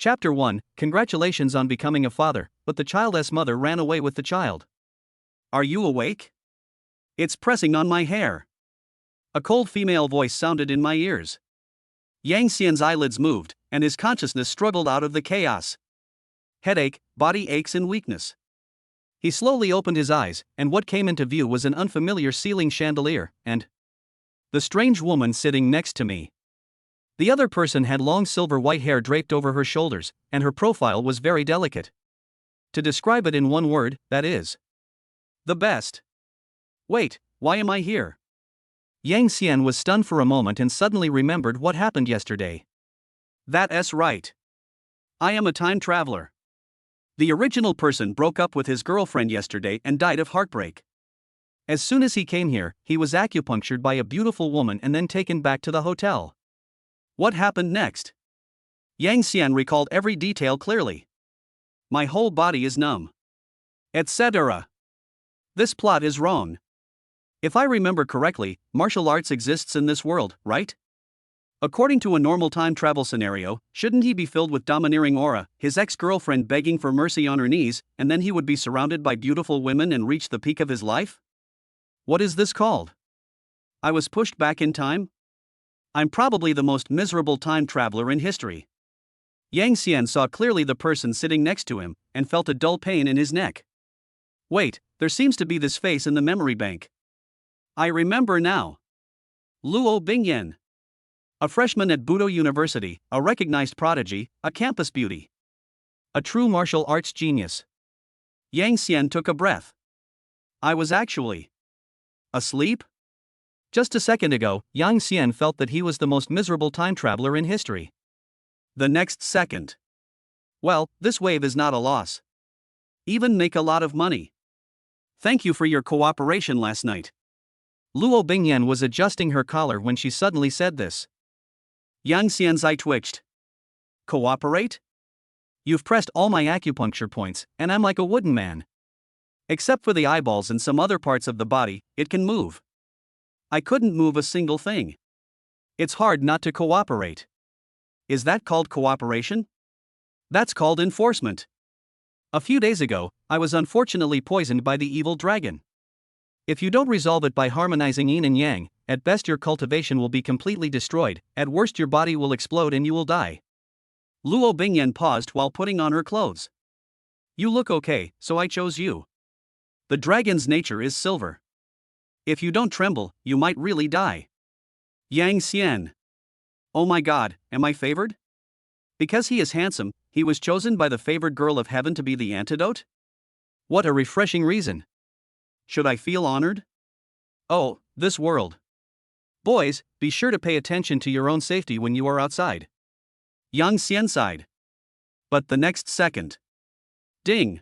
Chapter 1 Congratulations on becoming a father, but the child's mother ran away with the child. Are you awake? It's pressing on my hair. A cold female voice sounded in my ears. Yang Xian's eyelids moved, and his consciousness struggled out of the chaos. Headache, body aches, and weakness. He slowly opened his eyes, and what came into view was an unfamiliar ceiling chandelier, and the strange woman sitting next to me. The other person had long silver white hair draped over her shoulders, and her profile was very delicate. To describe it in one word, that is the best. Wait, why am I here? Yang Xian was stunned for a moment and suddenly remembered what happened yesterday. That's right. I am a time traveler. The original person broke up with his girlfriend yesterday and died of heartbreak. As soon as he came here, he was acupunctured by a beautiful woman and then taken back to the hotel. What happened next? Yang Xian recalled every detail clearly. My whole body is numb. Etc. This plot is wrong. If I remember correctly, martial arts exists in this world, right? According to a normal time travel scenario, shouldn't he be filled with domineering aura, his ex-girlfriend begging for mercy on her knees, and then he would be surrounded by beautiful women and reach the peak of his life? What is this called? I was pushed back in time? I'm probably the most miserable time traveler in history. Yang Xian saw clearly the person sitting next to him, and felt a dull pain in his neck. Wait, there seems to be this face in the memory bank. I remember now. Luo Bingyan. A freshman at Budo University, a recognized prodigy, a campus beauty. A true martial arts genius. Yang Xian took a breath. I was actually asleep? Just a second ago, Yang Xian felt that he was the most miserable time traveler in history. The next second. Well, this wave is not a loss. Even make a lot of money. Thank you for your cooperation last night. Luo Bingyan was adjusting her collar when she suddenly said this. Yang Xian's eye twitched. Cooperate? You've pressed all my acupuncture points, and I'm like a wooden man. Except for the eyeballs and some other parts of the body, it can move. I couldn't move a single thing. It's hard not to cooperate. Is that called cooperation? That's called enforcement. A few days ago, I was unfortunately poisoned by the evil dragon. If you don't resolve it by harmonizing yin and yang, at best your cultivation will be completely destroyed, at worst your body will explode and you will die. Luo Bingyan paused while putting on her clothes. You look okay, so I chose you. The dragon's nature is silver. If you don't tremble, you might really die. Yang Xian. Oh my god, am I favored? Because he is handsome, he was chosen by the favored girl of heaven to be the antidote? What a refreshing reason. Should I feel honored? Oh, this world. Boys, be sure to pay attention to your own safety when you are outside. Yang Xian sighed. But the next second. Ding.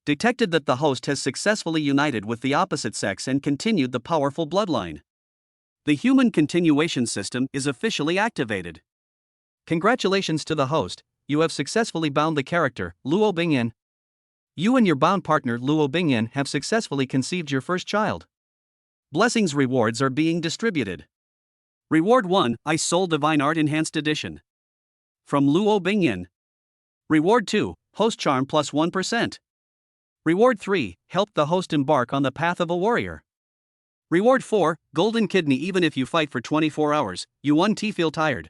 Detected that the host has successfully united with the opposite sex and continued the powerful bloodline. The human continuation system is officially activated. Congratulations to the host, you have successfully bound the character, Luo Bingyan. You and your bound partner Luo Bingyan have successfully conceived your first child. Blessings rewards are being distributed. Reward 1, Ice Soul Divine Art Enhanced Edition. From Luo Bingyan. Reward 2, Host Charm plus 1%. Reward 3, help the host embark on the path of a warrior. Reward 4, Golden Kidney. Even if you fight for 24 hours, you won't feel tired.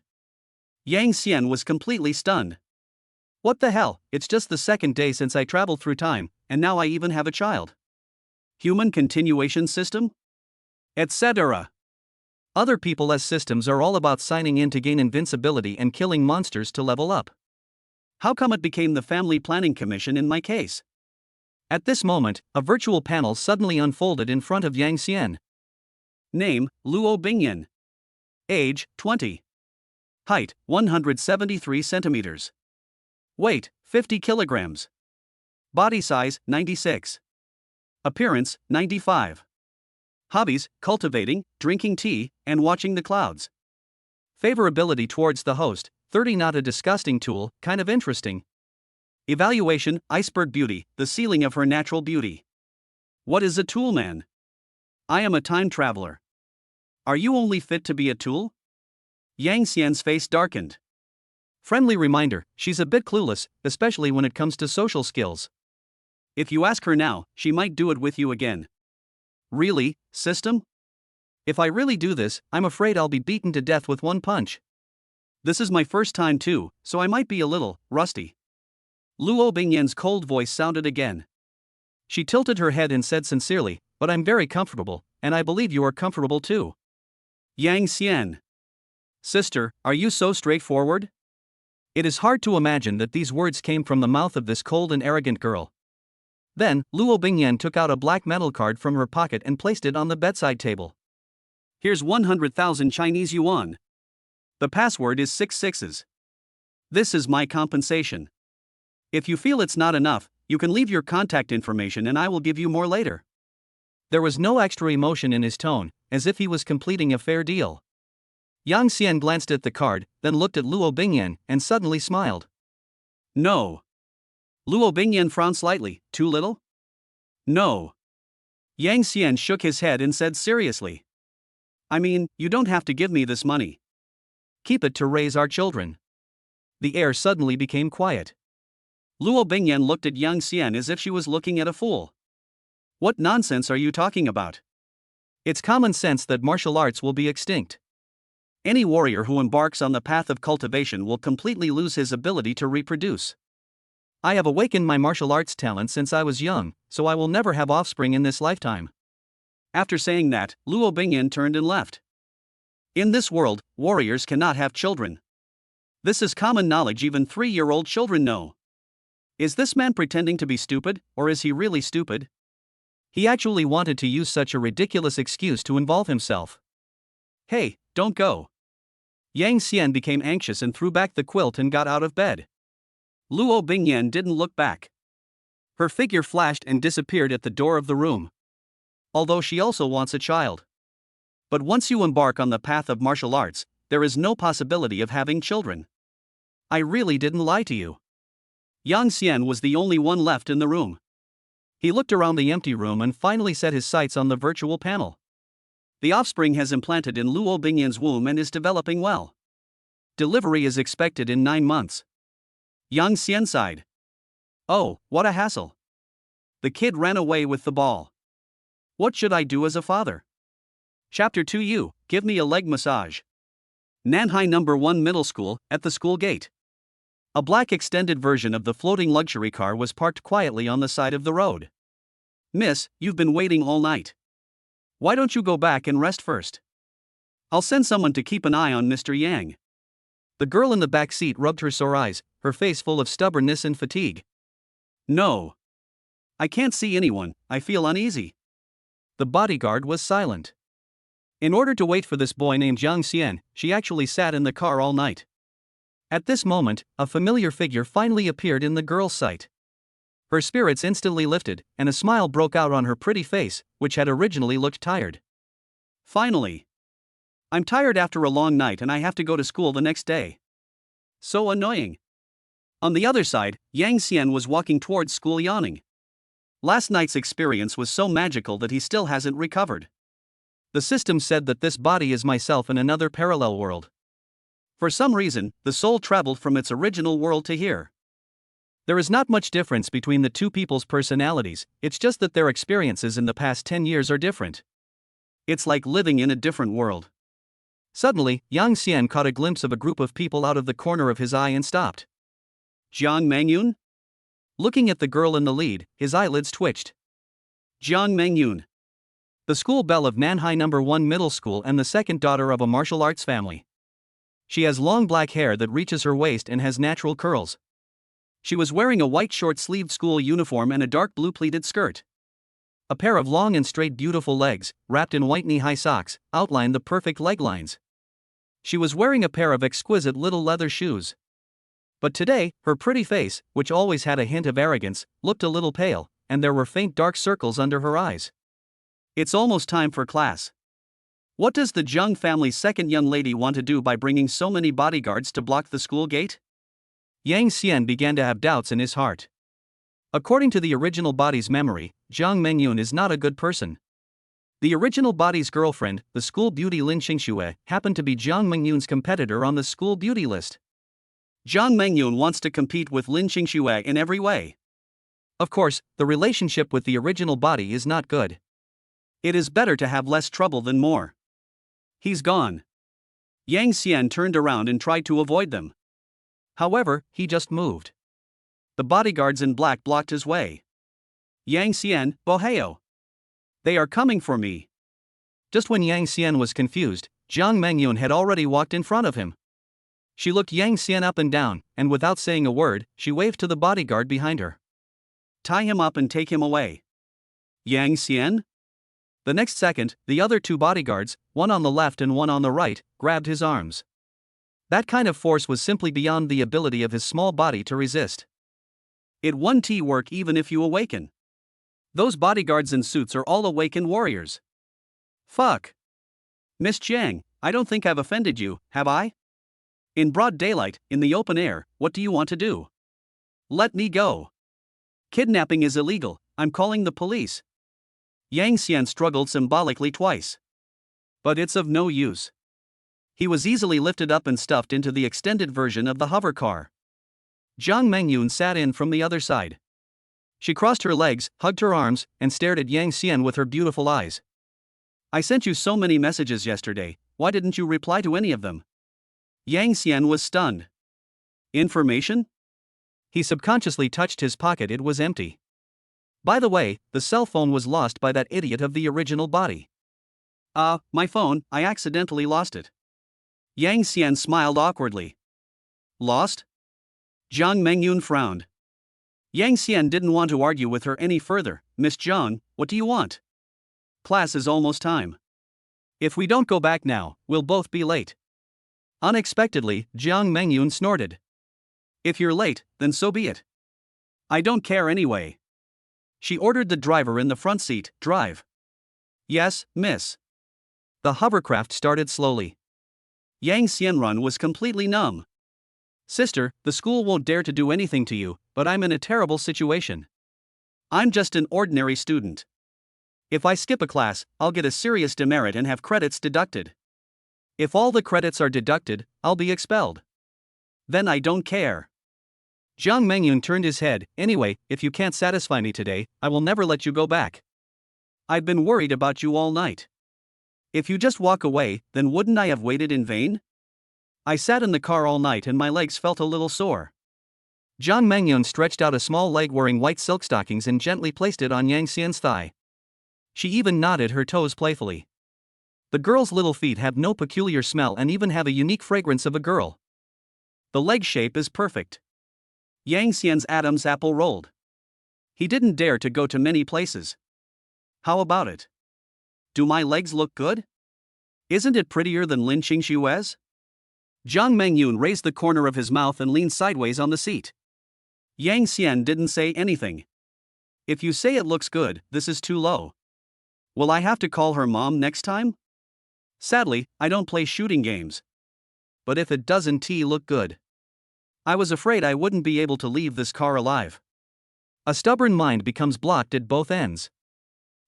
Yang Xian was completely stunned. What the hell, it's just the second day since I traveled through time, and now I even have a child. Human continuation system? Etc. Other people's systems are all about signing in to gain invincibility and killing monsters to level up. How come it became the Family Planning Commission in my case? At this moment, a virtual panel suddenly unfolded in front of Yang Xian. Name, Luo Bingyan. Age, 20. Height, 173 centimeters. Weight, 50 kilograms. Body size, 96. Appearance, 95. Hobbies, cultivating, drinking tea, and watching the clouds. Favorability towards the host, 30. Not a disgusting tool, kind of interesting. Evaluation, Iceberg Beauty, the ceiling of her natural beauty. What is a tool man? I am a time traveler. Are you only fit to be a tool? Yang Xian's face darkened. Friendly reminder, she's a bit clueless, especially when it comes to social skills. If you ask her now, she might do it with you again. Really, system? If I really do this, I'm afraid I'll be beaten to death with one punch. This is my first time too, so I might be a little rusty. Luo Bingyan's cold voice sounded again. She tilted her head and said sincerely, but I'm very comfortable, and I believe you are comfortable too. Yang Xian. Sister, are you so straightforward? It is hard to imagine that these words came from the mouth of this cold and arrogant girl. Then, Luo Bingyan took out a black metal card from her pocket and placed it on the bedside table. Here's 100,000 Chinese yuan. The password is 6 sixes. This is my compensation. If you feel it's not enough, you can leave your contact information and I will give you more later. There was no extra emotion in his tone, as if he was completing a fair deal. Yang Xian glanced at the card, then looked at Luo Bingyan, and suddenly smiled. No. Luo Bingyan frowned slightly. Too little? No. Yang Xian shook his head and said seriously. I mean, you don't have to give me this money. Keep it to raise our children. The air suddenly became quiet. Luo Bingyan looked at Yang Xian as if she was looking at a fool. What nonsense are you talking about? It's common sense that martial arts will be extinct. Any warrior who embarks on the path of cultivation will completely lose his ability to reproduce. I have awakened my martial arts talent since I was young, so I will never have offspring in this lifetime. After saying that, Luo Bingyan turned and left. In this world, warriors cannot have children. This is common knowledge, even 3-year-old children know. Is this man pretending to be stupid, or is he really stupid? He actually wanted to use such a ridiculous excuse to involve himself. Hey, don't go. Yang Xian became anxious and threw back the quilt and got out of bed. Luo Bingyan didn't look back. Her figure flashed and disappeared at the door of the room. Although she also wants a child. But once you embark on the path of martial arts, there is no possibility of having children. I really didn't lie to you. Yang Xian was the only one left in the room. He looked around the empty room and finally set his sights on the virtual panel. The offspring has implanted in Luo Bingyan's womb and is developing well. Delivery is expected in 9 months. Yang Xian sighed. Oh, what a hassle. The kid ran away with the ball. What should I do as a father? Chapter 2. Give me a leg massage. Nanhai No. 1 Middle School, at the school gate. A black extended version of the floating luxury car was parked quietly on the side of the road. Miss, you've been waiting all night. Why don't you go back and rest first? I'll send someone to keep an eye on Mr. Yang. The girl in the back seat rubbed her sore eyes, her face full of stubbornness and fatigue. No. I can't see anyone, I feel uneasy. The bodyguard was silent. In order to wait for this boy named Yang Xian, she actually sat in the car all night. At this moment, a familiar figure finally appeared in the girl's sight. Her spirits instantly lifted, and a smile broke out on her pretty face, which had originally looked tired. Finally. I'm tired after a long night and I have to go to school the next day. So annoying. On the other side, Yang Xian was walking towards school yawning. Last night's experience was so magical that he still hasn't recovered. The system said that this body is myself in another parallel world. For some reason, the soul traveled from its original world to here. There is not much difference between the two people's personalities, it's just that their experiences in the past 10 years are different. It's like living in a different world. Suddenly, Yang Xian caught a glimpse of a group of people out of the corner of his eye and stopped. Jiang Mengyun? Looking at the girl in the lead, his eyelids twitched. Jiang Mengyun. The school belle of Nanhai No. 1 Middle School and the second daughter of a martial arts family. She has long black hair that reaches her waist and has natural curls. She was wearing a white short-sleeved school uniform and a dark blue pleated skirt. A pair of long and straight beautiful legs, wrapped in white knee-high socks, outlined the perfect leg lines. She was wearing a pair of exquisite little leather shoes. But today, her pretty face, which always had a hint of arrogance, looked a little pale, and there were faint dark circles under her eyes. It's almost time for class. What does the Zheng family's second young lady want to do by bringing so many bodyguards to block the school gate? Yang Xian began to have doubts in his heart. According to the original body's memory, Jiang Mengyun is not a good person. The original body's girlfriend, the school beauty Lin Xingxue, happened to be Jiang Mengyun's competitor on the school beauty list. Jiang Mengyun wants to compete with Lin Qingxue in every way. Of course, the relationship with the original body is not good. It is better to have less trouble than more. He's gone. Yang Xian turned around and tried to avoid them. However, he just moved. The bodyguards in black blocked his way. Yang Xian, Boheo. They are coming for me. Just when Yang Xian was confused, Jiang Mengyun had already walked in front of him. She looked Yang Xian up and down, and without saying a word, she waved to the bodyguard behind her. Tie him up and take him away. Yang Xian? The next second, the other two bodyguards, one on the left and one on the right, grabbed his arms. That kind of force was simply beyond the ability of his small body to resist. It won't work even if you awaken. Those bodyguards in suits are all awakened warriors. Fuck. Miss Jiang, I don't think I've offended you, have I? In broad daylight, in the open air, what do you want to do? Let me go. Kidnapping is illegal, I'm calling the police. Yang Xian struggled symbolically twice. But it's of no use. He was easily lifted up and stuffed into the extended version of the hover car. Jiang Mengyun sat in from the other side. She crossed her legs, hugged her arms, and stared at Yang Xian with her beautiful eyes. I sent you so many messages yesterday, why didn't you reply to any of them? Yang Xian was stunned. Information? He subconsciously touched his pocket, it was empty. By the way, the cell phone was lost by that idiot of the original body. My phone, I accidentally lost it. Yang Xian smiled awkwardly. Lost? Jiang Mengyun frowned. Yang Xian didn't want to argue with her any further. Miss Jiang, what do you want? Class is almost time. If we don't go back now, we'll both be late. Unexpectedly, Jiang Mengyun snorted. If you're late, then so be it. I don't care anyway. She ordered the driver in the front seat, drive. Yes, miss. The hovercraft started slowly. Yang Xianrun was completely numb. Sister, the school won't dare to do anything to you, but I'm in a terrible situation. I'm just an ordinary student. If I skip a class, I'll get a serious demerit and have credits deducted. If all the credits are deducted, I'll be expelled. Then I don't care. Jiang Mengyun turned his head. Anyway, if you can't satisfy me today, I will never let you go back. I've been worried about you all night. If you just walk away, then wouldn't I have waited in vain? I sat in the car all night and my legs felt a little sore. Jiang Mengyun stretched out a small leg wearing white silk stockings and gently placed it on Yang Xian's thigh. She even nodded her toes playfully. The girl's little feet have no peculiar smell and even have a unique fragrance of a girl. The leg shape is perfect. Yang Xian's Adam's apple rolled. He didn't dare to go to many places. How about it? Do my legs look good? Isn't it prettier than Lin Qingxue's? Jiang Mengyun raised the corner of his mouth and leaned sideways on the seat. Yang Xian didn't say anything. If you say it looks good, this is too low. Will I have to call her mom next time? Sadly, I don't play shooting games. But if it doesn't look good. I was afraid I wouldn't be able to leave this car alive. A stubborn mind becomes blocked at both ends.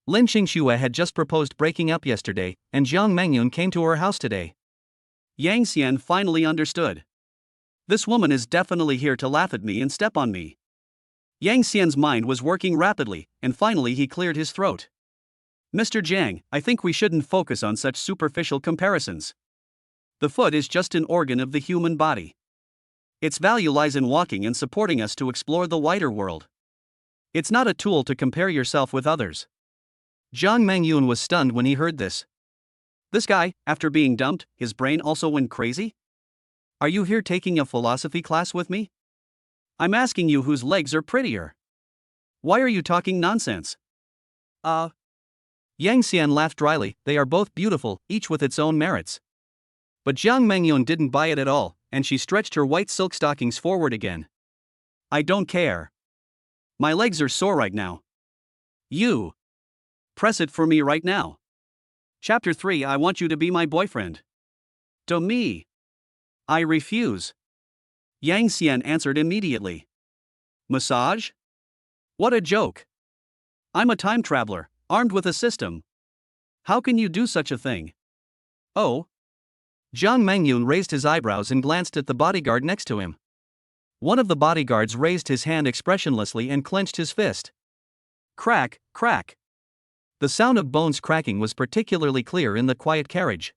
Lin Qingxue had just proposed breaking up yesterday, and Jiang Mengyun came to her house today. Yang Xian finally understood. This woman is definitely here to laugh at me and step on me. Yang Xian's mind was working rapidly, and finally he cleared his throat. Mr. Jiang, I think we shouldn't focus on such superficial comparisons. The foot is just an organ of the human body. Its value lies in walking and supporting us to explore the wider world. It's not a tool to compare yourself with others. Jiang Mengyun was stunned when he heard this. This guy, after being dumped, his brain also went crazy? Are you here taking a philosophy class with me? I'm asking you whose legs are prettier. Why are you talking nonsense? Yang Xian laughed dryly. They are both beautiful, each with its own merits. But Jiang Mengyun didn't buy it at all, and she stretched her white silk stockings forward again. I don't care. My legs are sore right now. You. Press it for me right now. Chapter 3. I want you to be my boyfriend. To me. I refuse. Yang Xian answered immediately. Massage? What a joke. I'm a time traveler, armed with a system. How can you do such a thing? Oh. Jiang Mengyun raised his eyebrows and glanced at the bodyguard next to him. One of the bodyguards raised his hand expressionlessly and clenched his fist. Crack, crack. The sound of bones cracking was particularly clear in the quiet carriage.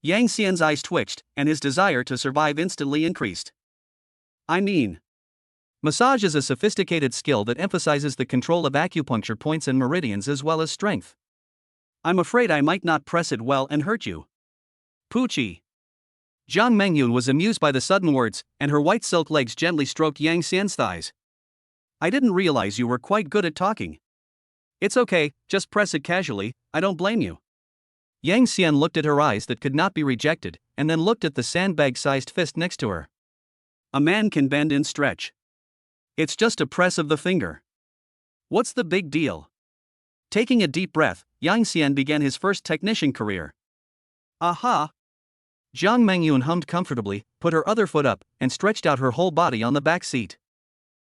Yang Xian's eyes twitched, and his desire to survive instantly increased. I mean, massage is a sophisticated skill that emphasizes the control of acupuncture points and meridians as well as strength. I'm afraid I might not press it well and hurt you. Poochie. Jiang Mengyun was amused by the sudden words, and her white silk legs gently stroked Yang Xian's thighs. I didn't realize you were quite good at talking. It's okay, just press it casually, I don't blame you. Yang Xian looked at her eyes that could not be rejected, and then looked at the sandbag-sized fist next to her. A man can bend and stretch. It's just a press of the finger. What's the big deal? Taking a deep breath, Yang Xian began his first technician career. Aha! Jiang Mengyun hummed comfortably, put her other foot up, and stretched out her whole body on the back seat.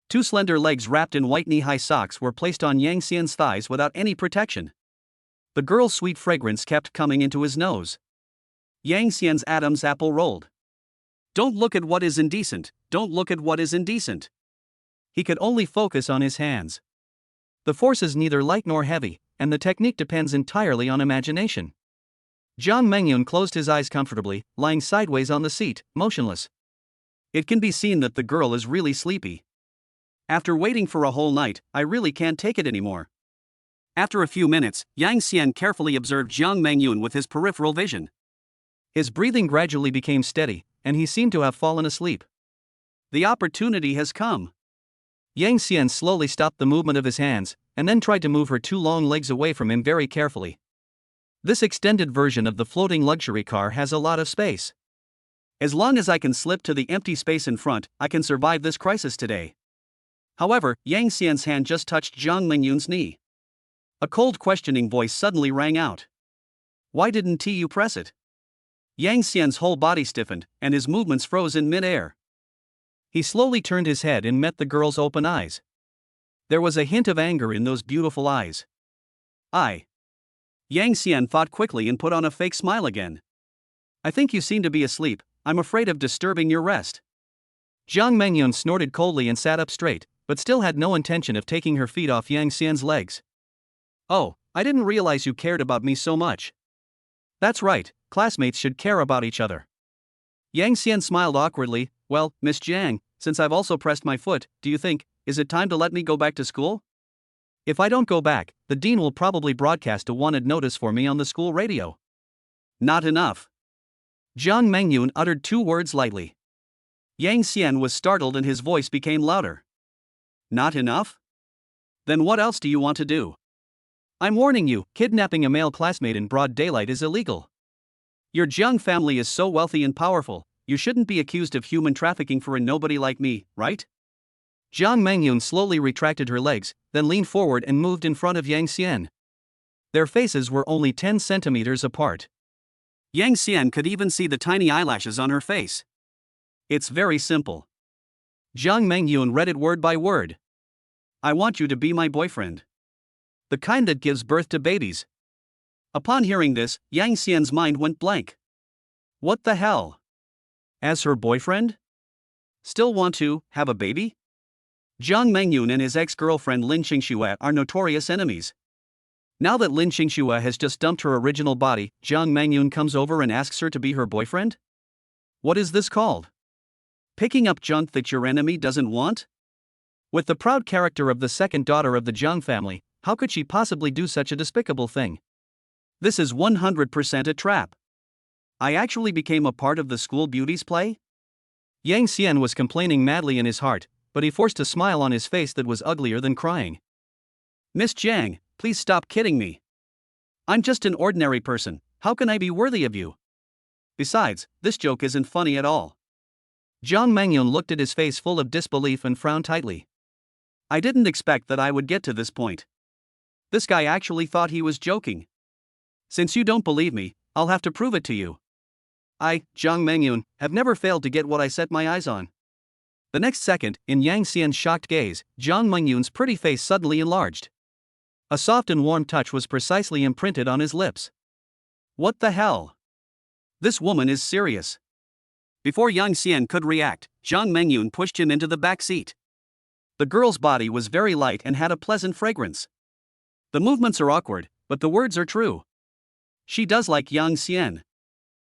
Two slender legs wrapped in white knee-high socks were placed on Yang Xian's thighs without any protection. The girl's sweet fragrance kept coming into his nose. Yang Xian's Adam's apple rolled. Don't look at what is indecent, don't look at what is indecent. He could only focus on his hands. The force is neither light nor heavy, and the technique depends entirely on imagination. Jiang Mengyun closed his eyes comfortably, lying sideways on the seat, motionless. It can be seen that the girl is really sleepy. After waiting for a whole night, I really can't take it anymore. After a few minutes, Yang Xian carefully observed Jiang Mengyun with his peripheral vision. His breathing gradually became steady, and he seemed to have fallen asleep. The opportunity has come. Yang Xian slowly stopped the movement of his hands, and then tried to move her two long legs away from him very carefully. This extended version of the floating luxury car has a lot of space. As long as I can slip to the empty space in front, I can survive this crisis today. However, Yang Xian's hand just touched Jiang Mengyun's knee. A cold questioning voice suddenly rang out. Why didn't you press it? Yang Xian's whole body stiffened, and his movements froze in mid-air. He slowly turned his head and met the girl's open eyes. There was a hint of anger in those beautiful eyes. Yang Xian thought quickly and put on a fake smile again. I think you seem to be asleep, I'm afraid of disturbing your rest. Jiang Mengyun snorted coldly and sat up straight, but still had no intention of taking her feet off Yang Xian's legs. Oh, I didn't realize you cared about me so much. That's right, classmates should care about each other. Yang Xian smiled awkwardly. Well, Miss Jiang, since I've also pressed my foot, do you think, is it time to let me go back to school? If I don't go back, the dean will probably broadcast a wanted notice for me on the school radio. Not enough. Jiang Mengyun uttered two words lightly. Yang Xian was startled and his voice became louder. Not enough? Then what else do you want to do? I'm warning you, kidnapping a male classmate in broad daylight is illegal. Your Jiang family is so wealthy and powerful, you shouldn't be accused of human trafficking for a nobody like me, right? Jiang Mengyun slowly retracted her legs, then leaned forward and moved in front of Yang Xian. Their faces were only 10 centimeters apart. Yang Xian could even see the tiny eyelashes on her face. It's very simple. Jiang Mengyun read it word by word. I want you to be my boyfriend. The kind that gives birth to babies. Upon hearing this, Yang Xian's mind went blank. What the hell? As her boyfriend? Still want to have a baby? Jiang Mengyun and his ex-girlfriend Lin Qingxue are notorious enemies. Now that Lin Qingxue has just dumped her original body, Jiang Mengyun comes over and asks her to be her boyfriend? What is this called? Picking up junk that your enemy doesn't want? With the proud character of the second daughter of the Jiang family, how could she possibly do such a despicable thing? This is 100% a trap. I actually became a part of the school beauties play? Yang Xian was complaining madly in his heart, but he forced a smile on his face that was uglier than crying. Miss Jiang, please stop kidding me. I'm just an ordinary person, how can I be worthy of you? Besides, this joke isn't funny at all. Jiang Mengyun looked at his face full of disbelief and frowned tightly. I didn't expect that I would get to this point. This guy actually thought he was joking. Since you don't believe me, I'll have to prove it to you. I, Jiang Mengyun, have never failed to get what I set my eyes on. The next second, in Yang Xian's shocked gaze, Jiang Mengyun's pretty face suddenly enlarged. A soft and warm touch was precisely imprinted on his lips. What the hell? This woman is serious. Before Yang Xian could react, Zhang Mengyun pushed him into the back seat. The girl's body was very light and had a pleasant fragrance. The movements are awkward, but the words are true. She does like Yang Xian.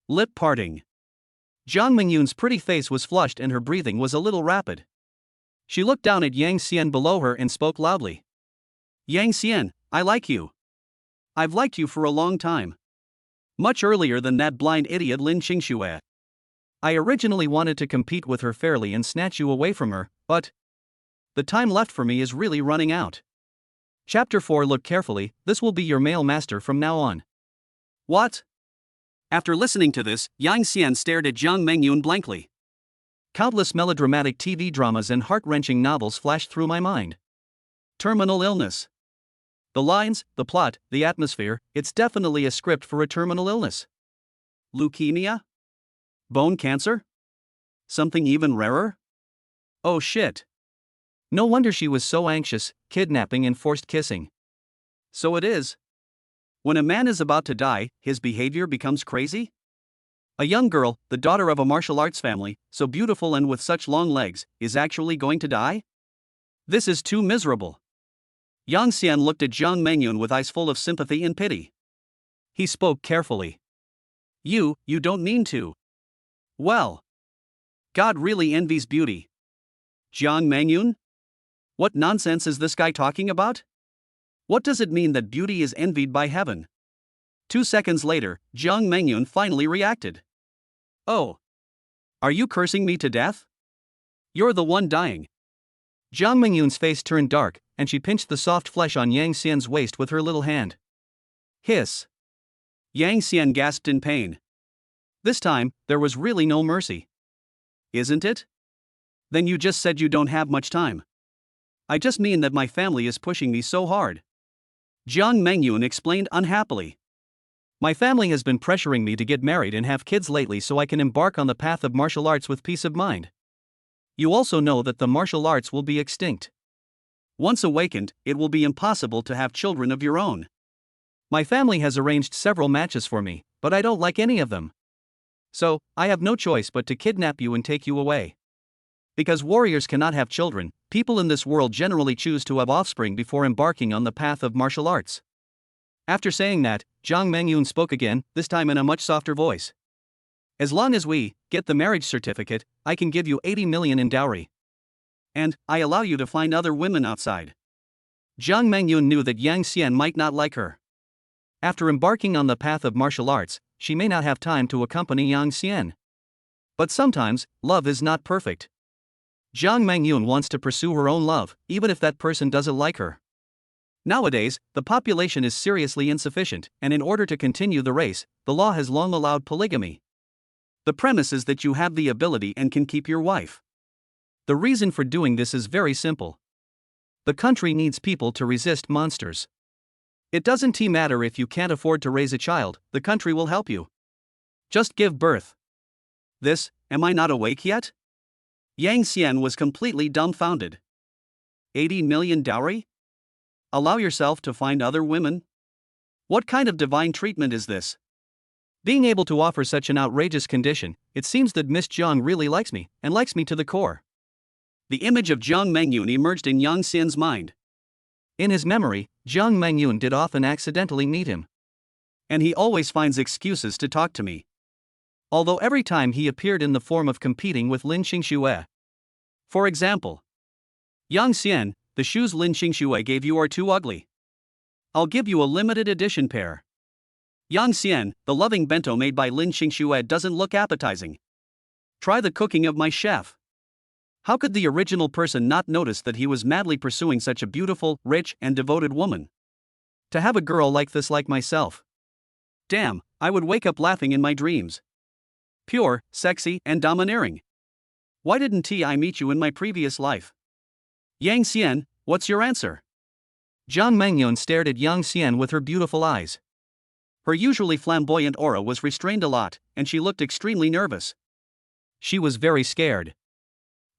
Lip parting. Zhang Mengyun's pretty face was flushed and her breathing was a little rapid. She looked down at Yang Xian below her and spoke loudly. Yang Xian, I like you. I've liked you for a long time. Much earlier than that blind idiot Lin Qingxue. I originally wanted to compete with her fairly and snatch you away from her, but the time left for me is really running out. Chapter 4. Look carefully, this will be your male master from now on. What? After listening to this, Yang Xian stared at Zhang Mengyun blankly. Countless melodramatic TV dramas and heart-wrenching novels flashed through my mind. Terminal illness. The lines, the plot, the atmosphere, it's definitely a script for a terminal illness. Leukemia? Bone cancer? Something even rarer? Oh shit. No wonder she was so anxious, kidnapping and forced kissing. So it is. When a man is about to die, his behavior becomes crazy? A young girl, the daughter of a martial arts family, so beautiful and with such long legs, is actually going to die? This is too miserable. Yang Xian looked at Zhang Mengyun with eyes full of sympathy and pity. He spoke carefully. You don't mean to. Well. God really envies beauty. Zhang Mengyun? What nonsense is this guy talking about? What does it mean that beauty is envied by heaven? 2 seconds later, Zhang Mengyun finally reacted. Oh. Are you cursing me to death? You're the one dying. Zhang Mengyun's face turned dark, and she pinched the soft flesh on Yang Xian's waist with her little hand. Hiss. Yang Xian gasped in pain. This time, there was really no mercy. Isn't it? Then you just said you don't have much time. I just mean that my family is pushing me so hard. Zhang Mengyun explained unhappily. My family has been pressuring me to get married and have kids lately so I can embark on the path of martial arts with peace of mind. You also know that the martial arts will be extinct. Once awakened, it will be impossible to have children of your own. My family has arranged several matches for me, but I don't like any of them. So, I have no choice but to kidnap you and take you away. Because warriors cannot have children, people in this world generally choose to have offspring before embarking on the path of martial arts. After saying that, Zhang Mengyun spoke again, this time in a much softer voice. As long as we get the marriage certificate, I can give you 80 million in dowry. And I allow you to find other women outside. Zhang Mengyun knew that Yang Xian might not like her. After embarking on the path of martial arts, she may not have time to accompany Yang Xian. But sometimes, love is not perfect. Zhang Mengyun wants to pursue her own love, even if that person doesn't like her. Nowadays, the population is seriously insufficient, and in order to continue the race, the law has long allowed polygamy. The premise is that you have the ability and can keep your wife. The reason for doing this is very simple. The country needs people to resist monsters. It doesn't matter if you can't afford to raise a child, the country will help you. Just give birth. Am I not awake yet? Yang Xian was completely dumbfounded. 80 million dowry? Allow yourself to find other women? What kind of divine treatment is this? Being able to offer such an outrageous condition, it seems that Miss Zhang really likes me, and likes me to the core. The image of Zhang Mengyun emerged in Yang Xian's mind. In his memory, Zhang Mengyun did often accidentally meet him. And he always finds excuses to talk to me. Although every time he appeared in the form of competing with Lin Qingxue. For example, Yang Xian, the shoes Lin Qingxue gave you are too ugly. I'll give you a limited edition pair. Yang Xian, the loving bento made by Lin Qingxue doesn't look appetizing. Try the cooking of my chef. How could the original person not notice that he was madly pursuing such a beautiful, rich, and devoted woman? To have a girl like this like myself. Damn, I would wake up laughing in my dreams. Pure, sexy, and domineering. Why didn't I meet you in my previous life? Yang Xian, what's your answer? Zhang Mengyun stared at Yang Xian with her beautiful eyes. Her usually flamboyant aura was restrained a lot, and she looked extremely nervous. She was very scared.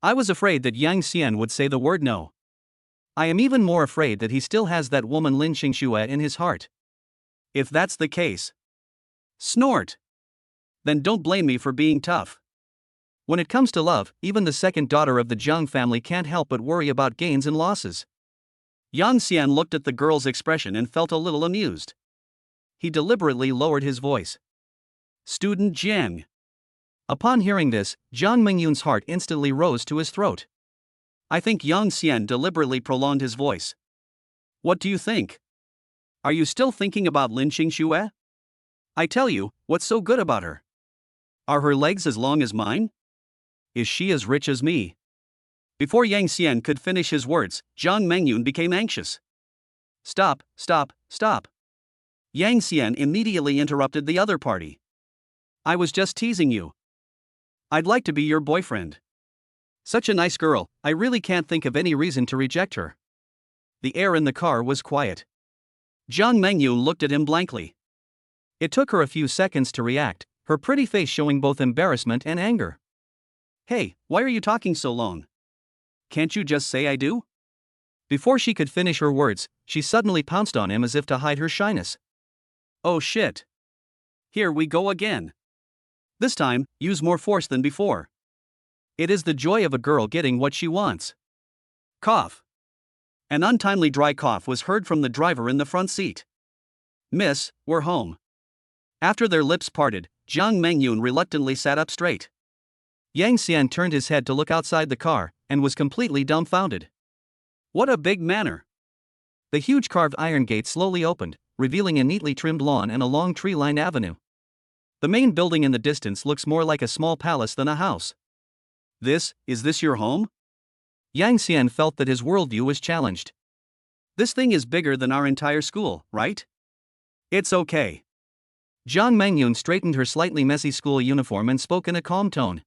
I was afraid that Yang Xian would say the word no. I am even more afraid that he still has that woman Lin Qingxue in his heart. If that's the case. Snort. Then don't blame me for being tough. When it comes to love, even the second daughter of the Jiang family can't help but worry about gains and losses. Yang Xian looked at the girl's expression and felt a little amused. He deliberately lowered his voice. Student Jiang. Upon hearing this, Jiang Mengyun's heart instantly rose to his throat. I think Yang Xian deliberately prolonged his voice. What do you think? Are you still thinking about Lin Xingxue? I tell you, what's so good about her? Are her legs as long as mine? Is she as rich as me? Before Yang Xian could finish his words, Jiang Mengyun became anxious. Stop, stop, stop. Yang Xian immediately interrupted the other party. I was just teasing you. I'd like to be your boyfriend. Such a nice girl, I really can't think of any reason to reject her. The air in the car was quiet. Jiang Mengyun looked at him blankly. It took her a few seconds to react, her pretty face showing both embarrassment and anger. Hey, why are you talking so long? Can't you just say I do? Before she could finish her words, she suddenly pounced on him as if to hide her shyness. Oh shit. Here we go again. This time, use more force than before. It is the joy of a girl getting what she wants. Cough. An untimely dry cough was heard from the driver in the front seat. Miss, we're home. After their lips parted, Jiang Mengyun reluctantly sat up straight. Yang Xian turned his head to look outside the car, and was completely dumbfounded. What a big manor! The huge carved iron gate slowly opened, revealing a neatly trimmed lawn and a long tree-lined avenue. The main building in the distance looks more like a small palace than a house. Is this your home? Yang Xian felt that his worldview was challenged. This thing is bigger than our entire school, right? It's okay. Jiang Mengyun straightened her slightly messy school uniform and spoke in a calm tone.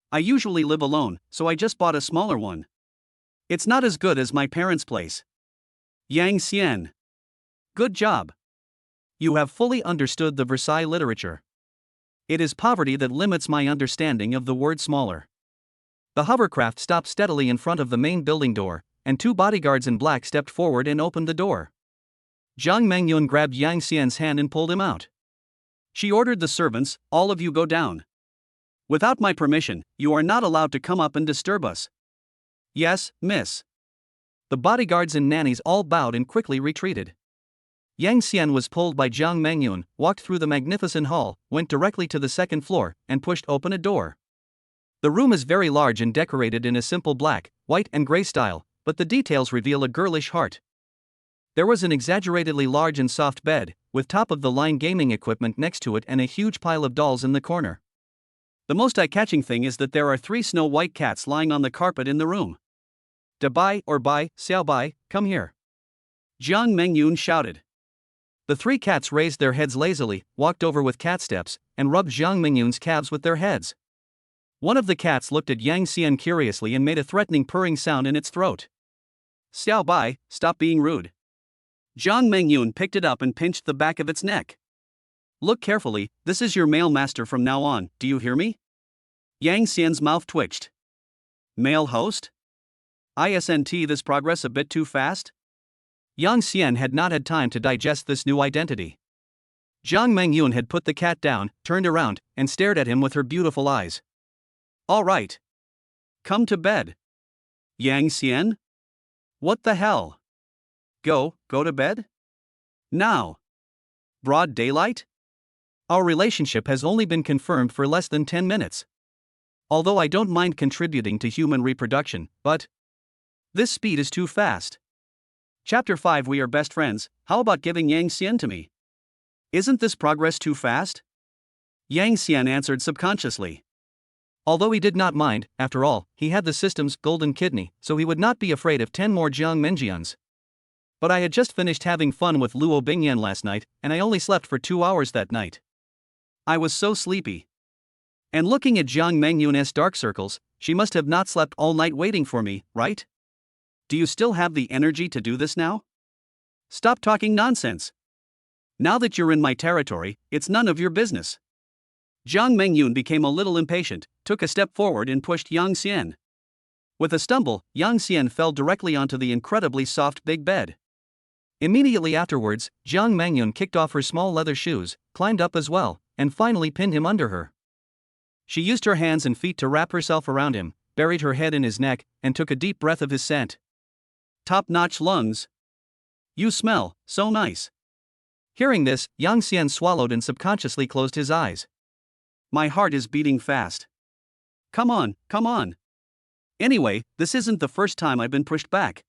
I usually live alone, so I just bought a smaller one. It's not as good as my parents' place. Yang Xian. Good job. You have fully understood the Versailles literature. It is poverty that limits my understanding of the word smaller. The hovercraft stopped steadily in front of the main building door, and two bodyguards in black stepped forward and opened the door. Jiang Mengyun grabbed Yang Xian's hand and pulled him out. She ordered the servants, all of you go down. Without my permission, you are not allowed to come up and disturb us. Yes, miss. The bodyguards and nannies all bowed and quickly retreated. Yang Xian was pulled by Jiang Mengyun, walked through the magnificent hall, went directly to the second floor, and pushed open a door. The room is very large and decorated in a simple black, white and gray style, but the details reveal a girlish heart. There was an exaggeratedly large and soft bed, with top-of-the-line gaming equipment next to it and a huge pile of dolls in the corner. The most eye-catching thing is that there are 3 snow-white cats lying on the carpet in the room. Dabai or Bai, Xiao Bai, come here. Jiang Mengyun shouted. The 3 cats raised their heads lazily, walked over with cat steps, and rubbed Jiang Mengyun's calves with their heads. One of the cats looked at Yang Xian curiously and made a threatening purring sound in its throat. Xiao Bai, stop being rude. Jiang Mengyun picked it up and pinched the back of its neck. Look carefully, this is your male master from now on, do you hear me? Yang Xian's mouth twitched. Male host? Isn't this progress a bit too fast? Yang Xian had not had time to digest this new identity. Jiang Mengyun had put the cat down, turned around, and stared at him with her beautiful eyes. All right. Come to bed. Yang Xian? What the hell? Go to bed? Now. Broad daylight? Our relationship has only been confirmed for less than 10 minutes. Although I don't mind contributing to human reproduction, but this speed is too fast. Chapter 5 We are best friends, how about giving Yang Xian to me? Isn't this progress too fast? Yang Xian answered subconsciously. Although he did not mind, after all, he had the system's golden kidney, so he would not be afraid of 10 more Jiang Menjians. But I had just finished having fun with Luo Bingyan last night, and I only slept for 2 hours that night. I was so sleepy. And looking at Jiang Mengyun's dark circles, she must have not slept all night waiting for me, right? Do you still have the energy to do this now? Stop talking nonsense. Now that you're in my territory, it's none of your business. Jiang Mengyun became a little impatient, took a step forward and pushed Yang Xian. With a stumble, Yang Xian fell directly onto the incredibly soft big bed. Immediately afterwards, Jiang Mengyun kicked off her small leather shoes, climbed up as well, and finally pinned him under her. She used her hands and feet to wrap herself around him, buried her head in his neck, and took a deep breath of his scent. Top-notch lungs. You smell so nice. Hearing this, Yang Xian swallowed and subconsciously closed his eyes. My heart is beating fast. Come on, come on. Anyway, this isn't the first time I've been pushed back.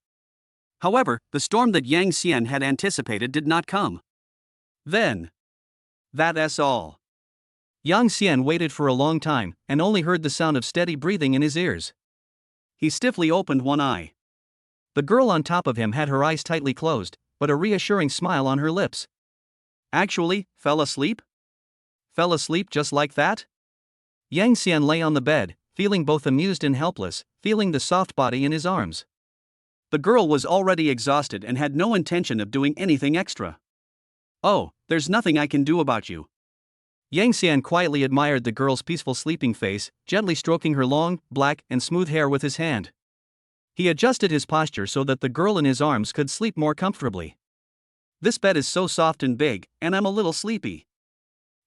However, the storm that Yang Xian had anticipated did not come. Then. That's all. Yang Xian waited for a long time, and only heard the sound of steady breathing in his ears. He stiffly opened one eye. The girl on top of him had her eyes tightly closed, but a reassuring smile on her lips. Actually, fell asleep? Fell asleep just like that? Yang Xian lay on the bed, feeling both amused and helpless, feeling the soft body in his arms. The girl was already exhausted and had no intention of doing anything extra. Oh, there's nothing I can do about you. Yang Xian quietly admired the girl's peaceful sleeping face, gently stroking her long, black, and smooth hair with his hand. He adjusted his posture so that the girl in his arms could sleep more comfortably. This bed is so soft and big, and I'm a little sleepy.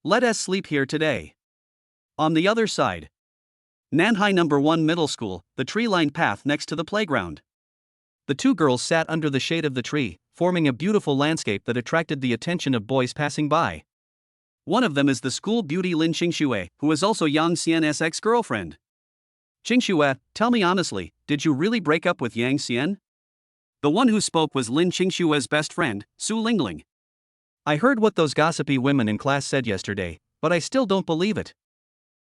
Let us sleep here today. On the other side. Nanhai No. 1 Middle School, the tree-lined path next to the playground. The two girls sat under the shade of the tree, forming a beautiful landscape that attracted the attention of boys passing by. One of them is the school beauty Lin Qingxue, who is also Yang Xian's ex-girlfriend. Qingxue, tell me honestly, did you really break up with Yang Xian? The one who spoke was Lin Qingxue's best friend, Su Lingling. I heard what those gossipy women in class said yesterday, but I still don't believe it.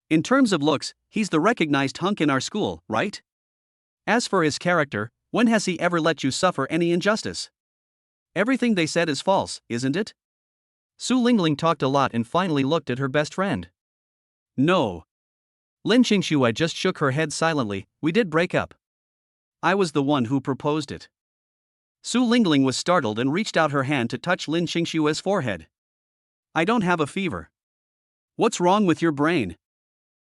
In terms of looks, he's the recognized hunk in our school, right? As for his character, when has he ever let you suffer any injustice? Everything they said is false, isn't it? Su Lingling talked a lot and finally looked at her best friend. No. Lin Qingxue just shook her head silently. We did break up. I was the one who proposed it. Su Lingling was startled and reached out her hand to touch Lin Qingxue's forehead. I don't have a fever. What's wrong with your brain?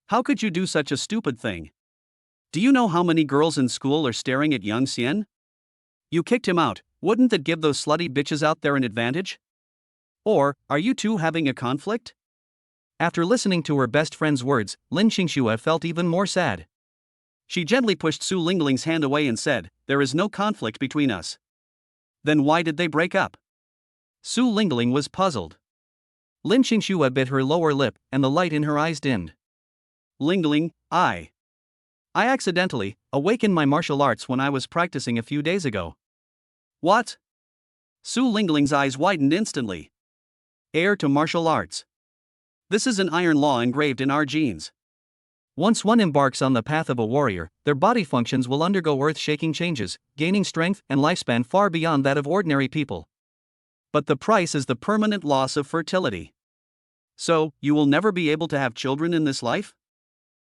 How could you do such a stupid thing? Do you know how many girls in school are staring at Yang Xian? You kicked him out, wouldn't that give those slutty bitches out there an advantage? Or, are you two having a conflict? After listening to her best friend's words, Lin Qingxue felt even more sad. She gently pushed Su Lingling's hand away and said, there is no conflict between us. Then why did they break up? Su Lingling was puzzled. Lin Qingxue bit her lower lip, and the light in her eyes dimmed. Lingling, I accidentally awakened my martial arts when I was practicing a few days ago. What? Su Lingling's eyes widened instantly. Heir to martial arts. This is an iron law engraved in our genes. Once one embarks on the path of a warrior, their body functions will undergo earth-shaking changes, gaining strength and lifespan far beyond that of ordinary people. But the price is the permanent loss of fertility. So, you will never be able to have children in this life?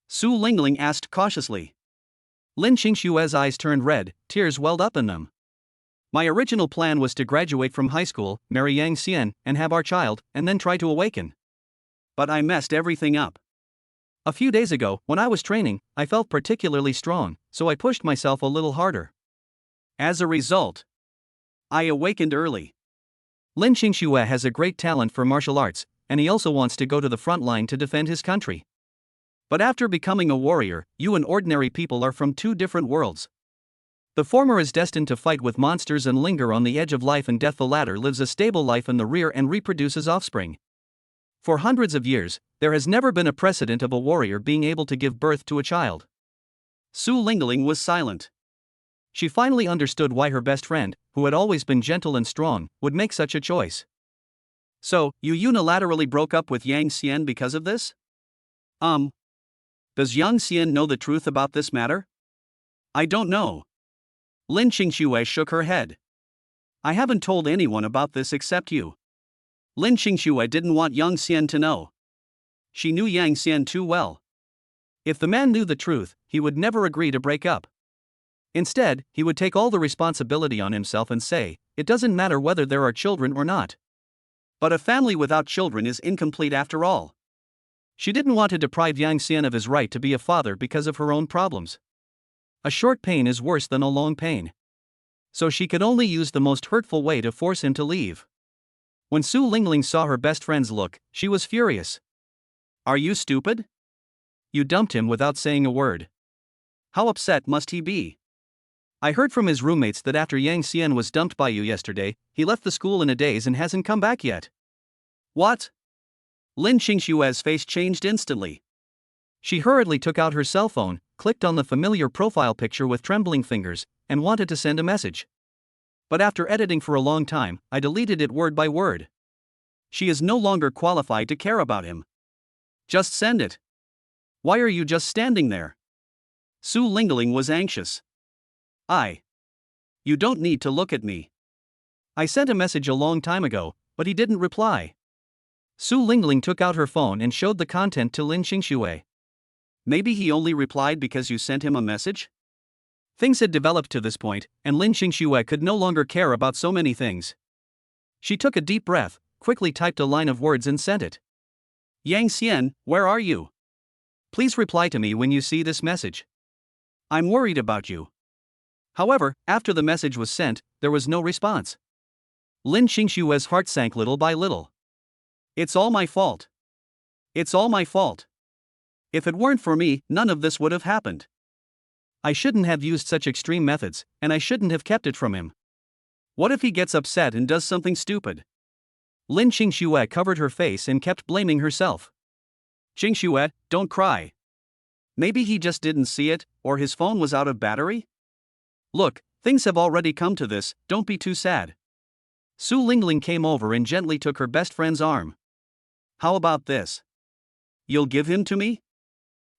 Su Lingling asked cautiously. Lin Qingxue's eyes turned red, tears welled up in them. My original plan was to graduate from high school, marry Yang Xian, and have our child, and then try to awaken. But I messed everything up. A few days ago, when I was training, I felt particularly strong, so I pushed myself a little harder. As a result, I awakened early. Lin Qingxue has a great talent for martial arts, and he also wants to go to the front line to defend his country. But after becoming a warrior, you and ordinary people are from two different worlds. The former is destined to fight with monsters and linger on the edge of life and death. The latter lives a stable life in the rear and reproduces offspring. For hundreds of years, there has never been a precedent of a warrior being able to give birth to a child. Su Lingling was silent. She finally understood why her best friend, who had always been gentle and strong, would make such a choice. So, you unilaterally broke up with Yang Xian because of this? Does Yang Xian know the truth about this matter? I don't know. Lin Qingxue shook her head. I haven't told anyone about this except you. Lin Qingxue didn't want Yang Xian to know. She knew Yang Xian too well. If the man knew the truth, he would never agree to break up. Instead, he would take all the responsibility on himself and say, it doesn't matter whether there are children or not. But a family without children is incomplete after all. She didn't want to deprive Yang Xian of his right to be a father because of her own problems. A short pain is worse than a long pain. So she could only use the most hurtful way to force him to leave. When Su Lingling saw her best friend's look, she was furious. Are you stupid? you dumped him without saying a word. How upset must he be? I heard from his roommates that after Yang Xian was dumped by you yesterday, he left the school in a daze and hasn't come back yet. What? Lin Qingshue's face changed instantly. She hurriedly took out her cell phone, clicked on the familiar profile picture with trembling fingers, and wanted to send a message. But after editing for a long time, I deleted it word by word. She is no longer qualified to care about him. Just send it. Why are you just standing there? Su Lingling was anxious. You don't need to look at me. I sent a message a long time ago, but he didn't reply. Su Lingling took out her phone and showed the content to Lin Qingxue. Maybe he only replied because you sent him a message? Things had developed to this point, and Lin Qingxue could no longer care about so many things. She took a deep breath, quickly typed a line of words and sent it. Yang Xian, where are you? Please reply to me when you see this message. I'm worried about you. However, after the message was sent, there was no response. Lin Qingshue's heart sank little by little. It's all my fault. It's all my fault. If it weren't for me, none of this would have happened. I shouldn't have used such extreme methods, and I shouldn't have kept it from him. What if he gets upset and does something stupid? Lin Qingxue covered her face and kept blaming herself. Qingxue, don't cry. Maybe he just didn't see it, or his phone was out of battery? Look, things have already come to this, don't be too sad. Su Lingling came over and gently took her best friend's arm. How about this? You'll give him to me?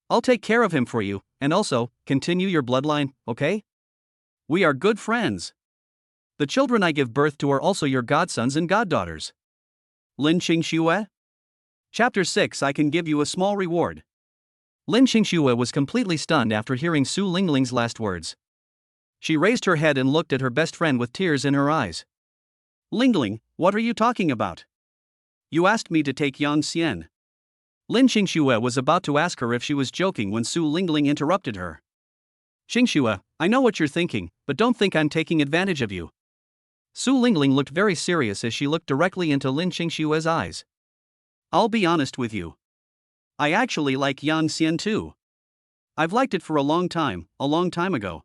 I'll take care of him for you, and also, continue your bloodline, okay? We are good friends. The children I give birth to are also your godsons and goddaughters. Lin Qingxue? Chapter 6 I can give you a small reward. Lin Qingxue was completely stunned after hearing Su Lingling's last words. She raised her head and looked at her best friend with tears in her eyes. Lingling, what are you talking about? You asked me to take Yang Xian. Lin Qingxue was about to ask her if she was joking when Su Lingling interrupted her. Qingxue, I know what you're thinking, but don't think I'm taking advantage of you. Su Lingling looked very serious as she looked directly into Lin Qingxue's eyes. I'll be honest with you. I actually like Yang Xian too. I've liked it for a long time ago.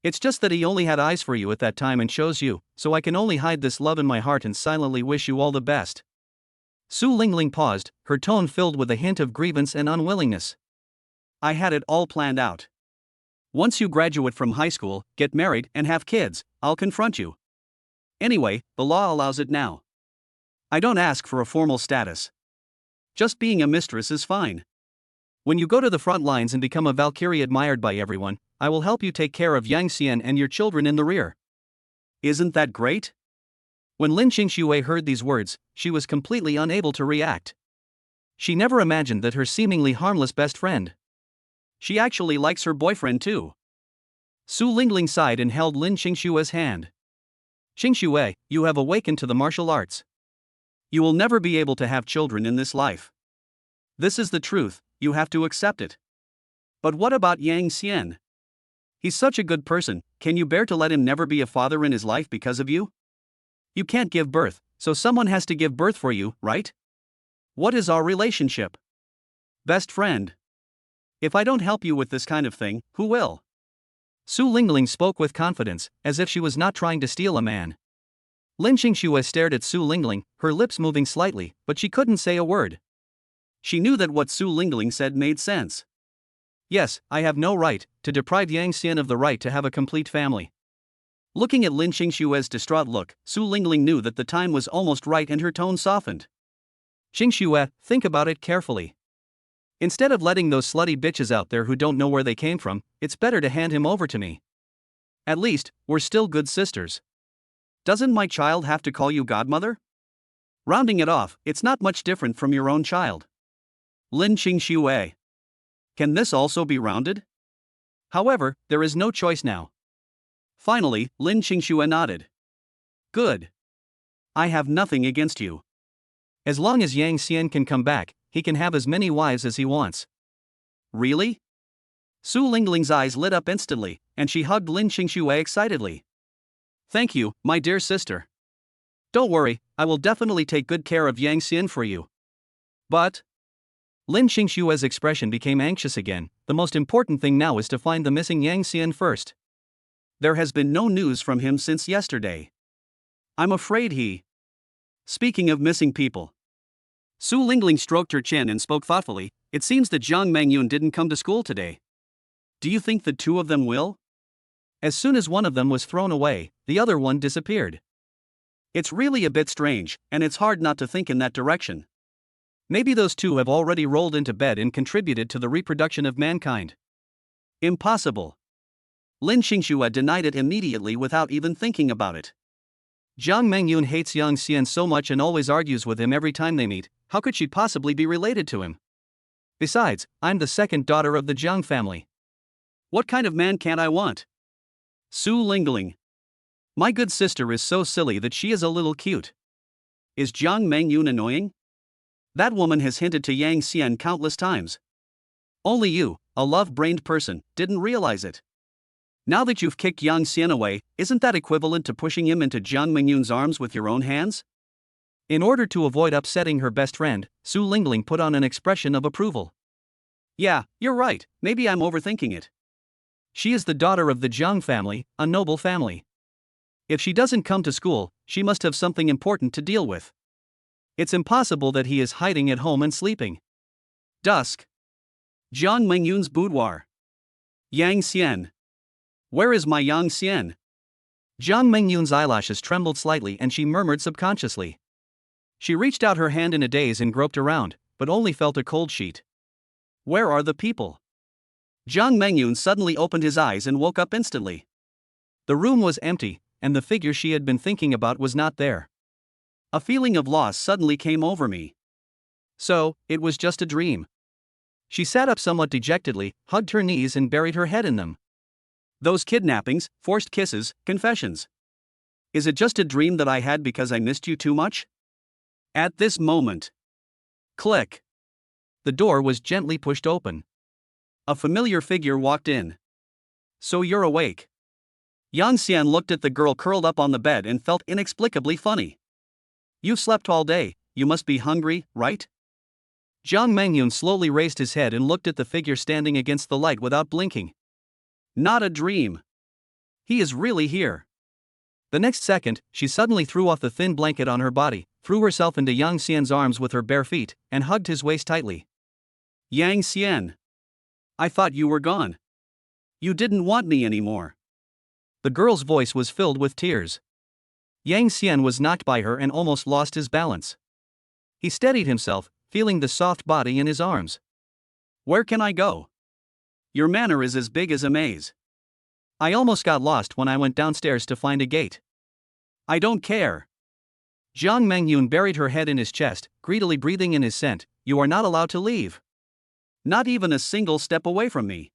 It's just that he only had eyes for you at that time and chose you, so I can only hide this love in my heart and silently wish you all the best. Su Lingling paused, her tone filled with a hint of grievance and unwillingness. I had it all planned out. Once you graduate from high school, get married, and have kids, I'll confront you. Anyway, the law allows it now. I don't ask for a formal status. Just being a mistress is fine. When you go to the front lines and become a Valkyrie admired by everyone, I will help you take care of Yang Xian and your children in the rear. Isn't that great? When Lin Qingxue heard these words, she was completely unable to react. She never imagined that her seemingly harmless best friend. She actually likes her boyfriend too. Su Lingling sighed and held Lin Qingxue's hand. Qingxue, you have awakened to the martial arts. You will never be able to have children in this life. This is the truth, you have to accept it. But what about Yang Xian? He's such a good person, can you bear to let him never be a father in his life because of you? You can't give birth, so someone has to give birth for you, right? What is our relationship? Best friend. If I don't help you with this kind of thing, who will? Su Lingling spoke with confidence, as if she was not trying to steal a man. Lin Qingxue stared at Su Lingling, her lips moving slightly, but she couldn't say a word. She knew that what Su Lingling said made sense. Yes, I have no right to deprive Yang Xian of the right to have a complete family. Looking at Lin Qingxue's distraught look, Su Lingling knew that the time was almost right and her tone softened. Qingxue, think about it carefully. Instead of letting those slutty bitches out there who don't know where they came from, it's better to hand him over to me. At least, we're still good sisters. Doesn't my child have to call you godmother? Rounding it off, it's not much different from your own child. Lin Qingxue. Can this also be rounded? However, there is no choice now. Finally, Lin Qingxue nodded. Good. I have nothing against you. As long as Yang Xian can come back, he can have as many wives as he wants. Really? Su Lingling's eyes lit up instantly, and she hugged Lin Qingxue excitedly. Thank you, my dear sister. Don't worry, I will definitely take good care of Yang Xian for you. But Lin Xingshua's expression became anxious again. The most important thing now is to find the missing Yang Xian first. There has been no news from him since yesterday. I'm afraid he. Speaking of missing people. Su Lingling stroked her chin and spoke thoughtfully. It seems that Zhang Mengyun didn't come to school today. Do you think the two of them will? As soon as one of them was thrown away, the other one disappeared. It's really a bit strange, and it's hard not to think in that direction. Maybe those two have already rolled into bed and contributed to the reproduction of mankind. Impossible. Lin Xingxue denied it immediately without even thinking about it. Zhang Mengyun hates Yang Xian so much and always argues with him every time they meet. How could she possibly be related to him? Besides, I'm the second daughter of the Zhang family. What kind of man can't I want? Su Lingling. My good sister is so silly that she is a little cute. Is Zhang Mengyun annoying? That woman has hinted to Yang Xian countless times. Only you, a love-brained person, didn't realize it. Now that you've kicked Yang Xian away, isn't that equivalent to pushing him into Zhang Mengyun's arms with your own hands? In order to avoid upsetting her best friend, Su Lingling put on an expression of approval. Yeah, you're right, maybe I'm overthinking it. She is the daughter of the Zhang family, a noble family. If she doesn't come to school, she must have something important to deal with. It's impossible that he is hiding at home and sleeping. Dusk. Zhang Mengyun's boudoir. Yang Xian. Where is my Yang Xian? Zhang Mengyun's eyelashes trembled slightly and she murmured subconsciously. She reached out her hand in a daze and groped around, but only felt a cold sheet. Where are the people? Zhang Mengyun suddenly opened his eyes and woke up instantly. The room was empty, and the figure she had been thinking about was not there. A feeling of loss suddenly came over me. So, it was just a dream. She sat up somewhat dejectedly, hugged her knees and buried her head in them. Those kidnappings, forced kisses, confessions. Is it just a dream that I had because I missed you too much? At this moment. Click. The door was gently pushed open. A familiar figure walked in. So you're awake. Yang Xian looked at the girl curled up on the bed and felt inexplicably funny. You've slept all day, you must be hungry, right? Zhang Mengyun slowly raised his head and looked at the figure standing against the light without blinking. Not a dream. He is really here. The next second, she suddenly threw off the thin blanket on her body, threw herself into Yang Xian's arms with her bare feet, and hugged his waist tightly. Yang Xian. I thought you were gone. You didn't want me anymore. The girl's voice was filled with tears. Yang Xian was knocked by her and almost lost his balance. He steadied himself, feeling the soft body in his arms. Where can I go? Your manor is as big as a maze. I almost got lost when I went downstairs to find a gate. I don't care. Zhang Mengyun buried her head in his chest, greedily breathing in his scent. You are not allowed to leave. Not even a single step away from me.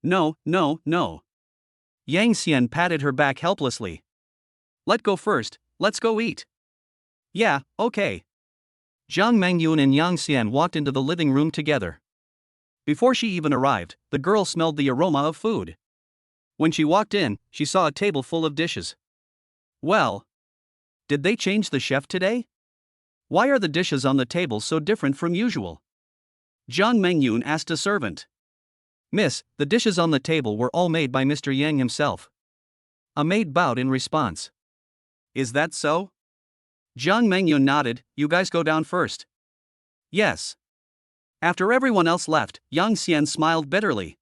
No, no, no. Yang Xian patted her back helplessly. Let go first, let's go eat. Yeah, okay. Zhang Mengyun and Yang Xian walked into the living room together. Before she even arrived, the girl smelled the aroma of food. When she walked in, she saw a table full of dishes. Well, did they change the chef today? Why are the dishes on the table so different from usual? Zhang Mengyun asked a servant. Miss, the dishes on the table were all made by Mr. Yang himself. A maid bowed in response. Is that so? Zhang Mengyun nodded. You guys go down first. Yes. After everyone else left, Yang Xian smiled bitterly.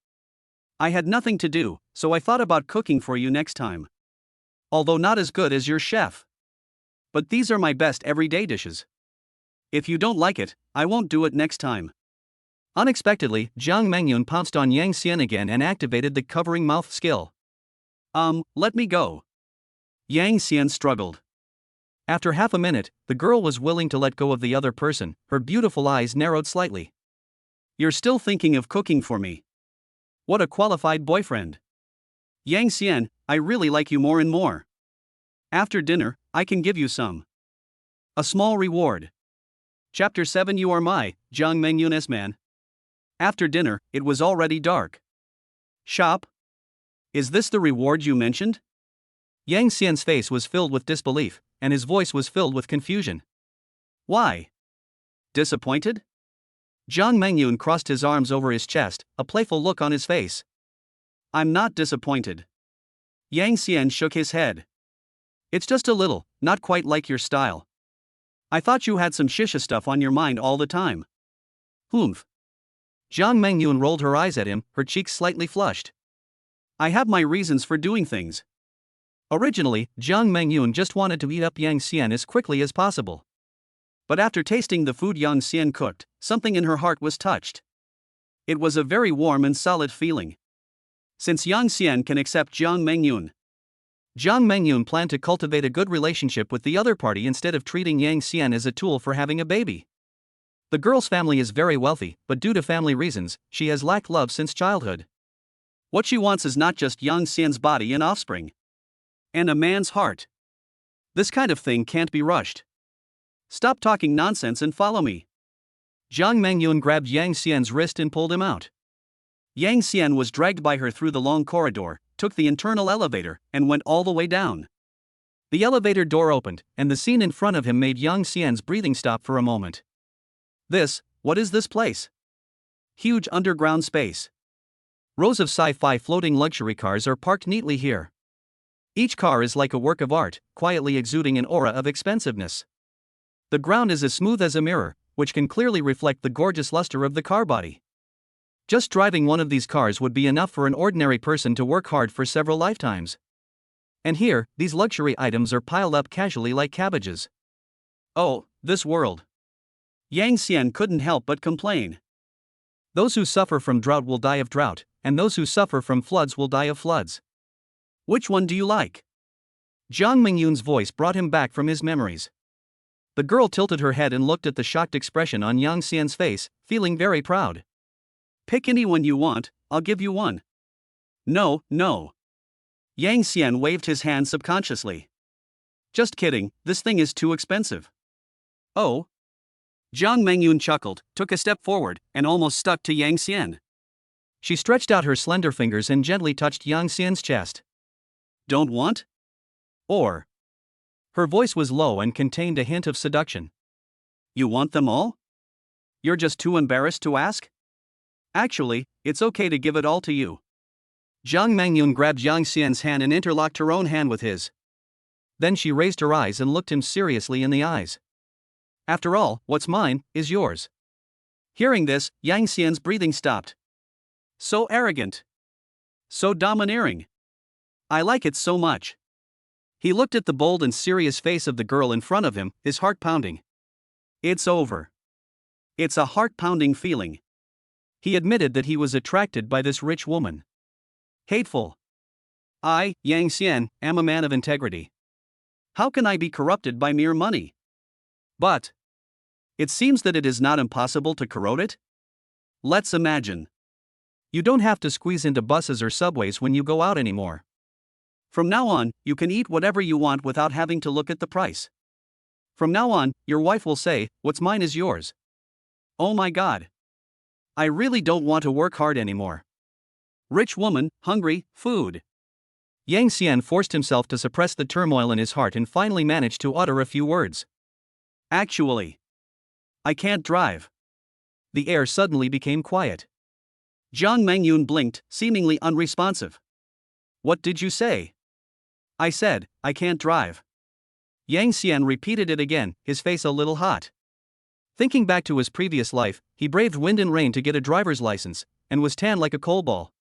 I had nothing to do, so I thought about cooking for you next time. Although not as good as your chef. But these are my best everyday dishes. If you don't like it, I won't do it next time. Unexpectedly, Zhang Mengyun pounced on Yang Xian again and activated the covering mouth skill. Let me go. Yang Xian struggled. After half a minute, the girl was willing to let go of the other person. Her beautiful eyes narrowed slightly. You're still thinking of cooking for me. What a qualified boyfriend. Yang Xian, I really like you more and more. After dinner, I can give you some. A small reward. Chapter 7 You are my, Zhang Mengyun's man. After dinner, it was already dark. Shop? Is this the reward you mentioned? Yang Xian's face was filled with disbelief, and his voice was filled with confusion. Why? Disappointed? Jiang Mengyun crossed his arms over his chest, a playful look on his face. I'm not disappointed. Yang Xian shook his head. It's just a little, not quite like your style. I thought you had some shisha stuff on your mind all the time. Humph. Jiang Mengyun rolled her eyes at him, her cheeks slightly flushed. I have my reasons for doing things. Originally, Jiang Mengyun just wanted to eat up Yang Xian as quickly as possible. But after tasting the food Yang Xian cooked, something in her heart was touched. It was a very warm and solid feeling. Since Yang Xian can accept Jiang Mengyun planned to cultivate a good relationship with the other party instead of treating Yang Xian as a tool for having a baby. The girl's family is very wealthy, but due to family reasons, she has lacked love since childhood. What she wants is not just Yang Xian's body and offspring, and a man's heart. This kind of thing can't be rushed. Stop talking nonsense and follow me. Jiang Mengyun grabbed Yang Xian's wrist and pulled him out. Yang Xian was dragged by her through the long corridor, took the internal elevator, and went all the way down. The elevator door opened, and the scene in front of him made Yang Xian's breathing stop for a moment. What is this place? Huge underground space. Rows of sci-fi floating luxury cars are parked neatly here. Each car is like a work of art, quietly exuding an aura of expensiveness. The ground is as smooth as a mirror, which can clearly reflect the gorgeous luster of the car body. Just driving one of these cars would be enough for an ordinary person to work hard for several lifetimes. And here, these luxury items are piled up casually like cabbages. Oh, this world. Yang Xian couldn't help but complain. Those who suffer from drought will die of drought, and those who suffer from floods will die of floods. Which one do you like? Jiang Mengyun's voice brought him back from his memories. The girl tilted her head and looked at the shocked expression on Yang Xian's face, feeling very proud. Pick any one you want, I'll give you one. No. Yang Xian waved his hand subconsciously. Just kidding, this thing is too expensive. Oh? Jiang Mengyun chuckled, took a step forward, and almost stuck to Yang Xian. She stretched out her slender fingers and gently touched Yang Xian's chest. Don't want? Or? Her voice was low and contained a hint of seduction. You want them all? You're just too embarrassed to ask? Actually, it's okay to give it all to you. Jiang Mengyun grabbed Yang Xian's hand and interlocked her own hand with his. Then she raised her eyes and looked him seriously in the eyes. After all, what's mine is yours. Hearing this, Yang Xian's breathing stopped. So arrogant. So domineering. I like it so much. He looked at the bold and serious face of the girl in front of him, his heart pounding. It's over. It's a heart-pounding feeling. He admitted that he was attracted by this rich woman. Hateful. I, Yang Xian, am a man of integrity. How can I be corrupted by mere money? But it seems that it is not impossible to corrode it? Let's imagine. You don't have to squeeze into buses or subways when you go out anymore. From now on, you can eat whatever you want without having to look at the price. From now on, your wife will say, what's mine is yours. Oh my God. I really don't want to work hard anymore. Rich woman, hungry, food. Yang Xian forced himself to suppress the turmoil in his heart and finally managed to utter a few words. Actually, I can't drive. The air suddenly became quiet. Jiang Mengyun blinked, seemingly unresponsive. What did you say? I said, I can't drive. Yang Xian repeated it again, his face a little hot. Thinking back to his previous life, he braved wind and rain to get a driver's license, and was tan like a coal ball.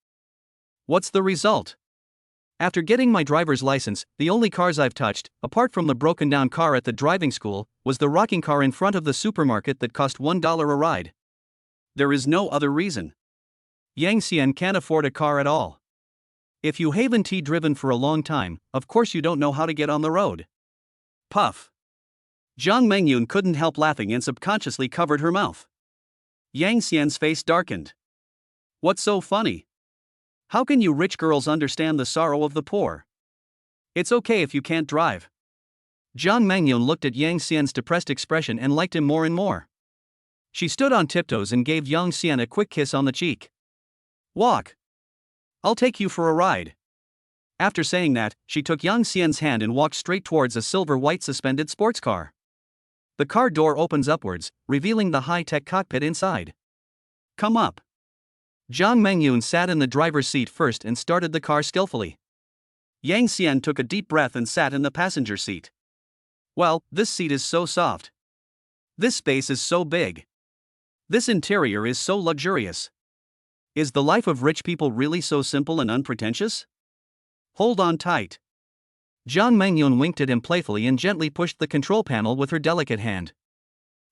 What's the result? After getting my driver's license, the only cars I've touched, apart from the broken down car at the driving school, was the rocking car in front of the supermarket that cost $1 a ride. There is no other reason. Yang Xian can't afford a car at all. If you haven't driven for a long time, of course you don't know how to get on the road. Puff. Jiang Mengyun couldn't help laughing and subconsciously covered her mouth. Yang Xian's face darkened. What's so funny? How can you rich girls understand the sorrow of the poor? It's okay if you can't drive. Jiang Mengyun looked at Yang Xian's depressed expression and liked him more and more. She stood on tiptoes and gave Yang Xian a quick kiss on the cheek. Walk. I'll take you for a ride. After saying that, she took Yang Xian's hand and walked straight towards a silver-white suspended sports car. The car door opens upwards, revealing the high-tech cockpit inside. come up. Jiang Mengyun sat in the driver's seat first and started the car skillfully. Yang Xian took a deep breath and sat in the passenger seat. Well, this seat is so soft. This space is so big. This interior is so luxurious. Is the life of rich people really so simple and unpretentious? Hold on tight. Jiang Mengyun winked at him playfully and gently pushed the control panel with her delicate hand.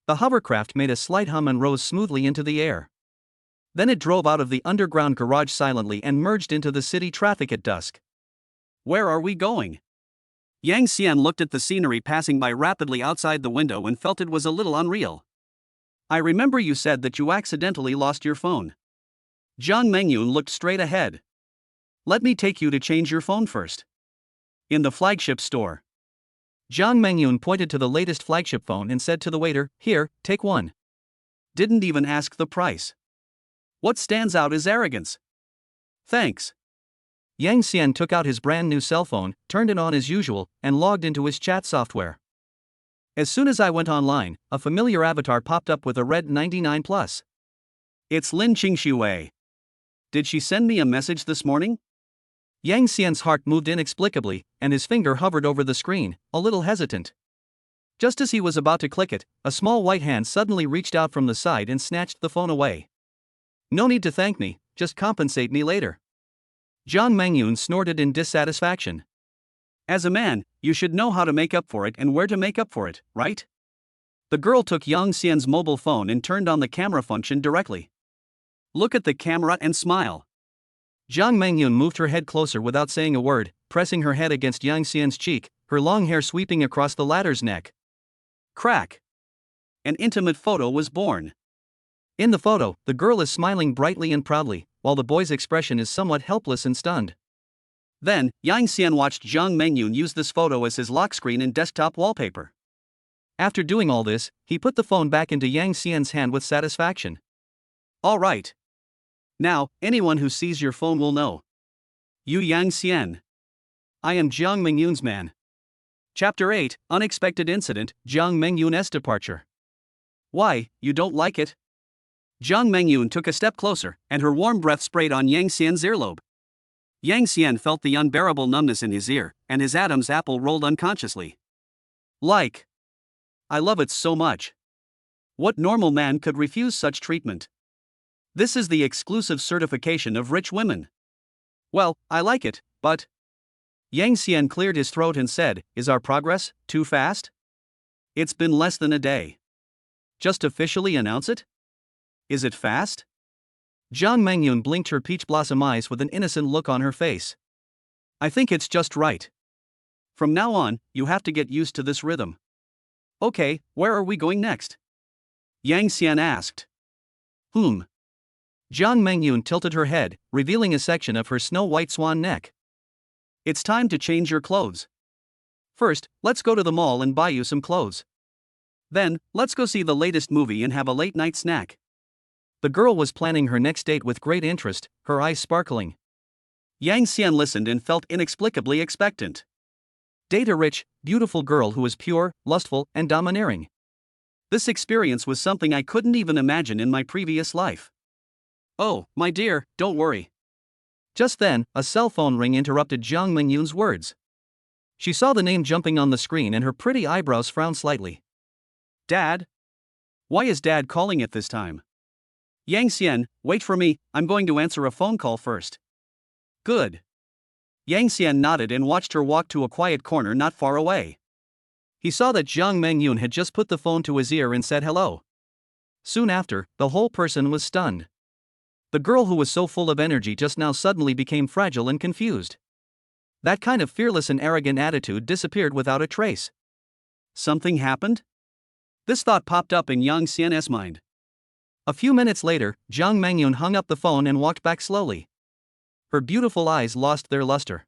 The hovercraft made a slight hum and rose smoothly into the air. Then it drove out of the underground garage silently and merged into the city traffic at dusk. Where are we going? Yang Xian looked at the scenery passing by rapidly outside the window and felt it was a little unreal. I remember you said that you accidentally lost your phone. Jiang Mengyun looked straight ahead. Let me take you to change your phone first. In the flagship store. Jiang Mengyun pointed to the latest flagship phone and said to the waiter, "Here, take one." Didn't even ask the price. What stands out is arrogance. Thanks. Yang Xian took out his brand new cell phone, turned it on as usual, and logged into his chat software. As soon as I went online, a familiar avatar popped up with a red 99+. It's Lin Qingxuwei. Did she send me a message this morning? Yang Xian's heart moved inexplicably, and his finger hovered over the screen, a little hesitant. Just as he was about to click it, a small white hand suddenly reached out from the side and snatched the phone away. No need to thank me, just compensate me later. Jiang Mengyun snorted in dissatisfaction. As a man, you should know how to make up for it and where to make up for it, right? The girl took Yang Xian's mobile phone and turned on the camera function directly. Look at the camera and smile. Jiang Mengyun moved her head closer without saying a word, pressing her head against Yang Xian's cheek, her long hair sweeping across the latter's neck. Crack. An intimate photo was born. In the photo, the girl is smiling brightly and proudly, while the boy's expression is somewhat helpless and stunned. Then, Yang Xian watched Jiang Mengyun use this photo as his lock screen and desktop wallpaper. After doing all this, he put the phone back into Yang Xian's hand with satisfaction. All right. Now, anyone who sees your phone will know. You Yang Xian. I am Jiang Mengyun's man. Chapter 8, Unexpected Incident, Jiang Mengyun's Departure. Why, you don't like it? Jiang Mengyun took a step closer, and her warm breath sprayed on Yang Xian's earlobe. Yang Xian felt the unbearable numbness in his ear, and his Adam's apple rolled unconsciously. Like. I love it so much. What normal man could refuse such treatment? This is the exclusive certification of rich women. Well, I like it, but... Yang Xian cleared his throat and said, is our progress too fast? It's been less than a day. Just officially announce it? Is it fast? Jiang Mengyun blinked her peach blossom eyes with an innocent look on her face. I think it's just right. From now on, you have to get used to this rhythm. Okay, where are we going next? Yang Xian asked. Jiang Mengyun tilted her head, revealing a section of her snow-white swan neck. It's time to change your clothes. First, let's go to the mall and buy you some clothes. Then, let's go see the latest movie and have a late-night snack. The girl was planning her next date with great interest, her eyes sparkling. Yang Xian listened and felt inexplicably expectant. Date a rich, beautiful girl who is pure, lustful, and domineering. This experience was something I couldn't even imagine in my previous life. Oh, my dear, don't worry. Just then, a cell phone ring interrupted Jiang Mengyun's words. She saw the name jumping on the screen and her pretty eyebrows frowned slightly. Dad? Why is Dad calling at this time? Yang Xian, wait for me, I'm going to answer a phone call first. Good. Yang Xian nodded and watched her walk to a quiet corner not far away. He saw that Jiang Mengyun had just put the phone to his ear and said hello. Soon after, the whole person was stunned. The girl who was so full of energy just now suddenly became fragile and confused. That kind of fearless and arrogant attitude disappeared without a trace. Something happened? This thought popped up in Yang Xian's mind. A few minutes later, Jiang Mengyun hung up the phone and walked back slowly. Her beautiful eyes lost their luster.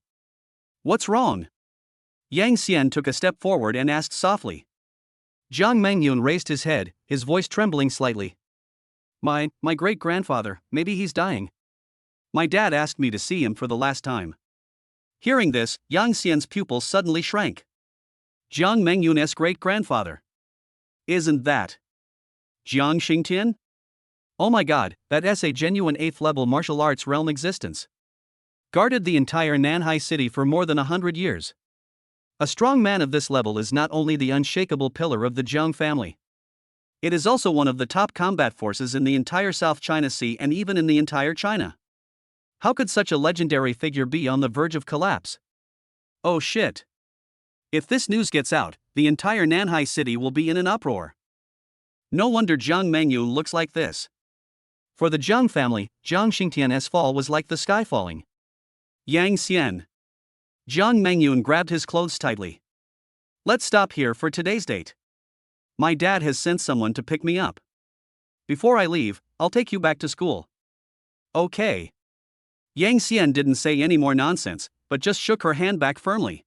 What's wrong? Yang Xian took a step forward and asked softly. Jiang Mengyun raised his head, his voice trembling slightly. My great-grandfather, maybe he's dying. My dad asked me to see him for the last time. Hearing this, Yang Xian's pupils suddenly shrank. Jiang Mengyun's great-grandfather. Isn't that Jiang Xingtian? Oh my god, that's a genuine 8th level martial arts realm existence. Guarded the entire Nanhai city for more than 100 years. A strong man of this level is not only the unshakable pillar of the Jiang family. It is also one of the top combat forces in the entire South China Sea and even in the entire China. How could such a legendary figure be on the verge of collapse? Oh shit. If this news gets out, the entire Nanhai city will be in an uproar. No wonder Jiang Mengyun looks like this. For the Jiang family, Jiang Xingtian's fall was like the sky falling. Yang Xian. Jiang Mengyun grabbed his clothes tightly. Let's stop here for today's date. My dad has sent someone to pick me up. Before I leave, I'll take you back to school. Okay. Yang Xian didn't say any more nonsense, but just shook her hand back firmly.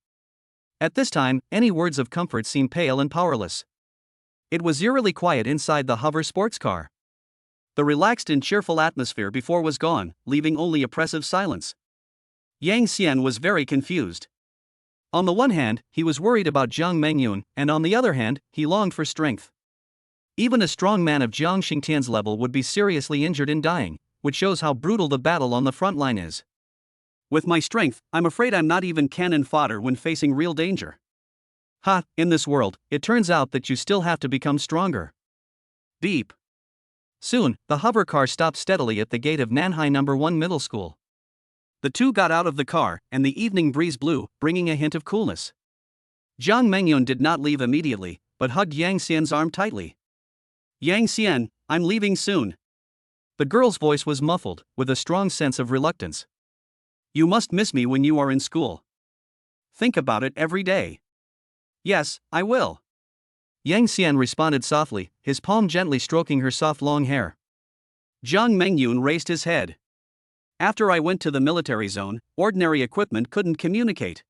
At this time, any words of comfort seemed pale and powerless. It was eerily quiet inside the hover sports car. The relaxed and cheerful atmosphere before was gone, leaving only oppressive silence. Yang Xian was very confused. On the one hand, he was worried about Jiang Mengyun, and on the other hand, he longed for strength. Even a strong man of Jiang Xingtian's level would be seriously injured and dying, which shows how brutal the battle on the front line is. With my strength, I'm afraid I'm not even cannon fodder when facing real danger. Ha, in this world, it turns out that you still have to become stronger. Beep. Soon, the hover car stopped steadily at the gate of Nanhai No. 1 Middle School. The two got out of the car, and the evening breeze blew, bringing a hint of coolness. Jiang Mengyun did not leave immediately, but hugged Yang Xian's arm tightly. Yang Xian, I'm leaving soon. The girl's voice was muffled, with a strong sense of reluctance. You must miss me when you are in school. Think about it every day. Yes, I will. Yang Xian responded softly, his palm gently stroking her soft long hair. Jiang Mengyun raised his head. After I went to the military zone, ordinary equipment couldn't communicate.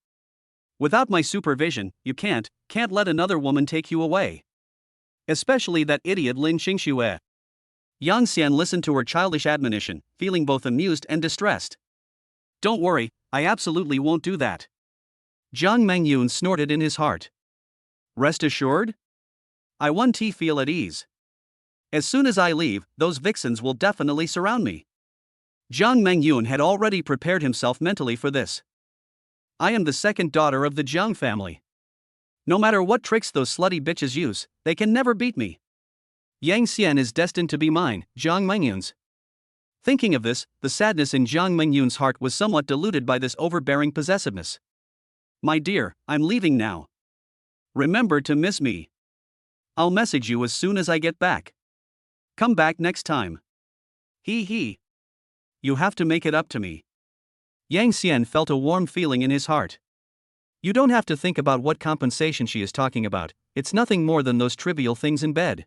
Without my supervision, you can't let another woman take you away. Especially that idiot Lin Xingxue. Yang Xian listened to her childish admonition, feeling both amused and distressed. Don't worry, I absolutely won't do that. Jiang Mengyun snorted in his heart. Rest assured? I won't feel at ease. As soon as I leave, those vixens will definitely surround me. Jiang Mengyun had already prepared himself mentally for this. I am the second daughter of the Jiang family. No matter what tricks those slutty bitches use, they can never beat me. Yang Xian is destined to be mine, Jiang Mengyun's. Thinking of this, the sadness in Jiang Mengyun's heart was somewhat diluted by this overbearing possessiveness. My dear, I'm leaving now. Remember to miss me. I'll message you as soon as I get back. Come back next time. Hee. You have to make it up to me. Yang Xian felt a warm feeling in his heart. You don't have to think about what compensation she is talking about, it's nothing more than those trivial things in bed.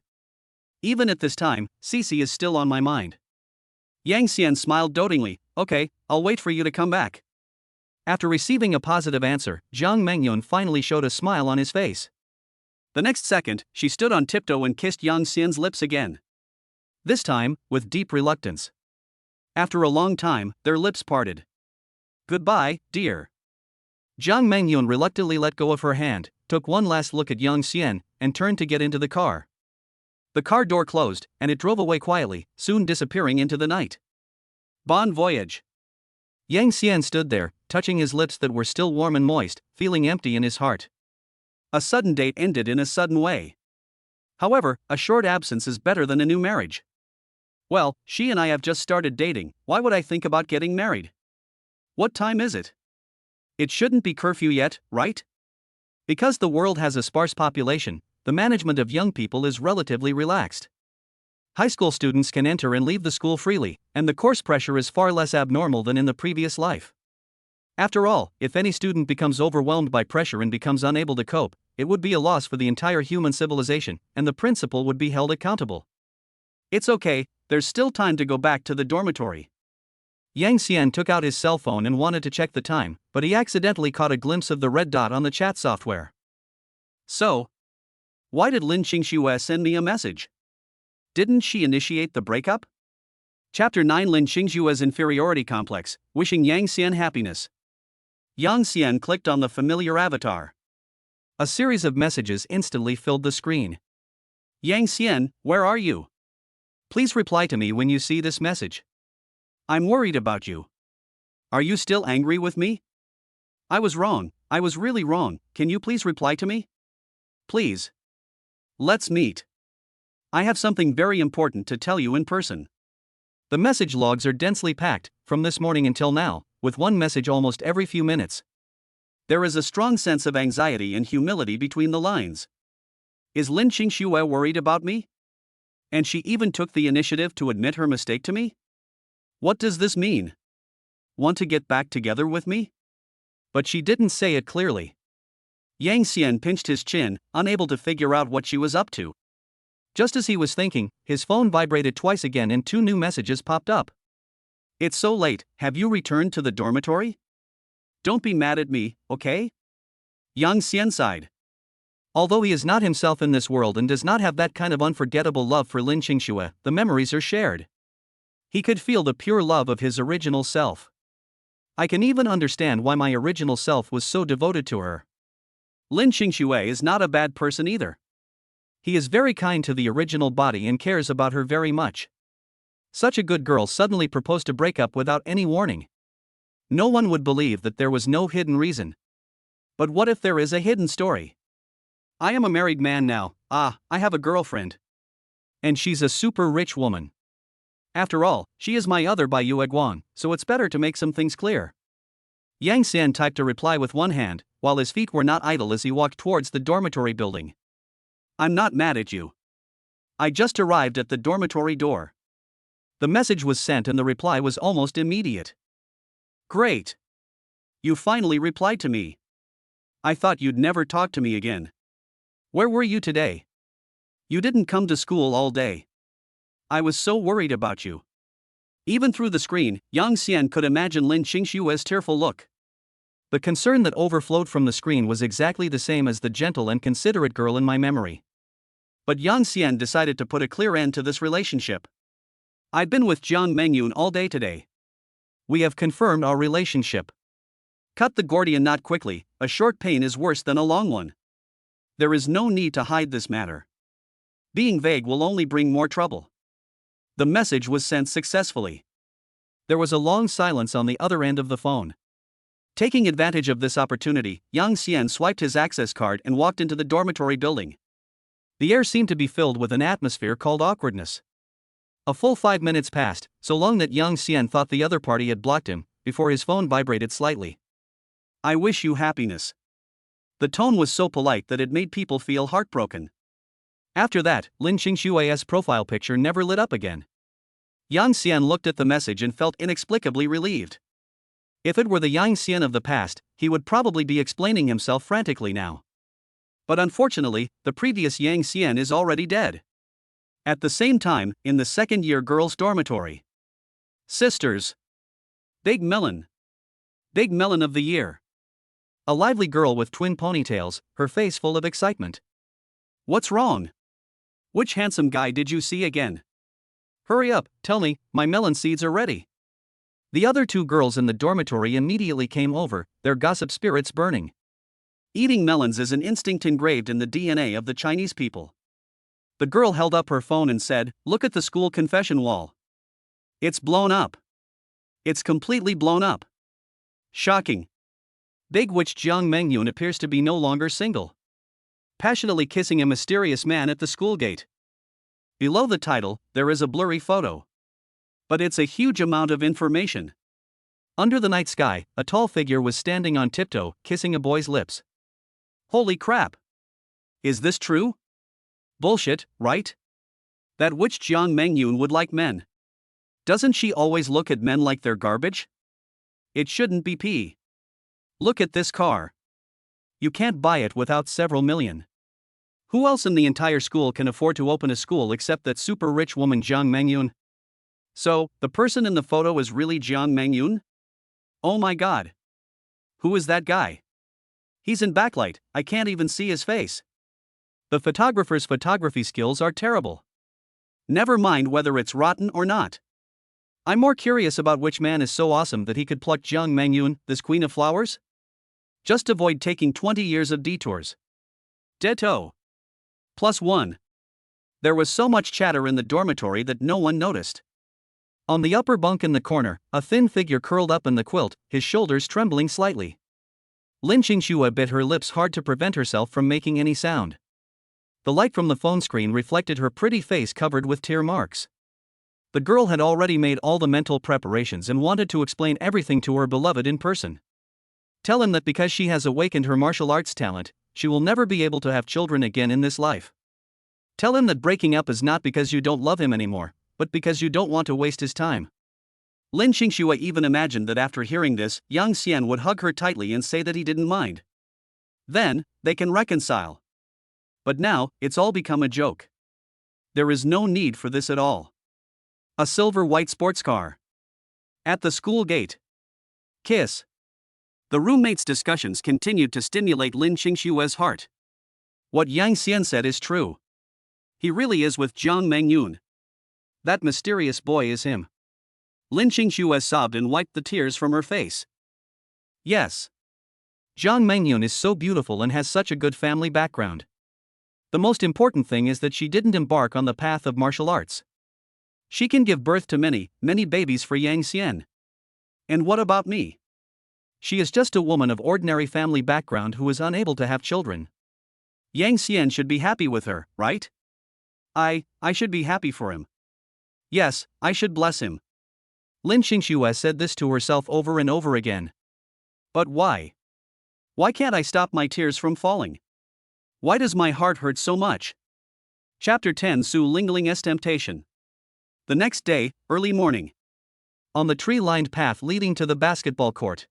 Even at this time, Cece is still on my mind. Yang Xian smiled dotingly, okay, I'll wait for you to come back. After receiving a positive answer, Jiang Mengyun finally showed a smile on his face. The next second, she stood on tiptoe and kissed Yang Xian's lips again. This time, with deep reluctance. After a long time, their lips parted. Goodbye, dear. Jiang Mengyun reluctantly let go of her hand, took one last look at Yang Xian, and turned to get into the car. The car door closed, and it drove away quietly, soon disappearing into the night. Bon voyage. Yang Xian stood there, touching his lips that were still warm and moist, feeling empty in his heart. A sudden date ended in a sudden way. However, a short absence is better than a new marriage. Well, she and I have just started dating, why would I think about getting married? What time is it? It shouldn't be curfew yet, right? Because the world has a sparse population, the management of young people is relatively relaxed. High school students can enter and leave the school freely, and the course pressure is far less abnormal than in the previous life. After all, if any student becomes overwhelmed by pressure and becomes unable to cope, it would be a loss for the entire human civilization, and the principal would be held accountable. It's okay, there's still time to go back to the dormitory. Yang Xian took out his cell phone and wanted to check the time, but he accidentally caught a glimpse of the red dot on the chat software. So, why did Lin Xingxue send me a message? Didn't she initiate the breakup? Chapter 9 Lin Xingxue's Inferiority Complex, wishing Yang Xian happiness. Yang Xian clicked on the familiar avatar. A series of messages instantly filled the screen. Yang Xian, where are you? Please reply to me when you see this message. I'm worried about you. Are you still angry with me? I was wrong, I was really wrong, can you please reply to me? Please. Let's meet. I have something very important to tell you in person. The message logs are densely packed, from this morning until now, with one message almost every few minutes. There is a strong sense of anxiety and humility between the lines. Is Lin Qingxue worried about me? And she even took the initiative to admit her mistake to me? What does this mean? Want to get back together with me? But she didn't say it clearly. Yang Xian pinched his chin, unable to figure out what she was up to. Just as he was thinking, his phone vibrated twice again and 2 new messages popped up. It's so late, have you returned to the dormitory? Don't be mad at me, okay? Yang Xian sighed. Although he is not himself in this world and does not have that kind of unforgettable love for Lin Qingxue, the memories are shared. He could feel the pure love of his original self. I can even understand why my original self was so devoted to her. Lin Qingxue is not a bad person either. He is very kind to the original body and cares about her very much. Such a good girl suddenly proposed to break up without any warning. No one would believe that there was no hidden reason. But what if there is a hidden story? I am a married man now, I have a girlfriend. And she's a super rich woman. After all, she is my other by Yue Guang, so it's better to make some things clear. Yang Xian typed a reply with one hand, while his feet were not idle as he walked towards the dormitory building. I'm not mad at you. I just arrived at the dormitory door. The message was sent and the reply was almost immediate. Great. You finally replied to me. I thought you'd never talk to me again. Where were you today? You didn't come to school all day. I was so worried about you. Even through the screen, Yang Xian could imagine Lin Qingxue's tearful look. The concern that overflowed from the screen was exactly the same as the gentle and considerate girl in my memory. But Yang Xian decided to put a clear end to this relationship. I've been with Jiang Mengyun all day today. We have confirmed our relationship. Cut the Gordian knot quickly, a short pain is worse than a long one. There is no need to hide this matter. Being vague will only bring more trouble. The message was sent successfully. There was a long silence on the other end of the phone. Taking advantage of this opportunity, Yang Xian swiped his access card and walked into the dormitory building. The air seemed to be filled with an atmosphere called awkwardness. A full 5 minutes passed, so long that Yang Xian thought the other party had blocked him, before his phone vibrated slightly. I wish you happiness. The tone was so polite that it made people feel heartbroken. After that, Lin Qingxue's profile picture never lit up again. Yang Xian looked at the message and felt inexplicably relieved. If it were the Yang Xian of the past, he would probably be explaining himself frantically now. But unfortunately, the previous Yang Xian is already dead. At the same time, in the second-year girls' dormitory. Sisters. Big Melon. Big Melon of the year. A lively girl with twin ponytails, her face full of excitement. What's wrong? Which handsome guy did you see again? Hurry up, tell me, my melon seeds are ready. The other 2 girls in the dormitory immediately came over, their gossip spirits burning. Eating melons is an instinct engraved in the DNA of the Chinese people. The girl held up her phone and said, "Look at the school confession wall. It's blown up. It's completely blown up. Shocking. Big Witch Jiang Mengyun appears to be no longer single. Passionately kissing a mysterious man at the school gate." Below the title, there is a blurry photo. But it's a huge amount of information. Under the night sky, a tall figure was standing on tiptoe, kissing a boy's lips. Holy crap! Is this true? Bullshit, right? That witch Jiang Mengyun would like men. Doesn't she always look at men like they're garbage? It shouldn't be pee. Look at this car. You can't buy it without several million. Who else in the entire school can afford to open a school except that super rich woman Jiang Mengyun? So, the person in the photo is really Jiang Mengyun? Oh my god. Who is that guy? He's in backlight, I can't even see his face. The photographer's photography skills are terrible. Never mind whether it's rotten or not. I'm more curious about which man is so awesome that he could pluck Jiang Mengyun, this queen of flowers? Just avoid taking 20 years of detours. Ditto. +1. There was so much chatter in the dormitory that no one noticed. On the upper bunk in the corner, a thin figure curled up in the quilt, his shoulders trembling slightly. Lin Qingxue bit her lips hard to prevent herself from making any sound. The light from the phone screen reflected her pretty face covered with tear marks. The girl had already made all the mental preparations and wanted to explain everything to her beloved in person. Tell him that because she has awakened her martial arts talent, she will never be able to have children again in this life. Tell him that breaking up is not because you don't love him anymore, but because you don't want to waste his time. Lin Qingxue even imagined that after hearing this, Yang Xian would hug her tightly and say that he didn't mind. Then, they can reconcile. But now, it's all become a joke. There is no need for this at all. A silver-white sports car. At the school gate. Kiss. The roommates' discussions continued to stimulate Lin Qingxue's heart. What Yang Xian said is true. He really is with Jiang Mengyun. That mysterious boy is him. Lin Qingxue sobbed and wiped the tears from her face. Yes. Jiang Mengyun is so beautiful and has such a good family background. The most important thing is that she didn't embark on the path of martial arts. She can give birth to many, many babies for Yang Xian. And what about me? She is just a woman of ordinary family background who is unable to have children. Yang Xian should be happy with her, right? I should be happy for him. Yes, I should bless him. Lin Qingxue said this to herself over and over again. But why? Why can't I stop my tears from falling? Why does my heart hurt so much? Chapter 10 Su Lingling's Temptation. The next day, early morning. On the tree-lined path leading to the basketball court.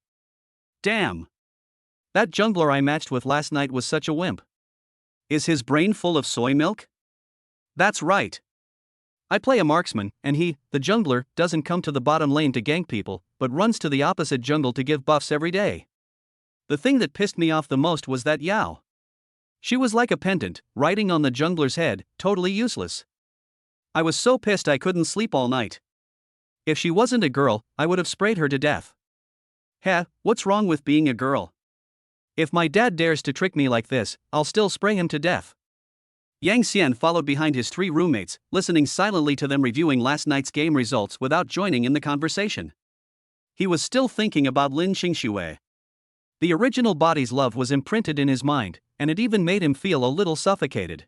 Damn! That jungler I matched with last night was such a wimp. Is his brain full of soy milk? That's right. I play a marksman, and he, the jungler, doesn't come to the bottom lane to gank people, but runs to the opposite jungle to give buffs every day. The thing that pissed me off the most was that Yao. She was like a pendant, riding on the jungler's head, totally useless. I was so pissed I couldn't sleep all night. If she wasn't a girl, I would have sprayed her to death. Heh, what's wrong with being a girl? If my dad dares to trick me like this, I'll still spray him to death. Yang Xian followed behind his three roommates, listening silently to them reviewing last night's game results without joining in the conversation. He was still thinking about Lin Qingxue. The original body's love was imprinted in his mind, and it even made him feel a little suffocated.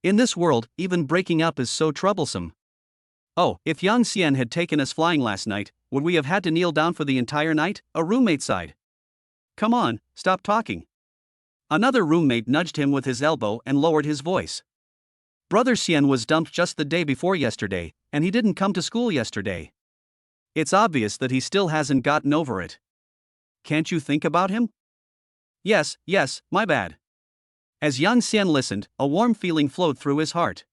In this world, even breaking up is so troublesome. Oh, if Yang Xian had taken us flying last night, would we have had to kneel down for the entire night? A roommate sighed. Come on, stop talking. Another roommate nudged him with his elbow and lowered his voice. Brother Xian was dumped just the day before yesterday, and he didn't come to school yesterday. It's obvious that he still hasn't gotten over it. Can't you think about him? Yes, my bad. As Yang Xian listened, a warm feeling flowed through his heart.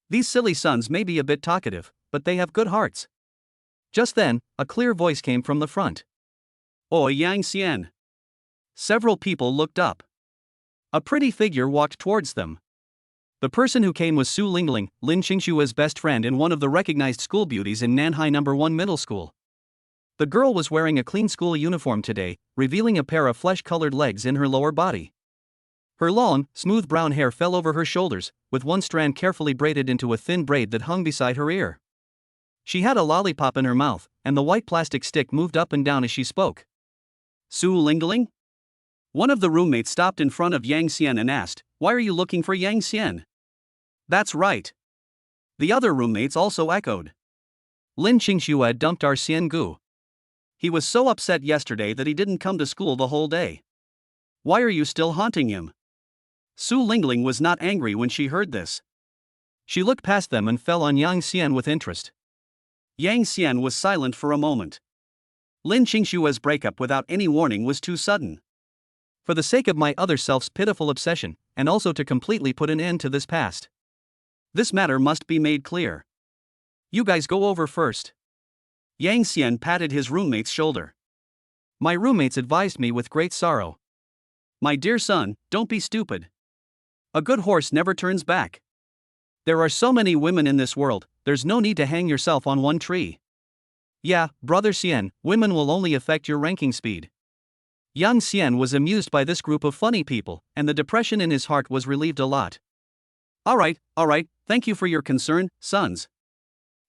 These silly sons may be a bit talkative, but they have good hearts. Just then, a clear voice came from the front. Oh, Yang Xian. Several people looked up. A pretty figure walked towards them. The person who came was Su Lingling, Lin Qingxue's best friend and one of the recognized school beauties in Nanhai No. 1 Middle School. The girl was wearing a clean school uniform today, revealing a pair of flesh-colored legs in her lower body. Her long, smooth brown hair fell over her shoulders, with one strand carefully braided into a thin braid that hung beside her ear. She had a lollipop in her mouth, and the white plastic stick moved up and down as she spoke. Su Lingling? One of the roommates stopped in front of Yang Xian and asked, "Why are you looking for Yang Xian?" That's right. The other roommates also echoed. Lin Qingxue dumped our Xian Gu. He was so upset yesterday that he didn't come to school the whole day. Why are you still haunting him? Su Lingling was not angry when she heard this. She looked past them and fell on Yang Xian with interest. Yang Xian was silent for a moment. Lin Qingxue's breakup without any warning was too sudden. For the sake of my other self's pitiful obsession, and also to completely put an end to this past. This matter must be made clear. You guys go over first. Yang Xian patted his roommate's shoulder. My roommates advised me with great sorrow. My dear son, don't be stupid. A good horse never turns back. There are so many women in this world, there's no need to hang yourself on one tree. Yeah, brother Xian, women will only affect your ranking speed. Yang Xian was amused by this group of funny people, and the depression in his heart was relieved a lot. Alright, thank you for your concern, sons.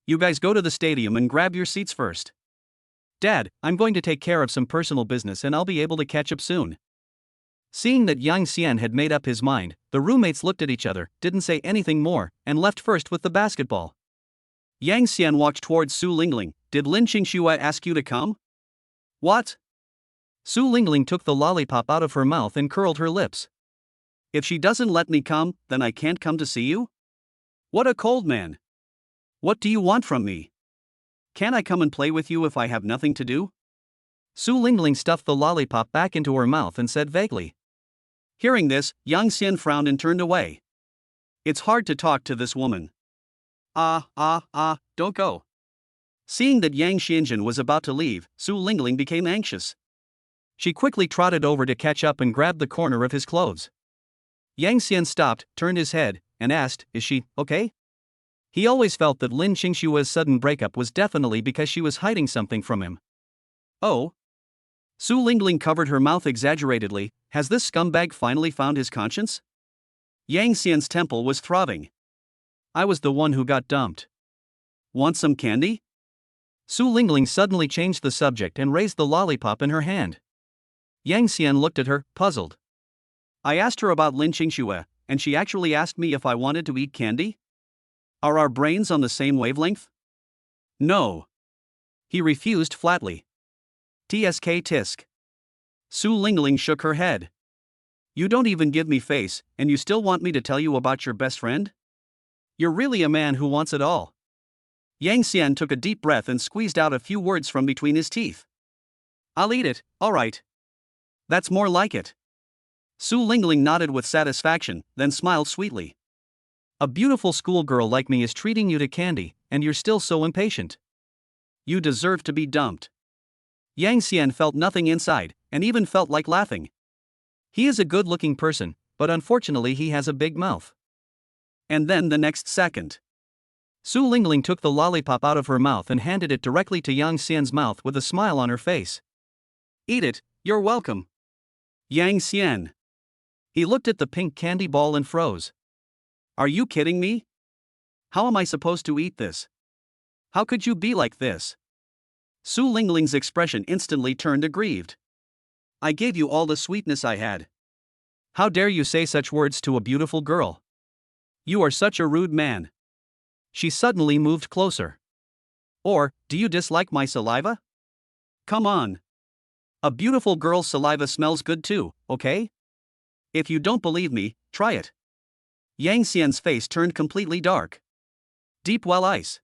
You guys go to the stadium and grab your seats first. Dad, I'm going to take care of some personal business and I'll be able to catch up soon. Seeing that Yang Xian had made up his mind, the roommates looked at each other, didn't say anything more, and left first with the basketball. Yang Xian walked towards Su Lingling. Did Lin Qingxue ask you to come? What? Su Lingling took the lollipop out of her mouth and curled her lips. If she doesn't let me come, then I can't come to see you? What a cold man. What do you want from me? Can I come and play with you if I have nothing to do? Su Lingling stuffed the lollipop back into her mouth and said vaguely. Hearing this, Yang Xian frowned and turned away. It's hard to talk to this woman. Don't go. Seeing that Yang Xianjun was about to leave, Su Lingling became anxious. She quickly trotted over to catch up and grabbed the corner of his clothes. Yang Xian stopped, turned his head, and asked, Is she okay? He always felt that Lin Qingxue's sudden breakup was definitely because she was hiding something from him. Oh? Su Lingling covered her mouth exaggeratedly. Has this scumbag finally found his conscience? Yang Xian's temple was throbbing. I was the one who got dumped. Want some candy? Su Lingling suddenly changed the subject and raised the lollipop in her hand. Yang Xian looked at her, puzzled. I asked her about Lin Qingxue, and she actually asked me if I wanted to eat candy? Are our brains on the same wavelength? No. He refused flatly. Tsk tisk. Su Lingling shook her head. You don't even give me face, and you still want me to tell you about your best friend? You're really a man who wants it all. Yang Xian took a deep breath and squeezed out a few words from between his teeth. I'll eat it, alright. That's more like it. Su Lingling nodded with satisfaction, then smiled sweetly. A beautiful schoolgirl like me is treating you to candy, and you're still so impatient. You deserve to be dumped. Yang Xian felt nothing inside, and even felt like laughing. He is a good-looking person, but unfortunately he has a big mouth. And then the next second, Su Lingling took the lollipop out of her mouth and handed it directly to Yang Xian's mouth with a smile on her face. Eat it, you're welcome. Yang Xian. He looked at the pink candy ball and froze. Are you kidding me? How am I supposed to eat this? How could you be like this? Su Lingling's expression instantly turned aggrieved. I gave you all the sweetness I had. How dare you say such words to a beautiful girl? You are such a rude man. She suddenly moved closer. Or, do you dislike my saliva? Come on. A beautiful girl's saliva smells good too, okay? If you don't believe me, try it. Yang Xian's face turned completely dark. Deep well ice.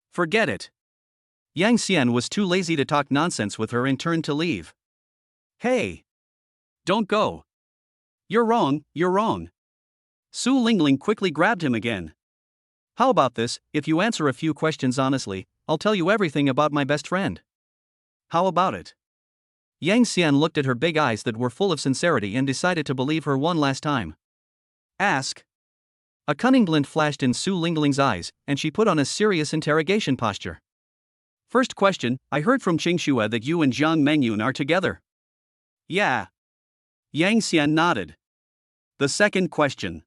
Forget it. Yang Xian was too lazy to talk nonsense with her and turned to leave. Hey! Don't go. You're wrong, you're wrong. Su Lingling quickly grabbed him again. How about this, if you answer a few questions honestly, I'll tell you everything about my best friend. How about it? Yang Xian looked at her big eyes that were full of sincerity and decided to believe her one last time. Ask. A cunning glint flashed in Su Lingling's eyes, and she put on a serious interrogation posture. First question, I heard from Qingxue that you and Jiang Mengyun are together. Yeah. Yang Xian nodded. The second question.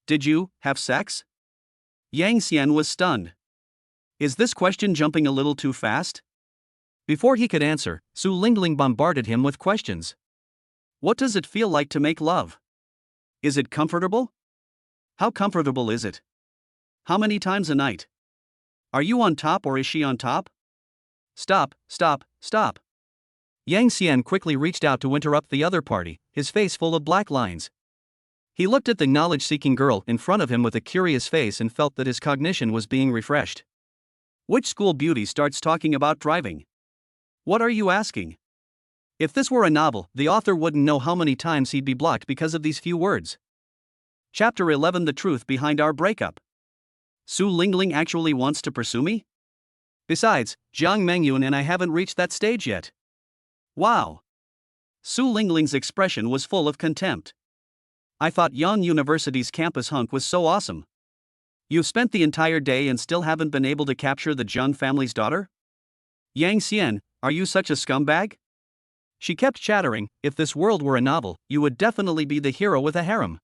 Did you have sex? Yang Xian was stunned. Is this question jumping a little too fast? Before he could answer, Su Lingling bombarded him with questions. What does it feel like to make love? Is it comfortable? How comfortable is it? How many times a night? Are you on top or is she on top? Stop. Yang Xian quickly reached out to interrupt the other party, his face full of black lines. He looked at the knowledge-seeking girl in front of him with a curious face and felt that his cognition was being refreshed. Which school beauty starts talking about driving? What are you asking? If this were a novel, the author wouldn't know how many times he'd be blocked because of these few words. Chapter 11 The Truth Behind Our Breakup. Su Lingling actually wants to pursue me? Besides, Jiang Mengyun and I haven't reached that stage yet. Wow. Su Lingling's expression was full of contempt. I thought Yang University's campus hunk was so awesome. You've spent the entire day and still haven't been able to capture the Zheng family's daughter? Yang Xian, are you such a scumbag? She kept chattering, if this world were a novel, you would definitely be the hero with a harem.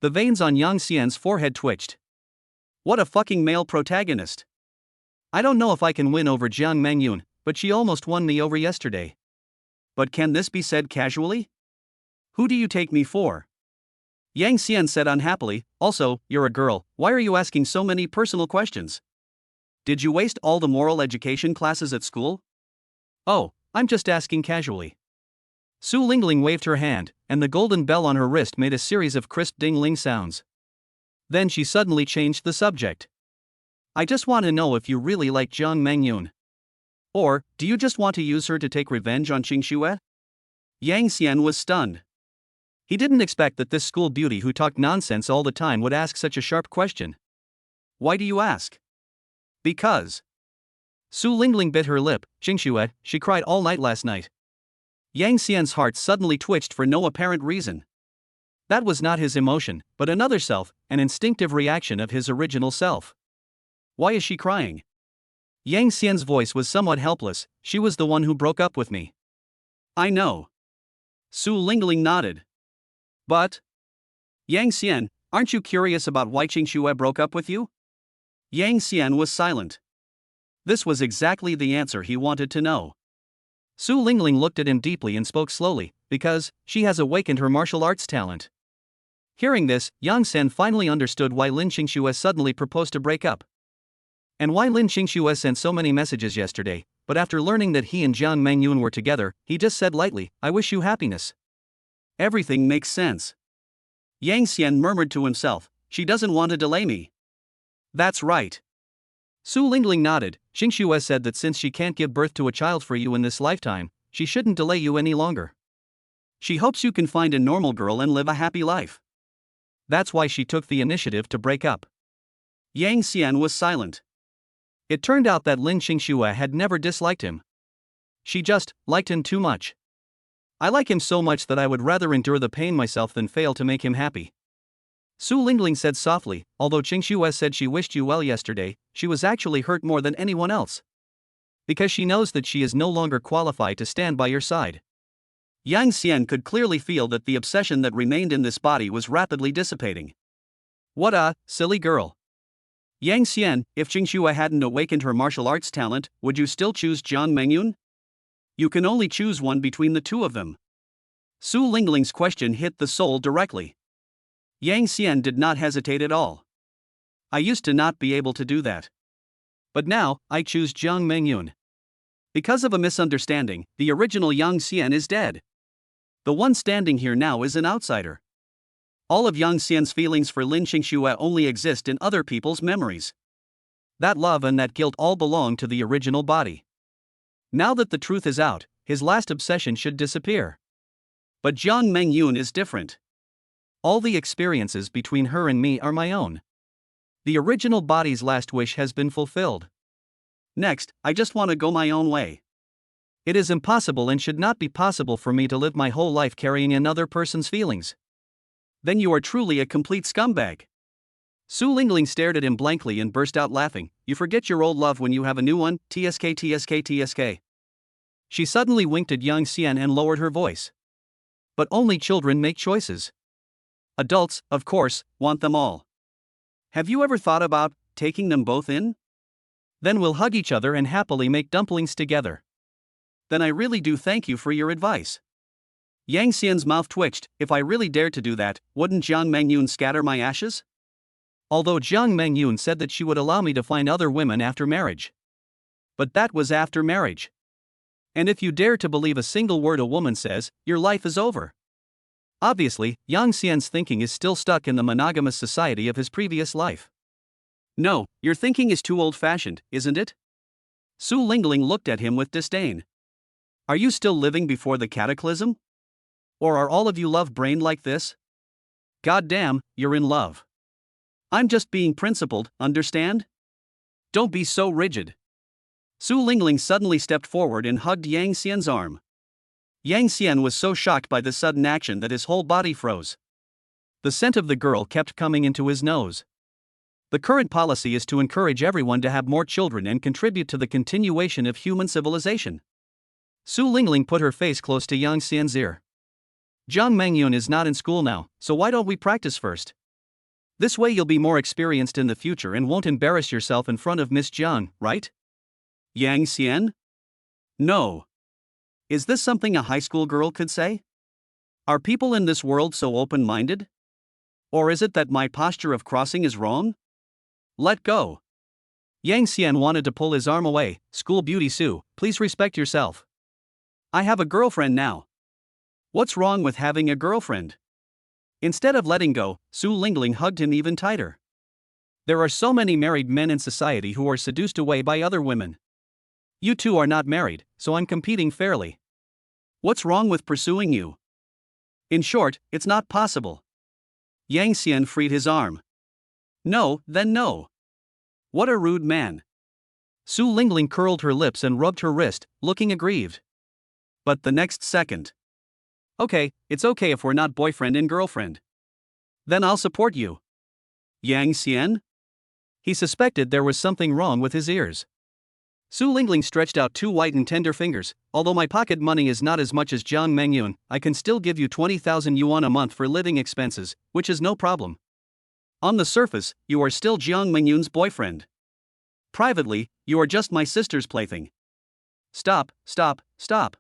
The veins on Yang Xian's forehead twitched. What a fucking male protagonist. I don't know if I can win over Jiang Mengyun, but she almost won me over yesterday. But can this be said casually? Who do you take me for? Yang Xian said unhappily. Also, you're a girl, why are you asking so many personal questions? Did you waste all the moral education classes at school? Oh, I'm just asking casually. Su Lingling waved her hand, and the golden bell on her wrist made a series of crisp ding-ling sounds. Then she suddenly changed the subject. I just want to know if you really like Jiang Mengyun. Or, do you just want to use her to take revenge on Qingxue? Yang Xian was stunned. He didn't expect that this school beauty who talked nonsense all the time would ask such a sharp question. Why do you ask? Because. Su Lingling bit her lip. Qingxue, she cried all night last night. Yang Xian's heart suddenly twitched for no apparent reason. That was not his emotion, but another self, an instinctive reaction of his original self. Why is she crying? Yang Xian's voice was somewhat helpless. She was the one who broke up with me. I know. Su Lingling nodded. But. Yang Xian, aren't you curious about why Qingxue broke up with you? Yang Xian was silent. This was exactly the answer he wanted to know. Su Lingling looked at him deeply and spoke slowly, because she has awakened her martial arts talent. Hearing this, Yang Xian finally understood why Lin Qingxue suddenly proposed to break up. And why Lin Qingxue sent so many messages yesterday, but after learning that he and Jiang Mengyun were together, he just said lightly, I wish you happiness. Everything makes sense. Yang Xian murmured to himself, she doesn't want to delay me. That's right. Su Lingling nodded. Qingxue said that since she can't give birth to a child for you in this lifetime, she shouldn't delay you any longer. She hopes you can find a normal girl and live a happy life. That's why she took the initiative to break up. Yang Xian was silent. It turned out that Lin Qingxue had never disliked him. She just liked him too much. I like him so much that I would rather endure the pain myself than fail to make him happy. Su Lingling said softly, although Qingxue said she wished you well yesterday, she was actually hurt more than anyone else. Because she knows that she is no longer qualified to stand by your side. Yang Xian could clearly feel that the obsession that remained in this body was rapidly dissipating. What a silly girl. Yang Xian, if Qingxue hadn't awakened her martial arts talent, would you still choose Jiang Mengyun? You can only choose one between the two of them. Su Lingling's question hit the soul directly. Yang Xian did not hesitate at all. I used to not be able to do that. But now, I choose Jiang Mengyun. Because of a misunderstanding, the original Yang Xian is dead. The one standing here now is an outsider. All of Yang Xian's feelings for Lin Qingxue only exist in other people's memories. That love and that guilt all belong to the original body. Now that the truth is out, his last obsession should disappear. But Jiang Mengyun is different. All the experiences between her and me are my own. The original body's last wish has been fulfilled. Next, I just want to go my own way. It is impossible and should not be possible for me to live my whole life carrying another person's feelings. Then you are truly a complete scumbag. Su Lingling stared at him blankly and burst out laughing. You forget your old love when you have a new one, TSK TSK TSK. She suddenly winked at Yang Xian and lowered her voice. But only children make choices. Adults, of course, want them all. Have you ever thought about taking them both in? Then we'll hug each other and happily make dumplings together. Then I really do thank you for your advice. Yang Xian's mouth twitched. If I really dared to do that, wouldn't Jiang Mengyun scatter my ashes? Although Jiang Mengyun said that she would allow me to find other women after marriage. But that was after marriage. And if you dare to believe a single word a woman says, your life is over. Obviously, Yang Xian's thinking is still stuck in the monogamous society of his previous life. No, your thinking is too old-fashioned, isn't it? Su Lingling looked at him with disdain. Are you still living before the cataclysm? Or are all of you love-brained like this? Goddamn, you're in love. I'm just being principled, understand? Don't be so rigid. Su Lingling suddenly stepped forward and hugged Yang Xian's arm. Yang Xian was so shocked by the sudden action that his whole body froze. The scent of the girl kept coming into his nose. The current policy is to encourage everyone to have more children and contribute to the continuation of human civilization. Su Lingling put her face close to Yang Xian's ear. Jiang Mengyun is not in school now, so why don't we practice first? This way you'll be more experienced in the future and won't embarrass yourself in front of Miss Jiang, right? Yang Xian? No. Is this something a high school girl could say? Are people in this world so open-minded? Or is it that my posture of crossing is wrong? Let go. Yang Xian wanted to pull his arm away. School beauty Sue, please respect yourself. I have a girlfriend now. What's wrong with having a girlfriend? Instead of letting go, Su Lingling hugged him even tighter. There are so many married men in society who are seduced away by other women. You two are not married, so I'm competing fairly. What's wrong with pursuing you? In short, it's not possible. Yang Xian freed his arm. No, then no. What a rude man. Su Lingling curled her lips and rubbed her wrist, looking aggrieved. But the next second. Okay, it's okay if we're not boyfriend and girlfriend. Then I'll support you. Yang Xian? He suspected there was something wrong with his ears. Su Lingling stretched out two white and tender fingers. Although my pocket money is not as much as Jiang Mengyun, I can still give you 20,000 yuan a month for living expenses, which is no problem. On the surface, you are still Jiang Mengyun's boyfriend. Privately, you are just my sister's plaything. Stop, stop, stop.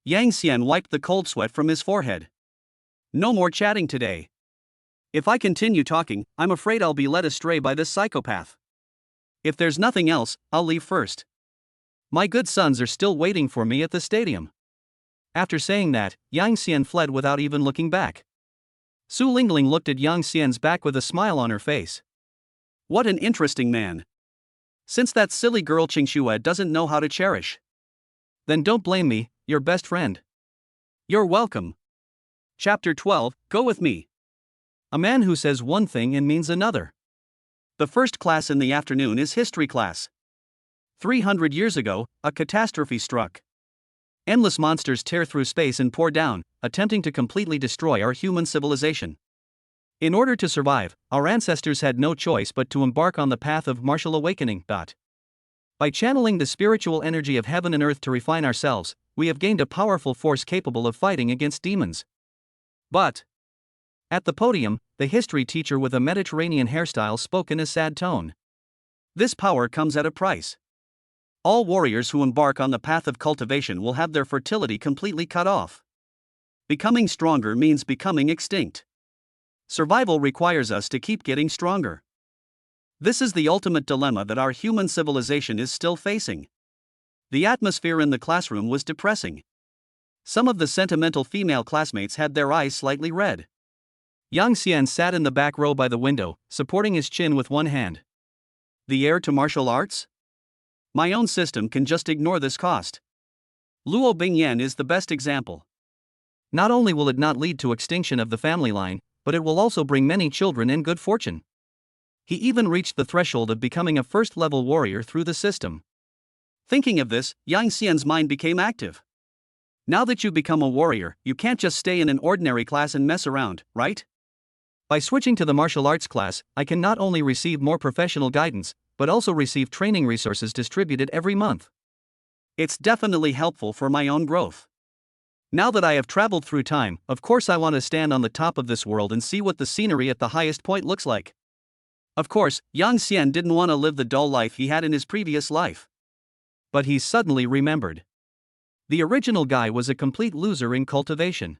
Yang Xian wiped the cold sweat from his forehead. No more chatting today. If I continue talking, I'm afraid I'll be led astray by this psychopath. If there's nothing else, I'll leave first. My good sons are still waiting for me at the stadium. After saying that, Yang Xian fled without even looking back. Su Lingling looked at Yang Xian's back with a smile on her face. What an interesting man. Since that silly girl Qingxue doesn't know how to cherish. Then don't blame me, your best friend. You're welcome. Chapter 12, Go With Me. A man who says one thing and means another. The first class in the afternoon is history class. 300 years ago, a catastrophe struck. Endless monsters tear through space and pour down, attempting to completely destroy our human civilization. In order to survive, our ancestors had no choice but to embark on the path of martial awakening. By channeling the spiritual energy of heaven and earth to refine ourselves, we have gained a powerful force capable of fighting against demons. But at the podium, the history teacher with a Mediterranean hairstyle spoke in a sad tone. This power comes at a price. All warriors who embark on the path of cultivation will have their fertility completely cut off. Becoming stronger means becoming extinct. Survival requires us to keep getting stronger. This is the ultimate dilemma that our human civilization is still facing. The atmosphere in the classroom was depressing. Some of the sentimental female classmates had their eyes slightly red. Yang Xian sat in the back row by the window, supporting his chin with one hand. The heir to martial arts? My own system can just ignore this cost. Luo Bingyan is the best example. Not only will it not lead to extinction of the family line, but it will also bring many children and good fortune. He even reached the threshold of becoming a first-level warrior through the system. Thinking of this, Yang Xian's mind became active. Now that you've become a warrior, you can't just stay in an ordinary class and mess around, right? By switching to the martial arts class, I can not only receive more professional guidance, but also receive training resources distributed every month. It's definitely helpful for my own growth. Now that I have traveled through time, of course I want to stand on the top of this world and see what the scenery at the highest point looks like. Of course, Yang Xian didn't want to live the dull life he had in his previous life. But he suddenly remembered. The original guy was a complete loser in cultivation.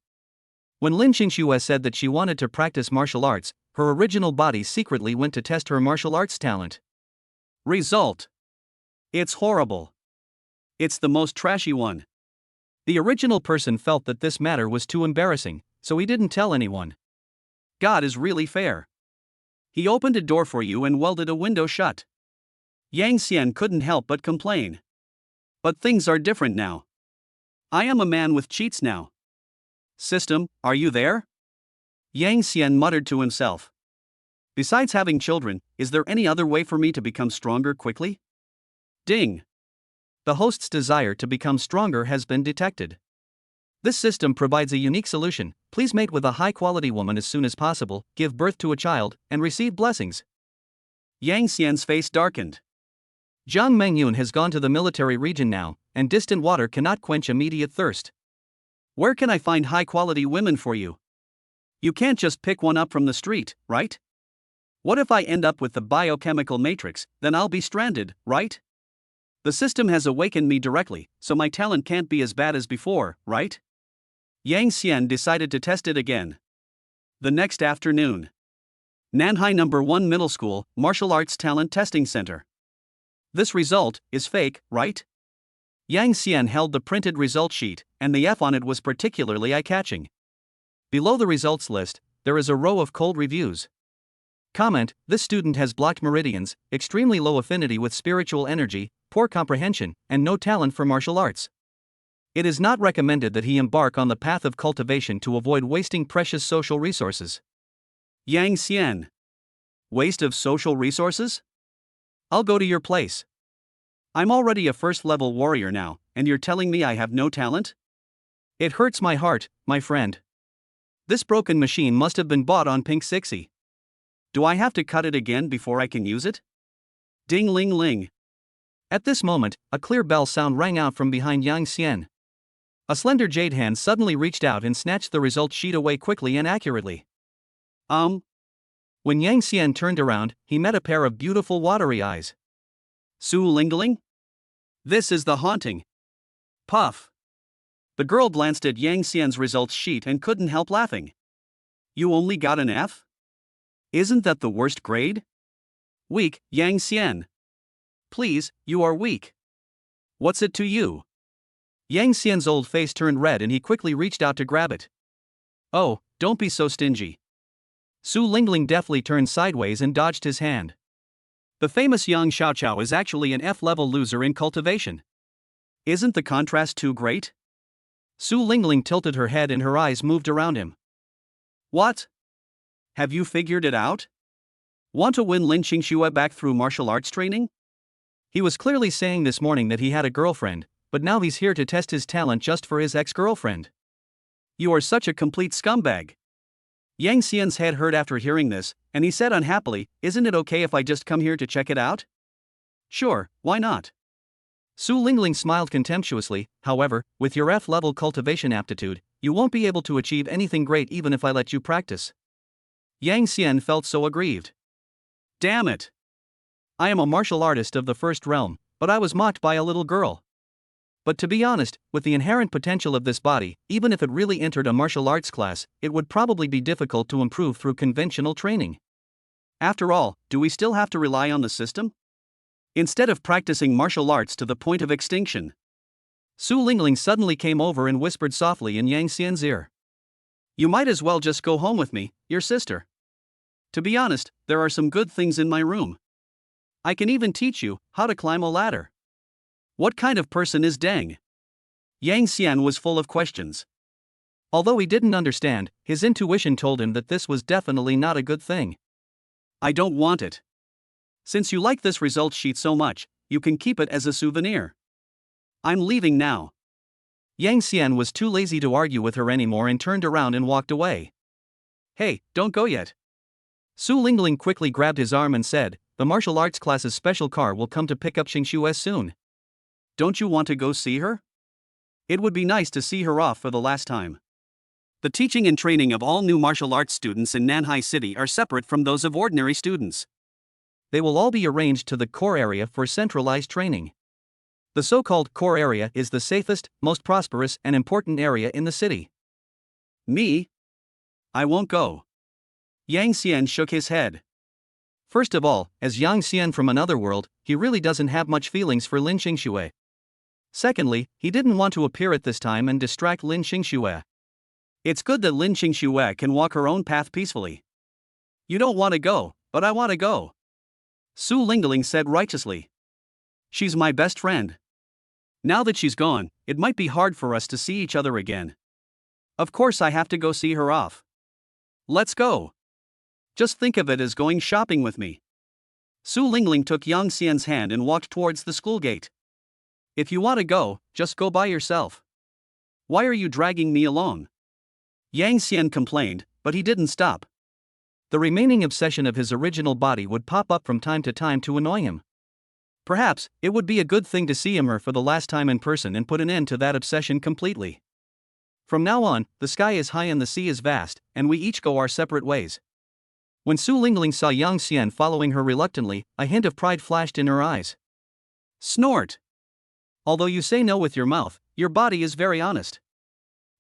When Lin Qingxue said that she wanted to practice martial arts, her original body secretly went to test her martial arts talent. Result. It's horrible. It's the most trashy one. The original person felt that this matter was too embarrassing, so he didn't tell anyone. God is really fair. He opened a door for you and welded a window shut. Yang Xian couldn't help but complain. But things are different now. I am a man with cheats now. System, are you there? Yang Xian muttered to himself. Besides having children, is there any other way for me to become stronger quickly? Ding! The host's desire to become stronger has been detected. This system provides a unique solution. Please mate with a high-quality woman as soon as possible, give birth to a child, and receive blessings. Yang Xian's face darkened. Jiang Mengyun has gone to the military region now, and distant water cannot quench immediate thirst. Where can I find high-quality women for you? You can't just pick one up from the street, right? What if I end up with the biochemical matrix? Then I'll be stranded, right? The system has awakened me directly, so my talent can't be as bad as before, right? Yang Xian decided to test it again. The next afternoon. Nanhai No. 1 Middle School, Martial Arts Talent Testing Center. This result is fake, right? Yang Xian held the printed result sheet, and the F on it was particularly eye-catching. Below the results list, there is a row of cold reviews. Comment: this student has blocked meridians, extremely low affinity with spiritual energy, poor comprehension, and no talent for martial arts. It is not recommended that he embark on the path of cultivation to avoid wasting precious social resources. Yang Xian. Waste of social resources? I'll go to your place. I'm already a first-level warrior now, and you're telling me I have no talent? It hurts my heart, my friend. This broken machine must have been bought on Pink Sixy. Do I have to cut it again before I can use it? Ding-ling-ling. At this moment, a clear bell sound rang out from behind Yang Xian. A slender jade hand suddenly reached out and snatched the result sheet away quickly and accurately. When Yang Xian turned around, he met a pair of beautiful watery eyes. Su Lingling? This is the haunting. Puff. The girl glanced at Yang Xian's results sheet and couldn't help laughing. You only got an F? Isn't that the worst grade? Weak, Yang Xian. Please, you are weak. What's it to you? Yang Xian's old face turned red and he quickly reached out to grab it. Oh, don't be so stingy. Su Lingling deftly turned sideways and dodged his hand. The famous Yang Xiaoqiao is actually an F-level loser in cultivation. Isn't the contrast too great? Su Lingling tilted her head and her eyes moved around him. What? Have you figured it out? Want to win Lin Qingxue back through martial arts training? He was clearly saying this morning that he had a girlfriend, but now he's here to test his talent just for his ex-girlfriend. You are such a complete scumbag. Yang Xian's head hurt after hearing this, and he said unhappily, isn't it okay if I just come here to check it out? Sure, why not? Su Lingling smiled contemptuously. However, with your F-level cultivation aptitude, you won't be able to achieve anything great even if I let you practice. Yang Xian felt so aggrieved. Damn it! I am a martial artist of the first realm, but I was mocked by a little girl. But to be honest, with the inherent potential of this body, even if it really entered a martial arts class, it would probably be difficult to improve through conventional training. After all, do we still have to rely on the system? Instead of practicing martial arts to the point of extinction. Su Lingling suddenly came over and whispered softly in Yang Xian's ear. You might as well just go home with me, your sister. To be honest, there are some good things in my room. I can even teach you how to climb a ladder. What kind of person is Deng? Yang Xian was full of questions. Although he didn't understand, his intuition told him that this was definitely not a good thing. I don't want it. Since you like this result sheet so much, you can keep it as a souvenir. I'm leaving now. Yang Xian was too lazy to argue with her anymore and turned around and walked away. Hey, don't go yet. Su Lingling quickly grabbed his arm and said, the martial arts class's special car will come to pick up Qingxue soon. Don't you want to go see her? It would be nice to see her off for the last time. The teaching and training of all new martial arts students in Nanhai City are separate from those of ordinary students. They will all be arranged to the core area for centralized training. The so-called core area is the safest, most prosperous, and important area in the city. Me? I won't go. Yang Xian shook his head. First of all, as Yang Xian from another world, he really doesn't have much feelings for Lin Qingxue. Secondly, he didn't want to appear at this time and distract Lin Qingxue. It's good that Lin Qingxue can walk her own path peacefully. You don't want to go, but I want to go. Su Lingling said righteously. She's my best friend. Now that she's gone, it might be hard for us to see each other again. Of course I have to go see her off. Let's go. Just think of it as going shopping with me. Su Lingling took Yang Xian's hand and walked towards the school gate. If you want to go, just go by yourself. Why are you dragging me along? Yang Xian complained, but he didn't stop. The remaining obsession of his original body would pop up from time to time to annoy him. Perhaps, it would be a good thing to see him for the last time in person and put an end to that obsession completely. From now on, the sky is high and the sea is vast, and we each go our separate ways. When Su Lingling saw Yang Xian following her reluctantly, a hint of pride flashed in her eyes. Snort! Although you say no with your mouth, your body is very honest.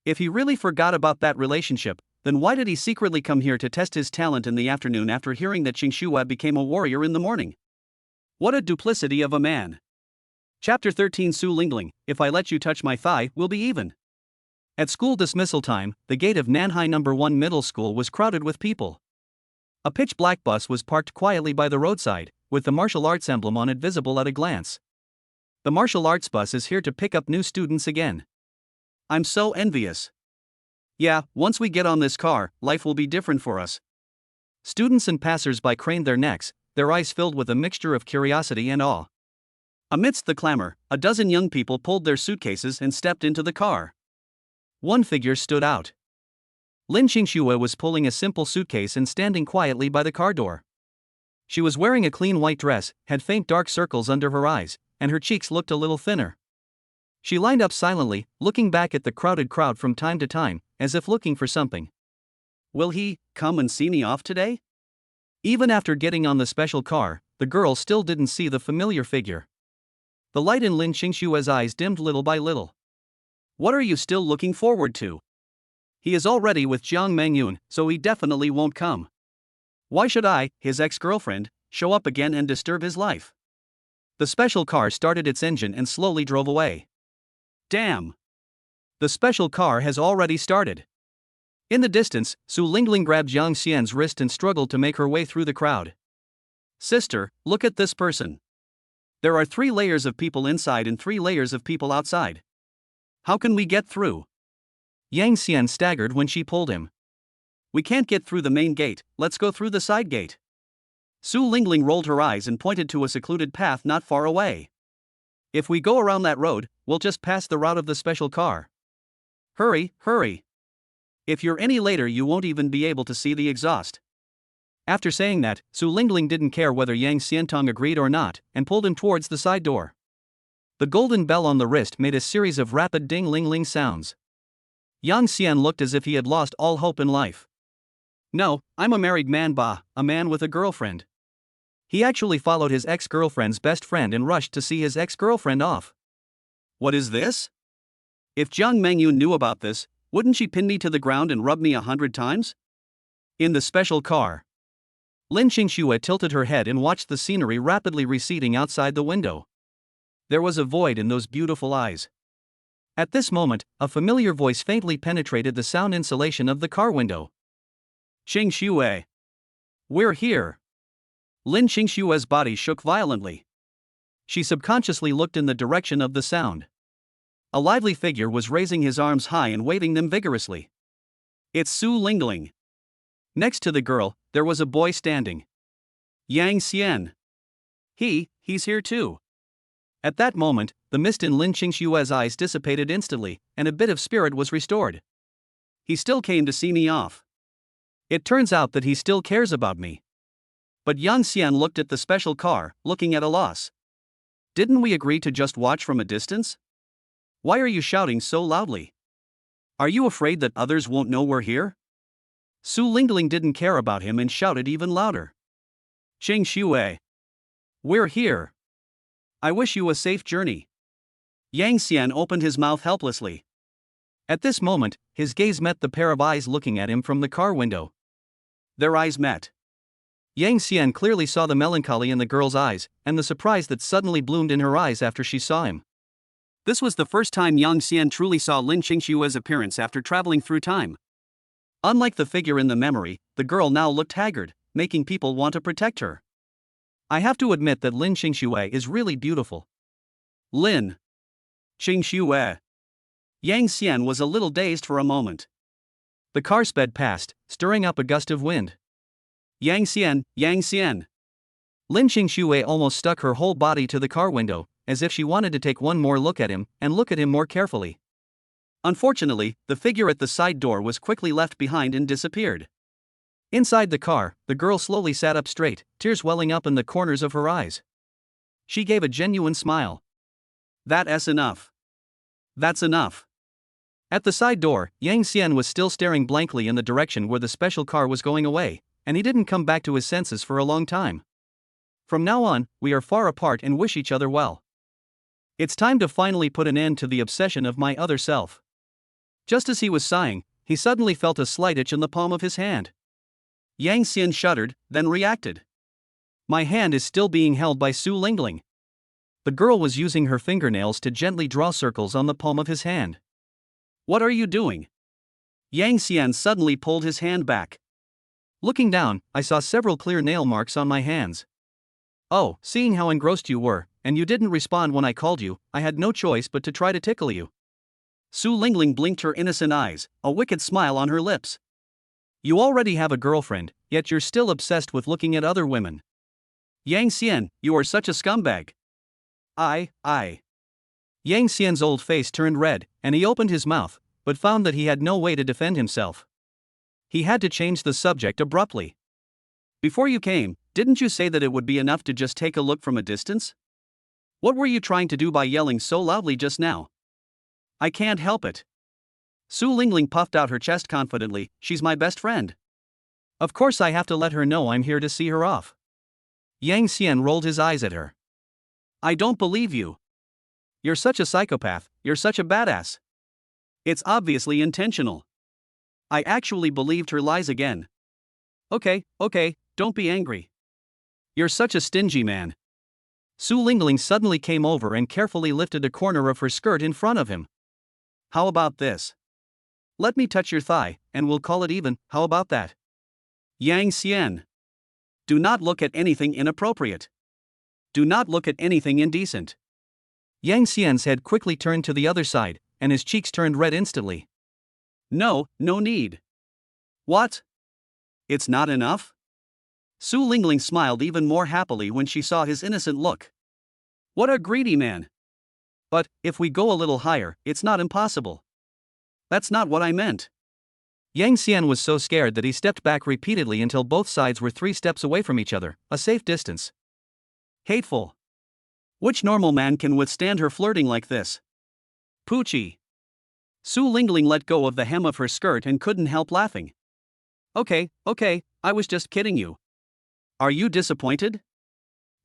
If he really forgot about that relationship, then why did he secretly come here to test his talent in the afternoon after hearing that Xingxue became a warrior in the morning? What a duplicity of a man. Chapter 13 Su Lingling, if I let you touch my thigh, we'll be even. At school dismissal time, the gate of Nanhai No. 1 Middle School was crowded with people. A pitch-black bus was parked quietly by the roadside, with the martial arts emblem on it visible at a glance. The martial arts bus is here to pick up new students again. I'm so envious. Yeah, once we get on this car, life will be different for us. Students and passers-by craned their necks, their eyes filled with a mixture of curiosity and awe. Amidst the clamor, a dozen young people pulled their suitcases and stepped into the car. One figure stood out. Lin Xingxue was pulling a simple suitcase and standing quietly by the car door. She was wearing a clean white dress, had faint dark circles under her eyes, and her cheeks looked a little thinner. She lined up silently, looking back at the crowded crowd from time to time, as if looking for something. Will he come and see me off today? Even after getting on the special car, the girl still didn't see the familiar figure. The light in Lin Xingxue's eyes dimmed little by little. What are you still looking forward to? He is already with Jiang Mengyun, so he definitely won't come. Why should I, his ex-girlfriend, show up again and disturb his life? The special car started its engine and slowly drove away. Damn! The special car has already started. In the distance, Su Lingling grabbed Yang Xian's wrist and struggled to make her way through the crowd. Sister, look at this person. There are 3 layers of people inside and 3 layers of people outside. How can we get through? Yang Xian staggered when she pulled him. We can't get through the main gate, let's go through the side gate. Su Lingling rolled her eyes and pointed to a secluded path not far away. If we go around that road, we'll just pass the route of the special car. Hurry, hurry. If you're any later you won't even be able to see the exhaust. After saying that, Su Lingling didn't care whether Yang Xiantong agreed or not, and pulled him towards the side door. The golden bell on the wrist made a series of rapid ding-ling-ling sounds. Yang Xian looked as if he had lost all hope in life. No, I'm a married man, a man with a girlfriend. He actually followed his ex-girlfriend's best friend and rushed to see his ex-girlfriend off. What is this? If Jiang Mengyun knew about this, wouldn't she pin me to the ground and rub me 100 times? In the special car. Lin Xingxue tilted her head and watched the scenery rapidly receding outside the window. There was a void in those beautiful eyes. At this moment, a familiar voice faintly penetrated the sound insulation of the car window. Xingxue. We're here. Lin Xingxue's body shook violently. She subconsciously looked in the direction of the sound. A lively figure was raising his arms high and waving them vigorously. It's Su Lingling. Next to the girl, there was a boy standing. Yang Xian. He's here too. At that moment, the mist in Lin Xingxue's eyes dissipated instantly, and a bit of spirit was restored. He still came to see me off. It turns out that he still cares about me. But Yang Xian looked at the special car, looking at a loss. Didn't we agree to just watch from a distance? Why are you shouting so loudly? Are you afraid that others won't know we're here? Su Lingling didn't care about him and shouted even louder. Xingxue. We're here. I wish you a safe journey. Yang Xian opened his mouth helplessly. At this moment, his gaze met the pair of eyes looking at him from the car window. Their eyes met. Yang Xian clearly saw the melancholy in the girl's eyes, and the surprise that suddenly bloomed in her eyes after she saw him. This was the first time Yang Xian truly saw Lin Xingxue's appearance after traveling through time. Unlike the figure in the memory, the girl now looked haggard, making people want to protect her. I have to admit that Lin Xingxue is really beautiful. Lin Xingxue. Yang Xian was a little dazed for a moment. The car sped past, stirring up a gust of wind. Yang Xian, Yang Xian. Lin Xingxue almost stuck her whole body to the car window, as if she wanted to take one more look at him, and look at him more carefully. Unfortunately, the figure at the side door was quickly left behind and disappeared. Inside the car, the girl slowly sat up straight, tears welling up in the corners of her eyes. She gave a genuine smile. That's enough. That's enough. At the side door, Yang Xian was still staring blankly in the direction where the special car was going away, and he didn't come back to his senses for a long time. From now on, we are far apart and wish each other well. It's time to finally put an end to the obsession of my other self. Just as he was sighing, he suddenly felt a slight itch in the palm of his hand. Yang Xian shuddered, then reacted. My hand is still being held by Su Lingling. The girl was using her fingernails to gently draw circles on the palm of his hand. What are you doing? Yang Xian suddenly pulled his hand back. Looking down, I saw several clear nail marks on my hands. Oh, seeing how engrossed you were, and you didn't respond when I called you, I had no choice but to try to tickle you. Su Lingling blinked her innocent eyes, a wicked smile on her lips. You already have a girlfriend, yet you're still obsessed with looking at other women. Yang Xian, you are such a scumbag. I. Yang Xian's old face turned red, and he opened his mouth, but found that he had no way to defend himself. He had to change the subject abruptly. Before you came, didn't you say that it would be enough to just take a look from a distance? What were you trying to do by yelling so loudly just now? I can't help it. Su Lingling puffed out her chest confidently, she's my best friend. Of course I have to let her know I'm here to see her off. Yang Xian rolled his eyes at her. I don't believe you. You're such a psychopath, you're such a badass. It's obviously intentional. I actually believed her lies again. Okay, don't be angry. You're such a stingy man. Su Lingling suddenly came over and carefully lifted a corner of her skirt in front of him. How about this? Let me touch your thigh, and we'll call it even, how about that? Yang Xian. Do not look at anything inappropriate. Do not look at anything indecent. Yang Xian's head quickly turned to the other side, and his cheeks turned red instantly. No need. What? It's not enough? Su Lingling smiled even more happily when she saw his innocent look. What a greedy man. But, if we go a little higher, it's not impossible. That's not what I meant. Yang Xian was so scared that he stepped back repeatedly until both sides were 3 steps away from each other, a safe distance. Hateful. Which normal man can withstand her flirting like this? Poochie. Su Lingling let go of the hem of her skirt and couldn't help laughing. Okay, I was just kidding you. Are you disappointed?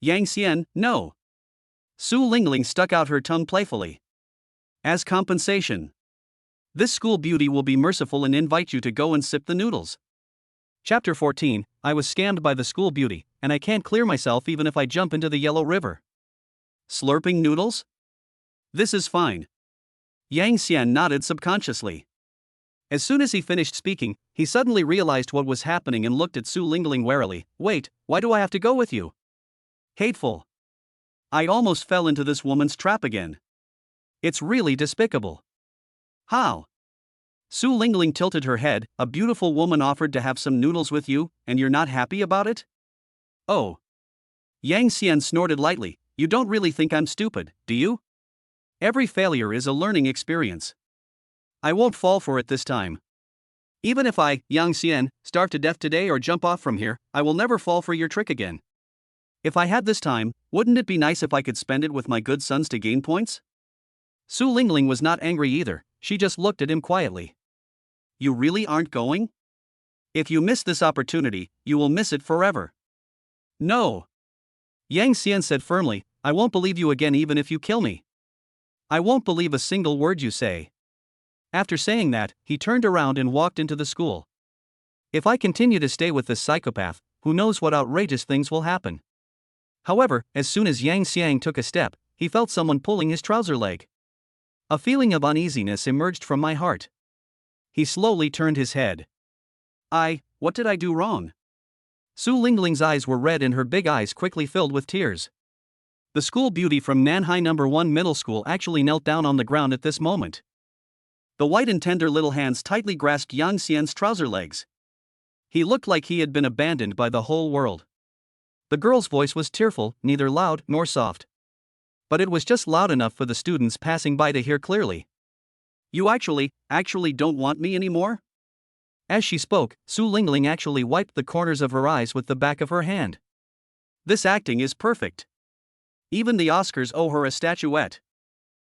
Yang Xian, no. Su Lingling stuck out her tongue playfully. As compensation, this school beauty will be merciful and invite you to go and sip the noodles. Chapter 14, I was scammed by the school beauty, and I can't clear myself even if I jump into the yellow river. Slurping noodles? This is fine. Yang Xian nodded subconsciously. As soon as he finished speaking, he suddenly realized what was happening and looked at Su Lingling warily. Wait, why do I have to go with you? Hateful. I almost fell into this woman's trap again. It's really despicable. How? Su Lingling tilted her head. A beautiful woman offered to have some noodles with you, and you're not happy about it? Oh. Yang Xian snorted lightly. You don't really think I'm stupid, do you? Every failure is a learning experience. I won't fall for it this time. Even if I, Yang Xian, starve to death today or jump off from here, I will never fall for your trick again. If I had this time, wouldn't it be nice if I could spend it with my good sons to gain points? Su Lingling was not angry either, she just looked at him quietly. You really aren't going? If you miss this opportunity, you will miss it forever. No. Yang Xian said firmly, I won't believe you again even if you kill me. I won't believe a single word you say. After saying that, he turned around and walked into the school. If I continue to stay with this psychopath, who knows what outrageous things will happen. However, as soon as Yang Xiang took a step, he felt someone pulling his trouser leg. A feeling of uneasiness emerged from my heart. He slowly turned his head. What did I do wrong? Su Lingling's eyes were red and her big eyes quickly filled with tears. The school beauty from Nanhai No. 1 Middle School actually knelt down on the ground at this moment. The white and tender little hands tightly grasped Yang Xian's trouser legs. He looked like he had been abandoned by the whole world. The girl's voice was tearful, neither loud nor soft. But it was just loud enough for the students passing by to hear clearly. You actually don't want me anymore? As she spoke, Su Lingling actually wiped the corners of her eyes with the back of her hand. This acting is perfect. Even the Oscars owe her a statuette.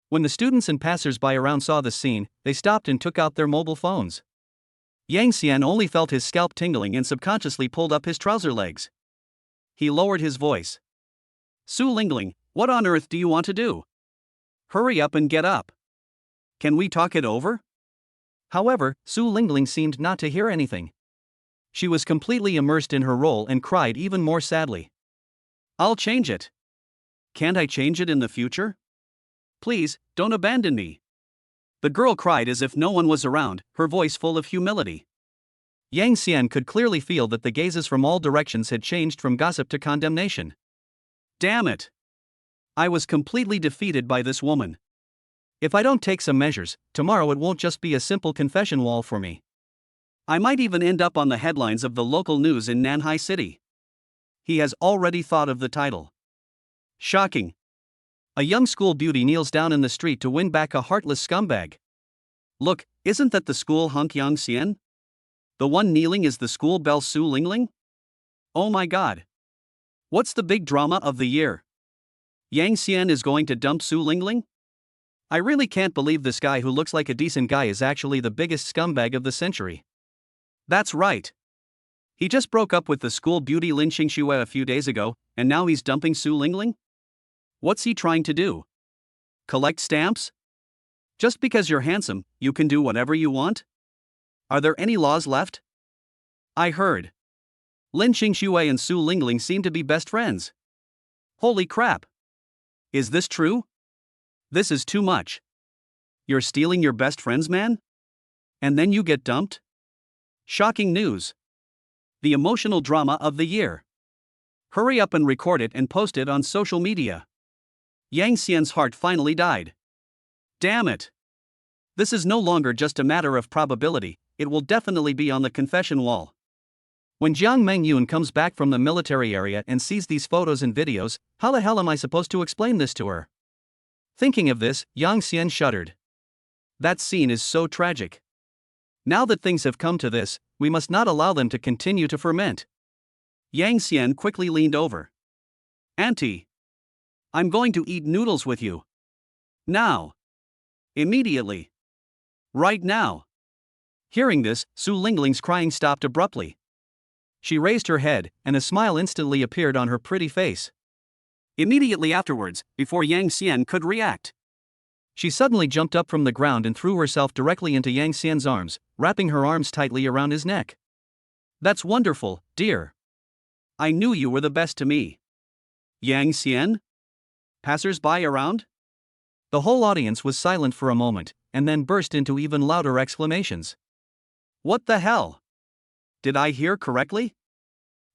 When the students and passers-by around saw the scene, they stopped and took out their mobile phones. Yang Xian only felt his scalp tingling and subconsciously pulled up his trouser legs. He lowered his voice. Su Lingling, what on earth do you want to do? Hurry up and get up. Can we talk it over? However, Su Lingling seemed not to hear anything. She was completely immersed in her role and cried even more sadly. I'll change it. Can't I change it in the future? Please, don't abandon me. The girl cried as if no one was around, her voice full of humility. Yang Xian could clearly feel that the gazes from all directions had changed from gossip to condemnation. Damn it! I was completely defeated by this woman. If I don't take some measures, tomorrow it won't just be a simple confession wall for me. I might even end up on the headlines of the local news in Nanhai City. He has already thought of the title. Shocking. A young school beauty kneels down in the street to win back a heartless scumbag. Look, isn't that the school hunk Yang Xian? The one kneeling is the school belle Su Lingling? Oh my god. What's the big drama of the year? Yang Xian is going to dump Su Lingling? I really can't believe this guy who looks like a decent guy is actually the biggest scumbag of the century. That's right. He just broke up with the school beauty Lin Xingxue a few days ago, and now he's dumping Su Lingling? What's he trying to do? Collect stamps? Just because you're handsome, you can do whatever you want? Are there any laws left? I heard. Lin Xingxue and Su Lingling seem to be best friends. Holy crap. Is this true? This is too much. You're stealing your best friend's man? And then you get dumped? Shocking news. The emotional drama of the year. Hurry up and record it and post it on social media. Yang Xian's heart finally died. Damn it. This is no longer just a matter of probability, it will definitely be on the confession wall. When Jiang Mengyun comes back from the military area and sees these photos and videos, how the hell am I supposed to explain this to her? Thinking of this, Yang Xian shuddered. That scene is so tragic. Now that things have come to this, we must not allow them to continue to ferment. Yang Xian quickly leaned over. Auntie. I'm going to eat noodles with you. Now. Immediately. Right now. Hearing this, Su Lingling's crying stopped abruptly. She raised her head, and a smile instantly appeared on her pretty face. Immediately afterwards, before Yang Xian could react, she suddenly jumped up from the ground and threw herself directly into Yang Xian's arms, wrapping her arms tightly around his neck. That's wonderful, dear. I knew you were the best to me. Yang Xian? Passers-by around? The whole audience was silent for a moment, and then burst into even louder exclamations. What the hell? Did I hear correctly?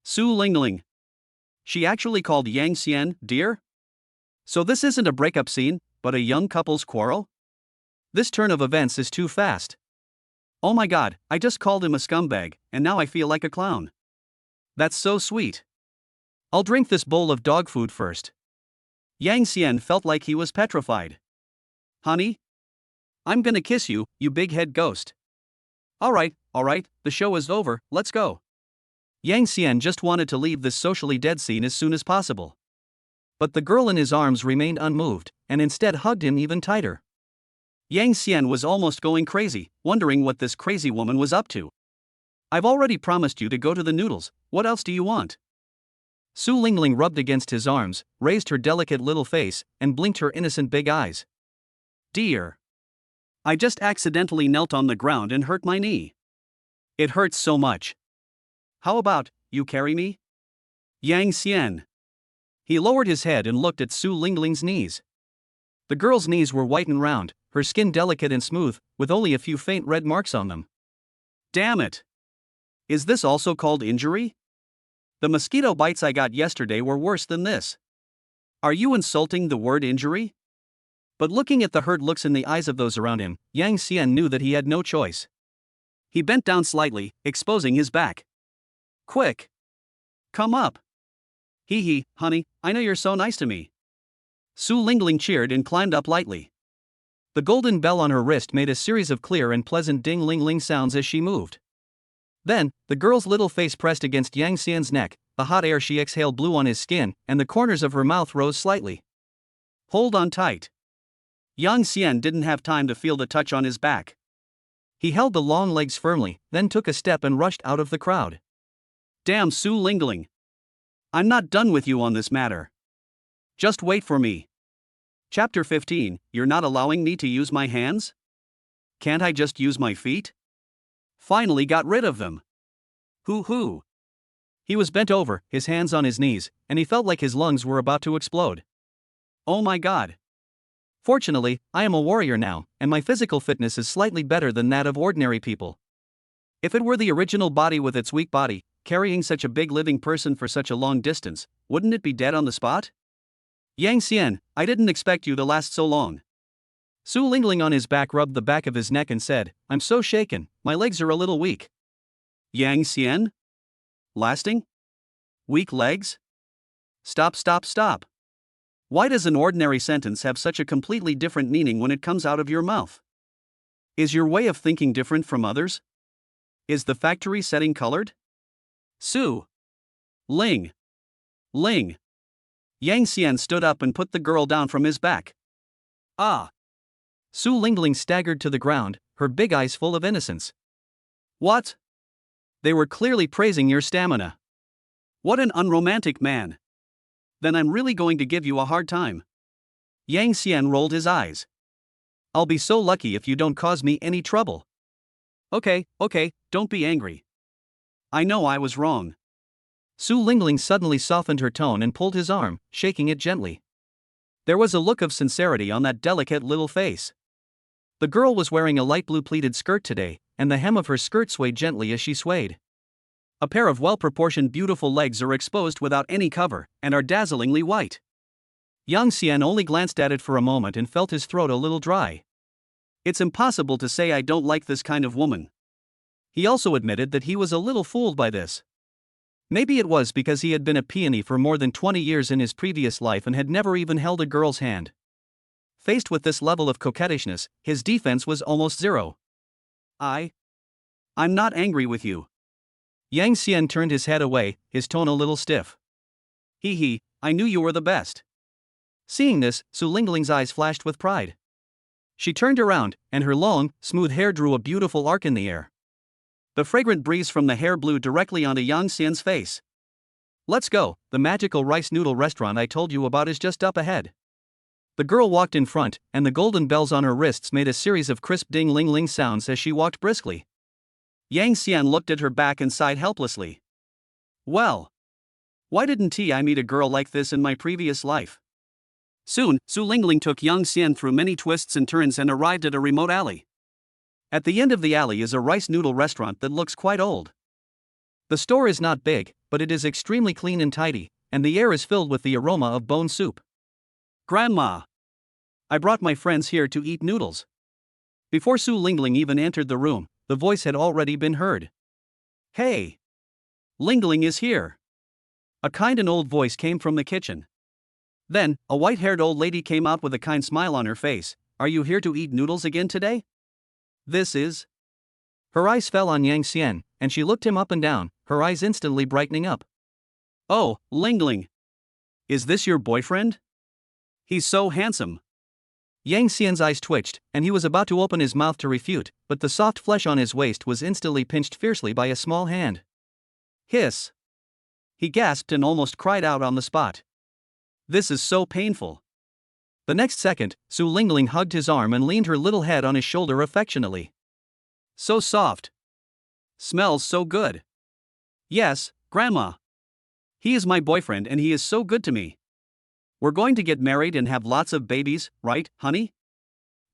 Su Lingling. She actually called Yang Xian dear? So this isn't a breakup scene, but a young couple's quarrel? This turn of events is too fast. Oh my god, I just called him a scumbag, and now I feel like a clown. That's so sweet. I'll drink this bowl of dog food first. Yang Xian felt like he was petrified. Honey? I'm gonna kiss you, you big head ghost. Alright, the show is over, let's go. Yang Xian just wanted to leave this socially dead scene as soon as possible. But the girl in his arms remained unmoved, and instead hugged him even tighter. Yang Xian was almost going crazy, wondering what this crazy woman was up to. I've already promised you to go to the noodles, what else do you want? Su Lingling rubbed against his arms, raised her delicate little face, and blinked her innocent big eyes. Dear. I just accidentally knelt on the ground and hurt my knee. It hurts so much. How about, you carry me? Yang Xian. He lowered his head and looked at Su Lingling's knees. The girl's knees were white and round, her skin delicate and smooth, with only a few faint red marks on them. Damn it! Is this also called injury? The mosquito bites I got yesterday were worse than this. Are you insulting the word injury? But looking at the hurt looks in the eyes of those around him, Yang Xian knew that he had no choice. He bent down slightly, exposing his back. Quick! Come up! Hee hee, honey, I know you're so nice to me. Su Lingling cheered and climbed up lightly. The golden bell on her wrist made a series of clear and pleasant ding-ling-ling sounds as she moved. Then, the girl's little face pressed against Yang Xian's neck, the hot air she exhaled blew on his skin, and the corners of her mouth rose slightly. Hold on tight. Yang Xian didn't have time to feel the touch on his back. He held the long legs firmly, then took a step and rushed out of the crowd. Damn Su Lingling. I'm not done with you on this matter. Just wait for me. Chapter 15, You're not allowing me to use my hands? Can't I just use my feet? Finally got rid of them. Hoo. He was bent over, his hands on his knees, and he felt like his lungs were about to explode. Oh my god. Fortunately, I am a warrior now, and my physical fitness is slightly better than that of ordinary people. If it were the original body with its weak body, carrying such a big living person for such a long distance, wouldn't it be dead on the spot? Yang Xian, I didn't expect you to last so long. Su Lingling on his back rubbed the back of his neck and said, I'm so shaken, my legs are a little weak. Yang Xian? Lasting? Weak legs? Stop. Why does an ordinary sentence have such a completely different meaning when it comes out of your mouth? Is your way of thinking different from others? Is the factory setting colored? Su Ling. Yang Xian stood up and put the girl down from his back. Ah! Su Lingling staggered to the ground, her big eyes full of innocence. What? They were clearly praising your stamina. What an unromantic man. Then I'm really going to give you a hard time. Yang Xian rolled his eyes. I'll be so lucky if you don't cause me any trouble. Okay, don't be angry. I know I was wrong. Su Lingling suddenly softened her tone and pulled his arm, shaking it gently. There was a look of sincerity on that delicate little face. The girl was wearing a light blue pleated skirt today, and the hem of her skirt swayed gently as she swayed. A pair of well-proportioned beautiful legs are exposed without any cover, and are dazzlingly white. Yang Xian only glanced at it for a moment and felt his throat a little dry. It's impossible to say I don't like this kind of woman. He also admitted that he was a little fooled by this. Maybe it was because he had been a peony for more than 20 years in his previous life and had never even held a girl's hand. Faced with this level of coquettishness, his defense was almost zero. I'm not angry with you. Yang Xian turned his head away, his tone a little stiff. I knew you were the best. Seeing this, Su Lingling's eyes flashed with pride. She turned around, and her long, smooth hair drew a beautiful arc in the air. The fragrant breeze from the hair blew directly onto Yang Xian's face. Let's go, the magical rice noodle restaurant I told you about is just up ahead. The girl walked in front, and the golden bells on her wrists made a series of crisp ding-ling-ling sounds as she walked briskly. Yang Xian looked at her back and sighed helplessly. Well, why didn't I meet a girl like this in my previous life? Soon, Su Lingling took Yang Xian through many twists and turns and arrived at a remote alley. At the end of the alley is a rice noodle restaurant that looks quite old. The store is not big, but it is extremely clean and tidy, and the air is filled with the aroma of bone soup. Grandma! I brought my friends here to eat noodles. Before Su Lingling even entered the room, the voice had already been heard. Hey! Lingling is here! A kind and old voice came from the kitchen. Then, a white-haired old lady came out with a kind smile on her face. Are you here to eat noodles again today? This is... Her eyes fell on Yang Xian, and she looked him up and down, her eyes instantly brightening up. Oh, Lingling! Is this your boyfriend? He's so handsome. Yang Xian's eyes twitched, and he was about to open his mouth to refute, but the soft flesh on his waist was instantly pinched fiercely by a small hand. Hiss! He gasped and almost cried out on the spot. This is so painful. The next second, Su Lingling hugged his arm and leaned her little head on his shoulder affectionately. So soft. Smells so good. Yes, Grandma. He is my boyfriend and he is so good to me. We're going to get married and have lots of babies, right, honey?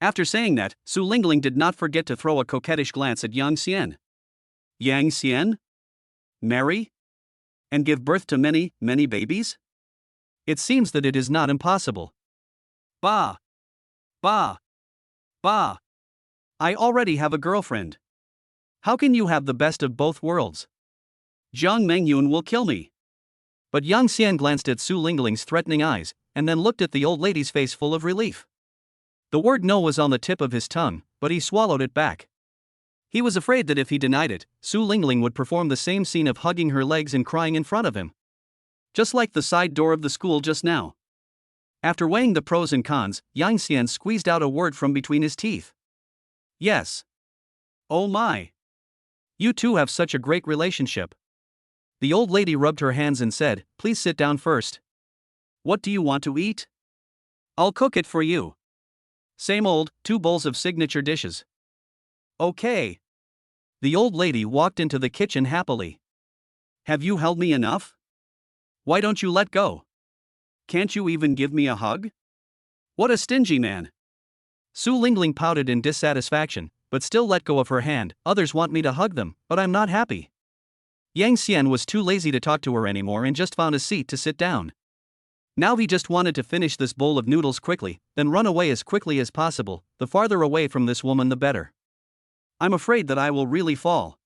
After saying that, Su Lingling did not forget to throw a coquettish glance at Yang Xian. Yang Xian? Marry? And give birth to many, many babies? It seems that it is not impossible. Bah! I already have a girlfriend. How can you have the best of both worlds? Jiang Mengyun will kill me. But Yang Xian glanced at Su Lingling's threatening eyes, and then looked at the old lady's face full of relief. The word no was on the tip of his tongue, but he swallowed it back. He was afraid that if he denied it, Su Lingling would perform the same scene of hugging her legs and crying in front of him. Just like the side door of the school just now. After weighing the pros and cons, Yang Xian squeezed out a word from between his teeth. Yes. Oh my. You two have such a great relationship. The old lady rubbed her hands and said, "Please sit down first. What do you want to eat? I'll cook it for you." Same old, 2 bowls of signature dishes. Okay. The old lady walked into the kitchen happily. Have you held me enough? Why don't you let go? Can't you even give me a hug? What a stingy man. Su Lingling pouted in dissatisfaction, but still let go of her hand. Others want me to hug them, but I'm not happy. Yang Xian was too lazy to talk to her anymore and just found a seat to sit down. Now he just wanted to finish this bowl of noodles quickly, then run away as quickly as possible. The farther away from this woman the better. I'm afraid that I will really fall.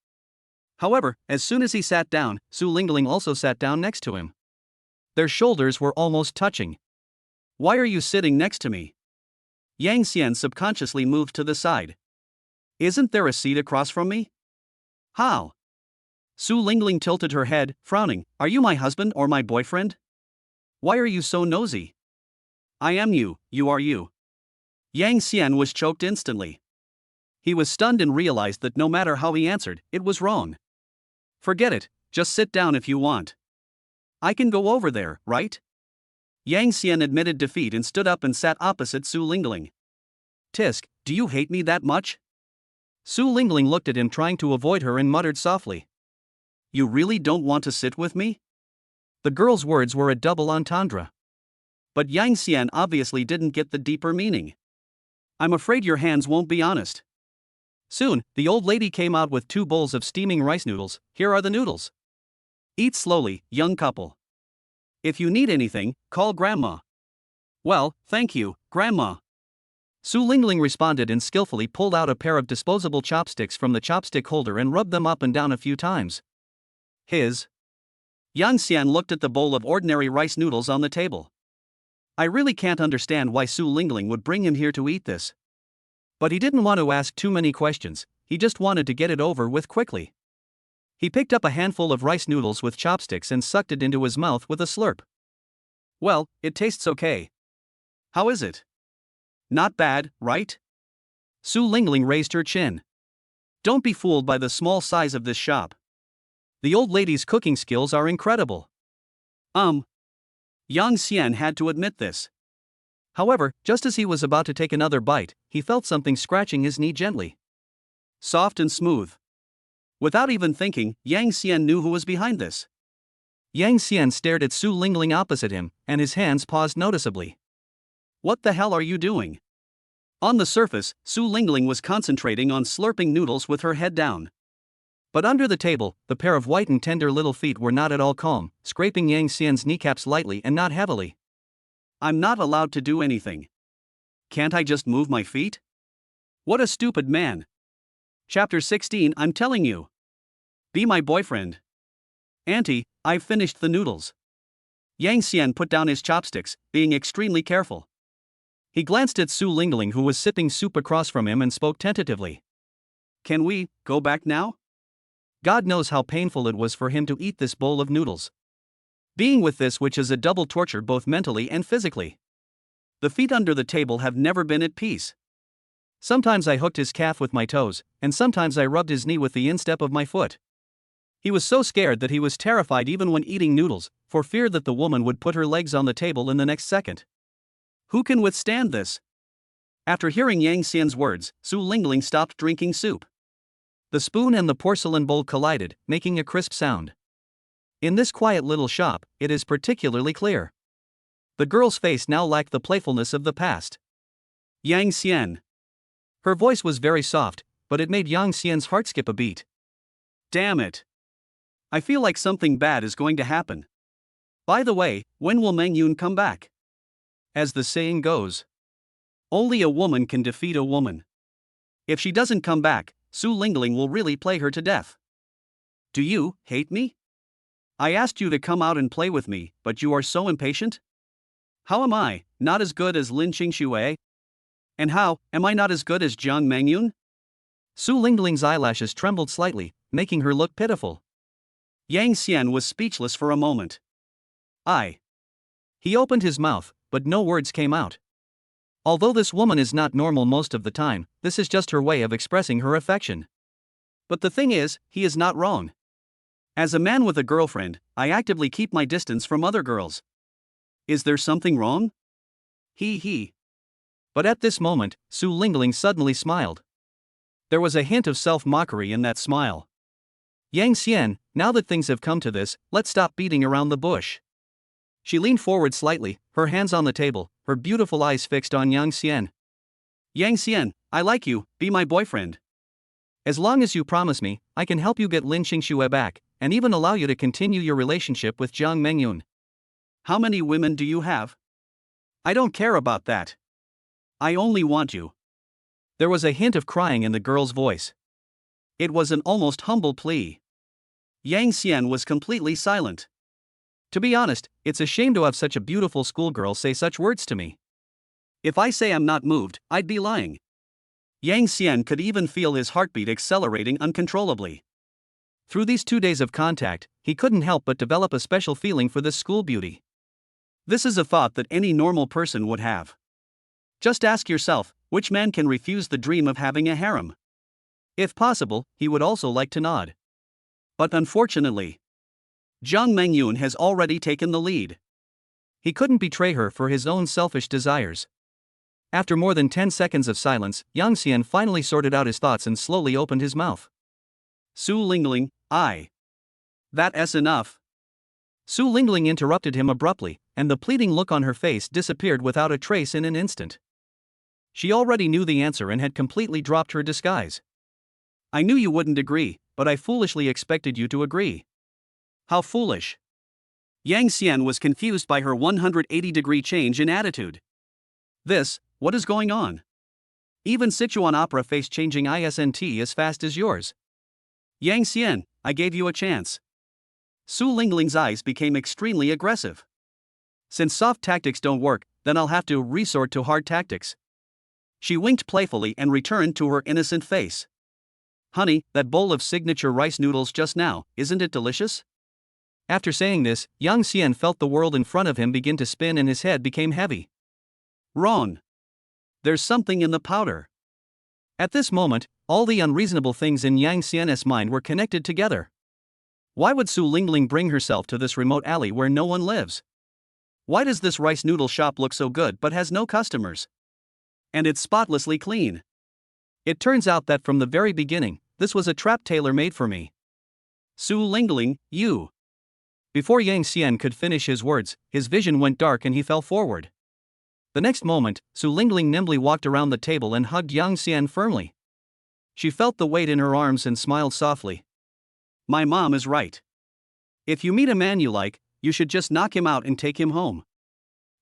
However, as soon as he sat down, Su Lingling also sat down next to him. Their shoulders were almost touching. Why are you sitting next to me? Yang Xian subconsciously moved to the side. Isn't there a seat across from me? How? Su Lingling tilted her head, frowning. Are you my husband or my boyfriend? Why are you so nosy? I am you, you are you. Yang Xian was choked instantly. He was stunned and realized that no matter how he answered, it was wrong. Forget it, just sit down if you want. I can go over there, right? Yang Xian admitted defeat and stood up and sat opposite Su Lingling. Tisk, do you hate me that much? Su Lingling looked at him trying to avoid her and muttered softly. You really don't want to sit with me? The girl's words were a double entendre. But Yang Xian obviously didn't get the deeper meaning. I'm afraid your hands won't be honest. Soon, the old lady came out with 2 bowls of steaming rice noodles. Here are the noodles. Eat slowly, young couple. If you need anything, call Grandma. Well, thank you, Grandma. Su Lingling responded and skillfully pulled out a pair of disposable chopsticks from the chopstick holder and rubbed them up and down a few times. Yang Xian looked at the bowl of ordinary rice noodles on the table. I really can't understand why Su Lingling would bring him here to eat this. But he didn't want to ask too many questions, he just wanted to get it over with quickly. He picked up a handful of rice noodles with chopsticks and sucked it into his mouth with a slurp. Well, it tastes okay. How is it? Not bad, right? Su Lingling raised her chin. Don't be fooled by the small size of this shop. The old lady's cooking skills are incredible. Yang Xian had to admit this. However, just as he was about to take another bite, he felt something scratching his knee gently. Soft and smooth. Without even thinking, Yang Xian knew who was behind this. Yang Xian stared at Su Lingling opposite him, and his hands paused noticeably. What the hell are you doing? On the surface, Su Lingling was concentrating on slurping noodles with her head down. But under the table, the pair of white and tender little feet were not at all calm, scraping Yang Xian's kneecaps lightly and not heavily. I'm not allowed to do anything. Can't I just move my feet? What a stupid man. Chapter 16. I'm telling you. Be my boyfriend. Auntie, I've finished the noodles. Yang Xian put down his chopsticks, being extremely careful. He glanced at Su Lingling, who was sipping soup across from him, and spoke tentatively. Can we go back now? God knows how painful it was for him to eat this bowl of noodles. Being with this witch is a double torture both mentally and physically. The feet under the table have never been at peace. Sometimes I hooked his calf with my toes, and sometimes I rubbed his knee with the instep of my foot. He was so scared that he was terrified even when eating noodles, for fear that the woman would put her legs on the table in the next second. Who can withstand this? After hearing Yang Xian's words, Su Lingling stopped drinking soup. The spoon and the porcelain bowl collided, making a crisp sound. In this quiet little shop, it is particularly clear. The girl's face now lacked the playfulness of the past. Yang Xian. Her voice was very soft, but it made Yang Xian's heart skip a beat. Damn it. I feel like something bad is going to happen. By the way, when will Meng Yun come back? As the saying goes, only a woman can defeat a woman. If she doesn't come back, Su Lingling will really play her to death. Do you hate me? I asked you to come out and play with me, but you are so impatient? How am I not as good as Lin Qingxue? And how am I not as good as Jiang Mengyun? Su Lingling's eyelashes trembled slightly, making her look pitiful. Yang Xian was speechless for a moment. He opened his mouth, but no words came out. Although this woman is not normal most of the time, this is just her way of expressing her affection. But the thing is, he is not wrong. As a man with a girlfriend, I actively keep my distance from other girls. Is there something wrong? He. But at this moment, Su Lingling suddenly smiled. There was a hint of self-mockery in that smile. Yang Xian, now that things have come to this, let's stop beating around the bush. She leaned forward slightly, her hands on the table, her beautiful eyes fixed on Yang Xian. Yang Xian, I like you, be my boyfriend. As long as you promise me, I can help you get Lin Xingxue back, and even allow you to continue your relationship with Jiang Mengyun. How many women do you have? I don't care about that. I only want you. There was a hint of crying in the girl's voice. It was an almost humble plea. Yang Xian was completely silent. To be honest, it's a shame to have such a beautiful schoolgirl say such words to me. If I say I'm not moved, I'd be lying. Yang Xian could even feel his heartbeat accelerating uncontrollably. Through these 2 days of contact, he couldn't help but develop a special feeling for this school beauty. This is a thought that any normal person would have. Just ask yourself, which man can refuse the dream of having a harem? If possible, he would also like to nod. But unfortunately, Jiang Mengyun has already taken the lead. He couldn't betray her for his own selfish desires. After more than 10 seconds of silence, Yang Xian finally sorted out his thoughts and slowly opened his mouth. Su Lingling, That's enough. Su Lingling interrupted him abruptly, and the pleading look on her face disappeared without a trace in an instant. She already knew the answer and had completely dropped her disguise. I knew you wouldn't agree, but I foolishly expected you to agree. How foolish. Yang Xian was confused by her 180-degree change in attitude. What is going on? Even Sichuan opera face changing isn't as fast as yours. Yang Xian, I gave you a chance. Su Lingling's eyes became extremely aggressive. Since soft tactics don't work, then I'll have to resort to hard tactics. She winked playfully and returned to her innocent face. Honey, that bowl of signature rice noodles just now, isn't it delicious? After saying this, Yang Xian felt the world in front of him begin to spin and his head became heavy. Wrong. There's something in the powder. At this moment, all the unreasonable things in Yang Xian's mind were connected together. Why would Su Lingling bring herself to this remote alley where no one lives? Why does this rice noodle shop look so good but has no customers? And it's spotlessly clean. It turns out that from the very beginning, this was a trap tailor-made for me. Su Lingling, you. Before Yang Xian could finish his words, his vision went dark and he fell forward. The next moment, Su Lingling nimbly walked around the table and hugged Yang Xian firmly. She felt the weight in her arms and smiled softly. My mom is right. If you meet a man you like, you should just knock him out and take him home.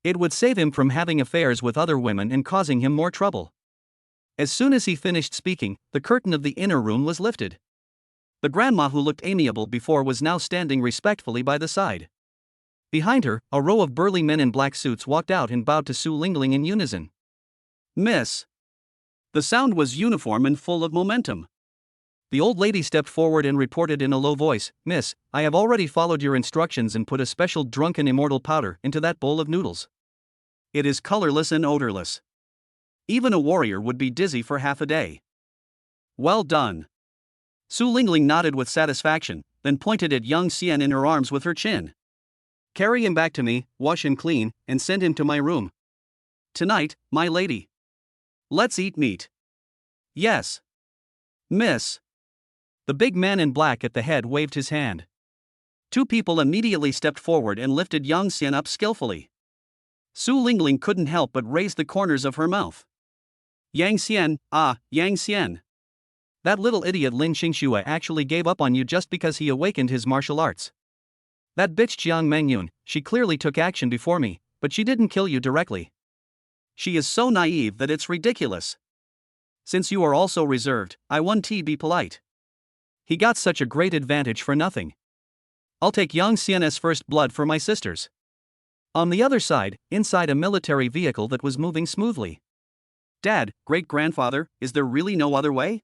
It would save him from having affairs with other women and causing him more trouble. As soon as he finished speaking, the curtain of the inner room was lifted. The grandma who looked amiable before was now standing respectfully by the side. Behind her, a row of burly men in black suits walked out and bowed to Su Lingling in unison. Miss. The sound was uniform and full of momentum. The old lady stepped forward and reported in a low voice, Miss, I have already followed your instructions and put a special drunken immortal powder into that bowl of noodles. It is colorless and odorless. Even a warrior would be dizzy for half a day. Well done. Su Lingling nodded with satisfaction, then pointed at Yang Xian in her arms with her chin. Carry him back to me, wash him clean, and send him to my room. Tonight, my lady. Let's eat meat. Yes. Miss. The big man in black at the head waved his hand. 2 people immediately stepped forward and lifted Yang Xian up skillfully. Su Lingling couldn't help but raise the corners of her mouth. Yang Xian, Yang Xian. That little idiot Lin Xingxue actually gave up on you just because he awakened his martial arts. That bitch Jiang Mengyun, she clearly took action before me, but she didn't kill you directly. She is so naive that it's ridiculous. Since you are also reserved, I want to be polite. He got such a great advantage for nothing. I'll take Yang Xian's first blood for my sisters. On the other side, inside a military vehicle that was moving smoothly. Dad, great-grandfather, is there really no other way?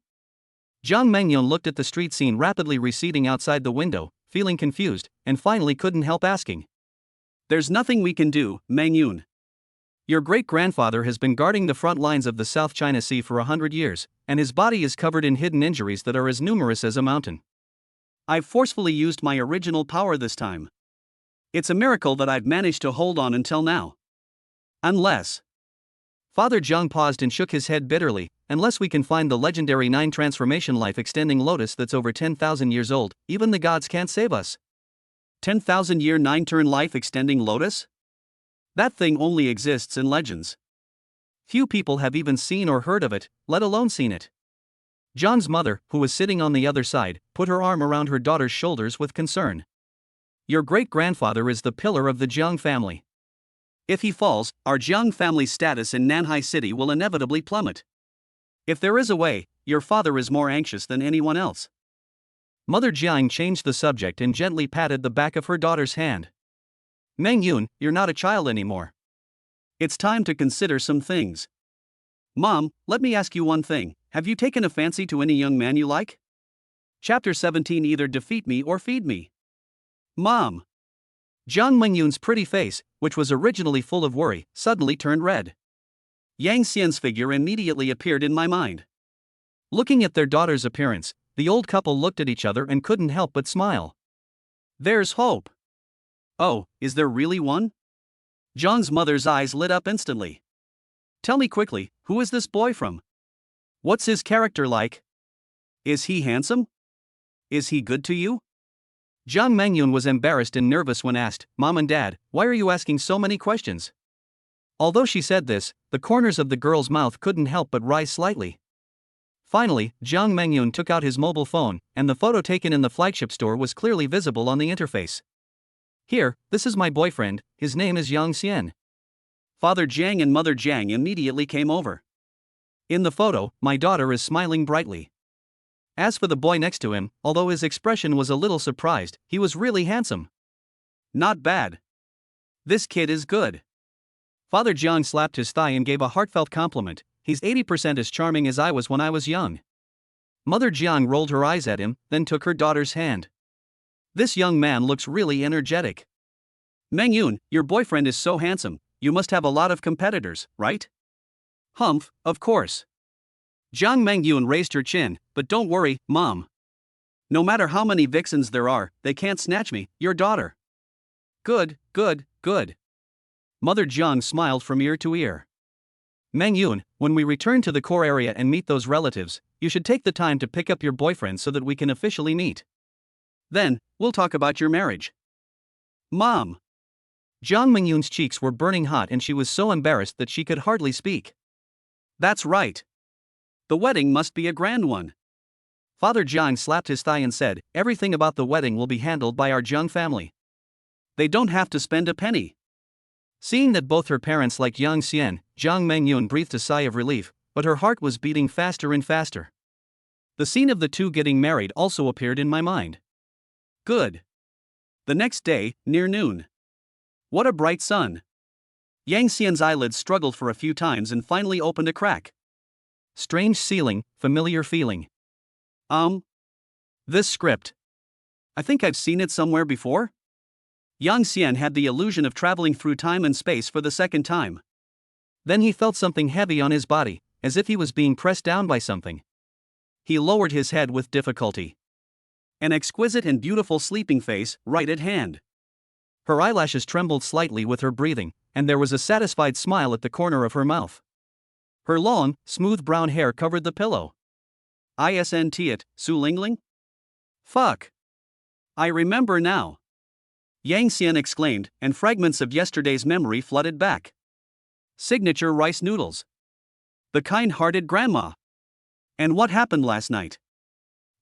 Jiang Mengyun looked at the street scene rapidly receding outside the window, feeling confused, and finally couldn't help asking. There's nothing we can do, Mengyun. Your great-grandfather has been guarding the front lines of the South China Sea for 100 years, and his body is covered in hidden injuries that are as numerous as a mountain. I've forcefully used my original power this time. It's a miracle that I've managed to hold on until now. Unless... Father Jiang paused and shook his head bitterly. Unless we can find the legendary 9-transformation life-extending lotus that's over 10,000 years old, even the gods can't save us. 10,000-year 9-turn life-extending lotus? That thing only exists in legends. Few people have even seen or heard of it, let alone seen it. John's mother, who was sitting on the other side, put her arm around her daughter's shoulders with concern. Your great-grandfather is the pillar of the Jiang family. If he falls, our Jiang family's status in Nanhai City will inevitably plummet. If there is a way, your father is more anxious than anyone else. Mother Jiang changed the subject and gently patted the back of her daughter's hand. Meng Yun, you're not a child anymore. It's time to consider some things. Mom, let me ask you one thing. Have you taken a fancy to any young man you like? Chapter 17. Either defeat me or feed me. Mom. Jiang Mengyun's pretty face, which was originally full of worry, suddenly turned red. Yang Xian's figure immediately appeared in my mind. Looking at their daughter's appearance, the old couple looked at each other and couldn't help but smile. There's hope. Oh, is there really one? Jiang's mother's eyes lit up instantly. Tell me quickly, who is this boy from? What's his character like? Is he handsome? Is he good to you? Jiang Mengyun was embarrassed and nervous when asked, Mom and Dad, why are you asking so many questions? Although she said this, the corners of the girl's mouth couldn't help but rise slightly. Finally, Jiang Mengyun took out his mobile phone, and the photo taken in the flagship store was clearly visible on the interface. Here, this is my boyfriend, his name is Yang Xian. Father Jiang and Mother Jiang immediately came over. In the photo, my daughter is smiling brightly. As for the boy next to him, although his expression was a little surprised, he was really handsome. Not bad. This kid is good. Father Jiang slapped his thigh and gave a heartfelt compliment. He's 80% as charming as I was when I was young. Mother Jiang rolled her eyes at him, then took her daughter's hand. This young man looks really energetic. Meng Yun, your boyfriend is so handsome, you must have a lot of competitors, right? Humph, of course. Jiang Mengyun raised her chin, but don't worry, Mom. No matter how many vixens there are, they can't snatch me, your daughter. Good, good, good. Mother Jiang smiled from ear to ear. Meng Yun, when we return to the core area and meet those relatives, you should take the time to pick up your boyfriend so that we can officially meet. Then, we'll talk about your marriage. Mom. Jiang Mengyun's cheeks were burning hot and she was so embarrassed that she could hardly speak. That's right. The wedding must be a grand one. Father Jiang slapped his thigh and said, everything about the wedding will be handled by our Jiang family. They don't have to spend a penny. Seeing that both her parents liked Yang Xian, Jiang Mengyun breathed a sigh of relief, but her heart was beating faster and faster. The scene of the two getting married also appeared in my mind. Good. The next day, near noon. What a bright sun. Yang Xian's eyelids struggled for a few times and finally opened a crack. Strange ceiling, familiar feeling. This script. I think I've seen it somewhere before? Yang Xian had the illusion of traveling through time and space for the second time. Then he felt something heavy on his body, as if he was being pressed down by something. He lowered his head with difficulty. An exquisite and beautiful sleeping face, right at hand. Her eyelashes trembled slightly with her breathing, and there was a satisfied smile at the corner of her mouth. Her long, smooth brown hair covered the pillow. Isn't it, Su Lingling? Fuck. I remember now. Yang Xian exclaimed, and fragments of yesterday's memory flooded back. Signature rice noodles. The kind-hearted grandma. And what happened last night?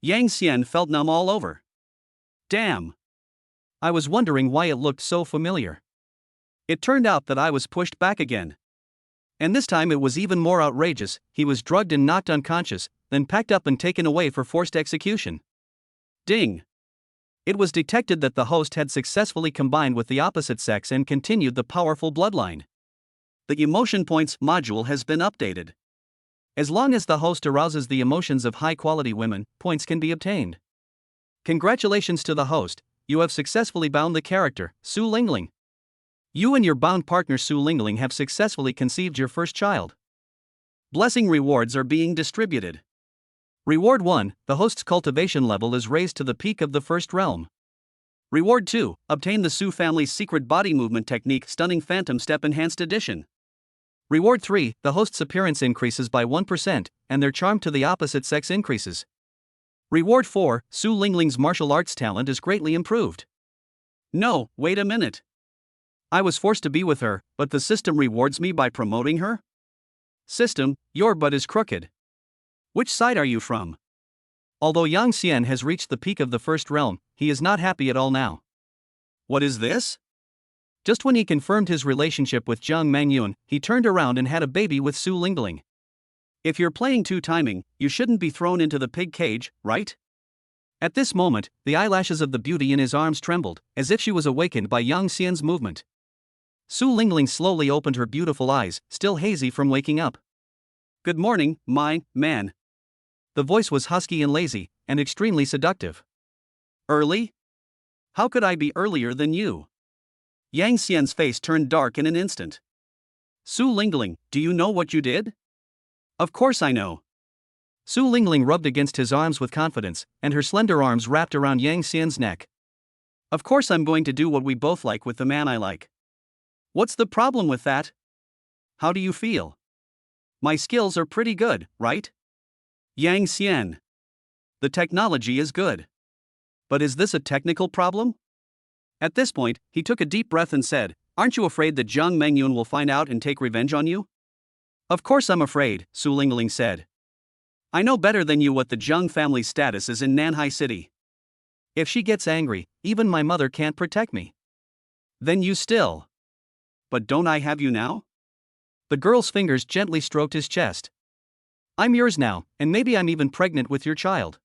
Yang Xian felt numb all over. Damn. I was wondering why it looked so familiar. It turned out that I was pushed back again. And this time it was even more outrageous. He was drugged and knocked unconscious, then packed up and taken away for forced execution. Ding. It was detected that the host had successfully combined with the opposite sex and continued the powerful bloodline. The Emotion Points module has been updated. As long as the host arouses the emotions of high-quality women, points can be obtained. Congratulations to the host, you have successfully bound the character, Su Lingling. You and your bound partner Su Lingling have successfully conceived your first child. Blessing rewards are being distributed. Reward 1, the host's cultivation level is raised to the peak of the first realm. Reward 2, obtain the Su family's secret body movement technique Stunning Phantom Step Enhanced Edition. Reward 3, the host's appearance increases by 1%, and their charm to the opposite sex increases. Reward 4, Su Lingling's martial arts talent is greatly improved. No, wait a minute. I was forced to be with her, but the system rewards me by promoting her? System, your butt is crooked. Which side are you from? Although Yang Xian has reached the peak of the first realm, he is not happy at all now. What is this? Just when he confirmed his relationship with Jiang Mangyun, he turned around and had a baby with Su Lingling. If you're playing two timing, you shouldn't be thrown into the pig cage, right? At this moment, the eyelashes of the beauty in his arms trembled, as if she was awakened by Yang Xian's movement. Su Lingling slowly opened her beautiful eyes, still hazy from waking up. Good morning, my man. The voice was husky and lazy, and extremely seductive. Early? How could I be earlier than you? Yang Xian's face turned dark in an instant. Su Lingling, do you know what you did? Of course I know. Su Lingling rubbed against his arms with confidence, and her slender arms wrapped around Yang Xian's neck. Of course I'm going to do what we both like with the man I like. What's the problem with that? How do you feel? My skills are pretty good, right? Yang Xian. The technology is good. But is this a technical problem? At this point, he took a deep breath and said, Aren't you afraid that Jiang Mangyun will find out and take revenge on you? Of course I'm afraid, Su Lingling said. I know better than you what the Jiang family's status is in Nanhai City. If she gets angry, even my mother can't protect me. Then you still. But don't I have you now? The girl's fingers gently stroked his chest. I'm yours now, and maybe I'm even pregnant with your child.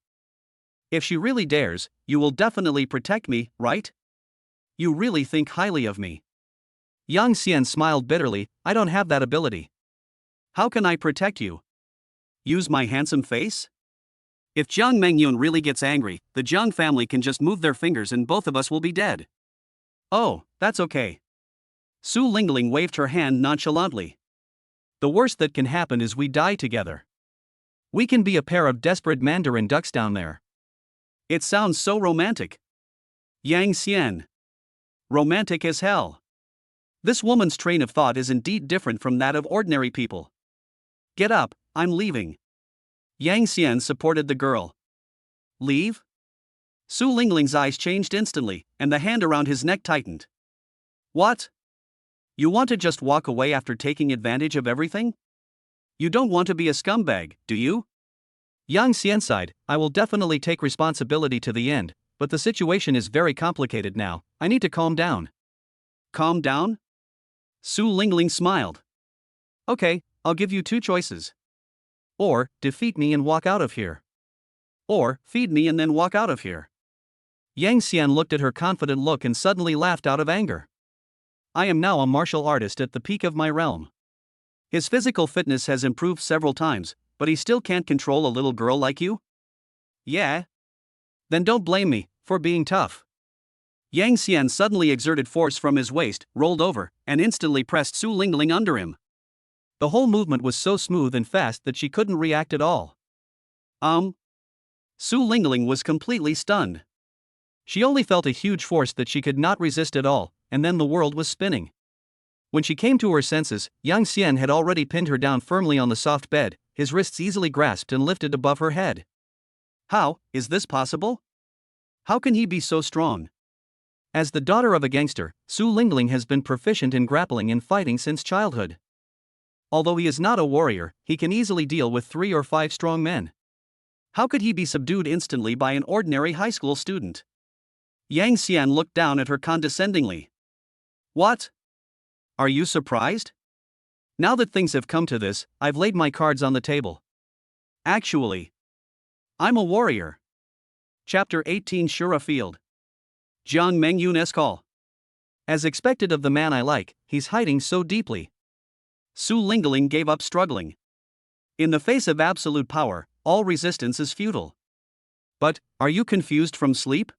If she really dares, you will definitely protect me, right? You really think highly of me. Yang Xian smiled bitterly, I don't have that ability. How can I protect you? Use my handsome face? If Jiang Mangyun really gets angry, the Jiang family can just move their fingers and both of us will be dead. Oh, that's okay. Su Lingling waved her hand nonchalantly. The worst that can happen is we die together. We can be a pair of desperate mandarin ducks down there. It sounds so romantic. Yang Xian. Romantic as hell. This woman's train of thought is indeed different from that of ordinary people. Get up, I'm leaving. Yang Xian supported the girl. Leave? Su Lingling's eyes changed instantly, and the hand around his neck tightened. What? You want to just walk away after taking advantage of everything? You don't want to be a scumbag, do you? Yang Xian sighed, I will definitely take responsibility to the end, but the situation is very complicated now, I need to calm down. Calm down? Su Lingling smiled. Okay, I'll give you two choices. Or, defeat me and walk out of here. Or, feed me and then walk out of here. Yang Xian looked at her confident look and suddenly laughed out of anger. I am now a martial artist at the peak of my realm. His physical fitness has improved several times, but he still can't control a little girl like you? Yeah? Then don't blame me for being tough. Yang Xian suddenly exerted force from his waist, rolled over, and instantly pressed Su Lingling under him. The whole movement was so smooth and fast that she couldn't react at all. Su Lingling was completely stunned. She only felt a huge force that she could not resist at all, and then the world was spinning. When she came to her senses, Yang Xian had already pinned her down firmly on the soft bed, his wrists easily grasped and lifted above her head. How is this possible? How can he be so strong? As the daughter of a gangster, Su Lingling has been proficient in grappling and fighting since childhood. Although he is not a warrior, he can easily deal with 3 or 5 strong men. How could he be subdued instantly by an ordinary high school student? Yang Xian looked down at her condescendingly. What? Are you surprised? Now that things have come to this, I've laid my cards on the table. Actually, I'm a warrior. Chapter 18 Shura Field. Jiang Mangyun's call. As expected of the man I like, he's hiding so deeply. Su Lingling gave up struggling. In the face of absolute power, all resistance is futile. But, are you confused from sleep?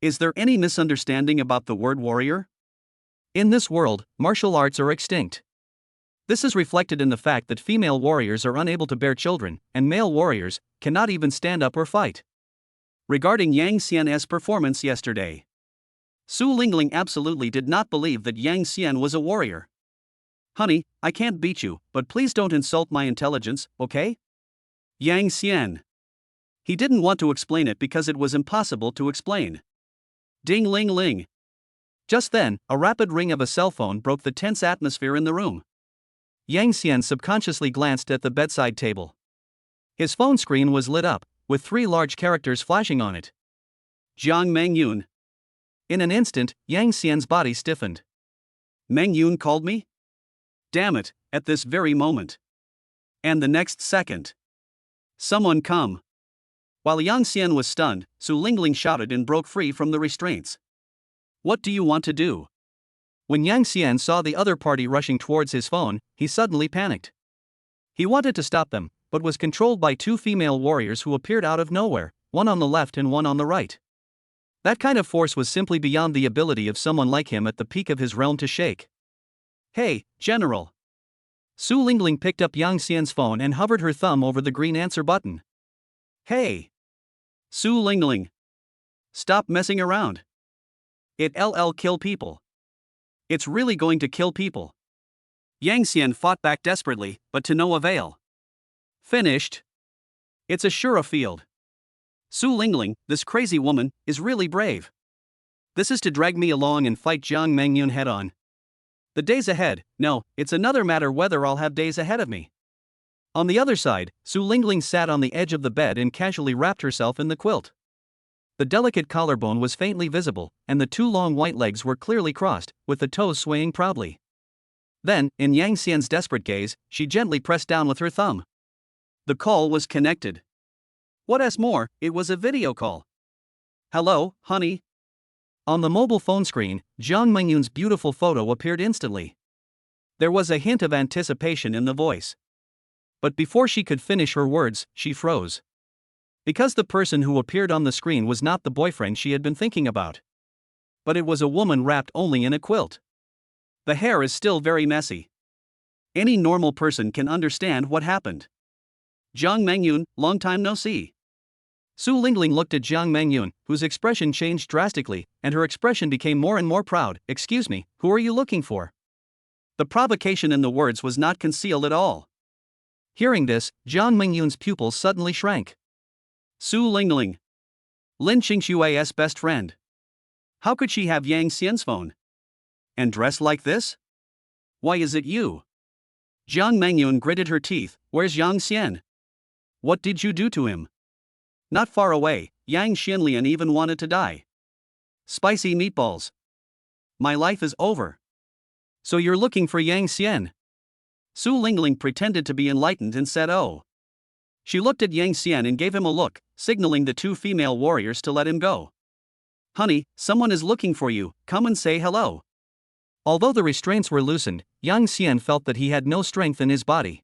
Is there any misunderstanding about the word warrior? In this world, martial arts are extinct. This is reflected in the fact that female warriors are unable to bear children, and male warriors cannot even stand up or fight. Regarding Yang Xian's performance yesterday, Su Lingling absolutely did not believe that Yang Xian was a warrior. "Honey, I can't beat you, but please don't insult my intelligence, okay?" Yang Xian. He didn't want to explain it because it was impossible to explain. Ding ling ling. Just then, a rapid ring of a cell phone broke the tense atmosphere in the room. Yang Xian subconsciously glanced at the bedside table. His phone screen was lit up, with 3 large characters flashing on it. Jiang Mengyun. In an instant, Yang Xian's body stiffened. Mengyun called me? Damn it, at this very moment. And the next second. Someone come. While Yang Xian was stunned, Su Lingling shouted and broke free from the restraints. What do you want to do? When Yang Xian saw the other party rushing towards his phone, he suddenly panicked. He wanted to stop them, but was controlled by 2 female warriors who appeared out of nowhere, one on the left and one on the right. That kind of force was simply beyond the ability of someone like him at the peak of his realm to shake. Hey, General. Su Lingling picked up Yang Xian's phone and hovered her thumb over the green answer button. Hey. Su Lingling. Stop messing around. It'll kill people. It's really going to kill people. Yang Xian fought back desperately, but to no avail. Finished. It's a sure field. Su Lingling, this crazy woman, is really brave. This is to drag me along and fight Jiang Mengyun head on. The days ahead, no, it's another matter whether I'll have days ahead of me. On the other side, Su Lingling sat on the edge of the bed and casually wrapped herself in the quilt. The delicate collarbone was faintly visible, and the 2 long white legs were clearly crossed, with the toes swaying proudly. Then, in Yang Xian's desperate gaze, she gently pressed down with her thumb. The call was connected. What's more, it was a video call. Hello, honey. On the mobile phone screen, Jiang Mengyun's beautiful photo appeared instantly. There was a hint of anticipation in the voice. But before she could finish her words, she froze. Because the person who appeared on the screen was not the boyfriend she had been thinking about. But it was a woman wrapped only in a quilt. The hair is still very messy. Any normal person can understand what happened. Jiang Mengyun, long time no see. Su Lingling looked at Jiang Mengyun, whose expression changed drastically, and her expression became more and more proud. Excuse me, who are you looking for? The provocation in the words was not concealed at all. Hearing this, Jiang Mengyun's pupils suddenly shrank. Su Lingling. Lin Qingshui's best friend. How could she have Yang Xian's phone? And dress like this? Why is it you? Jiang Mengyun gritted her teeth. Where's Yang Xian? What did you do to him? Not far away, Yang Xianlian even wanted to die. Spicy meatballs. My life is over. So you're looking for Yang Xian? Su Lingling pretended to be enlightened and said oh. She looked at Yang Xian and gave him a look, signaling the 2 female warriors to let him go. Honey, someone is looking for you, come and say hello. Although the restraints were loosened, Yang Xian felt that he had no strength in his body.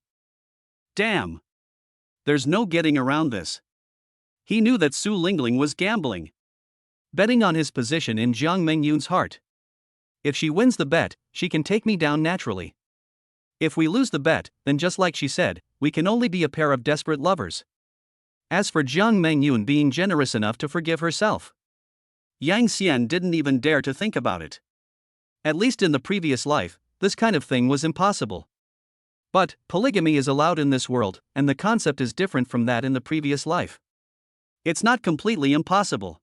Damn. There's no getting around this. He knew that Su Lingling was gambling. Betting on his position in Jiang Mengyun's heart. If she wins the bet, she can take me down naturally. If we lose the bet, then just like she said, we can only be a pair of desperate lovers. As for Jiang Mengyun being generous enough to forgive herself, Yang Xian didn't even dare to think about it. At least in the previous life, this kind of thing was impossible. But polygamy is allowed in this world, and the concept is different from that in the previous life. It's not completely impossible.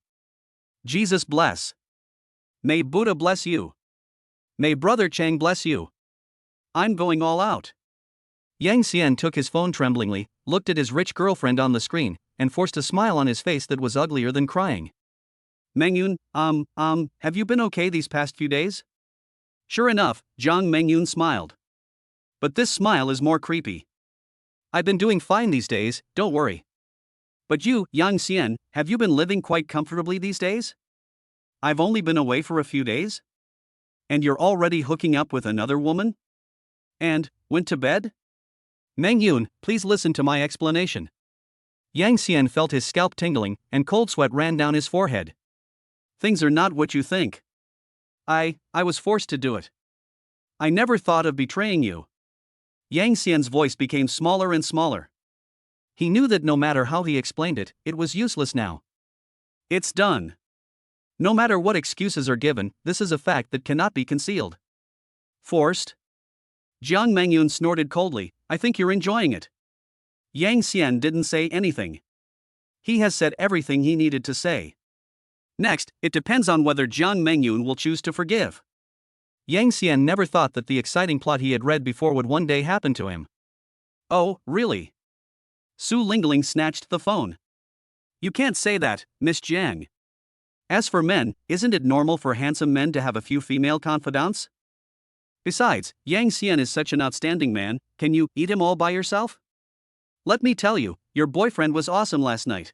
Jesus bless. May Buddha bless you. May Brother Chang bless you. I'm going all out. Yang Xian took his phone tremblingly, looked at his rich girlfriend on the screen, and forced a smile on his face that was uglier than crying. Mengyun, have you been okay these past few days? Sure enough, Jiang Mengyun smiled. But this smile is more creepy. I've been doing fine these days, don't worry. But you, Yang Xian, have you been living quite comfortably these days? I've only been away for a few days? And you're already hooking up with another woman? And, went to bed? Mengyun, please listen to my explanation. Yang Xian felt his scalp tingling, and cold sweat ran down his forehead. Things are not what you think. I was forced to do it. I never thought of betraying you. Yang Xian's voice became smaller and smaller. He knew that no matter how he explained it, it was useless now. It's done. No matter what excuses are given, this is a fact that cannot be concealed. Forced? Jiang Mengyun snorted coldly. I think you're enjoying it. Yang Xian didn't say anything. He has said everything he needed to say. Next, it depends on whether Jiang Mengyun will choose to forgive. Yang Xian never thought that the exciting plot he had read before would one day happen to him. Oh, really? Su Lingling snatched the phone. You can't say that, Miss Jiang. As for men, isn't it normal for handsome men to have a few female confidants? Besides, Yang Xian is such an outstanding man, can you eat him all by yourself? Let me tell you, your boyfriend was awesome last night.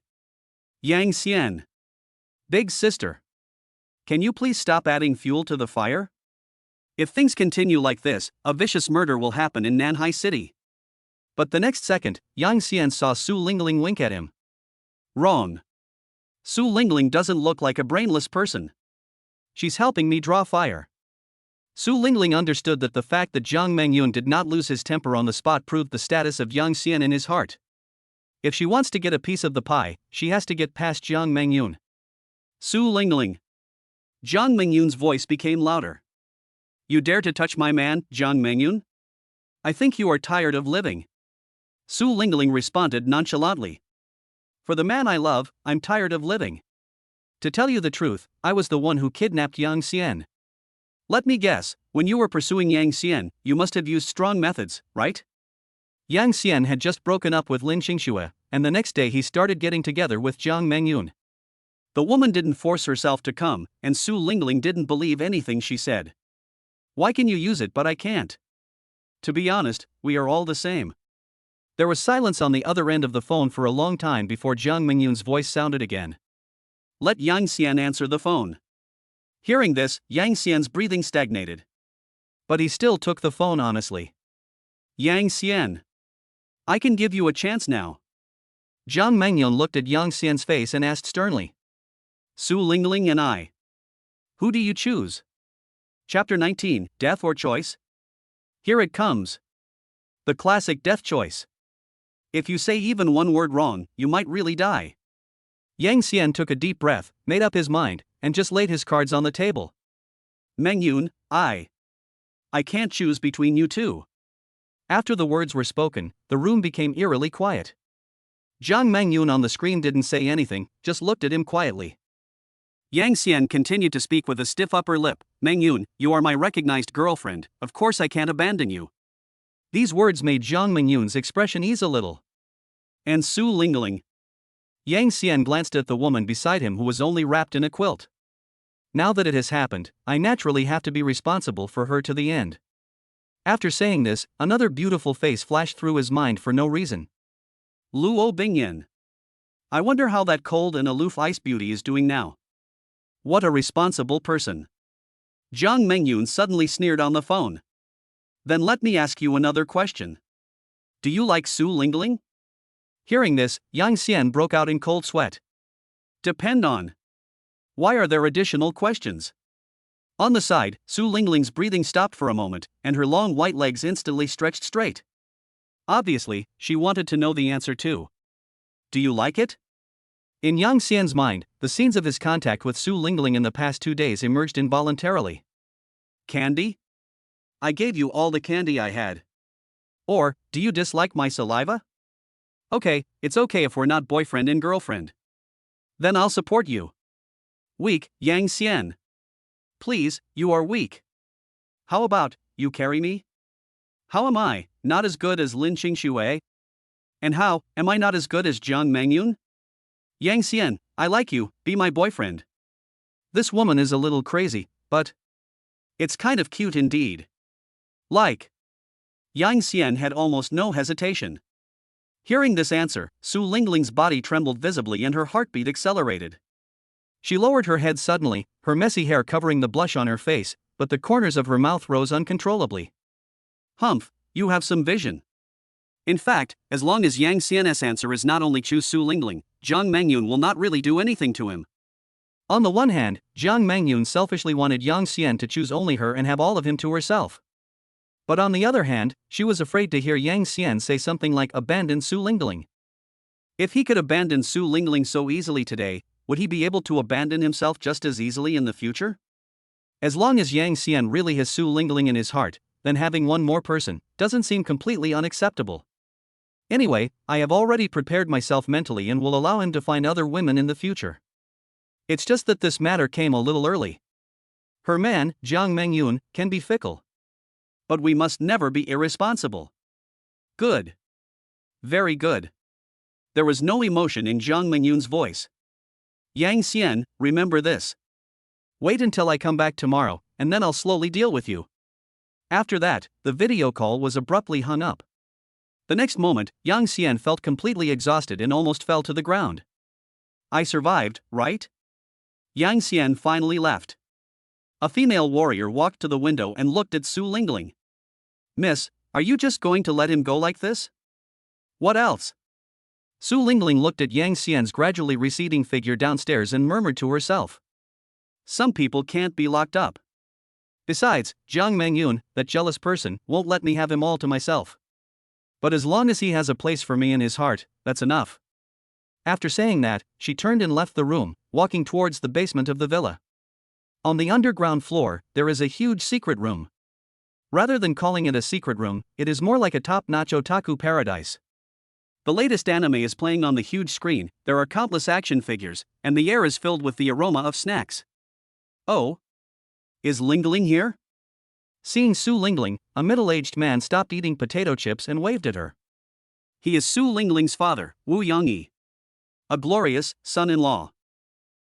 Yang Xian. Big sister. Can you please stop adding fuel to the fire? If things continue like this, a vicious murder will happen in Nanhai City. But the next second, Yang Xian saw Su Lingling wink at him. Wrong. Su Lingling doesn't look like a brainless person. She's helping me draw fire. Su Lingling understood that the fact that Jiang Mengyun did not lose his temper on the spot proved the status of Yang Xian in his heart. If she wants to get a piece of the pie, she has to get past Jiang Mengyun. Su Lingling. Jiang Mengyun's voice became louder. You dare to touch my man, Jiang Mengyun? I think you are tired of living. Su Lingling responded nonchalantly. For the man I love, I'm tired of living. To tell you the truth, I was the one who kidnapped Yang Xian. Let me guess, when you were pursuing Yang Xian, you must have used strong methods, right? Yang Xian had just broken up with Lin Qingxue, and the next day he started getting together with Jiang Mengyun. The woman didn't force herself to come, and Su Lingling didn't believe anything she said. Why can you use it but I can't? To be honest, we are all the same. There was silence on the other end of the phone for a long time before Jiang Mengyun's voice sounded again. Let Yang Xian answer the phone. Hearing this, Yang Xian's breathing stagnated. But he still took the phone honestly. Yang Xian. I can give you a chance now. Jiang Mengyun looked at Yang Xian's face and asked sternly. Su Lingling and I. Who do you choose? Chapter 19, Death or Choice? Here it comes. The classic death choice. If you say even one word wrong, you might really die. Yang Xian took a deep breath, made up his mind, and just laid his cards on the table. Mengyun, I can't choose between you two. After the words were spoken, the room became eerily quiet. Jiang Mengyun on the screen didn't say anything, just looked at him quietly. Yang Xian continued to speak with a stiff upper lip. Mengyun, you are my recognized girlfriend, of course I can't abandon you. These words made Jiang Mengyun's expression ease a little. And Su Lingling. Yang Xian glanced at the woman beside him who was only wrapped in a quilt. Now that it has happened, I naturally have to be responsible for her to the end. After saying this, another beautiful face flashed through his mind for no reason. Luo Bingyan. I wonder how that cold and aloof ice beauty is doing now. What a responsible person. Jiang Mengyun suddenly sneered on the phone. Then let me ask you another question. Do you like Su Lingling? Hearing this, Yang Xian broke out in cold sweat. Depend on. Why are there additional questions? On the side, Su Lingling's breathing stopped for a moment, and her long white legs instantly stretched straight. Obviously, she wanted to know the answer too. Do you like it? In Yang Xian's mind, the scenes of his contact with Su Lingling in the past 2 days emerged involuntarily. Candy? I gave you all the candy I had. Or, do you dislike my saliva? Okay, it's okay if we're not boyfriend and girlfriend. Then I'll support you. Weak, Yang Xian. Please, you are weak. How about, you carry me? How am I, not as good as Lin Qingxue? And how, am I not as good as Jiang Mengyun? Yang Xian, I like you, be my boyfriend. This woman is a little crazy, but it's kind of cute indeed. Like. Yang Xian had almost no hesitation. Hearing this answer, Su Lingling's body trembled visibly and her heartbeat accelerated. She lowered her head suddenly, her messy hair covering the blush on her face, but the corners of her mouth rose uncontrollably. Humph, you have some vision. In fact, as long as Yang Xian's answer is not only choose Su Lingling, Jiang Mengyun will not really do anything to him. On the one hand, Jiang Mangyun selfishly wanted Yang Xian to choose only her and have all of him to herself. But on the other hand, she was afraid to hear Yang Xian say something like abandon Su Lingling. If he could abandon Su Lingling so easily today, would he be able to abandon himself just as easily in the future? As long as Yang Xian really has Su Lingling in his heart, then having one more person doesn't seem completely unacceptable. Anyway, I have already prepared myself mentally and will allow him to find other women in the future. It's just that this matter came a little early. Her man, Jiang Mengyun, can be fickle. But we must never be irresponsible. Good. Very good. There was no emotion in Jiang Mengyun's voice. Yang Xian, remember this. Wait until I come back tomorrow, and then I'll slowly deal with you. After that, the video call was abruptly hung up. The next moment, Yang Xian felt completely exhausted and almost fell to the ground. I survived, right? Yang Xian finally left. A female warrior walked to the window and looked at Su Lingling. Miss, are you just going to let him go like this? What else? Su Lingling looked at Yang Xian's gradually receding figure downstairs and murmured to herself. Some people can't be locked up. Besides, Jiang Mengyun, that jealous person, won't let me have him all to myself. But as long as he has a place for me in his heart, that's enough. After saying that, she turned and left the room, walking towards the basement of the villa. On the underground floor, there is a huge secret room. Rather than calling it a secret room, it is more like a top-notch otaku paradise. The latest anime is playing on the huge screen, there are countless action figures, and the air is filled with the aroma of snacks. Oh? Is Lingling here? Seeing Su Lingling, a middle-aged man stopped eating potato chips and waved at her. He is Su Lingling's father, Wu Yangyi. A glorious son-in-law.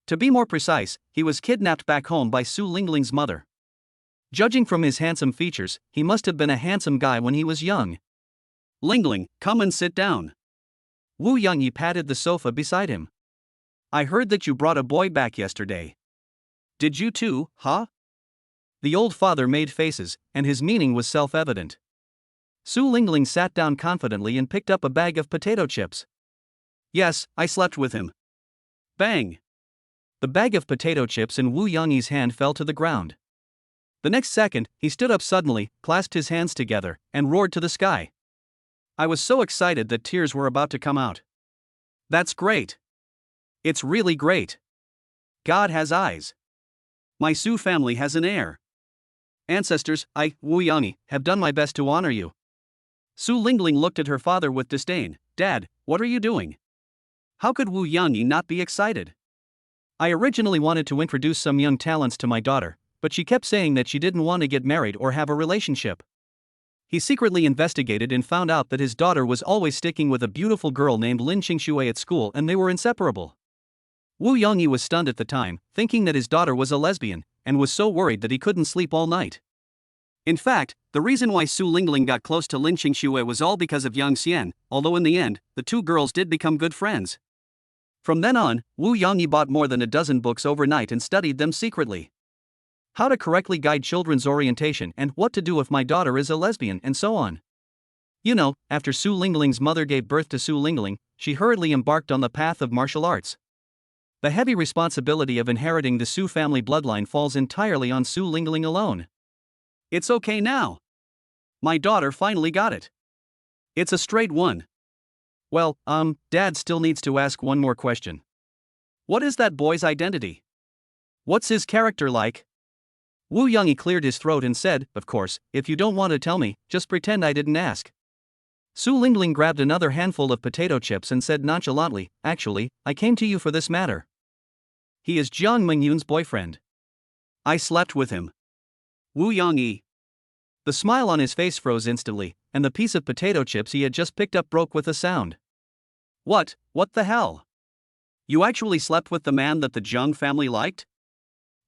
To be more precise, he was kidnapped back home by Su Lingling's mother. Judging from his handsome features, he must have been a handsome guy when he was young. Lingling, come and sit down. Wu Yangyi patted the sofa beside him. I heard that you brought a boy back yesterday. Did you too, huh? The old father made faces, and his meaning was self-evident. Su Lingling sat down confidently and picked up a bag of potato chips. Yes, I slept with him. Bang! The bag of potato chips in Wu Yangyi's hand fell to the ground. The next second, he stood up suddenly, clasped his hands together, and roared to the sky. I was so excited that tears were about to come out. That's great. It's really great. God has eyes. My Su family has an heir. Ancestors, I, Wu Yangyi, have done my best to honor you. Su Lingling looked at her father with disdain. Dad, what are you doing? How could Wu Yangyi not be excited? I originally wanted to introduce some young talents to my daughter, but she kept saying that she didn't want to get married or have a relationship. He secretly investigated and found out that his daughter was always sticking with a beautiful girl named Lin Qingxue at school and they were inseparable. Wu Yangyi was stunned at the time, thinking that his daughter was a lesbian, and was so worried that he couldn't sleep all night. In fact, the reason why Su Lingling got close to Lin Qingxue was all because of Yang Xian, although in the end, the two girls did become good friends. From then on, Wu Yangyi bought more than a dozen books overnight and studied them secretly. How to correctly guide children's orientation and what to do if my daughter is a lesbian and so on. You know, after Su Lingling's mother gave birth to Su Lingling, she hurriedly embarked on the path of martial arts. The heavy responsibility of inheriting the Su family bloodline falls entirely on Su Lingling alone. It's okay now. My daughter finally got it. It's a straight one. Well, Dad still needs to ask one more question. What is that boy's identity? What's his character like? Wu Yangyi cleared his throat and said, of course, if you don't want to tell me, just pretend I didn't ask. Su Lingling grabbed another handful of potato chips and said nonchalantly, actually, I came to you for this matter. He is Jiang Mengyun's boyfriend. I slept with him. Wu Yangyi. The smile on his face froze instantly, and the piece of potato chips he had just picked up broke with a sound. What the hell? You actually slept with the man that the Jiang family liked?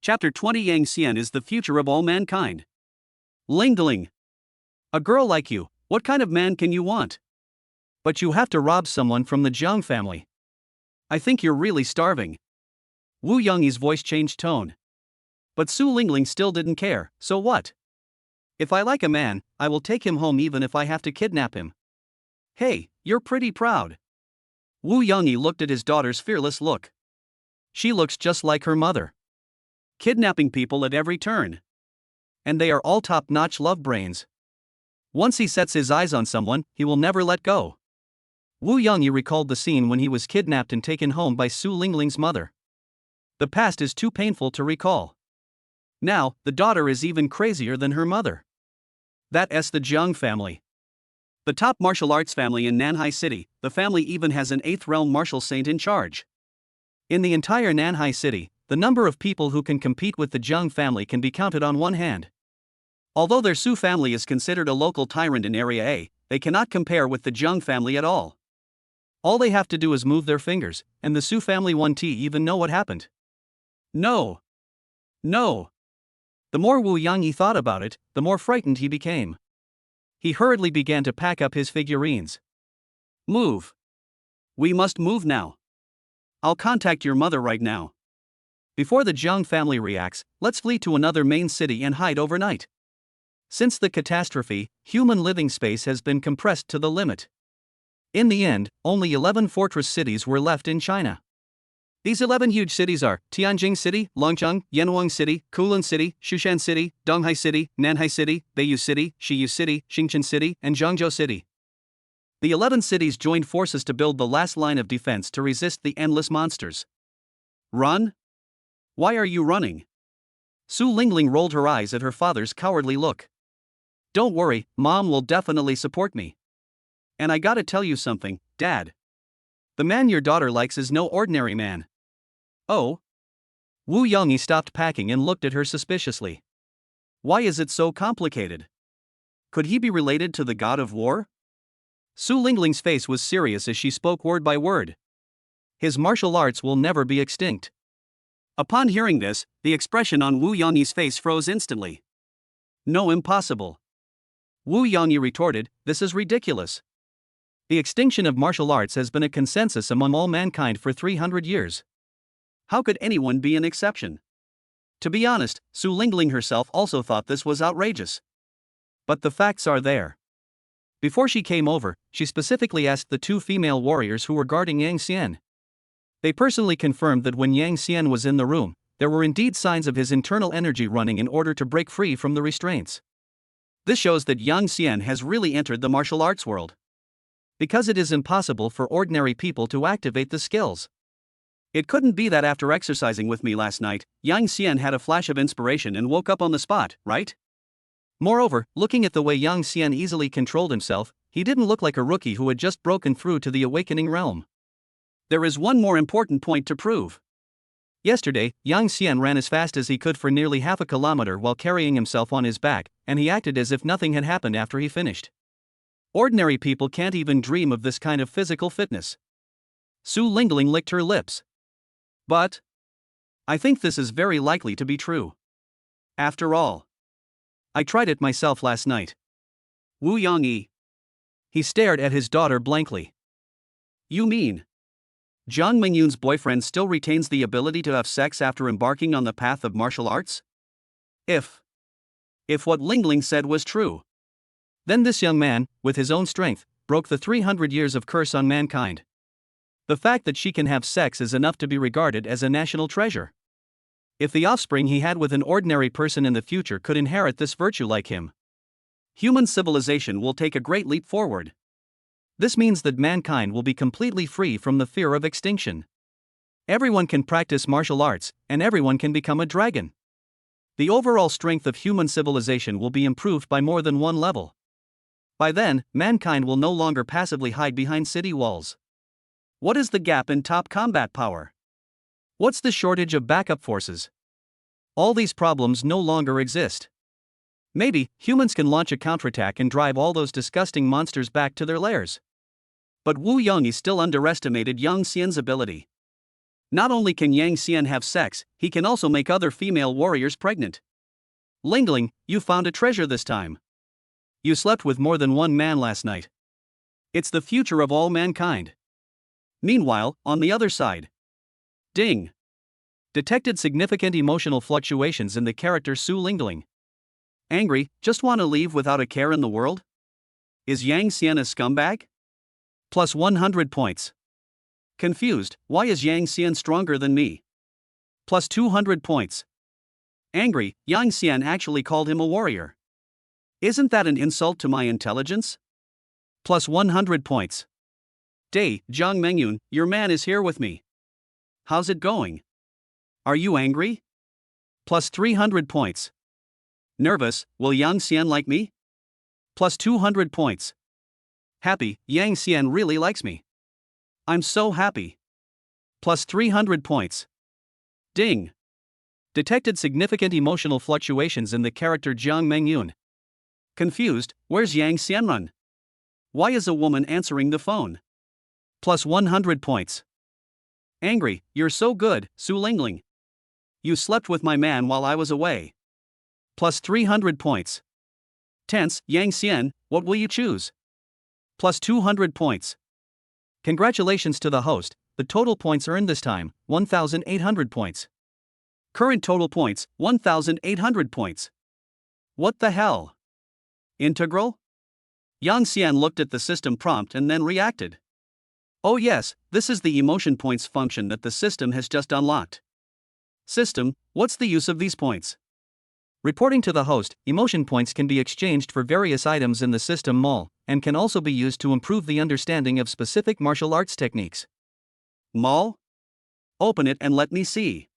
Chapter 20 Yang Xian is the future of all mankind. Lingling. A girl like you, what kind of man can you want? But you have to rob someone from the Jiang family. I think you're really starving. Wu Yangyi's voice changed tone. But Su Lingling still didn't care, so what? If I like a man, I will take him home even if I have to kidnap him. Hey, you're pretty proud. Wu Yangyi looked at his daughter's fearless look. She looks just like her mother. Kidnapping people at every turn. And they are all top-notch love brains. Once he sets his eyes on someone, he will never let go. Wu Yongyi recalled the scene when he was kidnapped and taken home by Su Lingling's mother. The past is too painful to recall. Now, the daughter is even crazier than her mother. That's the Jiang family. The top martial arts family in Nanhai City. The family even has an 8th realm martial saint in charge. In the entire Nanhai City, the number of people who can compete with the Jiang family can be counted on one hand. Although their Su family is considered a local tyrant in Area A, they cannot compare with the Jiang family at all. All they have to do is move their fingers, and the Su family won't even know what happened. No. No. The more Wu Yongyi thought about it, the more frightened he became. He hurriedly began to pack up his figurines. Move. We must move now. I'll contact your mother right now. Before the Jiang family reacts, let's flee to another main city and hide overnight. Since the catastrophe, human living space has been compressed to the limit. In the end, only 11 fortress cities were left in China. These 11 huge cities are Tianjin City, Longcheng, Yanwang City, Kulin City, Shushan City, Donghai City, Nanhai City, Beiyu City, Shiyu City, Xingchen City, and Zhangzhou City. The 11 cities joined forces to build the last line of defense to resist the endless monsters. Run? Why are you running? Su Lingling rolled her eyes at her father's cowardly look. Don't worry, Mom will definitely support me. And I gotta tell you something, Dad. The man your daughter likes is no ordinary man. Oh? Wu Yongyi stopped packing and looked at her suspiciously. Why is it so complicated? Could he be related to the god of war? Su Lingling's face was serious as she spoke word by word. His martial arts will never be extinct. Upon hearing this, the expression on Wu Yongyi's face froze instantly. No, impossible. Wu Yongyi retorted, this is ridiculous. The extinction of martial arts has been a consensus among all mankind for 300 years. How could anyone be an exception? To be honest, Su Lingling herself also thought this was outrageous. But the facts are there. Before she came over, she specifically asked the 2 female warriors who were guarding Yang Xian. They personally confirmed that when Yang Xian was in the room, there were indeed signs of his internal energy running in order to break free from the restraints. This shows that Yang Xian has really entered the martial arts world. Because it is impossible for ordinary people to activate the skills. It couldn't be that after exercising with me last night, Yang Xian had a flash of inspiration and woke up on the spot, right? Moreover, looking at the way Yang Xian easily controlled himself, he didn't look like a rookie who had just broken through to the awakening realm. There is one more important point to prove. Yesterday, Yang Xian ran as fast as he could for nearly half a kilometer while carrying himself on his back, and he acted as if nothing had happened after he finished. Ordinary people can't even dream of this kind of physical fitness. Su Lingling licked her lips. But I think this is very likely to be true. After all, I tried it myself last night. Wu Yongyi. He stared at his daughter blankly. You mean Jiang Mingyun's boyfriend still retains the ability to have sex after embarking on the path of martial arts? If what Lingling said was true, then this young man, with his own strength, broke the 300 years of curse on mankind. The fact that she can have sex is enough to be regarded as a national treasure. If the offspring he had with an ordinary person in the future could inherit this virtue like him, human civilization will take a great leap forward. This means that mankind will be completely free from the fear of extinction. Everyone can practice martial arts, and everyone can become a dragon. The overall strength of human civilization will be improved by more than one level. By then, mankind will no longer passively hide behind city walls. What is the gap in top combat power? What's the shortage of backup forces? All these problems no longer exist. Maybe, humans can launch a counterattack and drive all those disgusting monsters back to their lairs. But Wu Yongyi still underestimated Yang Xian's ability. Not only can Yang Xian have sex, he can also make other female warriors pregnant. Lingling, you found a treasure this time. You slept with more than one man last night. It's the future of all mankind. Meanwhile, on the other side. Ding. Detected significant emotional fluctuations in the character Su Lingling. Angry, just want to leave without a care in the world? Is Yang Xian a scumbag? Plus 100 points. Confused, why is Yang Xian stronger than me? Plus 200 points. Angry, Yang Xian actually called him a warrior. Isn't that an insult to my intelligence? Plus 100 points. Day, Jiang Mengyun, your man is here with me. How's it going? Are you angry? Plus 300 points. Nervous, will Yang Xian like me? Plus 200 points. Happy, Yang Xian really likes me. I'm so happy. Plus 300 points. Ding. Detected significant emotional fluctuations in the character Jiang Mengyun. Confused, where's Yang Xianrun? Why is a woman answering the phone? Plus 100 points. Angry, you're so good, Su Lingling. You slept with my man while I was away. Plus 300 points. Tense, Yang Xian, what will you choose? Plus 200 points. Congratulations to the host, the total points earned this time, 1,800 points. Current total points, 1,800 points. What the hell? Integral? Yang Xian looked at the system prompt and then reacted. Oh yes, this is the emotion points function that the system has just unlocked. System, what's the use of these points? Reporting to the host, emotion points can be exchanged for various items in the system mall, and can also be used to improve the understanding of specific martial arts techniques. Mall? Open it and let me see.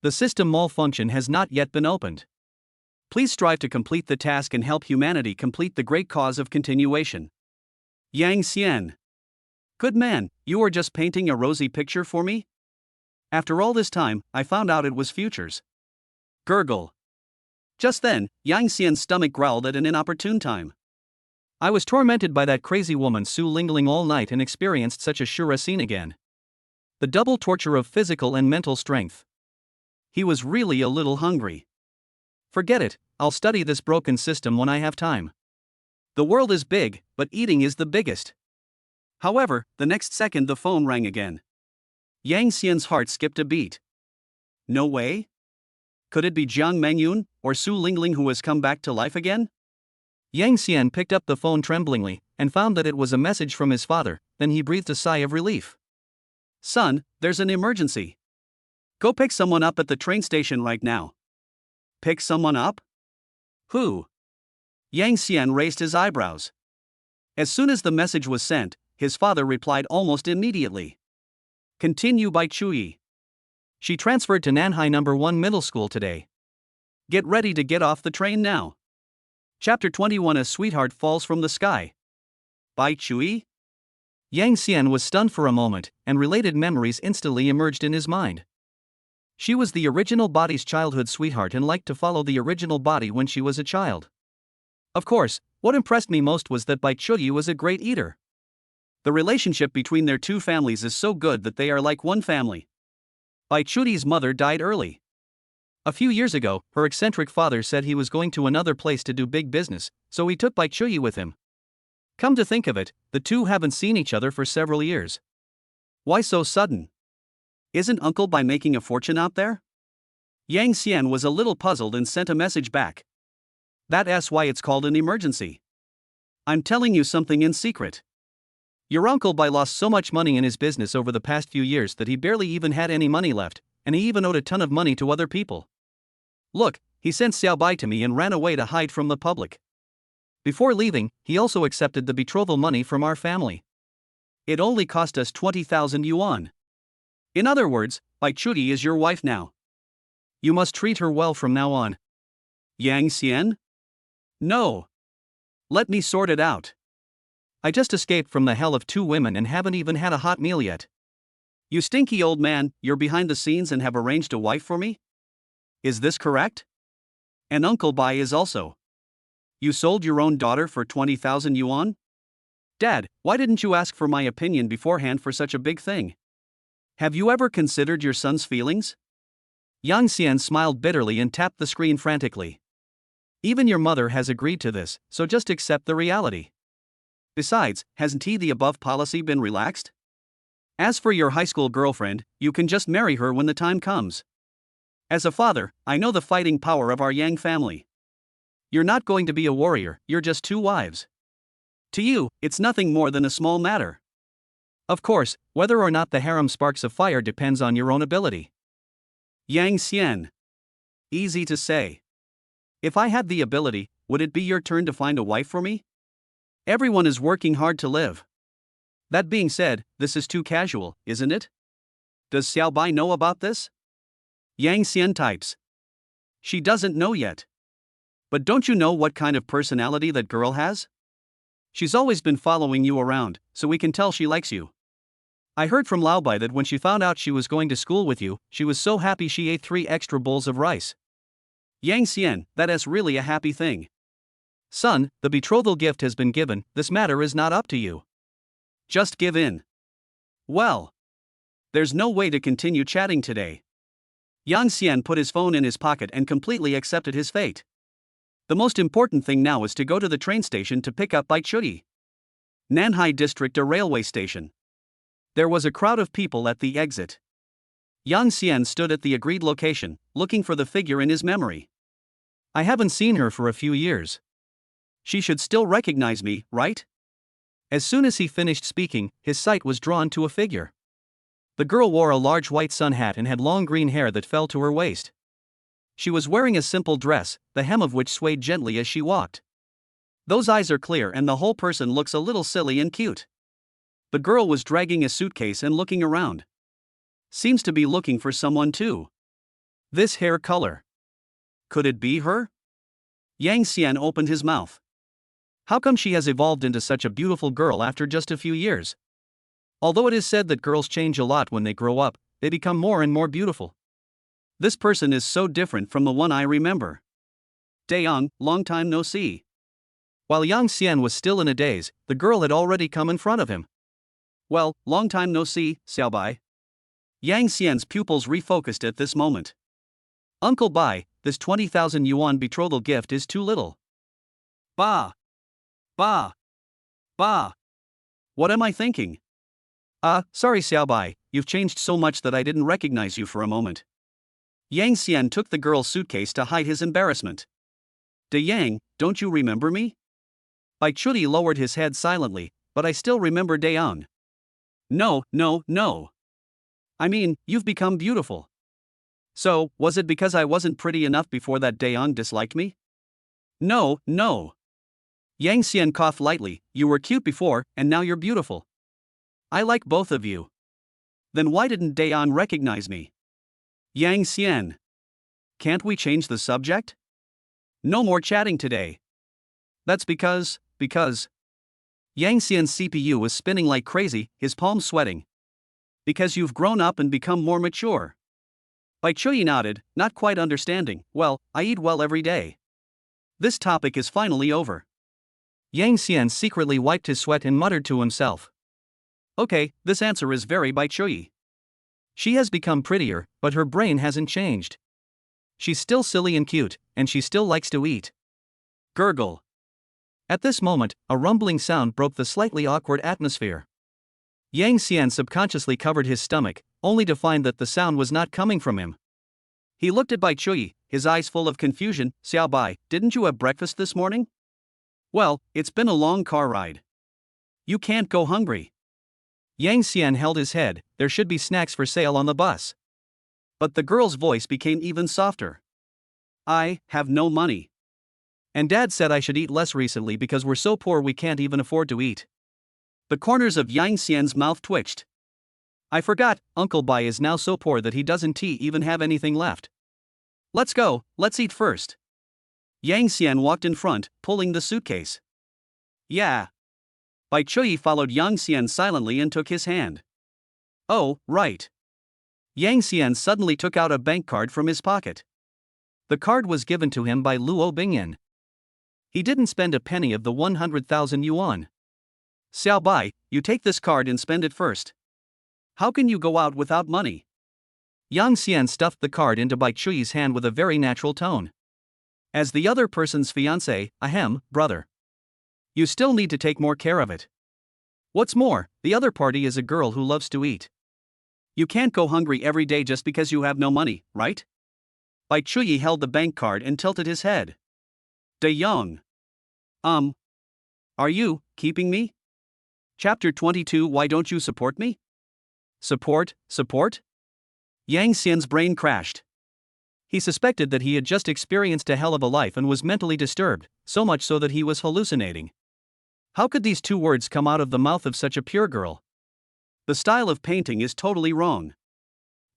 The system mall function has not yet been opened. Please strive to complete the task and help humanity complete the great cause of continuation. Yang Xian. Good man, you are just painting a rosy picture for me? After all this time, I found out it was futures. Gurgle. Just then, Yang Xian's stomach growled at an inopportune time. I was tormented by that crazy woman Su Lingling all night and experienced such a sure scene again. The double torture of physical and mental strength. He was really a little hungry. Forget it, I'll study this broken system when I have time. The world is big, but eating is the biggest. However, the next second the phone rang again. Yang Xian's heart skipped a beat. No way? Could it be Jiang Mengyun, or Su Lingling who has come back to life again? Yang Xian picked up the phone tremblingly, and found that it was a message from his father, then he breathed a sigh of relief. Son, there's an emergency. Go pick someone up at the train station right now. Pick someone up? Who? Yang Xian raised his eyebrows. As soon as the message was sent, his father replied almost immediately. Continue by Chuyi. She transferred to Nanhai No. 1 Middle School today. Get ready to get off the train now. Chapter 21 A Sweetheart Falls from the Sky. By Chuyi? Yang Xian was stunned for a moment, and related memories instantly emerged in his mind. She was the original body's childhood sweetheart and liked to follow the original body when she was a child. Of course, what impressed me most was that Bai Chuyi was a great eater. The relationship between their two families is so good that they are like one family. Bai Chuyi's mother died early. A few years ago, her eccentric father said he was going to another place to do big business, so he took Bai Chuyi with him. Come to think of it, the two haven't seen each other for several years. Why so sudden? Isn't Uncle Bai making a fortune out there? Yang Xian was a little puzzled and sent a message back. That's why it's called an emergency. I'm telling you something in secret. Your Uncle Bai lost so much money in his business over the past few years that he barely even had any money left, and he even owed a ton of money to other people. Look, he sent Xiao Bai to me and ran away to hide from the public. Before leaving, he also accepted the betrothal money from our family. It only cost us 20,000 yuan. In other words, Bai Chuyi is your wife now. You must treat her well from now on. Yang Xian? No. Let me sort it out. I just escaped from the hell of two women and haven't even had a hot meal yet. You stinky old man, you're behind the scenes and have arranged a wife for me? Is this correct? And Uncle Bai is also. You sold your own daughter for 20,000 yuan? Dad, why didn't you ask for my opinion beforehand for such a big thing? Have you ever considered your son's feelings? Yang Xian smiled bitterly and tapped the screen frantically. Even your mother has agreed to this, so just accept the reality. Besides, hasn't the above policy been relaxed? As for your high school girlfriend, you can just marry her when the time comes. As a father, I know the fighting power of our Yang family. You're not going to be a warrior, you're just two wives. To you, it's nothing more than a small matter. Of course, whether or not the harem sparks a fire depends on your own ability. Yang Xian. Easy to say. If I had the ability, would it be your turn to find a wife for me? Everyone is working hard to live. That being said, this is too casual, isn't it? Does Xiaobai know about this? Yang Xian types. She doesn't know yet. But don't you know what kind of personality that girl has? She's always been following you around, so we can tell she likes you. I heard from Laobai that when she found out she was going to school with you, she was so happy she ate 3 extra bowls of rice. Yang Xian, that is really a happy thing. Son, the betrothal gift has been given, this matter is not up to you. Just give in. Well. There's no way to continue chatting today. Yang Xian put his phone in his pocket and completely accepted his fate. The most important thing now is to go to the train station to pick up Bai Chui. Nanhai District, a railway station. There was a crowd of people at the exit. Yang Xian stood at the agreed location, looking for the figure in his memory. I haven't seen her for a few years. She should still recognize me, right? As soon as he finished speaking, his sight was drawn to a figure. The girl wore a large white sun hat and had long green hair that fell to her waist. She was wearing a simple dress, the hem of which swayed gently as she walked. Those eyes are clear and the whole person looks a little silly and cute. The girl was dragging a suitcase and looking around. Seems to be looking for someone too. This hair color. Could it be her? Yang Xian opened his mouth. How come she has evolved into such a beautiful girl after just a few years? Although it is said that girls change a lot when they grow up, they become more and more beautiful. This person is so different from the one I remember. Daeyang, long time no see. While Yang Xian was still in a daze, the girl had already come in front of him. Well, long time no see, Xiaobai. Yang Xian's pupils refocused at this moment. Uncle Bai, this 20,000 yuan betrothal gift is too little. Bah! Bah! Bah! What am I thinking? Sorry Xiaobai, you've changed so much that I didn't recognize you for a moment. Yang Xian took the girl's suitcase to hide his embarrassment. De Yang, don't you remember me? Bai Chui lowered his head silently, but I still remember Daeyang. No. I mean, you've become beautiful. So, was it because I wasn't pretty enough before that Daeyang disliked me? No. Yang Xian coughed lightly, you were cute before, and now you're beautiful. I like both of you. Then why didn't Daeyang recognize me? Yang Xian. Can't we change the subject? No more chatting today. That's because. Yang Xian's CPU was spinning like crazy, his palms sweating. Because you've grown up and become more mature. Bai Chui nodded, not quite understanding. Well, I eat well every day. This topic is finally over. Yang Xian secretly wiped his sweat and muttered to himself. Okay, this answer is very Bai Chui. She has become prettier, but her brain hasn't changed. She's still silly and cute, and she still likes to eat. Gurgle. At this moment, a rumbling sound broke the slightly awkward atmosphere. Yang Xian subconsciously covered his stomach, only to find that the sound was not coming from him. He looked at Bai Chui, his eyes full of confusion. Xiaobai, didn't you have breakfast this morning? Well, it's been a long car ride. You can't go hungry. Yang Xian held his head, there should be snacks for sale on the bus. But the girl's voice became even softer. I have no money. And Dad said I should eat less recently because we're so poor we can't even afford to eat. The corners of Yang Xian's mouth twitched. I forgot, Uncle Bai is now so poor that he doesn't even have anything left. Let's go, let's eat first. Yang Xian walked in front, pulling the suitcase. Yeah. Bai Chui followed Yang Xian silently and took his hand. Oh, right. Yang Xian suddenly took out a bank card from his pocket. The card was given to him by Luo Bingyan. He didn't spend a penny of the 100,000 yuan. Xiaobai, you take this card and spend it first. How can you go out without money? Yang Xian stuffed the card into Bai Chui's hand with a very natural tone. As the other person's fiancé, brother. You still need to take more care of it. What's more, the other party is a girl who loves to eat. You can't go hungry every day just because you have no money, right? Bai Chui held the bank card and tilted his head. Daeyang. Are you keeping me? Chapter 22. Why don't you support me? Support? Yang Xian's brain crashed. He suspected that he had just experienced a hell of a life and was mentally disturbed, so much so that he was hallucinating. How could these two words come out of the mouth of such a pure girl? The style of painting is totally wrong.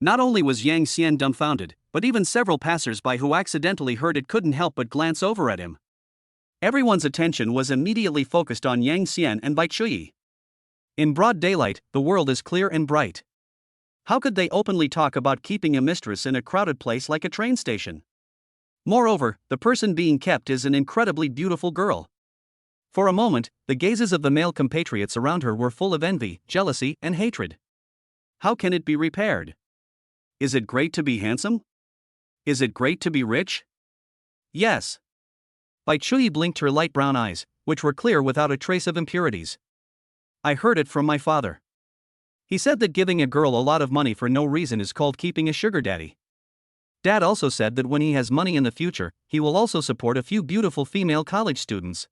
Not only was Yang Xian dumbfounded, but even several passers-by who accidentally heard it couldn't help but glance over at him. Everyone's attention was immediately focused on Yang Xian and Bai Chuyi. In broad daylight, the world is clear and bright. How could they openly talk about keeping a mistress in a crowded place like a train station? Moreover, the person being kept is an incredibly beautiful girl. For a moment, the gazes of the male compatriots around her were full of envy, jealousy, and hatred. How can it be repaired? Is it great to be handsome? Is it great to be rich? Yes. Bai Chuyi blinked her light brown eyes, which were clear without a trace of impurities. I heard it from my father. He said that giving a girl a lot of money for no reason is called keeping a sugar daddy. Dad also said that when he has money in the future, he will also support a few beautiful female college students.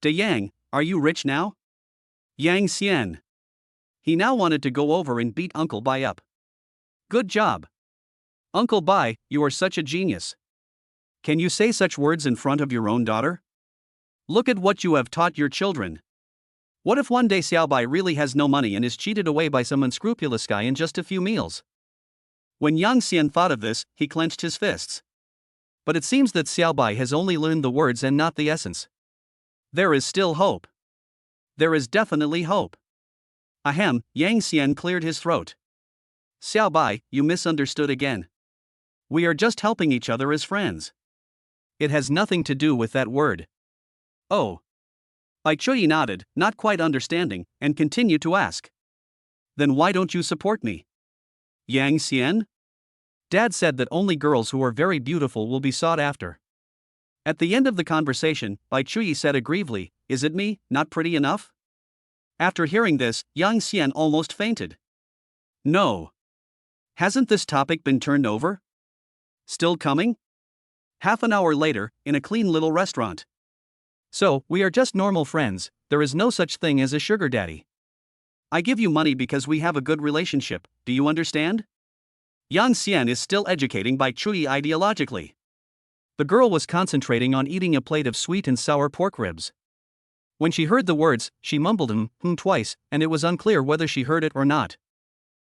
De Yang, are you rich now? Yang Xian. He now wanted to go over and beat Uncle Bai up. Good job. Uncle Bai, you are such a genius. Can you say such words in front of your own daughter? Look at what you have taught your children. What if one day Xiao Bai really has no money and is cheated away by some unscrupulous guy in just a few meals? When Yang Xian thought of this, he clenched his fists. But it seems that Xiao Bai has only learned the words and not the essence. There is still hope. There is definitely hope. Ahem, Yang Xian cleared his throat. Xiao Bai, you misunderstood again. We are just helping each other as friends. It has nothing to do with that word. Oh. Bai Chuyi nodded, not quite understanding, and continued to ask. Then why don't you support me? Yang Xian? Dad said that only girls who are very beautiful will be sought after. At the end of the conversation, Bai Chuyi said aggrievedly, Is it me, not pretty enough? After hearing this, Yang Xian almost fainted. No. Hasn't this topic been turned over? Still coming? Half an hour later, in a clean little restaurant. So, we are just normal friends, there is no such thing as a sugar daddy. I give you money because we have a good relationship, do you understand? Yang Xian is still educating Bai Chuyi ideologically. The girl was concentrating on eating a plate of sweet and sour pork ribs. When she heard the words, she mumbled twice, and it was unclear whether she heard it or not.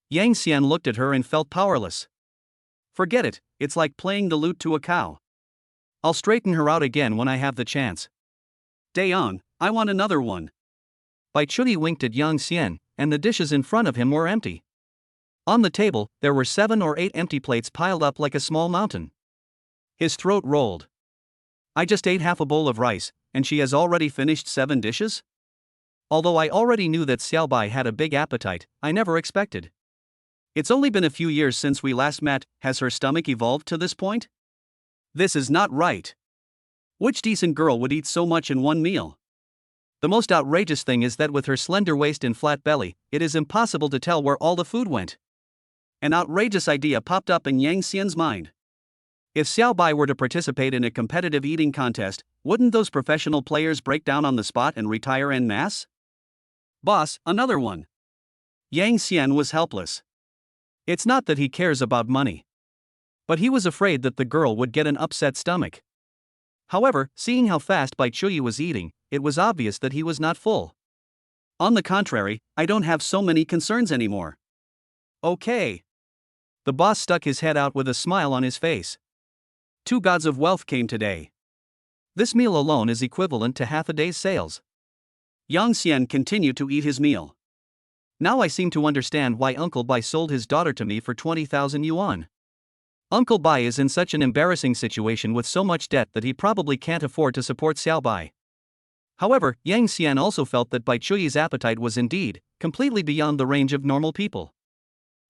Yang Xian looked at her and felt powerless. Forget it, it's like playing the lute to a cow. I'll straighten her out again when I have the chance. Dayon, I want another one. Bai Chuyi winked at Yang Xian, and the dishes in front of him were empty. On the table, there were 7 or 8 empty plates piled up like a small mountain. His throat rolled. I just ate half a bowl of rice, and she has already finished 7 dishes? Although I already knew that Xiao Bai had a big appetite, I never expected. It's only been a few years since we last met, has her stomach evolved to this point? This is not right. Which decent girl would eat so much in one meal? The most outrageous thing is that with her slender waist and flat belly, it is impossible to tell where all the food went. An outrageous idea popped up in Yang Xian's mind. If Xiao Bai were to participate in a competitive eating contest, wouldn't those professional players break down on the spot and retire en masse? Boss, another one. Yang Xian was helpless. It's not that he cares about money. But he was afraid that the girl would get an upset stomach. However, seeing how fast Bai Chuyi was eating, it was obvious that he was not full. On the contrary, I don't have so many concerns anymore. Okay. The boss stuck his head out with a smile on his face. 2 gods of wealth came today. This meal alone is equivalent to half a day's sales. Yang Xian continued to eat his meal. Now I seem to understand why Uncle Bai sold his daughter to me for 20,000 yuan. Uncle Bai is in such an embarrassing situation with so much debt that he probably can't afford to support Xiao Bai. However, Yang Xian also felt that Bai Chuyi's appetite was indeed completely beyond the range of normal people.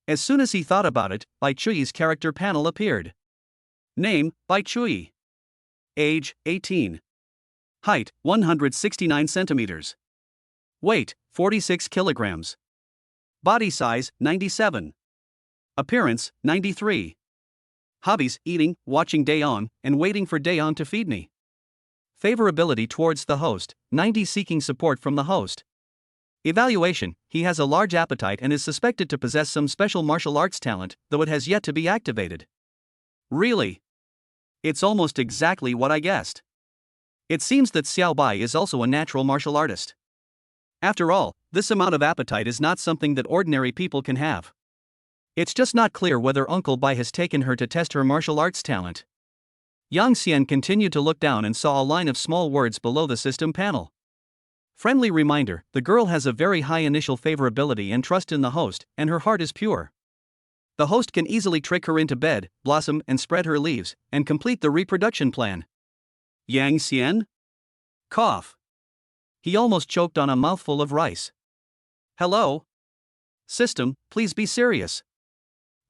As soon as he thought about it, Bai Chuyi's character panel appeared. Name, Bai Chuyi. Age, 18. Height, 169 centimeters. Weight, 46 kilograms. Body size, 97. Appearance, 93. Hobbies, eating, watching Dayon, and waiting for Dayon to feed me. Favorability towards the host, 90, seeking support from the host. Evaluation, he has a large appetite and is suspected to possess some special martial arts talent, though it has yet to be activated. Really? It's almost exactly what I guessed. It seems that Xiao Bai is also a natural martial artist. After all, this amount of appetite is not something that ordinary people can have. It's just not clear whether Uncle Bai has taken her to test her martial arts talent. Yang Xian continued to look down and saw a line of small words below the system panel. Friendly reminder, the girl has a very high initial favorability and trust in the host, and her heart is pure. The host can easily trick her into bed, blossom and spread her leaves, and complete the reproduction plan. Yang Xian? Cough. He almost choked on a mouthful of rice. Hello? System, please be serious.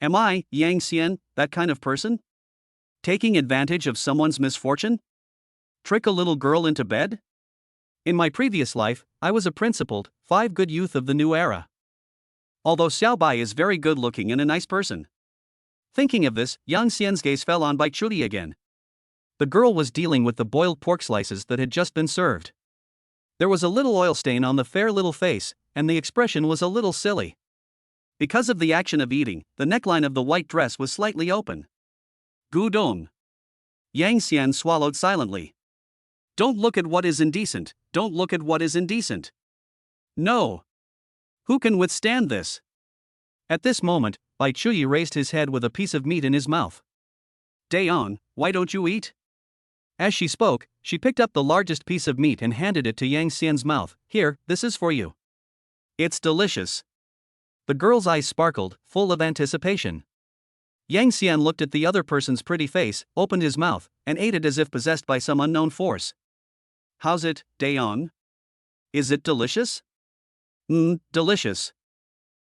Am I, Yang Xian, that kind of person? Taking advantage of someone's misfortune? Trick a little girl into bed? In my previous life, I was a principled, 5 good youth of the new era. Although Xiao Bai is very good looking and a nice person. Thinking of this, Yang Xian's gaze fell on Bai Chuti again. The girl was dealing with the boiled pork slices that had just been served. There was a little oil stain on the fair little face, and the expression was a little silly. Because of the action of eating, the neckline of the white dress was slightly open. Gudong. Yang Xian swallowed silently. Don't look at what is indecent, don't look at what is indecent. No. Who can withstand this? At this moment, Bai Chuyi raised his head with a piece of meat in his mouth. Dayon, why don't you eat? As she spoke, she picked up the largest piece of meat and handed it to Yang Xian's mouth. Here, this is for you. It's delicious. The girl's eyes sparkled, full of anticipation. Yang Xian looked at the other person's pretty face, opened his mouth, and ate it as if possessed by some unknown force. How's it, Dayon? Is it delicious? Delicious.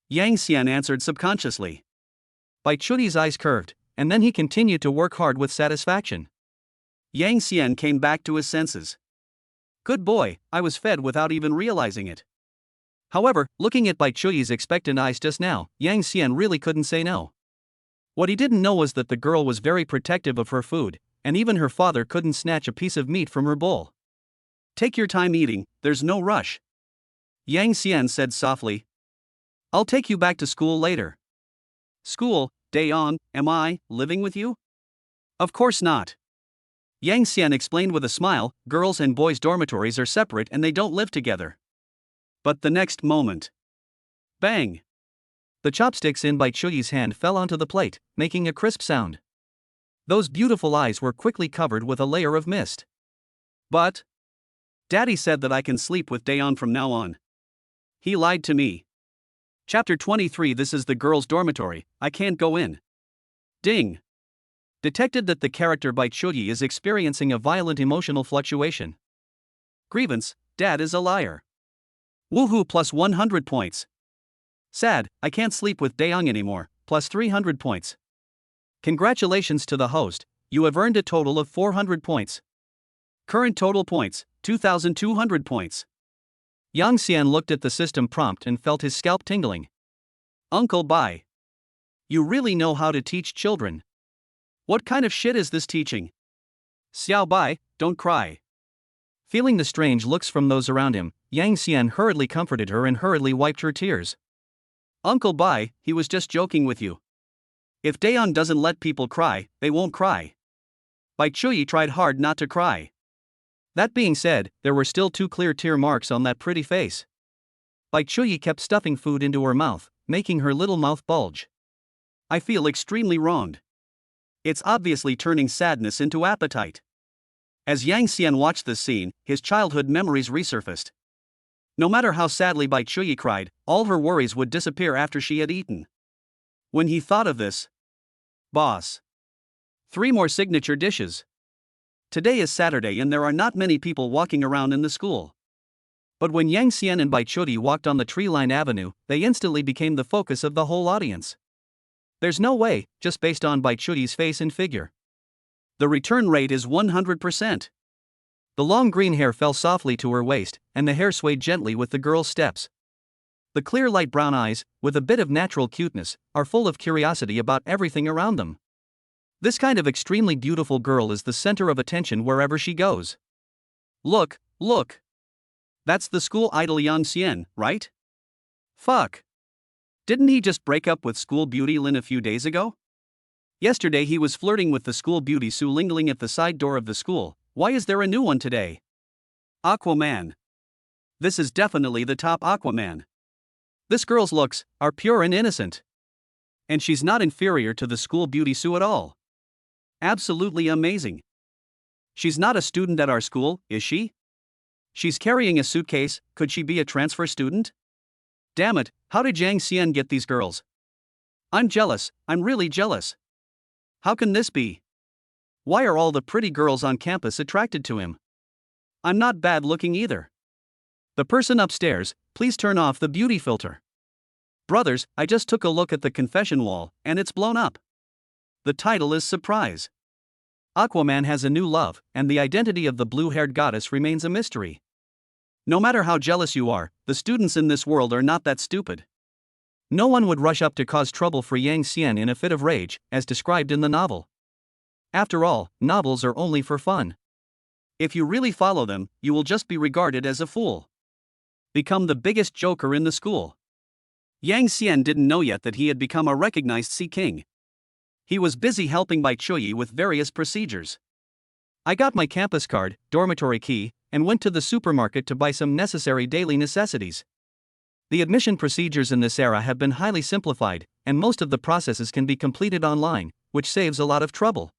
Yang Xian answered subconsciously. Bai Chuti's eyes curved, and then he continued to work hard with satisfaction. Yang Xian came back to his senses. Good boy, I was fed without even realizing it. However, looking at Bai Chuyi's expectant eyes just now, Yang Xian really couldn't say no. What he didn't know was that the girl was very protective of her food, and even her father couldn't snatch a piece of meat from her bowl. Take your time eating, there's no rush. Yang Xian said softly. I'll take you back to school later. School, Dayon, am I living with you? Of course not. Yang Xian explained with a smile, girls' and boys' dormitories are separate and they don't live together. But the next moment. Bang! The chopsticks in Bai Chuyi's hand fell onto the plate, making a crisp sound. Those beautiful eyes were quickly covered with a layer of mist. But Daddy said that I can sleep with Dayon from now on. He lied to me. Chapter 23. This is the girls' dormitory, I can't go in. Ding! Detected that the character Bai Chuyi is experiencing a violent emotional fluctuation. Grievance, Dad is a liar. Woohoo, plus 100 points. Sad, I can't sleep with Dayon anymore, plus 300 points. Congratulations to the host, you have earned a total of 400 points. Current total points, 2,200 points. Yang Xian looked at the system prompt and felt his scalp tingling. Uncle Bai. You really know how to teach children. What kind of shit is this teaching? Xiao Bai, don't cry. Feeling the strange looks from those around him, Yang Xian hurriedly comforted her and hurriedly wiped her tears. Uncle Bai, he was just joking with you. If Dayon doesn't let people cry, they won't cry. Bai Chuyi tried hard not to cry. That being said, there were still 2 clear tear marks on that pretty face. Bai Chuyi kept stuffing food into her mouth, making her little mouth bulge. I feel extremely wronged. It's obviously turning sadness into appetite. As Yang Xian watched this scene, his childhood memories resurfaced. No matter how sadly Bai Chuyi cried, all her worries would disappear after she had eaten. When he thought of this, boss. 3 more signature dishes. Today is Saturday and there are not many people walking around in the school. But when Yang Xian and Bai Chuyi walked on the tree-lined avenue, they instantly became the focus of the whole audience. There's no way, just based on Bai Chuyi's face and figure. The return rate is 100%. The long green hair fell softly to her waist, and the hair swayed gently with the girl's steps. The clear light brown eyes, with a bit of natural cuteness, are full of curiosity about everything around them. This kind of extremely beautiful girl is the center of attention wherever she goes. Look, look. That's the school idol Yang Xian, right? Fuck. Didn't he just break up with school beauty Lin a few days ago? Yesterday he was flirting with the school beauty Su Lingling at the side door of the school. Why is there a new one today? Aquaman. This is definitely the top Aquaman. This girl's looks are pure and innocent. And she's not inferior to the school beauty Su at all. Absolutely amazing. She's not a student at our school, is she? She's carrying a suitcase. Could she be a transfer student? Damn it, how did Yang Xian get these girls? I'm jealous, I'm really jealous. How can this be? Why are all the pretty girls on campus attracted to him? I'm not bad looking either. The person upstairs, please turn off the beauty filter. Brothers, I just took a look at the confession wall, and it's blown up. The title is Surprise. Aquaman has a new love, and the identity of the blue-haired goddess remains a mystery. No matter how jealous you are, the students in this world are not that stupid. No one would rush up to cause trouble for Yang Xian in a fit of rage, as described in the novel. After all, novels are only for fun. If you really follow them, you will just be regarded as a fool. Become the biggest joker in the school. Yang Xian didn't know yet that he had become a recognized Sea King. He was busy helping Bai Chuyi with various procedures. I got my campus card, dormitory key, and went to the supermarket to buy some necessary daily necessities. The admission procedures in this era have been highly simplified, and most of the processes can be completed online, which saves a lot of trouble.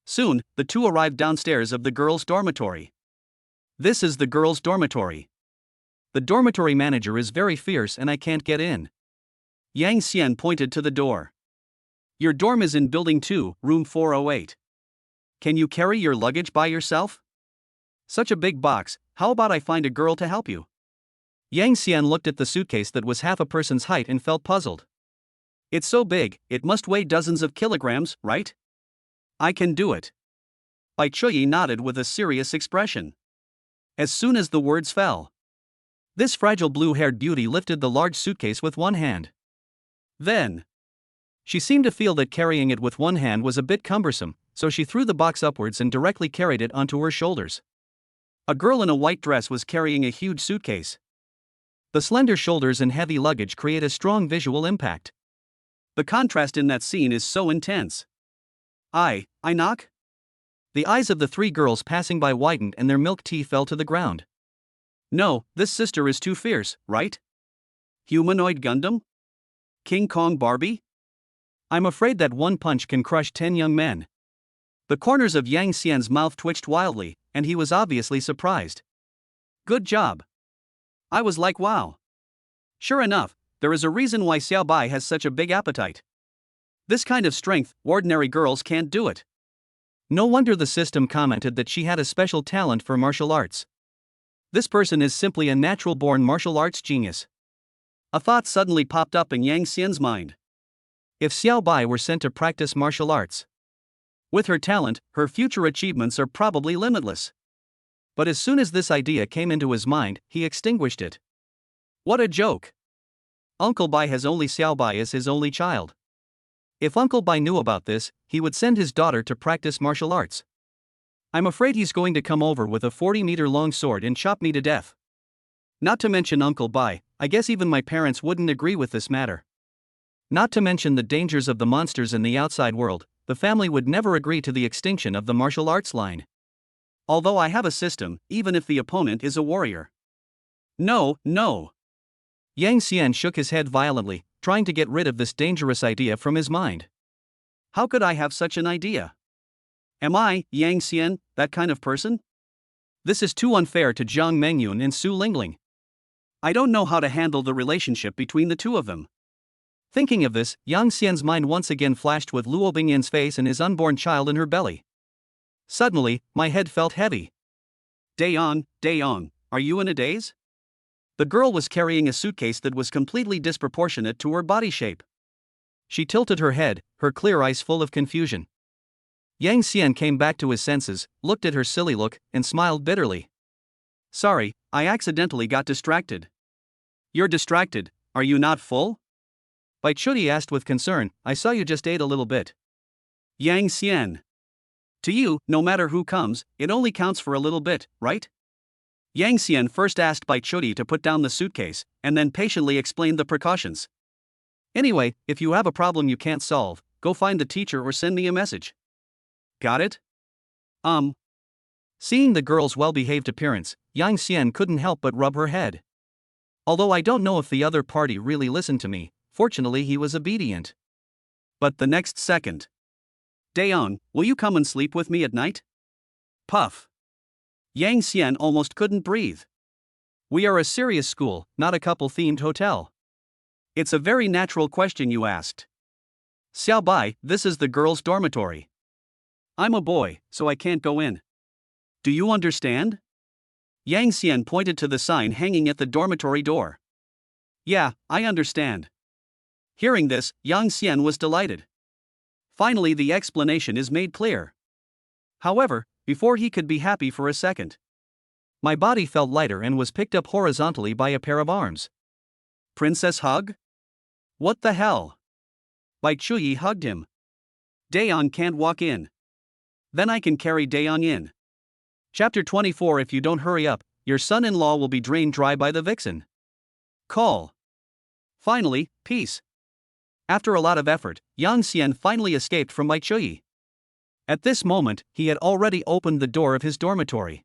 Soon, the two arrived downstairs of the girls' dormitory. This is the girls' dormitory. The dormitory manager is very fierce and I can't get in. Yang Xian pointed to the door. Your dorm is in building 2, room 408. Can you carry your luggage by yourself? Such a big box, how about I find a girl to help you? Yang Xian looked at the suitcase that was half a person's height and felt puzzled. It's so big, it must weigh dozens of kilograms, right? I can do it. Bai Chuyi nodded with a serious expression. As soon as the words fell, this fragile blue-haired beauty lifted the large suitcase with one hand. Then, she seemed to feel that carrying it with one hand was a bit cumbersome, so she threw the box upwards and directly carried it onto her shoulders. A girl in a white dress was carrying a huge suitcase. The slender shoulders and heavy luggage create a strong visual impact. The contrast in that scene is so intense. I knock? The eyes of the three girls passing by widened and their milk tea fell to the ground. No, this sister is too fierce, right? Humanoid Gundam? King Kong Barbie? I'm afraid that one punch can crush 10 young men. The corners of Yang Xian's mouth twitched wildly, and he was obviously surprised. Good job. I was like, wow. Sure enough, there is a reason why Xiao Bai has such a big appetite. This kind of strength, ordinary girls can't do it. No wonder the system commented that she had a special talent for martial arts. This person is simply a natural-born martial arts genius. A thought suddenly popped up in Yang Xian's mind. If Xiao Bai were sent to practice martial arts, with her talent, her future achievements are probably limitless. But as soon as this idea came into his mind, he extinguished it. What a joke! Uncle Bai has only Xiao Bai as his only child. If Uncle Bai knew about this, he would send his daughter to practice martial arts. I'm afraid he's going to come over with a 40-meter-long sword and chop me to death. Not to mention Uncle Bai, I guess even my parents wouldn't agree with this matter. Not to mention the dangers of the monsters in the outside world, the family would never agree to the extinction of the martial arts line. Although I have a system, even if the opponent is a warrior. No. Yang Xian shook his head violently, trying to get rid of this dangerous idea from his mind. How could I have such an idea? Am I, Yang Xian, that kind of person? This is too unfair to Zhang Mengyun and Su Lingling. I don't know how to handle the relationship between the two of them. Thinking of this, Yang Xian's mind once again flashed with Luo Bingyan's face and his unborn child in her belly. Suddenly, my head felt heavy. Dayon, are you in a daze? The girl was carrying a suitcase that was completely disproportionate to her body shape. She tilted her head, her clear eyes full of confusion. Yang Xian came back to his senses, looked at her silly look, and smiled bitterly. Sorry, I accidentally got distracted. You're distracted, are you not full? Bai Chuyi asked with concern, I saw you just ate a little bit. Yang Xian. To you, no matter who comes, it only counts for a little bit, right? Yang Xian first asked Bai Chuyi to put down the suitcase, and then patiently explained the precautions. Anyway, if you have a problem you can't solve, go find the teacher or send me a message. Got it? Seeing the girl's well-behaved appearance, Yang Xian couldn't help but rub her head. Although I don't know if the other party really listened to me, fortunately he was obedient. But the next second. Daeon, will you come and sleep with me at night? Puff. Yang Xian almost couldn't breathe. We are a serious school, not a couple-themed hotel. It's a very natural question you asked. Xiao Bai, this is the girls' dormitory. I'm a boy, so I can't go in. Do you understand? Yang Xian pointed to the sign hanging at the dormitory door. Yeah, I understand. Hearing this, Yang Xian was delighted. Finally, the explanation is made clear. However, before he could be happy for a second, my body felt lighter and was picked up horizontally by a pair of arms. Princess hug? What the hell? Bai Chuyi hugged him. Daeon can't walk in. Then I can carry Daeon in. Chapter 24. If you don't hurry up, your son-in-law will be drained dry by the vixen. Call. Finally, peace. After a lot of effort, Yang Xian finally escaped from Bai Chuyi. At this moment, he had already opened the door of his dormitory.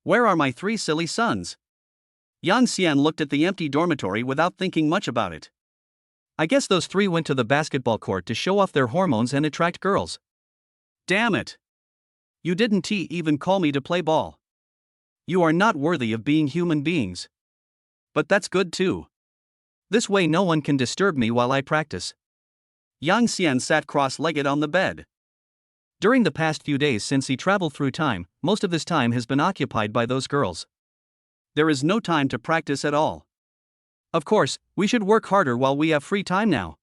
Where are my 3 silly sons? Yang Xian looked at the empty dormitory without thinking much about it. I guess those 3 went to the basketball court to show off their hormones and attract girls. Damn it! You didn't even call me to play ball. You are not worthy of being human beings. But that's good too. This way no one can disturb me while I practice. Yang Xian sat cross-legged on the bed. During the past few days since he traveled through time, most of his time has been occupied by those girls. There is no time to practice at all. Of course, we should work harder while we have free time now.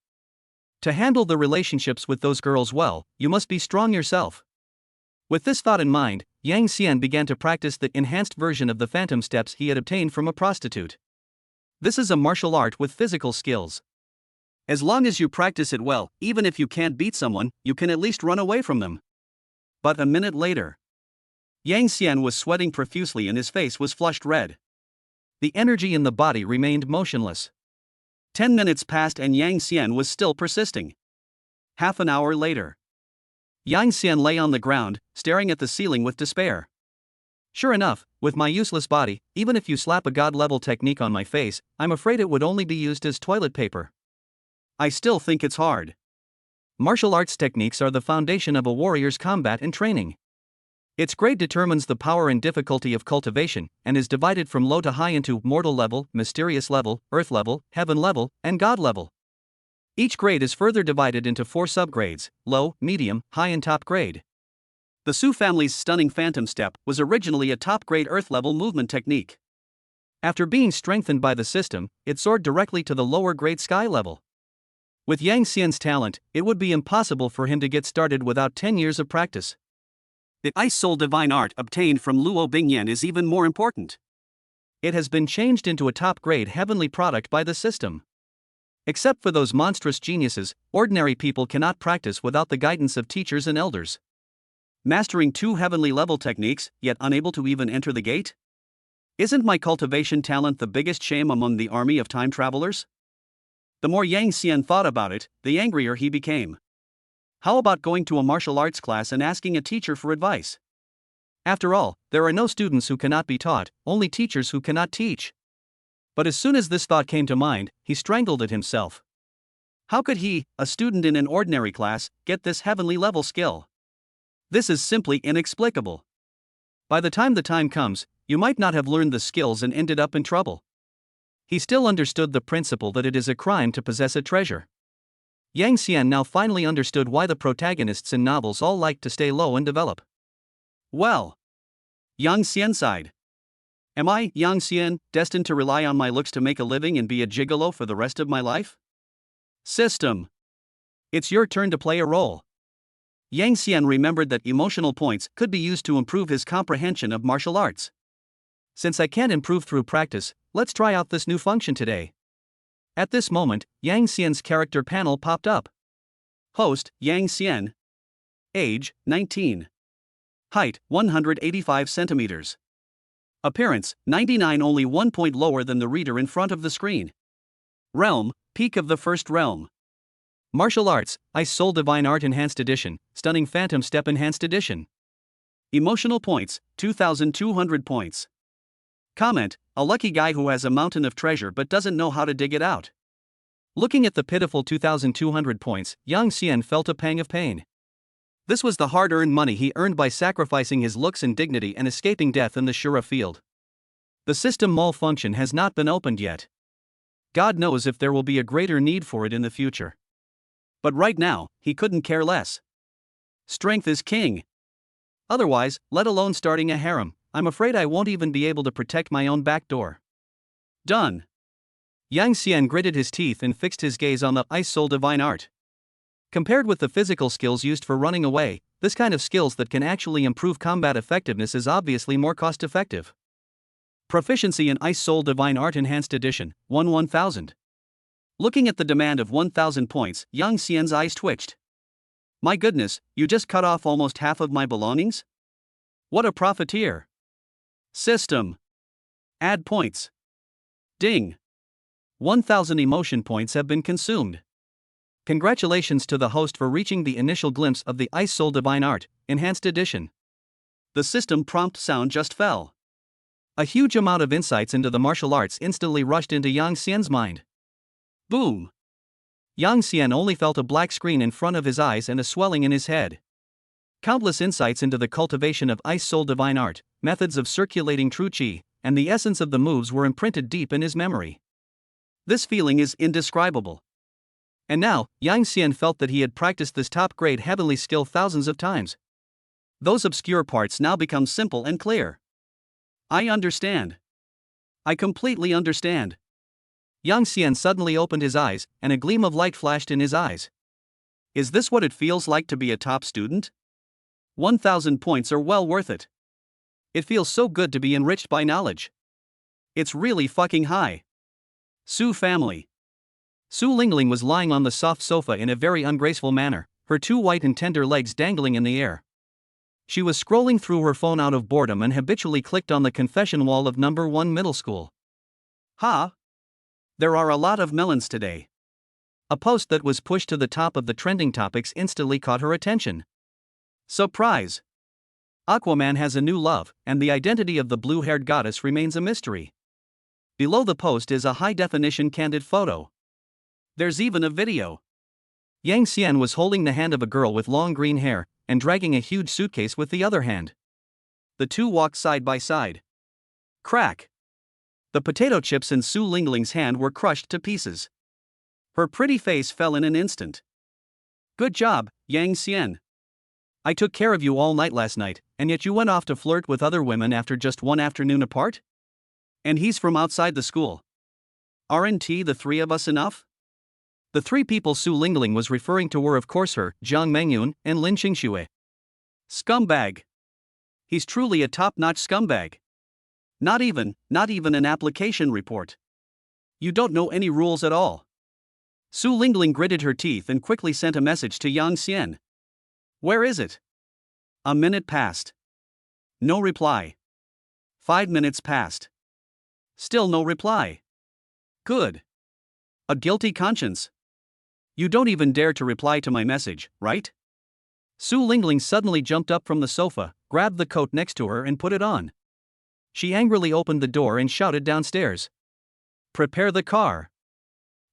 To handle the relationships with those girls well, you must be strong yourself. With this thought in mind, Yang Xian began to practice the enhanced version of the phantom steps he had obtained from a prostitute. This is a martial art with physical skills. As long as you practice it well, even if you can't beat someone, you can at least run away from them. But a minute later, Yang Xian was sweating profusely and his face was flushed red. The energy in the body remained motionless. 10 minutes passed and Yang Xian was still persisting. Half an hour later, Yang Xian lay on the ground, staring at the ceiling with despair. Sure enough, with my useless body, even if you slap a god-level technique on my face, I'm afraid it would only be used as toilet paper. I still think it's hard. Martial arts techniques are the foundation of a warrior's combat and training. Its grade determines the power and difficulty of cultivation, and is divided from low to high into mortal level, mysterious level, earth level, heaven level, and god level. Each grade is further divided into 4 subgrades: low, medium, high and top grade. The Su family's stunning phantom step was originally a top-grade earth-level movement technique. After being strengthened by the system, it soared directly to the lower-grade sky level. With Yang Xian's talent, it would be impossible for him to get started without 10 years of practice. The Ice Soul Divine Art obtained from Luo Bingyan is even more important. It has been changed into a top-grade heavenly product by the system. Except for those monstrous geniuses, ordinary people cannot practice without the guidance of teachers and elders. Mastering 2 heavenly level techniques, yet unable to even enter the gate? Isn't my cultivation talent the biggest shame among the army of time travelers? The more Yang Xian thought about it, the angrier he became. How about going to a martial arts class and asking a teacher for advice? After all, there are no students who cannot be taught, only teachers who cannot teach. But as soon as this thought came to mind, he strangled it himself. How could he, a student in an ordinary class, get this heavenly level skill? This is simply inexplicable. By the time comes, you might not have learned the skills and ended up in trouble. He still understood the principle that it is a crime to possess a treasure. Yang Xian now finally understood why the protagonists in novels all like to stay low and develop. Well, Yang Xian sighed. Am I, Yang Xian, destined to rely on my looks to make a living and be a gigolo for the rest of my life? System. It's your turn to play a role. Yang Xian remembered that emotional points could be used to improve his comprehension of martial arts. Since I can't improve through practice, let's try out this new function today. At this moment, Yang Xian's character panel popped up. Host, Yang Xian. Age, 19. Height, 185 centimeters. Appearance, 99, only 1 point lower than the reader in front of the screen. Realm, peak of the first realm. Martial Arts, Ice Soul Divine Art Enhanced Edition, Stunning Phantom Step Enhanced Edition. Emotional points, 2,200 points. Comment, a lucky guy who has a mountain of treasure but doesn't know how to dig it out. Looking at the pitiful 2,200 points, Yang Xian felt a pang of pain. This was the hard-earned money he earned by sacrificing his looks and dignity and escaping death in the Shura field. The system malfunction has not been opened yet. God knows if there will be a greater need for it in the future. But right now, he couldn't care less. Strength is king. Otherwise, let alone starting a harem, I'm afraid I won't even be able to protect my own back door. Done. Yang Xian gritted his teeth and fixed his gaze on the Ice Soul Divine Art. Compared with the physical skills used for running away, this kind of skills that can actually improve combat effectiveness is obviously more cost-effective. Proficiency in Ice Soul Divine Art Enhanced Edition, 1,000. Looking at the demand of 1,000 points, Yang Xian's eyes twitched. My goodness, you just cut off almost half of my belongings? What a profiteer. System. Add points. Ding. 1,000 emotion points have been consumed. Congratulations to the host for reaching the initial glimpse of the Ice Soul Divine Art, Enhanced Edition. The system prompt sound just fell. A huge amount of insights into the martial arts instantly rushed into Yang Xian's mind. Boom! Yang Xian only felt a black screen in front of his eyes and a swelling in his head. Countless insights into the cultivation of Ice Soul Divine Art, methods of circulating true qi, and the essence of the moves were imprinted deep in his memory. This feeling is indescribable. And now, Yang Xian felt that he had practiced this top-grade heavenly skill thousands of times. Those obscure parts now become simple and clear. I understand. I completely understand. Yang Xian suddenly opened his eyes, and a gleam of light flashed in his eyes. Is this what it feels like to be a top student? 1,000 points are well worth it. It feels so good to be enriched by knowledge. It's really fucking high. Su family. Su Lingling was lying on the soft sofa in a very ungraceful manner, her two white and tender legs dangling in the air. She was scrolling through her phone out of boredom and habitually clicked on the confession wall of number 1 middle school. Ha! There are a lot of melons today. A post that was pushed to the top of the trending topics instantly caught her attention. Surprise! Aquaman has a new love, and the identity of the blue-haired goddess remains a mystery. Below the post is a high-definition candid photo. There's even a video. Yang Xian was holding the hand of a girl with long green hair, and dragging a huge suitcase with the other hand. The two walked side by side. Crack! The potato chips in Su Lingling's hand were crushed to pieces. Her pretty face fell in an instant. Good job, Yang Xian. I took care of you all night last night, and yet you went off to flirt with other women after just one afternoon apart? And he's from outside the school. Aren't the three of us enough? The three people Su Lingling was referring to were of course her, Zhang Mengyun, and Lin Qingxue. Scumbag. He's truly a top-notch scumbag. Not even an application report. You don't know any rules at all. Su Lingling gritted her teeth and quickly sent a message to Yang Xian. Where is it? A minute passed. No reply. 5 minutes passed. Still no reply. Good. A guilty conscience. You don't even dare to reply to my message, right? Su Lingling suddenly jumped up from the sofa, grabbed the coat next to her and put it on. She angrily opened the door and shouted downstairs. Prepare the car.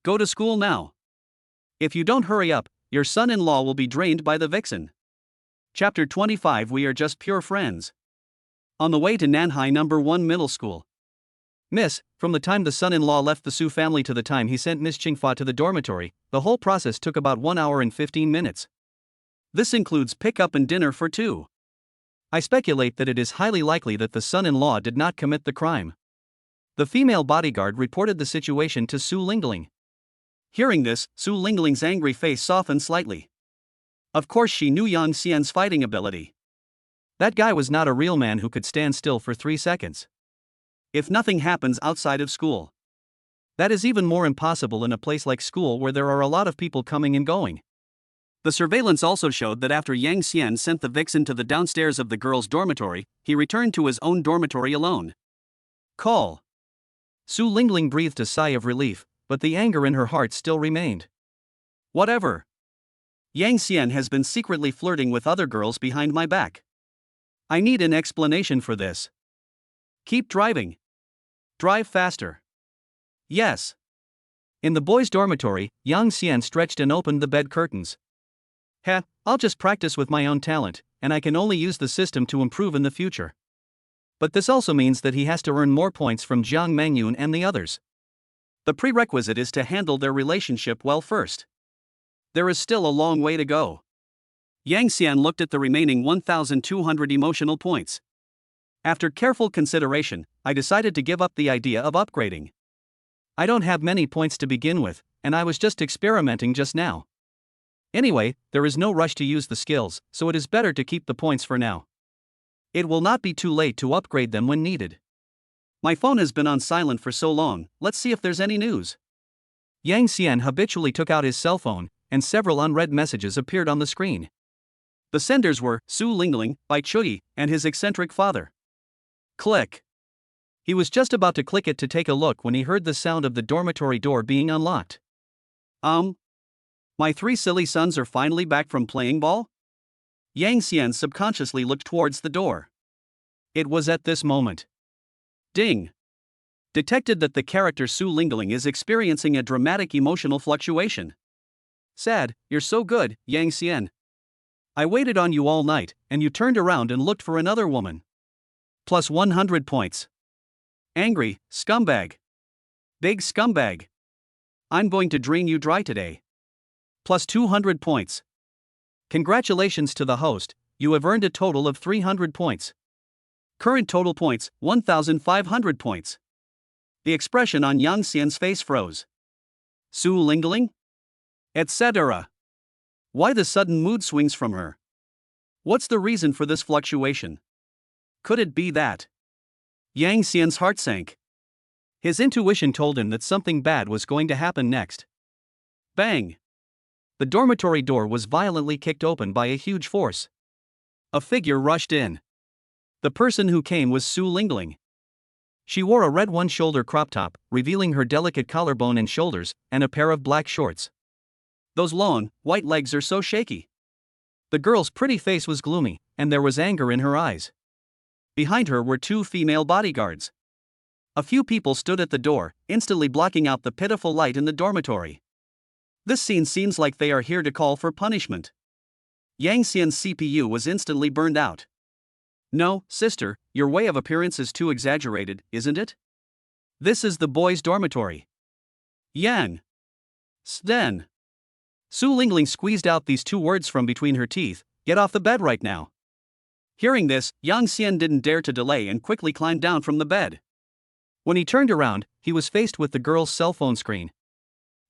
Go to school now. If you don't hurry up, your son-in-law will be drained by the vixen. Chapter 25. We are just pure friends. On the way to Nanhai number 1 middle school. Miss, from the time the son-in-law left the Su family to the time he sent Miss Qingfa to the dormitory, the whole process took about 1 hour and 15 minutes. This includes pick-up and dinner for two. I speculate that it is highly likely that the son-in-law did not commit the crime. The female bodyguard reported the situation to Su Lingling. Hearing this, Su Lingling's angry face softened slightly. Of course she knew Yang Xian's fighting ability. That guy was not a real man who could stand still for 3 seconds. If nothing happens outside of school. That is even more impossible in a place like school where there are a lot of people coming and going. The surveillance also showed that after Yang Xian sent the vixen to the downstairs of the girls' dormitory, he returned to his own dormitory alone. Call. Su Lingling breathed a sigh of relief, but the anger in her heart still remained. Whatever. Yang Xian has been secretly flirting with other girls behind my back. I need an explanation for this. Keep driving. Drive faster. Yes. In the boys' dormitory, Yang Xian stretched and opened the bed curtains. Heh, I'll just practice with my own talent, and I can only use the system to improve in the future. But this also means that he has to earn more points from Jiang Mangyun and the others. The prerequisite is to handle their relationship well first. There is still a long way to go. Yang Xian looked at the remaining 1,200 emotional points. After careful consideration, I decided to give up the idea of upgrading. I don't have many points to begin with, and I was just experimenting just now. Anyway, there is no rush to use the skills, so it is better to keep the points for now. It will not be too late to upgrade them when needed. My phone has been on silent for so long, let's see if there's any news. Yang Xian habitually took out his cell phone, and several unread messages appeared on the screen. The senders were Su Lingling, Bai Chui, and his eccentric father. Click. He was just about to click it to take a look when he heard the sound of the dormitory door being unlocked. My 3 silly sons are finally back from playing ball? Yang Xian subconsciously looked towards the door. It was at this moment. Ding. Detected that the character Su Lingling is experiencing a dramatic emotional fluctuation. Sad, you're so good, Yang Xian. I waited on you all night, and you turned around and looked for another woman. Plus 100 points. Angry, scumbag. Big scumbag. I'm going to drain you dry today. Plus 200 points. Congratulations to the host, you have earned a total of 300 points. Current total points, 1,500 points. The expression on Yang Xian's face froze. Su Lingling? Etc. Why the sudden mood swings from her? What's the reason for this fluctuation? Could it be that? Yang Xian's heart sank. His intuition told him that something bad was going to happen next. Bang! The dormitory door was violently kicked open by a huge force. A figure rushed in. The person who came was Su Lingling. She wore a red one-shoulder crop top, revealing her delicate collarbone and shoulders, and a pair of black shorts. Those long, white legs are so shaky. The girl's pretty face was gloomy, and there was anger in her eyes. Behind her were 2 female bodyguards. A few people stood at the door, instantly blocking out the pitiful light in the dormitory. This scene seems like they are here to call for punishment. Yang Xian's CPU was instantly burned out. No, sister, your way of appearance is too exaggerated, isn't it? This is the boys' dormitory. Yang. Sten. Su Lingling squeezed out these 2 words from between her teeth, get off the bed right now. Hearing this, Yang Xian didn't dare to delay and quickly climbed down from the bed. When he turned around, he was faced with the girl's cell phone screen.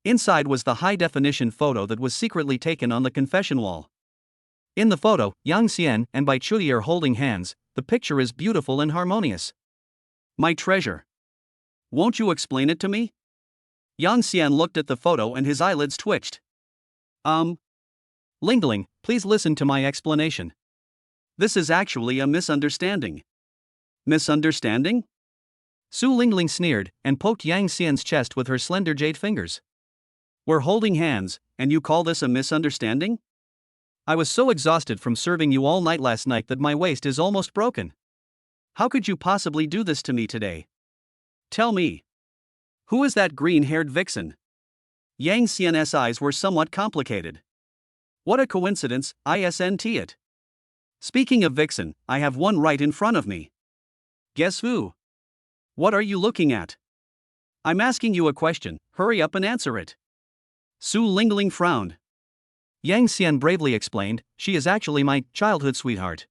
Inside was the high-definition photo that was secretly taken on the confession wall. In the photo, Yang Xian and Bai Chui are holding hands. The picture is beautiful and harmonious. My treasure. Won't you explain it to me? Yang Xian looked at the photo and his eyelids twitched. Lingling, please listen to my explanation. This is actually a misunderstanding. Misunderstanding? Su Lingling sneered and poked Yang Xian's chest with her slender jade fingers. We're holding hands, and you call this a misunderstanding? I was so exhausted from serving you all night last night that my waist is almost broken. How could you possibly do this to me today? Tell me. Who is that green-haired vixen? Yang Xian's eyes were somewhat complicated. What a coincidence, isn't it? Speaking of vixen, I have one right in front of me. Guess who? What are you looking at? I'm asking you a question, hurry up and answer it. Su Lingling frowned. Yang Xian bravely explained, she is actually my childhood sweetheart.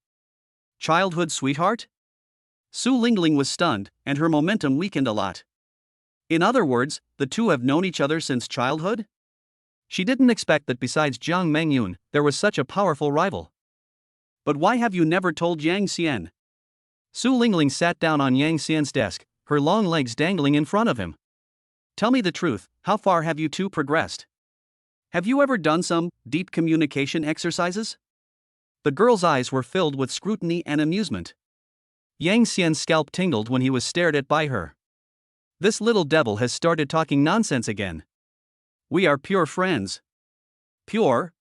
Childhood sweetheart? Su Lingling was stunned, and her momentum weakened a lot. In other words, the two have known each other since childhood? She didn't expect that besides Jiang Mangyun, there was such a powerful rival. But why have you never told Yang Xian? Su Lingling sat down on Yang Xian's desk, her long legs dangling in front of him. Tell me the truth, how far have you two progressed? Have you ever done some deep communication exercises? The girl's eyes were filled with scrutiny and amusement. Yang Xian's scalp tingled when he was stared at by her. This little devil has started talking nonsense again. We are pure friends. Pure?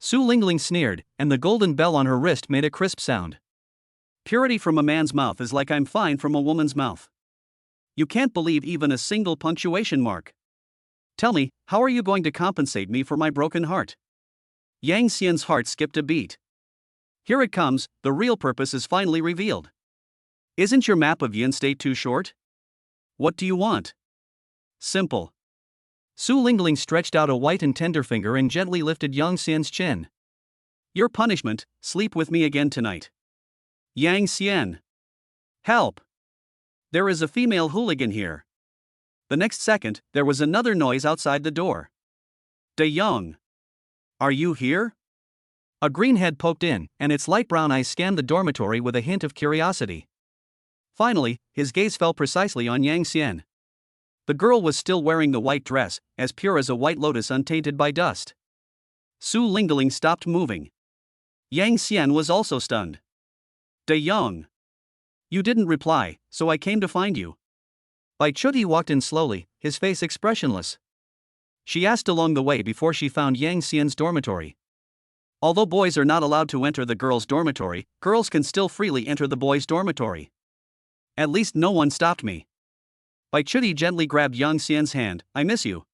Su Lingling sneered, and the golden bell on her wrist made a crisp sound. Purity from a man's mouth is like I'm fine from a woman's mouth. You can't believe even a single punctuation mark. Tell me, how are you going to compensate me for my broken heart? Yang Xian's heart skipped a beat. Here it comes, the real purpose is finally revealed. Isn't your map of Yin State too short? What do you want? Simple. Su Lingling stretched out a white and tender finger and gently lifted Yang Xian's chin. Your punishment, sleep with me again tonight. Yang Xian. Help! There is a female hooligan here. The next second, there was another noise outside the door. De Yong. Are you here? A green head poked in, and its light brown eyes scanned the dormitory with a hint of curiosity. Finally, his gaze fell precisely on Yang Xian. The girl was still wearing the white dress, as pure as a white lotus untainted by dust. Su Lingling stopped moving. Yang Xian was also stunned. De Yong. You didn't reply, so I came to find you. Bai Chuti walked in slowly, his face expressionless. She asked along the way before she found Yang Xian's dormitory. Although boys are not allowed to enter the girls' dormitory, girls can still freely enter the boys' dormitory. At least no one stopped me. Bai Chuti gently grabbed Yang Xian's hand. I miss you.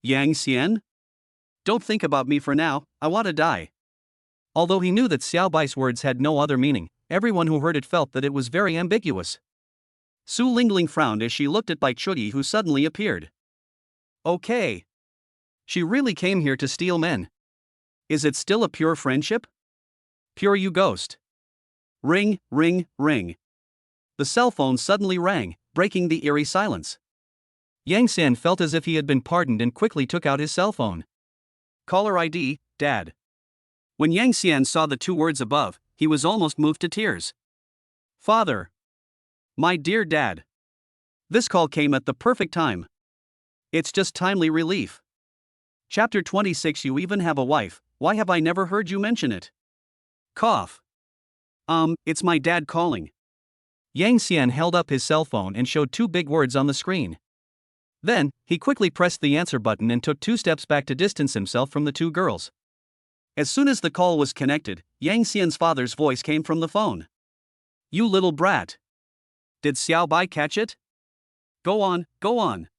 Yang Xian? Don't think about me for now, I want to die. Although he knew that Xiao Bai's words had no other meaning, everyone who heard it felt that it was very ambiguous. Su Lingling frowned as she looked at Bai Chuti, who suddenly appeared. Okay. She really came here to steal men. Is it still a pure friendship? Pure, you ghost. Ring, ring, ring. The cell phone suddenly rang, breaking the eerie silence. Yang Xian felt as if he had been pardoned and quickly took out his cell phone. Caller ID, Dad. When Yang Xian saw the two words above, he was almost moved to tears. Father. My dear Dad. This call came at the perfect time. It's just timely relief. Chapter 26. You even have a wife, why have I never heard you mention it? Cough. It's my dad calling. Yang Xian held up his cell phone and showed two big words on the screen. Then, he quickly pressed the answer button and took 2 steps back to distance himself from the two girls. As soon as the call was connected, Yang Xian's father's voice came from the phone. You little brat. Did Xiao Bai catch it? Go on, go on.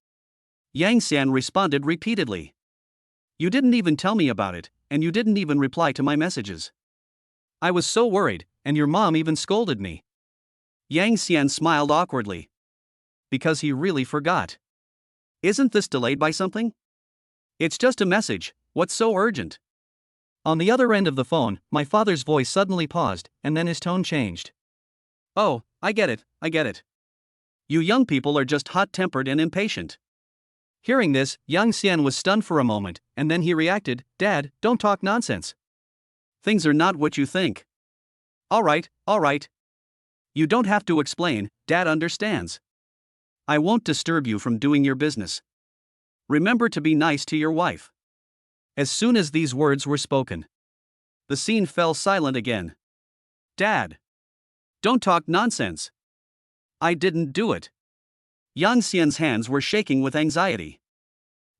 Yang Xian responded repeatedly. You didn't even tell me about it, and you didn't even reply to my messages. I was so worried, and your mom even scolded me. Yang Xian smiled awkwardly. Because he really forgot. Isn't this delayed by something? It's just a message, what's so urgent? On the other end of the phone, my father's voice suddenly paused, and then his tone changed. Oh, I get it, I get it. You young people are just hot-tempered and impatient. Hearing this, Yang Xian was stunned for a moment, and then he reacted, Dad, don't talk nonsense. Things are not what you think. All right. You don't have to explain, Dad understands. I won't disturb you from doing your business. Remember to be nice to your wife. As soon as these words were spoken, the scene fell silent again. Dad. Don't talk nonsense. I didn't do it. Yang Xian's hands were shaking with anxiety.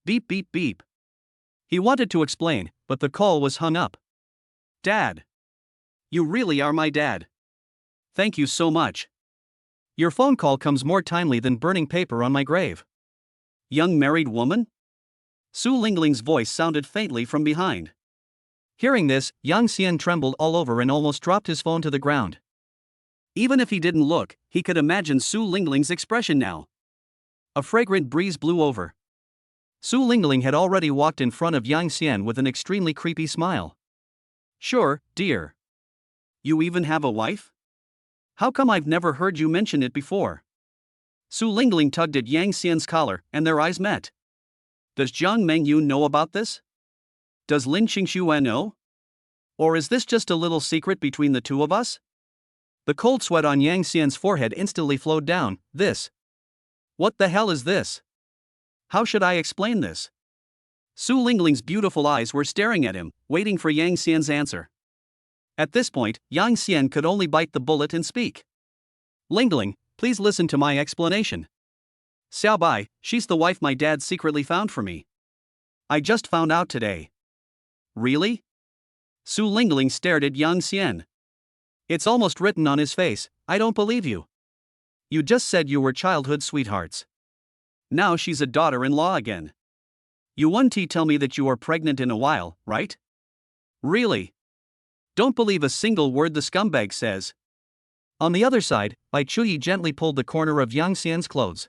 Beep beep beep. He wanted to explain, but the call was hung up. Dad. You really are my dad. Thank you so much. Your phone call comes more timely than burning paper on my grave. Young married woman? Su Lingling's voice sounded faintly from behind. Hearing this, Yang Xian trembled all over and almost dropped his phone to the ground. Even if he didn't look, he could imagine Su Lingling's expression now. A fragrant breeze blew over. Su Lingling had already walked in front of Yang Xian with an extremely creepy smile. Sure, dear. You even have a wife? How come I've never heard you mention it before? Su Lingling tugged at Yang Xian's collar, and their eyes met. Does Jiang Mengyu know about this? Does Lin Qingxue know? Or is this just a little secret between the two of us? The cold sweat on Yang Xian's forehead instantly flowed down. This. What the hell is this? How should I explain this? Su Lingling's beautiful eyes were staring at him, waiting for Yang Xian's answer. At this point, Yang Xian could only bite the bullet and speak. Lingling, please listen to my explanation. Xiao Bai, she's the wife my dad secretly found for me. I just found out today. Really? Su Lingling stared at Yang Xian. It's almost written on his face, I don't believe you. You just said you were childhood sweethearts. Now she's a daughter-in-law again. You won't tell me that you are pregnant in a while, right? Really? Don't believe a single word the scumbag says. On the other side, Bai Chuyi gently pulled the corner of Yang Xian's clothes.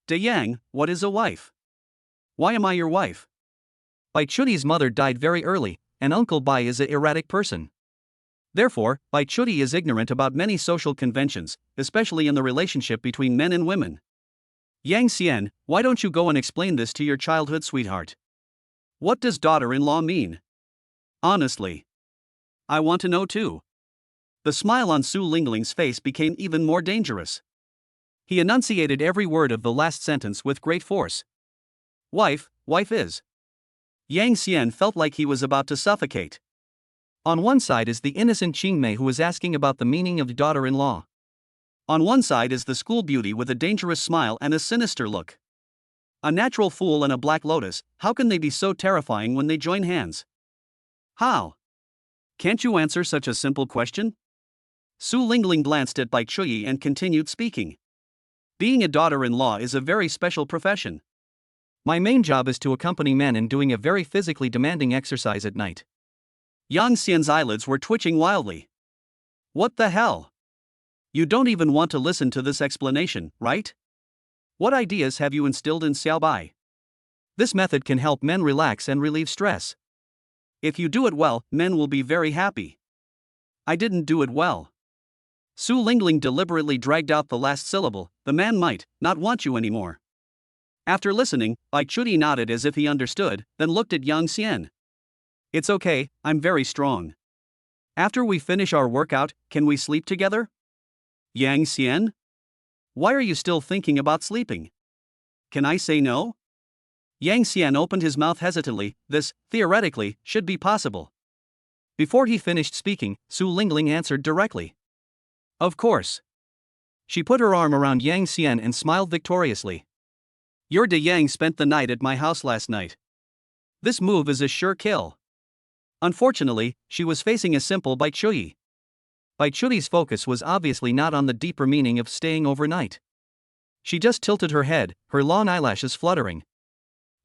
De Yang, what is a wife? Why am I your wife? Bai Chuyi's mother died very early, and Uncle Bai is an erratic person. Therefore, Bai Chuyi is ignorant about many social conventions, especially in the relationship between men and women. Yang Xian, why don't you go and explain this to your childhood sweetheart? What does daughter-in-law mean? Honestly. I want to know too. The smile on Su Lingling's face became even more dangerous. He enunciated every word of the last sentence with great force. Wife is. Yang Xian felt like he was about to suffocate. On one side is the innocent Qingmei who is asking about the meaning of daughter-in-law. On one side is the school beauty with a dangerous smile and a sinister look. A natural fool and a black lotus, how can they be so terrifying when they join hands? How? Can't you answer such a simple question? Su Lingling glanced at Bai Chuyi and continued speaking. Being a daughter-in-law is a very special profession. My main job is to accompany men in doing a very physically demanding exercise at night. Yang Xian's eyelids were twitching wildly. What the hell? You don't even want to listen to this explanation, right? What ideas have you instilled in Xiaobai? This method can help men relax and relieve stress. If you do it well, men will be very happy. I didn't do it well. Su Lingling deliberately dragged out the last syllable, the man might not want you anymore. After listening, Bai Chuyi nodded as if he understood, then looked at Yang Xian. It's okay, I'm very strong. After we finish our workout, can we sleep together? Yang Xian? Why are you still thinking about sleeping? Can I say no? Yang Xian opened his mouth hesitantly. This, theoretically, should be possible. Before he finished speaking, Su Lingling answered directly. Of course. She put her arm around Yang Xian and smiled victoriously. Your De Yang spent the night at my house last night. This move is a sure kill. Unfortunately, she was facing a simple Bai Chuyi. Bai Chuyi's focus was obviously not on the deeper meaning of staying overnight. She just tilted her head, her long eyelashes fluttering.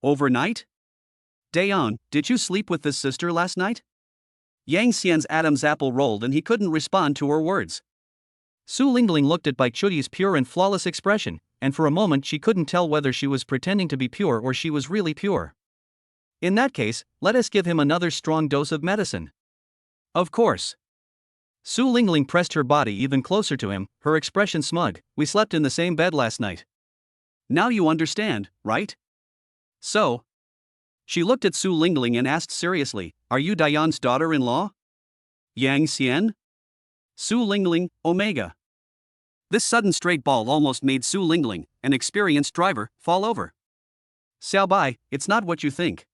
Overnight? Dayon, did you sleep with this sister last night? Yang Xian's Adam's apple rolled and he couldn't respond to her words. Su Lingling looked at Bai Chuyi's pure and flawless expression, and for a moment she couldn't tell whether she was pretending to be pure or she was really pure. In that case, let us give him another strong dose of medicine. Of course. Su Lingling pressed her body even closer to him, her expression smug. We slept in the same bed last night. Now you understand, right? So? She looked at Su Lingling and asked seriously, are you Dayon's daughter-in-law? Yang Xian? Su Lingling, Omega. This sudden straight ball almost made Su Lingling, an experienced driver, fall over. Xiaobai, it's not what you think.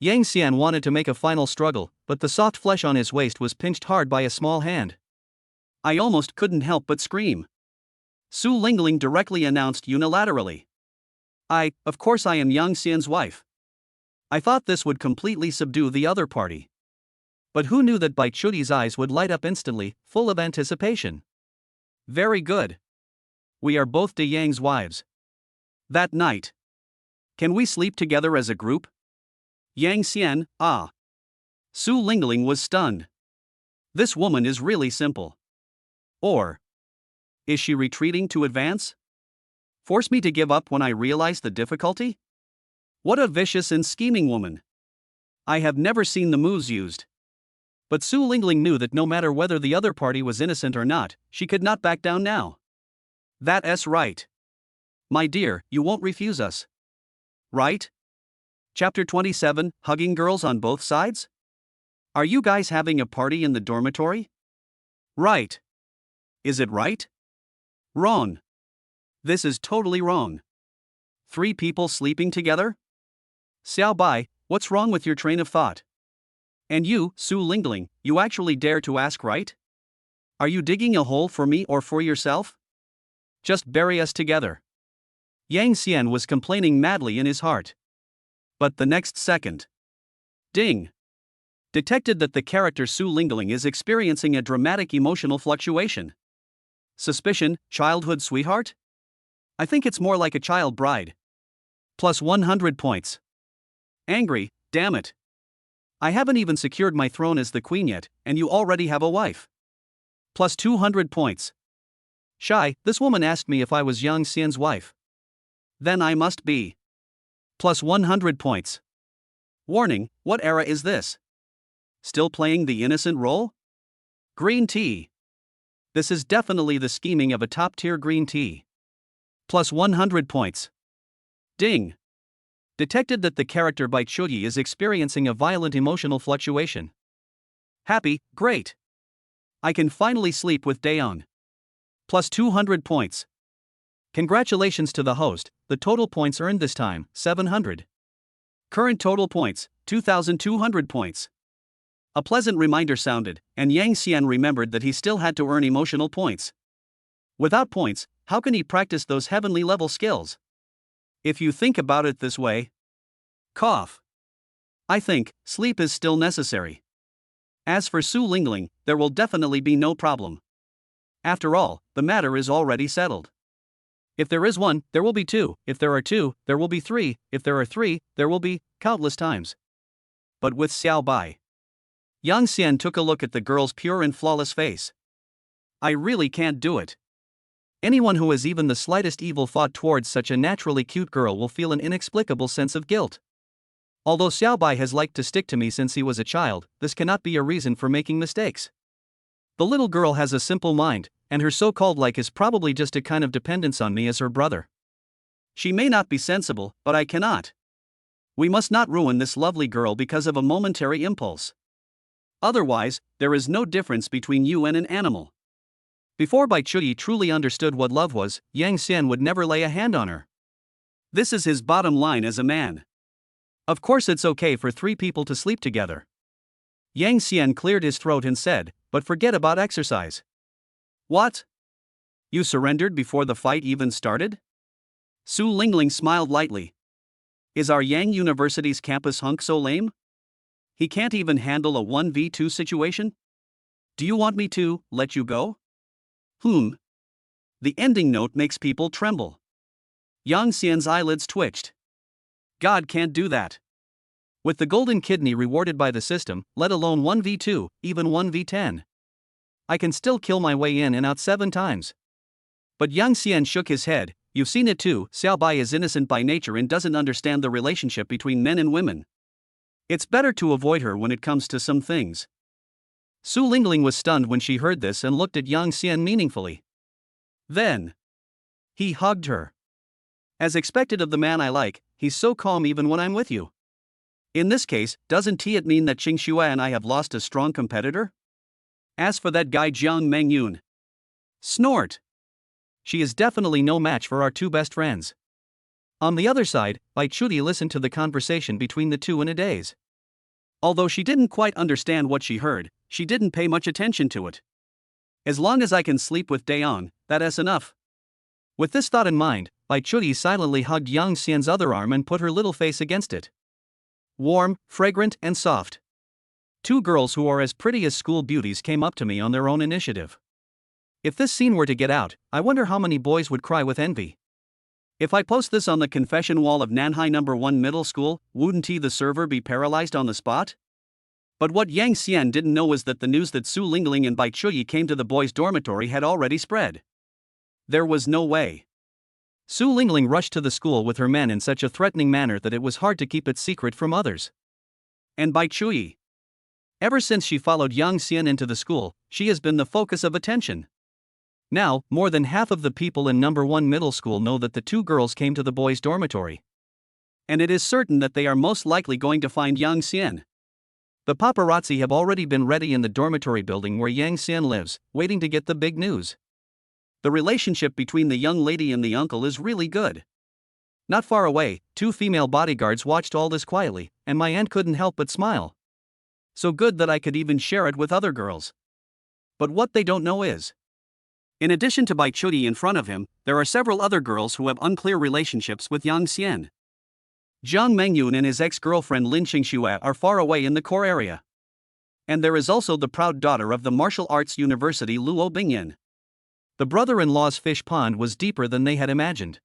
Yang Xian wanted to make a final struggle, but the soft flesh on his waist was pinched hard by a small hand. I almost couldn't help but scream. Su Lingling directly announced unilaterally. Of course I am Yang Xian's wife. I thought this would completely subdue the other party. But who knew that Bai Chuyi's eyes would light up instantly, full of anticipation. Very good. We are both De Yang's wives. That night. Can we sleep together as a group? Yang Xian, ah. Su Lingling was stunned. This woman is really simple. Or is she retreating to advance? Force me to give up when I realize the difficulty? What a vicious and scheming woman. I have never seen the moves used. But Su Lingling knew that no matter whether the other party was innocent or not, she could not back down now. That's right. My dear, you won't refuse us. Right? Chapter 27, Hugging Girls on Both Sides? Are you guys having a party in the dormitory? Right. Is it right? Wrong. This is totally wrong. 3 people sleeping together? Xiaobai, what's wrong with your train of thought? And you, Su Lingling, you actually dare to ask, right? Are you digging a hole for me or for yourself? Just bury us together. Yang Xian was complaining madly in his heart. But the next second. Ding! Detected that the character Su Lingling is experiencing a dramatic emotional fluctuation. Suspicion, childhood sweetheart? I think it's more like a child bride. Plus 100 points. Angry, damn it. I haven't even secured my throne as the queen yet, and you already have a wife. Plus 200 points. Shy, this woman asked me if I was Yang Xian's wife. Then I must be. Plus 100 points. Warning, what era is this? Still playing the innocent role? Green tea. This is definitely the scheming of a top-tier green tea. Plus 100 points. Ding. Detected that the character Bai Chuyi is experiencing a violent emotional fluctuation. Happy, great. I can finally sleep with Daeong. Plus 200 points. Congratulations to the host, the total points earned this time, 700. Current total points, 2,200 points. A pleasant reminder sounded, and Yang Xian remembered that he still had to earn emotional points. Without points, how can he practice those heavenly level skills? If you think about it this way. Cough. I think, sleep is still necessary. As for Su Lingling, there will definitely be no problem. After all, the matter is already settled. If there is one, there will be two, if there are two, there will be three, if there are three, there will be countless times. But with Xiao Bai. Yang Xian took a look at the girl's pure and flawless face. I really can't do it. Anyone who has even the slightest evil thought towards such a naturally cute girl will feel an inexplicable sense of guilt. Although Xiao Bai has liked to stick to me since he was a child, this cannot be a reason for making mistakes. The little girl has a simple mind, and her so-called like is probably just a kind of dependence on me as her brother. She may not be sensible, but I cannot. We must not ruin this lovely girl because of a momentary impulse. Otherwise, there is no difference between you and an animal. Before Bai Chuyi truly understood what love was, Yang Xian would never lay a hand on her. This is his bottom line as a man. Of course it's okay for three people to sleep together. Yang Xian cleared his throat and said, but forget about exercise. What? You surrendered before the fight even started? Su Lingling smiled lightly. Is our Yang University's campus hunk so lame? He can't even handle a 1v2 situation? Do you want me to let you go? The ending note makes people tremble. Yang Xian's eyelids twitched. God can't do that. With the golden kidney rewarded by the system, let alone 1v2, even 1v10. I can still kill my way in and out 7 times. But Yang Xian shook his head. You've seen it too, Xiao Bai is innocent by nature and doesn't understand the relationship between men and women. It's better to avoid her when it comes to some things. Su Lingling was stunned when she heard this and looked at Yang Xian meaningfully. Then he hugged her. As expected of the man I like, he's so calm even when I'm with you. In this case, doesn't it mean that Qing Xue and I have lost a strong competitor? As for that guy Jiang Mengyun. Snort. She is definitely no match for our two best friends. On the other side, Bai Chuyi listened to the conversation between the two in a daze. Although she didn't quite understand what she heard, she didn't pay much attention to it. As long as I can sleep with Daeong, that's enough. With this thought in mind, Bai Chuyi silently hugged Yang Xian's other arm and put her little face against it. Warm, fragrant, and soft. Two girls who are as pretty as school beauties came up to me on their own initiative. If this scene were to get out, I wonder how many boys would cry with envy. If I post this on the confession wall of Nanhai No. 1 Middle School, wouldn't the server be paralyzed on the spot? But what Yang Xian didn't know was that the news that Su Lingling and Bai Chuyi came to the boys' dormitory had already spread. There was no way. Su Lingling rushed to the school with her men in such a threatening manner that it was hard to keep it secret from others. And Bai Chuyi. Ever since she followed Yang Xian into the school, she has been the focus of attention. Now, more than half of the people in No. 1 Middle School know that the two girls came to the boys' dormitory. And it is certain that they are most likely going to find Yang Xian. The paparazzi have already been ready in the dormitory building where Yang Xian lives, waiting to get the big news. The relationship between the young lady and the uncle is really good. Not far away, 2 female bodyguards watched all this quietly, and my aunt couldn't help but smile. So good that I could even share it with other girls. But what they don't know is, in addition to Bai Chuyi in front of him, there are several other girls who have unclear relationships with Yang Xian. Jiang Mengyun and his ex-girlfriend Lin Qingxue are far away in the core area. And there is also the proud daughter of the martial arts university Luo Bingyan. The brother-in-law's fish pond was deeper than they had imagined.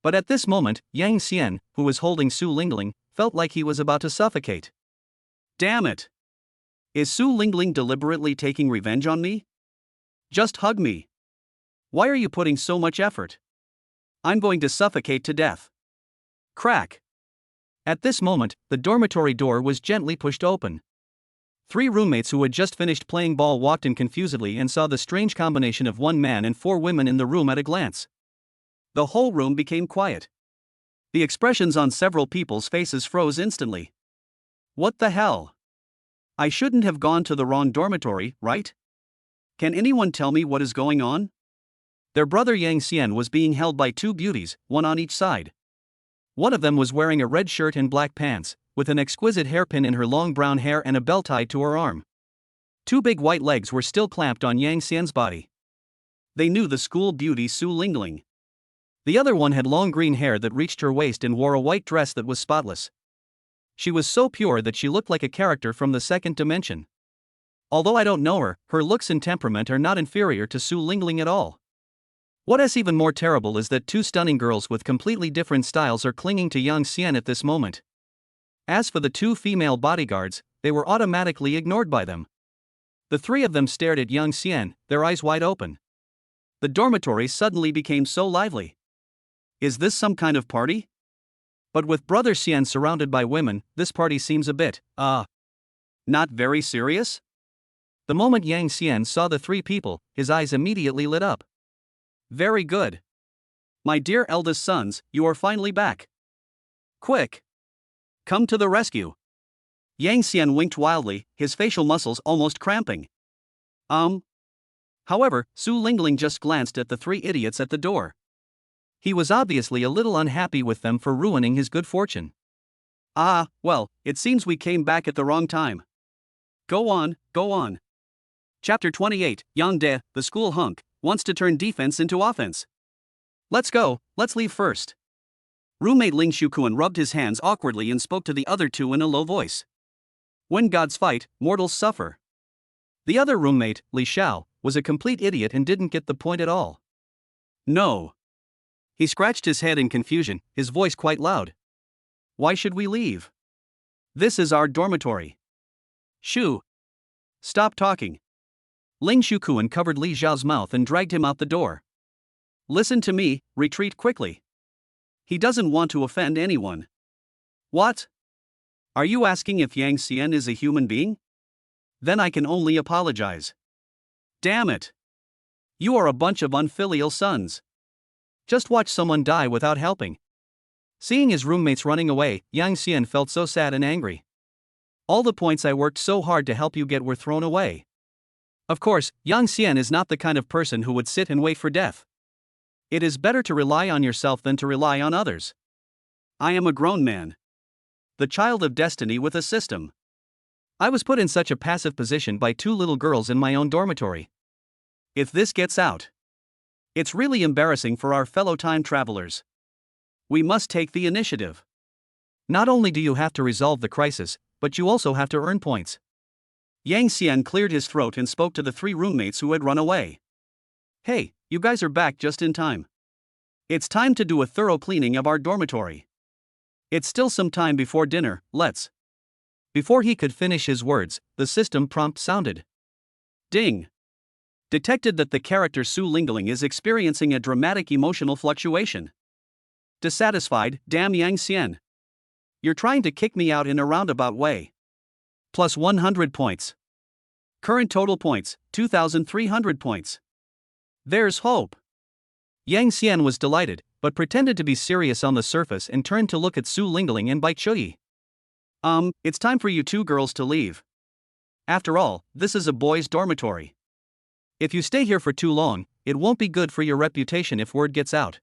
But at this moment, Yang Xian, who was holding Su Lingling, felt like he was about to suffocate. Damn it! Is Su Lingling deliberately taking revenge on me? Just hug me. Why are you putting so much effort? I'm going to suffocate to death. Crack. At this moment, the dormitory door was gently pushed open. 3 roommates who had just finished playing ball walked in confusedly and saw the strange combination of 1 man and 4 women in the room at a glance. The whole room became quiet. The expressions on several people's faces froze instantly. What the hell? I shouldn't have gone to the wrong dormitory, right? Can anyone tell me what is going on? Their brother Yang Xian was being held by 2 beauties, one on each side. One of them was wearing a red shirt and black pants, with an exquisite hairpin in her long brown hair and a bell tied to her arm. 2 big white legs were still clamped on Yang Xian's body. They knew the school beauty Su Lingling. The other one had long green hair that reached her waist and wore a white dress that was spotless. She was so pure that she looked like a character from the 2nd dimension. Although I don't know her, her looks and temperament are not inferior to Su Lingling at all. What is even more terrible is that 2 stunning girls with completely different styles are clinging to Yang Xian at this moment. As for the 2 female bodyguards, they were automatically ignored by them. The 3 of them stared at Yang Xian, their eyes wide open. The dormitory suddenly became so lively. Is this some kind of party? But with Brother Xian surrounded by women, this party seems a bit, not very serious? The moment Yang Xian saw the 3 people, his eyes immediately lit up. Very good. My dear eldest sons, you are finally back. Quick! Come to the rescue. Yang Xian winked wildly, his facial muscles almost cramping. However, Su Lingling just glanced at the 3 idiots at the door. He was obviously a little unhappy with them for ruining his good fortune. Well, it seems we came back at the wrong time. Go on, go on. Chapter 28, Yang De, the school hunk, wants to turn defense into offense. Let's go, let's leave first. Roommate Ling Shukuan rubbed his hands awkwardly and spoke to the other 2 in a low voice. When gods fight, mortals suffer. The other roommate, Li Xiao, was a complete idiot and didn't get the point at all. No. He scratched his head in confusion, his voice quite loud. Why should we leave? This is our dormitory. Shu. Stop talking. Ling Shukuan covered Li Xiao's mouth and dragged him out the door. Listen to me, retreat quickly. He doesn't want to offend anyone. What? Are you asking if Yang Xian is a human being? Then I can only apologize. Damn it. You are a bunch of unfilial sons. Just watch someone die without helping. Seeing his roommates running away, Yang Xian felt so sad and angry. All the points I worked so hard to help you get were thrown away. Of course, Yang Xian is not the kind of person who would sit and wait for death. It is better to rely on yourself than to rely on others. I am a grown man. The child of destiny with a system. I was put in such a passive position by 2 little girls in my own dormitory. If this gets out, it's really embarrassing for our fellow time travelers. We must take the initiative. Not only do you have to resolve the crisis, but you also have to earn points. Yang Xian cleared his throat and spoke to the 3 roommates who had run away. Hey, you guys are back just in time. It's time to do a thorough cleaning of our dormitory. It's still some time before dinner, let's. Before he could finish his words, the system prompt sounded. Ding. Detected that the character Su Lingling is experiencing a dramatic emotional fluctuation. Dissatisfied, damn Yang Xian. You're trying to kick me out in a roundabout way. Plus 100 points. Current total points, 2,300 points. There's hope. Yang Xian was delighted, but pretended to be serious on the surface and turned to look at Su Lingling and Bai Chuyi. It's time for you 2 girls to leave. After all, this is a boys' dormitory. If you stay here for too long, it won't be good for your reputation if word gets out.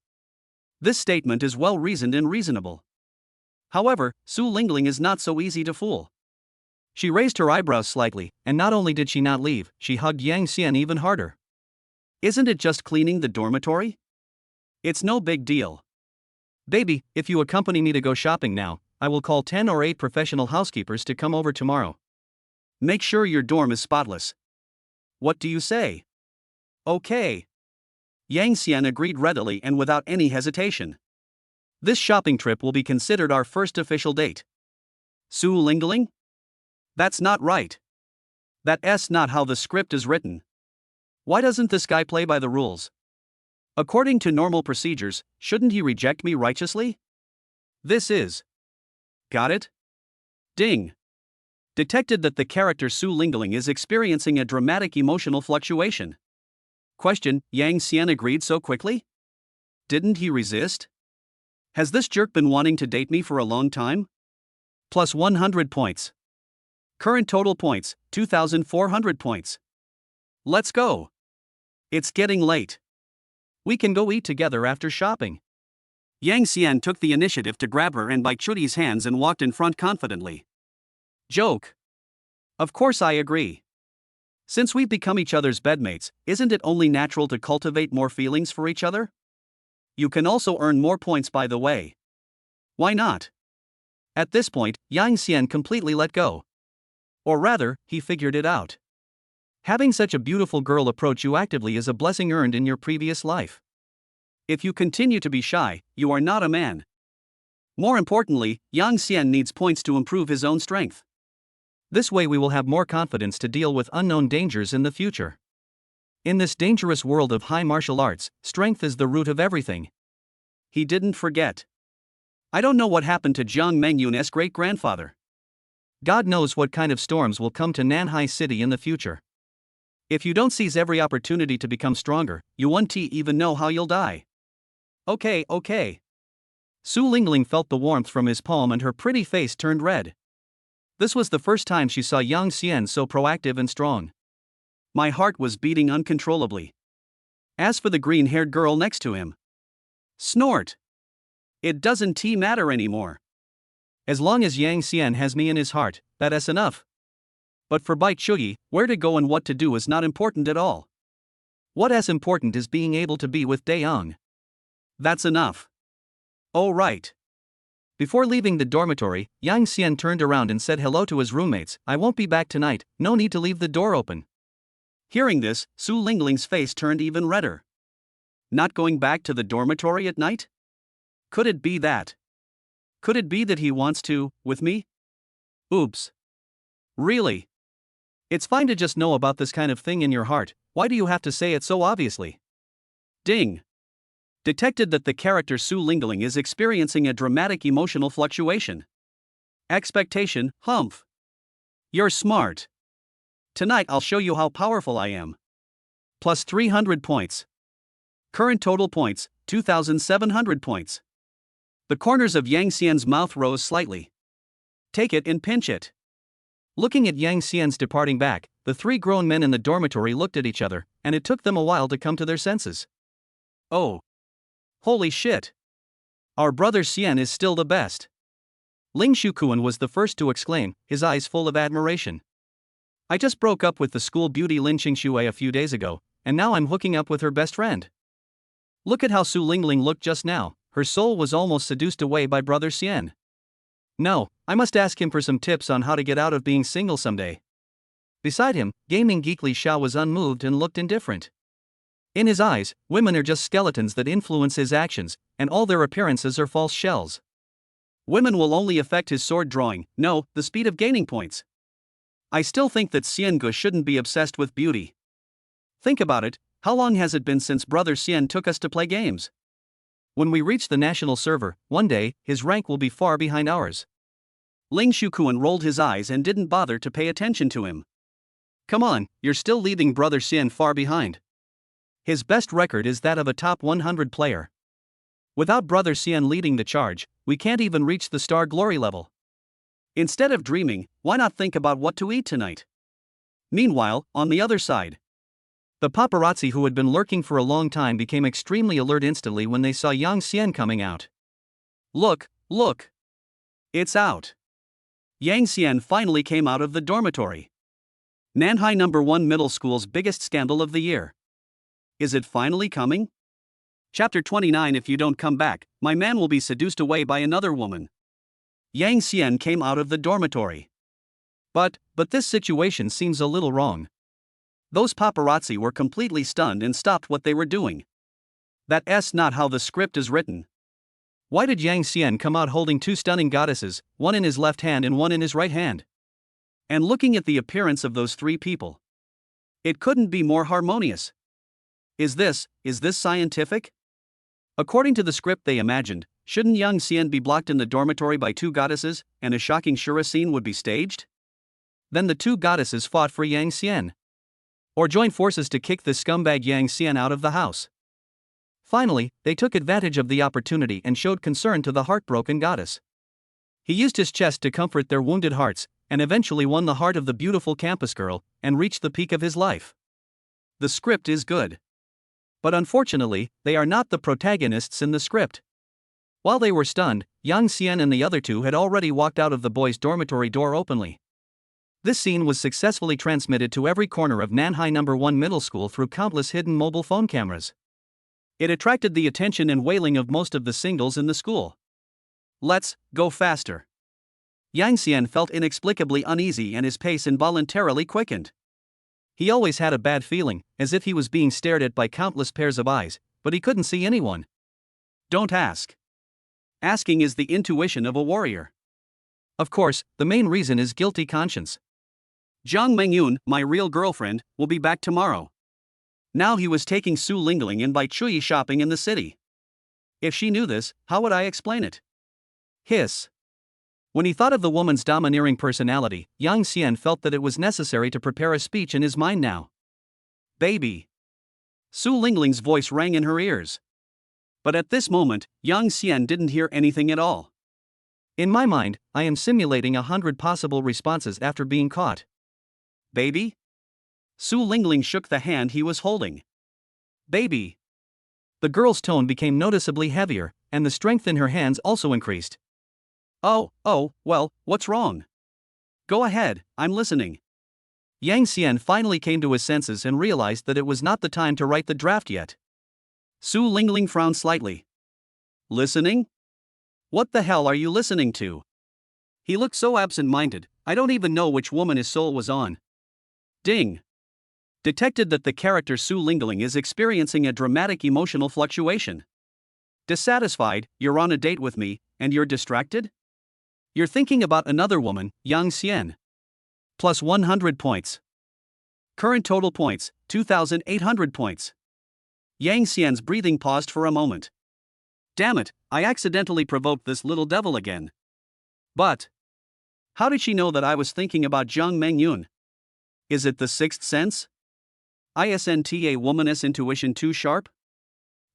This statement is well reasoned and reasonable. However, Su Lingling is not so easy to fool. She raised her eyebrows slightly, and not only did she not leave, she hugged Yang Xian even harder. Isn't it just cleaning the dormitory? It's no big deal. Baby, if you accompany me to go shopping now, I will call 10 or 8 professional housekeepers to come over tomorrow. Make sure your dorm is spotless. What do you say? Okay. Yang Xian agreed readily and without any hesitation. This shopping trip will be considered our first official date. Su Lingling? That's not right. That's not how the script is written. Why doesn't this guy play by the rules? According to normal procedures, shouldn't he reject me righteously? This is. Got it? Ding. Detected that the character Su Lingling is experiencing a dramatic emotional fluctuation. Question, Yang Xian agreed so quickly? Didn't he resist? Has this jerk been wanting to date me for a long time? Plus 100 points. Current total points, 2,400 points. Let's go. It's getting late. We can go eat together after shopping. Yang Xian took the initiative to grab her and by Chudi's hands and walked in front confidently. Joke. Of course I agree. Since we've become each other's bedmates, isn't it only natural to cultivate more feelings for each other? You can also earn more points by the way. Why not? At this point, Yang Xian completely let go. Or rather, he figured it out. Having such a beautiful girl approach you actively is a blessing earned in your previous life. If you continue to be shy, you are not a man. More importantly, Yang Xian needs points to improve his own strength. This way we will have more confidence to deal with unknown dangers in the future. In this dangerous world of high martial arts, strength is the root of everything. He didn't forget. I don't know what happened to Jiang Mengyun's great-grandfather. God knows what kind of storms will come to Nanhai City in the future. If you don't seize every opportunity to become stronger, you won't even know how you'll die. Okay. Su Lingling felt the warmth from his palm and her pretty face turned red. This was the first time she saw Yang Xian so proactive and strong. My heart was beating uncontrollably. As for the green-haired girl next to him. Snort. It doesn't matter anymore. As long as Yang Xian has me in his heart, that's enough. But for Bai Chuyi, where to go and what to do is not important at all. What is important is being able to be with Daeong. That's enough. Oh right. Before leaving the dormitory, Yang Xian turned around and said hello to his roommates. I won't be back tonight, no need to leave the door open. Hearing this, Su Lingling's face turned even redder. Not going back to the dormitory at night? Could it be that? Could it be that he wants to, with me? Oops. Really? It's fine to just know about this kind of thing in your heart, why do you have to say it so obviously? Ding. Detected that the character Su Lingling is experiencing a dramatic emotional fluctuation. Expectation, humph. You're smart. Tonight I'll show you how powerful I am. Plus 300 points. Current total points, 2,700 points. The corners of Yang Xian's mouth rose slightly. Take it and pinch it. Looking at Yang Xian's departing back, the three grown men in the dormitory looked at each other, and it took them a while to come to their senses. Oh. Holy shit. Our brother Xian is still the best. Ling Shukuan was the first to exclaim, his eyes full of admiration. I just broke up with the school beauty Lin Qingxue a few days ago, and now I'm hooking up with her best friend. Look at how Su Lingling looked just now, her soul was almost seduced away by brother Xian. No, I must ask him for some tips on how to get out of being single someday. Beside him, gaming geek Li Xiao was unmoved and looked indifferent. In his eyes, women are just skeletons that influence his actions, and all their appearances are false shells. Women will only affect his sword drawing, no, the speed of gaining points. I still think that Xiangu shouldn't be obsessed with beauty. Think about it, how long has it been since brother Xian took us to play games? When we reach the national server, one day, his rank will be far behind ours. Ling Shukuan rolled his eyes and didn't bother to pay attention to him. Come on, you're still leaving brother Xian far behind. His best record is that of a top 100 player. Without brother Xian leading the charge, we can't even reach the star glory level. Instead of dreaming, why not think about what to eat tonight? Meanwhile, on the other side, the paparazzi who had been lurking for a long time became extremely alert instantly when they saw Yang Xian coming out. Look. It's out. Yang Xian finally came out of the dormitory. Nanhai No. 1 Middle School's biggest scandal of the year. Is it finally coming? Chapter 29. If you don't come back, my man will be seduced away by another woman. Yang Xian came out of the dormitory. But this situation seems a little wrong. Those paparazzi were completely stunned and stopped what they were doing. That's not how the script is written. Why did Yang Xian come out holding two stunning goddesses, one in his left hand and one in his right hand? And looking at the appearance of those three people, it couldn't be more harmonious. Is this scientific? According to the script they imagined, shouldn't Yang Xian be blocked in the dormitory by two goddesses, and a shocking Shura scene would be staged? Then the two goddesses fought for Yang Xian. Or joined forces to kick the scumbag Yang Xian out of the house. Finally, they took advantage of the opportunity and showed concern to the heartbroken goddess. He used his chest to comfort their wounded hearts, and eventually won the heart of the beautiful campus girl, and reached the peak of his life. The script is good. But unfortunately, they are not the protagonists in the script. While they were stunned, Yang Xian and the other two had already walked out of the boys' dormitory door openly. This scene was successfully transmitted to every corner of Nanhai No. 1 Middle School through countless hidden mobile phone cameras. It attracted the attention and wailing of most of the singles in the school. Let's go faster. Yang Xian felt inexplicably uneasy and his pace involuntarily quickened. He always had a bad feeling, as if he was being stared at by countless pairs of eyes, but he couldn't see anyone. Don't ask. Asking is the intuition of a warrior. Of course, the main reason is guilty conscience. Zhang Mengyun, my real girlfriend, will be back tomorrow. Now he was taking Su Lingling and Bai Chui shopping in the city. If she knew this, how would I explain it? Hiss. When he thought of the woman's domineering personality, Yang Xian felt that it was necessary to prepare a speech in his mind now. Baby. Su Lingling's voice rang in her ears. But at this moment, Yang Xian didn't hear anything at all. In my mind, I am simulating 100 possible responses after being caught. Baby? Su Lingling shook the hand he was holding. Baby. The girl's tone became noticeably heavier, and the strength in her hands also increased. Oh, well, what's wrong? Go ahead, I'm listening. Yang Xian finally came to his senses and realized that it was not the time to write the draft yet. Su Lingling frowned slightly. Listening? What the hell are you listening to? He looked so absent-minded, I don't even know which woman his soul was on. Ding. Detected that the character Su Lingling is experiencing a dramatic emotional fluctuation. Dissatisfied, you're on a date with me, and you're distracted? You're thinking about another woman, Yang Xian. Plus 100 points. Current total points, 2,800 points. Yang Xian's breathing paused for a moment. Damn it, I accidentally provoked this little devil again. But how did she know that I was thinking about Zhang Mengyun? Is it the sixth sense? Isn't a woman's intuition too sharp?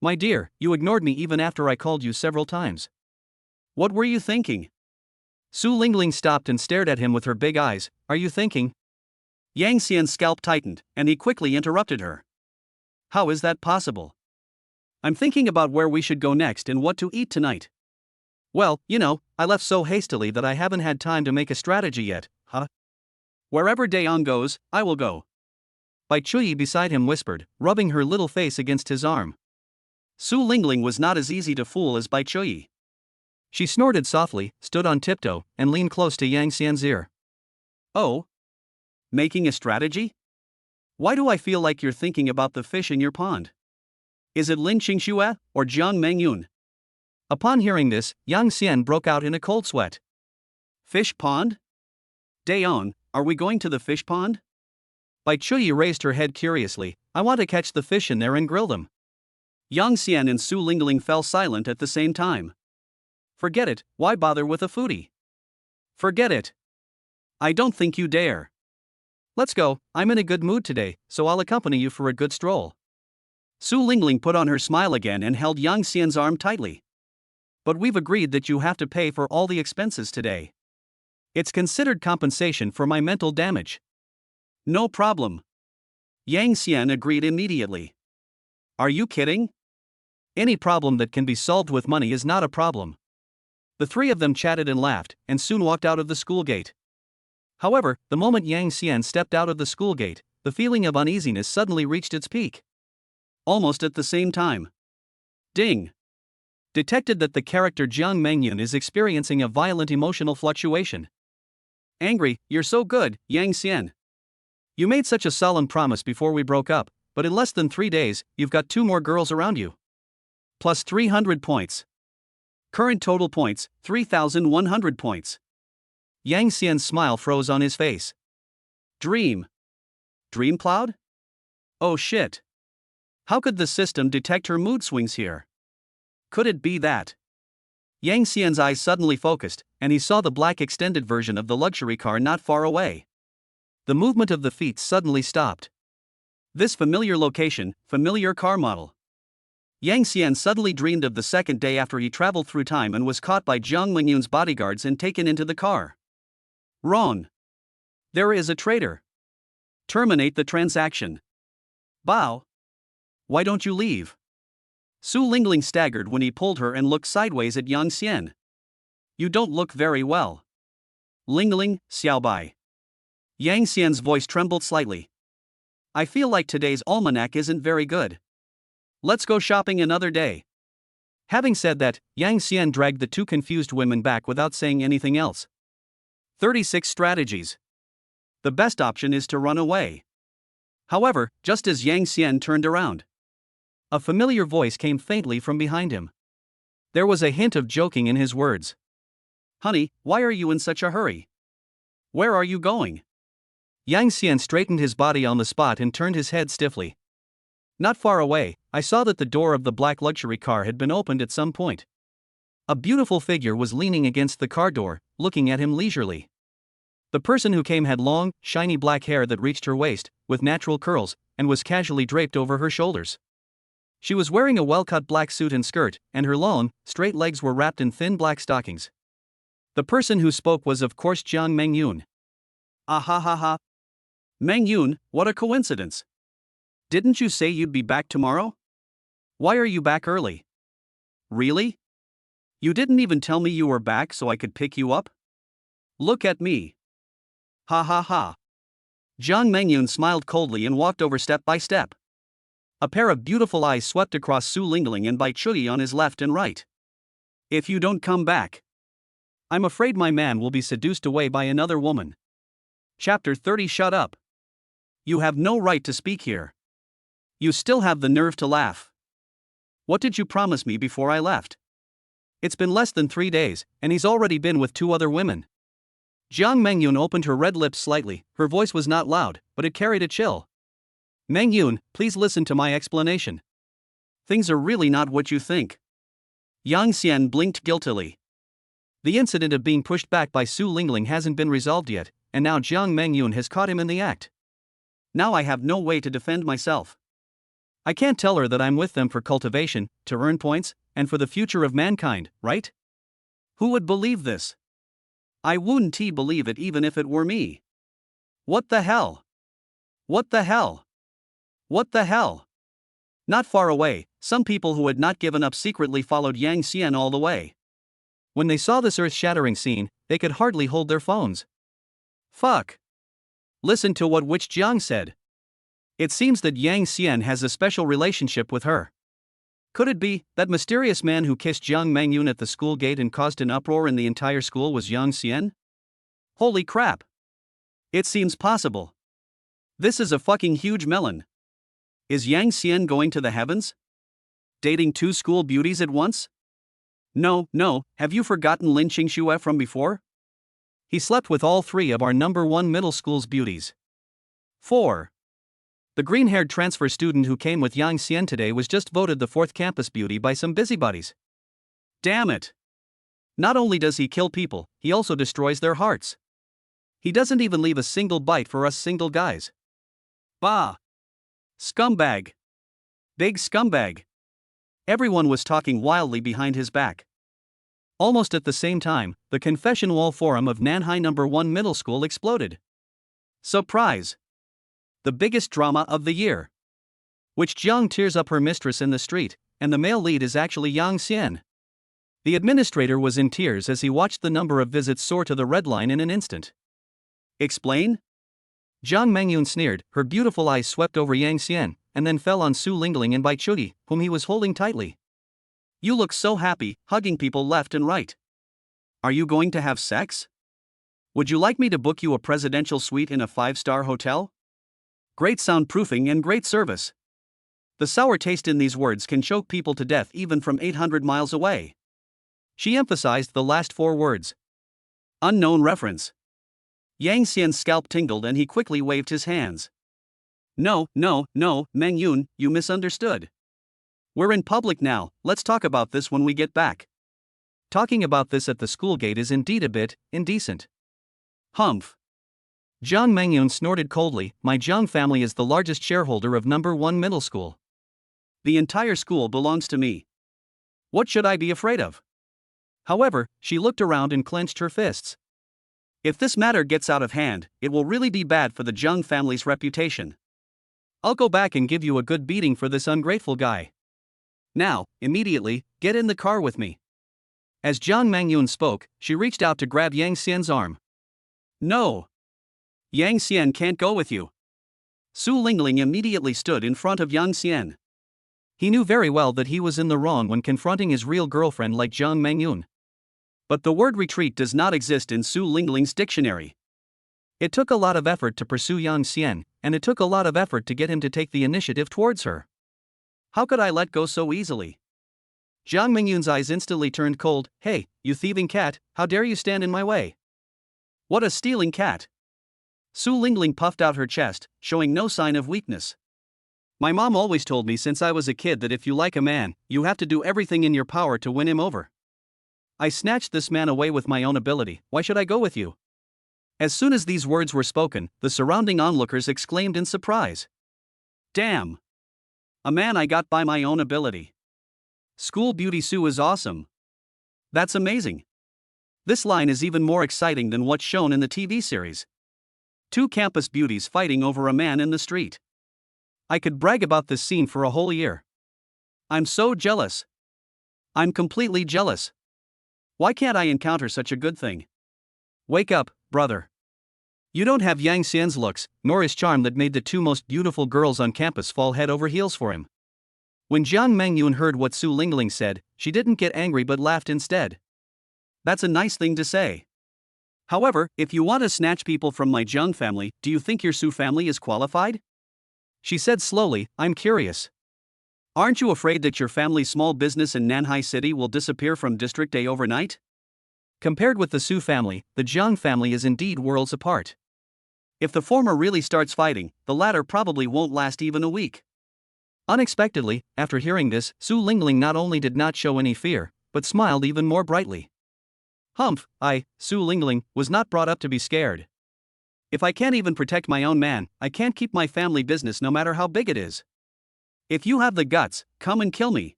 My dear, you ignored me even after I called you several times. What were you thinking? Su Lingling stopped and stared at him with her big eyes. Are you thinking? Yang Xian's scalp tightened, and he quickly interrupted her. How is that possible? I'm thinking about where we should go next and what to eat tonight. Well, I left so hastily that I haven't had time to make a strategy yet, huh? Wherever Dayon goes, I will go. Bai Chui beside him whispered, rubbing her little face against his arm. Su Lingling was not as easy to fool as Bai Chui. She snorted softly, stood on tiptoe, and leaned close to Yang Xian's ear. Oh? Making a strategy? Why do I feel like you're thinking about the fish in your pond? Is it Lin Qingxue, or Zhang Mengyun? Upon hearing this, Yang Xian broke out in a cold sweat. Fish pond? Dayon, are we going to the fish pond? Bai Chui raised her head curiously. I want to catch the fish in there and grill them. Yang Xian and Su Lingling fell silent at the same time. Forget it, why bother with a foodie? Forget it. I don't think you dare. Let's go, I'm in a good mood today, so I'll accompany you for a good stroll. Su Lingling put on her smile again and held Yang Xian's arm tightly. But we've agreed that you have to pay for all the expenses today. It's considered compensation for my mental damage. No problem. Yang Xian agreed immediately. Are you kidding? Any problem that can be solved with money is not a problem. The three of them chatted and laughed, and soon walked out of the school gate. However, the moment Yang Xian stepped out of the school gate, the feeling of uneasiness suddenly reached its peak. Almost at the same time. Ding. Detected that the character Zhang Mengyun is experiencing a violent emotional fluctuation. Angry, you're so good, Yang Xian. You made such a solemn promise before we broke up, but in less than 3 days, you've got 2 more girls around you. Plus 300 points. Current total points, 3,100 points. Yang Xian's smile froze on his face. Dream. Dream cloud? Oh shit. How could the system detect her mood swings here? Could it be that? Yang Xian's eyes suddenly focused, and he saw the black extended version of the luxury car not far away. The movement of the feet suddenly stopped. This familiar location, familiar car model. Yang Xian suddenly dreamed of the second day after he traveled through time and was caught by Jiang Mengyun's bodyguards and taken into the car. Wrong. There is a traitor. Terminate the transaction. Bao. Why don't you leave? Su Lingling staggered when he pulled her and looked sideways at Yang Xian. You don't look very well. Lingling, Xiaobai. Yang Xian's voice trembled slightly. I feel like today's almanac isn't very good. Let's go shopping another day. Having said that, Yang Xian dragged the 2 confused women back without saying anything else. 36 strategies. The best option is to run away. However, just as Yang Xian turned around, a familiar voice came faintly from behind him. There was a hint of joking in his words. Honey, why are you in such a hurry? Where are you going? Yang Xian straightened his body on the spot and turned his head stiffly. Not far away, I saw that the door of the black luxury car had been opened at some point. A beautiful figure was leaning against the car door, looking at him leisurely. The person who came had long, shiny black hair that reached her waist, with natural curls, and was casually draped over her shoulders. She was wearing a well-cut black suit and skirt, and her long, straight legs were wrapped in thin black stockings. The person who spoke was of course Jiang Mengyun. Ah ha ha ha. Mengyun, what a coincidence. Didn't you say you'd be back tomorrow? Why are you back early? Really? You didn't even tell me you were back so I could pick you up? Look at me. Ha ha ha. Jiang Mengyun smiled coldly and walked over step by step. A pair of beautiful eyes swept across Su Lingling and Bai Chui on his left and right. If you don't come back, I'm afraid my man will be seduced away by another woman. Chapter 30. Shut up. You have no right to speak here. You still have the nerve to laugh. What did you promise me before I left? It's been less than 3 days, and he's already been with 2 other women. Jiang Mengyun opened her red lips slightly. Her voice was not loud, but it carried a chill. Mengyun, please listen to my explanation. Things are really not what you think. Yang Xian blinked guiltily. The incident of being pushed back by Su Lingling hasn't been resolved yet, and now Jiang Mengyun has caught him in the act. Now I have no way to defend myself. I can't tell her that I'm with them for cultivation, to earn points, and for the future of mankind, right? Who would believe this? I wouldn't believe it even if it were me. What the hell? What the hell? What the hell? Not far away, some people who had not given up secretly followed Yang Xian all the way. When they saw this earth-shattering scene, they could hardly hold their phones. Fuck. Listen to what Witch Jiang said. It seems that Yang Xian has a special relationship with her. Could it be that mysterious man who kissed Jiang Mengyun at the school gate and caused an uproar in the entire school was Yang Xian? Holy crap. It seems possible. This is a fucking huge melon. Is Yang Xian going to the heavens? Dating 2 school beauties at once? No, have you forgotten Lin Qingxue from before? He slept with all 3 of our number 1 middle school's beauties. 4. The green-haired transfer student who came with Yang Xian today was just voted the 4th campus beauty by some busybodies. Damn it. Not only does he kill people, he also destroys their hearts. He doesn't even leave a single bite for us single guys. Bah. Scumbag. Big scumbag. Everyone was talking wildly behind his back. Almost at the same time, the confession wall forum of Nanhai No. 1 Middle School exploded. Surprise! The biggest drama of the year. Witch Jiang tears up her mistress in the street, and the male lead is actually Yang Xian. The administrator was in tears as he watched the number of visits soar to the red line in an instant. Explain? Jiang Mengyun sneered, her beautiful eyes swept over Yang Xian, and then fell on Su Lingling and Bai Chui, whom he was holding tightly. You look so happy, hugging people left and right. Are you going to have sex? Would you like me to book you a presidential suite in a 5-star hotel? Great soundproofing and great service. The sour taste in these words can choke people to death even from 800 miles away. She emphasized the last 4 words. Unknown reference. Yang Xian's scalp tingled and he quickly waved his hands. No, Meng Yun, you misunderstood. We're in public now, let's talk about this when we get back. Talking about this at the school gate is indeed a bit indecent. Humph. Jiang Mengyun snorted coldly. My Jiang family is the largest shareholder of number 1 middle school. The entire school belongs to me. What should I be afraid of? However, she looked around and clenched her fists. If this matter gets out of hand, it will really be bad for the Jiang family's reputation. I'll go back and give you a good beating for this ungrateful guy. Now, immediately, get in the car with me. As Jiang Mengyun spoke, she reached out to grab Yang Xian's arm. No. Yang Xian can't go with you. Su Lingling immediately stood in front of Yang Xian. He knew very well that he was in the wrong when confronting his real girlfriend like Jiang Mengyun. But the word retreat does not exist in Su Lingling's dictionary. It took a lot of effort to pursue Yang Xian, and it took a lot of effort to get him to take the initiative towards her. How could I let go so easily? Jiang Mengyun's eyes instantly turned cold. Hey, you thieving cat, how dare you stand in my way? What a stealing cat! Su Lingling puffed out her chest, showing no sign of weakness. My mom always told me since I was a kid that if you like a man, you have to do everything in your power to win him over. I snatched this man away with my own ability, why should I go with you? As soon as these words were spoken, the surrounding onlookers exclaimed in surprise. Damn! A man I got by my own ability. School Beauty Su is awesome. That's amazing. This line is even more exciting than what's shown in the TV series. 2 campus beauties fighting over a man in the street. I could brag about this scene for a whole year. I'm so jealous. I'm completely jealous. Why can't I encounter such a good thing? Wake up, brother. You don't have Yang Xian's looks, nor his charm that made the 2 most beautiful girls on campus fall head over heels for him. When Jiang Mengyun heard what Su Lingling said, she didn't get angry but laughed instead. That's a nice thing to say. However, if you want to snatch people from my Jiang family, do you think your Su family is qualified? She said slowly, I'm curious. Aren't you afraid that your family's small business in Nanhai City will disappear from District A overnight? Compared with the Su family, the Jiang family is indeed worlds apart. If the former really starts fighting, the latter probably won't last even a week. Unexpectedly, after hearing this, Su Lingling not only did not show any fear, but smiled even more brightly. Humph, Su Lingling, was not brought up to be scared. If I can't even protect my own man, I can't keep my family business no matter how big it is. If you have the guts, come and kill me.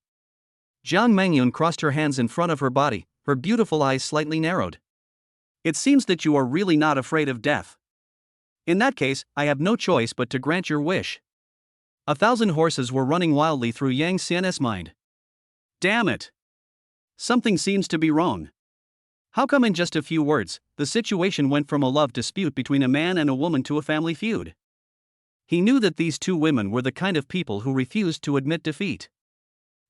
Jiang Mengyun crossed her hands in front of her body, her beautiful eyes slightly narrowed. It seems that you are really not afraid of death. In that case, I have no choice but to grant your wish. 1,000 horses were running wildly through Yang Xian's mind. Damn it! Something seems to be wrong. How come in just a few words, the situation went from a love dispute between a man and a woman to a family feud? He knew that these 2 women were the kind of people who refused to admit defeat.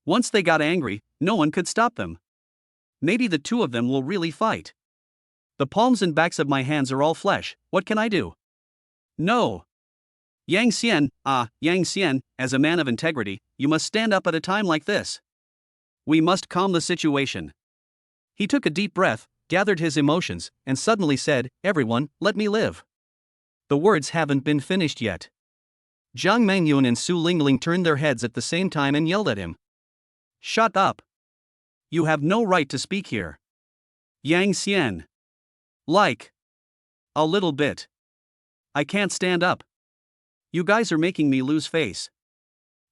Once they got angry, no one could stop them. Maybe the 2 of them will really fight. The palms and backs of my hands are all flesh, what can I do? No. Yang Xian, as a man of integrity, you must stand up at a time like this. We must calm the situation. He took a deep breath, gathered his emotions, and suddenly said, everyone, let me live. The words haven't been finished yet. Jiang Mengyun and Su Lingling turned their heads at the same time and yelled at him. Shut up. You have no right to speak here. Yang Xian. Like. A little bit. I can't stand up. You guys are making me lose face.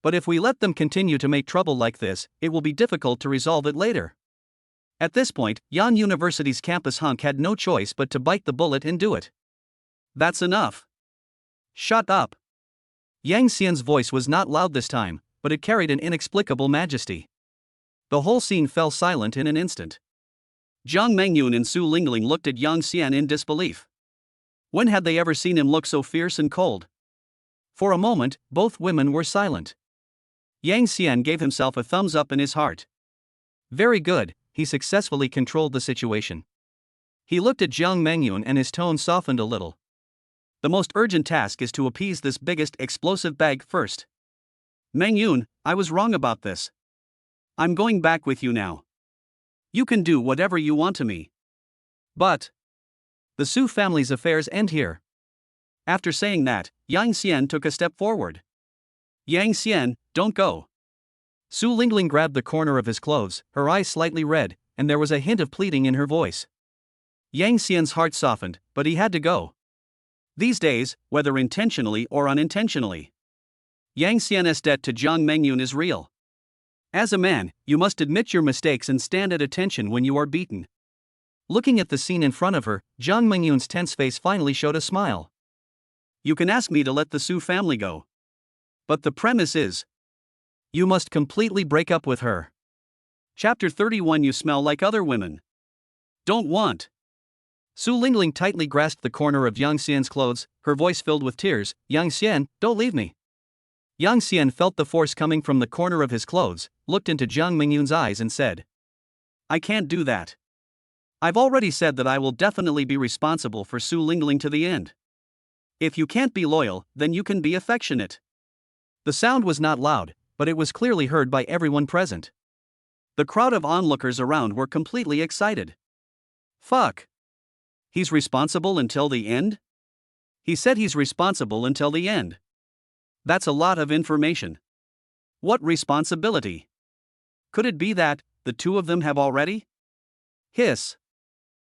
But if we let them continue to make trouble like this, it will be difficult to resolve it later. At this point, Yan University's campus hunk had no choice but to bite the bullet and do it. That's enough. Shut up. Yang Xian's voice was not loud this time, but it carried an inexplicable majesty. The whole scene fell silent in an instant. Jiang Mengyun and Su Lingling looked at Yang Xian in disbelief. When had they ever seen him look so fierce and cold? For a moment, both women were silent. Yang Xian gave himself a thumbs up in his heart. Very good, he successfully controlled the situation. He looked at Jiang Mengyun and his tone softened a little. The most urgent task is to appease this biggest explosive bag first. Mengyun, I was wrong about this. I'm going back with you now. You can do whatever you want to me. But the Su family's affairs end here. After saying that, Yang Xian took a step forward. Yang Xian, don't go. Su Lingling grabbed the corner of his clothes, her eyes slightly red, and there was a hint of pleading in her voice. Yang Xian's heart softened, but he had to go. These days, whether intentionally or unintentionally, Yang Xian's debt to Jiang Mengyun is real. As a man, you must admit your mistakes and stand at attention when you are beaten. Looking at the scene in front of her, Jiang Mengyun's tense face finally showed a smile. You can ask me to let the Su family go. But the premise is, you must completely break up with her. Chapter 31. You smell like other women. Don't want. Su Lingling tightly grasped the corner of Yang Xian's clothes, her voice filled with tears. Yang Xian, don't leave me. Yang Xian felt the force coming from the corner of his clothes, looked into Jiang Mengyun's eyes and said, I can't do that. I've already said that I will definitely be responsible for Su Lingling to the end. If you can't be loyal, then you can be affectionate. The sound was not loud, but it was clearly heard by everyone present. The crowd of onlookers around were completely excited. Fuck. He's responsible until the end? He said he's responsible until the end. That's a lot of information. What responsibility? Could it be that the two of them have already? Hiss.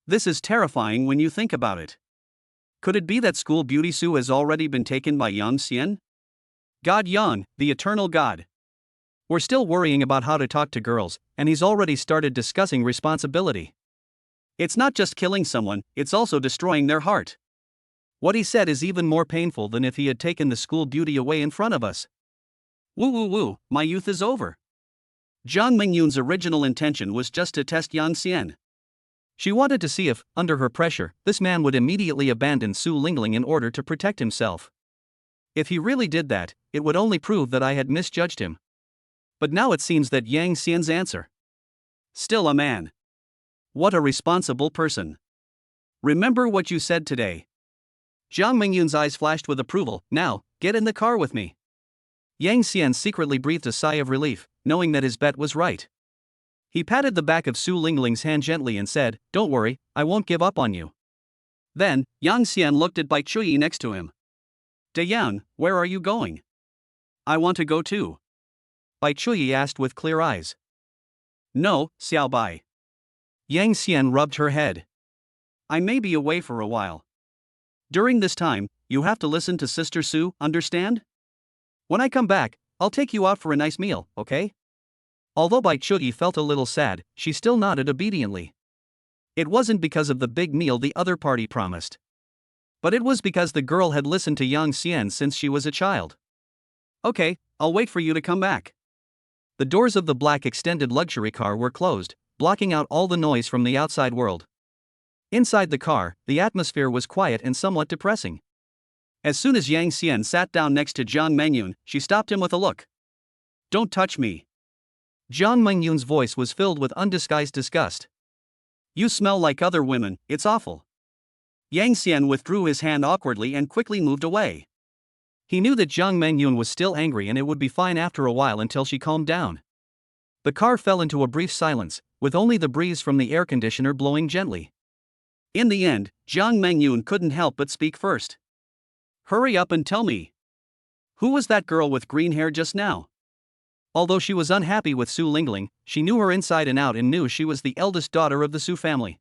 This is terrifying when you think about it. Could it be that school beauty Su has already been taken by Yang Xian? God Yang, the eternal God. We're still worrying about how to talk to girls, and he's already started discussing responsibility. It's not just killing someone, it's also destroying their heart. What he said is even more painful than if he had taken the school beauty away in front of us. Woo woo woo, my youth is over. Jiang Mengyun's original intention was just to test Yang Xian. She wanted to see if, under her pressure, this man would immediately abandon Su Lingling in order to protect himself. If he really did that, it would only prove that I had misjudged him. But now it seems that Yang Xian's answer. Still a man. What a responsible person. Remember what you said today. Jiang Mengyun's eyes flashed with approval. Now, get in the car with me. Yang Xian secretly breathed a sigh of relief, knowing that his bet was right. He patted the back of Su Lingling's hand gently and said, Don't worry, I won't give up on you. Then, Yang Xian looked at Bai Chui next to him. De Yang, where are you going? I want to go too. Bai Chui asked with clear eyes. No, Xiao Bai. Yang Xian rubbed her head. I may be away for a while. During this time, you have to listen to Sister Su, understand? When I come back, I'll take you out for a nice meal, okay? Although Bai Chui felt a little sad, she still nodded obediently. It wasn't because of the big meal the other party promised. But it was because the girl had listened to Yang Xian since she was a child. Okay, I'll wait for you to come back. The doors of the black extended luxury car were closed, blocking out all the noise from the outside world. Inside the car, the atmosphere was quiet and somewhat depressing. As soon as Yang Xian sat down next to Jiang Mengyun, she stopped him with a look. Don't touch me. Jiang Mengyun's voice was filled with undisguised disgust. You smell like other women, it's awful. Yang Xian withdrew his hand awkwardly and quickly moved away. He knew that Jiang Mengyun was still angry and it would be fine after a while until she calmed down. The car fell into a brief silence, with only the breeze from the air conditioner blowing gently. In the end, Jiang Mengyun couldn't help but speak first. Hurry up and tell me. Who was that girl with green hair just now? Although she was unhappy with Su Lingling, she knew her inside and out and knew she was the eldest daughter of the Su family.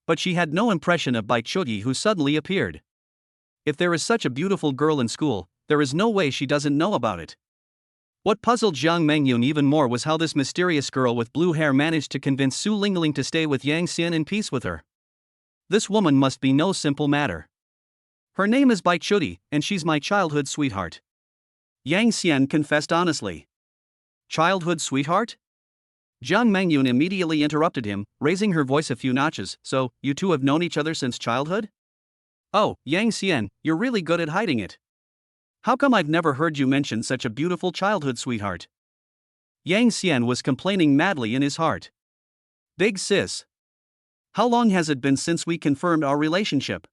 But she had no impression of Bai Chui, who suddenly appeared. If there is such a beautiful girl in school, there is no way she doesn't know about it. What puzzled Jiang Mengyun even more was how this mysterious girl with blue hair managed to convince Su Lingling to stay with Yang Xian in peace with her. This woman must be no simple matter. Her name is Bai Chui, and she's my childhood sweetheart. Yang Xian confessed honestly. Childhood sweetheart? Jiang Mengyun immediately interrupted him, raising her voice a few notches. So, you two have known each other since childhood? Oh, Yang Xian, you're really good at hiding it. How come I've never heard you mention such a beautiful childhood sweetheart? Yang Xian was complaining madly in his heart. Big sis. How long has it been since we confirmed our relationship?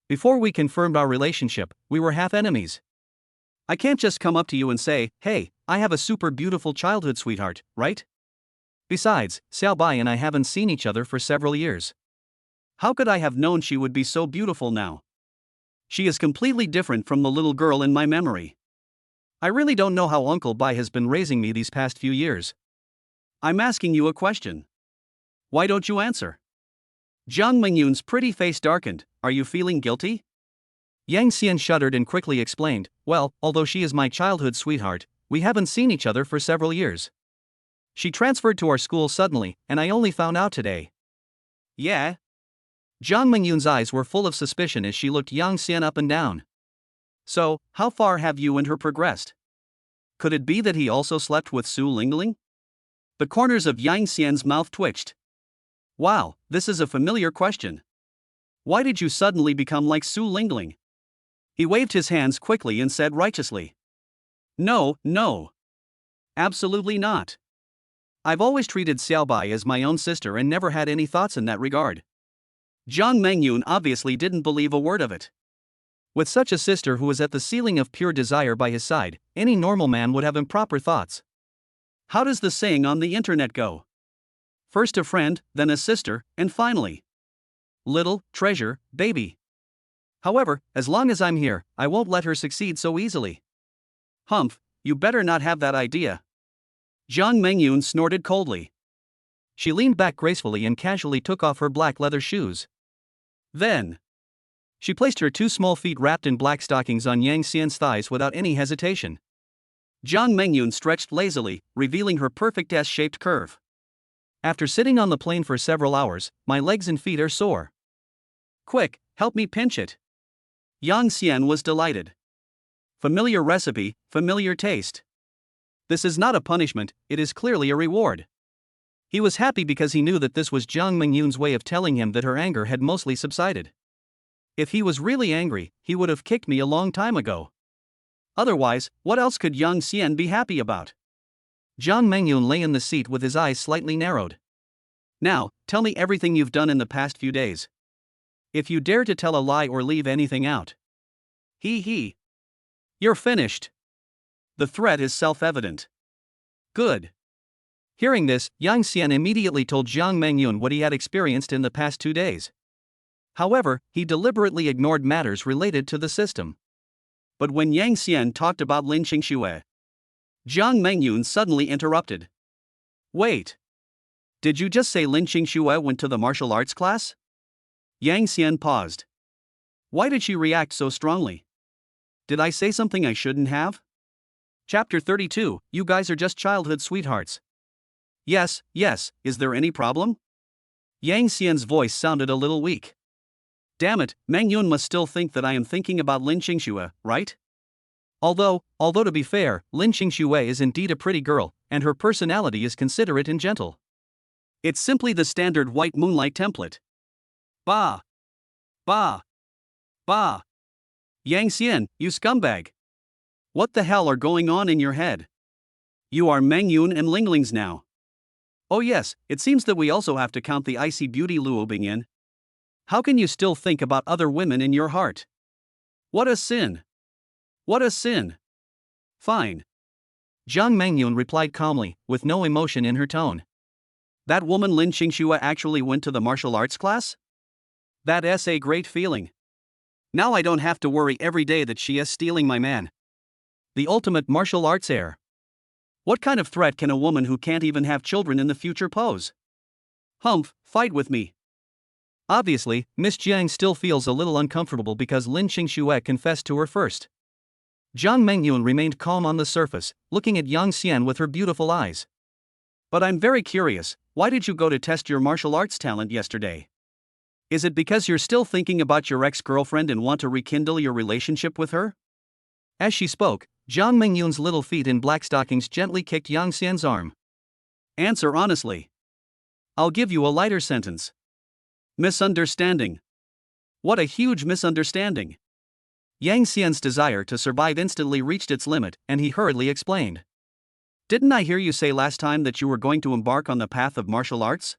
Before we confirmed our relationship, we were half enemies. I can't just come up to you and say, hey, I have a super beautiful childhood sweetheart, right? Besides, Xiaobai and I haven't seen each other for several years. How could I have known she would be so beautiful now? She is completely different from the little girl in my memory. I really don't know how Uncle Bai has been raising me these past few years. I'm asking you a question. Why don't you answer? Jiang Mingyun's pretty face darkened. Are you feeling guilty? Yang Xian shuddered and quickly explained, well, although she is my childhood sweetheart, we haven't seen each other for several years. She transferred to our school suddenly, and I only found out today. Yeah? Jiang Mingyun's eyes were full of suspicion as she looked Yang Xian up and down. So, how far have you and her progressed? Could it be that he also slept with Su Lingling? The corners of Yang Xian's mouth twitched. Wow, this is a familiar question. Why did you suddenly become like Su Lingling? He waved his hands quickly and said righteously. No. Absolutely not. I've always treated Xiaobai as my own sister and never had any thoughts in that regard. Jiang Mingyun obviously didn't believe a word of it. With such a sister who was at the ceiling of pure desire by his side, any normal man would have improper thoughts. How does the saying on the internet go? First a friend, then a sister, and finally, little treasure, baby. However, as long as I'm here, I won't let her succeed so easily. Humph, you better not have that idea. Jiang Mingyun snorted coldly. She leaned back gracefully and casually took off her black leather shoes. Then, she placed her 2 small feet wrapped in black stockings on Yang Xian's thighs without any hesitation. Jiang Mingyun stretched lazily, revealing her perfect S-shaped curve. After sitting on the plane for several hours, my legs and feet are sore. Quick, help me pinch it. Yang Xian was delighted. Familiar recipe, familiar taste. This is not a punishment, it is clearly a reward. He was happy because he knew that this was Jiang Mingyun's way of telling him that her anger had mostly subsided. If he was really angry, he would have kicked me a long time ago. Otherwise, what else could Yang Xian be happy about? Jiang Mingyun lay in the seat with his eyes slightly narrowed. Now, tell me everything you've done in the past few days. If you dare to tell a lie or leave anything out. He. You're finished. The threat is self-evident. Good. Hearing this, Yang Xian immediately told Jiang Mingyun what he had experienced in the past 2 days. However, he deliberately ignored matters related to the system. But when Yang Xian talked about Lin Qingxue, Jiang Mingyun suddenly interrupted. Wait. Did you just say Lin Qingxue went to the martial arts class? Yang Xian paused. Why did she react so strongly? Did I say something I shouldn't have? Chapter 32, you guys are just childhood sweethearts. Yes, is there any problem? Yang Xian's voice sounded a little weak. Damn it, Mingyun must still think that I am thinking about Lin Qingxue, right? Although to be fair, Lin Qingxue is indeed a pretty girl, and her personality is considerate and gentle. It's simply the standard white moonlight template. Bah! Yang Xian, you scumbag! What the hell are going on in your head? You are Mingyun and Linglings now. Oh yes, it seems that we also have to count the icy beauty Luo Bingyan. How can you still think about other women in your heart? What a sin! What a sin! Fine. Jiang Mingyun replied calmly, with no emotion in her tone. That woman Lin Qingxue actually went to the martial arts class? That's a great feeling. Now I don't have to worry every day that she is stealing my man. The ultimate martial arts heir. What kind of threat can a woman who can't even have children in the future pose? Humph, fight with me. Obviously, Miss Jiang still feels a little uncomfortable because Lin Qingxue confessed to her first. Jiang Mingyun remained calm on the surface, looking at Yang Xian with her beautiful eyes. But I'm very curious, why did you go to test your martial arts talent yesterday? Is it because you're still thinking about your ex-girlfriend and want to rekindle your relationship with her? As she spoke, Jiang Mingyun's little feet in black stockings gently kicked Yang Xian's arm. Answer honestly. I'll give you a lighter sentence. Misunderstanding. What a huge misunderstanding. Yang Xian's desire to survive instantly reached its limit, and he hurriedly explained. Didn't I hear you say last time that you were going to embark on the path of martial arts?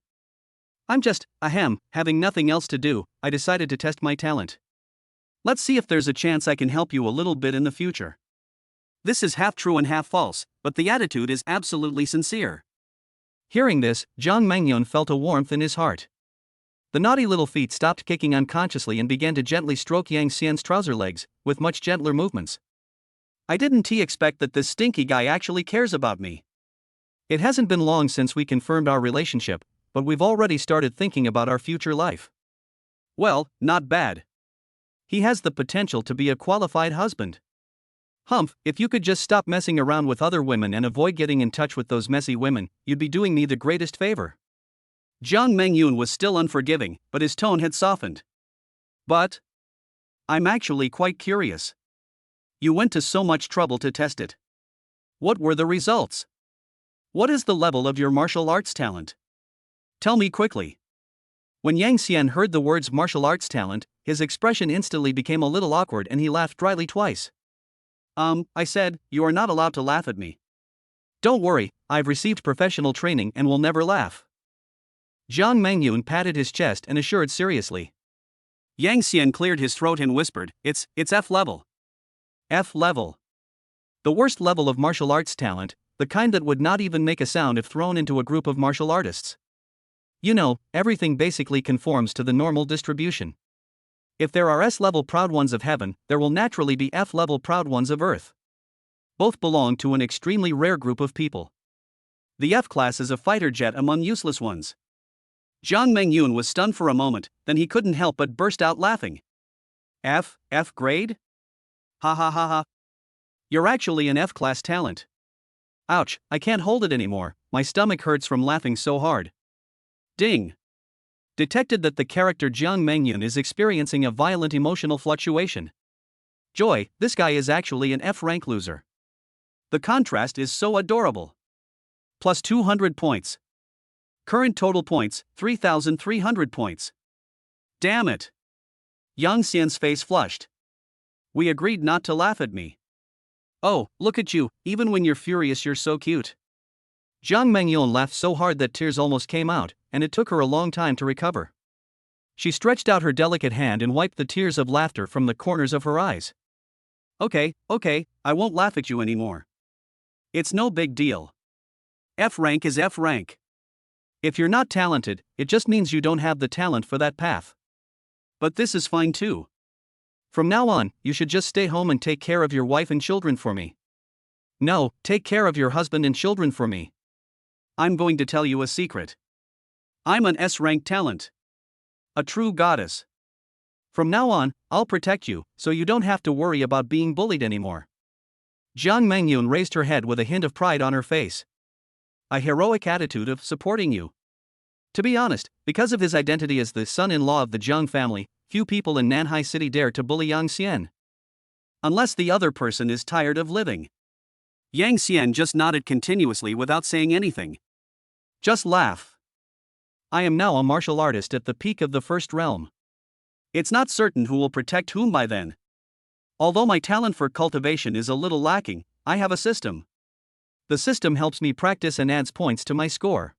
Having nothing else to do, I decided to test my talent. Let's see if there's a chance I can help you a little bit in the future. This is half true and half false, but the attitude is absolutely sincere. Hearing this, Jiang Mengyun felt a warmth in his heart. The naughty little feet stopped kicking unconsciously and began to gently stroke Yang Xian's trouser legs, with much gentler movements. I didn't expect that this stinky guy actually cares about me. It hasn't been long since we confirmed our relationship, but we've already started thinking about our future life. Well, not bad. He has the potential to be a qualified husband. Humph, if you could just stop messing around with other women and avoid getting in touch with those messy women, you'd be doing me the greatest favor. Jiang Mengyun was still unforgiving, but his tone had softened. But I'm actually quite curious. You went to so much trouble to test it. What were the results? What is the level of your martial arts talent? Tell me quickly. When Yang Xian heard the words martial arts talent, his expression instantly became a little awkward and he laughed dryly twice. I said, you are not allowed to laugh at me. Don't worry, I've received professional training and will never laugh. Jiang Mengyun patted his chest and assured seriously. Yang Xian cleared his throat and whispered, It's F level. F level. The worst level of martial arts talent, the kind that would not even make a sound if thrown into a group of martial artists. You know, everything basically conforms to the normal distribution. If there are S-level proud ones of heaven, there will naturally be F-level proud ones of earth. Both belong to an extremely rare group of people. The F-class is a fighter jet among useless ones. Jiang Mengyun was stunned for a moment, then he couldn't help but burst out laughing. F grade? Ha ha ha ha. You're actually an F-class talent. Ouch, I can't hold it anymore, my stomach hurts from laughing so hard. Ding. Detected that the character Jiang Mengyun is experiencing a violent emotional fluctuation. Joy, this guy is actually an F-rank loser. The contrast is so adorable. Plus 200 points. Current total points, 3,300 points. Damn it. Yang Xian's face flushed. We agreed not to laugh at me. Oh, look at you, even when you're furious you're so cute. Jiang Mengyun laughed so hard that tears almost came out, and it took her a long time to recover. She stretched out her delicate hand and wiped the tears of laughter from the corners of her eyes. Okay, I won't laugh at you anymore. It's no big deal. F rank is F rank. If you're not talented, it just means you don't have the talent for that path. But this is fine too. From now on, you should just stay home and take care of your wife and children for me. No, take care of your husband and children for me. I'm going to tell you a secret. I'm an S-rank talent. A true goddess. From now on, I'll protect you, so you don't have to worry about being bullied anymore. Jiang Mengyun raised her head with a hint of pride on her face. A heroic attitude of supporting you. To be honest, because of his identity as the son-in-law of the Jiang family, few people in Nanhai City dare to bully Yang Xian. Unless the other person is tired of living. Yang Xian just nodded continuously without saying anything. Just laugh. I am now a martial artist at the peak of the first realm. It's not certain who will protect whom by then. Although my talent for cultivation is a little lacking, I have a system. The system helps me practice and adds points to my score.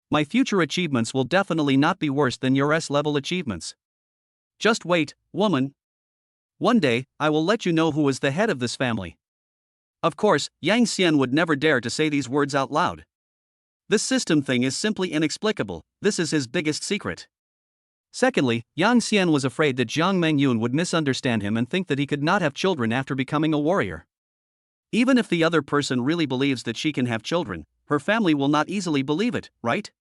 My future achievements will definitely not be worse than your S-level achievements. Just wait, woman. One day, I will let you know who is the head of this family. Of course, Yang Xian would never dare to say these words out loud. This system thing is simply inexplicable, this is his biggest secret. Secondly, Yang Xian was afraid that Jiang Mengyun would misunderstand him and think that he could not have children after becoming a warrior. Even if the other person really believes that she can have children, her family will not easily believe it, right?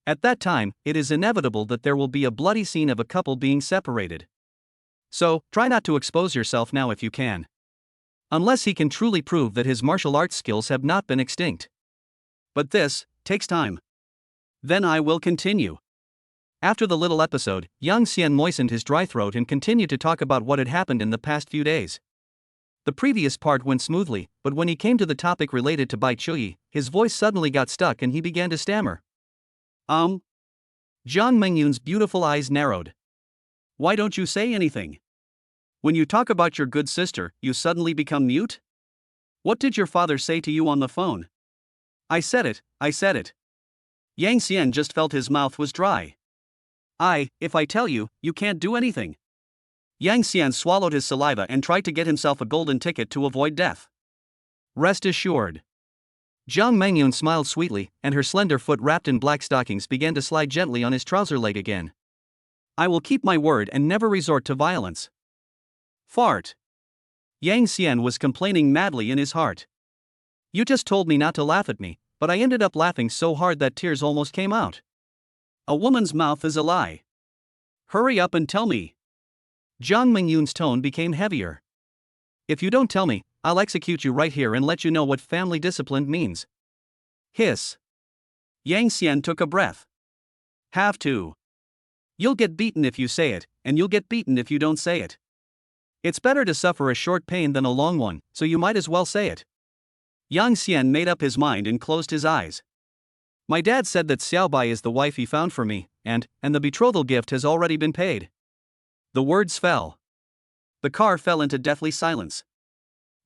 At that time, it is inevitable that there will be a bloody scene of a couple being separated. So, try not to expose yourself now if you can. Unless he can truly prove that his martial arts skills have not been extinct. But this takes time. Then I will continue. After the little episode, Yang Xian moistened his dry throat and continued to talk about what had happened in the past few days. The previous part went smoothly, but when he came to the topic related to Bai Chuyi, his voice suddenly got stuck and he began to stammer. Jiang Mengyun's beautiful eyes narrowed. Why don't you say anything? When you talk about your good sister, you suddenly become mute? What did your father say to you on the phone? I said it. Yang Xian just felt his mouth was dry. If I tell you, you can't do anything. Yang Xian swallowed his saliva and tried to get himself a golden ticket to avoid death. Rest assured. Jiang Mengyun smiled sweetly, and her slender foot wrapped in black stockings began to slide gently on his trouser leg again. I will keep my word and never resort to violence. Fart. Yang Xian was complaining madly in his heart. You just told me not to laugh at me, but I ended up laughing so hard that tears almost came out. A woman's mouth is a lie. Hurry up and tell me. Jiang Mengyun's tone became heavier. If you don't tell me, I'll execute you right here and let you know what family discipline means. Hiss. Yang Xian took a breath. Have to. You'll get beaten if you say it, and you'll get beaten if you don't say it. It's better to suffer a short pain than a long one, so you might as well say it. Yang Xian made up his mind and closed his eyes. My dad said that Xiaobai is the wife he found for me, and the betrothal gift has already been paid. The words fell. The car fell into deathly silence.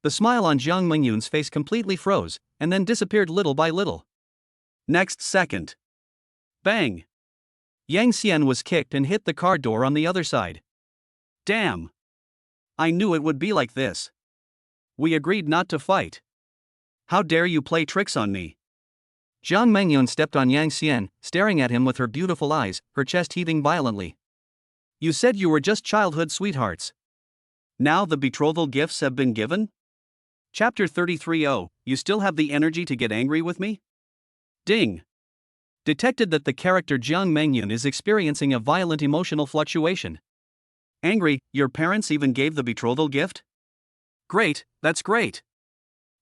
The smile on Jiang Mengyun's face completely froze, and then disappeared little by little. Next second. Bang! Yang Xian was kicked and hit the car door on the other side. Damn! I knew it would be like this. We agreed not to fight. How dare you play tricks on me? Jiang Mengyun stepped on Yang Xian, staring at him with her beautiful eyes, her chest heaving violently. You said you were just childhood sweethearts. Now the betrothal gifts have been given? Chapter 33. Oh, you still have the energy to get angry with me? Ding. Detected that the character Jiang Mengyun is experiencing a violent emotional fluctuation. Angry, your parents even gave the betrothal gift? Great, that's great.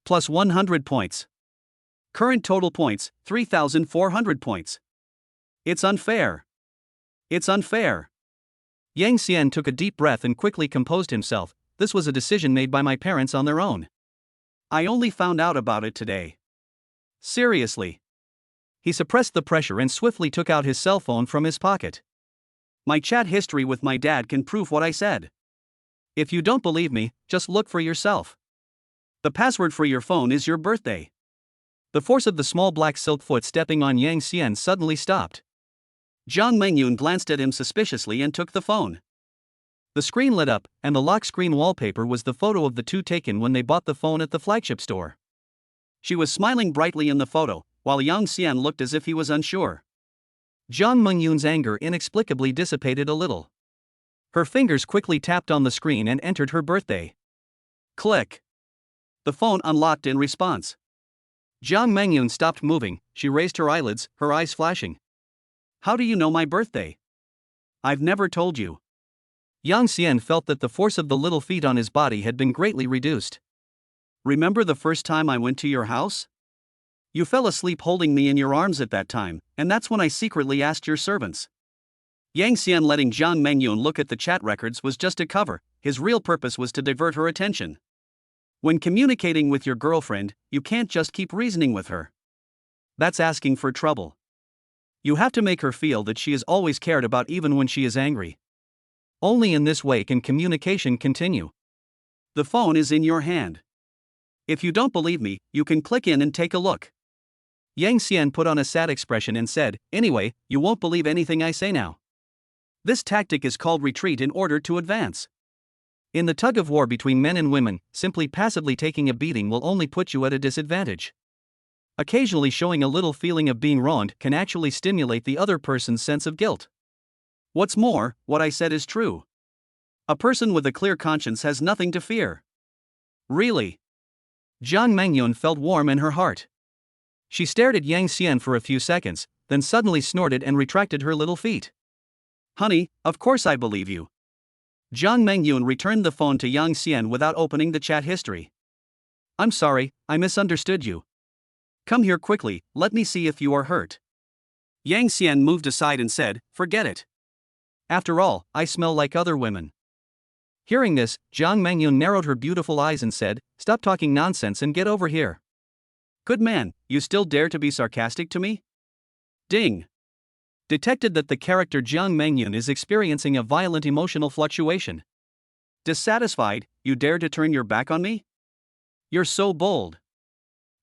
Plus 100 points. Current total points, 3,400 points. It's unfair. It's unfair. Yang Xian took a deep breath and quickly composed himself. This was a decision made by my parents on their own. I only found out about it today. Seriously. He suppressed the pressure and swiftly took out his cell phone from his pocket. My chat history with my dad can prove what I said. If you don't believe me, just look for yourself. The password for your phone is your birthday. The force of the small black silk foot stepping on Yang Xian suddenly stopped. Jiang Mengyun glanced at him suspiciously and took the phone. The screen lit up, and the lock screen wallpaper was the photo of the two taken when they bought the phone at the flagship store. She was smiling brightly in the photo, while Yang Xian looked as if he was unsure. Jiang Mengyun's anger inexplicably dissipated a little. Her fingers quickly tapped on the screen and entered her birthday. Click. The phone unlocked in response. Jiang Mengyun stopped moving. She raised her eyelids, her eyes flashing. How do you know my birthday? I've never told you. Yang Xian felt that the force of the little feet on his body had been greatly reduced. Remember the first time I went to your house? You fell asleep holding me in your arms at that time, and that's when I secretly asked your servants. Yang Xian letting Jiang Mengyun look at the chat records was just a cover. His real purpose was to divert her attention. When communicating with your girlfriend, you can't just keep reasoning with her. That's asking for trouble. You have to make her feel that she is always cared about even when she is angry. Only in this way can communication continue. The phone is in your hand. If you don't believe me, you can click in and take a look. Yang Xian put on a sad expression and said, anyway, you won't believe anything I say now. This tactic is called retreat in order to advance. In the tug of war between men and women, simply passively taking a beating will only put you at a disadvantage. Occasionally showing a little feeling of being wronged can actually stimulate the other person's sense of guilt. What's more, what I said is true. A person with a clear conscience has nothing to fear. Really? Jiang Mengyun felt warm in her heart. She stared at Yang Xian for a few seconds, then suddenly snorted and retracted her little feet. Honey, of course I believe you. Jiang Mengyun returned the phone to Yang Xian without opening the chat history. I'm sorry, I misunderstood you. Come here quickly, let me see if you are hurt. Yang Xian moved aside and said, forget it. After all, I smell like other women. Hearing this, Jiang Mengyun narrowed her beautiful eyes and said, stop talking nonsense and get over here. Good man, you still dare to be sarcastic to me? Ding. Detected that the character Jiang Mengyun is experiencing a violent emotional fluctuation. Dissatisfied, you dare to turn your back on me? You're so bold.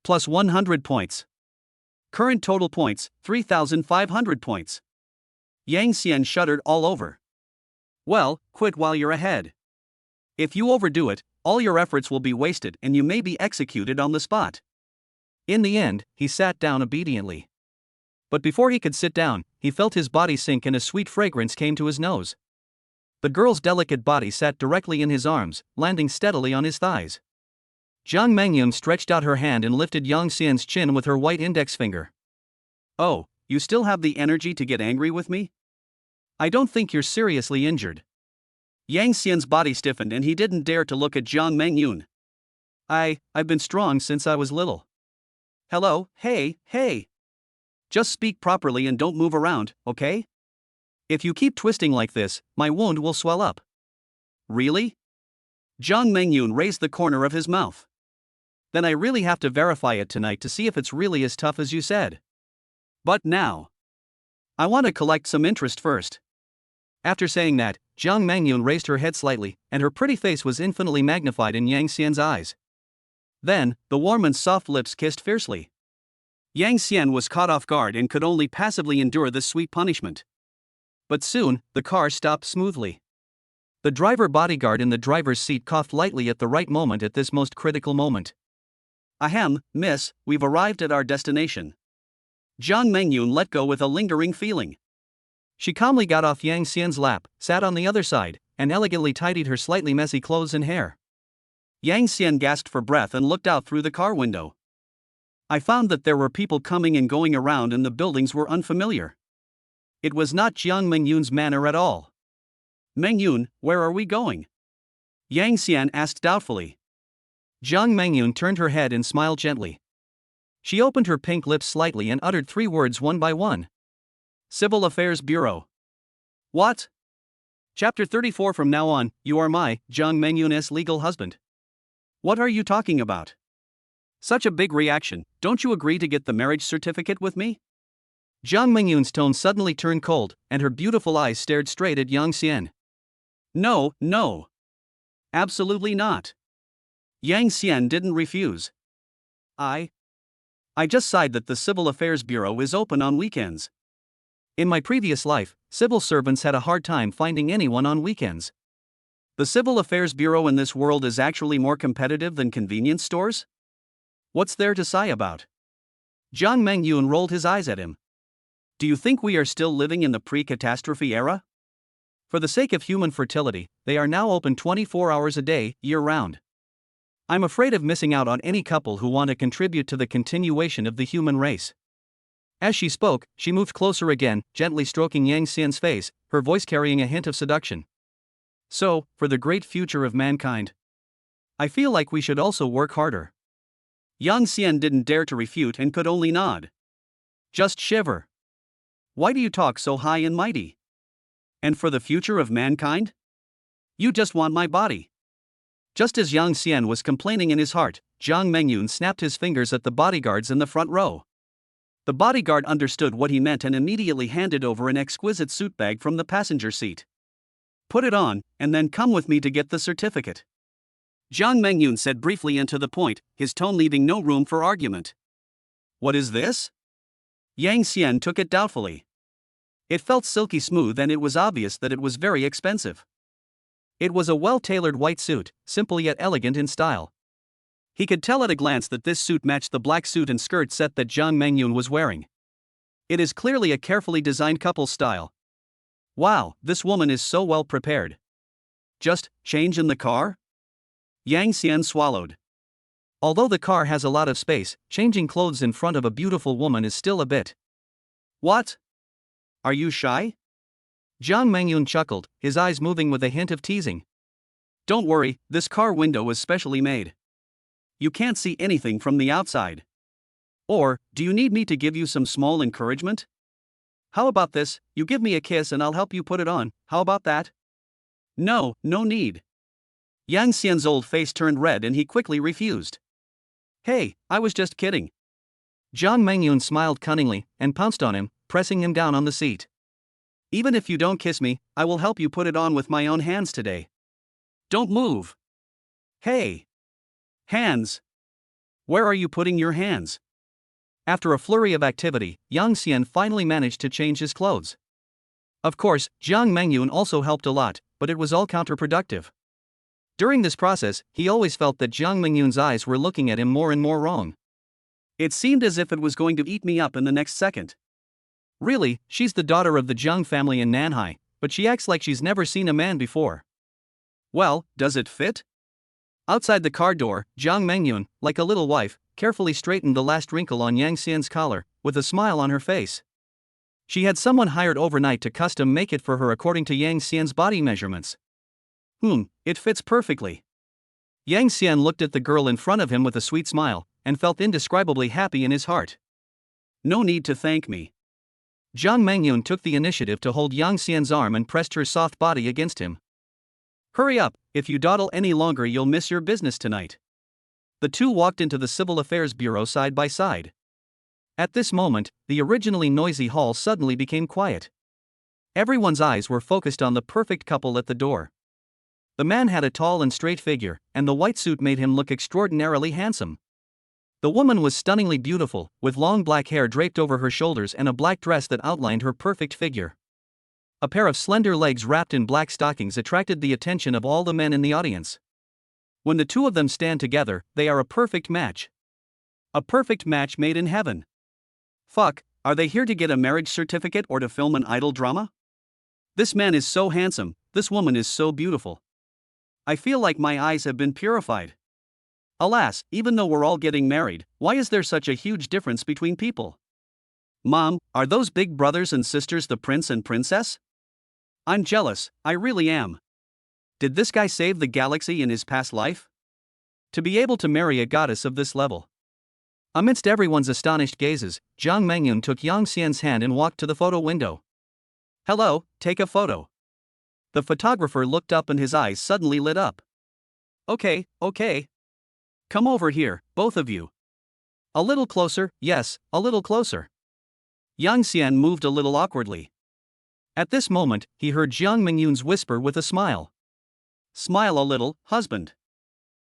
Plus 100 points. Current total points, 3,500 points. Yang Xian shuddered all over. Well, quit while you're ahead. If you overdo it, all your efforts will be wasted and you may be executed on the spot. In the end, he sat down obediently. But before he could sit down, he felt his body sink and a sweet fragrance came to his nose. The girl's delicate body sat directly in his arms, landing steadily on his thighs. Jiang Mengyun stretched out her hand and lifted Yang Xian's chin with her white index finger. Oh, you still have the energy to get angry with me? I don't think you're seriously injured. Yang Xian's body stiffened and he didn't dare to look at Jiang Mengyun. I've been strong since I was little. Hello, hey. Just speak properly and don't move around, okay? If you keep twisting like this, my wound will swell up. Really? Jiang Mengyun raised the corner of his mouth. Then I really have to verify it tonight to see if it's really as tough as you said. But now, I want to collect some interest first. After saying that, Jiang Mengyun raised her head slightly, and her pretty face was infinitely magnified in Yang Xian's eyes. Then, the warm and soft lips kissed fiercely. Yang Xian was caught off guard and could only passively endure this sweet punishment. But soon, the car stopped smoothly. The driver bodyguard in the driver's seat coughed lightly at the right moment at this most critical moment. Ahem, miss, we've arrived at our destination. Jiang Mengyun let go with a lingering feeling. She calmly got off Yang Xian's lap, sat on the other side, and elegantly tidied her slightly messy clothes and hair. Yang Xian gasped for breath and looked out through the car window. I found that there were people coming and going around and the buildings were unfamiliar. It was not Jiang Mengyun's manner at all. Mengyun, where are we going? Yang Xian asked doubtfully. Jiang Mengyun turned her head and smiled gently. She opened her pink lips slightly and uttered 3 words one by one. Civil Affairs Bureau. What? Chapter 34. From now on, you are my, Jiang Mengyun's legal husband. What are you talking about? Such a big reaction, don't you agree to get the marriage certificate with me? Jiang Mengyun's tone suddenly turned cold, and her beautiful eyes stared straight at Yang Xian. No. Absolutely not. Yang Xian didn't refuse. I just sighed that the Civil Affairs Bureau is open on weekends. In my previous life, civil servants had a hard time finding anyone on weekends. The Civil Affairs Bureau in this world is actually more competitive than convenience stores? What's there to sigh about? Jiang Mengyun rolled his eyes at him. Do you think we are still living in the pre-catastrophe era? For the sake of human fertility, they are now open 24 hours a day, year-round. I'm afraid of missing out on any couple who want to contribute to the continuation of the human race. As she spoke, she moved closer again, gently stroking Yang Xian's face, her voice carrying a hint of seduction. So, for the great future of mankind, I feel like we should also work harder. Yang Xian didn't dare to refute and could only nod. Just shiver. Why do you talk so high and mighty? And for the future of mankind? You just want my body. Just as Yang Xian was complaining in his heart, Jiang Mengyun snapped his fingers at the bodyguards in the front row. The bodyguard understood what he meant and immediately handed over an exquisite suit bag from the passenger seat. Put it on, and then come with me to get the certificate. Jiang Mengyun said briefly and to the point, his tone leaving no room for argument. What is this? Yang Xian took it doubtfully. It felt silky smooth and it was obvious that it was very expensive. It was a well-tailored white suit, simple yet elegant in style. He could tell at a glance that this suit matched the black suit and skirt set that Jiang Mengyun was wearing. It is clearly a carefully designed couple style. Wow, this woman is so well prepared. Just change in the car? Yang Xian swallowed. Although the car has a lot of space, changing clothes in front of a beautiful woman is still a bit. What? Are you shy? Jiang Mengyun chuckled, his eyes moving with a hint of teasing. Don't worry, this car window is specially made. You can't see anything from the outside. Or, do you need me to give you some small encouragement? How about this, you give me a kiss and I'll help you put it on, how about that? No need. Yang Xian's old face turned red and he quickly refused. Hey, I was just kidding. Jiang Mengyun smiled cunningly and pounced on him, pressing him down on the seat. Even if you don't kiss me, I will help you put it on with my own hands today. Don't move. Hey. Hands. Where are you putting your hands? After a flurry of activity, Yang Xian finally managed to change his clothes. Of course, Jiang Mengyun also helped a lot, but it was all counterproductive. During this process, he always felt that Jiang Mengyun's eyes were looking at him more and more wrong. It seemed as if it was going to eat me up in the next second. Really, she's the daughter of the Jiang family in Nanhai, but she acts like she's never seen a man before. Well, does it fit? Outside the car door, Jiang Mengyun, like a little wife, carefully straightened the last wrinkle on Yang Xian's collar, with a smile on her face. She had someone hired overnight to custom make it for her according to Yang Xian's body measurements. It fits perfectly. Yang Xian looked at the girl in front of him with a sweet smile, and felt indescribably happy in his heart. No need to thank me. Jiang Mengyun took the initiative to hold Yang Xian's arm and pressed her soft body against him. Hurry up, if you dawdle any longer you'll miss your business tonight. The two walked into the Civil Affairs Bureau side by side. At this moment, the originally noisy hall suddenly became quiet. Everyone's eyes were focused on the perfect couple at the door. The man had a tall and straight figure, and the white suit made him look extraordinarily handsome. The woman was stunningly beautiful, with long black hair draped over her shoulders and a black dress that outlined her perfect figure. A pair of slender legs wrapped in black stockings attracted the attention of all the men in the audience. When the two of them stand together, they are a perfect match. A perfect match made in heaven. Fuck, are they here to get a marriage certificate or to film an idol drama? This man is so handsome, this woman is so beautiful. I feel like my eyes have been purified. Alas, even though we're all getting married, why is there such a huge difference between people? Mom, are those big brothers and sisters the prince and princess? I'm jealous, I really am. Did this guy save the galaxy in his past life? To be able to marry a goddess of this level. Amidst everyone's astonished gazes, Jiang Mengyun took Yang Xian's hand and walked to the photo window. Hello, take a photo. The photographer looked up and his eyes suddenly lit up. Okay. Come over here, both of you. A little closer, yes, a little closer. Yang Xian moved a little awkwardly. At this moment, he heard Jiang Mengyun's whisper with a smile. Smile a little, husband.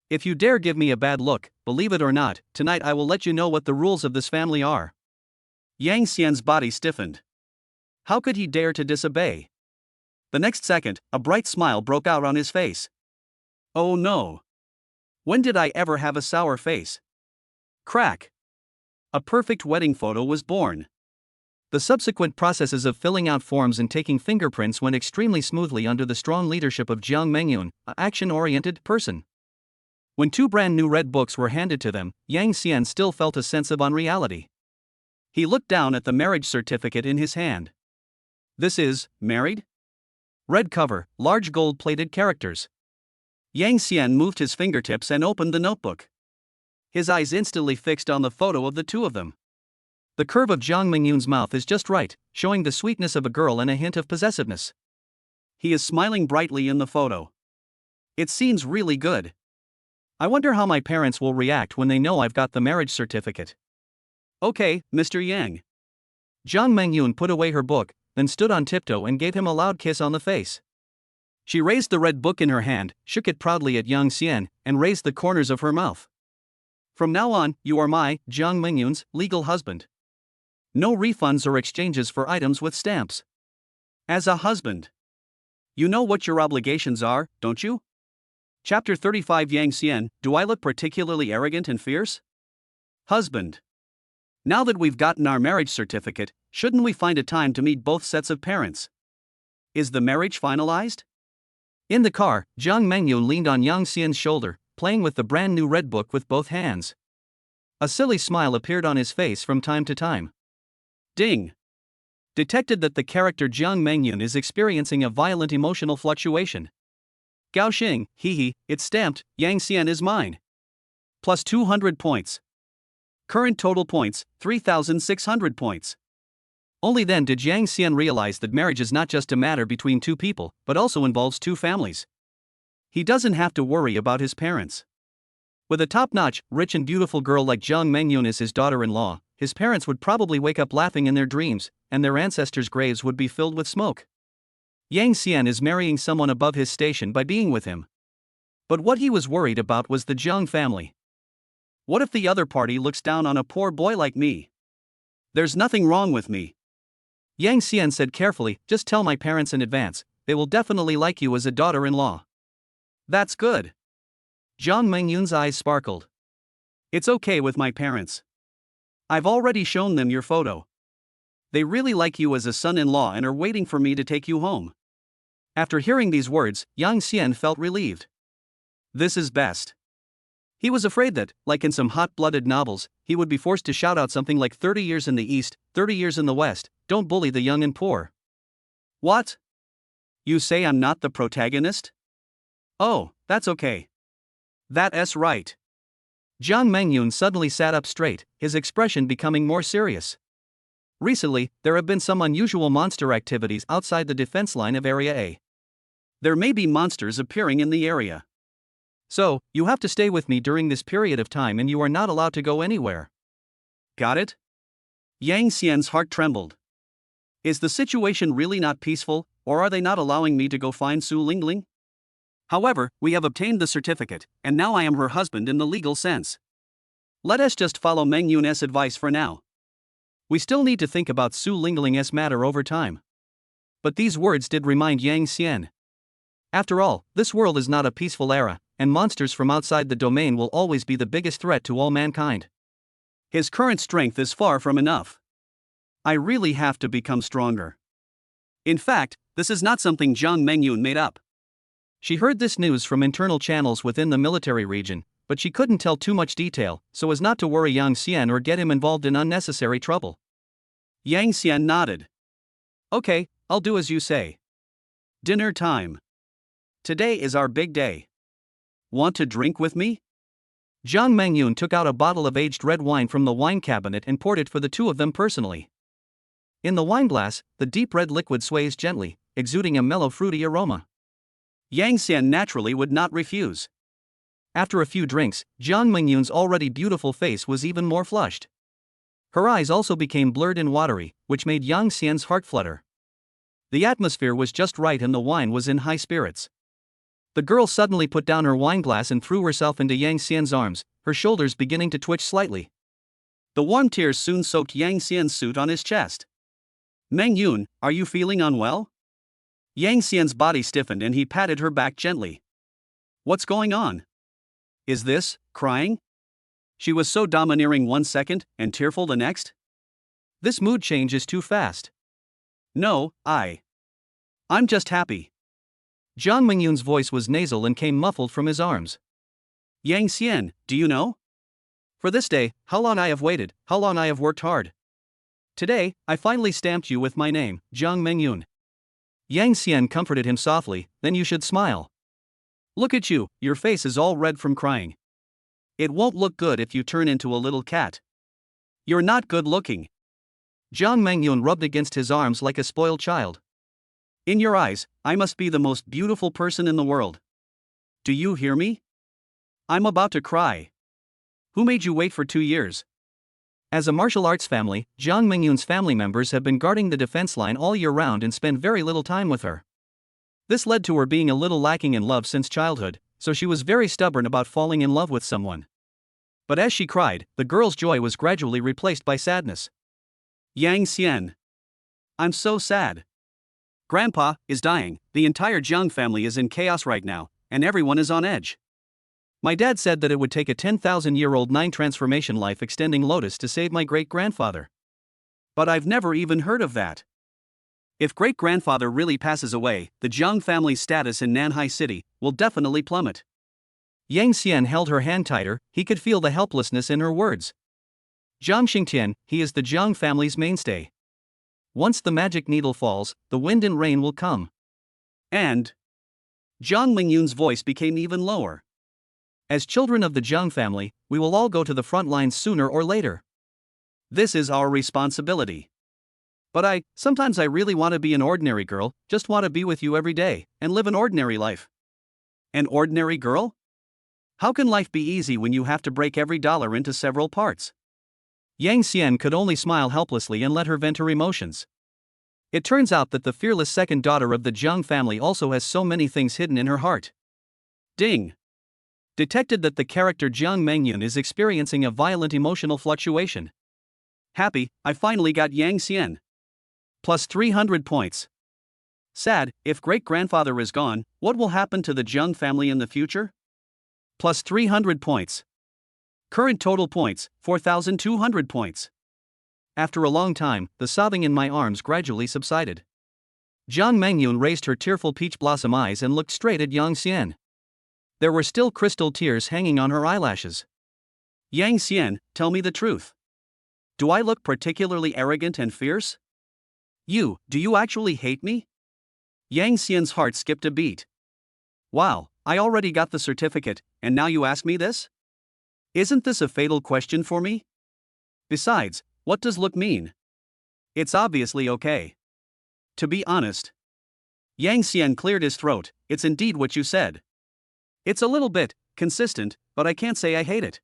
If you dare give me a bad look, believe it or not, tonight I will let you know what the rules of this family are. Yang Xian's body stiffened. How could he dare to disobey? The next second, a bright smile broke out on his face. Oh no. When did I ever have a sour face? Crack. A perfect wedding photo was born. The subsequent processes of filling out forms and taking fingerprints went extremely smoothly under the strong leadership of Jiang Mengyun, an action-oriented person. When two brand new red books were handed to them, Yang Xian still felt a sense of unreality. He looked down at the marriage certificate in his hand. This is, married? Red cover, large gold-plated characters. Yang Xian moved his fingertips and opened the notebook. His eyes instantly fixed on the photo of the two of them. The curve of Jiang Mengyun's mouth is just right, showing the sweetness of a girl and a hint of possessiveness. He is smiling brightly in the photo. It seems really good. I wonder how my parents will react when they know I've got the marriage certificate. Okay, Mr. Yang. Jiang Mengyun put away her book, then stood on tiptoe and gave him a loud kiss on the face. She raised the red book in her hand, shook it proudly at Yang Xian, and raised the corners of her mouth. From now on, you are my, Jiang Mengyun's, legal husband. No refunds or exchanges for items with stamps. As a husband. You know what your obligations are, don't you? Chapter 35 Yang Xian, do I look particularly arrogant and fierce? Husband. Now that we've gotten our marriage certificate, shouldn't we find a time to meet both sets of parents? Is the marriage finalized? In the car, Jiang Mengyun leaned on Yang Xian's shoulder, playing with the brand new red book with both hands. A silly smile appeared on his face from time to time. Ding! Detected that the character Jiang Mengyun is experiencing a violent emotional fluctuation. Gao Xing, hee, it's stamped, Yang Xian is mine. Plus 200 points. Current total points, 3,600 points. Only then did Yang Xian realize that marriage is not just a matter between two people, but also involves two families. He doesn't have to worry about his parents. With a top-notch, rich and beautiful girl like Jiang Mengyun as his daughter-in-law, his parents would probably wake up laughing in their dreams, and their ancestors' graves would be filled with smoke. Yang Xian is marrying someone above his station by being with him. But what he was worried about was the Jiang family. What if the other party looks down on a poor boy like me? There's nothing wrong with me. Yang Xian said carefully, just tell my parents in advance, they will definitely like you as a daughter-in-law. That's good. Jiang Mengyun's eyes sparkled. It's okay with my parents. I've already shown them your photo. They really like you as a son-in-law and are waiting for me to take you home. After hearing these words, Yang Xian felt relieved. This is best. He was afraid that, like in some hot-blooded novels, he would be forced to shout out something like 30 years in the East, 30 years in the West, don't bully the young and poor. What? You say I'm not the protagonist? Oh, that's okay. That's right. Jiang Mengyun suddenly sat up straight, his expression becoming more serious. Recently, there have been some unusual monster activities outside the defense line of Area A. There may be monsters appearing in the area. So, you have to stay with me during this period of time and you are not allowed to go anywhere. Got it? Yang Xian's heart trembled. Is the situation really not peaceful, or are they not allowing me to go find Su Lingling? However, we have obtained the certificate, and now I am her husband in the legal sense. Let us just follow Meng Yun's advice for now. We still need to think about Su Lingling's matter over time. But these words did remind Yang Xian. After all, this world is not a peaceful era, and monsters from outside the domain will always be the biggest threat to all mankind. His current strength is far from enough. I really have to become stronger. In fact, this is not something Jiang Mengyun made up. She heard this news from internal channels within the military region, but she couldn't tell too much detail, so as not to worry Yang Xian or get him involved in unnecessary trouble. Yang Xian nodded. Okay, I'll do as you say. Dinner time. Today is our big day. Want to drink with me? Jiang Mengyun took out a bottle of aged red wine from the wine cabinet and poured it for the two of them personally. In the wine glass, the deep red liquid sways gently, exuding a mellow fruity aroma. Yang Xian naturally would not refuse. After a few drinks, Jiang Mengyun's already beautiful face was even more flushed. Her eyes also became blurred and watery, which made Yang Xian's heart flutter. The atmosphere was just right and the wine was in high spirits. The girl suddenly put down her wine glass and threw herself into Yang Xian's arms, her shoulders beginning to twitch slightly. The warm tears soon soaked Yang Xian's suit on his chest. Meng Yun, are you feeling unwell? Yang Xian's body stiffened and he patted her back gently. What's going on? Is this crying? She was so domineering one second and tearful the next. This mood change is too fast. No, I'm just happy. Jiang Mengyun's voice was nasal and came muffled from his arms. Yang Xian, do you know? For this day, how long I have waited, how long I have worked hard. Today, I finally stamped you with my name, Jiang Mengyun. Yang Xian comforted him softly, then you should smile. Look at you, your face is all red from crying. It won't look good if you turn into a little cat. You're not good looking. Jiang Mengyun rubbed against his arms like a spoiled child. In your eyes, I must be the most beautiful person in the world. Do you hear me? I'm about to cry. Who made you wait for 2 years? As a martial arts family, Jiang Mengyun's family members have been guarding the defense line all year round and spend very little time with her. This led to her being a little lacking in love since childhood, so she was very stubborn about falling in love with someone. But as she cried, the girl's joy was gradually replaced by sadness. Yang Xian. I'm so sad. Grandpa is dying, the entire Jiang family is in chaos right now, and everyone is on edge. My dad said that it would take a 10,000-year-old 9-transformation life extending lotus to save my great-grandfather. But I've never even heard of that. If great-grandfather really passes away, the Jiang family's status in Nanhai City will definitely plummet. Yang Xian held her hand tighter, he could feel the helplessness in her words. Jiang Xingtian, he is the Jiang family's mainstay. Once the magic needle falls, the wind and rain will come. And Jiang Mengyun's voice became even lower. As children of the Jiang family, we will all go to the front lines sooner or later. This is our responsibility. But sometimes I really want to be an ordinary girl, just want to be with you every day, and live an ordinary life. An ordinary girl? How can life be easy when you have to break every dollar into several parts? Yang Xian could only smile helplessly and let her vent her emotions. It turns out that the fearless second daughter of the Jiang family also has so many things hidden in her heart. Ding! Detected that the character Jiang Mengyun is experiencing a violent emotional fluctuation. Happy, I finally got Yang Xian. Plus 300 points. Sad, if great-grandfather is gone, what will happen to the Zheng family in the future? Plus 300 points. Current total points, 4,200 points. After a long time, the sobbing in my arms gradually subsided. Jiang Mengyun raised her tearful peach blossom eyes and looked straight at Yang Xian. There were still crystal tears hanging on her eyelashes. Yang Xian, tell me the truth. Do I look particularly arrogant and fierce? Do you actually hate me? Yang Xian's heart skipped a beat. Wow, I already got the certificate, and now you ask me this? Isn't this a fatal question for me? Besides, what does look mean? It's obviously okay. To be honest. Yang Xian cleared his throat, it's indeed what you said. It's a little bit consistent, but I can't say I hate it.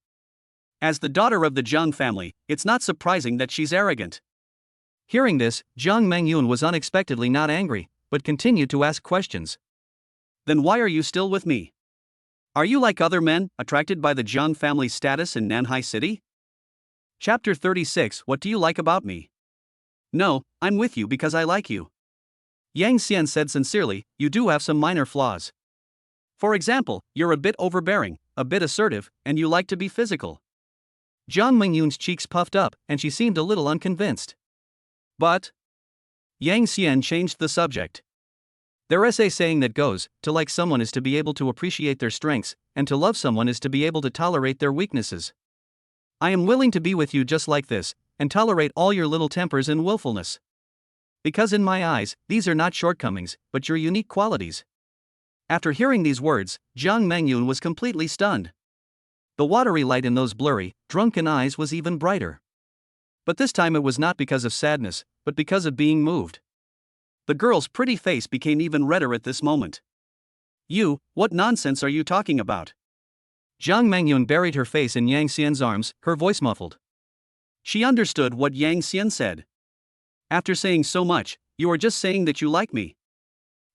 As the daughter of the Zheng family, it's not surprising that she's arrogant. Hearing this, Jiang Mengyun was unexpectedly not angry, but continued to ask questions. Then why are you still with me? Are you like other men, attracted by the Zheng family's status in Nanhai City? Chapter 36. What do you like about me? No, I'm with you because I like you. Yang Xian said sincerely, you do have some minor flaws. For example, you're a bit overbearing, a bit assertive, and you like to be physical. Jiang Mengyun's cheeks puffed up, and she seemed a little unconvinced. But Yang Xian changed the subject. There is a saying that goes, to like someone is to be able to appreciate their strengths, and to love someone is to be able to tolerate their weaknesses. I am willing to be with you just like this, and tolerate all your little tempers and willfulness. Because in my eyes, these are not shortcomings, but your unique qualities. After hearing these words, Jiang Mengyun was completely stunned. The watery light in those blurry, drunken eyes was even brighter. But this time it was not because of sadness, but because of being moved. The girl's pretty face became even redder at this moment. What nonsense are you talking about? Jiang Mengyun buried her face in Yang Xian's arms, her voice muffled. She understood what Yang Xian said. After saying so much, you are just saying that you like me.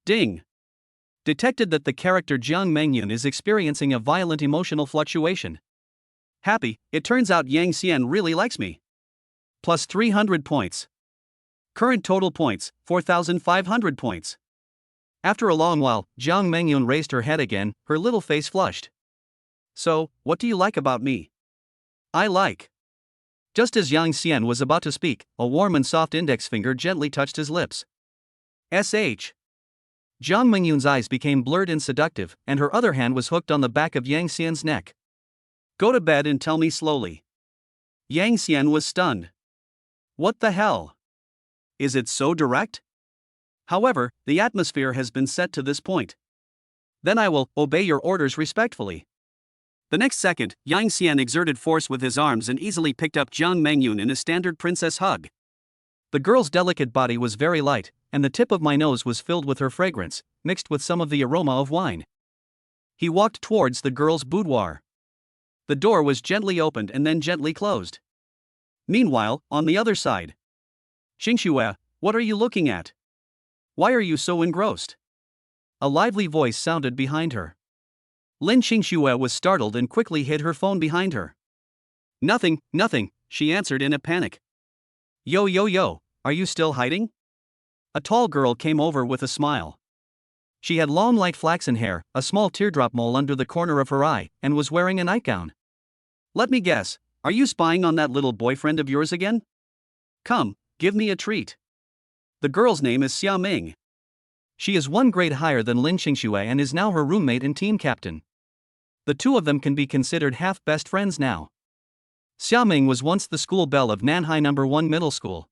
Ding. Detected that the character Jiang Mengyun is experiencing a violent emotional fluctuation. Happy, it turns out Yang Xian really likes me. Plus 300 points. Current total points, 4,500 points. After a long while, Jiang Mengyun raised her head again, her little face flushed. So, what do you like about me? I like. Just as Yang Xian was about to speak, a warm and soft index finger gently touched his lips. Sh. Jiang Mengyun's eyes became blurred and seductive, and her other hand was hooked on the back of Yang Xian's neck. Go to bed and tell me slowly. Yang Xian was stunned. What the hell? Is it so direct? However, the atmosphere has been set to this point. Then I will obey your orders respectfully. The next second, Yang Xian exerted force with his arms and easily picked up Jiang Mengyun in a standard princess hug. The girl's delicate body was very light, and the tip of my nose was filled with her fragrance, mixed with some of the aroma of wine. He walked towards the girl's boudoir. The door was gently opened and then gently closed. Meanwhile, on the other side. Xingxue, what are you looking at? Why are you so engrossed? A lively voice sounded behind her. Lin Xingxue was startled and quickly hid her phone behind her. Nothing, she answered in a panic. Yo, are you still hiding? A tall girl came over with a smile. She had long light flaxen hair, a small teardrop mole under the corner of her eye, and was wearing a nightgown. Let me guess, are you spying on that little boyfriend of yours again? Come, give me a treat. The girl's name is Xia Ming. She is one grade higher than Lin Xingxue and is now her roommate and team captain. The two of them can be considered half best friends now. Xia Ming was once the school belle of Nanhai No. 1 Middle School.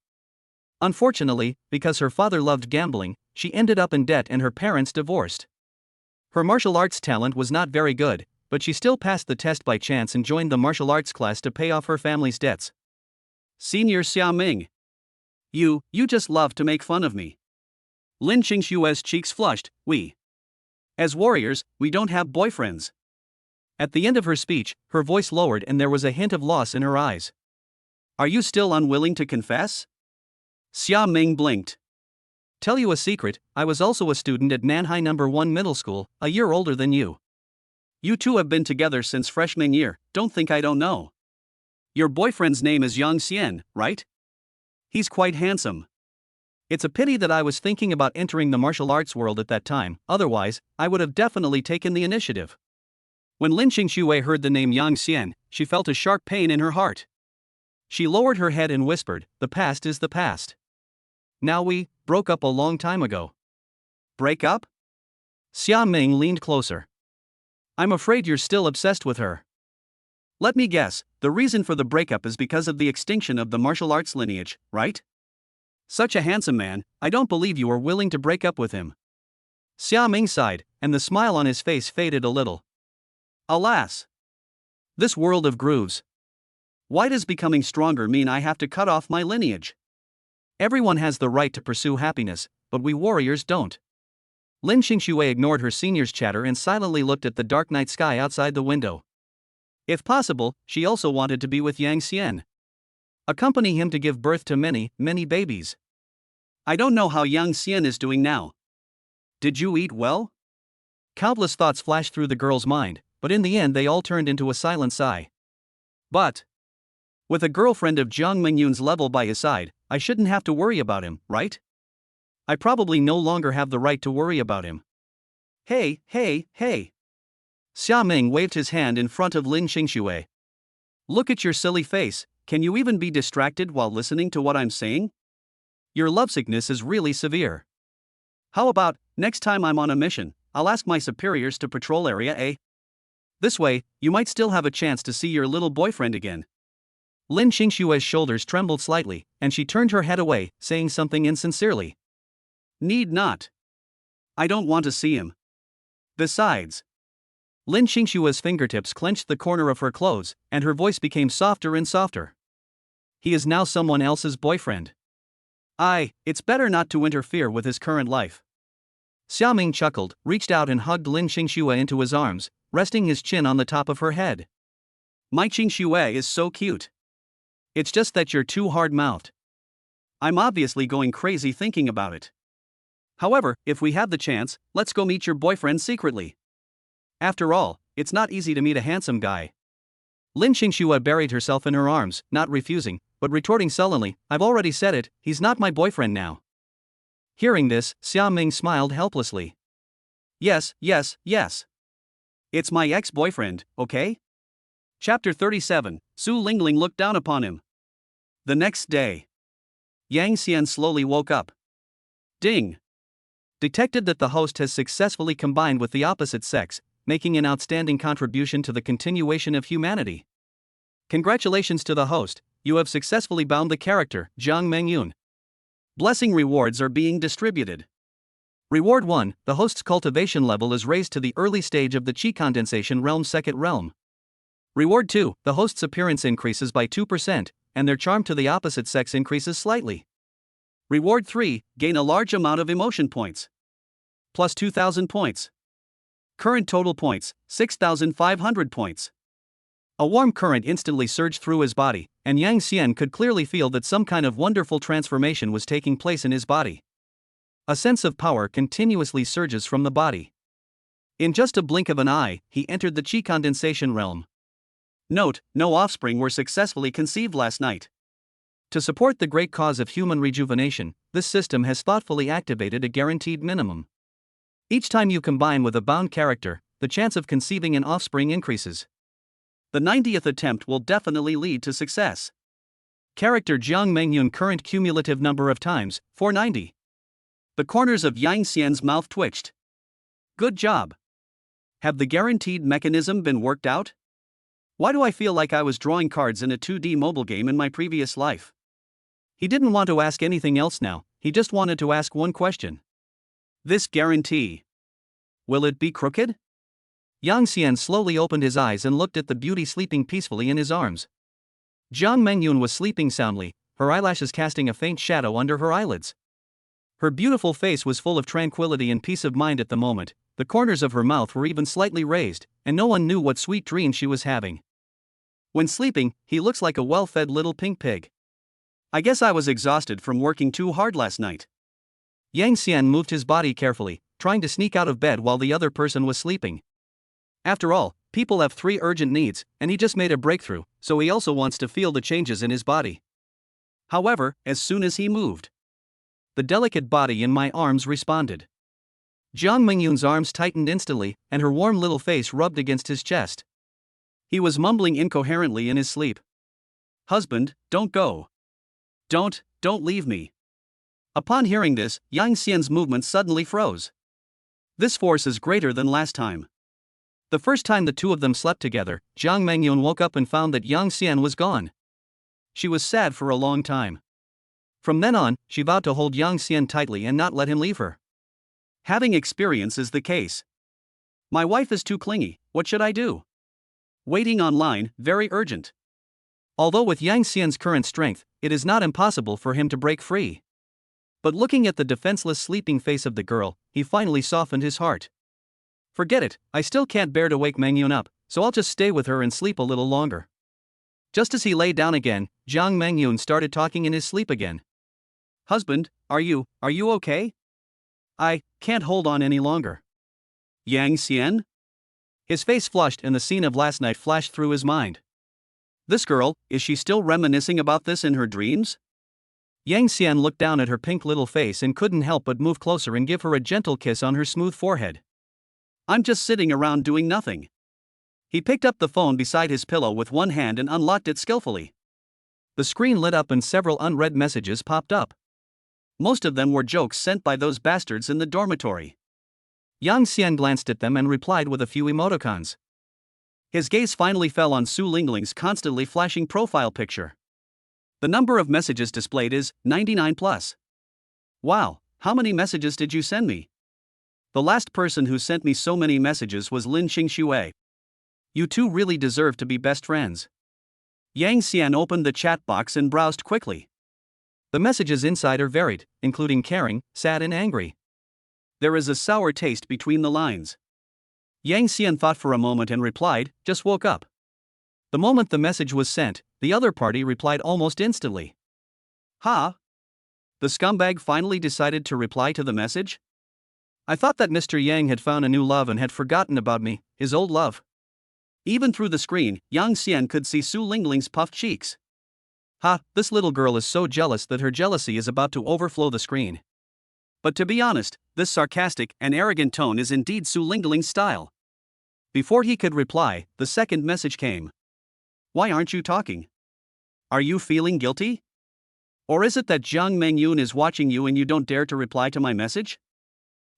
Unfortunately, because her father loved gambling, she ended up in debt and her parents divorced. Her martial arts talent was not very good, but she still passed the test by chance and joined the martial arts class to pay off her family's debts. Senior Xia Ming. You just love to make fun of me. Lin Xingxue's cheeks flushed. As warriors, we don't have boyfriends. At the end of her speech, her voice lowered and there was a hint of loss in her eyes. Are you still unwilling to confess? Xia Ming blinked. Tell you a secret, I was also a student at Nanhai No. 1 Middle School, a year older than you. You two have been together since freshman year, don't think I don't know. Your boyfriend's name is Yang Xian, right? He's quite handsome. It's a pity that I was thinking about entering the martial arts world at that time, otherwise, I would have definitely taken the initiative. When Lin Xingxue heard the name Yang Xian, she felt a sharp pain in her heart. She lowered her head and whispered, "The past is the past. Now we broke up a long time ago." Break up? Xia Ming leaned closer. "I'm afraid you're still obsessed with her." "Let me guess, the reason for the breakup is because of the extinction of the martial arts lineage, right? Such a handsome man, I don't believe you are willing to break up with him." Xia Ming sighed, and the smile on his face faded a little. Alas! This world of grooves. Why does becoming stronger mean I have to cut off my lineage? Everyone has the right to pursue happiness, but we warriors don't. Lin Xingxue ignored her senior's chatter and silently looked at the dark night sky outside the window. If possible, she also wanted to be with Yang Xian. Accompany him to give birth to many, many babies. I don't know how Yang Xian is doing now. Did you eat well? Countless thoughts flashed through the girl's mind, but in the end they all turned into a silent sigh. But with a girlfriend of Jiang Mengyun's level by his side, I shouldn't have to worry about him, right? I probably no longer have the right to worry about him. Hey, hey, hey. Xia Ming waved his hand in front of Lin Xingxue. Look at your silly face, can you even be distracted while listening to what I'm saying? Your lovesickness is really severe. How about, next time I'm on a mission, I'll ask my superiors to patrol area A? This way, you might still have a chance to see your little boyfriend again. Lin Xingxue's shoulders trembled slightly, and she turned her head away, saying something insincerely. Need not. I don't want to see him. Besides. Lin Xingxue's fingertips clenched the corner of her clothes, and her voice became softer and softer. He is now someone else's boyfriend. It's better not to interfere with his current life. Xia Ming chuckled, reached out and hugged Lin Xingxue into his arms, resting his chin on the top of her head. My Xingxue is so cute. It's just that you're too hard-mouthed. I'm obviously going crazy thinking about it. However, if we have the chance, let's go meet your boyfriend secretly. After all, it's not easy to meet a handsome guy. Lin Xingxue buried herself in her arms, not refusing, but retorting sullenly, I've already said it, he's not my boyfriend now. Hearing this, Xia Ming smiled helplessly. Yes. It's my ex-boyfriend, okay? Chapter 37, Su Lingling looked down upon him. The next day. Yang Xian slowly woke up. Ding! Detected that the host has successfully combined with the opposite sex, making an outstanding contribution to the continuation of humanity. Congratulations to the host, you have successfully bound the character, Jiang Mengyun. Blessing rewards are being distributed. Reward 1, the host's cultivation level is raised to the early stage of the Qi condensation realm second realm. Reward 2, the host's appearance increases by 2%, and their charm to the opposite sex increases slightly. Reward 3, gain a large amount of emotion points. Plus 2,000 points. Current total points, 6,500 points. A warm current instantly surged through his body, and Yang Xian could clearly feel that some kind of wonderful transformation was taking place in his body. A sense of power continuously surges from the body. In just a blink of an eye, he entered the Qi condensation realm. Note, no offspring were successfully conceived last night. To support the great cause of human rejuvenation, this system has thoughtfully activated a guaranteed minimum. Each time you combine with a bound character, the chance of conceiving an offspring increases. The 90th attempt will definitely lead to success. Character Jiang Mengyun current cumulative number of times, 490. The corners of Yang Xian's mouth twitched. Good job. Have the guaranteed mechanism been worked out? Why do I feel like I was drawing cards in a 2D mobile game in my previous life? He didn't want to ask anything else now, he just wanted to ask one question. This guarantee. Will it be crooked? Yang Xian slowly opened his eyes and looked at the beauty sleeping peacefully in his arms. Jiang Mengyun was sleeping soundly, her eyelashes casting a faint shadow under her eyelids. Her beautiful face was full of tranquility and peace of mind at the moment, the corners of her mouth were even slightly raised, and no one knew what sweet dreams she was having. When sleeping, he looks like a well-fed little pink pig. I guess I was exhausted from working too hard last night. Yang Xian moved his body carefully, trying to sneak out of bed while the other person was sleeping. After all, people have 3 urgent needs, and he just made a breakthrough, so he also wants to feel the changes in his body. However, as soon as he moved, the delicate body in my arms responded. Jiang Mingyun's arms tightened instantly, and her warm little face rubbed against his chest. He was mumbling incoherently in his sleep. "Husband, don't go. Don't leave me." Upon hearing this, Yang Xian's movements suddenly froze. This force is greater than last time. The first time the two of them slept together, Jiang Mingyun woke up and found that Yang Xian was gone. She was sad for a long time. From then on, she vowed to hold Yang Xian tightly and not let him leave her. Having experience is the case. My wife is too clingy, what should I do? Waiting online, very urgent. Although with Yang Xian's current strength, it is not impossible for him to break free. But looking at the defenseless sleeping face of the girl, he finally softened his heart. Forget it, I still can't bear to wake Mingyun up, so I'll just stay with her and sleep a little longer. Just as he lay down again, Jiang Mingyun started talking in his sleep again. Husband, are you okay? I can't hold on any longer. Yang Xian? His face flushed and the scene of last night flashed through his mind. This girl, is she still reminiscing about this in her dreams? Yang Xian looked down at her pink little face and couldn't help but move closer and give her a gentle kiss on her smooth forehead. I'm just sitting around doing nothing. He picked up the phone beside his pillow with one hand and unlocked it skillfully. The screen lit up and several unread messages popped up. Most of them were jokes sent by those bastards in the dormitory. Yang Xian glanced at them and replied with a few emoticons. His gaze finally fell on Su Lingling's constantly flashing profile picture. The number of messages displayed is 99 plus. Wow, how many messages did you send me? The last person who sent me so many messages was Lin Xingxue. You two really deserve to be best friends. Yang Xian opened the chat box and browsed quickly. The messages inside are varied, including caring, sad and angry. There is a sour taste between the lines. Yang Xian thought for a moment and replied, just woke up. The moment the message was sent, the other party replied almost instantly. Ha! The scumbag finally decided to reply to the message? I thought that Mr. Yang had found a new love and had forgotten about me, his old love. Even through the screen, Yang Xian could see Su Lingling's puffed cheeks. Ha, this little girl is so jealous that her jealousy is about to overflow the screen. But to be honest, this sarcastic and arrogant tone is indeed Su Lingling's style. Before he could reply, the second message came. Why aren't you talking? Are you feeling guilty? Or is it that Jiang Mingyun is watching you and you don't dare to reply to my message?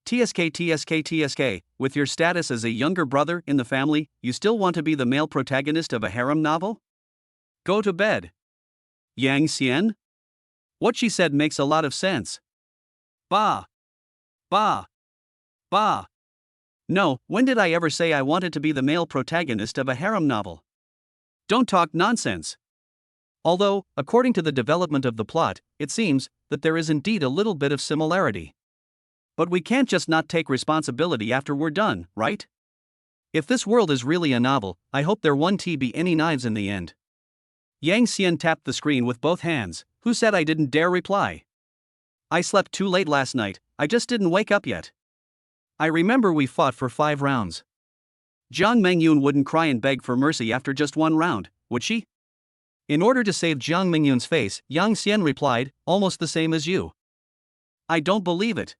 TSK, with your status as a younger brother in the family, you still want to be the male protagonist of a harem novel? Go to bed. Yang Xian? What she said makes a lot of sense. Bah. No, when did I ever say I wanted to be the male protagonist of a harem novel? Don't talk nonsense. Although, according to the development of the plot, it seems that there is indeed a little bit of similarity. But we can't just not take responsibility after we're done, right? If this world is really a novel, I hope there won't be any knives in the end. Yang Xian tapped the screen with both hands. Who said I didn't dare reply? I slept too late last night, I just didn't wake up yet. I remember we fought for 5 rounds. Jiang Mingyun wouldn't cry and beg for mercy after just 1 round, would she? In order to save Jiang Mingyun's face, Yang Xian replied, almost the same as you. I don't believe it.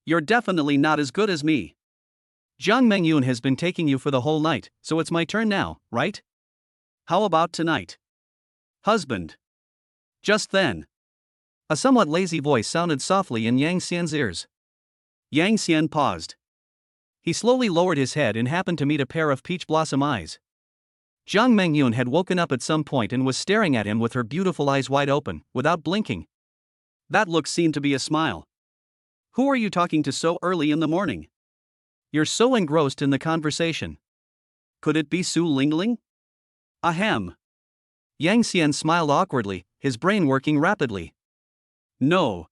You're definitely not as good as me. Jiang Mingyun has been taking you for the whole night, so it's my turn now, right? How about tonight? Husband. Just then, a somewhat lazy voice sounded softly in Yang Xian's ears. Yang Xian paused. He slowly lowered his head and happened to meet a pair of peach blossom eyes. Jiang Mingyun had woken up at some point and was staring at him with her beautiful eyes wide open, without blinking. That look seemed to be a smile. Who are you talking to so early in the morning? You're so engrossed in the conversation. Could it be Su Lingling? Ahem. Yang Xian smiled awkwardly, his brain working rapidly. No.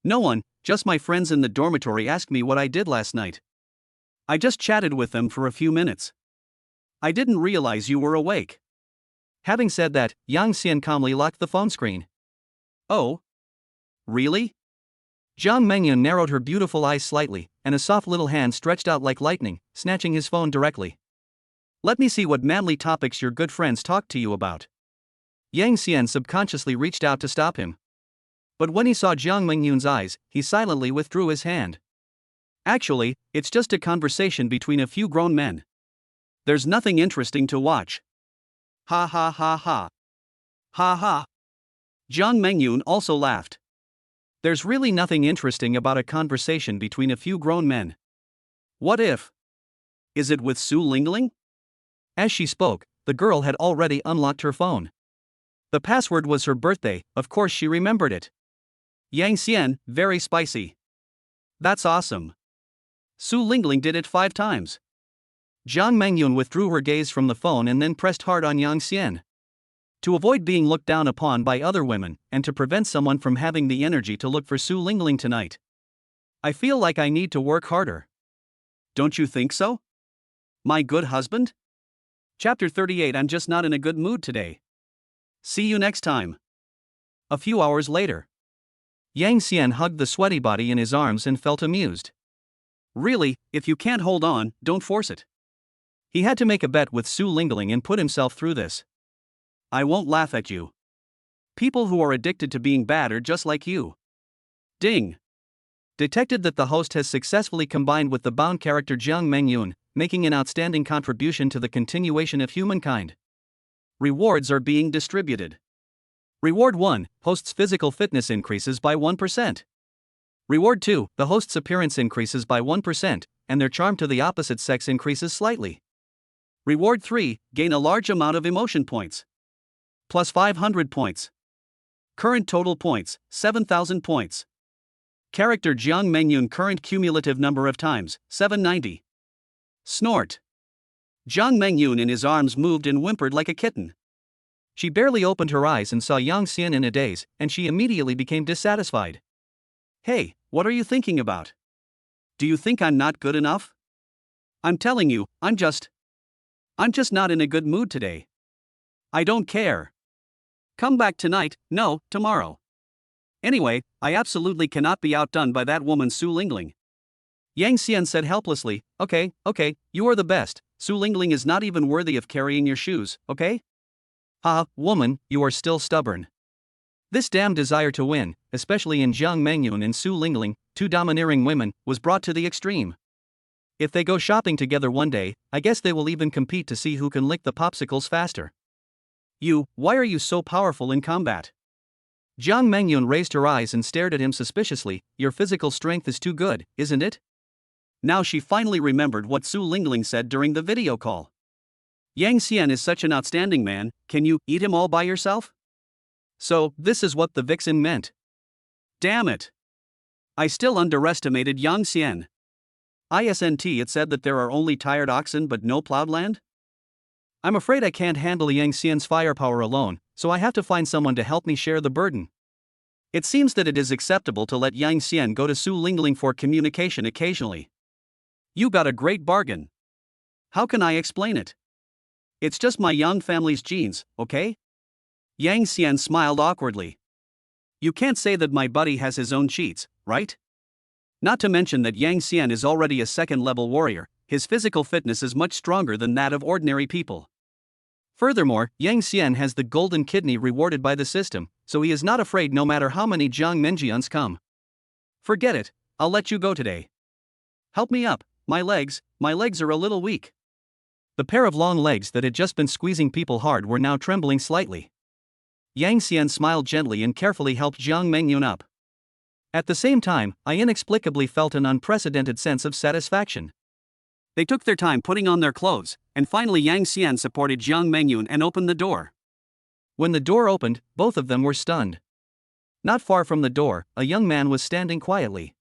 No one, just my friends in the dormitory asked me what I did last night. I just chatted with them for a few minutes. I didn't realize you were awake. Having said that, Yang Xian calmly locked the phone screen. Oh? Really? Jiang Mingyun narrowed her beautiful eyes slightly, and a soft little hand stretched out like lightning, snatching his phone directly. Let me see what manly topics your good friends talked to you about. Yang Xian subconsciously reached out to stop him. But when he saw Jiang Mengyun's eyes, he silently withdrew his hand. Actually, it's just a conversation between a few grown men. There's nothing interesting to watch. Ha ha ha ha. Ha ha. Jiang Mengyun also laughed. There's really nothing interesting about a conversation between a few grown men. What if? Is it with Su Lingling? As she spoke, the girl had already unlocked her phone. The password was her birthday, of course she remembered it. Yang Xian, very spicy. That's awesome. Su Lingling did it 5 times. Jiang Mengyun withdrew her gaze from the phone and then pressed hard on Yang Xian. To avoid being looked down upon by other women, and to prevent someone from having the energy to look for Su Lingling tonight. I feel like I need to work harder. Don't you think so? My good husband? Chapter 38. I'm just not in a good mood today. See you next time. A few hours later. Yang Xian hugged the sweaty body in his arms and felt amused. Really, if you can't hold on, don't force it. He had to make a bet with Su Lingling and put himself through this. I won't laugh at you. People who are addicted to being bad are just like you. Ding. Detected that the host has successfully combined with the bound character Jiang Mengyun, making an outstanding contribution to the continuation of humankind. Rewards are being distributed. Reward 1, host's physical fitness increases by 1%. Reward 2, the host's appearance increases by 1%, and their charm to the opposite sex increases slightly. Reward 3, gain a large amount of emotion points. Plus 500 points. Current total points, 7,000 points. Character Jiang Mengyun current cumulative number of times, 790. Snort. Jiang Mengyun in his arms moved and whimpered like a kitten. She barely opened her eyes and saw Yang Xian in a daze, and she immediately became dissatisfied. Hey, what are you thinking about? Do you think I'm not good enough? I'm telling you, I'm just not in a good mood today. I don't care. Come back tonight, no, tomorrow. Anyway, I absolutely cannot be outdone by that woman Su Lingling. Yang Xian said helplessly, okay, you are the best, Su Lingling is not even worthy of carrying your shoes, okay? Ha, woman, you are still stubborn. This damn desire to win, especially in Jiang Mengyun and Su Lingling, 2 domineering women, was brought to the extreme. If they go shopping together one day, I guess they will even compete to see who can lick the popsicles faster. Why are you so powerful in combat? Jiang Mengyun raised her eyes and stared at him suspiciously. Your physical strength is too good, isn't it? Now she finally remembered what Su Lingling said during the video call. Yang Xian is such an outstanding man, can you eat him all by yourself? So, this is what the vixen meant. Damn it. I still underestimated Yang Xian. Isn't it said that there are only tired oxen but no plowed land? I'm afraid I can't handle Yang Xian's firepower alone, so I have to find someone to help me share the burden. It seems that it is acceptable to let Yang Xian go to Su Lingling for communication occasionally. You got a great bargain. How can I explain it? It's just my Yang family's genes, okay? Yang Xian smiled awkwardly. You can't say that my buddy has his own cheats, right? Not to mention that Yang Xian is already a second-level warrior, his physical fitness is much stronger than that of ordinary people. Furthermore, Yang Xian has the golden kidney rewarded by the system, so he is not afraid no matter how many Jiang Mengyuns come. Forget it, I'll let you go today. Help me up, my legs are a little weak. The pair of long legs that had just been squeezing people hard were now trembling slightly. Yang Xian smiled gently and carefully helped Jiang Mengyun up. At the same time, I inexplicably felt an unprecedented sense of satisfaction. They took their time putting on their clothes, and finally Yang Xian supported Jiang Mengyun and opened the door. When the door opened, both of them were stunned. Not far from the door, a young man was standing quietly.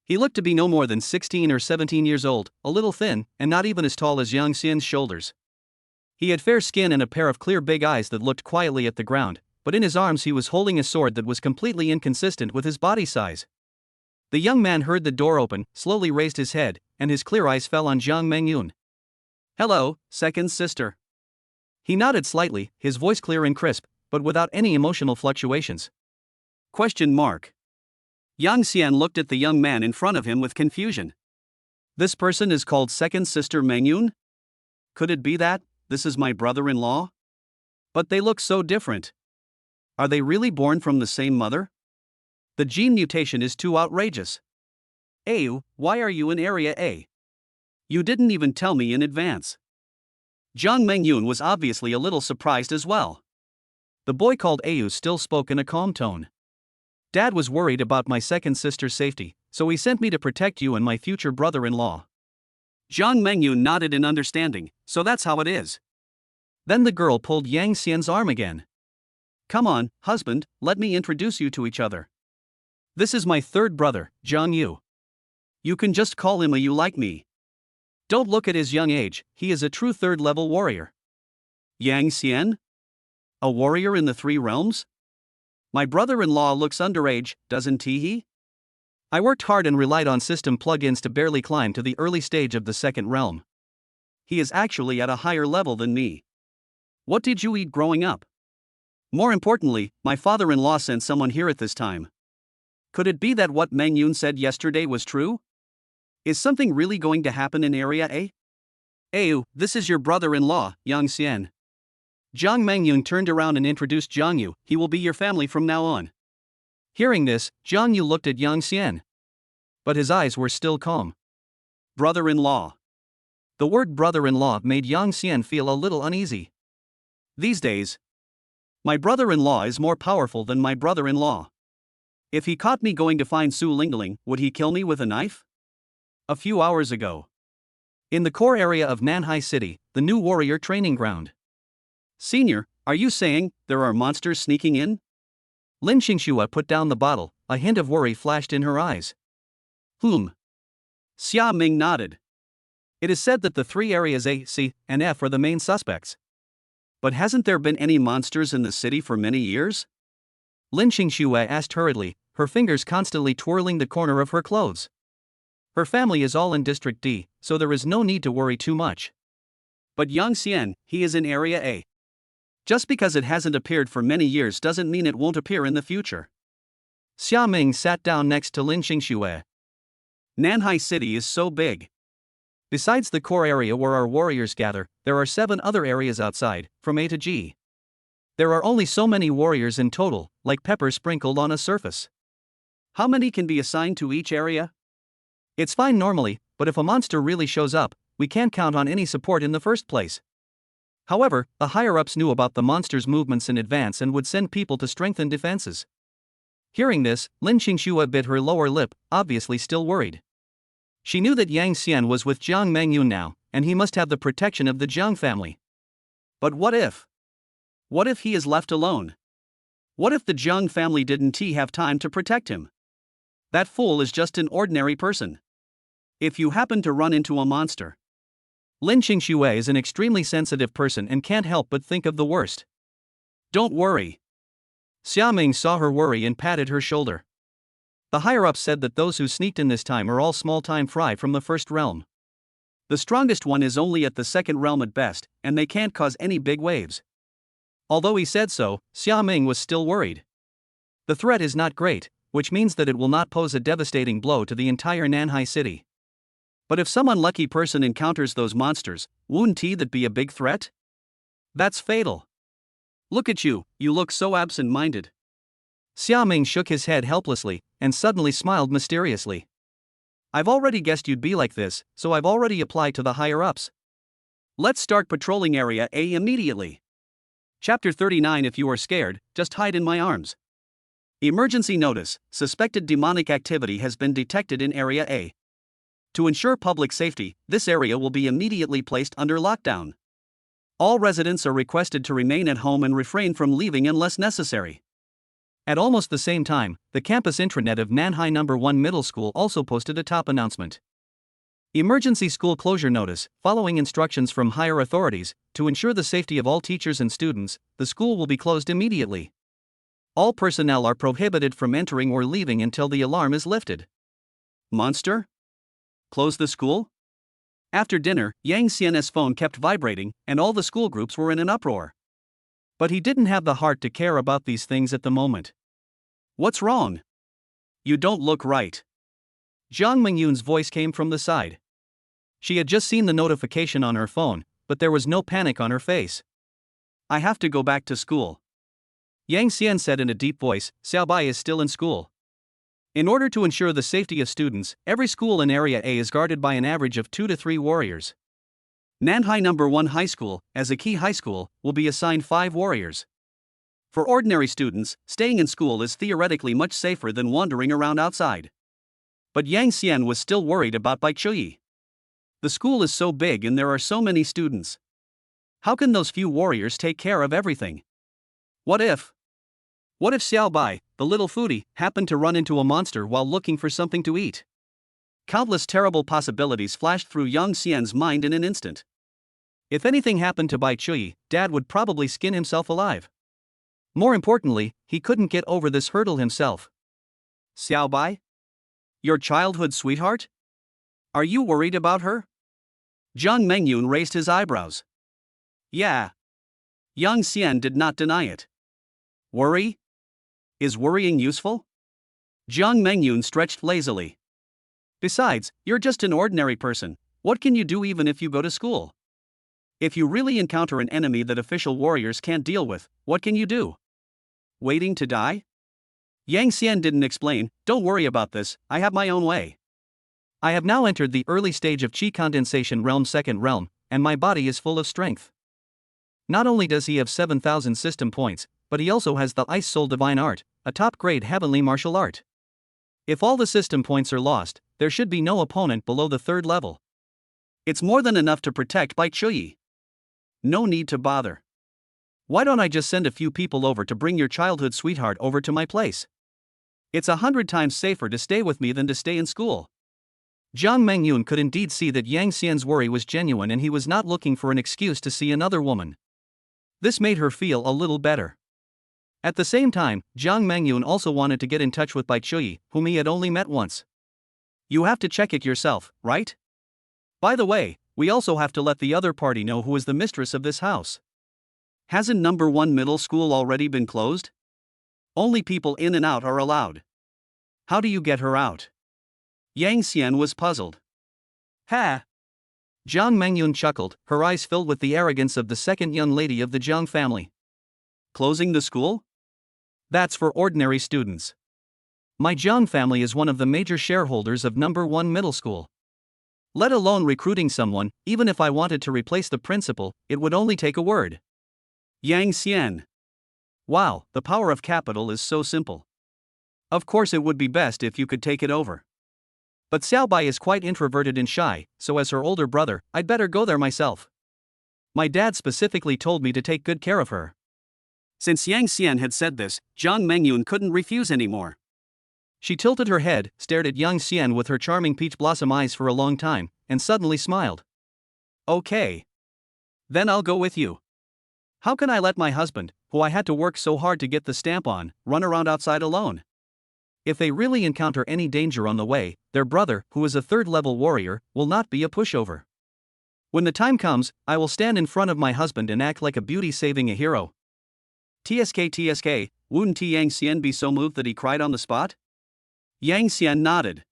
He looked to be no more than 16 or 17 years old, a little thin, and not even as tall as Yang Xian's shoulders. He had fair skin and a pair of clear big eyes that looked quietly at the ground, but in his arms he was holding a sword that was completely inconsistent with his body size. The young man heard the door open, slowly raised his head, and his clear eyes fell on Jiang Mengyun. Hello, second sister. He nodded slightly, his voice clear and crisp, but without any emotional fluctuations. Question mark. Yang Xian looked at the young man in front of him with confusion. This person is called second sister Mengyun? Could it be that this is my brother-in-law? But they look so different. Are they really born from the same mother? The gene mutation is too outrageous. Ayu, why are you in Area A? You didn't even tell me in advance. Jiang Mengyun was obviously a little surprised as well. The boy called Ayu still spoke in a calm tone. Dad was worried about my second sister's safety, so he sent me to protect you and my future brother-in-law. Jiang Mengyun nodded in understanding, so that's how it is. Then the girl pulled Yang Xian's arm again. Come on, husband, let me introduce you to each other. This is my third brother, Jiang Yu. You can just call him a you like me. Don't look at his young age, he is a true third-level warrior. Yang Xian? A warrior in the Three Realms? My brother-in-law looks underage, doesn't he? I worked hard and relied on system plugins to barely climb to the early stage of the second realm. He is actually at a higher level than me. What did you eat growing up? More importantly, my father-in-law sent someone here at this time. Could it be that what Meng Yun said yesterday was true? Is something really going to happen in Area A? Ayu, this is your brother-in-law, Yang Xian. Jiang Mengyun turned around and introduced Jiang Yu. He will be your family from now on. Hearing this, Jiang Yu looked at Yang Xian. But his eyes were still calm. Brother-in-law. The word brother-in-law made Yang Xian feel a little uneasy. These days, my brother-in-law is more powerful than my brother-in-law. If he caught me going to find Su Lingling, would he kill me with a knife? A few hours ago. In the core area of Nanhai City, the new warrior training ground. Senior, are you saying there are monsters sneaking in? Lin Xingxua put down the bottle, a hint of worry flashed in her eyes. Xia Ming nodded. It is said that the three areas A, C, and F are the main suspects. But hasn't there been any monsters in the city for many years? Lin Xingxua asked hurriedly, her fingers constantly twirling the corner of her clothes. Her family is all in District D, so there is no need to worry too much. But Yang Xian, he is in Area A. Just because it hasn't appeared for many years doesn't mean it won't appear in the future. Xia Ming sat down next to Lin Xingxue. Nanhai City is so big. Besides the core area where our warriors gather, there are 7 other areas outside, from A to G. There are only so many warriors in total, like pepper sprinkled on a surface. How many can be assigned to each area? It's fine normally, but if a monster really shows up, we can't count on any support in the first place. However, the higher-ups knew about the monster's movements in advance and would send people to strengthen defenses. Hearing this, Lin Xingxua bit her lower lip, obviously still worried. She knew that Yang Xian was with Jiang Mengyun now, and he must have the protection of the Jiang family. But what if? What if he is left alone? What if the Jiang family didn't have time to protect him? That fool is just an ordinary person. If you happen to run into a monster. Lin Xingxue is an extremely sensitive person and can't help but think of the worst. Don't worry. Xia Ming saw her worry and patted her shoulder. The higher-ups said that those who sneaked in this time are all small-time fry from the first realm. The strongest one is only at the second realm at best, and they can't cause any big waves. Although he said so, Xia Ming was still worried. The threat is not great, which means that it will not pose a devastating blow to the entire Nanhai City. But if some unlucky person encounters those monsters, wouldn't that be a big threat? That's fatal. Look at you, you look so absent-minded. Xia Ming shook his head helplessly, and suddenly smiled mysteriously. I've already guessed you'd be like this, so I've already applied to the higher-ups. Let's start patrolling Area A immediately. Chapter 39. If you are scared, just hide in my arms. Emergency notice, suspected demonic activity has been detected in Area A. To ensure public safety, this area will be immediately placed under lockdown. All residents are requested to remain at home and refrain from leaving unless necessary. At almost the same time, the campus intranet of Nanhai No. 1 Middle School also posted a top announcement. Emergency school closure notice, following instructions from higher authorities, to ensure the safety of all teachers and students, the school will be closed immediately. All personnel are prohibited from entering or leaving until the alarm is lifted. Monster? Close the school? After dinner, Yang Xian's phone kept vibrating, and all the school groups were in an uproar. But he didn't have the heart to care about these things at the moment. What's wrong? You don't look right. Jiang Mengyun's voice came from the side. She had just seen the notification on her phone, but there was no panic on her face. I have to go back to school. Yang Xian said in a deep voice. Xiao Bai is still in school. In order to ensure the safety of students, every school in Area A is guarded by an average of 2 to 3 warriors. Nanhai No. 1 High School, as a key high school, will be assigned 5 warriors. For ordinary students, staying in school is theoretically much safer than wandering around outside. But Yang Xian was still worried about Bai Chui. The school is so big and there are so many students. How can those few warriors take care of everything? What if Xiao Bai, the little foodie, happened to run into a monster while looking for something to eat? Countless terrible possibilities flashed through Yang Xian's mind in an instant. If anything happened to Bai Chui, Dad would probably skin himself alive. More importantly, he couldn't get over this hurdle himself. Xiao Bai? Your childhood sweetheart? Are you worried about her? Jiang Mengyun raised his eyebrows. Yeah. Yang Xian did not deny it. Worry? Is worrying useful? Jiang Mengyun stretched lazily. Besides, you're just an ordinary person. What can you do even if you go to school? If you really encounter an enemy that official warriors can't deal with, what can you do? Waiting to die? Yang Xian didn't explain. Don't worry about this, I have my own way. I have now entered the early stage of Qi condensation realm, second realm, and my body is full of strength. Not only does he have 7,000 system points, but he also has the Ice Soul Divine Art, a top-grade heavenly martial art. If all the system points are lost, there should be no opponent below the 3rd level. It's more than enough to protect Bai Chui. No need to bother. Why don't I just send a few people over to bring your childhood sweetheart over to my place? It's 100 times safer to stay with me than to stay in school. Jiang Mengyun could indeed see that Yang Xian's worry was genuine and he was not looking for an excuse to see another woman. This made her feel a little better. At the same time, Jiang Mengyun also wanted to get in touch with Bai Chui, whom he had only met once. You have to check it yourself, right? By the way, we also have to let the other party know who is the mistress of this house. Hasn't No. 1 middle school already been closed? Only people in and out are allowed. How do you get her out? Yang Xian was puzzled. Ha! Jiang Mengyun chuckled, her eyes filled with the arrogance of the second young lady of the Jiang family. Closing the school? That's for ordinary students. My Jiang family is one of the major shareholders of No. 1 middle school. Let alone recruiting someone, even if I wanted to replace the principal, it would only take a word. Yang Xian. Wow, the power of capital is so simple. Of course it would be best if you could take it over. But Xiao Bai is quite introverted and shy, so as her older brother, I'd better go there myself. My dad specifically told me to take good care of her. Since Yang Xian had said this, Jiang Mengyun couldn't refuse anymore. She tilted her head, stared at Yang Xian with her charming peach blossom eyes for a long time, and suddenly smiled. Okay. Then I'll go with you. How can I let my husband, who I had to work so hard to get the stamp on, run around outside alone? If they really encounter any danger on the way, their brother, who is a 3rd-level warrior, will not be a pushover. When the time comes, I will stand in front of my husband and act like a beauty saving a hero. TSK, wouldn't Yang Xian be so moved that he cried on the spot? Yang Xian nodded.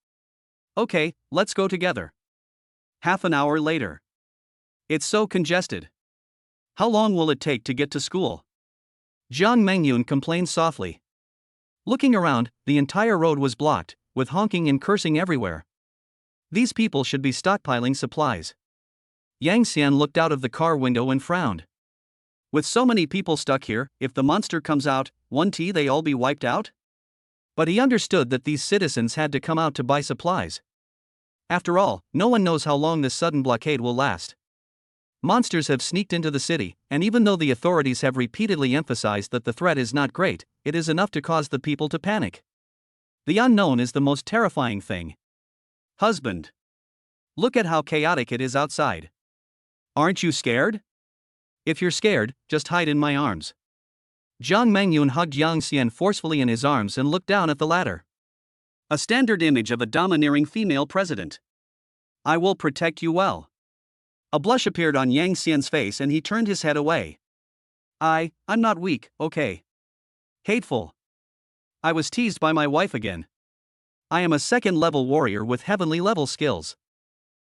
Okay, let's go together. Half an hour later. It's so congested. How long will it take to get to school? Jiang Mengyun complained softly. Looking around, the entire road was blocked, with honking and cursing everywhere. These people should be stockpiling supplies. Yang Xian looked out of the car window and frowned. With so many people stuck here, if the monster comes out, they all be wiped out? But he understood that these citizens had to come out to buy supplies. After all, no one knows how long this sudden blockade will last. Monsters have sneaked into the city, and even though the authorities have repeatedly emphasized that the threat is not great, it is enough to cause the people to panic. The unknown is the most terrifying thing. Husband. Look at how chaotic it is outside. Aren't you scared? If you're scared, just hide in my arms. Jiang Mengyun hugged Yang Xian forcefully in his arms and looked down at the latter. A standard image of a domineering female president. I will protect you well. A blush appeared on Yang Xian's face and he turned his head away. I'm not weak, okay? Hateful. I was teased by my wife again. I am a 2nd-level warrior with heavenly level skills.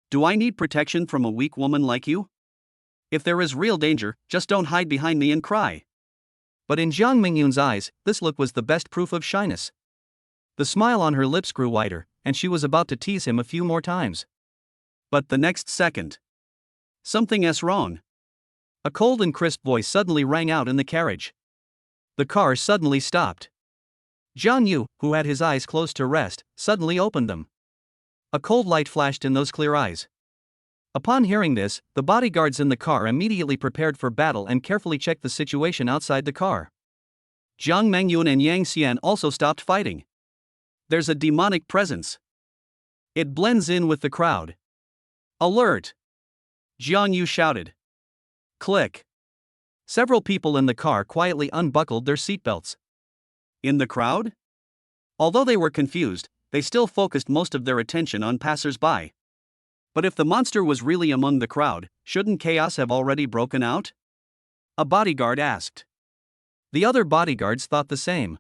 Do I need protection from a weak woman like you? If there is real danger, just don't hide behind me and cry. But in Jiang Mingyun's eyes, this look was the best proof of shyness. The smile on her lips grew wider, and she was about to tease him a few more times. But the next second, something's wrong. A cold and crisp voice suddenly rang out in the carriage. The car suddenly stopped. Jiang Yu, who had his eyes closed to rest, suddenly opened them. A cold light flashed in those clear eyes. Upon hearing this, the bodyguards in the car immediately prepared for battle and carefully checked the situation outside the car. Jiang Mengyun and Yang Xian also stopped fighting. There's a demonic presence. It blends in with the crowd. Alert! Jiang Yu shouted. Click. Several people in the car quietly unbuckled their seatbelts. In the crowd? Although they were confused, they still focused most of their attention on passers-by. But if the monster was really among the crowd, shouldn't chaos have already broken out? A bodyguard asked. The other bodyguards thought the same.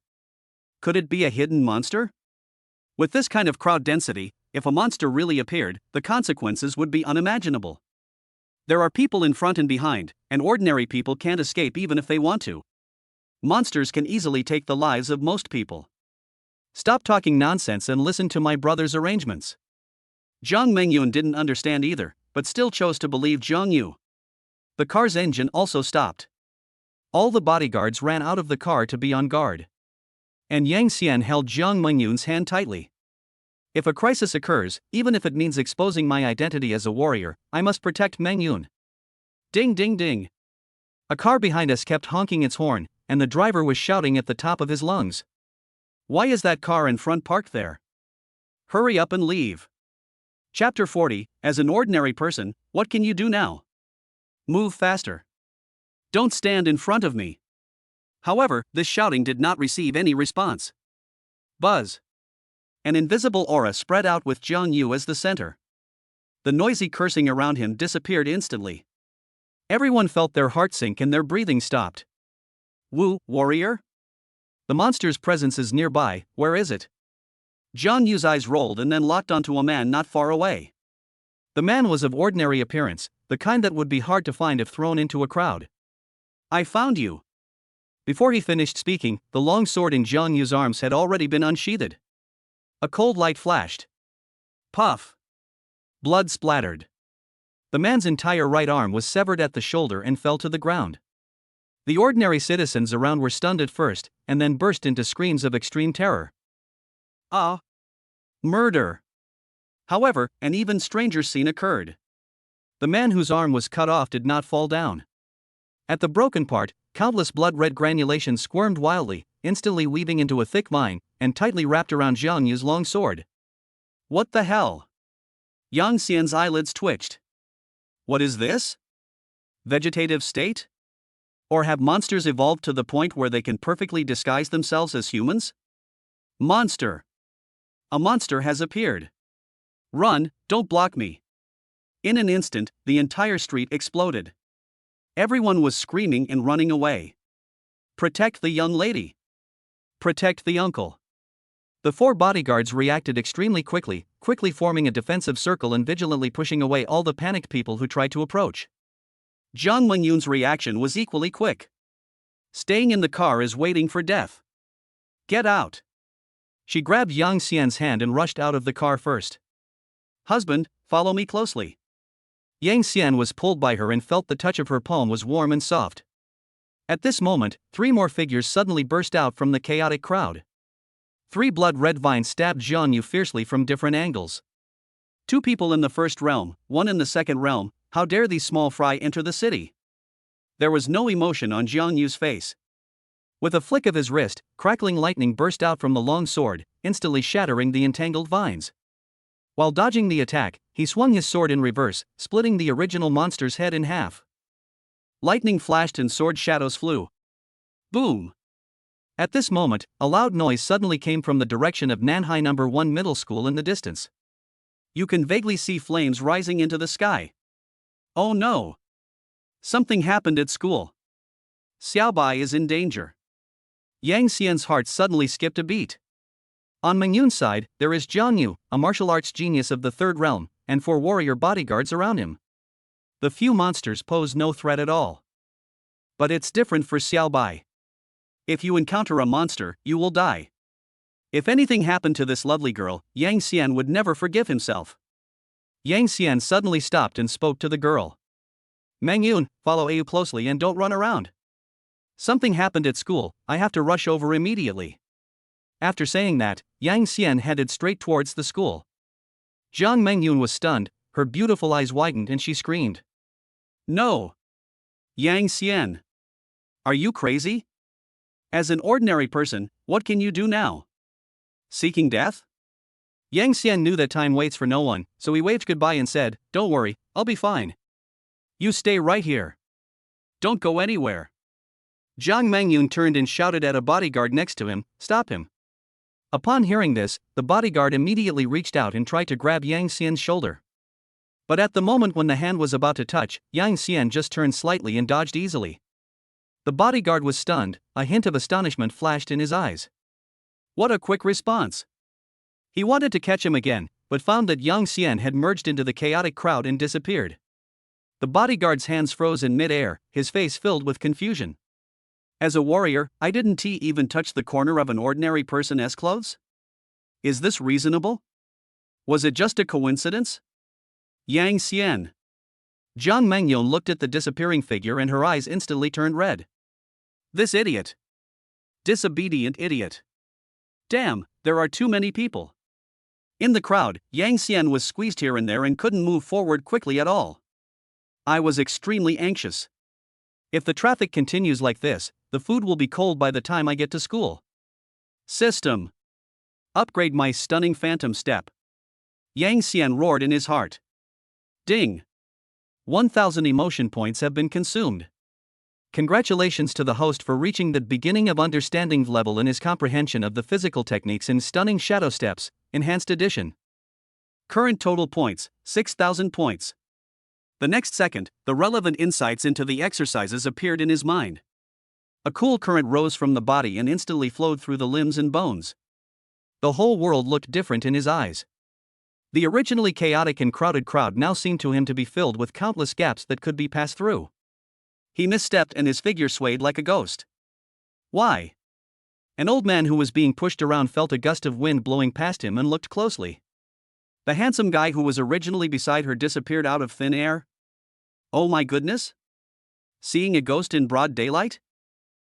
Could it be a hidden monster? With this kind of crowd density, if a monster really appeared, the consequences would be unimaginable. There are people in front and behind, and ordinary people can't escape even if they want to. Monsters can easily take the lives of most people. Stop talking nonsense and listen to my brother's arrangements. Jiang Mengyun didn't understand either, but still chose to believe Jiang Yu. The car's engine also stopped. All the bodyguards ran out of the car to be on guard. And Yang Xian held Jiang Mengyun's hand tightly. If a crisis occurs, even if it means exposing my identity as a warrior, I must protect Mengyun. Ding ding ding. A car behind us kept honking its horn, and the driver was shouting at the top of his lungs. Why is that car in front parked there? Hurry up and leave. Chapter 40, as an ordinary person, what can you do now? Move faster. Don't stand in front of me. However, this shouting did not receive any response. Buzz. An invisible aura spread out with Jiang Yu as the center. The noisy cursing around him disappeared instantly. Everyone felt their heart sink and their breathing stopped. Wu, warrior? The monster's presence is nearby, where is it? Jiang Yu's eyes rolled and then locked onto a man not far away. The man was of ordinary appearance, the kind that would be hard to find if thrown into a crowd. I found you. Before he finished speaking, the long sword in Jiang Yu's arms had already been unsheathed. A cold light flashed. Puff. Blood splattered. The man's entire right arm was severed at the shoulder and fell to the ground. The ordinary citizens around were stunned at first, and then burst into screams of extreme terror. Ah! Murder! However, an even stranger scene occurred. The man whose arm was cut off did not fall down. At the broken part, countless blood-red granulations squirmed wildly, instantly weaving into a thick vine, and tightly wrapped around Jiang Yu's long sword. What the hell? Yang Xian's eyelids twitched. What is this? Vegetative state? Or have monsters evolved to the point where they can perfectly disguise themselves as humans? Monster! A monster has appeared. Run, don't block me. In an instant, the entire street exploded. Everyone was screaming and running away. Protect the young lady. Protect the uncle. The four bodyguards reacted extremely quickly forming a defensive circle and vigilantly pushing away all the panicked people who tried to approach. Jiang Mengyun's reaction was equally quick. Staying in the car is waiting for death. Get out. She grabbed Yang Xian's hand and rushed out of the car first. Husband, follow me closely. Yang Xian was pulled by her and felt the touch of her palm was warm and soft. At this moment, three more figures suddenly burst out from the chaotic crowd. Three blood-red vines stabbed Jiang Yu fiercely from different angles. Two people in the first realm, one in the second realm. How dare these small fry enter the city? There was no emotion on Jiang Yu's face. With a flick of his wrist, crackling lightning burst out from the long sword, instantly shattering the entangled vines. While dodging the attack, he swung his sword in reverse, splitting the original monster's head in half. Lightning flashed and sword shadows flew. Boom! At this moment, a loud noise suddenly came from the direction of Nanhai No. 1 Middle School in the distance. You can vaguely see flames rising into the sky. Oh no! Something happened at school. Xiaobai is in danger. Yang Xian's heart suddenly skipped a beat. On Mengyun's side, there is Jiang Yu, a martial arts genius of the third realm, and 4 warrior bodyguards around him. The few monsters pose no threat at all. But it's different for Xiaobai. If you encounter a monster, you will die. If anything happened to this lovely girl, Yang Xian would never forgive himself. Yang Xian suddenly stopped and spoke to the girl. Meng Yun, follow Au closely and don't run around. Something happened at school, I have to rush over immediately. After saying that, Yang Xian headed straight towards the school. Zhang Mengyun was stunned, her beautiful eyes widened and she screamed. No! Yang Xian! Are you crazy? As an ordinary person, what can you do now? Seeking death? Yang Xian knew that time waits for no one, so he waved goodbye and said, Don't worry, I'll be fine. You stay right here. Don't go anywhere. Zhang Mengyun turned and shouted at a bodyguard next to him, Stop him. Upon hearing this, the bodyguard immediately reached out and tried to grab Yang Xian's shoulder. But at the moment when the hand was about to touch, Yang Xian just turned slightly and dodged easily. The bodyguard was stunned, a hint of astonishment flashed in his eyes. What a quick response! He wanted to catch him again, but found that Yang Xian had merged into the chaotic crowd and disappeared. The bodyguard's hands froze in mid-air, his face filled with confusion. As a warrior, I didn't even touch the corner of an ordinary person's clothes? Is this reasonable? Was it just a coincidence? Yang Xian. Zhang Mengyun looked at the disappearing figure and her eyes instantly turned red. This idiot. Disobedient idiot. Damn, there are too many people. In the crowd, Yang Xian was squeezed here and there and couldn't move forward quickly at all. I was extremely anxious. If the traffic continues like this, the food will be cold by the time I get to school. System. Upgrade my stunning phantom step. Yang Xian roared in his heart. Ding. 1,000 emotion points have been consumed. Congratulations to the host for reaching the beginning of understanding level in his comprehension of the physical techniques in Stunning Shadow Steps, Enhanced Edition. Current total points, 6,000 points. The next second, the relevant insights into the exercises appeared in his mind. A cool current rose from the body and instantly flowed through the limbs and bones. The whole world looked different in his eyes. The originally chaotic and crowded crowd now seemed to him to be filled with countless gaps that could be passed through. He misstepped and his figure swayed like a ghost. Why? An old man who was being pushed around felt a gust of wind blowing past him and looked closely. The handsome guy who was originally beside her disappeared out of thin air. Oh my goodness? Seeing a ghost in broad daylight?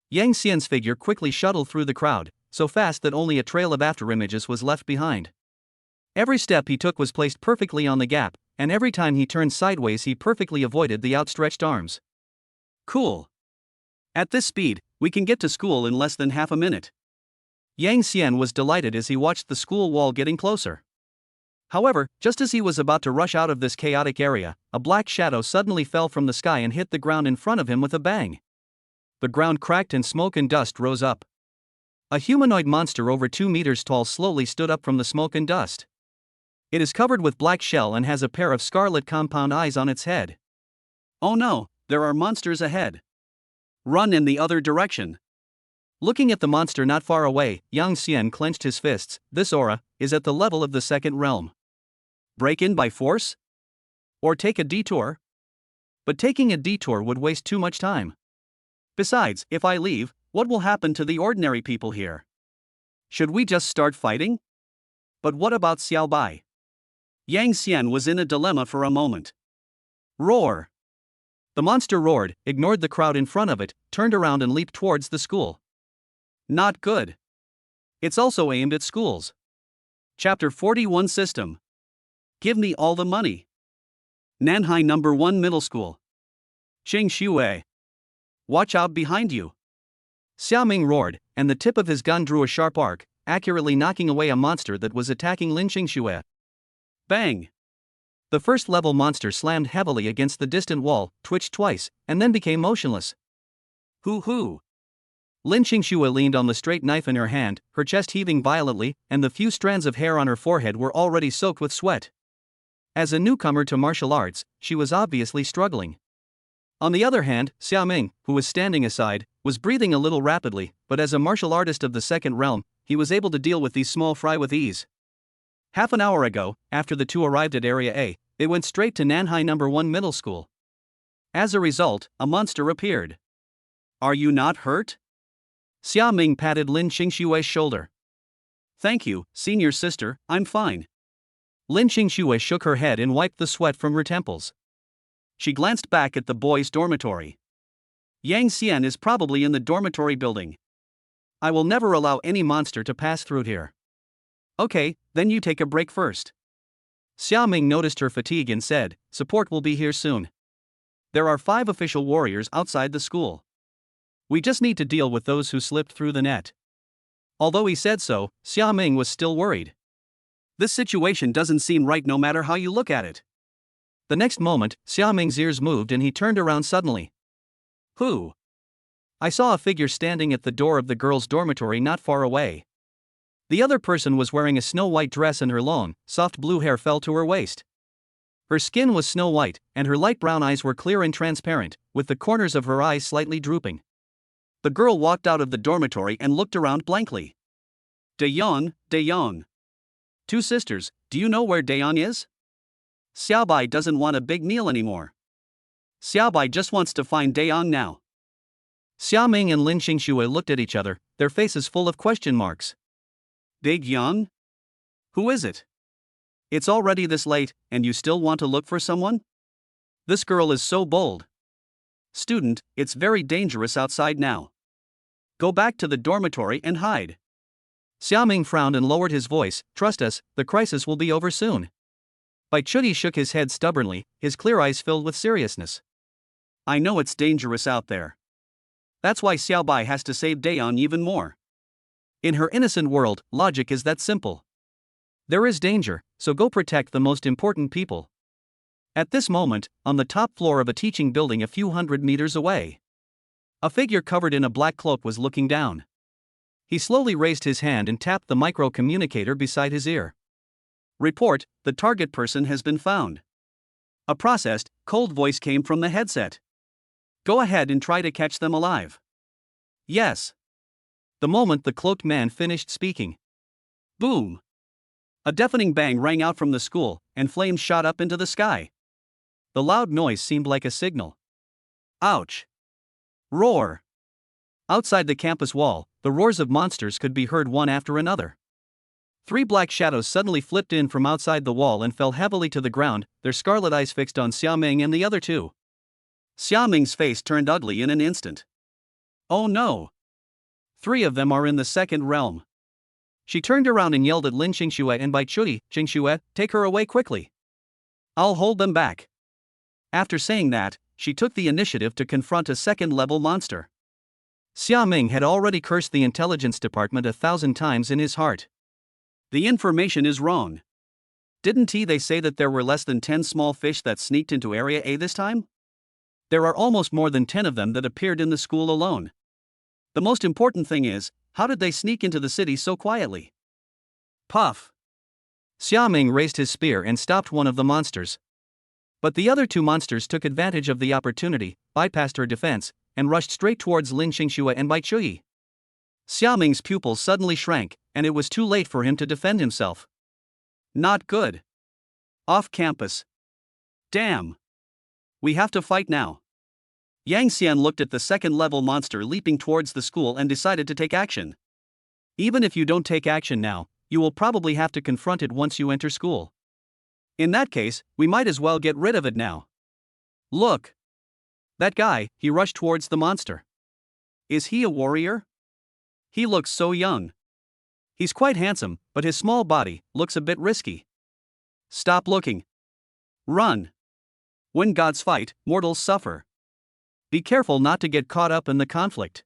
Yang Xian's figure quickly shuttled through the crowd, so fast that only a trail of afterimages was left behind. Every step he took was placed perfectly on the gap, and every time he turned sideways he perfectly avoided the outstretched arms. Cool. At this speed, we can get to school in less than half a minute. Yang Xian was delighted as he watched the school wall getting closer. However, just as he was about to rush out of this chaotic area, a black shadow suddenly fell from the sky and hit the ground in front of him with a bang. The ground cracked and smoke and dust rose up. A humanoid monster over 2 meters tall slowly stood up from the smoke and dust. It is covered with black shell and has a pair of scarlet compound eyes on its head. Oh no, there are monsters ahead. Run in the other direction. Looking at the monster not far away, Yang Xian clenched his fists. This aura is at the level of the second realm. Break in by force? Or take a detour? But taking a detour would waste too much time. Besides, if I leave, what will happen to the ordinary people here? Should we just start fighting? But what about Xiaobai? Yang Xian was in a dilemma for a moment. Roar! The monster roared, ignored the crowd in front of it, turned around and leaped towards the school. Not good. It's also aimed at schools. Chapter 41 System. Give me all the money. Nanhai No. 1 Middle School. Xing Xue. Watch out behind you. Xiaoming roared, and the tip of his gun drew a sharp arc, accurately knocking away a monster that was attacking Lin Xingxue. Bang! The first-level monster slammed heavily against the distant wall, twitched twice, and then became motionless. Hoo-hoo! Lin Xingxue leaned on the straight knife in her hand, her chest heaving violently, and the few strands of hair on her forehead were already soaked with sweat. As a newcomer to martial arts, she was obviously struggling. On the other hand, Xiaoming, who was standing aside, was breathing a little rapidly, but as a martial artist of the second realm, he was able to deal with these small fry with ease. Half an hour ago, after the two arrived at Area A, they went straight to Nanhai No. 1 Middle School. As a result, a monster appeared. Are you not hurt? Xia Ming patted Lin Qingshue's shoulder. Thank you, senior sister, I'm fine. Lin Qingxue shook her head and wiped the sweat from her temples. She glanced back at the boys' dormitory. Yang Xian is probably in the dormitory building. I will never allow any monster to pass through here. Okay, then you take a break first. Xia Ming noticed her fatigue and said, support will be here soon. There are 5 official warriors outside the school. We just need to deal with those who slipped through the net. Although he said so, Xia Ming was still worried. This situation doesn't seem right no matter how you look at it. The next moment, Xia Ming's ears moved and he turned around suddenly. Who? I saw a figure standing at the door of the girls' dormitory not far away. The other person was wearing a snow-white dress and her long, soft blue hair fell to her waist. Her skin was snow-white, and her light brown eyes were clear and transparent, with the corners of her eyes slightly drooping. The girl walked out of the dormitory and looked around blankly. De Yong. 2 sisters, do you know where De Yong is? Xiaobai doesn't want a big meal anymore. Xiaobai just wants to find De Yong now. Xia Ming and Lin Qingxue looked at each other, their faces full of question marks. De Yong? Who is it? It's already this late, and you still want to look for someone? This girl is so bold. Student, it's very dangerous outside now. Go back to the dormitory and hide. Xia Ming frowned and lowered his voice, trust us, the crisis will be over soon. Bai Chuti shook his head stubbornly, his clear eyes filled with seriousness. I know it's dangerous out there. That's why Xiaobai has to save De Yong even more. In her innocent world, logic is that simple. There is danger, so go protect the most important people. At this moment, on the top floor of a teaching building a few hundred meters away, a figure covered in a black cloak was looking down. He slowly raised his hand and tapped the micro-communicator beside his ear. Report, the target person has been found. A processed, cold voice came from the headset. Go ahead and try to catch them alive. Yes. The moment the cloaked man finished speaking. Boom! A deafening bang rang out from the school, and flames shot up into the sky. The loud noise seemed like a signal. Ouch! Roar! Outside the campus wall, the roars of monsters could be heard one after another. 3 black shadows suddenly flipped in from outside the wall and fell heavily to the ground, their scarlet eyes fixed on Xia Ming and the other 2. Xia Ming's face turned ugly in an instant. Oh no! 3 of them are in the second realm. She turned around and yelled at Lin Qingxue and Bai Chuti, Qingxue, take her away quickly. I'll hold them back. After saying that, she took the initiative to confront a second-level monster. Xia Ming had already cursed the intelligence department 1,000 times in his heart. The information is wrong. Didn't they say that there were less than 10 small fish that sneaked into Area A this time? There are almost more than 10 of them that appeared in the school alone. The most important thing is, how did they sneak into the city so quietly? Puff! Xia Ming raised his spear and stopped one of the monsters. But the other 2 monsters took advantage of the opportunity, bypassed her defense, and rushed straight towards Lin Qingxue and Bai Chuyi. Xia Ming's pupils suddenly shrank, and it was too late for him to defend himself. Not good. Off campus. Damn. We have to fight now. Yang Xian looked at the second-level monster leaping towards the school and decided to take action. Even if you don't take action now, you will probably have to confront it once you enter school. In that case, we might as well get rid of it now. Look. That guy, he rushed towards the monster. Is he a warrior? He looks so young. He's quite handsome, but his small body looks a bit risky. Stop looking. Run. When gods fight, mortals suffer. Be careful not to get caught up in the conflict.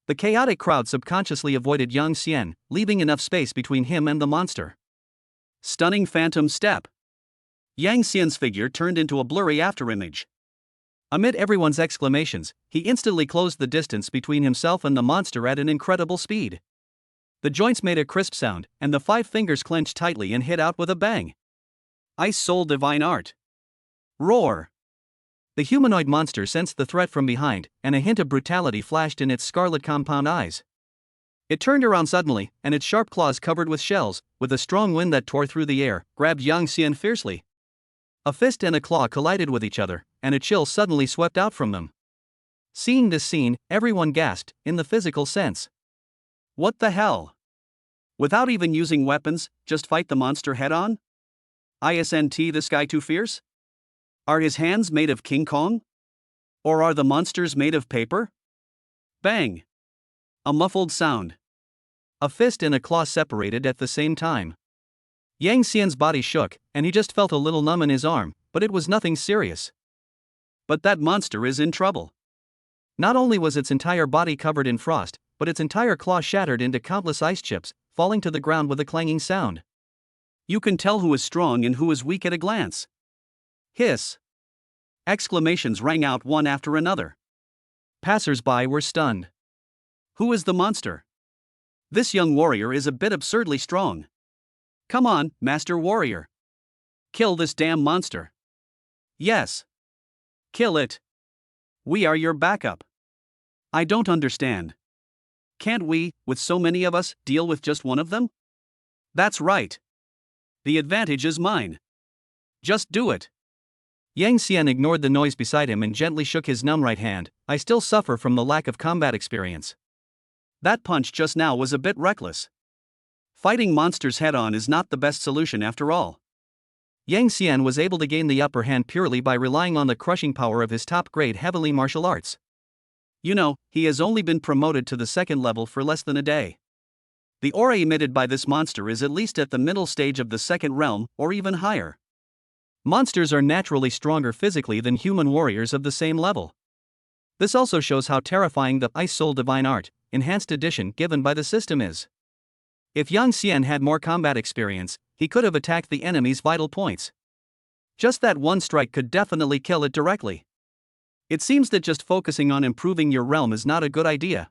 The chaotic crowd subconsciously avoided Yang Xian, leaving enough space between him and the monster. Stunning phantom step. Yang Xian's figure turned into a blurry afterimage. Amid everyone's exclamations, he instantly closed the distance between himself and the monster at an incredible speed. The joints made a crisp sound, and the 5 fingers clenched tightly and hit out with a bang. Ice Soul Divine Art. Roar! The humanoid monster sensed the threat from behind, and a hint of brutality flashed in its scarlet compound eyes. It turned around suddenly, and its sharp claws covered with shells, with a strong wind that tore through the air, grabbed Yang Xian fiercely. A fist and a claw collided with each other, and a chill suddenly swept out from them. Seeing this scene, everyone gasped, in the physical sense. What the hell? Without even using weapons, just fight the monster head on? Isn't this guy too fierce? Are his hands made of King Kong? Or are the monsters made of paper? Bang! A muffled sound. A fist and a claw separated at the same time. Yang Xian's body shook, and he just felt a little numb in his arm, but it was nothing serious. But that monster is in trouble. Not only was its entire body covered in frost, but its entire claw shattered into countless ice chips, falling to the ground with a clanging sound. You can tell who is strong and who is weak at a glance. Hiss! Exclamations rang out one after another. Passers-by were stunned. Who is the monster? This young warrior is a bit absurdly strong. Come on, Master Warrior. Kill this damn monster. Yes. Kill it. We are your backup. I don't understand. Can't we, with so many of us, deal with just one of them? That's right. The advantage is mine. Just do it. Yang Xian ignored the noise beside him and gently shook his numb right hand. I still suffer from the lack of combat experience. That punch just now was a bit reckless. Fighting monsters head-on is not the best solution after all. Yang Xian was able to gain the upper hand purely by relying on the crushing power of his top-grade heavenly martial arts. You know, he has only been promoted to the second level for less than a day. The aura emitted by this monster is at least at the middle stage of the second realm, or even higher. Monsters are naturally stronger physically than human warriors of the same level. This also shows how terrifying the Ice Soul Divine Art, Enhanced Edition given by the system is. If Yang Xian had more combat experience, he could have attacked the enemy's vital points. Just that one strike could definitely kill it directly. It seems that just focusing on improving your realm is not a good idea.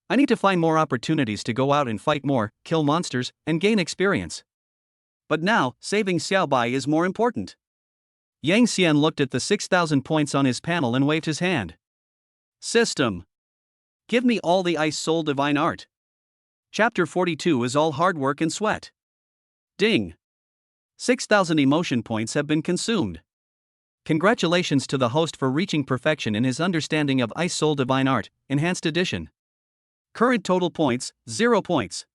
I need to find more opportunities to go out and fight more, kill monsters, and gain experience. But now, saving Xiaobai is more important. Yang Xian looked at the 6,000 points on his panel and waved his hand. System. Give me all the Ice Soul Divine Art. Chapter 42 is all hard work and sweat. Ding. 6,000 emotion points have been consumed. Congratulations to the host for reaching perfection in his understanding of Ice Soul Divine Art, Enhanced Edition. Current total points, 0 points.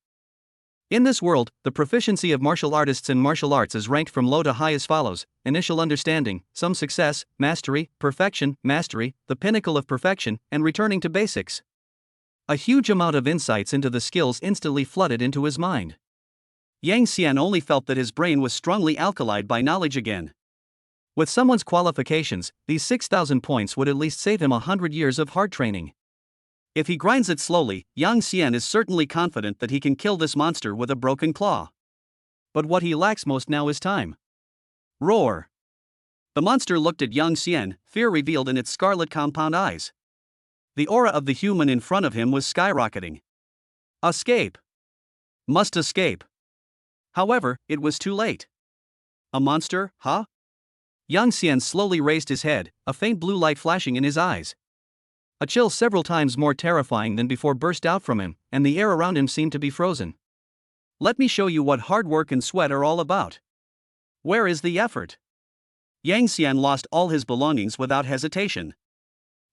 In this world, the proficiency of martial artists in martial arts is ranked from low to high as follows: initial understanding, some success, mastery, perfection, mastery, the pinnacle of perfection, and returning to basics. A huge amount of insights into the skills instantly flooded into his mind. Yang Xian only felt that his brain was strongly alkalied by knowledge again. With someone's qualifications, these 6,000 points would at least save him 100 years of hard training. If he grinds it slowly, Yang Xian is certainly confident that he can kill this monster with a broken claw. But what he lacks most now is time. Roar! The monster looked at Yang Xian, fear revealed in its scarlet compound eyes. The aura of the human in front of him was skyrocketing. Escape! Must escape. However, it was too late. A monster, huh? Yang Xian slowly raised his head, a faint blue light flashing in his eyes. A chill several times more terrifying than before burst out from him, and the air around him seemed to be frozen. Let me show you what hard work and sweat are all about. Where is the effort? Yang Xian lost all his belongings without hesitation.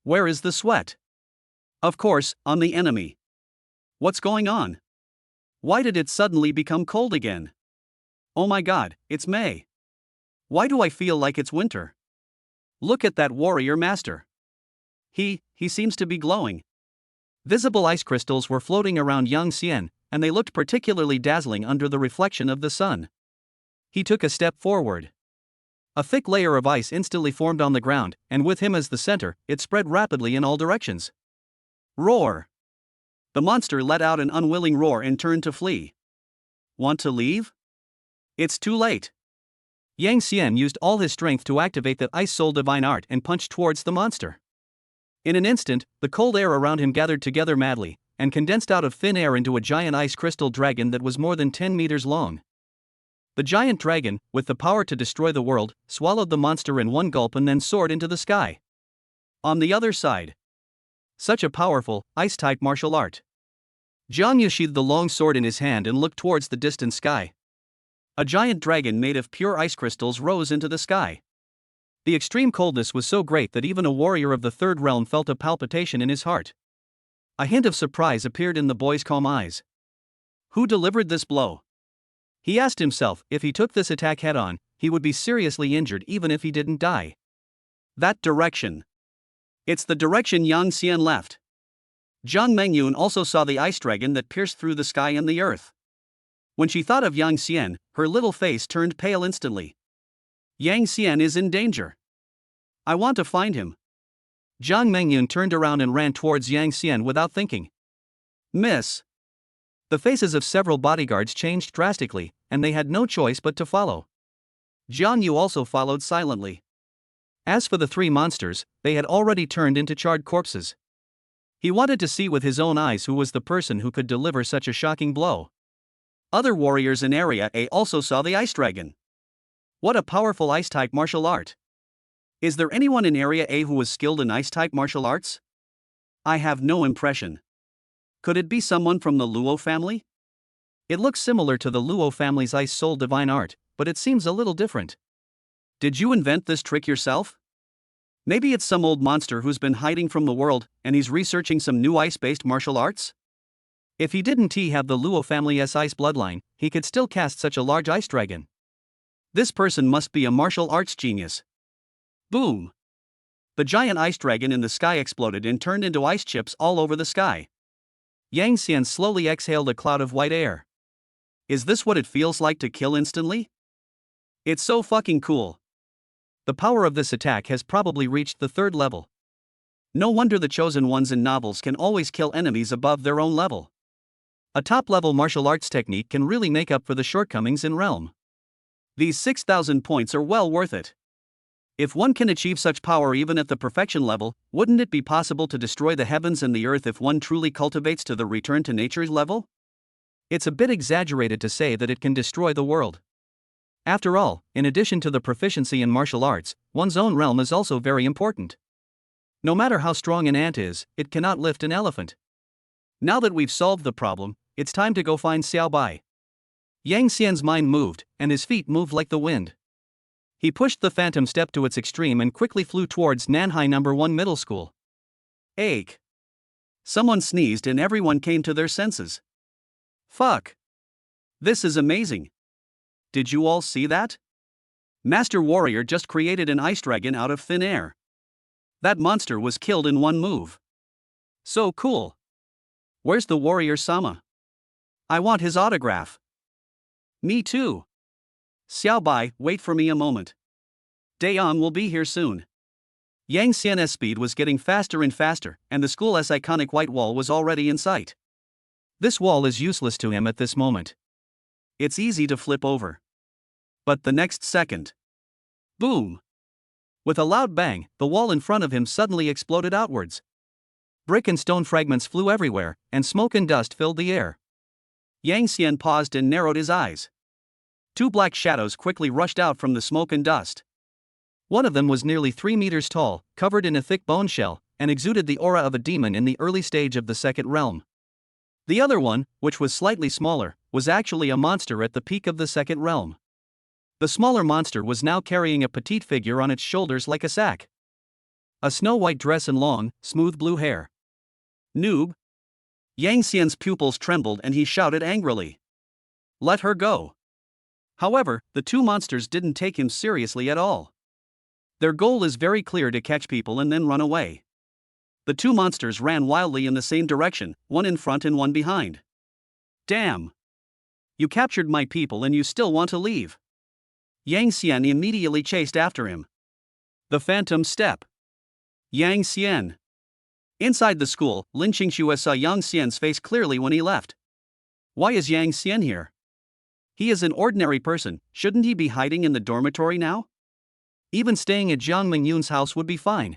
Where is the sweat? Of course, on the enemy. What's going on? Why did it suddenly become cold again? Oh my god, it's May. Why do I feel like it's winter? Look at that warrior master. He seems to be glowing. Visible ice crystals were floating around Yang Xian, and they looked particularly dazzling under the reflection of the sun. He took a step forward. A thick layer of ice instantly formed on the ground, and with him as the center, it spread rapidly in all directions. Roar! The monster let out an unwilling roar and turned to flee. Want to leave? It's too late. Yang Xian used all his strength to activate the Ice Soul Divine Art and punched towards the monster. In an instant, the cold air around him gathered together madly, and condensed out of thin air into a giant ice crystal dragon that was more than 10 meters long. The giant dragon, with the power to destroy the world, swallowed the monster in one gulp and then soared into the sky. On the other side. Such a powerful, ice-type martial art. Jiang Yu sheathed the long sword in his hand and looked towards the distant sky. A giant dragon made of pure ice crystals rose into the sky. The extreme coldness was so great that even a warrior of the third realm felt a palpitation in his heart. A hint of surprise appeared in the boy's calm eyes. Who delivered this blow? He asked himself. If he took this attack head-on, he would be seriously injured even if he didn't die. That direction. It's the direction Yang Xian left. Jiang Mengyun also saw the ice dragon that pierced through the sky and the earth. When she thought of Yang Xian, her little face turned pale instantly. Yang Xian is in danger. I want to find him. Jiang Mengyun turned around and ran towards Yang Xian without thinking. Miss. The faces of several bodyguards changed drastically, and they had no choice but to follow. Jiang Yu also followed silently. As for the three monsters, they had already turned into charred corpses. He wanted to see with his own eyes who was the person who could deliver such a shocking blow. Other warriors in Area A also saw the ice dragon. What a powerful ice-type martial art. Is there anyone in Area A who was skilled in ice-type martial arts? I have no impression. Could it be someone from the Luo family? It looks similar to the Luo family's Ice Soul divine art, but it seems a little different. Did you invent this trick yourself? Maybe it's some old monster who's been hiding from the world, and he's researching some new ice-based martial arts? If he didn't have the Luo family's ice bloodline, he could still cast such a large ice dragon. This person must be a martial arts genius. Boom! The giant ice dragon in the sky exploded and turned into ice chips all over the sky. Yang Xian slowly exhaled a cloud of white air. Is this what it feels like to kill instantly? It's so fucking cool. The power of this attack has probably reached the third level. No wonder the chosen ones in novels can always kill enemies above their own level. A top-level martial arts technique can really make up for the shortcomings in Realm. These 6,000 points are well worth it. If one can achieve such power even at the perfection level, wouldn't it be possible to destroy the heavens and the earth if one truly cultivates to the return to nature's level? It's a bit exaggerated to say that it can destroy the world. After all, in addition to the proficiency in martial arts, one's own realm is also very important. No matter how strong an ant is, it cannot lift an elephant. Now that we've solved the problem, it's time to go find Xiao Bai. Yang Xian's mind moved, and his feet moved like the wind. He pushed the phantom step to its extreme and quickly flew towards Nanhai No. 1 Middle School. Ache. Someone sneezed and everyone came to their senses. Fuck. This is amazing. Did you all see that? Master Warrior just created an ice dragon out of thin air. That monster was killed in one move. So cool. Where's the warrior Sama? I want his autograph. Me too. Xiao Bai, wait for me a moment. Dayan will be here soon. Yang Xian's speed was getting faster and faster, and the school's iconic white wall was already in sight. This wall is useless to him at this moment. It's easy to flip over. But the next second. Boom! With a loud bang, the wall in front of him suddenly exploded outwards. Brick and stone fragments flew everywhere, and smoke and dust filled the air. Yang Xian paused and narrowed his eyes. Two black shadows quickly rushed out from the smoke and dust. One of them was nearly 3 meters tall, covered in a thick bone shell, and exuded the aura of a demon in the early stage of the second realm. The other one, which was slightly smaller, was actually a monster at the peak of the second realm. The smaller monster was now carrying a petite figure on its shoulders like a sack. A snow-white dress and long, smooth blue hair. Noob! Yang Xian's pupils trembled and he shouted angrily. Let her go. However, the two monsters didn't take him seriously at all. Their goal is very clear: to catch people and then run away. The two monsters ran wildly in the same direction, one in front and one behind. Damn! You captured my people and you still want to leave. Yang Xian immediately chased after him. The phantom step. Yang Xian. Inside the school, Lin Qingxue saw Yang Xian's face clearly when he left. Why is Yang Xian here? He is an ordinary person, shouldn't he be hiding in the dormitory now? Even staying at Jiang Mingyun's house would be fine.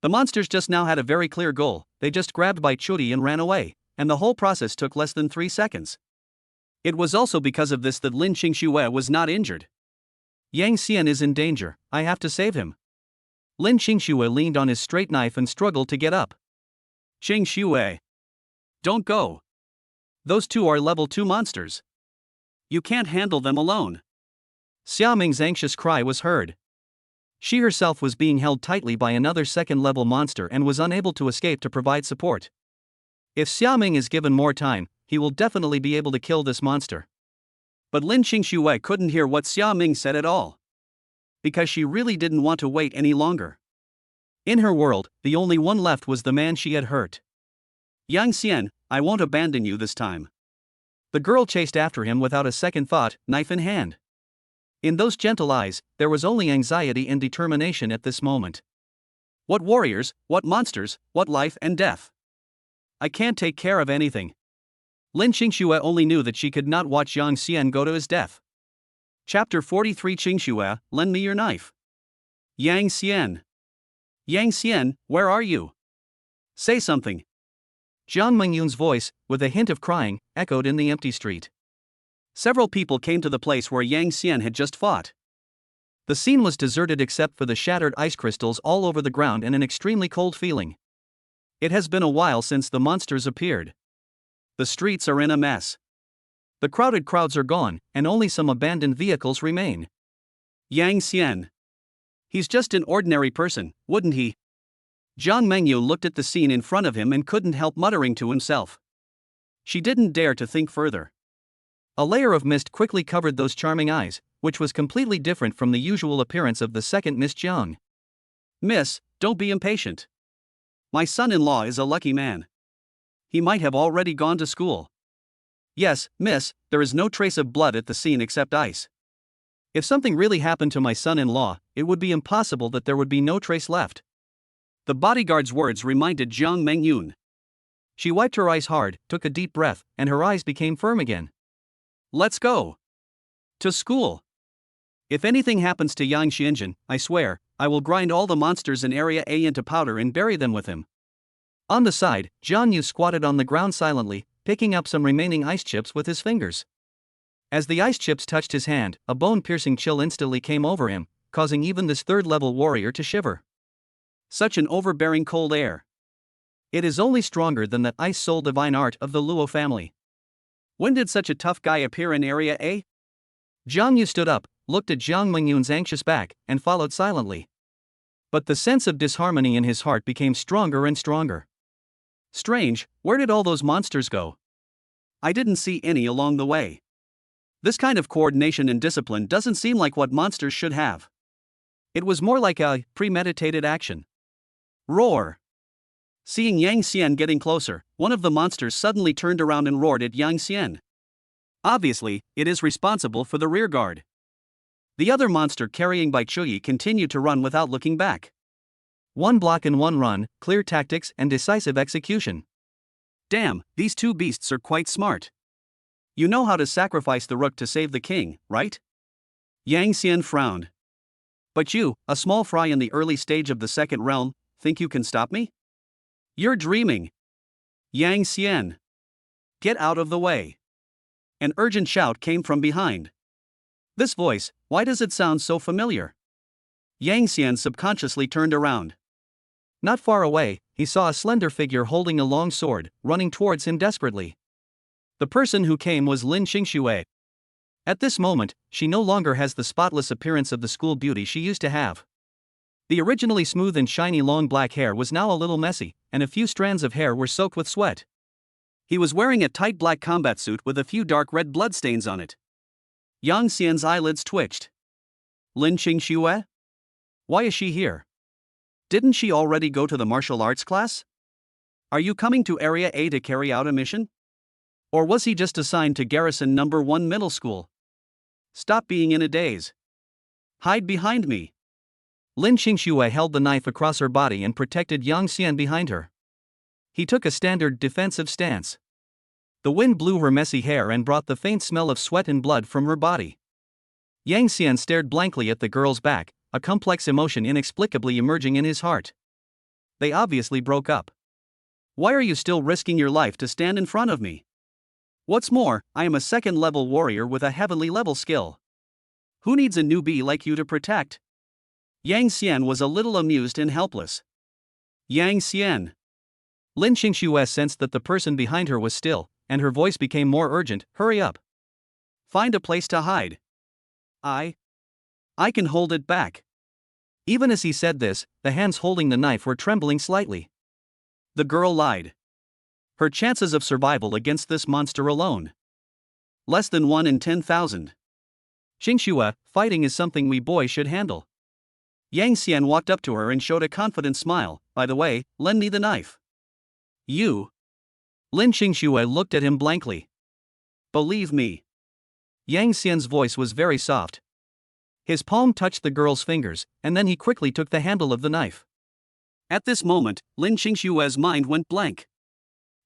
The monsters just now had a very clear goal: they just grabbed Bai Chudi and ran away, and the whole process took less than 3 seconds. It was also because of this that Lin Qingxue was not injured. Yang Xian is in danger, I have to save him. Lin Qingxue leaned on his straight knife and struggled to get up. Qingxue! Don't go! Those two are level 2 monsters. You can't handle them alone. Xia Ming's anxious cry was heard. She herself was being held tightly by another second-level monster and was unable to escape to provide support. If Xia Ming is given more time, he will definitely be able to kill this monster. But Lin Qingxue couldn't hear what Xia Ming said at all. Because she really didn't want to wait any longer. In her world, the only one left was the man she had hurt. Yang Xian, I won't abandon you this time. The girl chased after him without a second thought, knife in hand. In those gentle eyes, there was only anxiety and determination at this moment. What warriors, what monsters, what life and death. I can't take care of anything. Lin Qingxue only knew that she could not watch Yang Xian go to his death. Chapter 43 Qingxue, lend me your knife. Yang Xian. Yang Xian, where are you? Say something. Jiang Mingyun's voice, with a hint of crying, echoed in the empty street. Several people came to the place where Yang Xian had just fought. The scene was deserted except for the shattered ice crystals all over the ground and an extremely cold feeling. It has been a while since the monsters appeared. The streets are in a mess. The crowded crowds are gone, and only some abandoned vehicles remain. Yang Xian. He's just an ordinary person, wouldn't he? Jiang Mengyu looked at the scene in front of him and couldn't help muttering to himself. She didn't dare to think further. A layer of mist quickly covered those charming eyes, which was completely different from the usual appearance of the second Miss Jiang. Miss, don't be impatient. My son-in-law is a lucky man. He might have already gone to school. Yes, miss, there is no trace of blood at the scene except ice. If something really happened to my son-in-law, it would be impossible that there would be no trace left. The bodyguard's words reminded Jiang Mengyun. She wiped her eyes hard, took a deep breath, and her eyes became firm again. Let's go. To school. If anything happens to Yang Xianjin, I swear, I will grind all the monsters in Area A into powder and bury them with him. On the side, Jiang Yu squatted on the ground silently, picking up some remaining ice chips with his fingers. As the ice chips touched his hand, a bone-piercing chill instantly came over him, causing even this third-level warrior to shiver. Such an overbearing cold air. It is only stronger than that ice soul divine art of the Luo family. When did such a tough guy appear in Area A? Jiang Yu stood up, looked at Jiang Mengyun's anxious back, and followed silently. But the sense of disharmony in his heart became stronger and stronger. Strange, where did all those monsters go? I didn't see any along the way. This kind of coordination and discipline doesn't seem like what monsters should have. It was more like a premeditated action. Roar! Seeing Yang Xian getting closer, one of the monsters suddenly turned around and roared at Yang Xian. Obviously, it is responsible for the rear guard. The other monster carrying Bai Chuyi continued to run without looking back. One block and one run, clear tactics and decisive execution. Damn, these two beasts are quite smart. You know how to sacrifice the rook to save the king, right? Yang Xian frowned. But you, a small fry in the early stage of the second realm, think you can stop me? You're dreaming. Yang Xian. Get out of the way. An urgent shout came from behind. This voice, why does it sound so familiar? Yang Xian subconsciously turned around. Not far away, he saw a slender figure holding a long sword, running towards him desperately. The person who came was Lin Qingxue. At this moment, she no longer has the spotless appearance of the school beauty she used to have. The originally smooth and shiny long black hair was now a little messy, and a few strands of hair were soaked with sweat. He was wearing a tight black combat suit with a few dark red bloodstains on it. Yang Xian's eyelids twitched. Lin Qingxue? Why is she here? Didn't she already go to the martial arts class? Are you coming to Area A to carry out a mission? Or was he just assigned to Garrison No. 1 Middle School? Stop being in a daze. Hide behind me. Lin Qingxue held the knife across her body and protected Yang Xian behind her. He took a standard defensive stance. The wind blew her messy hair and brought the faint smell of sweat and blood from her body. Yang Xian stared blankly at the girl's back, a complex emotion inexplicably emerging in his heart. They obviously broke up. Why are you still risking your life to stand in front of me? What's more, I am a second-level warrior with a heavenly level skill. Who needs a newbie like you to protect? Yang Xian was a little amused and helpless. Yang Xian. Lin Qingxue sensed that the person behind her was still, and her voice became more urgent, hurry up. Find a place to hide. I can hold it back. Even as he said this, the hands holding the knife were trembling slightly. The girl lied. Her chances of survival against this monster alone. Less than 1 in 10,000. Xingxue, fighting is something we boys should handle. Yang Xian walked up to her and showed a confident smile. By the way, lend me the knife. You. Lin Xingxue looked at him blankly. Believe me. Yang Xian's voice was very soft. His palm touched the girl's fingers, and then he quickly took the handle of the knife. At this moment, Lin Xingxue's mind went blank.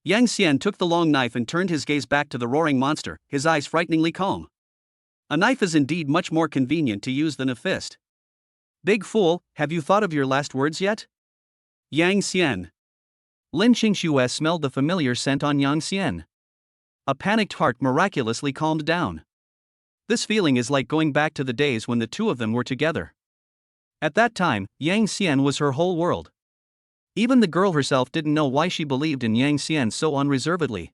Yang Xian took the long knife and turned his gaze back to the roaring monster, his eyes frighteningly calm. A knife is indeed much more convenient to use than a fist. Big fool, have you thought of your last words yet? Yang Xian. Lin Xingxue smelled the familiar scent on Yang Xian. A panicked heart miraculously calmed down. This feeling is like going back to the days when the two of them were together. At that time, Yang Xian was her whole world. Even the girl herself didn't know why she believed in Yang Xian so unreservedly.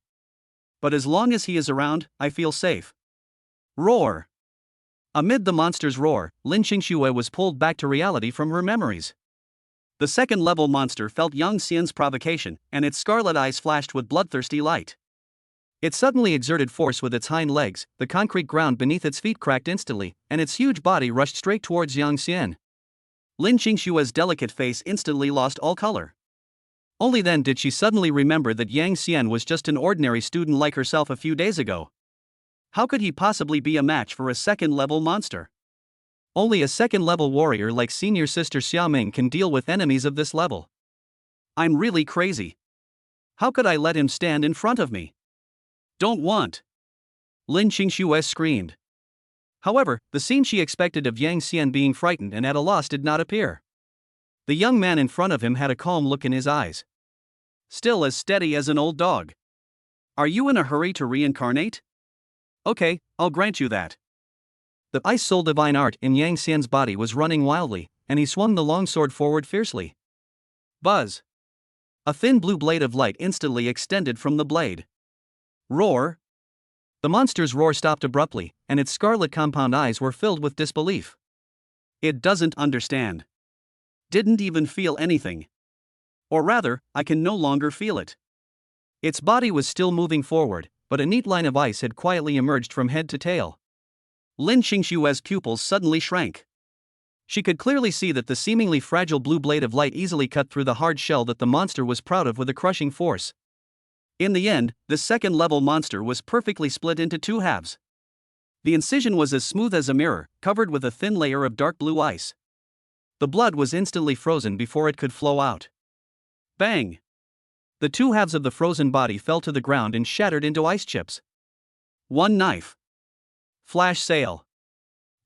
But as long as he is around, I feel safe. Roar! Amid the monster's roar, Lin Xingxue was pulled back to reality from her memories. The second-level monster felt Yang Xian's provocation, and its scarlet eyes flashed with bloodthirsty light. It suddenly exerted force with its hind legs, the concrete ground beneath its feet cracked instantly, and its huge body rushed straight towards Yang Xian. Lin Xingxue's delicate face instantly lost all color. Only then did she suddenly remember that Yang Xian was just an ordinary student like herself a few days ago. How could he possibly be a match for a second-level monster? Only a second-level warrior like senior sister Xiaoming can deal with enemies of this level. I'm really crazy. How could I let him stand in front of me? Don't want. Lin Xingxue screamed. However, the scene she expected of Yang Xian being frightened and at a loss did not appear. The young man in front of him had a calm look in his eyes. Still as steady as an old dog. Are you in a hurry to reincarnate? Okay, I'll grant you that. The ice soul divine art in Yang Xian's body was running wildly, and he swung the long sword forward fiercely. Buzz! A thin blue blade of light instantly extended from the blade. Roar! The monster's roar stopped abruptly, and its scarlet compound eyes were filled with disbelief. It doesn't understand. Didn't even feel anything. Or rather, I can no longer feel it. Its body was still moving forward, but a neat line of ice had quietly emerged from head to tail. Lin Xingxue's pupils suddenly shrank. She could clearly see that the seemingly fragile blue blade of light easily cut through the hard shell that the monster was proud of with a crushing force. In the end, this second-level monster was perfectly split into two halves. The incision was as smooth as a mirror, covered with a thin layer of dark blue ice. The blood was instantly frozen before it could flow out. Bang! The two halves of the frozen body fell to the ground and shattered into ice chips. One knife. Flash sale.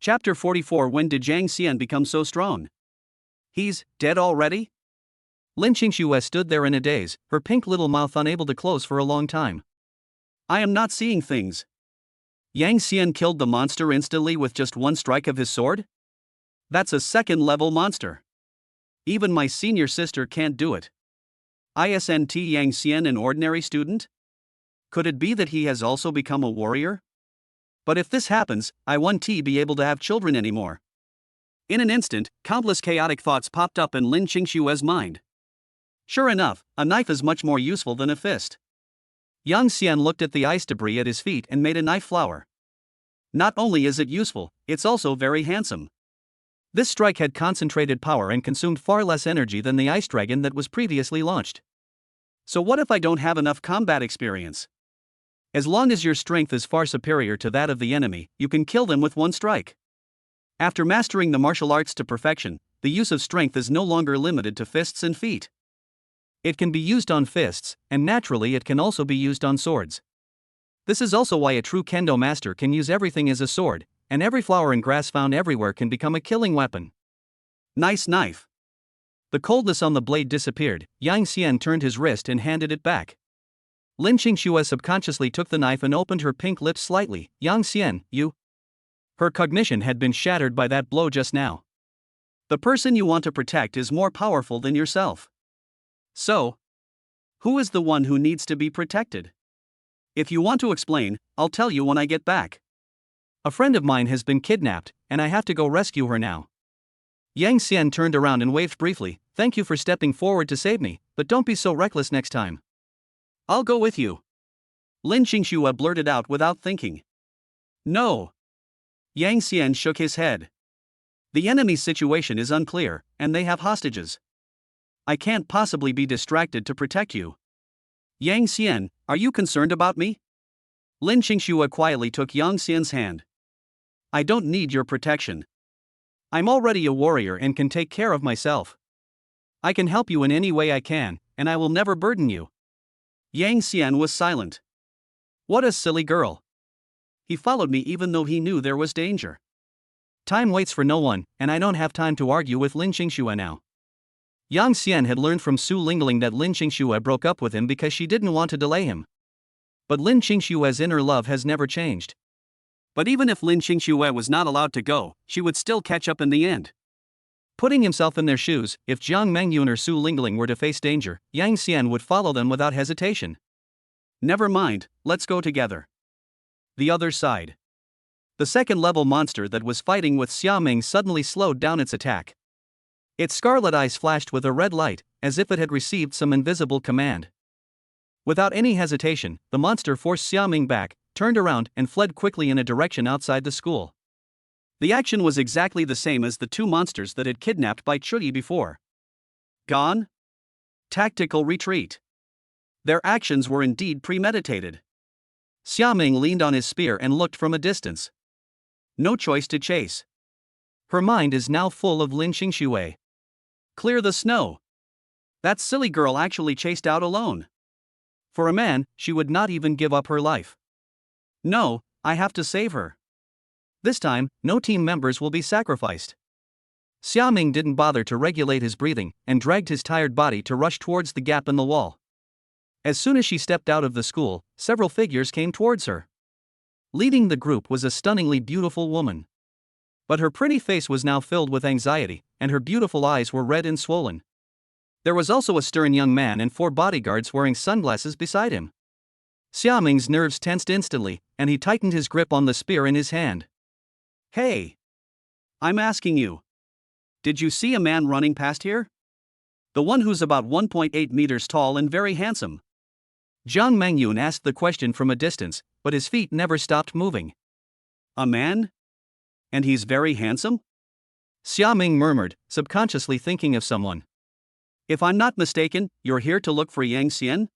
Chapter 44. When did Yang Xian become so strong? He's dead already? Lin Xingxue stood there in a daze, her pink little mouth unable to close for a long time. I am not seeing things. Yang Xian killed the monster instantly with just one strike of his sword? That's a second-level monster. Even my senior sister can't do it. Isn't Yang Xian an ordinary student? Could it be that he has also become a warrior? But if this happens, I won't be able to have children anymore. In an instant, countless chaotic thoughts popped up in Lin Xingxue's mind. Sure enough, a knife is much more useful than a fist. Yang Xian looked at the ice debris at his feet and made a knife flower. Not only is it useful, it's also very handsome. This strike had concentrated power and consumed far less energy than the ice dragon that was previously launched. So what if I don't have enough combat experience? As long as your strength is far superior to that of the enemy, you can kill them with one strike. After mastering the martial arts to perfection, the use of strength is no longer limited to fists and feet. It can be used on fists, and naturally it can also be used on swords. This is also why a true kendo master can use everything as a sword, and every flower and grass found everywhere can become a killing weapon. Nice knife. The coldness on the blade disappeared. Yang Xian turned his wrist and handed it back. Lin Xingxue subconsciously took the knife and opened her pink lips slightly. Yang Xian, you? Her cognition had been shattered by that blow just now. The person you want to protect is more powerful than yourself. So, who is the one who needs to be protected? If you want to explain, I'll tell you when I get back. A friend of mine has been kidnapped, and I have to go rescue her now. Yang Xian turned around and waved briefly. Thank you for stepping forward to save me, but don't be so reckless next time. I'll go with you. Lin Qingxue blurted out without thinking. No. Yang Xian shook his head. The enemy's situation is unclear, and they have hostages. I can't possibly be distracted to protect you. Yang Xian, are you concerned about me? Lin Qingxue quietly took Yang Xian's hand. I don't need your protection. I'm already a warrior and can take care of myself. I can help you in any way I can, and I will never burden you. Yang Xian was silent. What a silly girl. He followed me even though he knew there was danger. Time waits for no one, and I don't have time to argue with Lin Qingxue now. Yang Xian had learned from Su Lingling that Lin Qingxue broke up with him because she didn't want to delay him. But Lin Qingxue's inner love has never changed. But even if Lin Qingxue was not allowed to go, she would still catch up in the end. Putting himself in their shoes, if Jiang Mengyun or Su Lingling were to face danger, Yang Xian would follow them without hesitation. Never mind, let's go together. The other side. The second-level monster that was fighting with Xiaoming suddenly slowed down its attack. Its scarlet eyes flashed with a red light, as if it had received some invisible command. Without any hesitation, the monster forced Xiaoming back, turned around, and fled quickly in a direction outside the school. The action was exactly the same as the two monsters that had kidnapped Bai Chuyi before. Gone? Tactical retreat. Their actions were indeed premeditated. Xiaoming leaned on his spear and looked from a distance. No choice to chase. Her mind is now full of Lin Qingxue. Clear the snow. That silly girl actually chased out alone. For a man, she would not even give up her life. No, I have to save her. This time, no team members will be sacrificed. Xiaoming didn't bother to regulate his breathing and dragged his tired body to rush towards the gap in the wall. As soon as she stepped out of the school, several figures came towards her. Leading the group was a stunningly beautiful woman. But her pretty face was now filled with anxiety, and her beautiful eyes were red and swollen. There was also a stern young man and 4 bodyguards wearing sunglasses beside him. Xiaoming's nerves tensed instantly, and he tightened his grip on the spear in his hand. Hey! I'm asking you. Did you see a man running past here? The one who's about 1.8 meters tall and very handsome. Jiang Mengyun asked the question from a distance, but his feet never stopped moving. A man? And he's very handsome? Xiaoming murmured, subconsciously thinking of someone. If I'm not mistaken, you're here to look for Yang Xian?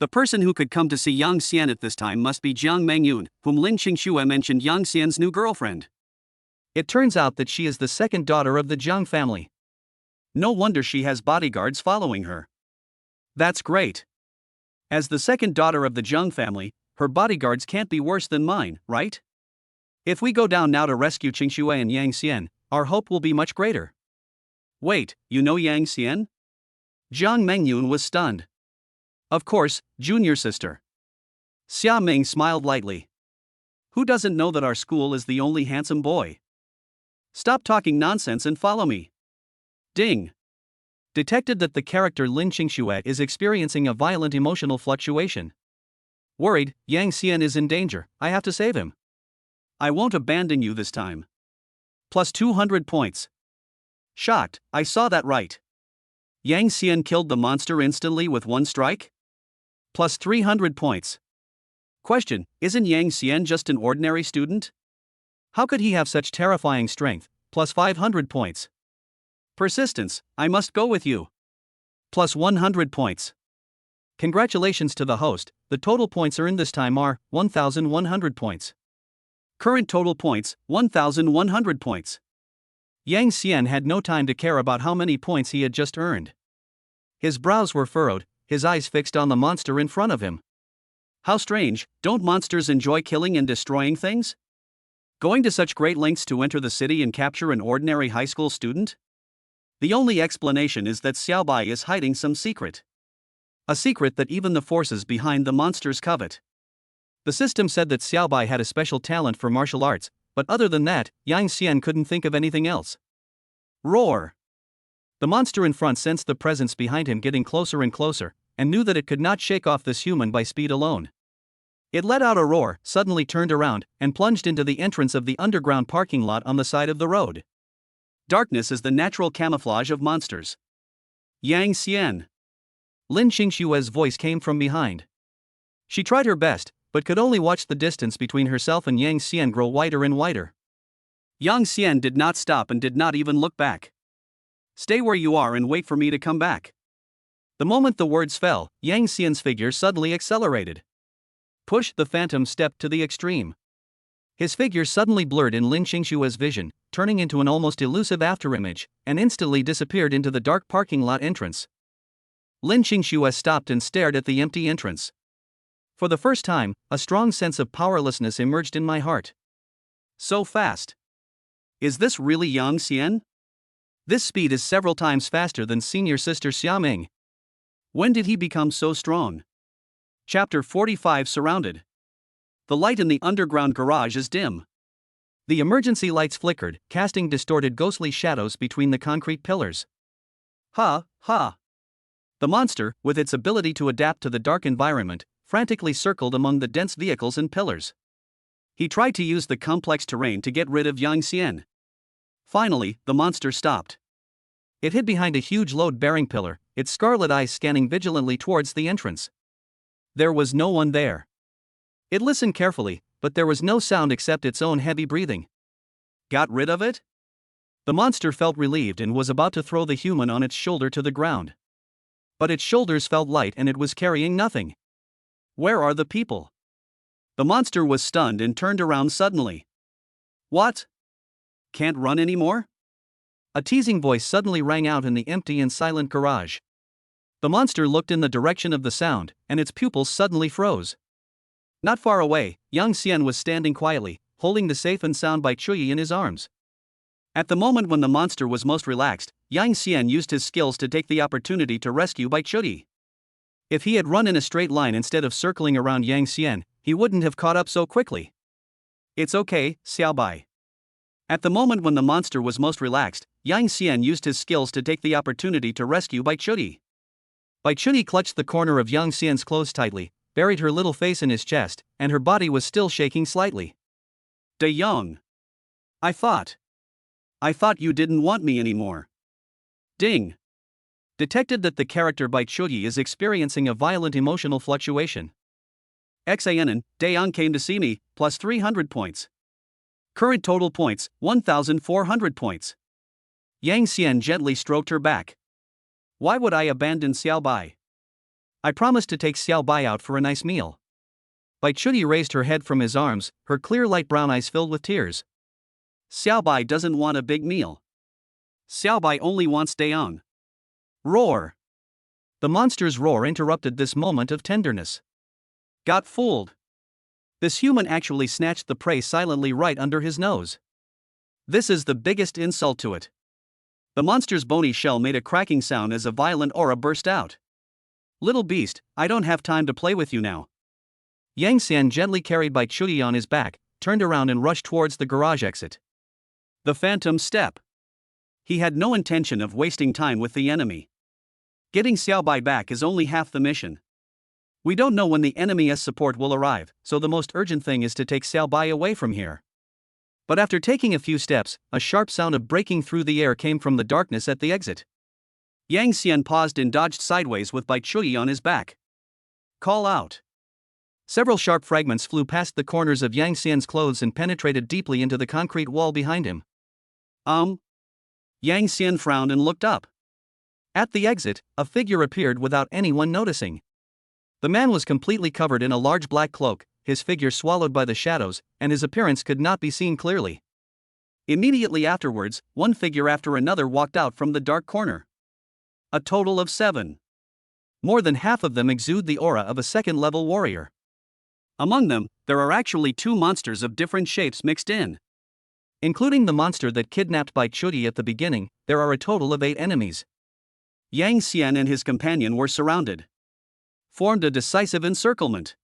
The person who could come to see Yang Xian at this time must be Jiang Mengyun, whom Lin Qingxue mentioned Yang Xian's new girlfriend. It turns out that she is the second daughter of the Jiang family. No wonder she has bodyguards following her. That's great. As the second daughter of the Jiang family, her bodyguards can't be worse than mine, right? If we go down now to rescue Qingxue and Yang Xian, our hope will be much greater. Wait, you know Yang Xian? Jiang Mengyun was stunned. Of course, junior sister. Xiaoming smiled lightly. Who doesn't know that our school is the only handsome boy? Stop talking nonsense and follow me. Ding. Detected that the character Lin Qingxue is experiencing a violent emotional fluctuation. Worried, Yang Xian is in danger, I have to save him. I won't abandon you this time. Plus 200 points. Shocked, I saw that right. Yang Xian killed the monster instantly with one strike? Plus 300 points. Question, isn't Yang Xian just an ordinary student? How could he have such terrifying strength? Plus 500 points. Persistence, I must go with you. Plus 100 points. Congratulations to the host, the total points earned this time are 1,100 points. Current total points, 1,100 points. Yang Xian had no time to care about how many points he had just earned. His brows were furrowed, his eyes fixed on the monster in front of him. How strange, don't monsters enjoy killing and destroying things? Going to such great lengths to enter the city and capture an ordinary high school student? The only explanation is that Xiaobai is hiding some secret. A secret that even the forces behind the monsters covet. The system said that Xiaobai had a special talent for martial arts, but other than that, Yang Xian couldn't think of anything else. Roar! The monster in front sensed the presence behind him getting closer and closer, and knew that it could not shake off this human by speed alone. It let out a roar, suddenly turned around, and plunged into the entrance of the underground parking lot on the side of the road. Darkness is the natural camouflage of monsters. Yang Xian. Lin Qingshue's voice came from behind. She tried her best, but could only watch the distance between herself and Yang Xian grow wider and wider. Yang Xian did not stop and did not even look back. Stay where you are and wait for me to come back. The moment the words fell, Yang Xian's figure suddenly accelerated. Push, the phantom stepped to the extreme. His figure suddenly blurred in Lin Qingshue's vision, turning into an almost elusive afterimage, and instantly disappeared into the dark parking lot entrance. Lin Qingxue stopped and stared at the empty entrance. For the first time, a strong sense of powerlessness emerged in my heart. So fast. Is this really Yang Xian? This speed is several times faster than senior sister Xiaming. When did he become so strong? Chapter 45 Surrounded. The light in the underground garage is dim. The emergency lights flickered, casting distorted ghostly shadows between the concrete pillars. Ha, ha. The monster, with its ability to adapt to the dark environment, frantically circled among the dense vehicles and pillars. He tried to use the complex terrain to get rid of Yang Xian. Finally, the monster stopped. It hid behind a huge load-bearing pillar, its scarlet eyes scanning vigilantly towards the entrance. There was no one there. It listened carefully, but there was no sound except its own heavy breathing. Got rid of it? The monster felt relieved and was about to throw the human on its shoulder to the ground. But its shoulders felt light and it was carrying nothing. Where are the people? The monster was stunned and turned around suddenly. What? Can't run anymore? A teasing voice suddenly rang out in the empty and silent garage. The monster looked in the direction of the sound, and its pupils suddenly froze. Not far away, Yang Xian was standing quietly, holding the safe and sound Bai Chuyi in his arms. At the moment when the monster was most relaxed, Yang Xian used his skills to take the opportunity to rescue Bai Chuyi. If he had run in a straight line instead of circling around Yang Xian, he wouldn't have caught up so quickly. It's okay, Xiao Bai. At the moment when the monster was most relaxed, Yang Xian used his skills to take the opportunity to rescue Bai Chuyi. Bai Chuyi clutched the corner of Yang Xian's clothes tightly, buried her little face in his chest, and her body was still shaking slightly. De Yong. I thought you didn't want me anymore. Ding. Detected that the character Bai Chuyi is experiencing a violent emotional fluctuation. Xanen, De Yong came to see me, plus 300 points. Current total points, 1,400 points. Yang Xian gently stroked her back. Why would I abandon Xiao Bai? I promised to take Xiao Bai out for a nice meal. Bai Chuyi raised her head from his arms, her clear light brown eyes filled with tears. Xiao Bai doesn't want a big meal. Xiao Bai only wants De Yong. Roar. The monster's roar interrupted this moment of tenderness. Got fooled. This human actually snatched the prey silently right under his nose. This is the biggest insult to it. The monster's bony shell made a cracking sound as a violent aura burst out. Little beast, I don't have time to play with you now. Yang Xian gently carried Bai Chuyi on his back, turned around and rushed towards the garage exit. The phantom step. He had no intention of wasting time with the enemy. Getting Xiao Bai back is only half the mission. We don't know when the enemy's support will arrive, so the most urgent thing is to take Xiao Bai away from here. But after taking a few steps, a sharp sound of breaking through the air came from the darkness at the exit. Yang Xian paused and dodged sideways with Bai Chuyi on his back. Call out. Several sharp fragments flew past the corners of Yang Xian's clothes and penetrated deeply into the concrete wall behind him. Yang Xian frowned and looked up. At the exit, a figure appeared without anyone noticing. The man was completely covered in a large black cloak, his figure swallowed by the shadows, and his appearance could not be seen clearly. Immediately afterwards, one figure after another walked out from the dark corner. A total of 7. More than half of them exude the aura of a second-level warrior. Among them, there are actually 2 monsters of different shapes mixed in. Including the monster that kidnapped Bai Chuyi at the beginning, there are a total of 8 enemies. Yang Xian and his companion were surrounded. Formed a decisive encirclement.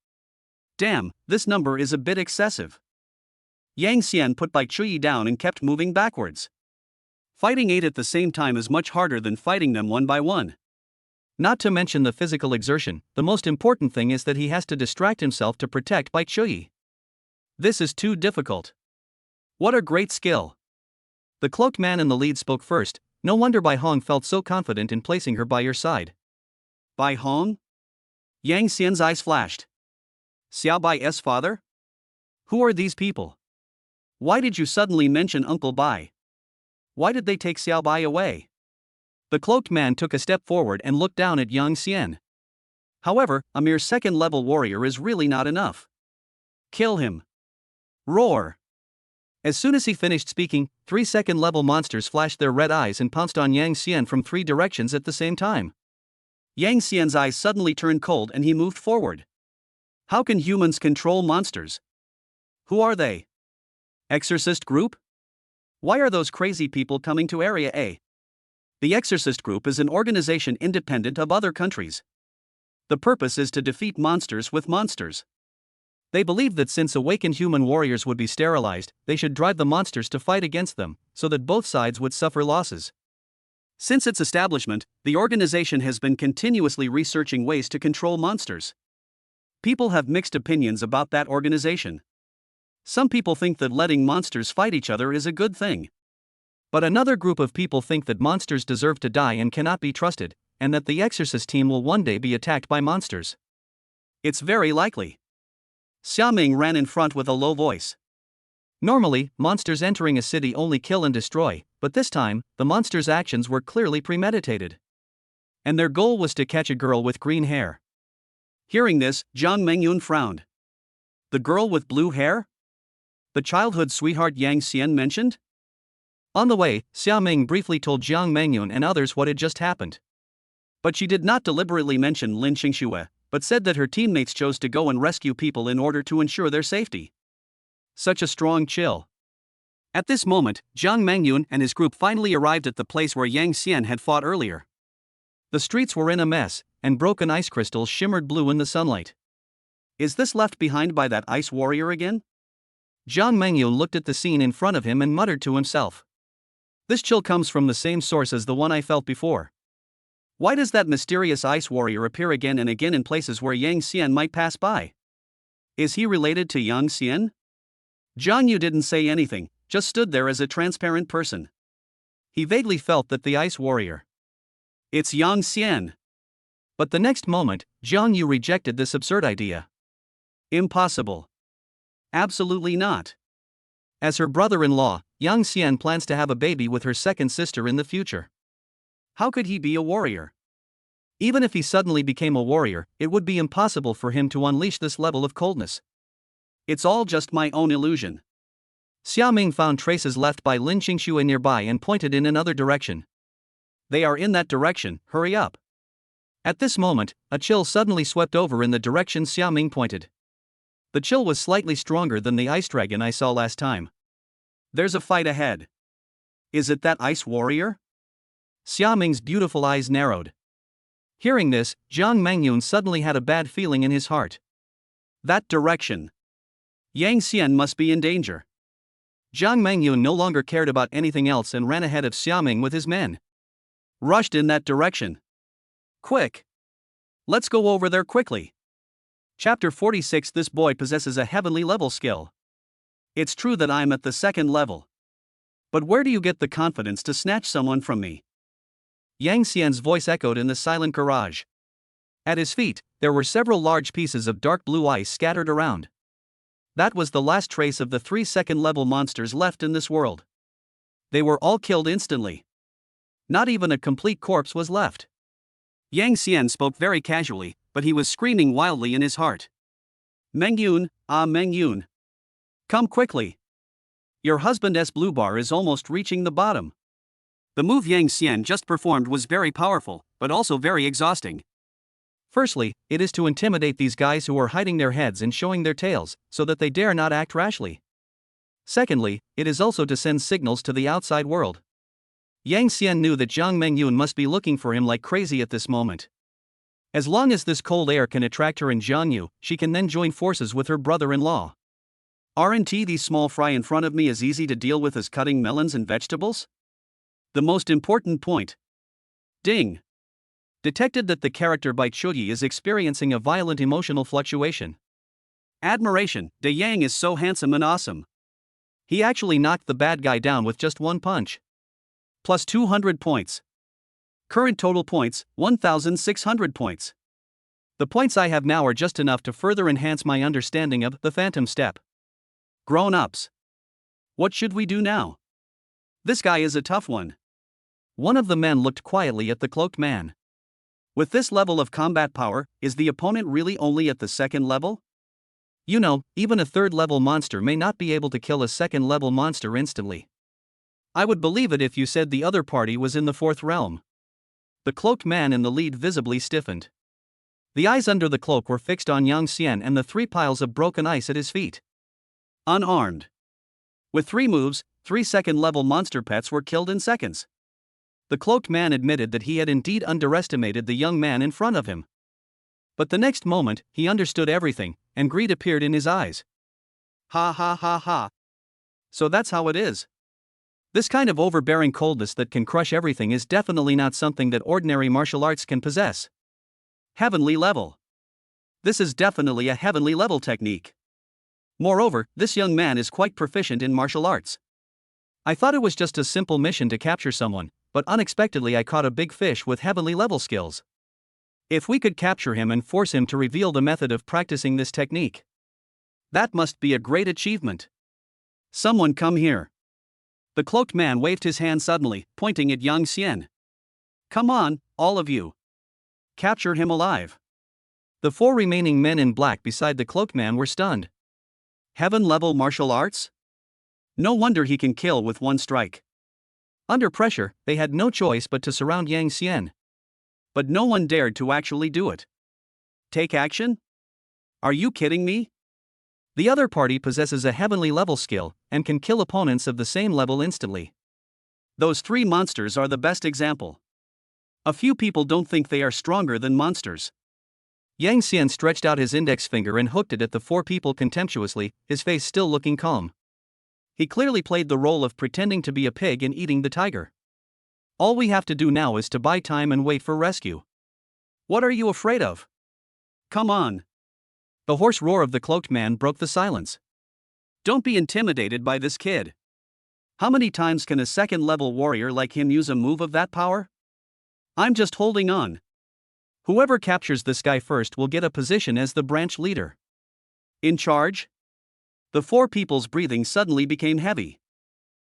Damn, this number is a bit excessive. Yang Xian put Bai Chuyi down and kept moving backwards. Fighting 8 at the same time is much harder than fighting them one by one. Not to mention the physical exertion, the most important thing is that he has to distract himself to protect Bai Chui. This is too difficult. What a great skill. The cloaked man in the lead spoke first. No wonder Bai Hong felt so confident in placing her by your side. Bai Hong? Yang Xian's eyes flashed. Xiao Bai's father? Who are these people? Why did you suddenly mention Uncle Bai? Why did they take Xiao Bai away? The cloaked man took a step forward and looked down at Yang Xian. However, a mere second-level warrior is really not enough. Kill him. Roar. As soon as he finished speaking, 3 second-level monsters flashed their red eyes and pounced on Yang Xian from 3 directions at the same time. Yang Xian's eyes suddenly turned cold and he moved forward. How can humans control monsters? Who are they? Exorcist group? Why are those crazy people coming to Area A? The Exorcist group is an organization independent of other countries. The purpose is to defeat monsters with monsters. They believe that since awakened human warriors would be sterilized, they should drive the monsters to fight against them, so that both sides would suffer losses. Since its establishment, the organization has been continuously researching ways to control monsters. People have mixed opinions about that organization. Some people think that letting monsters fight each other is a good thing. But another group of people think that monsters deserve to die and cannot be trusted, and that the Exorcist team will one day be attacked by monsters. It's very likely. Xiaoming ran in front with a low voice. Normally, monsters entering a city only kill and destroy, but this time, the monsters' actions were clearly premeditated. And their goal was to catch a girl with green hair. Hearing this, Zhang Mengyun frowned. The girl with blue hair? The childhood sweetheart Yang Xian mentioned? On the way, Xiaoming briefly told Zhang Mengyun and others what had just happened. But she did not deliberately mention Lin Xingxue, but said that her teammates chose to go and rescue people in order to ensure their safety. Such a strong chill. At this moment, Zhang Mengyun and his group finally arrived at the place where Yang Xian had fought earlier. The streets were in a mess, and broken ice crystals shimmered blue in the sunlight. Is this left behind by that ice warrior again? Zhang Mengyun looked at the scene in front of him and muttered to himself. This chill comes from the same source as the one I felt before. Why does that mysterious ice warrior appear again and again in places where Yang Xian might pass by? Is he related to Yang Xian? Zhang Yu didn't say anything, just stood there as a transparent person. He vaguely felt that the ice warrior. It's Yang Xian. But the next moment, Zhang Yu rejected this absurd idea. Impossible. Absolutely not. As her brother-in-law, Yang Xian plans to have a baby with her second sister in the future. How could he be a warrior? Even if he suddenly became a warrior, it would be impossible for him to unleash this level of coldness. It's all just my own illusion. Xiaoming found traces left by Lin Xingxue nearby and pointed in another direction. They are in that direction, hurry up. At this moment, a chill suddenly swept over in the direction Xiaoming pointed. The chill was slightly stronger than the ice dragon I saw last time. There's a fight ahead. Is it that ice warrior? Xiaoming's beautiful eyes narrowed. Hearing this, Zhang Mengyun suddenly had a bad feeling in his heart. That direction. Yang Xian must be in danger. Zhang Mengyun no longer cared about anything else and ran ahead of Xiaoming with his men. Rushed in that direction. Quick! Let's go over there quickly. Chapter 46. This boy possesses a heavenly level skill. It's true that I'm at the second level. But where do you get the confidence to snatch someone from me? Yang Xian's voice echoed in the silent garage. At his feet, there were several large pieces of dark blue ice scattered around. That was the last trace of the 3 second-level monsters left in this world. They were all killed instantly. Not even a complete corpse was left. Yang Xian spoke very casually, but he was screaming wildly in his heart. Mengyun, Mengyun. Come quickly. Your husband's blue bar is almost reaching the bottom. The move Yang Xian just performed was very powerful, but also very exhausting. Firstly, it is to intimidate these guys who are hiding their heads and showing their tails, so that they dare not act rashly. Secondly, it is also to send signals to the outside world. Yang Xian knew that Zhang Mengyun must be looking for him like crazy at this moment. As long as this cold air can attract her and Zhang Yu, she can then join forces with her brother-in-law. Aren't these small fry in front of me as easy to deal with as cutting melons and vegetables? The most important point. Ding! Detected that the character by Chuyi is experiencing a violent emotional fluctuation. Admiration, De Yang is so handsome and awesome. He actually knocked the bad guy down with just one punch. Plus 200 points. Current total points, 1,600 points. The points I have now are just enough to further enhance my understanding of the Phantom Step. Grown-ups. What should we do now? This guy is a tough one. One of the men looked quietly at the cloaked man. With this level of combat power, is the opponent really only at the second level? You know, even a third-level monster may not be able to kill a second-level monster instantly. I would believe it if you said the other party was in the fourth realm. The cloaked man in the lead visibly stiffened. The eyes under the cloak were fixed on Yang Xian and the 3 piles of broken ice at his feet. Unarmed. With 3 moves, 3 second-level monster pets were killed in seconds. The cloaked man admitted that he had indeed underestimated the young man in front of him. But the next moment, he understood everything, and greed appeared in his eyes. Ha ha ha ha. So that's how it is. This kind of overbearing coldness that can crush everything is definitely not something that ordinary martial arts can possess. Heavenly level. This is definitely a heavenly level technique. Moreover, this young man is quite proficient in martial arts. I thought it was just a simple mission to capture someone, but unexpectedly I caught a big fish with heavenly level skills. If we could capture him and force him to reveal the method of practicing this technique, that must be a great achievement. Someone come here. The cloaked man waved his hand suddenly, pointing at Yang Xian. Come on, all of you. Capture him alive. The 4 remaining men in black beside the cloaked man were stunned. Heaven-level martial arts? No wonder he can kill with 1 strike. Under pressure, they had no choice but to surround Yang Xian. But no one dared to actually do it. Take action? Are you kidding me? The other party possesses a heavenly level skill and can kill opponents of the same level instantly. Those 3 monsters are the best example. A few people don't think they are stronger than monsters. Yang Xian stretched out his index finger and hooked it at the 4 people contemptuously, his face still looking calm. He clearly played the role of pretending to be a pig and eating the tiger. All we have to do now is to buy time and wait for rescue. What are you afraid of? Come on. The hoarse roar of the cloaked man broke the silence. Don't be intimidated by this kid. How many times can a second-level warrior like him use a move of that power? I'm just holding on. Whoever captures this guy first will get a position as the branch leader. In charge? The 4 people's breathing suddenly became heavy.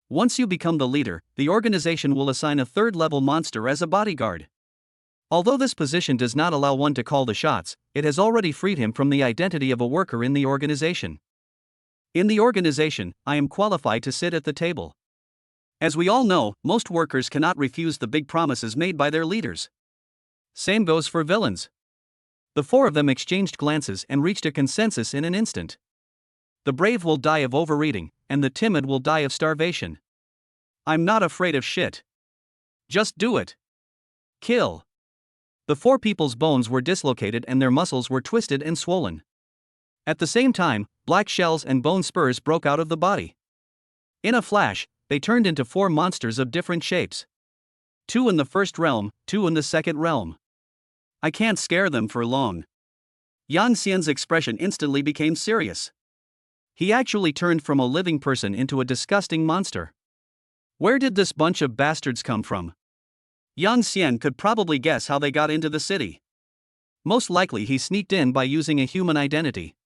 Once you become the leader, the organization will assign a third-level monster as a bodyguard. Although this position does not allow one to call the shots, it has already freed him from the identity of a worker in the organization. In the organization, I am qualified to sit at the table. As we all know, most workers cannot refuse the big promises made by their leaders. Same goes for villains. The 4 of them exchanged glances and reached a consensus in an instant. The brave will die of overeating, and the timid will die of starvation. I'm not afraid of shit. Just do it. Kill. The 4 people's bones were dislocated and their muscles were twisted and swollen. At the same time, black shells and bone spurs broke out of the body. In a flash, they turned into 4 monsters of different shapes. 2 in the first realm, 2 in the second realm. I can't scare them for long. Yang Xian's expression instantly became serious. He actually turned from a living person into a disgusting monster. Where did this bunch of bastards come from? Yang Xian could probably guess how they got into the city. Most likely he sneaked in by using a human identity.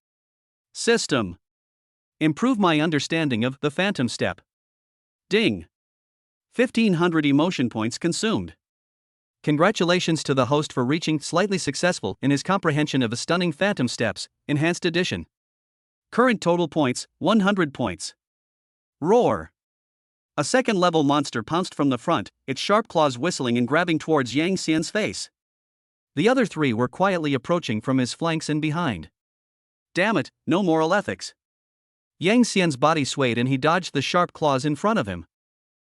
System. Improve my understanding of the Phantom Step. Ding. 1,500 emotion points consumed. Congratulations to the host for reaching slightly successful in his comprehension of the stunning Phantom Steps, Enhanced Edition. Current total points, 100 points. Roar. A second-level monster pounced from the front, its sharp claws whistling and grabbing towards Yang Xian's face. The other 3 were quietly approaching from his flanks and behind. Damn it, no moral ethics. Yang Xian's body swayed and he dodged the sharp claws in front of him.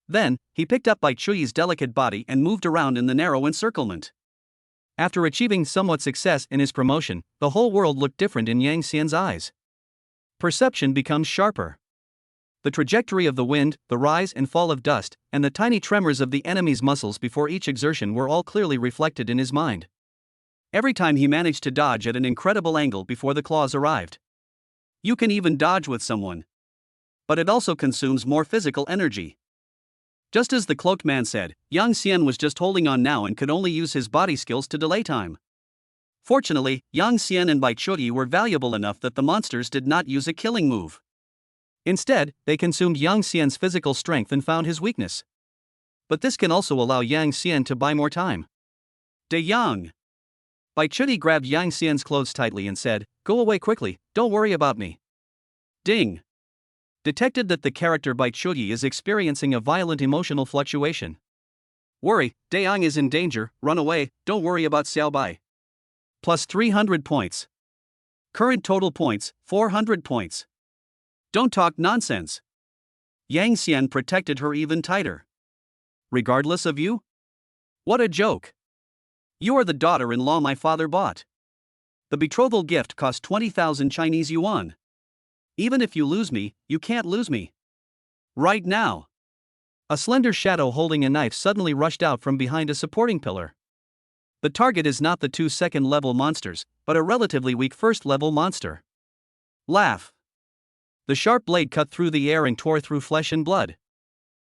Then, he picked up Bai Chuyi's delicate body and moved around in the narrow encirclement. After achieving somewhat success in his promotion, the whole world looked different in Yang Xian's eyes. Perception becomes sharper. The trajectory of the wind, the rise and fall of dust, and the tiny tremors of the enemy's muscles before each exertion were all clearly reflected in his mind. Every time he managed to dodge at an incredible angle before the claws arrived. You can even dodge with someone. But it also consumes more physical energy. Just as the cloaked man said, Yang Xian was just holding on now and could only use his body skills to delay time. Fortunately, Yang Xian and Bai Chuyi were valuable enough that the monsters did not use a killing move. Instead, they consumed Yang Xian's physical strength and found his weakness. But this can also allow Yang Xian to buy more time. De Yang! Bai Chuyi grabbed Yang Xian's clothes tightly and said, "Go away quickly, don't worry about me." Ding! Detected that the character Bai Chuyi is experiencing a violent emotional fluctuation. Worry, De Yang is in danger, run away, don't worry about Xiao Bai. Plus 300 points. Current total points, 400 points. Don't talk nonsense. Yang Xian protected her even tighter. Regardless of you? What a joke. You are the daughter-in-law my father bought. The betrothal gift cost 20,000 Chinese yuan. Even if you lose me, you can't lose me. Right now. A slender shadow holding a knife suddenly rushed out from behind a supporting pillar. The target is not the two second-level monsters, but a relatively weak first-level monster. Laugh. The sharp blade cut through the air and tore through flesh and blood.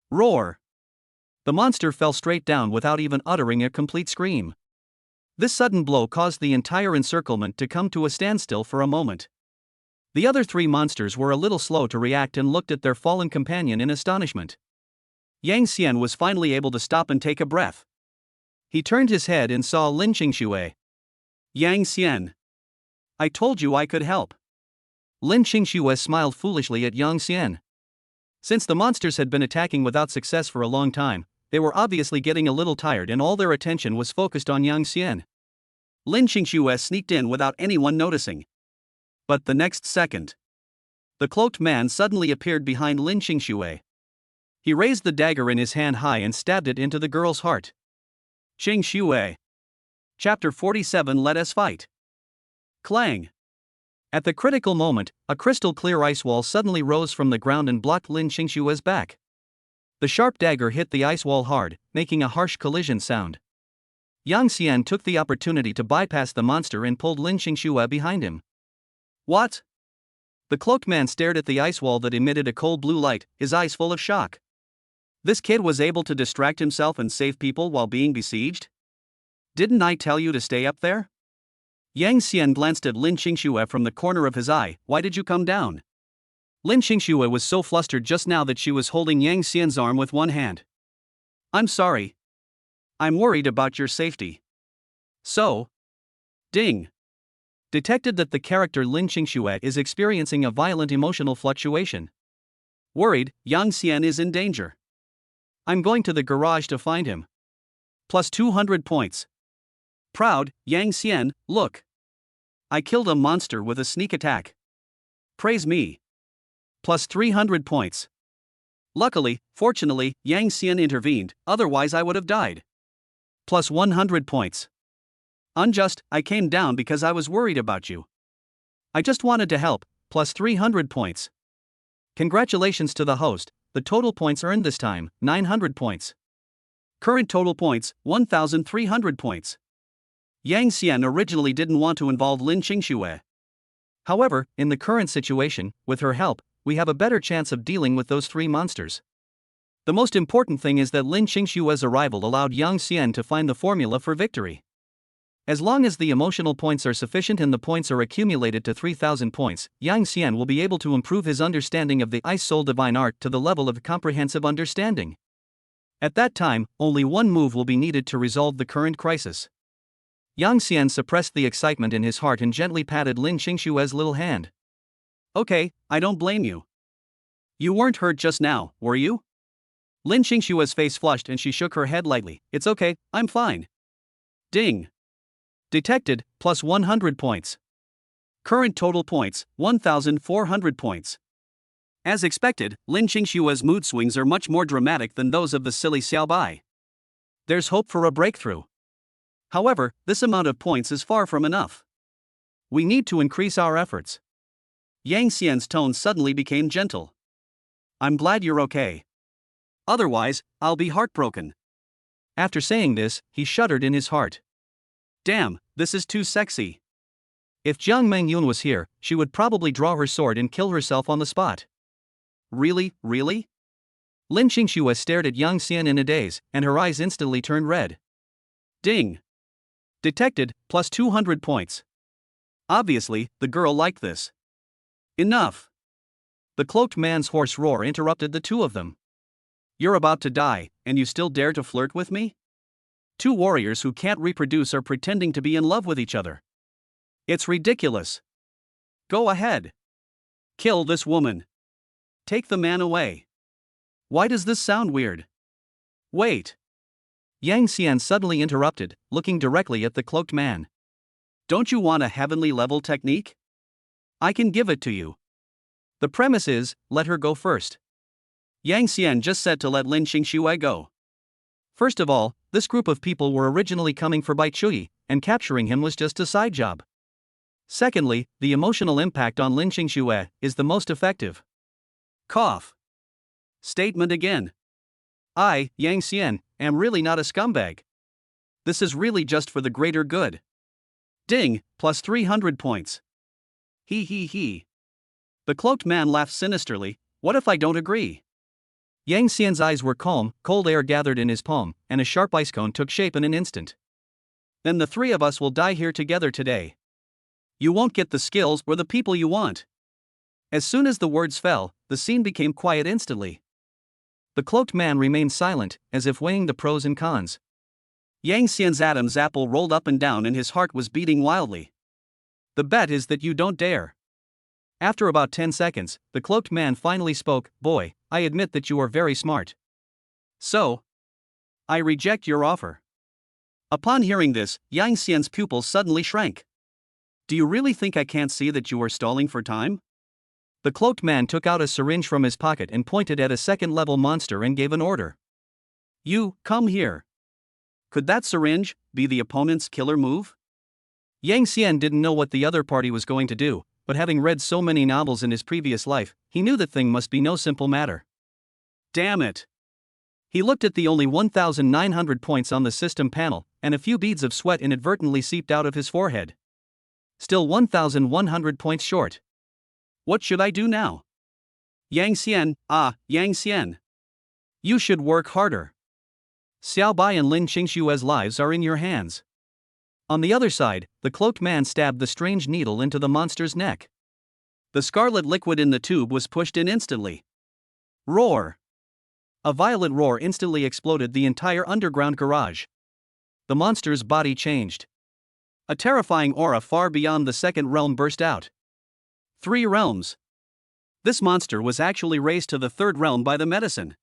Roar. The monster fell straight down without even uttering a complete scream. This sudden blow caused the entire encirclement to come to a standstill for a moment. The other three monsters were a little slow to react and looked at their fallen companion in astonishment. Yang Xian was finally able to stop and take a breath. He turned his head and saw Lin Qingxue. Yang Xian. I told you I could help. Lin Qingxue smiled foolishly at Yang Xian. Since the monsters had been attacking without success for a long time, they were obviously getting a little tired and all their attention was focused on Yang Xian. Lin Qingxue sneaked in without anyone noticing. But the next second, the cloaked man suddenly appeared behind Lin Qingxue. He raised the dagger in his hand high and stabbed it into the girl's heart. Qingxue. Chapter 47. Let us fight. Clang. At the critical moment, a crystal-clear ice wall suddenly rose from the ground and blocked Lin Qingxue's back. The sharp dagger hit the ice wall hard, making a harsh collision sound. Yang Xian took the opportunity to bypass the monster and pulled Lin Qingxue behind him. What? The cloaked man stared at the ice wall that emitted a cold blue light, his eyes full of shock. This kid was able to distract himself and save people while being besieged? Didn't I tell you to stay up there? Yang Xian glanced at Lin Qingxue from the corner of his eye. Why did you come down? Lin Qingxue was so flustered just now that she was holding Yang Xian's arm with one hand. I'm sorry. I'm worried about your safety. So? Ding. Detected that the character Lin Qingxue is experiencing a violent emotional fluctuation. Worried, Yang Xian is in danger. I'm going to the garage to find him. Plus 200 points. Proud, Yang Xian, look. I killed a monster with a sneak attack. Praise me. Plus 300 points. Luckily, fortunately, Yang Xian intervened, otherwise I would have died. Plus 100 points. Unjust, I came down because I was worried about you. I just wanted to help, plus 300 points. Congratulations to the host, the total points earned this time, 900 points. Current total points, 1,300 points. Yang Xian originally didn't want to involve Lin Qingxue. However, in the current situation, with her help, we have a better chance of dealing with those three monsters. The most important thing is that Lin Qingxue's arrival allowed Yang Xian to find the formula for victory. As long as the emotional points are sufficient and the points are accumulated to 3,000 points, Yang Xian will be able to improve his understanding of the Ice Soul Divine Art to the level of comprehensive understanding. At that time, only one move will be needed to resolve the current crisis. Yang Xian suppressed the excitement in his heart and gently patted Lin Qingxue's little hand. Okay, I don't blame you. You weren't hurt just now, were you? Lin Qingxue's face flushed and she shook her head lightly. It's okay, I'm fine. Ding. Detected, plus 100 points. Current total points, 1,400 points. As expected, Lin Qingxue's mood swings are much more dramatic than those of the silly Xiao Bai. There's hope for a breakthrough. However, this amount of points is far from enough. We need to increase our efforts. Yang Xian's tone suddenly became gentle. I'm glad you're okay. Otherwise, I'll be heartbroken. After saying this, he shuddered in his heart. Damn, this is too sexy. If Jiang Mengyun was here, she would probably draw her sword and kill herself on the spot. Really, really? Lin Qingxue stared at Yang Xian in a daze, and her eyes instantly turned red. Ding! Detected, plus 200 points. Obviously, the girl liked this. Enough! The cloaked man's hoarse roar interrupted the two of them. You're about to die, and you still dare to flirt with me? Two warriors who can't reproduce are pretending to be in love with each other. It's ridiculous. Go ahead. Kill this woman. Take the man away. Why does this sound weird? Wait. Yang Xian suddenly interrupted, looking directly at the cloaked man. Don't you want a heavenly level technique? I can give it to you. The premise is, let her go first. Yang Xian just said to let Lin Qingxue go. First of all, this group of people were originally coming for Bai Chui, and capturing him was just a side job. Secondly, the emotional impact on Lin Qingxue is the most effective. Cough. Statement again. I, Yang Xian, am really not a scumbag. This is really just for the greater good. Ding, plus 300 points. He. The cloaked man laughed sinisterly. What if I don't agree? Yang Xian's eyes were calm, cold air gathered in his palm, and a sharp ice cone took shape in an instant. Then the three of us will die here together today. You won't get the skills or the people you want. As soon as the words fell, the scene became quiet instantly. The cloaked man remained silent, as if weighing the pros and cons. Yang Xian's Adam's apple rolled up and down and his heart was beating wildly. The bet is that you don't dare. After about 10 seconds, the cloaked man finally spoke. Boy, I admit that you are very smart. So? I reject your offer. Upon hearing this, Yang Xian's pupils suddenly shrank. Do you really think I can't see that you are stalling for time? The cloaked man took out a syringe from his pocket and pointed at a second-level monster and gave an order. You, come here. Could that syringe be the opponent's killer move? Yang Xian didn't know what the other party was going to do, but having read so many novels in his previous life, he knew the thing must be no simple matter. Damn it! He looked at the only 1,900 points on the system panel, and a few beads of sweat inadvertently seeped out of his forehead. Still 1,100 points short. What should I do now? Yang Xian, Yang Xian. You should work harder. Xiao Bai and Lin Qingxue's lives are in your hands. On the other side, the cloaked man stabbed the strange needle into the monster's neck. The scarlet liquid in the tube was pushed in instantly. Roar! A violent roar instantly exploded the entire underground garage. The monster's body changed. A terrifying aura far beyond the second realm burst out. 3 realms. This monster was actually raised to the 3rd realm by the medicine.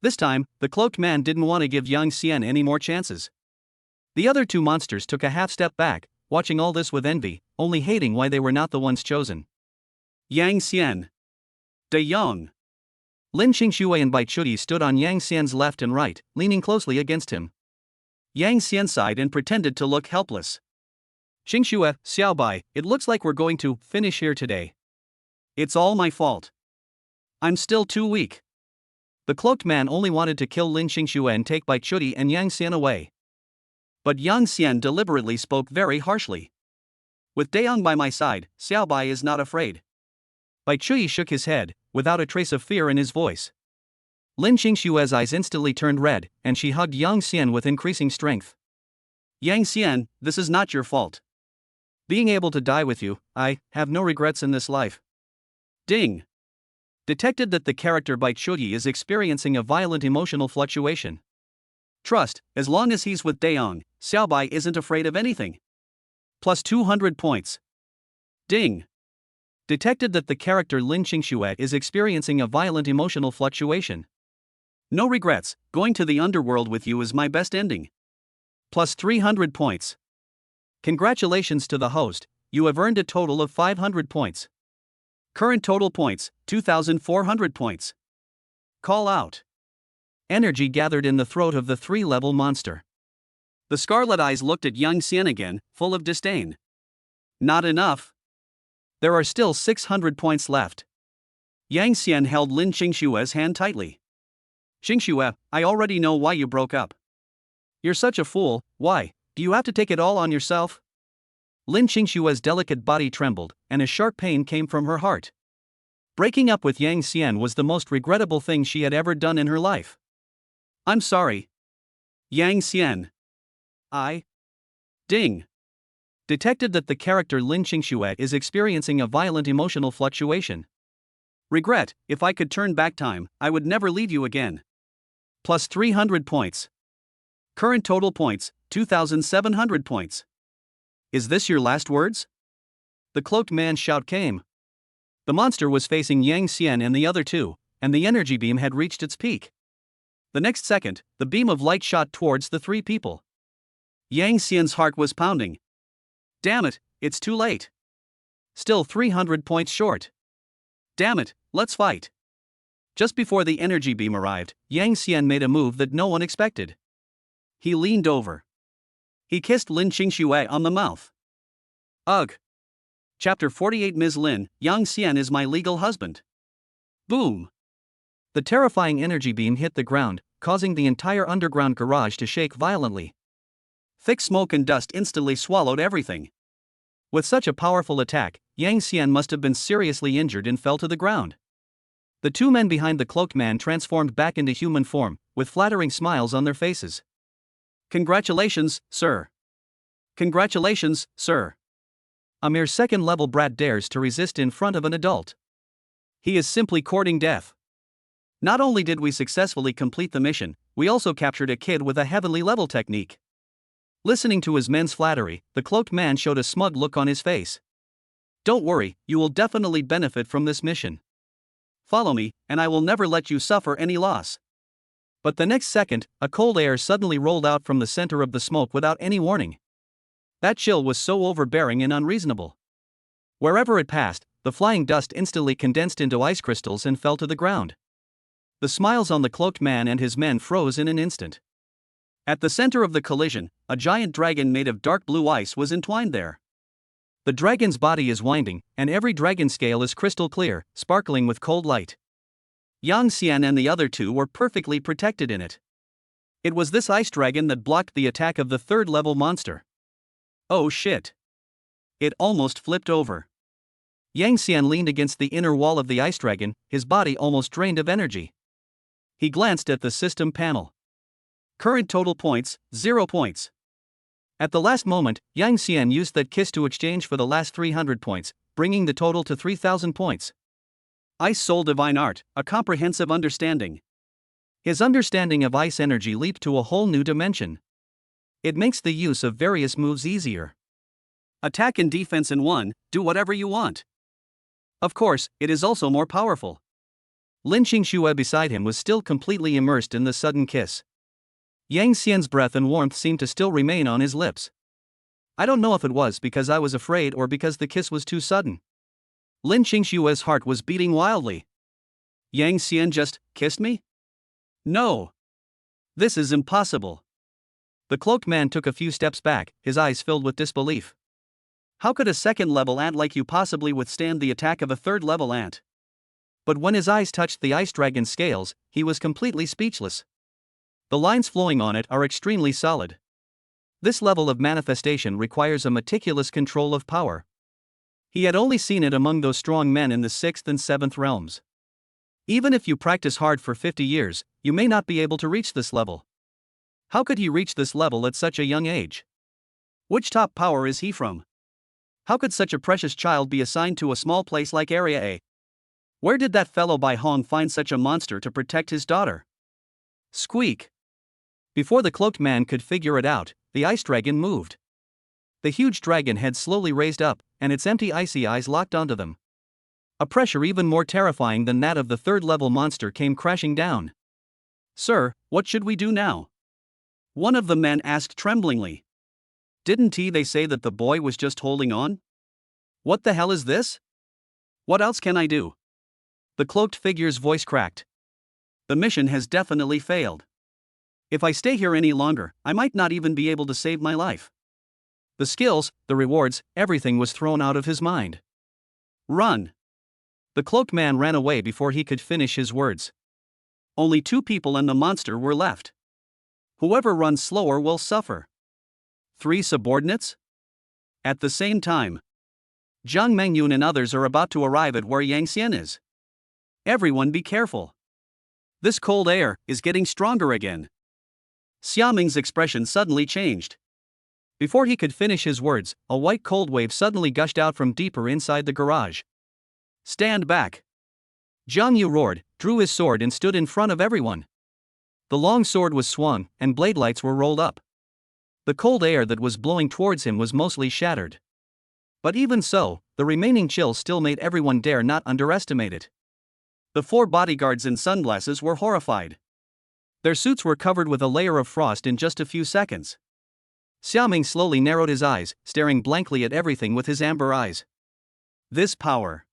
This time, the cloaked man didn't want to give Yang Xian any more chances. The other 2 monsters took a half step back, watching all this with envy, only hating why they were not the ones chosen. Yang Xian. De Yong. Lin Qingxue and Bai Chui stood on Yang Xian's left and right, leaning closely against him. Yang Xian sighed and pretended to look helpless. Qingxue, Xiaobai, it looks like we're going to finish here today. It's all my fault. I'm still too weak. The cloaked man only wanted to kill Lin Qingxue and take Bai Chui and Yang Xian away. But Yang Xian deliberately spoke very harshly. With Daong by my side, Xiaobai is not afraid. Bai Chui shook his head, without a trace of fear in his voice. Lin Qingxue's eyes instantly turned red, and she hugged Yang Xian with increasing strength. Yang Xian, this is not your fault. Being able to die with you, I have no regrets in this life. Ding! Detected that the character Bai Chui is experiencing a violent emotional fluctuation. Trust, as long as he's with Daong, Xiaobai isn't afraid of anything. Plus 200 points. Ding! Detected that the character Lin Qingxue is experiencing a violent emotional fluctuation. No regrets, going to the underworld with you is my best ending. Plus 300 points. Congratulations to the host, you have earned a total of 500 points. Current total points, 2,400 points. Call out. Energy gathered in the throat of the 3-level monster. The scarlet eyes looked at Yang Xian again, full of disdain. Not enough. There are still 600 points left. Yang Xian held Lin Qingshue's hand tightly. Qingshuo, I already know why you broke up. You're such a fool, why, do you have to take it all on yourself? Lin Qingshue's delicate body trembled, and a sharp pain came from her heart. Breaking up with Yang Xian was the most regrettable thing she had ever done in her life. I'm sorry. Yang Xian. Ding. Detected that the character Lin Qingxue is experiencing a violent emotional fluctuation. Regret, if I could turn back time, I would never leave you again. Plus 300 points. Current total points, 2,700 points. Is this your last words? The cloaked man's shout came. The monster was facing Yang Xian and the other two, and the energy beam had reached its peak. The next second, the beam of light shot towards the three people. Yang Xian's heart was pounding. Damn it, it's too late. Still 300 points short. Damn it, let's fight. Just before the energy beam arrived, Yang Xian made a move that no one expected. He leaned over. He kissed Lin Qingxue on the mouth. Ugh. Chapter 48 Ms. Lin, Yang Xian is my legal husband. Boom. The terrifying energy beam hit the ground, causing the entire underground garage to shake violently. Thick smoke and dust instantly swallowed everything. With such a powerful attack, Yang Xian must have been seriously injured and fell to the ground. The two men behind the cloaked man transformed back into human form, with flattering smiles on their faces. Congratulations, sir. Congratulations, sir. A mere second-level brat dares to resist in front of an adult. He is simply courting death. Not only did we successfully complete the mission, we also captured a kid with a heavenly level technique. Listening to his men's flattery, the cloaked man showed a smug look on his face. Don't worry, you will definitely benefit from this mission. Follow me, and I will never let you suffer any loss. But the next second, a cold air suddenly rolled out from the center of the smoke without any warning. That chill was so overbearing and unreasonable. Wherever it passed, the flying dust instantly condensed into ice crystals and fell to the ground. The smiles on the cloaked man and his men froze in an instant. At the center of the collision, a giant dragon made of dark blue ice was entwined there. The dragon's body is winding, and every dragon scale is crystal clear, sparkling with cold light. Yang Xian and the other two were perfectly protected in it. It was this ice dragon that blocked the attack of the third-level monster. Oh shit. It almost flipped over. Yang Xian leaned against the inner wall of the ice dragon, his body almost drained of energy. He glanced at the system panel. Current total points, 0 points. At the last moment, Yang Xian used that kiss to exchange for the last 300 points, bringing the total to 3,000 points. Ice Soul Divine Art, a comprehensive understanding. His understanding of ice energy leaped to a whole new dimension. It makes the use of various moves easier. Attack and defense in one, do whatever you want. Of course, it is also more powerful. Lin Qingxue beside him was still completely immersed in the sudden kiss. Yang Xian's breath and warmth seemed to still remain on his lips. I don't know if it was because I was afraid or because the kiss was too sudden. Lin Qingxue's heart was beating wildly. Yang Xian just kissed me? No. This is impossible. The cloaked man took a few steps back, his eyes filled with disbelief. How could a second-level ant like you possibly withstand the attack of a third-level ant? But when his eyes touched the ice dragon's scales, he was completely speechless. The lines flowing on it are extremely solid. This level of manifestation requires a meticulous control of power. He had only seen it among those strong men in the 6th and 7th realms. Even if you practice hard for 50 years, you may not be able to reach this level. How could he reach this level at such a young age? Which top power is he from? How could such a precious child be assigned to a small place like Area A? Where did that fellow Bai Hong find such a monster to protect his daughter? Squeak! Before the cloaked man could figure it out, the ice dragon moved. The huge dragon head slowly raised up, and its empty icy eyes locked onto them. A pressure even more terrifying than that of the third-level monster came crashing down. Sir, what should we do now? One of the men asked tremblingly. Didn't they say that the boy was just holding on? What the hell is this? What else can I do? The cloaked figure's voice cracked. The mission has definitely failed. If I stay here any longer, I might not even be able to save my life. The skills, the rewards, everything was thrown out of his mind. Run! The cloaked man ran away before he could finish his words. Only 2 people and the monster were left. Whoever runs slower will suffer. 3 subordinates? At the same time, Jiang Mengyun and others are about to arrive at where Yang Xian is. Everyone be careful. This cold air is getting stronger again. Xia Ming's expression suddenly changed. Before he could finish his words, a white cold wave suddenly gushed out from deeper inside the garage. Stand back! Jiang Yu roared, drew his sword and stood in front of everyone. The long sword was swung, and blade lights were rolled up. The cold air that was blowing towards him was mostly shattered. But even so, the remaining chill still made everyone dare not underestimate it. The 4 bodyguards in sunglasses were horrified. Their suits were covered with a layer of frost in just a few seconds. Xia Ming slowly narrowed his eyes, staring blankly at everything with his amber eyes. This power.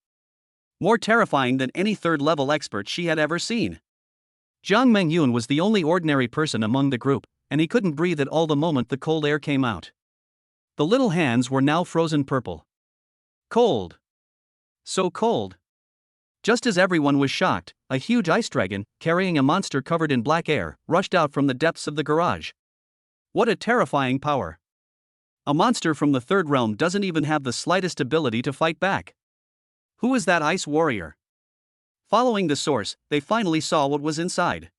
More terrifying than any third-level expert she had ever seen. Jiang Mengyun was the only ordinary person among the group, and he couldn't breathe at all the moment the cold air came out. The little hands were now frozen purple. Cold. So cold. Just as everyone was shocked, a huge ice dragon, carrying a monster covered in black air, rushed out from the depths of the garage. What a terrifying power. A monster from the 3rd realm doesn't even have the slightest ability to fight back. Who is that ice warrior? Following the source, they finally saw what was inside.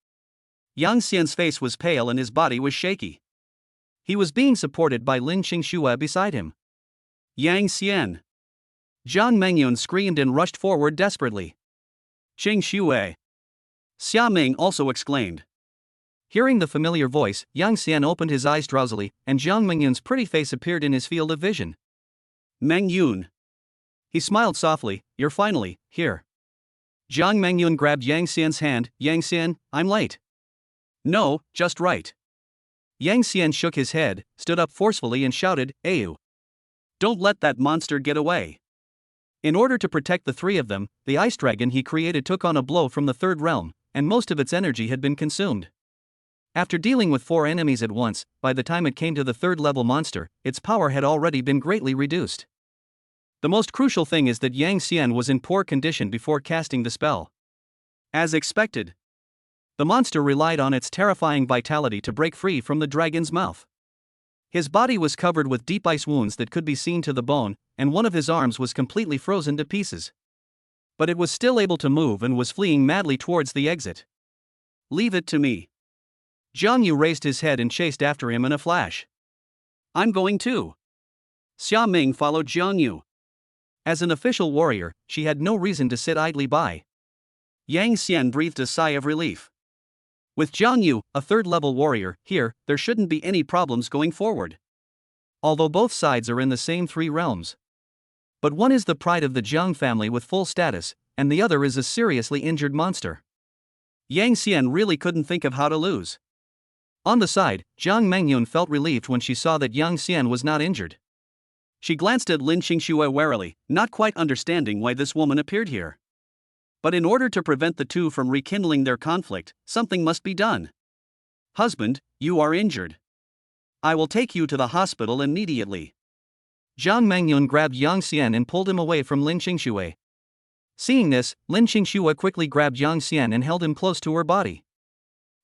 Yang Xian's face was pale and his body was shaky. He was being supported by Lin Qingxue beside him. Yang Xian! Jiang Mengyun screamed and rushed forward desperately. Qingxue! Xia Ming also exclaimed. Hearing the familiar voice, Yang Xian opened his eyes drowsily, and Jiang Mengyun's pretty face appeared in his field of vision. Mengyun! He smiled softly, you're finally here. Jiang Mengyun grabbed Yang Xian's hand. Yang Xian, I'm late. No, just right. Yang Xian shook his head, stood up forcefully and shouted, Ayu! Don't let that monster get away. In order to protect the 3 of them, the ice dragon he created took on a blow from the 3rd realm, and most of its energy had been consumed. After dealing with 4 enemies at once, by the time it came to the 3rd-level monster, its power had already been greatly reduced. The most crucial thing is that Yang Xian was in poor condition before casting the spell. As expected, the monster relied on its terrifying vitality to break free from the dragon's mouth. His body was covered with deep ice wounds that could be seen to the bone, and one of his arms was completely frozen to pieces. But it was still able to move and was fleeing madly towards the exit. Leave it to me. Jiang Yu raised his head and chased after him in a flash. I'm going too. Xia Ming followed Jiang Yu. As an official warrior, she had no reason to sit idly by. Yang Xian breathed a sigh of relief. With Jiang Yu, a 3rd-level warrior, here, there shouldn't be any problems going forward. Although both sides are in the same 3 realms. But one is the pride of the Jiang family with full status, and the other is a seriously injured monster. Yang Xian really couldn't think of how to lose. On the side, Jiang Mengyun felt relieved when she saw that Yang Xian was not injured. She glanced at Lin Qingxue warily, not quite understanding why this woman appeared here. But in order to prevent the 2 from rekindling their conflict, something must be done. Husband, you are injured. I will take you to the hospital immediately. Jiang Mengyun grabbed Yang Xian and pulled him away from Lin Qingxue. Seeing this, Lin Qingxue quickly grabbed Yang Xian and held him close to her body.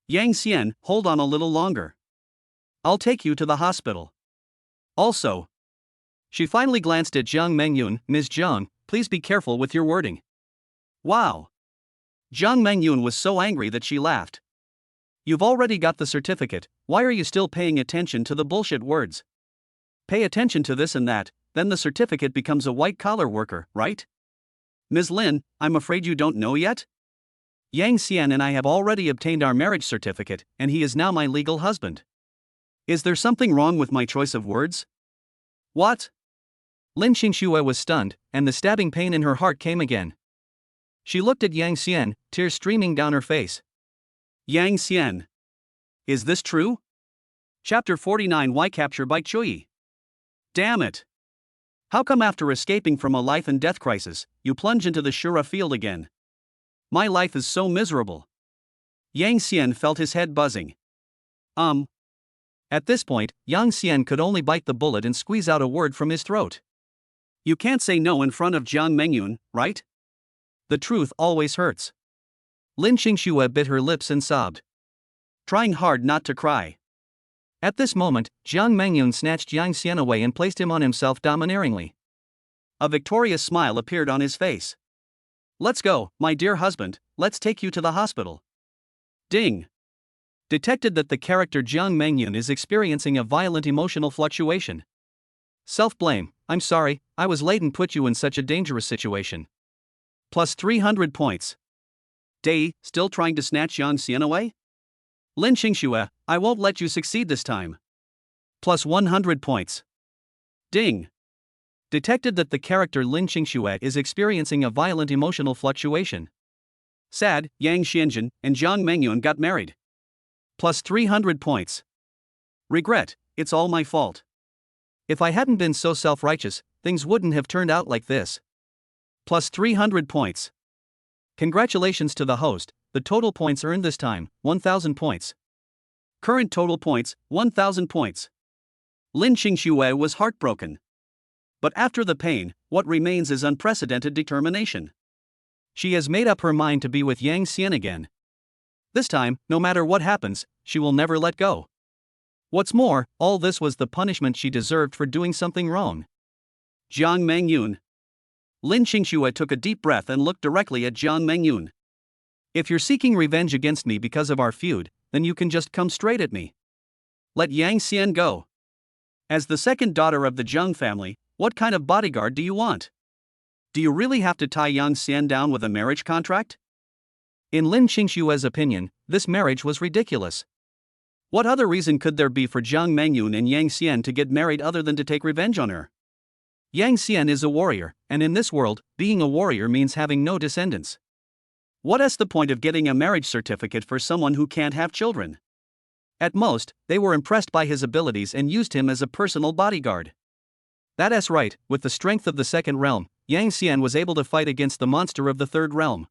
Yang Xian, hold on a little longer. I'll take you to the hospital. Also. She finally glanced at Jiang Mengyun. Ms. Jiang, please be careful with your wording. Wow. Jiang Mengyun was so angry that she laughed. You've already got the certificate, why are you still paying attention to the bullshit words? Pay attention to this and that, then the certificate becomes a white-collar worker, right? Ms. Lin, I'm afraid you don't know yet? Yang Xian and I have already obtained our marriage certificate, and he is now my legal husband. Is there something wrong with my choice of words? What? Lin Qingxue was stunned, and the stabbing pain in her heart came again. She looked at Yang Xian, tears streaming down her face. Yang Xian. Is this true? Chapter 49 Why Capture by Chui? Damn it. How come after escaping from a life and death crisis, you plunge into the Shura field again? My life is so miserable. Yang Xian felt his head buzzing. At this point, Yang Xian could only bite the bullet and squeeze out a word from his throat. You can't say no in front of Jiang Mengyun, right? The truth always hurts. Lin Qingxue bit her lips and sobbed, trying hard not to cry. At this moment, Jiang Mengyun snatched Yang Xian away and placed him on himself domineeringly. A victorious smile appeared on his face. Let's go, my dear husband, let's take you to the hospital. Ding. Detected that the character Jiang Mengyun is experiencing a violent emotional fluctuation. Self-blame, I'm sorry, I was late and put you in such a dangerous situation. Plus 300 points. Dai, still trying to snatch Yang Xian away? Lin Qingxue, I won't let you succeed this time. Plus 100 points. Ding. Detected that the character Lin Qingxue is experiencing a violent emotional fluctuation. Sad, Yang Xianjun and Jiang Mengyun got married. Plus 300 points. Regret, it's all my fault. If I hadn't been so self-righteous, things wouldn't have turned out like this. Plus 300 points. Congratulations to the host, the total points earned this time, 1,000 points. Current total points, 1,000 points. Lin Qingxue was heartbroken. But after the pain, what remains is unprecedented determination. She has made up her mind to be with Yang Xian again. This time, no matter what happens, she will never let go. What's more, all this was the punishment she deserved for doing something wrong. Jiang Mengyun. Lin Qingxue took a deep breath and looked directly at Jiang Mengyun. If you're seeking revenge against me because of our feud, then you can just come straight at me. Let Yang Xian go. As the second daughter of the Jiang family, what kind of bodyguard do you want? Do you really have to tie Yang Xian down with a marriage contract? In Lin Qingxue's opinion, this marriage was ridiculous. What other reason could there be for Jiang Mengyun and Yang Xian to get married other than to take revenge on her? Yang Xian is a warrior, and in this world, being a warrior means having no descendants. What is the point of getting a marriage certificate for someone who can't have children? At most, they were impressed by his abilities and used him as a personal bodyguard. That's right, with the strength of the second realm, Yang Xian was able to fight against the monster of the third realm.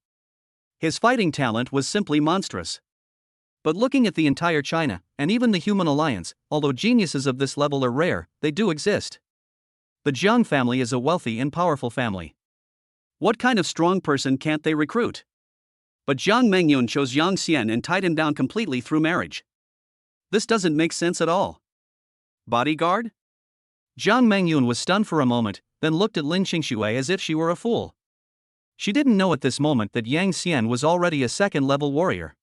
His fighting talent was simply monstrous. But looking at the entire China, and even the human alliance, although geniuses of this level are rare, they do exist. The Jiang family is a wealthy and powerful family. What kind of strong person can't they recruit? But Jiang Mengyun chose Yang Xian and tied him down completely through marriage. This doesn't make sense at all. Bodyguard? Jiang Mengyun was stunned for a moment, then looked at Lin Qingxue as if she were a fool. She didn't know at this moment that Yang Xian was already a second-level warrior.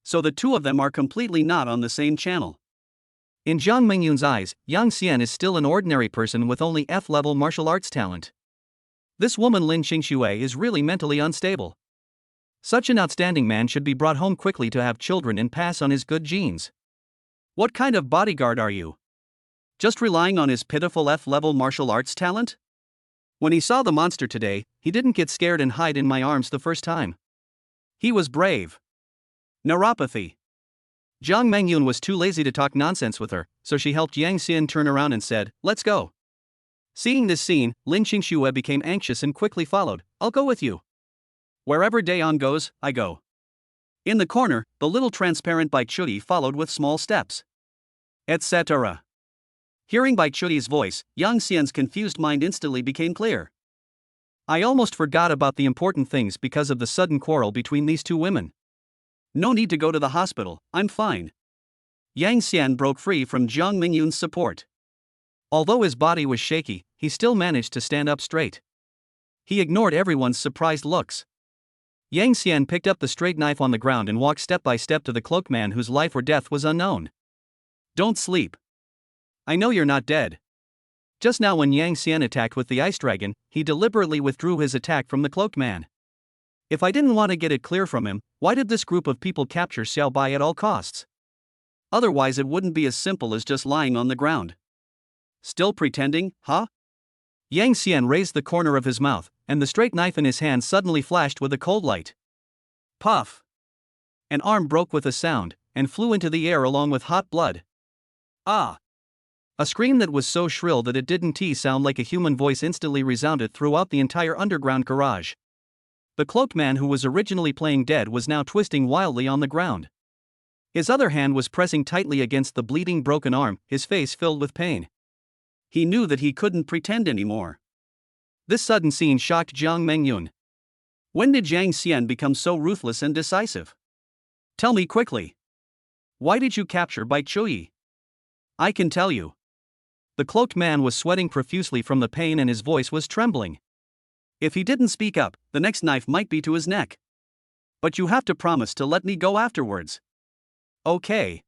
So the two of them are completely not on the same channel. In Jiang Mengyun's eyes, Yang Xian is still an ordinary person with only F-level martial arts talent. This woman Lin Qingxue is really mentally unstable. Such an outstanding man should be brought home quickly to have children and pass on his good genes. What kind of bodyguard are you? Just relying on his pitiful F-level martial arts talent? When he saw the monster today, he didn't get scared and hide in my arms the first time. He was brave. Neuropathy. Jiang Mengyun was too lazy to talk nonsense with her, so she helped Yang Xian turn around and said, "Let's go." Seeing this scene, Lin Qingxue became anxious and quickly followed, "I'll go with you. Wherever Daeon goes, I go." In the corner, the little transparent Baichuyi followed with small steps. Etc. Hearing Baichuyi's voice, Yang Xian's confused mind instantly became clear. I almost forgot about the important things because of the sudden quarrel between these two women. No need to go to the hospital, I'm fine. Yang Xian broke free from Jiang Mengyun's support. Although his body was shaky, he still managed to stand up straight. He ignored everyone's surprised looks. Yang Xian picked up the straight knife on the ground and walked step by step to the cloaked man whose life or death was unknown. Don't sleep. I know you're not dead. Just now when Yang Xian attacked with the ice dragon, he deliberately withdrew his attack from the cloaked man. If I didn't want to get it clear from him, why did this group of people capture Xiao Bai at all costs? Otherwise it wouldn't be as simple as just lying on the ground. Still pretending, huh? Yang Xian raised the corner of his mouth, and the straight knife in his hand suddenly flashed with a cold light. Puff! An arm broke with a sound, and flew into the air along with hot blood. Ah! A scream that was so shrill that it didn't sound like a human voice instantly resounded throughout the entire underground garage. The cloaked man who was originally playing dead was now twisting wildly on the ground. His other hand was pressing tightly against the bleeding broken arm, his face filled with pain. He knew that he couldn't pretend anymore. This sudden scene shocked Jiang Mengyun. When did Yang Xian become so ruthless and decisive? Tell me quickly. Why did you capture Bai Chui? I can tell you. The cloaked man was sweating profusely from the pain and his voice was trembling. If he didn't speak up, the next knife might be to his neck. But you have to promise to let me go afterwards. Okay.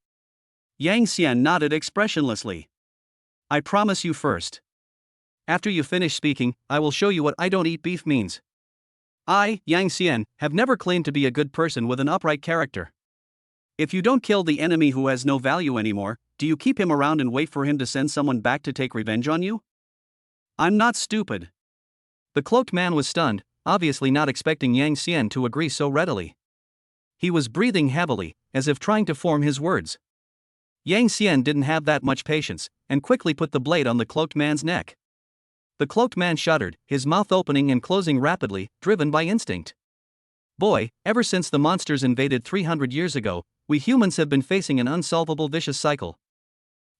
Yang Xian nodded expressionlessly. I promise you first. After you finish speaking, I will show you what I don't eat beef means. I, Yang Xian, have never claimed to be a good person with an upright character. If you don't kill the enemy who has no value anymore, do you keep him around and wait for him to send someone back to take revenge on you? I'm not stupid. The cloaked man was stunned, obviously not expecting Yang Xian to agree so readily. He was breathing heavily, as if trying to form his words. Yang Xian didn't have that much patience, and quickly put the blade on the cloaked man's neck. The cloaked man shuddered, his mouth opening and closing rapidly, driven by instinct. Boy, ever since the monsters invaded 300 years ago, we humans have been facing an unsolvable vicious cycle.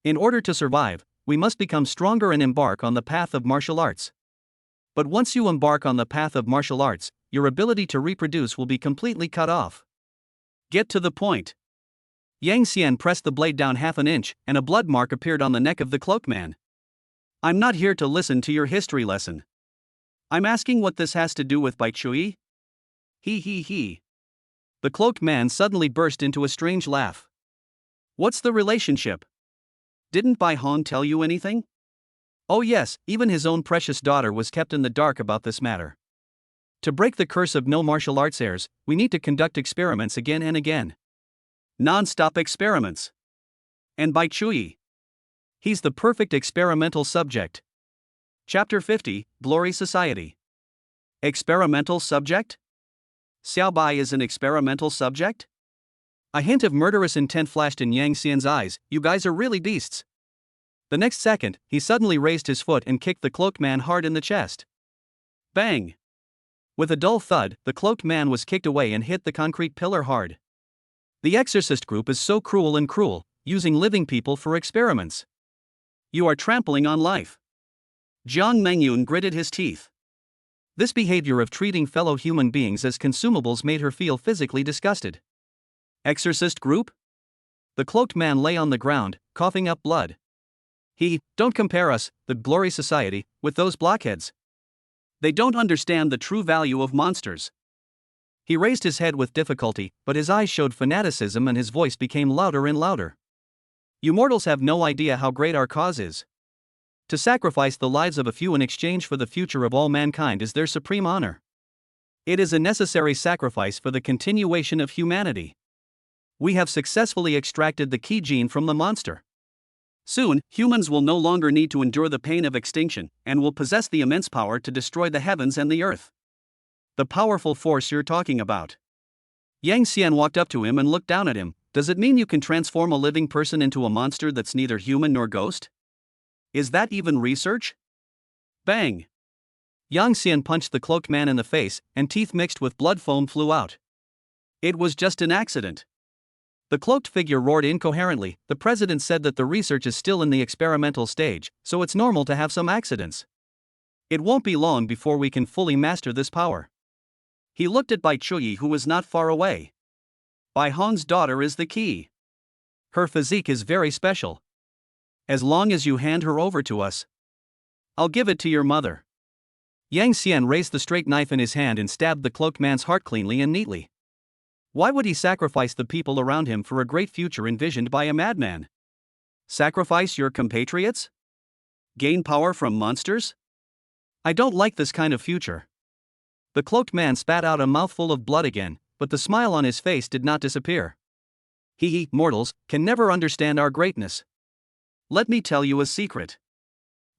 In order to survive, we must become stronger and embark on the path of martial arts. But once you embark on the path of martial arts, your ability to reproduce will be completely cut off. Get to the point. Yang Xian pressed the blade down half an inch, and a blood mark appeared on the neck of the cloaked man. I'm not here to listen to your history lesson. I'm asking what this has to do with Bai Chui? He. The cloaked man suddenly burst into a strange laugh. What's the relationship? Didn't Bai Hong tell you anything? Oh yes, even his own precious daughter was kept in the dark about this matter. To break the curse of no martial arts heirs, we need to conduct experiments again and again. Non-stop experiments. And Bai Chui. He's the perfect experimental subject. Chapter 50, Glory Society. Experimental subject? Xiao Bai is an experimental subject? A hint of murderous intent flashed in Yang Xian's eyes. You guys are really beasts. The next second, he suddenly raised his foot and kicked the cloaked man hard in the chest. Bang! With a dull thud, the cloaked man was kicked away and hit the concrete pillar hard. The exorcist group is so cruel, using living people for experiments. You are trampling on life. Jiang Mengyun gritted his teeth. This behavior of treating fellow human beings as consumables made her feel physically disgusted. Exorcist group? The cloaked man lay on the ground, coughing up blood. Don't compare us, the Glory Society, with those blockheads. They don't understand the true value of monsters. He raised his head with difficulty, but his eyes showed fanaticism and his voice became louder and louder. You mortals have no idea how great our cause is. To sacrifice the lives of a few in exchange for the future of all mankind is their supreme honor. It is a necessary sacrifice for the continuation of humanity. We have successfully extracted the key gene from the monster. Soon, humans will no longer need to endure the pain of extinction, and will possess the immense power to destroy the heavens and the earth. The powerful force you're talking about. Yang Xian walked up to him and looked down at him. Does it mean you can transform a living person into a monster that's neither human nor ghost? Is that even research? Bang! Yang Xian punched the cloaked man in the face, and teeth mixed with blood foam flew out. It was just an accident. The cloaked figure roared incoherently. The president said that the research is still in the experimental stage, so it's normal to have some accidents. It won't be long before we can fully master this power. He looked at Bai Chui, who was not far away. Bai Hong's daughter is the key. Her physique is very special. As long as you hand her over to us, I'll give it to your mother. Yang Xian raised the straight knife in his hand and stabbed the cloaked man's heart cleanly and neatly. Why would he sacrifice the people around him for a great future envisioned by a madman? Sacrifice your compatriots? Gain power from monsters? I don't like this kind of future. The cloaked man spat out a mouthful of blood again, but the smile on his face did not disappear. Mortals, can never understand our greatness. Let me tell you a secret.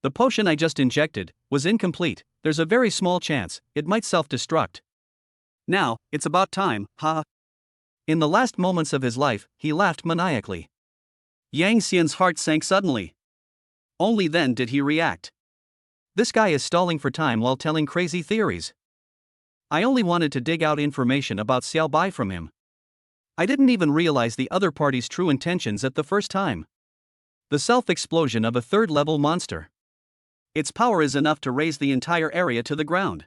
The potion I just injected was incomplete. There's a very small chance it might self-destruct. Now, it's about time, ha. In the last moments of his life, he laughed maniacally. Yang Xian's heart sank suddenly. Only then did he react. This guy is stalling for time while telling crazy theories. I only wanted to dig out information about Xiao Bai from him. I didn't even realize the other party's true intentions at the first time. The self-explosion of a third-level monster. Its power is enough to raise the entire area to the ground.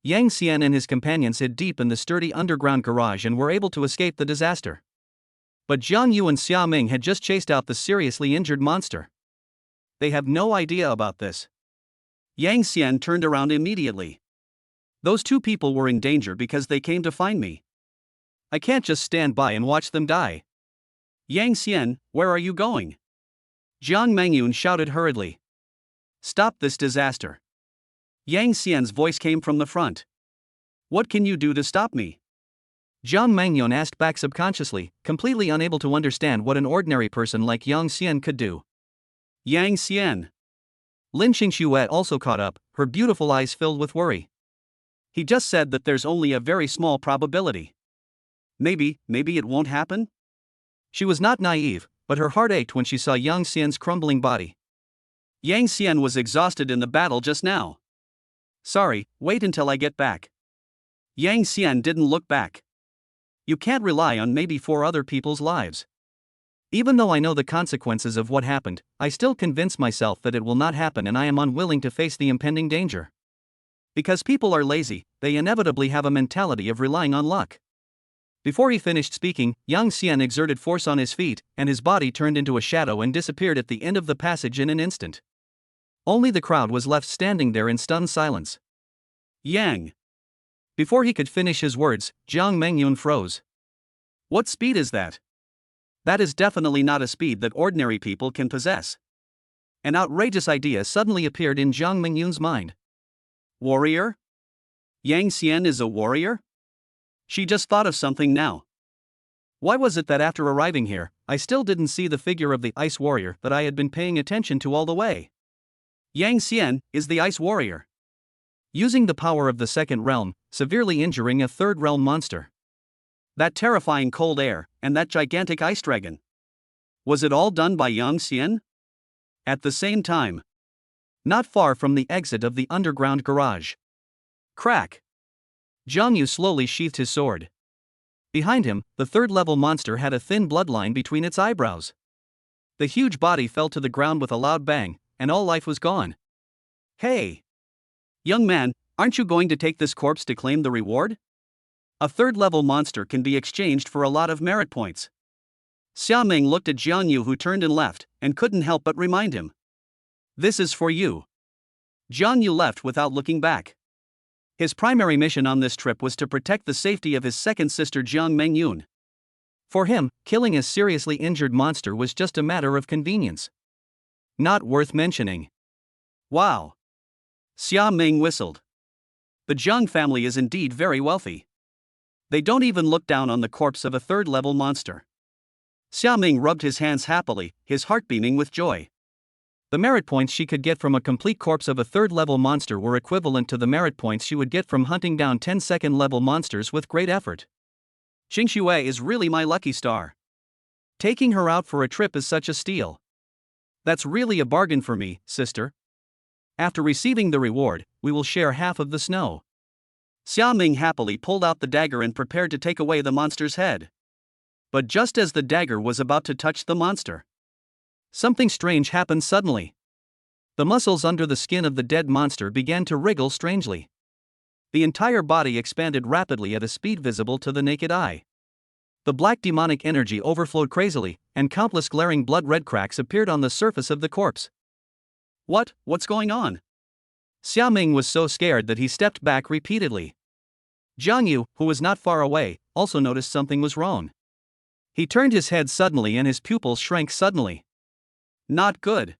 Yang Xian and his companions hid deep in the sturdy underground garage and were able to escape the disaster. But Jiang Yu and Xia Ming had just chased out the seriously injured monster. They have no idea about this. Yang Xian turned around immediately. Those two people were in danger because they came to find me. I can't just stand by and watch them die. Yang Xian, where are you going? Jiang Mengyun shouted hurriedly. Stop this disaster. Yang Xian's voice came from the front. What can you do to stop me? Jiang Mengyun asked back subconsciously, completely unable to understand what an ordinary person like Yang Xian could do. Yang Xian. Lin Xingxue also caught up, her beautiful eyes filled with worry. He just said that there's only a very small probability. Maybe it won't happen? She was not naive, but her heart ached when she saw Yang Xian's crumbling body. Yang Xian was exhausted in the battle just now. Sorry, wait until I get back. Yang Xian didn't look back. You can't rely on maybe 4 other people's lives. Even though I know the consequences of what happened, I still convince myself that it will not happen and I am unwilling to face the impending danger. Because people are lazy, they inevitably have a mentality of relying on luck. Before he finished speaking, Yang Xian exerted force on his feet, and his body turned into a shadow and disappeared at the end of the passage in an instant. Only the crowd was left standing there in stunned silence. Yang. Before he could finish his words, Jiang Mengyun froze. What speed is that? That is definitely not a speed that ordinary people can possess. An outrageous idea suddenly appeared in Jiang Mengyun's mind. Warrior? Yang Xian is a warrior? She just thought of something now. Why was it that after arriving here, I still didn't see the figure of the ice warrior that I had been paying attention to all the way? Yang Xian is the ice warrior. Using the power of the second realm, severely injuring a third realm monster. That terrifying cold air, and that gigantic ice dragon. Was it all done by Yang Xian? At the same time. Not far from the exit of the underground garage. Crack! Jiang Yu slowly sheathed his sword. Behind him, the third-level monster had a thin bloodline between its eyebrows. The huge body fell to the ground with a loud bang, and all life was gone. Hey! Young man, aren't you going to take this corpse to claim the reward? A third-level monster can be exchanged for a lot of merit points. Xia Ming looked at Jiang Yu, who turned and left, and couldn't help but remind him. This is for you. Jiang Yu left without looking back. His primary mission on this trip was to protect the safety of his second sister Jiang Mengyun. For him, killing a seriously injured monster was just a matter of convenience. Not worth mentioning. Wow. Xia Ming whistled. The Jiang family is indeed very wealthy. They don't even look down on the corpse of a third-level monster. Xia Ming rubbed his hands happily, his heart beaming with joy. The merit points she could get from a complete corpse of a third-level monster were equivalent to the merit points she would get from hunting down 10 second-level monsters with great effort. Xingxue is really my lucky star. Taking her out for a trip is such a steal. That's really a bargain for me, sister. After receiving the reward, we will share half of the snow. Xia Ming happily pulled out the dagger and prepared to take away the monster's head. But just as the dagger was about to touch the monster, something strange happened suddenly. The muscles under the skin of the dead monster began to wriggle strangely. The entire body expanded rapidly at a speed visible to the naked eye. The black demonic energy overflowed crazily, and countless glaring blood-red cracks appeared on the surface of the corpse. What's going on? Xia Ming was so scared that he stepped back repeatedly. Jiang Yu, who was not far away, also noticed something was wrong. He turned his head suddenly and his pupils shrank suddenly. Not good.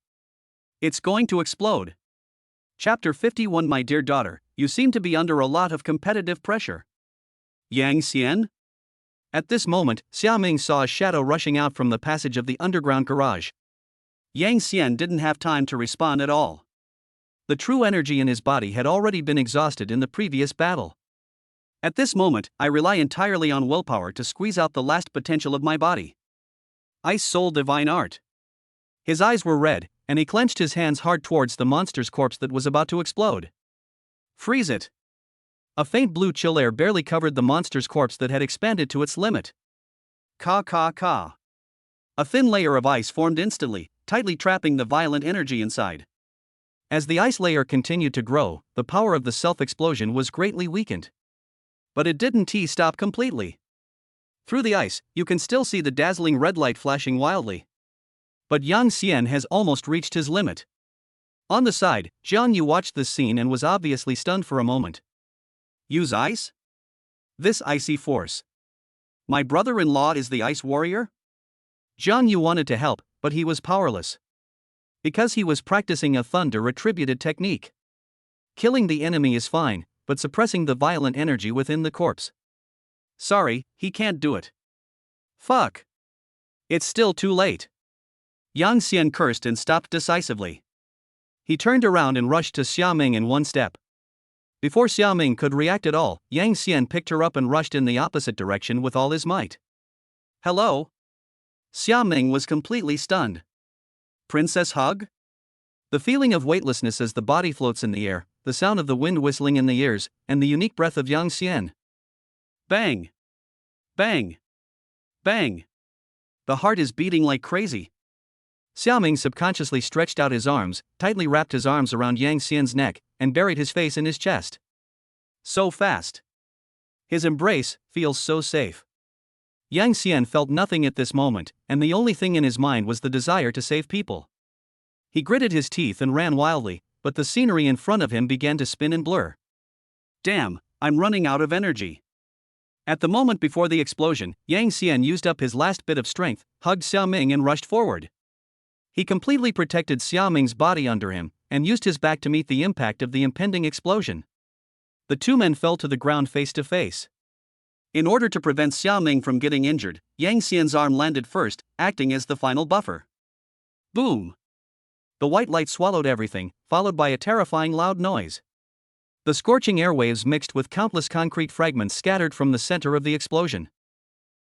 It's going to explode. Chapter 51. My dear daughter, you seem to be under a lot of competitive pressure. Yang Xian? At this moment, Xia Ming saw a shadow rushing out from the passage of the underground garage. Yang Xian didn't have time to respond at all. The true energy in his body had already been exhausted in the previous battle. At this moment, I rely entirely on willpower to squeeze out the last potential of my body. Ice Soul Divine Art. His eyes were red, and he clenched his hands hard towards the monster's corpse that was about to explode. Freeze it! A faint blue chill air barely covered the monster's corpse that had expanded to its limit. Ka. A thin layer of ice formed instantly, tightly trapping the violent energy inside. As the ice layer continued to grow, the power of the self-explosion was greatly weakened. But it didn't stop completely. Through the ice, you can still see the dazzling red light flashing wildly. But Yang Xian has almost reached his limit. On the side, Jiang Yu watched this scene and was obviously stunned for a moment. Use ice? This icy force. My brother-in-law is the ice warrior? Jiang Yu wanted to help, but he was powerless. Because he was practicing a thunder-attributed technique. Killing the enemy is fine, but suppressing the violent energy within the corpse. Sorry, he can't do it. Fuck. It's still too late. Yang Xian cursed and stopped decisively. He turned around and rushed to Xiaoming in one step. Before Xiaoming could react at all, Yang Xian picked her up and rushed in the opposite direction with all his might. Hello? Xiaoming was completely stunned. Princess hug? The feeling of weightlessness as the body floats in the air, the sound of the wind whistling in the ears, and the unique breath of Yang Xian. Bang! Bang! Bang! The heart is beating like crazy. Xiaoming subconsciously stretched out his arms, tightly wrapped his arms around Yang Xian's neck, and buried his face in his chest. So fast. His embrace feels so safe. Yang Xian felt nothing at this moment, and the only thing in his mind was the desire to save people. He gritted his teeth and ran wildly, but the scenery in front of him began to spin and blur. Damn, I'm running out of energy. At the moment before the explosion, Yang Xian used up his last bit of strength, hugged Xiaoming and rushed forward. He completely protected Xiaoming's body under him, and used his back to meet the impact of the impending explosion. The two men fell to the ground face to face. In order to prevent Xiaoming from getting injured, Yang Xian's arm landed first, acting as the final buffer. Boom! The white light swallowed everything, followed by a terrifying loud noise. The scorching airwaves mixed with countless concrete fragments scattered from the center of the explosion.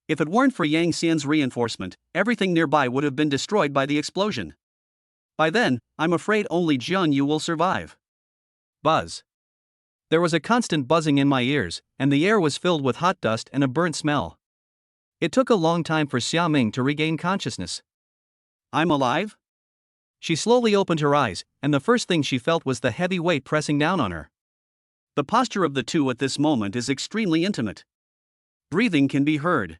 If it weren't for Yang Xian's reinforcement, everything nearby would have been destroyed by the explosion. By then, I'm afraid only Jiang Yu will survive. Buzz. There was a constant buzzing in my ears, and the air was filled with hot dust and a burnt smell. It took a long time for Xiaoming to regain consciousness. I'm alive? She slowly opened her eyes, and the first thing she felt was the heavy weight pressing down on her. The posture of the two at this moment is extremely intimate. Breathing can be heard.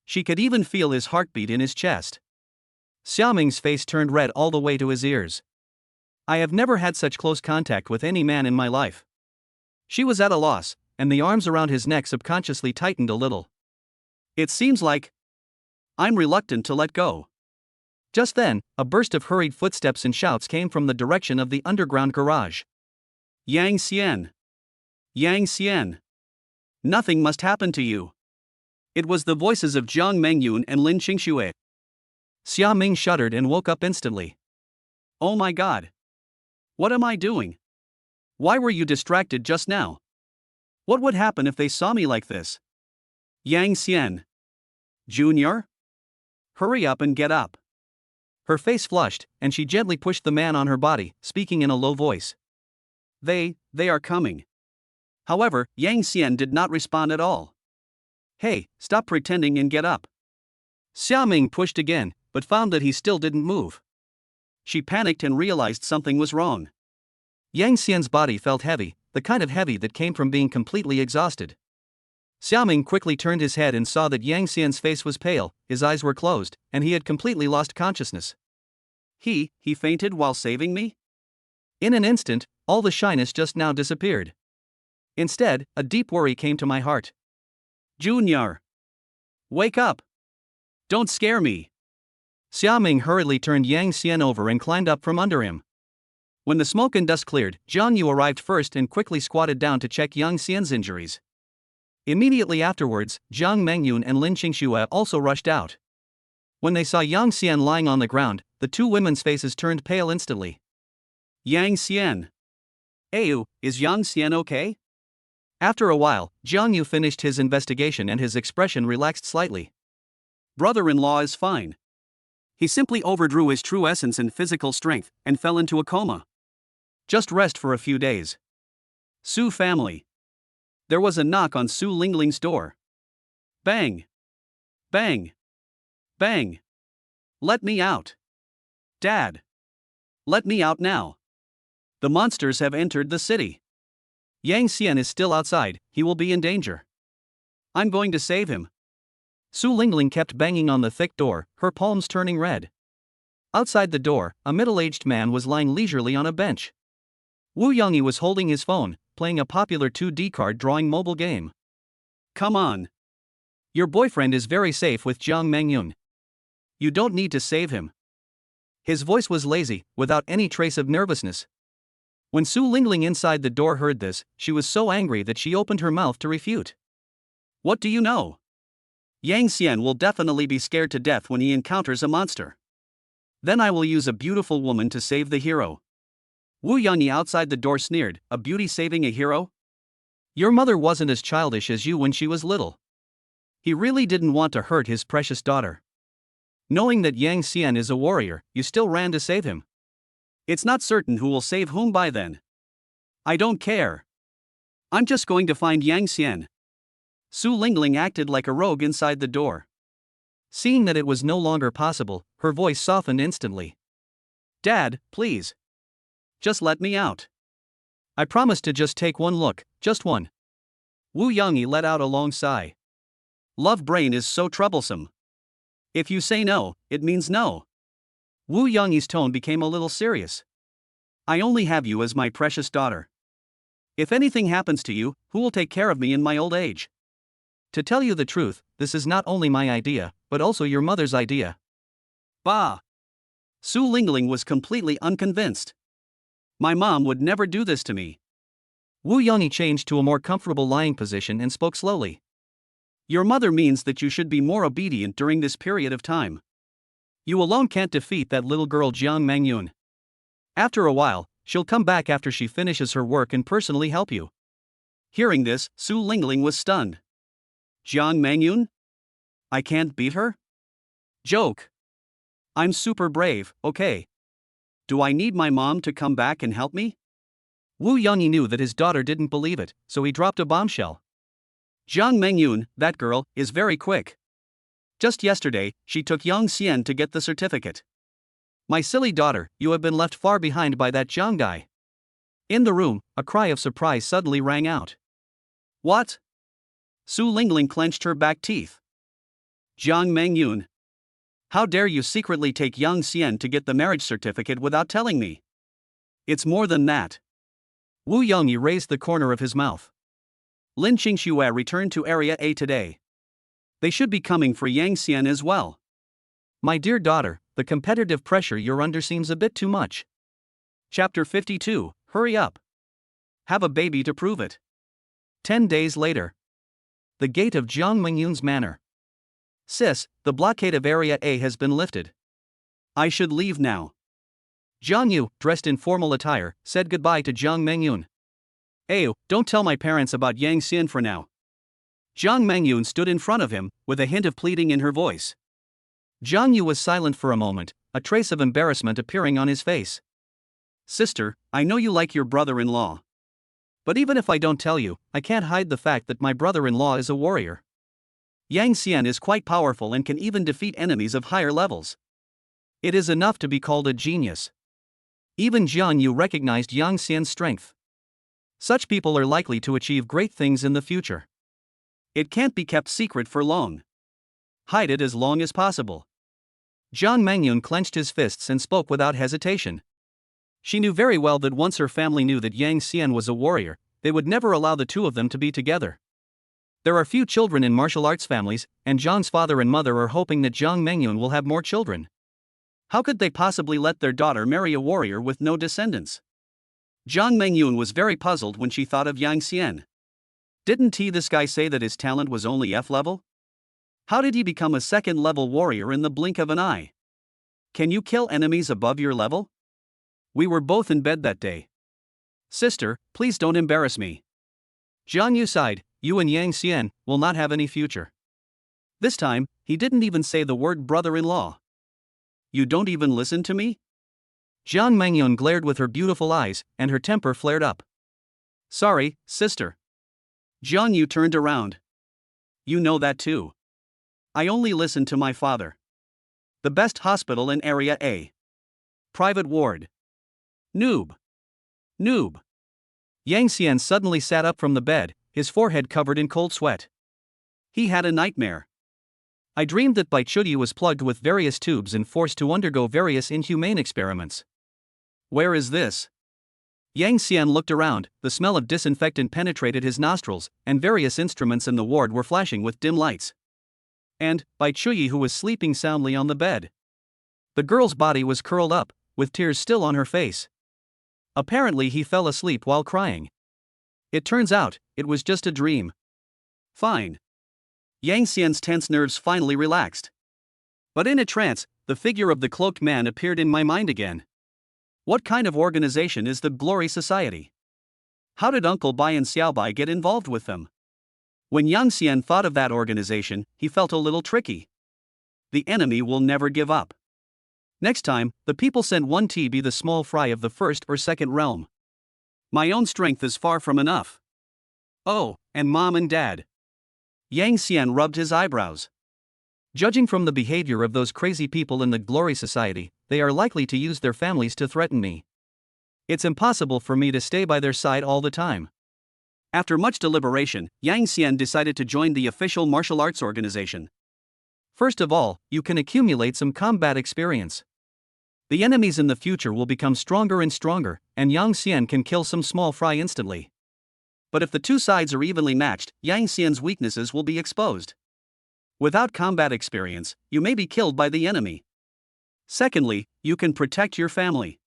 She could even feel his heartbeat in his chest. Xiaoming's face turned red all the way to his ears. I have never had such close contact with any man in my life. She was at a loss, and the arms around his neck subconsciously tightened a little. It seems like I'm reluctant to let go. Just then, a burst of hurried footsteps and shouts came from the direction of the underground garage. Yang Xian! Yang Xian! Nothing must happen to you. It was the voices of Jiang Mengyun and Lin Qingxue. Xiaoming shuddered and woke up instantly. Oh my god! What am I doing? Why were you distracted just now? What would happen if they saw me like this? Yang Xian! Junior? Hurry up and get up. Her face flushed, and she gently pushed the man on her body, speaking in a low voice. They are coming. However, Yang Xian did not respond at all. Hey, stop pretending and get up. Xiaoming pushed again, but found that he still didn't move. She panicked and realized something was wrong. Yang Xian's body felt heavy, the kind of heavy that came from being completely exhausted. Xiaoming quickly turned his head and saw that Yang Xian's face was pale, his eyes were closed, and he had completely lost consciousness. He fainted while saving me? In an instant, all the shyness just now disappeared. Instead, a deep worry came to my heart. Junior! Wake up! Don't scare me! Xiaoming hurriedly turned Yang Xian over and climbed up from under him. When the smoke and dust cleared, Jiang Yu arrived first and quickly squatted down to check Yang Xian's injuries. Immediately afterwards, Jiang Mengyun and Lin Qingxue also rushed out. When they saw Yang Xian lying on the ground, the two women's faces turned pale instantly. Yang Xian! Ayu, is Yang Xian okay? After a while, Jiang Yu finished his investigation and his expression relaxed slightly. Brother-in-law is fine. He simply overdrew his true essence and physical strength, and fell into a coma. Just rest for a few days. Su family. There was a knock on Su Lingling's door. Bang! Bang! Bang! Let me out! Dad! Let me out now! The monsters have entered the city. Yang Xian is still outside, he will be in danger. I'm going to save him. Su Lingling kept banging on the thick door, her palms turning red. Outside the door, a middle-aged man was lying leisurely on a bench. Wu Yongyi was holding his phone, playing a popular 2D card drawing mobile game. Come on. Your boyfriend is very safe with Jiang Mengyun. You don't need to save him. His voice was lazy, without any trace of nervousness. When Su Lingling inside the door heard this, she was so angry that she opened her mouth to refute. What do you know? Yang Xian will definitely be scared to death when he encounters a monster. Then I will use a beautiful woman to save the hero. Wu Yongyi outside the door sneered, a beauty saving a hero? Your mother wasn't as childish as you when she was little. He really didn't want to hurt his precious daughter. Knowing that Yang Xian is a warrior, you still ran to save him. It's not certain who will save whom by then. I don't care. I'm just going to find Yang Xian. Su Lingling acted like a rogue inside the door. Seeing that it was no longer possible, her voice softened instantly. Dad, please. Just let me out. I promise to just take one look, just one. Wu Yongyi let out a long sigh. Love brain is so troublesome. If you say no, it means no. Wu Yongyi's tone became a little serious. I only have you as my precious daughter. If anything happens to you, who will take care of me in my old age? To tell you the truth, this is not only my idea, but also your mother's idea. Bah! Su Lingling was completely unconvinced. My mom would never do this to me. Wu Yongyi changed to a more comfortable lying position and spoke slowly. Your mother means that you should be more obedient during this period of time. You alone can't defeat that little girl Jiang Mengyun. After a while, she'll come back after she finishes her work and personally help you. Hearing this, Su Lingling was stunned. Jiang Mengyun? I can't beat her? Joke. I'm super brave, okay. Do I need my mom to come back and help me? Wu Yongyi knew that his daughter didn't believe it, so he dropped a bombshell. Jiang Mengyun, that girl, is very quick. Just yesterday, she took Yang Xian to get the certificate. My silly daughter, you have been left far behind by that Jiang guy. In the room, a cry of surprise suddenly rang out. What? Su Lingling clenched her back teeth. Jiang Mengyun. How dare you secretly take Yang Xian to get the marriage certificate without telling me? It's more than that. Wu Yongyi raised the corner of his mouth. Lin Qingxue returned to Area A today. They should be coming for Yang Xian as well. My dear daughter, the competitive pressure you're under seems a bit too much. Chapter 52, hurry up. Have a baby to prove it. 10 days later. The gate of Jiang Mengyun's manor. Sis, the blockade of Area A has been lifted. I should leave now. Jiang Yu, dressed in formal attire, said goodbye to Jiang Mengyun. Ayo, don't tell my parents about Yang Xian for now. Jiang Mengyun stood in front of him, with a hint of pleading in her voice. Jiang Yu was silent for a moment, a trace of embarrassment appearing on his face. Sister, I know you like your brother-in-law. But even if I don't tell you, I can't hide the fact that my brother-in-law is a warrior. Yang Xian is quite powerful and can even defeat enemies of higher levels. It is enough to be called a genius. Even Jiang Yu recognized Yang Xian's strength. Such people are likely to achieve great things in the future. It can't be kept secret for long. Hide it as long as possible. Jiang Mengyun clenched his fists and spoke without hesitation. She knew very well that once her family knew that Yang Xian was a warrior, they would never allow the two of them to be together. There are few children in martial arts families, and Jiang's father and mother are hoping that Jiang Mengyun will have more children. How could they possibly let their daughter marry a warrior with no descendants? Jiang Mengyun was very puzzled when she thought of Yang Xian. Didn't this guy say that his talent was only F level? How did he become a second-level warrior in the blink of an eye? Can you kill enemies above your level? We were both in bed that day. Sister, please don't embarrass me. Jiang Yu sighed, you and Yang Xian will not have any future. This time, he didn't even say the word brother-in-law. You don't even listen to me? Jiang Mengyun glared with her beautiful eyes, and her temper flared up. Sorry, sister. Jiang Yu turned around. You know that too. I only listen to my father. The best hospital in Area A. Private ward. Noob. Noob. Yang Xian suddenly sat up from the bed, his forehead covered in cold sweat. He had a nightmare. I dreamed that Bai Chuyi was plugged with various tubes and forced to undergo various inhumane experiments. Where is this? Yang Xian looked around, the smell of disinfectant penetrated his nostrils, and various instruments in the ward were flashing with dim lights. And Bai Chuyi, who was sleeping soundly on the bed. The girl's body was curled up, with tears still on her face. Apparently he fell asleep while crying. It turns out, it was just a dream. Fine. Yang Xian's tense nerves finally relaxed. But in a trance, the figure of the cloaked man appeared in my mind again. What kind of organization is the Glory Society? How did Uncle Bai and Xiao Bai get involved with them? When Yang Xian thought of that organization, he felt a little tricky. The enemy will never give up. Next time, the people sent 1T be the small fry of the first or second realm. My own strength is far from enough. Oh, and Mom and Dad. Yang Xian rubbed his eyebrows. Judging from the behavior of those crazy people in the Glory Society, they are likely to use their families to threaten me. It's impossible for me to stay by their side all the time. After much deliberation, Yang Xian decided to join the official martial arts organization. First of all, you can accumulate some combat experience. The enemies in the future will become stronger and stronger, and Yang Xian can kill some small fry instantly. But if the two sides are evenly matched, Yang Xian's weaknesses will be exposed. Without combat experience, you may be killed by the enemy. Secondly, you can protect your family.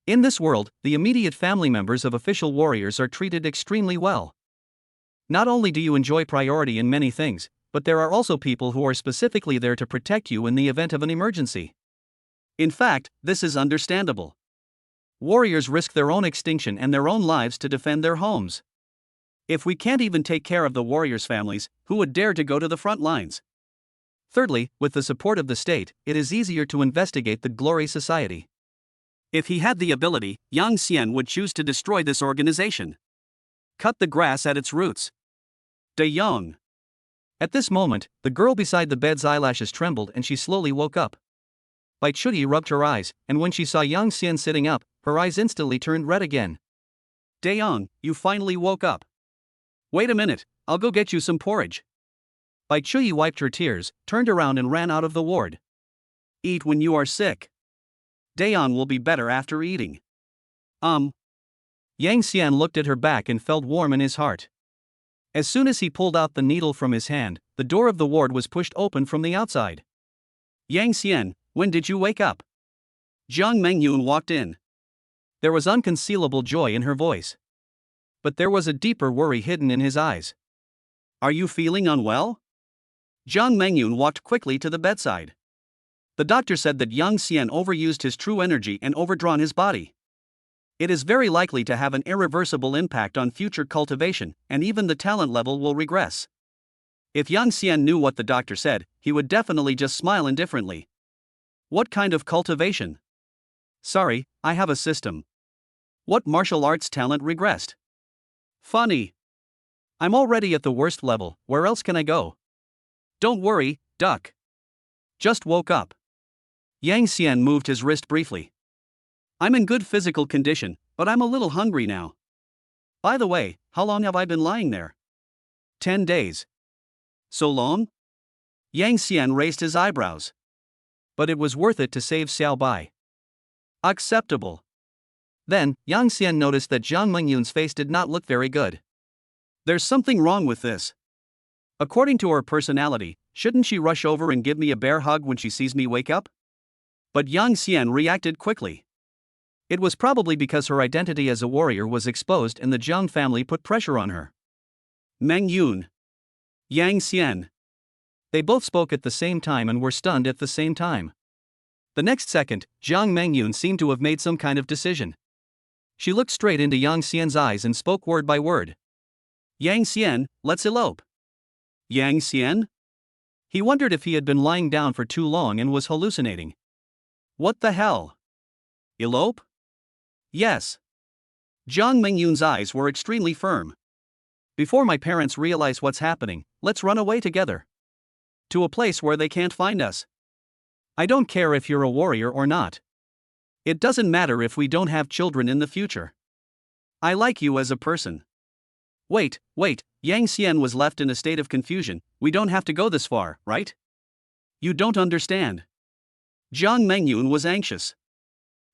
In this world, the immediate family members of official warriors are treated extremely well. Not only do you enjoy priority in many things, but there are also people who are specifically there to protect you in the event of an emergency. In fact, this is understandable. Warriors risk their own extinction and their own lives to defend their homes. If we can't even take care of the warriors' families, who would dare to go to the front lines? Thirdly, with the support of the state, it is easier to investigate the Glory Society. If he had the ability, Yang Xian would choose to destroy this organization. Cut the grass at its roots. De Yong. At this moment, the girl beside the bed's eyelashes trembled and she slowly woke up. Bai Chuyi rubbed her eyes, and when she saw Yang Xian sitting up, her eyes instantly turned red again. De Yong, you finally woke up. Wait a minute, I'll go get you some porridge. Bai Chuyi wiped her tears, turned around and ran out of the ward. Eat when you are sick. Dayon will be better after eating. Yang Xian looked at her back and felt warm in his heart. As soon as he pulled out the needle from his hand, the door of the ward was pushed open from the outside. Yang Xian, when did you wake up? Jiang Mengyun walked in. There was unconcealable joy in her voice. But there was a deeper worry hidden in his eyes. Are you feeling unwell? Jiang Mengyun walked quickly to the bedside. The doctor said that Yang Xian overused his true energy and overdrawn his body. It is very likely to have an irreversible impact on future cultivation, and even the talent level will regress. If Yang Xian knew what the doctor said, he would definitely just smile indifferently. What kind of cultivation? Sorry, I have a system. What martial arts talent regressed? Funny. I'm already at the worst level, where else can I go? Don't worry, duck. Just woke up. Yang Xian moved his wrist briefly. I'm in good physical condition, but I'm a little hungry now. By the way, how long have I been lying there? 10 days. So long? Yang Xian raised his eyebrows. But it was worth it to save Xiao Bai. Acceptable. Then, Yang Xian noticed that Jiang Mengyun's face did not look very good. There's something wrong with this. According to her personality, shouldn't she rush over and give me a bear hug when she sees me wake up? But Yang Xian reacted quickly. It was probably because her identity as a warrior was exposed and the Jiang family put pressure on her. Mengyun. Yang Xian. They both spoke at the same time and were stunned at the same time. The next second, Jiang Mengyun seemed to have made some kind of decision. She looked straight into Yang Xian's eyes and spoke word by word. Yang Xian, let's elope. Yang Xian? He wondered if he had been lying down for too long and was hallucinating. What the hell? Elope? Yes. Jiang Mengyun's eyes were extremely firm. Before my parents realize what's happening, let's run away together. To a place where they can't find us. I don't care if you're a warrior or not. It doesn't matter if we don't have children in the future. I like you as a person. Wait, Yang Xian was left in a state of confusion. We don't have to go this far, right? You don't understand. Jiang Mengyun was anxious.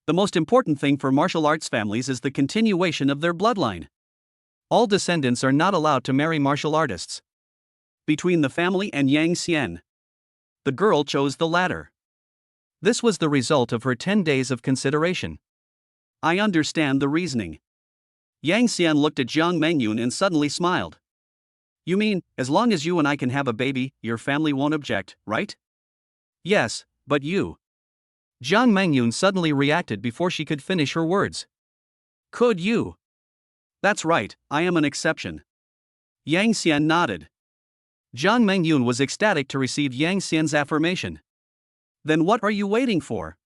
The most important thing for martial arts families is the continuation of their bloodline. All descendants are not allowed to marry martial artists. Between the family and Yang Xian, the girl chose the latter. This was the result of her 10 days of consideration. I understand the reasoning. Yang Xian looked at Jiang Mengyun and suddenly smiled. You mean, as long as you and I can have a baby, your family won't object, right? Yes, but you. Jiang Mengyun suddenly reacted before she could finish her words. Could you? That's right, I am an exception. Yang Xian nodded. Jiang Mengyun was ecstatic to receive Yang Xian's affirmation. Then what are you waiting for?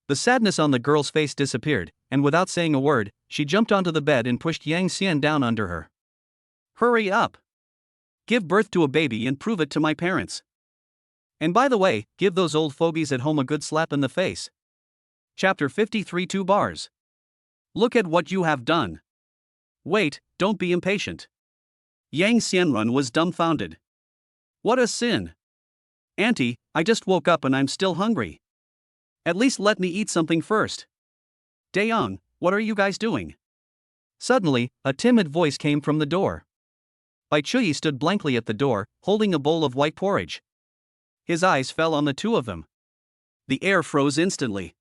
The sadness on the girl's face disappeared, and without saying a word, she jumped onto the bed and pushed Yang Xian down under her. Hurry up! Give birth to a baby and prove it to my parents. And by the way, give those old fogies at home a good slap in the face. Chapter 53 2 bars. Look at what you have done. Wait, don't be impatient. Yang Xianrun was dumbfounded. What a sin! Auntie, I just woke up and I'm still hungry. At least let me eat something first. Dayoung, what are you guys doing? Suddenly, a timid voice came from the door. Bai Chuyi stood blankly at the door, holding a bowl of white porridge. His eyes fell on the two of them. The air froze instantly.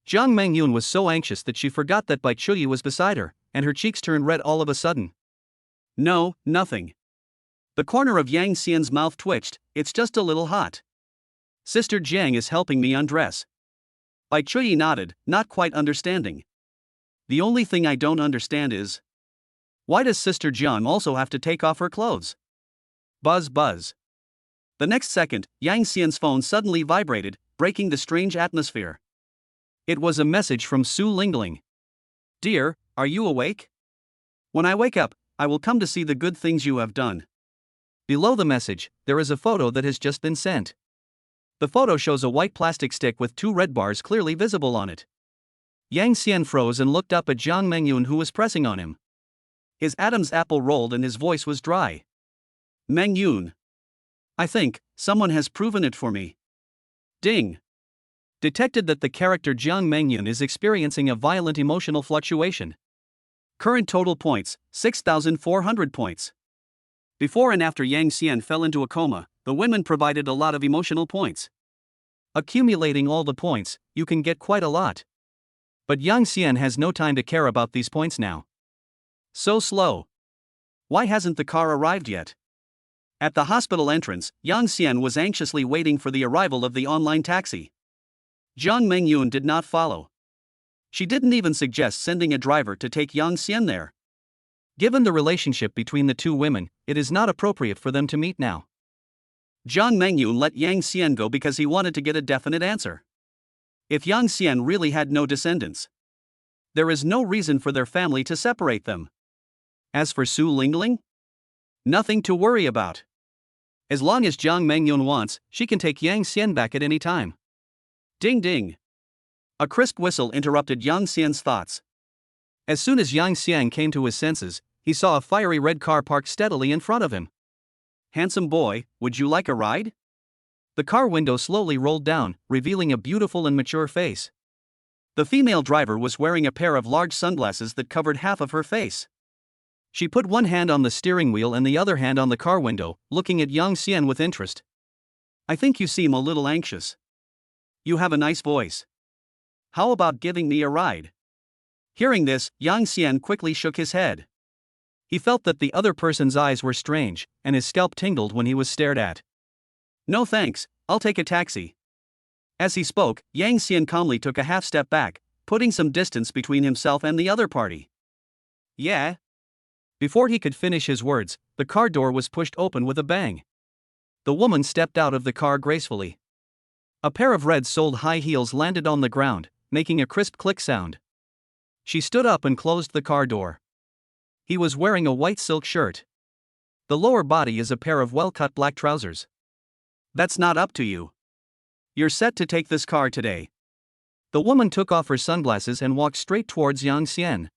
Jiang Mengyun was so anxious that she forgot that Bai Chuyi was beside her, and her cheeks turned red all of a sudden. No, nothing. The corner of Yang Xian's mouth twitched. It's just a little hot. Sister Jiang is helping me undress. Bai Chuyi nodded, not quite understanding. The only thing I don't understand is, why does Sister Jiang also have to take off her clothes? Buzz buzz. The next second, Yang Xian's phone suddenly vibrated, breaking the strange atmosphere. It was a message from Su Lingling. Dear, are you awake? When I wake up, I will come to see the good things you have done. Below the message, there is a photo that has just been sent. The photo shows a white plastic stick with 2 red bars clearly visible on it. Yang Xian froze and looked up at Jiang Mengyun, who was pressing on him. His Adam's apple rolled and his voice was dry. Mengyun. I think someone has proven it for me. Ding. Detected that the character Jiang Mengyun is experiencing a violent emotional fluctuation. Current total points, 6,400 points. Before and after Yang Xian fell into a coma, the women provided a lot of emotional points. Accumulating all the points, you can get quite a lot. But Yang Xian has no time to care about these points now. So slow. Why hasn't the car arrived yet? At the hospital entrance, Yang Xian was anxiously waiting for the arrival of the online taxi. Jiang Mengyun did not follow. She didn't even suggest sending a driver to take Yang Xian there. Given the relationship between the two women, it is not appropriate for them to meet now. Jiang Mengyun let Yang Xian go because he wanted to get a definite answer. If Yang Xian really had no descendants, there is no reason for their family to separate them. As for Su Lingling, nothing to worry about. As long as Jiang Mengyun wants, she can take Yang Xian back at any time. Ding ding. A crisp whistle interrupted Yang Xian's thoughts. As soon as Yang Xian came to his senses, he saw a fiery red car parked steadily in front of him. Handsome boy, would you like a ride? The car window slowly rolled down, revealing a beautiful and mature face. The female driver was wearing a pair of large sunglasses that covered half of her face. She put one hand on the steering wheel and the other hand on the car window, looking at Yang Xian with interest. I think you seem a little anxious. You have a nice voice. How about giving me a ride? Hearing this, Yang Xian quickly shook his head. He felt that the other person's eyes were strange, and his scalp tingled when he was stared at. No thanks, I'll take a taxi. As he spoke, Yang Xian calmly took a half step back, putting some distance between himself and the other party. Yeah? Before he could finish his words, the car door was pushed open with a bang. The woman stepped out of the car gracefully. A pair of red-soled high heels landed on the ground, making a crisp click sound. She stood up and closed the car door. He was wearing a white silk shirt. The lower body is a pair of well-cut black trousers. That's not up to you. You're set to take this car today. The woman took off her sunglasses and walked straight towards Yang Xian.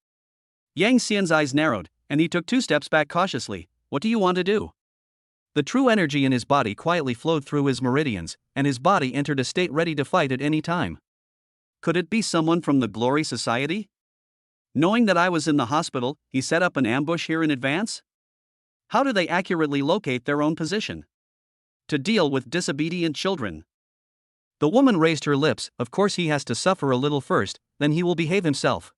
Yang Xian's eyes narrowed, and he took 2 steps back cautiously. What do you want to do? The true energy in his body quietly flowed through his meridians, and his body entered a state ready to fight at any time. Could it be someone from the Glory Society? Knowing that I was in the hospital, he set up an ambush here in advance? How do they accurately locate their own position? To deal with disobedient children. The woman raised her lips. Of course he has to suffer a little first, then he will behave himself.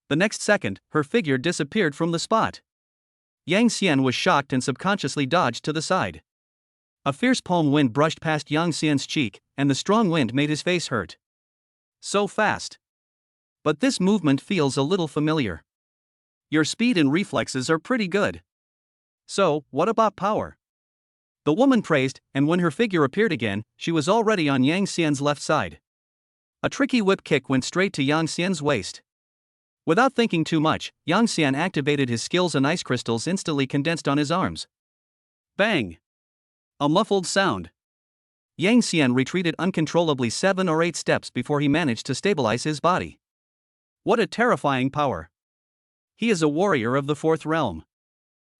The next second, her figure disappeared from the spot. Yang Xian was shocked and subconsciously dodged to the side. A fierce palm wind brushed past Yang Xian's cheek, and the strong wind made his face hurt. So fast. But this movement feels a little familiar. Your speed and reflexes are pretty good. So, what about power? The woman praised, and when her figure appeared again, she was already on Yang Xian's left side. A tricky whip kick went straight to Yang Xian's waist. Without thinking too much, Yang Xian activated his skills and ice crystals instantly condensed on his arms. Bang! A muffled sound. Yang Xian retreated uncontrollably 7 or 8 steps before he managed to stabilize his body. What a terrifying power! He is a warrior of the 4th realm.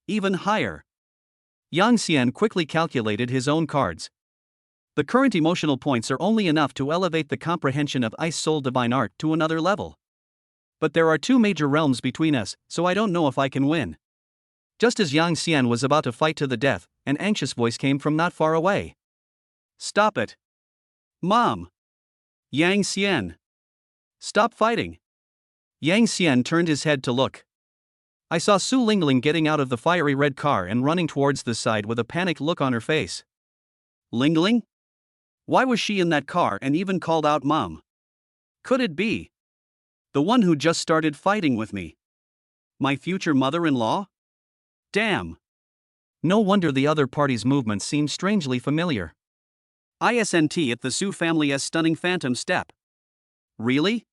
Even higher. Yang Xian quickly calculated his own cards. The current emotional points are only enough to elevate the comprehension of Ice Soul Divine Art to another level. But there are 2 major realms between us, so I don't know if I can win. Just as Yang Xian was about to fight to the death, an anxious voice came from not far away. Stop it. Mom. Yang Xian. Stop fighting. Yang Xian turned his head to look. I saw Su Lingling getting out of the fiery red car and running towards the side with a panicked look on her face. Lingling? Why was she in that car and even called out Mom? Could it be the one who just started fighting with me? My future mother-in-law? Damn. No wonder the other party's movements seemed strangely familiar. ISNT at the Su family's stunning phantom step. Really?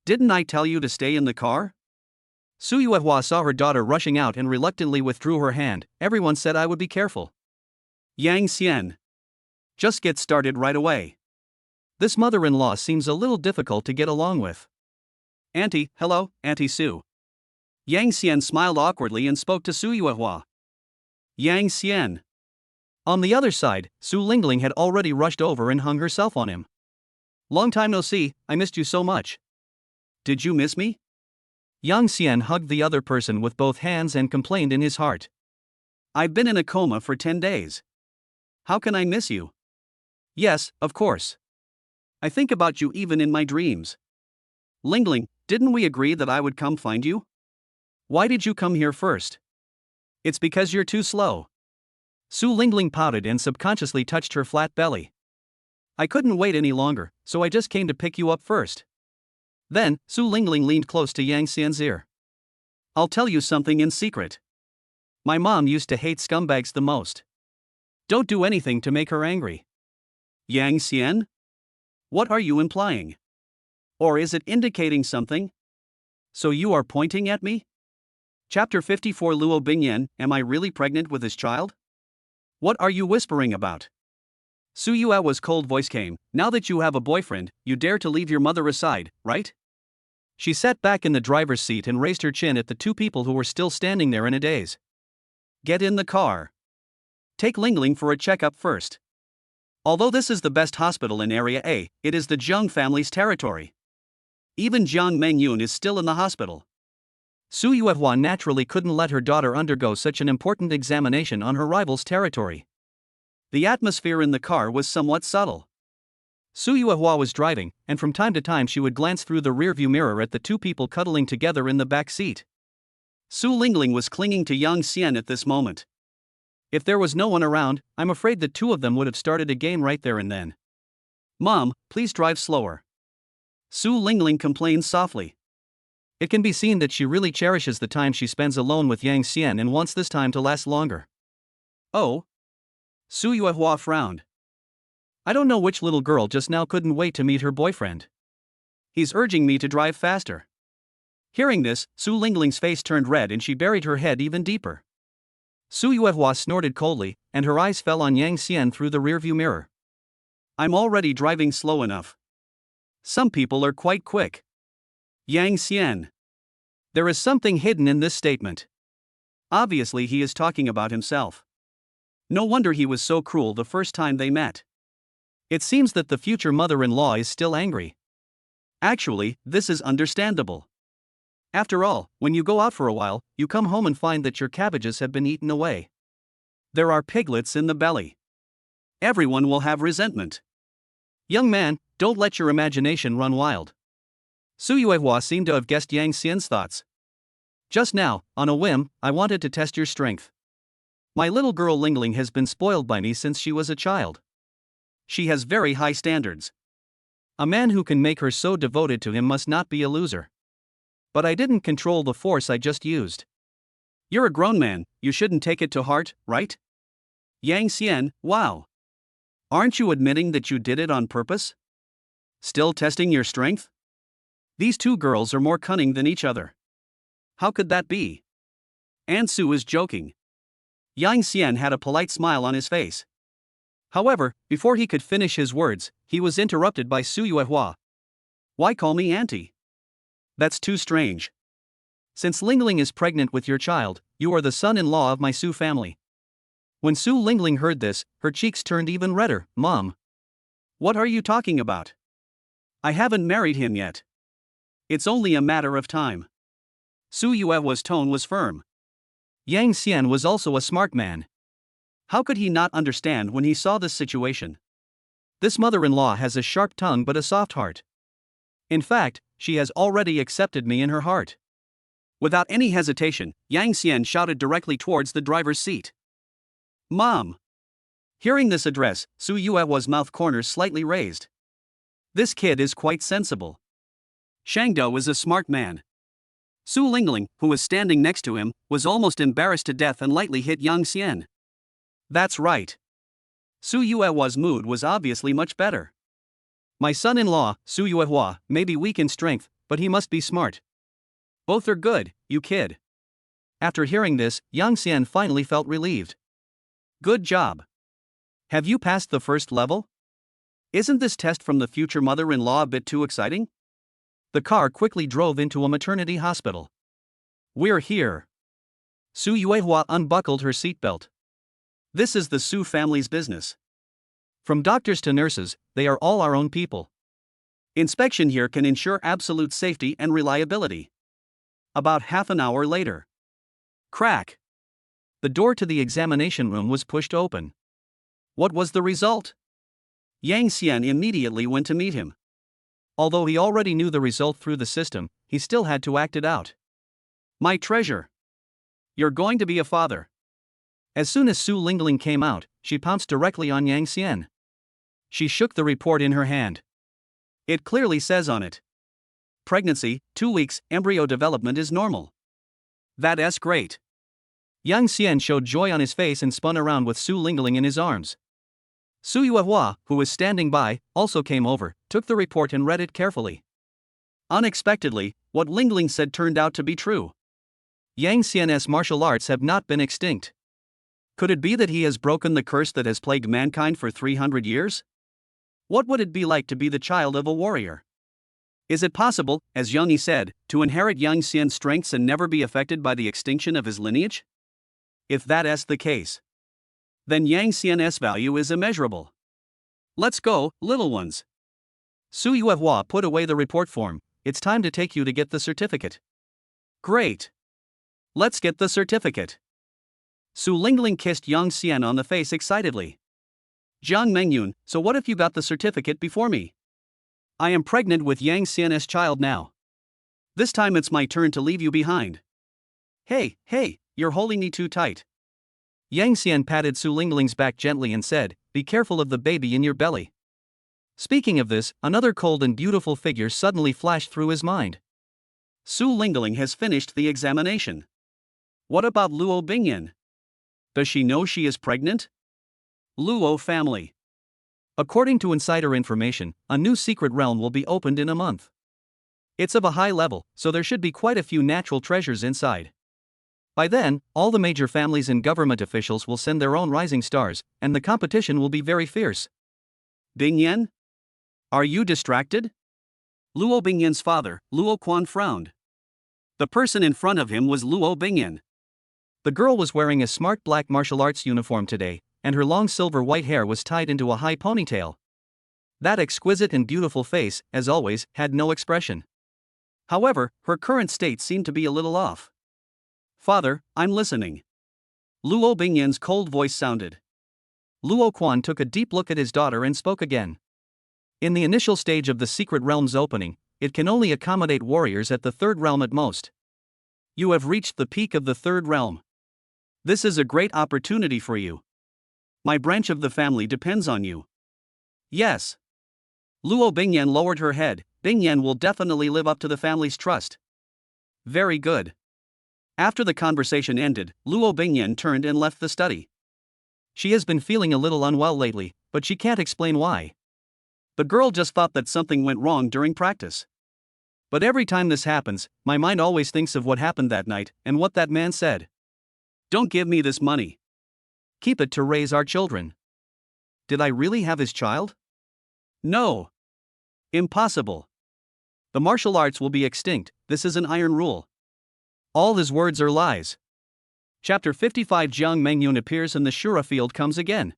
Didn't I tell you to stay in the car? Su Yuehua saw her daughter rushing out and reluctantly withdrew her hand. Everyone said I would be careful. Yang Xian. Just get started right away. This mother-in-law seems a little difficult to get along with. Auntie, hello, Auntie Su. Yang Xian smiled awkwardly and spoke to Su Yuehua. Yang Xian. On the other side, Su Lingling had already rushed over and hung herself on him. Long time no see, I missed you so much. Did you miss me? Yang Xian hugged the other person with both hands and complained in his heart. I've been in a coma for 10 days. How can I miss you? Yes, of course. I think about you even in my dreams. Lingling, didn't we agree that I would come find you? Why did you come here first? It's because you're too slow. Su Lingling pouted and subconsciously touched her flat belly. I couldn't wait any longer, so I just came to pick you up first. Then, Su Lingling leaned close to Yang Xian's ear. I'll tell you something in secret. My mom used to hate scumbags the most. Don't do anything to make her angry. Yang Xian? What are you implying? Or is it indicating something? So you are pointing at me? Chapter 54 Luo Bingyan, am I really pregnant with this child? What are you whispering about? Su Yuehua's cold voice came. Now that you have a boyfriend, you dare to leave your mother aside, right? She sat back in the driver's seat and raised her chin at the 2 people who were still standing there in a daze. Get in the car. Take Lingling for a checkup first. Although this is the best hospital in Area A, it is the Zheng family's territory. Even Jiang Mengyun is still in the hospital. Su Yuehua naturally couldn't let her daughter undergo such an important examination on her rival's territory. The atmosphere in the car was somewhat subtle. Su Yuehua was driving, and from time to time she would glance through the rearview mirror at the 2 people cuddling together in the back seat. Su Lingling was clinging to Yang Xian at this moment. If there was no one around, I'm afraid the 2 of them would have started a game right there and then. Mom, please drive slower. Su Lingling complained softly. It can be seen that she really cherishes the time she spends alone with Yang Xian and wants this time to last longer. Oh? Su Yuehua frowned. I don't know which little girl just now couldn't wait to meet her boyfriend. He's urging me to drive faster. Hearing this, Su Lingling's face turned red and she buried her head even deeper. Su Yuehua snorted coldly, and her eyes fell on Yang Xian through the rearview mirror. I'm already driving slow enough. Some people are quite quick. Yang Xian. There is something hidden in this statement. Obviously, he is talking about himself. No wonder he was so cruel the first time they met. It seems that the future mother-in-law is still angry. Actually, this is understandable. After all, when you go out for a while, you come home and find that your cabbages have been eaten away. There are piglets in the belly. Everyone will have resentment. Young man, don't let your imagination run wild. Su Yuehua seemed to have guessed Yang Xian's thoughts. Just now, on a whim, I wanted to test your strength. My little girl Lingling has been spoiled by me since she was a child. She has very high standards. A man who can make her so devoted to him must not be a loser. But I didn't control the force I just used. You're a grown man, you shouldn't take it to heart, right? Yang Xian, wow. Aren't you admitting that you did it on purpose? Still testing your strength? These two girls are more cunning than each other. How could that be? Ansu is joking. Yang Xian had a polite smile on his face. However, before he could finish his words, he was interrupted by Su Yuehua. Why call me auntie? That's too strange. Since Lingling is pregnant with your child, you are the son-in-law of my Su family. When Su Lingling heard this, her cheeks turned even redder. Mom. What are you talking about? I haven't married him yet. It's only a matter of time. Su Yuehua's tone was firm. Yang Xian was also a smart man. How could he not understand when he saw this situation? This mother-in-law has a sharp tongue but a soft heart. In fact, she has already accepted me in her heart. Without any hesitation, Yang Xian shouted directly towards the driver's seat. Mom! Hearing this address, Su Yuehua's mouth corners slightly raised. This kid is quite sensible. Shangdou is a smart man. Su Lingling, who was standing next to him, was almost embarrassed to death and lightly hit Yang Xian. That's right. Su Yuehua's mood was obviously much better. My son-in-law, Su Yuehua, may be weak in strength, but he must be smart. Both are good, you kid. After hearing this, Yang Xian finally felt relieved. Good job. Have you passed the first level? Isn't this test from the future mother-in-law a bit too exciting? The car quickly drove into a maternity hospital. We're here. Su Yuehua unbuckled her seatbelt. This is the Su family's business. From doctors to nurses, they are all our own people. Inspection here can ensure absolute safety and reliability. About half an hour later. Crack. The door to the examination room was pushed open. What was the result? Yang Xian immediately went to meet him. Although he already knew the result through the system, he still had to act it out. My treasure. You're going to be a father. As soon as Su Lingling came out, she pounced directly on Yang Xian. She shook the report in her hand. It clearly says on it. Pregnancy, 2 weeks, embryo development is normal. That's great. Yang Xian showed joy on his face and spun around with Su Lingling in his arms. Su Yuehua, who was standing by, also came over, took the report and read it carefully. Unexpectedly, what Lingling said turned out to be true. Yang Xian's martial arts have not been extinct. Could it be that he has broken the curse that has plagued mankind for 300 years? What would it be like to be the child of a warrior? Is it possible, as Yang Yi said, to inherit Yang Xian's strengths and never be affected by the extinction of his lineage? If that's the case, then Yang Xian's value is immeasurable. Let's go, little ones. Su Yuehua put away the report form. It's time to take you to get the certificate. Great. Let's get the certificate. Su Lingling kissed Yang Xian on the face excitedly. Jiang Mengyun, so what if you got the certificate before me? I am pregnant with Yang Xian's child now. This time it's my turn to leave you behind. Hey, you're holding me too tight. Yang Xian patted Su Lingling's back gently and said, be careful of the baby in your belly. Speaking of this, another cold and beautiful figure suddenly flashed through his mind. Su Lingling has finished the examination. What about Luo Bingyan? Does she know she is pregnant? Luo family. According to insider information, a new secret realm will be opened in a month. It's of a high level, so there should be quite a few natural treasures inside. By then, all the major families and government officials will send their own rising stars, and the competition will be very fierce. Bingyan? Are you distracted? Luo Bingyan's father, Luo Quan, frowned. The person in front of him was Luo Bingyan. The girl was wearing a smart black martial arts uniform today, and her long silver white hair was tied into a high ponytail. That exquisite and beautiful face, as always, had no expression. However, her current state seemed to be a little off. "Father, I'm listening." Luo Bingyan's cold voice sounded. Luo Quan took a deep look at his daughter and spoke again. In the initial stage of the secret realm's opening, it can only accommodate warriors at the third realm at most. You have reached the peak of the third realm. This is a great opportunity for you. My branch of the family depends on you. Yes. Luo Bingyan lowered her head. Bingyan will definitely live up to the family's trust. Very good. After the conversation ended, Luo Bingyan turned and left the study. She has been feeling a little unwell lately, but she can't explain why. The girl just thought that something went wrong during practice. But every time this happens, my mind always thinks of what happened that night and what that man said. "Don't give me this money. Keep it to raise our children." Did I really have his child? No. Impossible. The martial arts will be extinct, this is an iron rule. All his words are lies. Chapter 55. Jiang Mengyun appears and the Shura field comes again.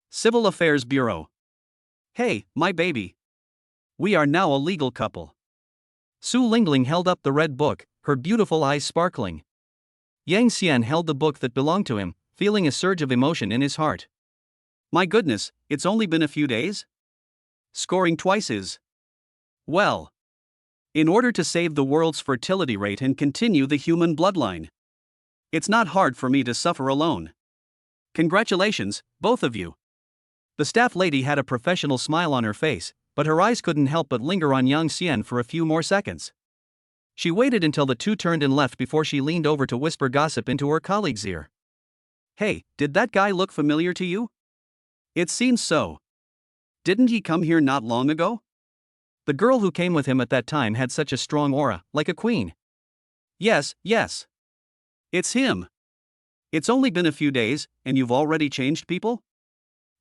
Civil Affairs Bureau. "Hey, my baby. We are now a legal couple." Su Lingling held up the red book, her beautiful eyes sparkling. Yang Xian held the book that belonged to him, feeling a surge of emotion in his heart. My goodness, it's only been a few days? Scoring twice is. Well. In order to save the world's fertility rate and continue the human bloodline. It's not hard for me to suffer alone. Congratulations, both of you. The staff lady had a professional smile on her face, but her eyes couldn't help but linger on Yang Xian for a few more seconds. She waited until the two turned and left before she leaned over to whisper gossip into her colleague's ear. "Hey, did that guy look familiar to you?" "It seems so. Didn't he come here not long ago?" The girl who came with him at that time had such a strong aura, like a queen. Yes. It's him. It's only been a few days, and you've already changed people?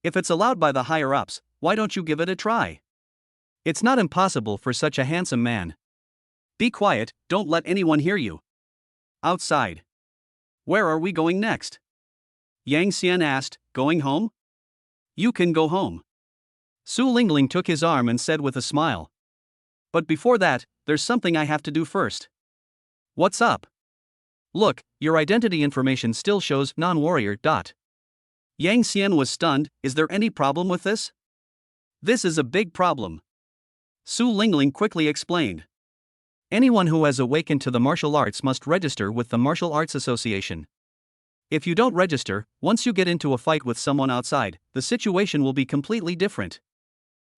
If it's allowed by the higher-ups, why don't you give it a try? It's not impossible for such a handsome man. Be quiet, don't let anyone hear you. Outside. Where are we going next? Yang Xian asked, "Going home?" "You can go home." Su Lingling took his arm and said with a smile. "But before that, there's something I have to do first." "What's up?" "Look, your identity information still shows non-warrior. Yang Xian was stunned. "Is there any problem with this?" "This is a big problem." Su Lingling quickly explained. Anyone who has awakened to the martial arts must register with the Martial Arts Association. If you don't register, once you get into a fight with someone outside, the situation will be completely different.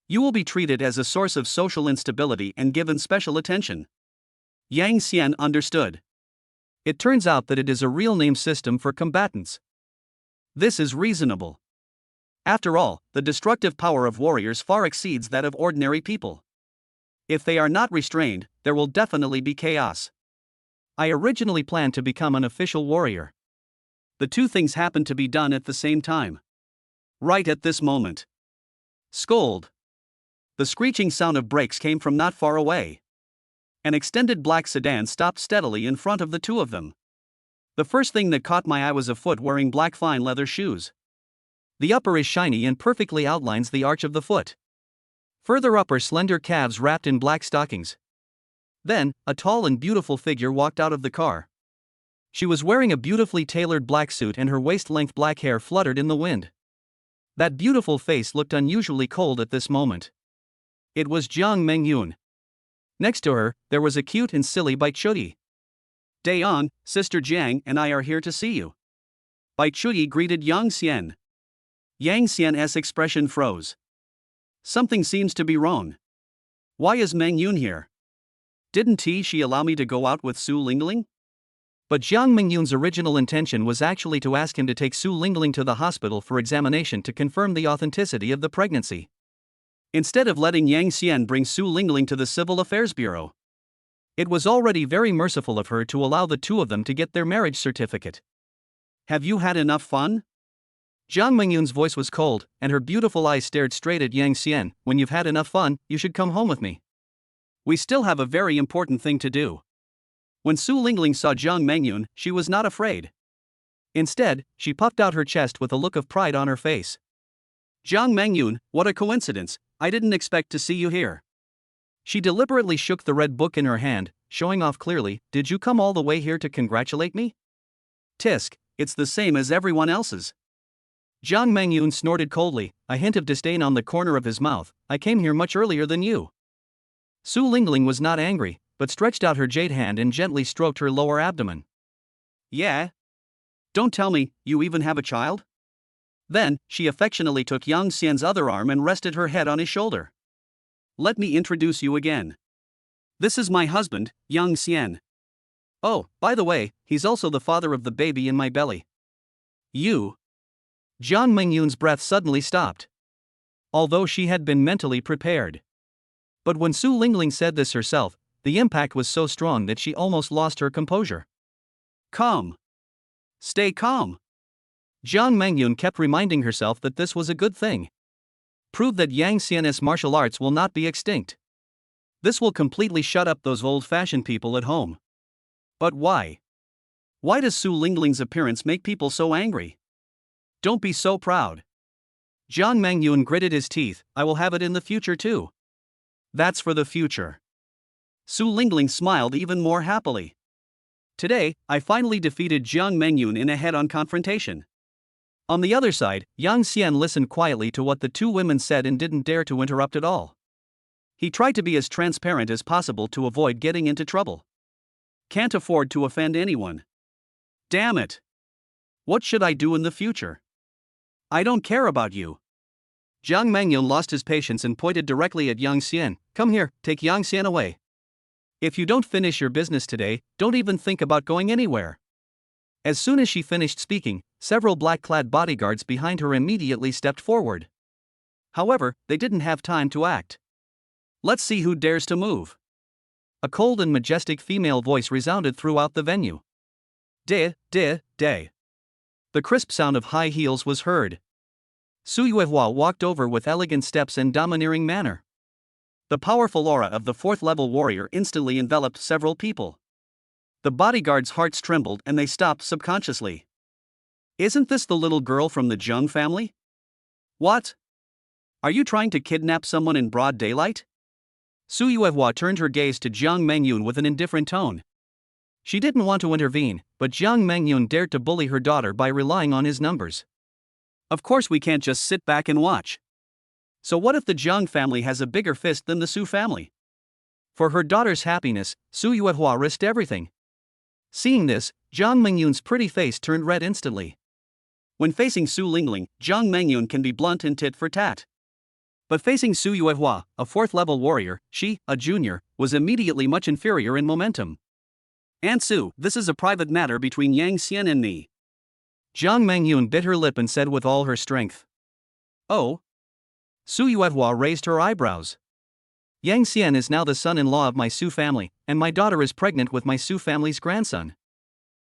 You will be treated as a source of social instability and given special attention. Yang Xian understood. It turns out that it is a real name system for combatants. This is reasonable. After all, the destructive power of warriors far exceeds that of ordinary people. If they are not restrained, there will definitely be chaos. I originally planned to become an official warrior. The two things happened to be done at the same time. Right at this moment. Scold. The screeching sound of brakes came from not far away. An extended black sedan stopped steadily in front of the two of them. The first thing that caught my eye was a foot wearing black fine leather shoes. The upper is shiny and perfectly outlines the arch of the foot. Further up are slender calves wrapped in black stockings. Then, a tall and beautiful figure walked out of the car. She was wearing a beautifully tailored black suit and her waist-length black hair fluttered in the wind. That beautiful face looked unusually cold at this moment. It was Jiang Mengyun. Next to her, there was a cute and silly Baichuyi. "Dayon, Sister Jiang and I are here to see you." Baichuyi greeted Yang Xian. Yang Xian's expression froze. Something seems to be wrong. Why is Mengyun here? Didn't she allow me to go out with Su Lingling? But Jiang Mengyun's original intention was actually to ask him to take Su Lingling to the hospital for examination to confirm the authenticity of the pregnancy. Instead of letting Yang Xian bring Su Lingling to the Civil Affairs Bureau. It was already very merciful of her to allow the two of them to get their marriage certificate. Have you had enough fun? Jiang Mengyun's voice was cold, and her beautiful eyes stared straight at Yang Xian. When you've had enough fun, you should come home with me. We still have a very important thing to do. When Su Lingling saw Jiang Mengyun, she was not afraid. Instead, she puffed out her chest with a look of pride on her face. Jiang Mengyun, what a coincidence, I didn't expect to see you here. She deliberately shook the red book in her hand, showing off clearly, did you come all the way here to congratulate me? Tisk, it's the same as everyone else's. Jiang Mengyun snorted coldly, a hint of disdain on the corner of his mouth, I came here much earlier than you. Su Lingling was not angry, but stretched out her jade hand and gently stroked her lower abdomen. Yeah? Don't tell me, you even have a child? Then, she affectionately took Yang Xian's other arm and rested her head on his shoulder. Let me introduce you again. This is my husband, Yang Xian. Oh, by the way, he's also the father of the baby in my belly. You? Jiang Mengyun's breath suddenly stopped. Although she had been mentally prepared. But when Su Lingling said this herself, the impact was so strong that she almost lost her composure. Calm. Stay calm. Jiang Mengyun kept reminding herself that this was a good thing. Prove that Yang Xian's martial arts will not be extinct. This will completely shut up those old-fashioned people at home. But why? Why does Su Lingling's appearance make people so angry? Don't be so proud. Jiang Mengyun gritted his teeth, I will have it in the future too. That's for the future. Su Lingling smiled even more happily. Today, I finally defeated Jiang Mengyun in a head-on confrontation. On the other side, Yang Xian listened quietly to what the two women said and didn't dare to interrupt at all. He tried to be as transparent as possible to avoid getting into trouble. Can't afford to offend anyone. Damn it. What should I do in the future? I don't care about you. Jiang Mengyun lost his patience and pointed directly at Yang Xian. Come here, take Yang Xian away. If you don't finish your business today, don't even think about going anywhere. As soon as she finished speaking, several black-clad bodyguards behind her immediately stepped forward. However, they didn't have time to act. Let's see who dares to move. A cold and majestic female voice resounded throughout the venue. De. The crisp sound of high heels was heard. Su Yuehua walked over with elegant steps and domineering manner. The powerful aura of the fourth-level warrior instantly enveloped several people. The bodyguards' hearts trembled and they stopped subconsciously. Isn't this the little girl from the Zheng family? What? Are you trying to kidnap someone in broad daylight? Su Yuehua turned her gaze to Jiang Mengyun with an indifferent tone. She didn't want to intervene, but Jiang Mengyun dared to bully her daughter by relying on his numbers. Of course we can't just sit back and watch. So what if the Zheng family has a bigger fist than the Su family? For her daughter's happiness, Su Yuehua risked everything. Seeing this, Jiang Mengyun's pretty face turned red instantly. When facing Su Lingling, Jiang Mengyun can be blunt and tit for tat. But facing Su Yuehua, a fourth-level warrior, she, a junior, was immediately much inferior in momentum. Aunt Su, this is a private matter between Yang Xian and me. Jiang Mengyun bit her lip and said with all her strength. Oh? Su Yuehua raised her eyebrows. Yang Xian is now the son-in-law of my Su family, and my daughter is pregnant with my Su family's grandson.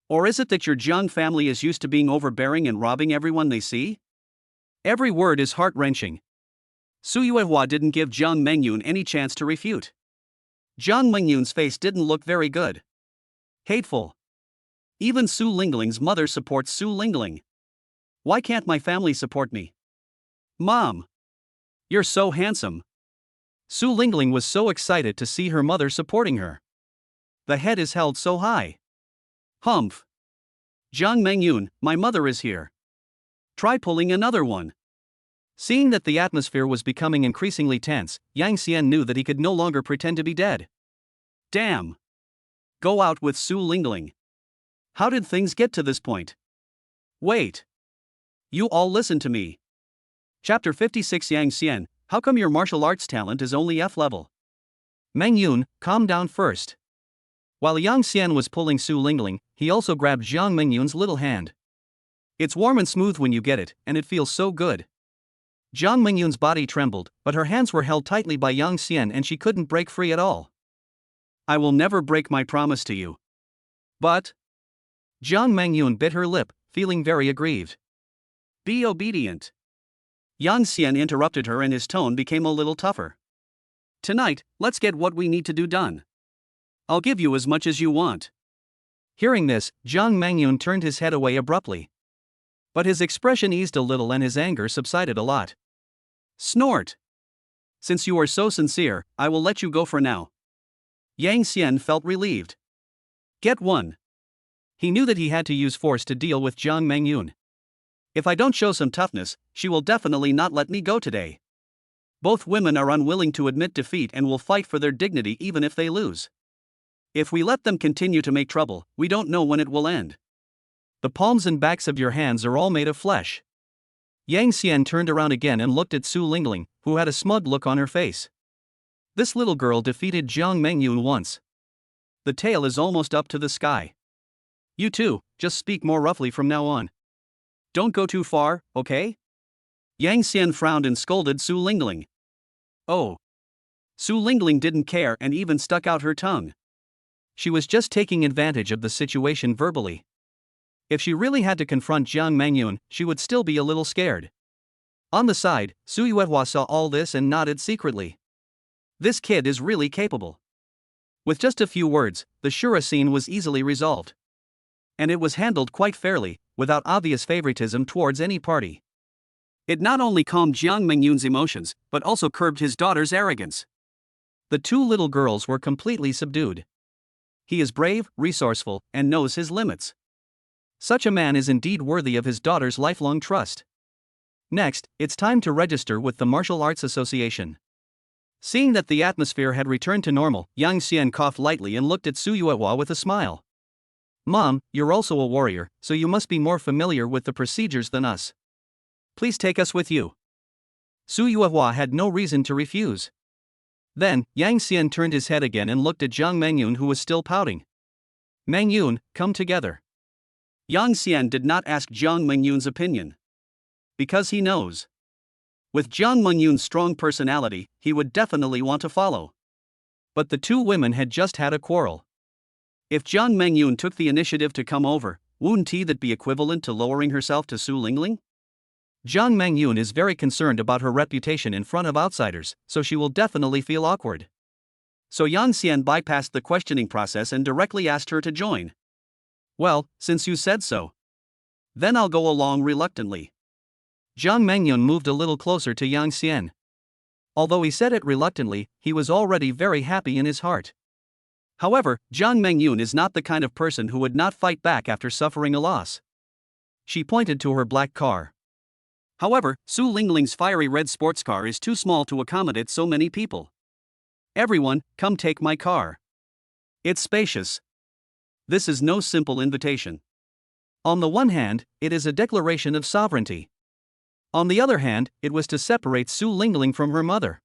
Or is it that your Zheng family is used to being overbearing and robbing everyone they see? Every word is heart-wrenching. Su Yuehua didn't give Jiang Mengyun any chance to refute. Jiang Mengyun's face didn't look very good. Hateful. Even Su Lingling's mother supports Su Lingling. Why can't my family support me? Mom! You're so handsome. Su Lingling was so excited to see her mother supporting her. The head is held so high. Humph. Jiang Mengyun, my mother is here. Try pulling another one. Seeing that the atmosphere was becoming increasingly tense, Yang Xian knew that he could no longer pretend to be dead. Damn. Go out with Su Lingling. How did things get to this point? Wait. You all listen to me. Chapter 56 Yang Xian, how come your martial arts talent is only F level? Mengyun, calm down first. While Yang Xian was pulling Su Lingling, he also grabbed Jiang Mengyun's little hand. It's warm and smooth when you get it, and it feels so good. Jiang Mengyun's body trembled, but her hands were held tightly by Yang Xian and she couldn't break free at all. I will never break my promise to you. But... Jiang Mengyun bit her lip, feeling very aggrieved. Be obedient. Yang Xian interrupted her and his tone became a little tougher. Tonight, let's get what we need to do done. I'll give you as much as you want. Hearing this, Jiang Mangyun turned his head away abruptly. But his expression eased a little and his anger subsided a lot. Snort! Since you are so sincere, I will let you go for now. Yang Xian felt relieved. Get one. He knew that he had to use force to deal with Jiang Mangyun. If I don't show some toughness, she will definitely not let me go today. Both women are unwilling to admit defeat and will fight for their dignity even if they lose. If we let them continue to make trouble, we don't know when it will end. The palms and backs of your hands are all made of flesh. Yang Xian turned around again and looked at Su Lingling, who had a smug look on her face. This little girl defeated Jiang Mangyun once. The tail is almost up to the sky. You two, just speak more roughly from now on. Don't go too far, okay? Yang Xian frowned and scolded Su Lingling. Oh. Su Lingling didn't care and even stuck out her tongue. She was just taking advantage of the situation verbally. If she really had to confront Jiang Mangyun, she would still be a little scared. On the side, Su Yuehua saw all this and nodded secretly. This kid is really capable. With just a few words, the Shura scene was easily resolved. And it was handled quite fairly, without obvious favoritism towards any party. It not only calmed Jiang Mangyun's emotions, but also curbed his daughter's arrogance. The two little girls were completely subdued. He is brave, resourceful, and knows his limits. Such a man is indeed worthy of his daughter's lifelong trust. Next, it's time to register with the Martial Arts Association. Seeing that the atmosphere had returned to normal, Yang Xian coughed lightly and looked at Su Yuehua with a smile. Mom, you're also a warrior, so you must be more familiar with the procedures than us. Please take us with you. Su Yuehua had no reason to refuse. Then, Yang Xian turned his head again and looked at Jiang Mangyun, who was still pouting. Mangyun, come together. Yang Xian did not ask Jiang Mangyun's opinion. Because he knows. With Jiang Mangyun's strong personality, he would definitely want to follow. But the two women had just had a quarrel. If Jiang Mangyun took the initiative to come over, wouldn't that be equivalent to lowering herself to Su Lingling? Jiang Mangyun is very concerned about her reputation in front of outsiders, so she will definitely feel awkward. So Yang Xian bypassed the questioning process and directly asked her to join. Well, since you said so. Then I'll go along reluctantly. Jiang Mangyun moved a little closer to Yang Xian. Although he said it reluctantly, he was already very happy in his heart. However, Jiang Mangyun is not the kind of person who would not fight back after suffering a loss. She pointed to her black car. However, Su Lingling's fiery red sports car is too small to accommodate so many people. Everyone, come take my car. It's spacious. This is no simple invitation. On the one hand, it is a declaration of sovereignty. On the other hand, it was to separate Su Lingling from her mother.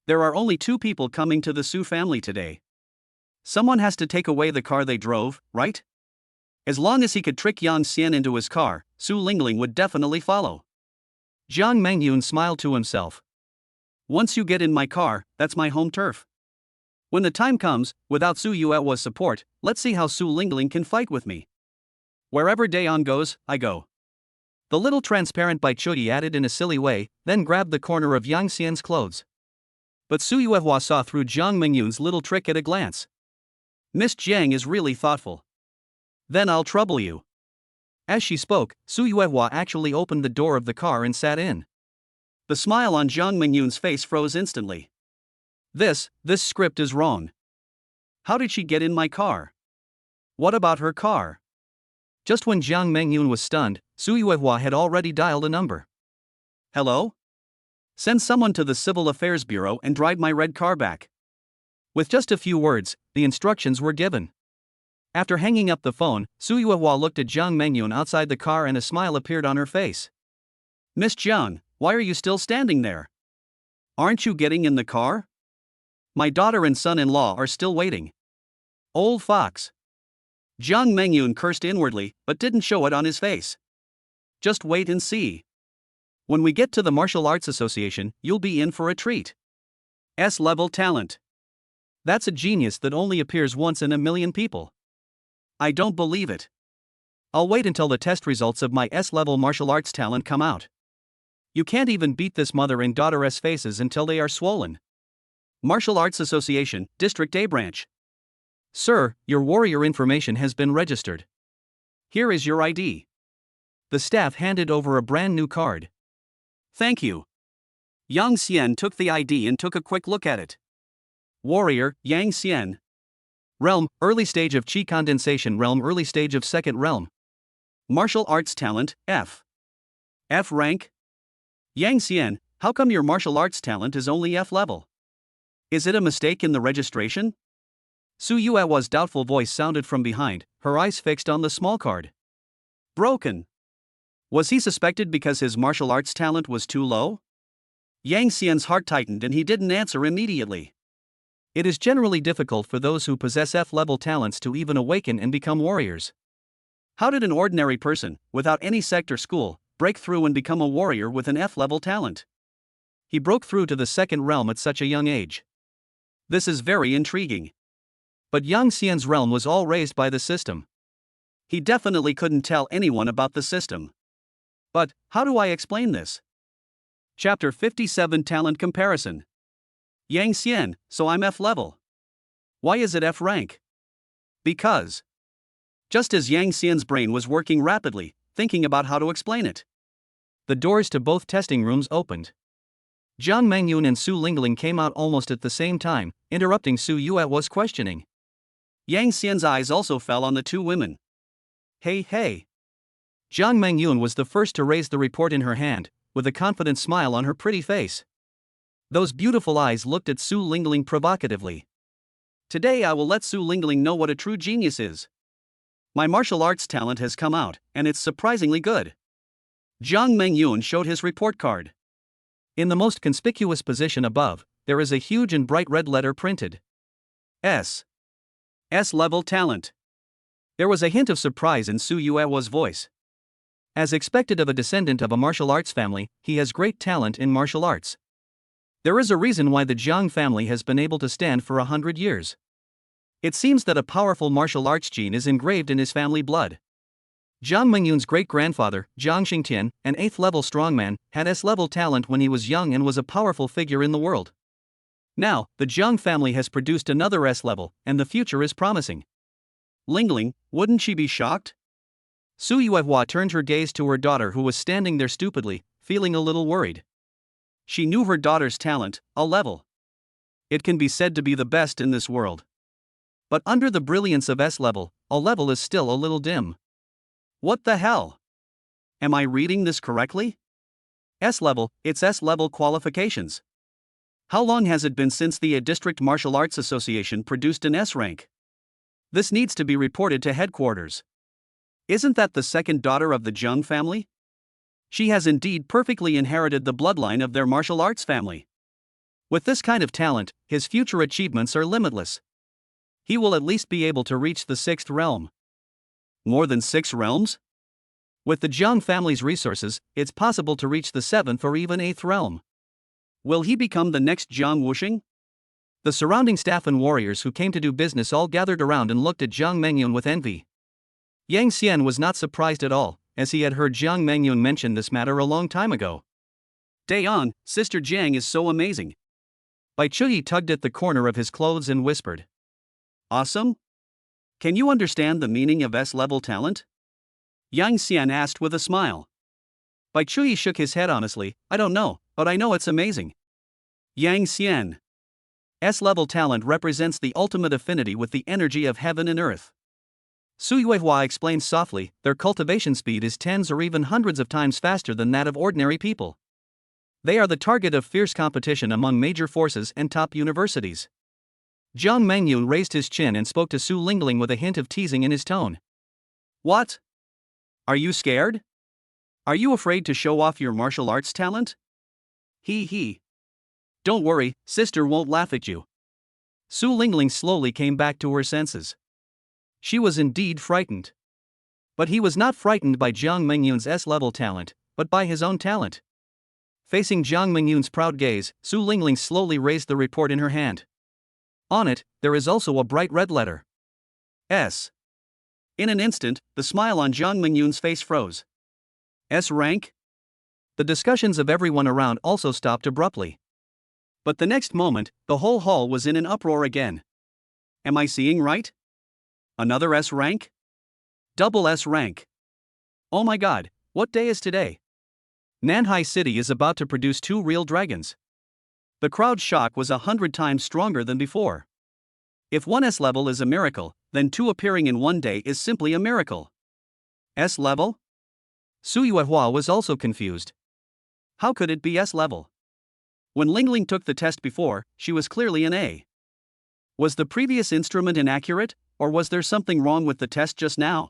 There are only two people coming to the Su family today. Someone has to take away the car they drove, right? As long as he could trick Yang Xian into his car, Su Lingling would definitely follow. Jiang Mangyun smiled to himself. Once you get in my car, that's my home turf. When the time comes, without Su Yuehua's support, let's see how Su Lingling can fight with me. Wherever Daeon goes, I go. The little transparent Baichuyi added in a silly way, then grabbed the corner of Yang Xian's clothes. But Su Yuehua saw through Jiang Mangyun's little trick at a glance. Miss Jiang is really thoughtful. Then I'll trouble you. As she spoke, Su Yuehua actually opened the door of the car and sat in. The smile on Jiang Mangyun's face froze instantly. This script is wrong. How did she get in my car? What about her car? Just when Jiang Mangyun was stunned, Su Yuehua had already dialed a number. Hello? Send someone to the Civil Affairs Bureau and drive my red car back. With just a few words, the instructions were given. After hanging up the phone, Su Yuehua looked at Jiang Mangyun outside the car and a smile appeared on her face. Miss Jiang, why are you still standing there? Aren't you getting in the car? My daughter and son-in-law are still waiting. Old fox. Jiang Mangyun cursed inwardly, but didn't show it on his face. Just wait and see. When we get to the Martial Arts Association, you'll be in for a treat. S-level talent. That's a genius that only appears once in a million people. I don't believe it. I'll wait until the test results of my S-level martial arts talent come out. You can't even beat this mother and daughter's faces until they are swollen. Martial Arts Association, District A Branch. Sir, your warrior information has been registered. Here is your ID. The staff handed over a brand new card. Thank you. Yang Xian took the ID and took a quick look at it. Warrior, Yang Xian. Realm, early stage of Qi condensation. Realm, early stage of second realm. Martial arts talent, F. F rank? Yang Xian, how come your martial arts talent is only F level? Is it a mistake in the registration? Su Yue's doubtful voice sounded from behind, her eyes fixed on the small card. Broken. Was he suspected because his martial arts talent was too low? Yang Xian's heart tightened and he didn't answer immediately. It is generally difficult for those who possess F-level talents to even awaken and become warriors. How did an ordinary person, without any sect or school, break through and become a warrior with an F-level talent? He broke through to the second realm at such a young age. This is very intriguing. But Yang Xian's realm was all raised by the system. He definitely couldn't tell anyone about the system. But, how do I explain this? Chapter 57 Talent Comparison. Yang Xian, so I'm F level. Why is it F rank? Because. Just as Yang Xian's brain was working rapidly, thinking about how to explain it, the doors to both testing rooms opened. Jiang Mengyun and Su Lingling came out almost at the same time, interrupting Su Yue's questioning. Yang Xian's eyes also fell on the two women. Hey. Jiang Mengyun was the first to raise the report in her hand, with a confident smile on her pretty face. Those beautiful eyes looked at Su Lingling provocatively. Today I will let Su Lingling know what a true genius is. My martial arts talent has come out, and it's surprisingly good. Jiang Mengyun showed his report card. In the most conspicuous position above, there is a huge and bright red letter printed. S. S-level talent. There was a hint of surprise in Su Yue's voice. As expected of a descendant of a martial arts family, he has great talent in martial arts. There is a reason why the Jiang family has been able to stand for 100 years. It seems that a powerful martial arts gene is engraved in his family blood. Jiang Mengyun's great-grandfather, Jiang Xingtian, an 8th-level strongman, had S-level talent when he was young and was a powerful figure in the world. Now, the Jiang family has produced another S-level, and the future is promising. Lingling, wouldn't she be shocked? Su Yuehua turned her gaze to her daughter who was standing there stupidly, feeling a little worried. She knew her daughter's talent, a level. It can be said to be the best in this world. But under the brilliance of S-level, a level is still a little dim. What the hell? Am I reading this correctly? S-level, it's S-level qualifications. How long has it been since the District Martial Arts Association produced an S rank? This needs to be reported to headquarters. Isn't that the second daughter of the Jiang family? She has indeed perfectly inherited the bloodline of their martial arts family. With this kind of talent, his future achievements are limitless. He will at least be able to reach the 6th realm. More than 6 realms? With the Jiang family's resources, it's possible to reach the 7th or even 8th realm. Will he become the next Jiang Wuxing? The surrounding staff and warriors who came to do business all gathered around and looked at Jiang Mengyun with envy. Yang Xian was not surprised at all, as he had heard Jiang Mengyun mention this matter a long time ago. Dayan, Sister Jiang is so amazing. Bai Chuyi tugged at the corner of his clothes and whispered. Awesome? Can you understand the meaning of S-level talent? Yang Xian asked with a smile. Bai Chuyi shook his head honestly. I don't know, but I know it's amazing. Yang Xian. S-level talent represents the ultimate affinity with the energy of heaven and earth. Su Yuehua explained softly, their cultivation speed is tens or even hundreds of times faster than that of ordinary people. They are the target of fierce competition among major forces and top universities. Jiang Mengyun raised his chin and spoke to Su Lingling with a hint of teasing in his tone. What? Are you scared? Are you afraid to show off your martial arts talent? He. Don't worry, sister won't laugh at you. Su Lingling slowly came back to her senses. She was indeed frightened. But he was not frightened by Jiang Mengyun's S-level talent, but by his own talent. Facing Jiang Mengyun's proud gaze, Su Lingling slowly raised the report in her hand. On it, there is also a bright red letter. S. In an instant, the smile on Jiang Mengyun's face froze. S rank? The discussions of everyone around also stopped abruptly. But the next moment, the whole hall was in an uproar again. Am I seeing right? Another S rank? Double S rank. Oh my god, what day is today? Nanhai City is about to produce 2 real dragons. The crowd's shock was 100 times stronger than before. If one S level is a miracle, then 2 appearing in one day is simply a miracle. S level? Su Yuehua was also confused. How could it be S level? When Lingling took the test before, she was clearly an A. Was the previous instrument inaccurate, or was there something wrong with the test just now?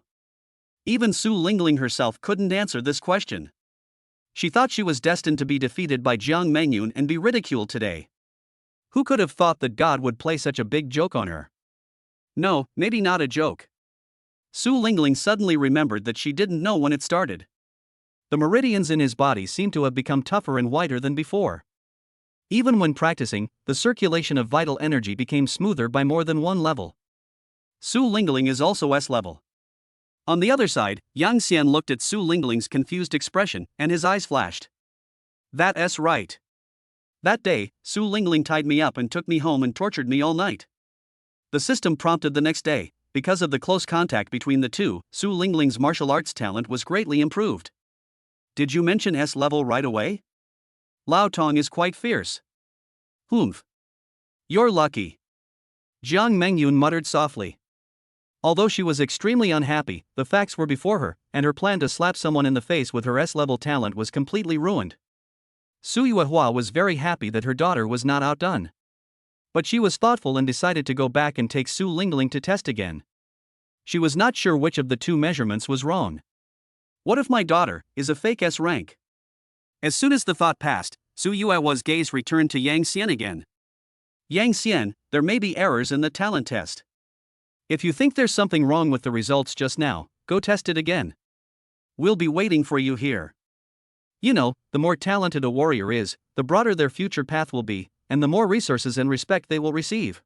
Even Su Lingling herself couldn't answer this question. She thought she was destined to be defeated by Jiang Mengyun and be ridiculed today. Who could have thought that God would play such a big joke on her? No, maybe not a joke. Su Lingling suddenly remembered that she didn't know when it started. The meridians in his body seemed to have become tougher and whiter than before. Even when practicing, the circulation of vital energy became smoother by more than one level. Su Lingling is also S level. On the other side, Yang Xian looked at Su Lingling's confused expression, and his eyes flashed. That's right. That day, Su Lingling tied me up and took me home and tortured me all night. The system prompted the next day. Because of the close contact between the two, Su Lingling's martial arts talent was greatly improved. Did you mention S level right away? Lao Tong is quite fierce. Humph. You're lucky. Jiang Mengyun muttered softly. Although she was extremely unhappy, the facts were before her, and her plan to slap someone in the face with her S-level talent was completely ruined. Su Yuehua was very happy that her daughter was not outdone. But she was thoughtful and decided to go back and take Su Lingling to test again. She was not sure which of the 2 measurements was wrong. What if my daughter is a fake S rank? As soon as the thought passed, Su Yuehua's gaze returned to Yang Xian again. Yang Xian, there may be errors in the talent test. If you think there's something wrong with the results just now, go test it again. We'll be waiting for you here. You know, the more talented a warrior is, the broader their future path will be, and the more resources and respect they will receive.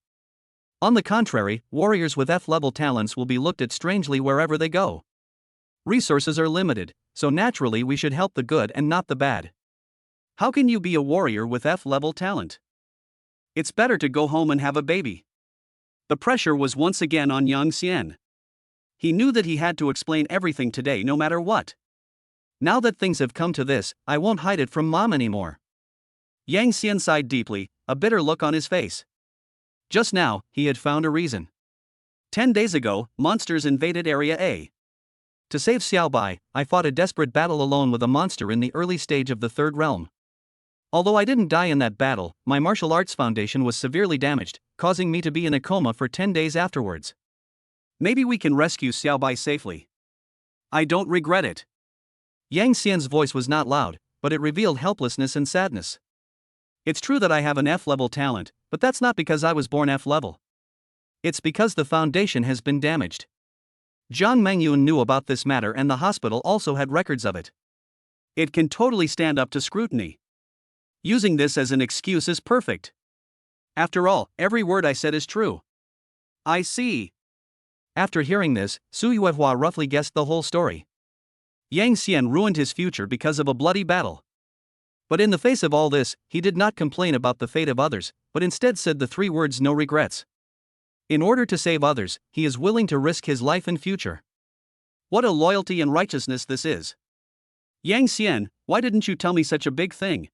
On the contrary, warriors with F-level talents will be looked at strangely wherever they go. Resources are limited, so naturally we should help the good and not the bad. How can you be a warrior with F-level talent? It's better to go home and have a baby. The pressure was once again on Yang Xian. He knew that he had to explain everything today no matter what. Now that things have come to this, I won't hide it from Mom anymore. Yang Xian sighed deeply, a bitter look on his face. Just now, he had found a reason. 10 days ago, monsters invaded Area A. To save Xiaobai, I fought a desperate battle alone with a monster in the early stage of the 3rd realm. Although I didn't die in that battle, my martial arts foundation was severely damaged, causing me to be in a coma for 10 days afterwards. Maybe we can rescue Xiaobai safely. I don't regret it. Yang Xian's voice was not loud, but it revealed helplessness and sadness. It's true that I have an F-level talent, but that's not because I was born F-level. It's because the foundation has been damaged. Jiang Mengyun knew about this matter and the hospital also had records of it. It can totally stand up to scrutiny. Using this as an excuse is perfect. After all, every word I said is true. I see. After hearing this, Su Yuehua roughly guessed the whole story. Yang Xian ruined his future because of a bloody battle. But in the face of all this, he did not complain about the fate of others, but instead said the 3 words no regrets. In order to save others, he is willing to risk his life and future. What a loyalty and righteousness this is. Yang Xian, why didn't you tell me such a big thing?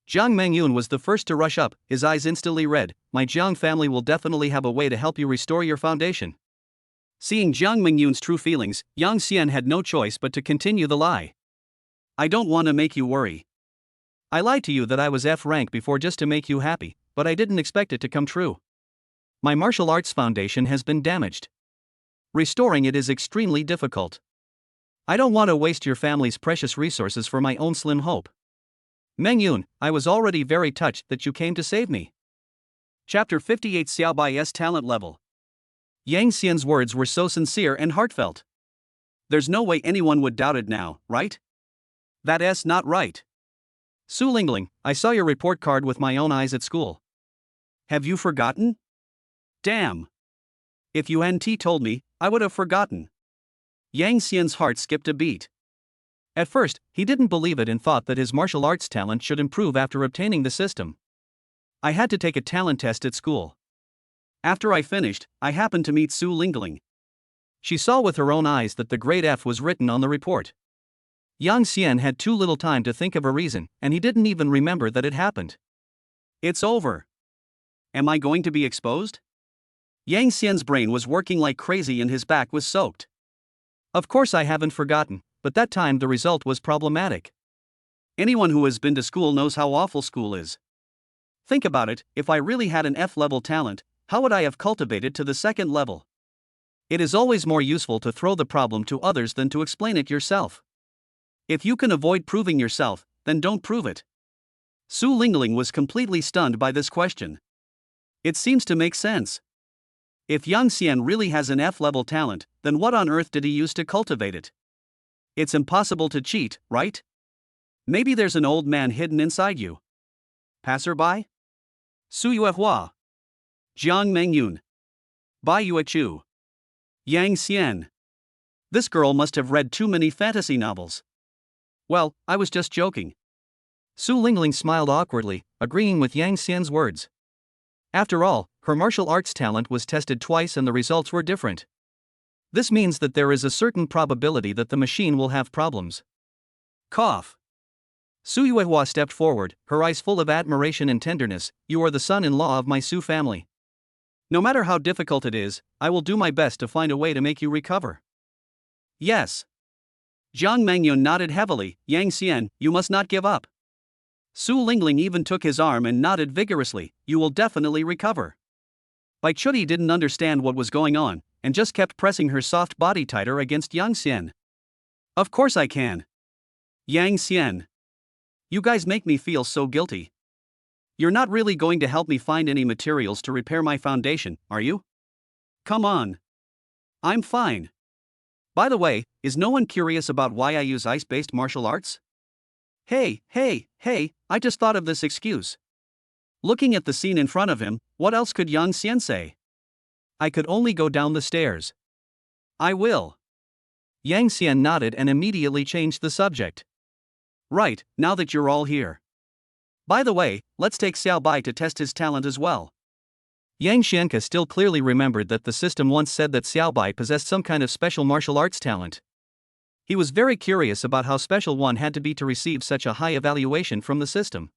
Jiang Mengyun was the first to rush up, his eyes instantly red. My Jiang family will definitely have a way to help you restore your foundation. Seeing Jiang Mengyun's true feelings, Yang Xian had no choice but to continue the lie. I don't want to make you worry. I lied to you that I was F rank before just to make you happy, but I didn't expect it to come true. My martial arts foundation has been damaged. Restoring it is extremely difficult. I don't want to waste your family's precious resources for my own slim hope. Mengyun, I was already very touched that you came to save me. Chapter 58 Xiaobai's Talent Level. Yang Xian's words were so sincere and heartfelt. There's no way anyone would doubt it now, right? That's not right. Su Lingling, I saw your report card with my own eyes at school. Have you forgotten? Damn. If you hadn't told me, I would have forgotten. Yang Xian's heart skipped a beat. At first, he didn't believe it and thought that his martial arts talent should improve after obtaining the system. I had to take a talent test at school. After I finished, I happened to meet Su Lingling. She saw with her own eyes that the grade F was written on the report. Yang Xian had too little time to think of a reason, and he didn't even remember that it happened. It's over. Am I going to be exposed? Yang Xian's brain was working like crazy and his back was soaked. Of course I haven't forgotten, but that time the result was problematic. Anyone who has been to school knows how awful school is. Think about it, if I really had an F-level talent, how would I have cultivated to the second level? It is always more useful to throw the problem to others than to explain it yourself. If you can avoid proving yourself, then don't prove it. Su Lingling was completely stunned by this question. It seems to make sense. If Yang Xian really has an F-level talent, then what on earth did he use to cultivate it? It's impossible to cheat, right? Maybe there's an old man hidden inside you. Passerby? Su Yuehua. Jiang Mengyun. Bai Yuechu. Yang Xian. This girl must have read too many fantasy novels. Well, I was just joking. Su Lingling smiled awkwardly, agreeing with Yang Xian's words. After all, her martial arts talent was tested twice and the results were different. This means that there is a certain probability that the machine will have problems. Cough. Su Yuehua stepped forward, her eyes full of admiration and tenderness. You are the son-in-law of my Su family. No matter how difficult it is, I will do my best to find a way to make you recover. Yes. Jiang Mengyun nodded heavily. Yang Xian, you must not give up. Su Lingling even took his arm and nodded vigorously. You will definitely recover. Bai Chuti didn't understand what was going on, and just kept pressing her soft body tighter against Yang Xian. Of course I can. Yang Xian. You guys make me feel so guilty. You're not really going to help me find any materials to repair my foundation, are you? Come on. I'm fine. By the way, is no one curious about why I use ice-based martial arts? Hey, I just thought of this excuse. Looking at the scene in front of him, what else could Yang Xian say? I could only go down the stairs. I will. Yang Xian nodded and immediately changed the subject. Right, now that you're all here. By the way, let's take Xiao Bai to test his talent as well. Yang Xianke still clearly remembered that the system once said that Xiao Bai possessed some kind of special martial arts talent. He was very curious about how special one had to be to receive such a high evaluation from the system.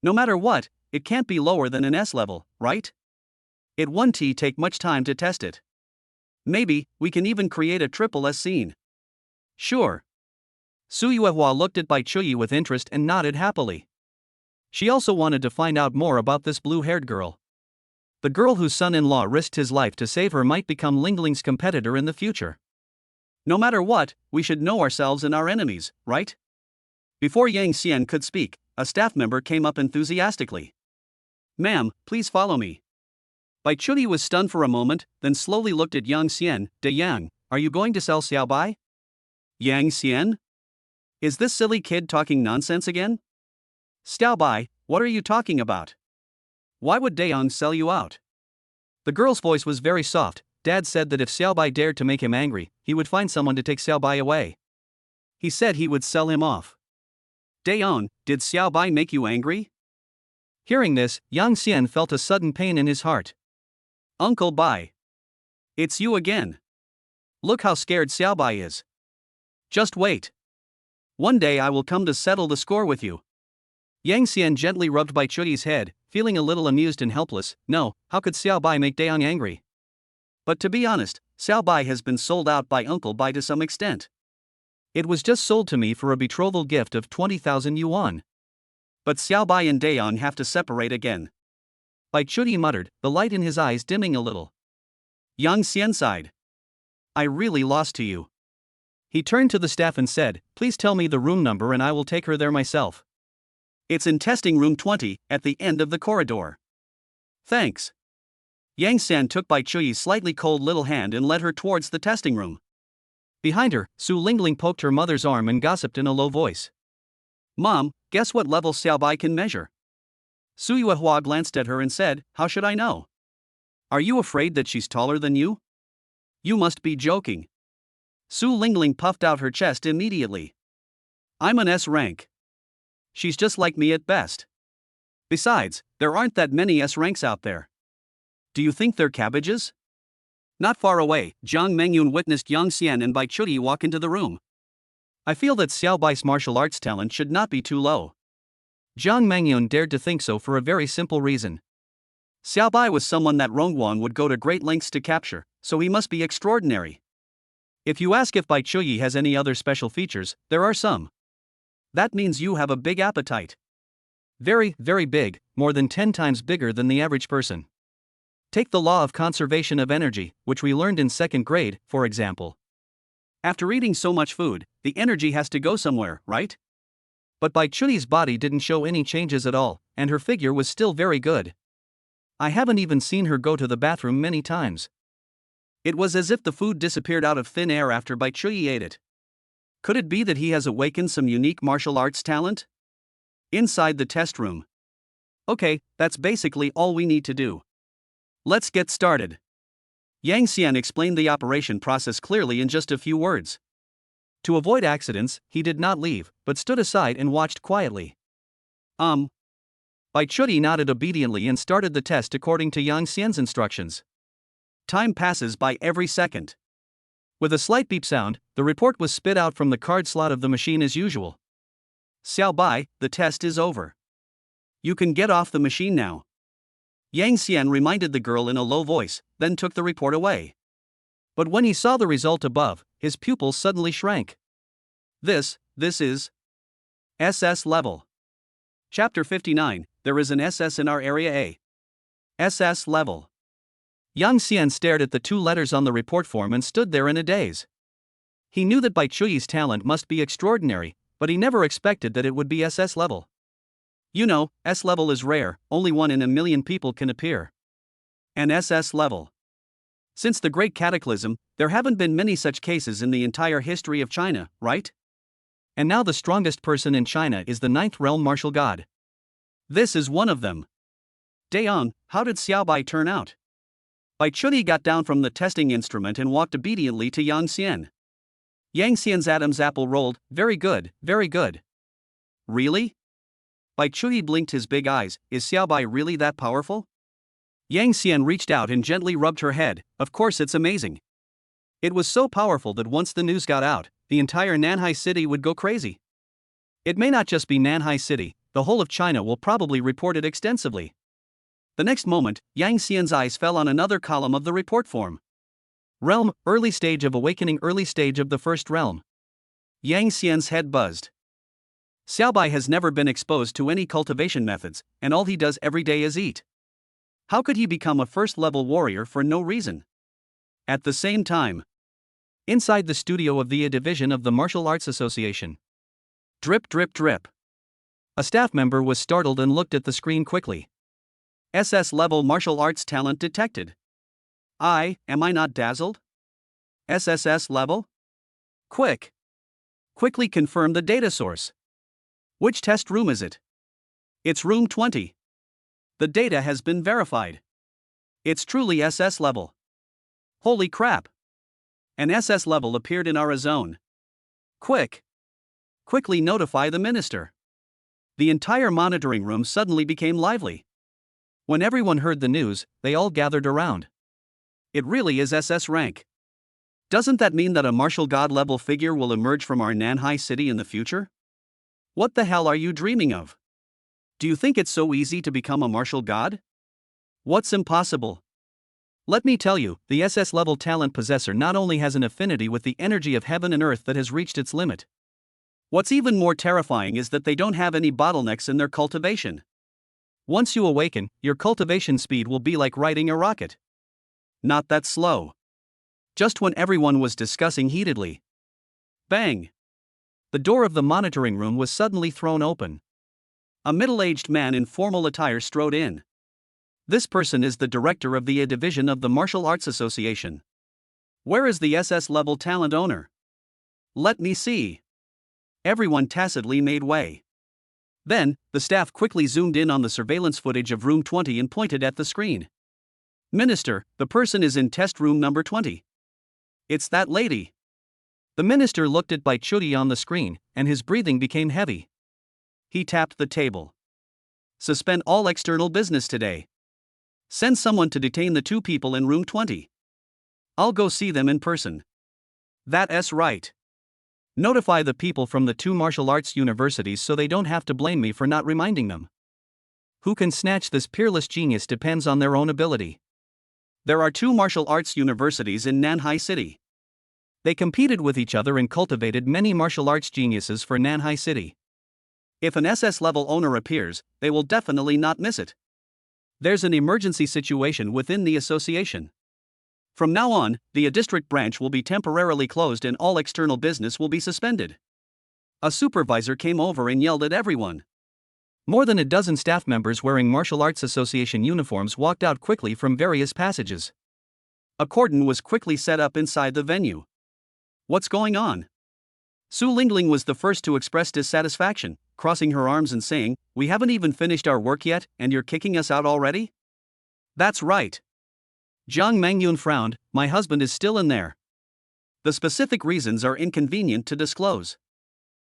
No matter what, it can't be lower than an S level, right? It won't take much time to test it. Maybe we can even create a triple S scene. Sure. Su Yuehua looked at Bai Chuyi with interest and nodded happily. She also wanted to find out more about this blue-haired girl. The girl whose son-in-law risked his life to save her might become Lingling's competitor in the future. No matter what, we should know ourselves and our enemies, right? Before Yang Xian could speak, a staff member came up enthusiastically. Ma'am, please follow me. Bai Chuyi was stunned for a moment, then slowly looked at Yang Xian. De Yang, are you going to sell Xiao Bai? Yang Xian? Is this silly kid talking nonsense again? Xiao Bai, what are you talking about? Why would Dayang sell you out? The girl's voice was very soft. Dad said that if Xiao Bai dared to make him angry, he would find someone to take Xiao Bai away. He said he would sell him off. Dayang, did Xiao Bai make you angry? Hearing this, Yang Xian felt a sudden pain in his heart. Uncle Bai. It's you again. Look how scared Xiao Bai is. Just wait. One day I will come to settle the score with you. Yang Xian gently rubbed Bai Chuyi's head, feeling a little amused and helpless. No, how could Xiao Bai make Dayang angry? But to be honest, Xiao Bai has been sold out by Uncle Bai to some extent. It was just sold to me for a betrothal gift of 20,000 yuan. But Xiao Bai and Dayang have to separate again. Bai Chuyi muttered, the light in his eyes dimming a little. Yang Xian sighed. I really lost to you. He turned to the staff and said, please tell me the room number and I will take her there myself. It's in testing room 20, at the end of the corridor. Thanks. Yang Xian took Bai Chuyi's slightly cold little hand and led her towards the testing room. Behind her, Su Lingling poked her mother's arm and gossiped in a low voice. Mom, guess what level Xiao Bai can measure? Su Yuehua glanced at her and said, how should I know? Are you afraid that she's taller than you? You must be joking. Su Lingling puffed out her chest immediately. I'm an S rank. She's just like me at best. Besides, there aren't that many S ranks out there. Do you think they're cabbages? Not far away, Jiang Mengyun witnessed Yang Xian and Bai Chuyi walk into the room. I feel that Xiao Bai's martial arts talent should not be too low. Jiang Mengyun dared to think so for a very simple reason. Xiao Bai was someone that Rongguan would go to great lengths to capture, so he must be extraordinary. If you ask if Bai Chuyi has any other special features, there are some. That means you have a big appetite. Very, very big, more than 10 times bigger than the average person. Take the law of conservation of energy, which we learned in 2nd grade, for example. After eating so much food, the energy has to go somewhere, right? But Bai Chuyi's body didn't show any changes at all, and her figure was still very good. I haven't even seen her go to the bathroom many times. It was as if the food disappeared out of thin air after Bai Chuyi ate it. Could it be that he has awakened some unique martial arts talent? Inside the test room. Okay, that's basically all we need to do. Let's get started. Yang Xian explained the operation process clearly in just a few words. To avoid accidents, he did not leave, but stood aside and watched quietly. Bai Chuyi nodded obediently and started the test according to Yang Xian's instructions. Time passes by every second. With a slight beep sound, the report was spit out from the card slot of the machine as usual. Xiao Bai, the test is over. You can get off the machine now. Yang Xian reminded the girl in a low voice, then took the report away. But when he saw the result above, his pupils suddenly shrank. This is SS level. Chapter 59, there is an SS in our area A. SS level. Yang Xian stared at the 2 letters on the report form and stood there in a daze. He knew that Bai Chuyi's talent must be extraordinary, but he never expected that it would be SS level. You know, S level is rare, only 1 in a million people can appear. An SS level. Since the Great Cataclysm, there haven't been many such cases in the entire history of China, right? And now the strongest person in China is the 9th realm martial god. This is one of them. Daon, how did Xiao Bai turn out? Bai Chuyi got down from the testing instrument and walked obediently to Yang Xian. Yang Xian's Adam's apple rolled, very good, very good. Really? Bai Chuyi blinked his big eyes, is Xiao Bai really that powerful? Yang Xian reached out and gently rubbed her head, of course it's amazing. It was so powerful that once the news got out, the entire Nanhai city would go crazy. It may not just be Nanhai city, the whole of China will probably report it extensively. The next moment, Yang Xian's eyes fell on another column of the report form. Realm, early stage of awakening, early stage of the 1st realm. Yang Xian's head buzzed. Xiao Bai has never been exposed to any cultivation methods, and all he does every day is eat. How could he become a 1st level warrior for no reason? At the same time, inside the studio of the A division of the Martial Arts Association. Drip, drip, drip. A staff member was startled and looked at the screen quickly. SS level martial arts talent detected. Am I not dazzled? SSS level? Quickly confirm the data source. Which test room is it? It's room 20. The data has been verified. It's truly SS level. Holy crap! An SS level appeared in our zone. Quickly notify the minister. The entire monitoring room suddenly became lively. When everyone heard the news, they all gathered around. It really is SS rank. Doesn't that mean that a martial god level figure will emerge from our Nanhai city in the future? What the hell are you dreaming of? Do you think it's so easy to become a martial god? What's impossible? Let me tell you, the SS level talent possessor not only has an affinity with the energy of heaven and earth that has reached its limit. What's even more terrifying is that they don't have any bottlenecks in their cultivation. Once you awaken, your cultivation speed will be like riding a rocket. Not that slow. Just when everyone was discussing heatedly. Bang! The door of the monitoring room was suddenly thrown open. A middle-aged man in formal attire strode in. This person is the director of the A division of the Martial Arts Association. Where is the SS level talent owner? Let me see. Everyone tacitly made way. Then, the staff quickly zoomed in on the surveillance footage of room 20 and pointed at the screen. Minister, the person is in test room number 20. It's that lady. The minister looked at Bai Chuyi on the screen, and his breathing became heavy. He tapped the table. Suspend all external business today. Send someone to detain the 2 people in room 20. I'll go see them in person. That's right. Notify the people from the two martial arts universities so they don't have to blame me for not reminding them. Who can snatch this peerless genius depends on their own ability. There are two martial arts universities in Nanhai City. They competed with each other and cultivated many martial arts geniuses for Nanhai City. If an SS-level owner appears, they will definitely not miss it. There's an emergency situation within the association. From now on, the district branch will be temporarily closed and all external business will be suspended. A supervisor came over and yelled at everyone. More than a dozen staff members wearing Martial Arts Association uniforms walked out quickly from various passages. A cordon was quickly set up inside the venue. What's going on? Su Lingling was the first to express dissatisfaction, crossing her arms and saying, "We haven't even finished our work yet, and you're kicking us out already?" That's right. Jiang Mangyun frowned, "My husband is still in there." The specific reasons are inconvenient to disclose.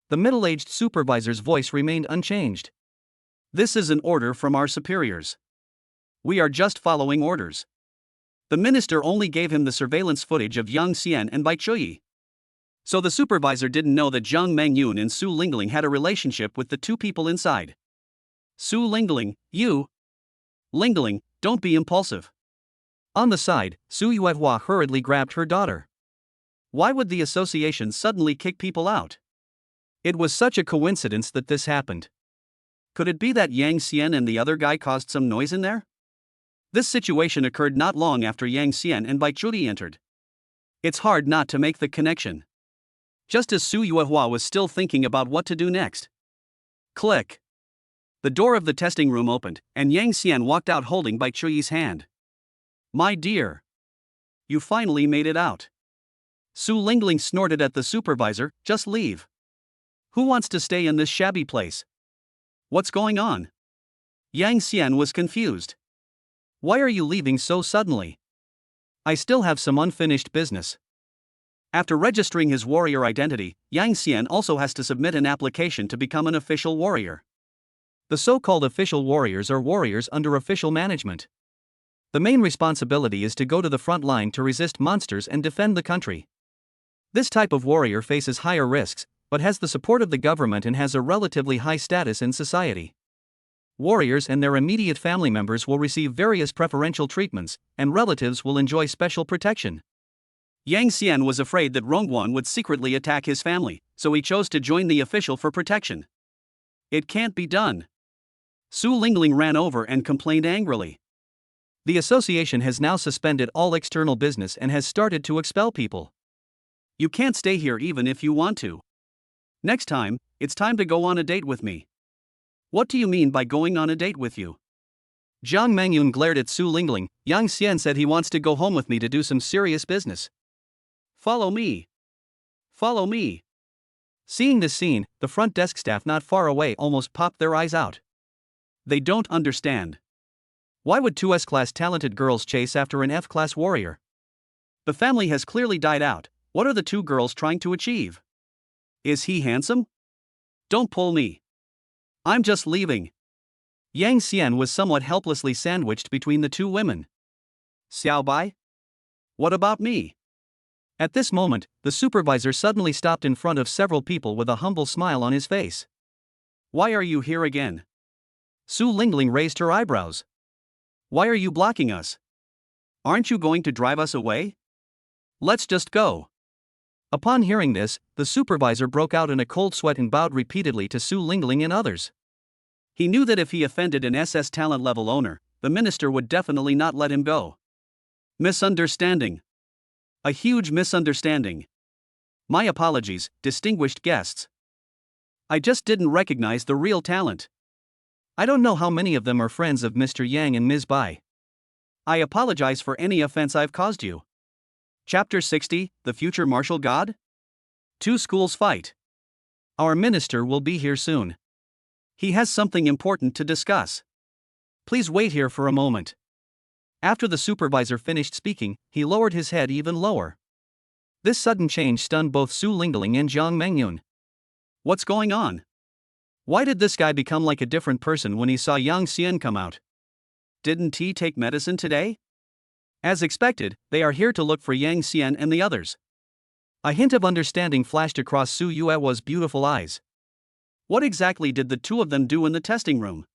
The middle-aged supervisor's voice remained unchanged. This is an order from our superiors. We are just following orders. The minister only gave him the surveillance footage of Yang Xian and Bai Chuyi. So the supervisor didn't know that Jiang Mangyun and Su Lingling had a relationship with the two people inside. Su Lingling, you. Lingling, don't be impulsive. On the side, Su Yuehua hurriedly grabbed her daughter. Why would the association suddenly kick people out? It was such a coincidence that this happened. Could it be that Yang Xian and the other guy caused some noise in there? This situation occurred not long after Yang Xian and Bai Chuyi entered. It's hard not to make the connection. Just as Su Yuehua was still thinking about what to do next. Click. The door of the testing room opened, and Yang Xian walked out holding Bai Chuyi's hand. My dear. You finally made it out. Su Lingling snorted at the supervisor, just leave. Who wants to stay in this shabby place? What's going on? Yang Xian was confused. Why are you leaving so suddenly? I still have some unfinished business. After registering his warrior identity, Yang Xian also has to submit an application to become an official warrior. The so-called official warriors are warriors under official management. The main responsibility is to go to the front line to resist monsters and defend the country. This type of warrior faces higher risks, but has the support of the government and has a relatively high status in society. Warriors and their immediate family members will receive various preferential treatments, and relatives will enjoy special protection. Yang Xian was afraid that Rongguan would secretly attack his family, so he chose to join the official for protection. It can't be done. Su Lingling ran over and complained angrily. The association has now suspended all external business and has started to expel people. You can't stay here even if you want to. Next time, it's time to go on a date with me. What do you mean by going on a date with you? Jiang Mangyun glared at Su Lingling. Yang Xian said he wants to go home with me to do some serious business. Follow me. Follow me. Seeing this scene, the front desk staff not far away almost popped their eyes out. They don't understand. Why would 2 S-class talented girls chase after an F-class warrior? The family has clearly died out. What are the two girls trying to achieve? Is he handsome? Don't pull me. I'm just leaving. Yang Xian was somewhat helplessly sandwiched between the two women. Xiao Bai? What about me? At this moment, the supervisor suddenly stopped in front of several people with a humble smile on his face. Why are you here again? Su Lingling raised her eyebrows. Why are you blocking us? Aren't you going to drive us away? Let's just go. Upon hearing this, the supervisor broke out in a cold sweat and bowed repeatedly to Su Lingling and others. He knew that if he offended an SS talent level owner, the minister would definitely not let him go. Misunderstanding. A huge misunderstanding. My apologies, distinguished guests. I just didn't recognize the real talent. I don't know how many of them are friends of Mr. Yang and Ms. Bai. I apologize for any offense I've caused you. Chapter 60, The Future Martial God? Two schools fight. Our minister will be here soon. He has something important to discuss. Please wait here for a moment. After the supervisor finished speaking, he lowered his head even lower. This sudden change stunned both Su Lingling and Jiang Mangyun. What's going on? Why did this guy become like a different person when he saw Yang Xian come out? Didn't he take medicine today? As expected, they are here to look for Yang Xian and the others. A hint of understanding flashed across Su Yue's beautiful eyes. What exactly did the two of them do in the testing room?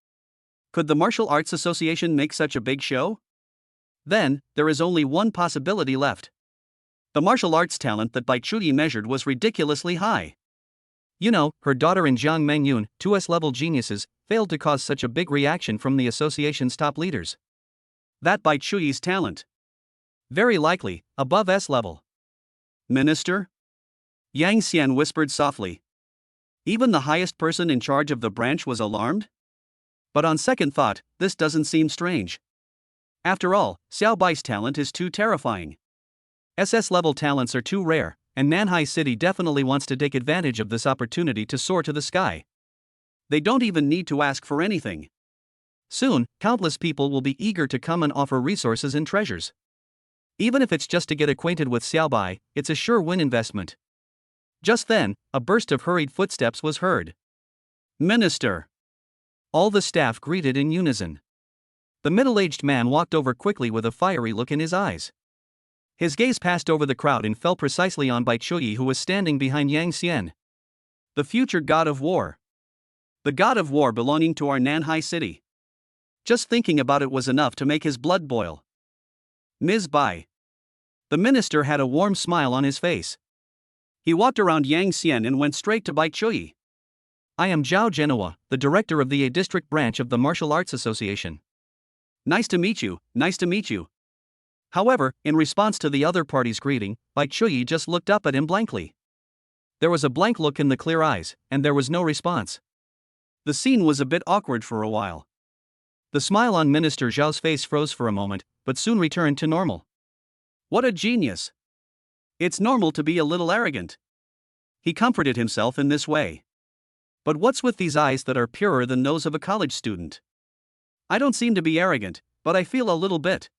Could the Martial Arts Association make such a big show? Then, there is only one possibility left. The martial arts talent that Bai Chuyi measured was ridiculously high. You know, her daughter and Jiang Mengyun, two S-level geniuses, failed to cause such a big reaction from the association's top leaders. That Bai Chuyi's talent. Very likely, above S-level. Minister? Yang Xian whispered softly. Even the highest person in charge of the branch was alarmed? But on second thought, this doesn't seem strange. After all, Xiao Bai's talent is too terrifying. SS-level talents are too rare, and Nanhai City definitely wants to take advantage of this opportunity to soar to the sky. They don't even need to ask for anything. Soon, countless people will be eager to come and offer resources and treasures. Even if it's just to get acquainted with Xiao Bai, it's a sure win investment. Just then, a burst of hurried footsteps was heard. Minister! All the staff greeted in unison. The middle-aged man walked over quickly with a fiery look in his eyes. His gaze passed over the crowd and fell precisely on Bai Chuyi, who was standing behind Yang Xian. The future god of war. The god of war belonging to our Nanhai City. Just thinking about it was enough to make his blood boil. Ms. Bai. The minister had a warm smile on his face. He walked around Yang Xian and went straight to Bai Chuyi. I am Zhao Genoa, the director of the A District branch of the Martial Arts Association. Nice to meet you, nice to meet you. However, in response to the other party's greeting, Bai Chuyi just looked up at him blankly. There was a blank look in the clear eyes, and there was no response. The scene was a bit awkward for a while. The smile on Minister Zhao's face froze for a moment, but soon returned to normal. What a genius! It's normal to be a little arrogant. He comforted himself in this way. But what's with these eyes that are purer than those of a college student? I don't seem to be arrogant, but I feel a little bit.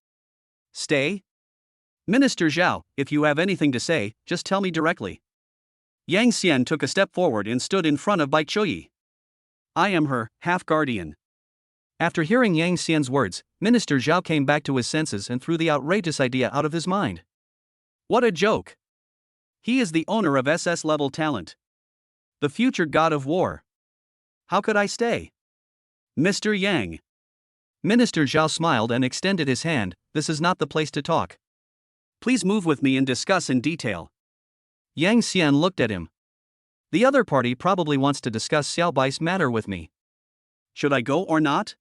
Stay? Minister Zhao, if you have anything to say, just tell me directly. Yang Xian took a step forward and stood in front of Bai Chuyi. I am her half-guardian. After hearing Yang Xian's words, Minister Zhao came back to his senses and threw the outrageous idea out of his mind. What a joke! He is the owner of SS-level talent. The future god of war. How could I stay? Mr. Yang. Minister Zhao smiled and extended his hand. This is not the place to talk. Please move with me and discuss in detail. Yang Xian looked at him. The other party probably wants to discuss Xiao Bai's matter with me. Should I go or not?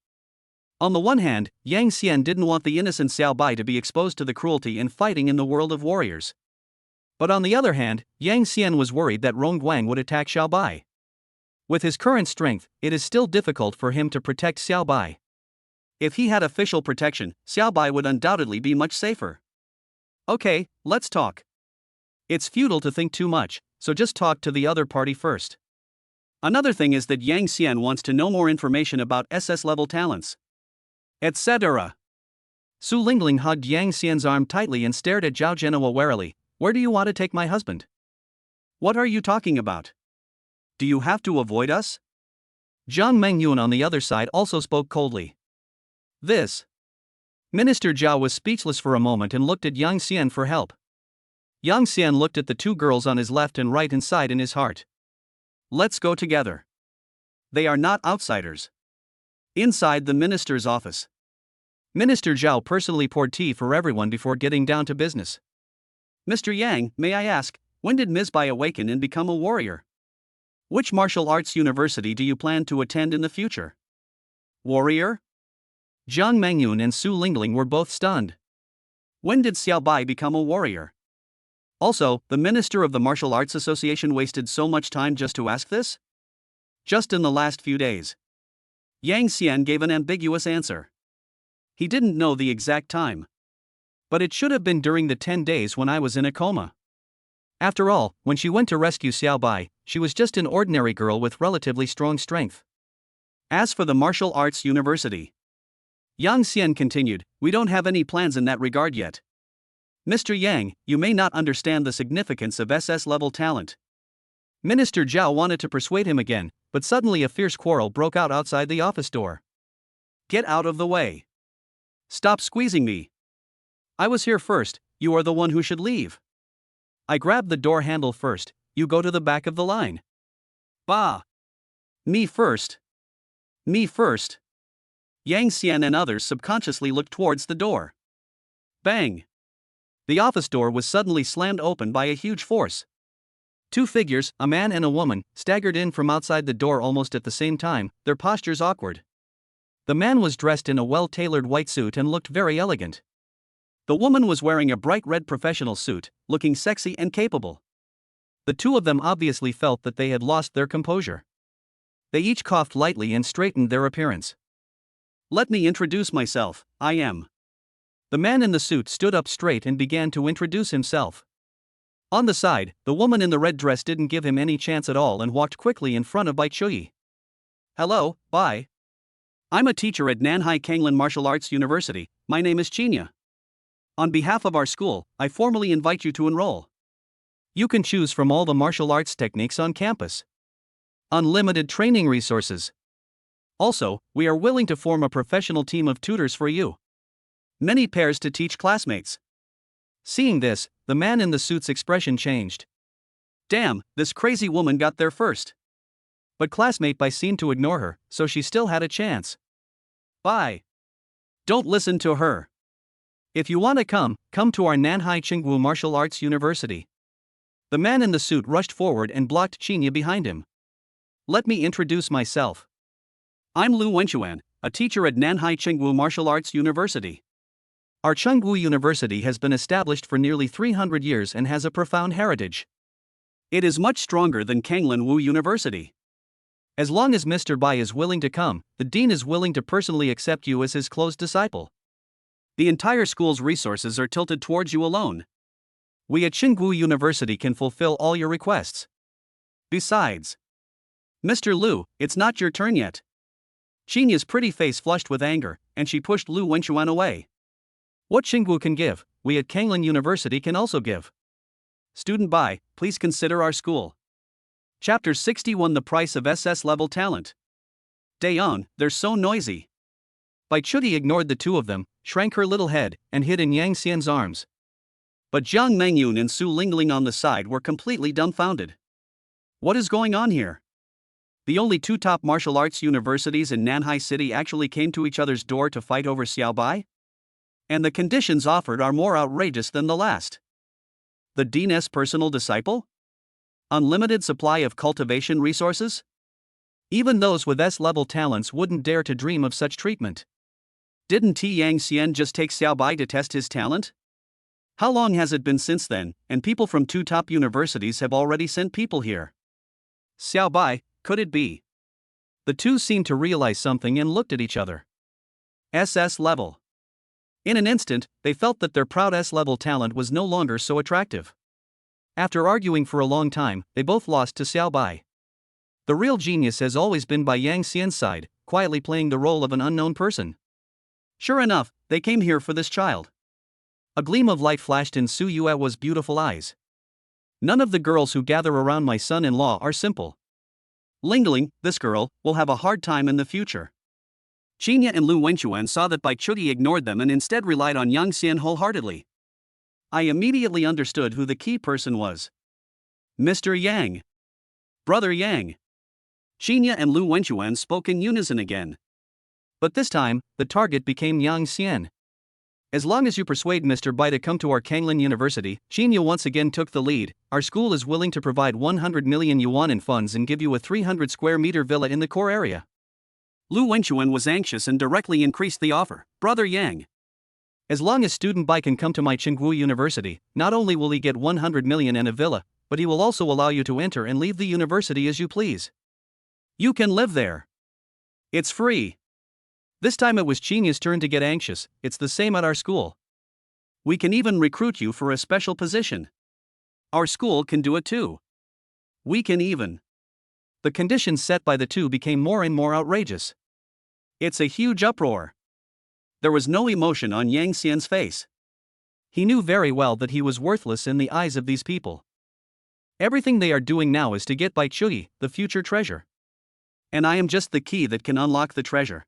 On the one hand, Yang Xian didn't want the innocent Xiao Bai to be exposed to the cruelty and fighting in the world of warriors. But on the other hand, Yang Xian was worried that Rong Guang would attack Xiao Bai. With his current strength, it is still difficult for him to protect Xiao Bai. If he had official protection, Xiao Bai would undoubtedly be much safer. Okay, let's talk. It's futile to think too much, so just talk to the other party first. Another thing is that Yang Xian wants to know more information about SS-level talents. Etc. Su Lingling hugged Yang Xian's arm tightly and stared at Zhao Genoa warily. Where do you want to take my husband? What are you talking about? Do you have to avoid us? Jiang Mengyun on the other side also spoke coldly. This. Minister Zhao was speechless for a moment and looked at Yang Xian for help. Yang Xian looked at the two girls on his left and right and sighed in his heart. Let's go together. They are not outsiders. Inside the minister's office. Minister Zhao personally poured tea for everyone before getting down to business. Mr. Yang, may I ask, when did Ms. Bai awaken and become a warrior? Which martial arts university do you plan to attend in the future? Warrior? Jiang Mengyun and Su Lingling were both stunned. When did Xiao Bai become a warrior? Also, the minister of the Martial Arts Association wasted so much time just to ask this? Just in the last few days. Yang Xian gave an ambiguous answer. He didn't know the exact time. But it should have been during the 10 days when I was in a coma. After all, when she went to rescue Xiao Bai, she was just an ordinary girl with relatively strong strength. As for the martial arts university, Yang Xian continued, we don't have any plans in that regard yet. Mr. Yang, you may not understand the significance of SS-level talent. Minister Zhao wanted to persuade him again, but suddenly a fierce quarrel broke out outside the office door. Get out of the way. Stop squeezing me. I was here first, you are the one who should leave. I grabbed the door handle first, you go to the back of the line. Bah! Me first. Me first. Yang Xian and others subconsciously looked towards the door. Bang! The office door was suddenly slammed open by a huge force. Two figures, a man and a woman, staggered in from outside the door almost at the same time, their postures awkward. The man was dressed in a well-tailored white suit and looked very elegant. The woman was wearing a bright red professional suit, looking sexy and capable. The two of them obviously felt that they had lost their composure. They each coughed lightly and straightened their appearance. Let me introduce myself, I am. The man in the suit stood up straight and began to introduce himself. On the side, the woman in the red dress didn't give him any chance at all and walked quickly in front of Bai Chui. Hello, Bai. I'm a teacher at Nanhai Kanglan Martial Arts University, my name is Chinya. On behalf of our school, I formally invite you to enroll. You can choose from all the martial arts techniques on campus. Unlimited training resources. Also, we are willing to form a professional team of tutors for you. Many pairs to teach classmates. Seeing this, the man in the suit's expression changed. Damn, this crazy woman got there first. But classmate Bai seemed to ignore her, so she still had a chance. Bai. Don't listen to her. If you want to come to our Nanhai Qingwu Martial Arts University. The man in the suit rushed forward and blocked Chinya behind him. Let me introduce myself. I'm Lu Wenchuan, a teacher at Nanhai Qingwu Martial Arts University. Our Qingwu University has been established for nearly 300 years and has a profound heritage. It is much stronger than Kanglan Wu University. As long as Mr. Bai is willing to come, the dean is willing to personally accept you as his close disciple. The entire school's resources are tilted towards you alone. We at Qingwu University can fulfill all your requests. Besides, Mr. Lu, it's not your turn yet. Chinya's pretty face flushed with anger, and she pushed Lu Wenchuan away. What Qingwu can give, we at Kanglan University can also give. Student Bai, please consider our school. Chapter 61 The Price of SS Level Talent. Dayon, they're so noisy. Bai Chuti ignored the two of them, shrank her little head, and hid in Yang Xian's arms. But Jiang Mengyun and Su Lingling on the side were completely dumbfounded. What is going on here? The only two top martial arts universities in Nanhai City actually came to each other's door to fight over Xiao Bai? And the conditions offered are more outrageous than the last. The dean's personal disciple? Unlimited supply of cultivation resources? Even those with S-level talents wouldn't dare to dream of such treatment. Didn't Yang Xian just take Xiao Bai to test his talent? How long has it been since then, and people from two top universities have already sent people here? Xiao Bai, could it be? The two seemed to realize something and looked at each other. SS level. In an instant, they felt that their proud S-level talent was no longer so attractive. After arguing for a long time, they both lost to Xiao Bai. The real genius has always been by Yang Xian's side, quietly playing the role of an unknown person. Sure enough, they came here for this child. A gleam of light flashed in Su Yue's beautiful eyes. None of the girls who gather around my son-in-law are simple. Lingling, this girl, will have a hard time in the future. Chinya and Lu Wenchuan saw that Bai Chuti ignored them and instead relied on Yang Xian wholeheartedly. I immediately understood who the key person was. Mr. Yang. Brother Yang. Chinya and Lu Wenchuan spoke in unison again. But this time, the target became Yang Xian. As long as you persuade Mr. Bai to come to our Kanglan University, Chinya once again took the lead. Our school is willing to provide 100 million yuan in funds and give you a 300 square meter villa in the core area. Lu Wenchuan was anxious and directly increased the offer. Brother Yang. As long as student Bai can come to my Qingwu University, not only will he get 100 million and a villa, but he will also allow you to enter and leave the university as you please. You can live there. It's free. This time it was Chinya's turn to get anxious. It's the same at our school. We can even recruit you for a special position. Our school can do it too. We can even. The conditions set by the two became more and more outrageous. It's a huge uproar. There was no emotion on Yang Xian's face. He knew very well that he was worthless in the eyes of these people. Everything they are doing now is to get Bai Chuti, the future treasure. And I am just the key that can unlock the treasure.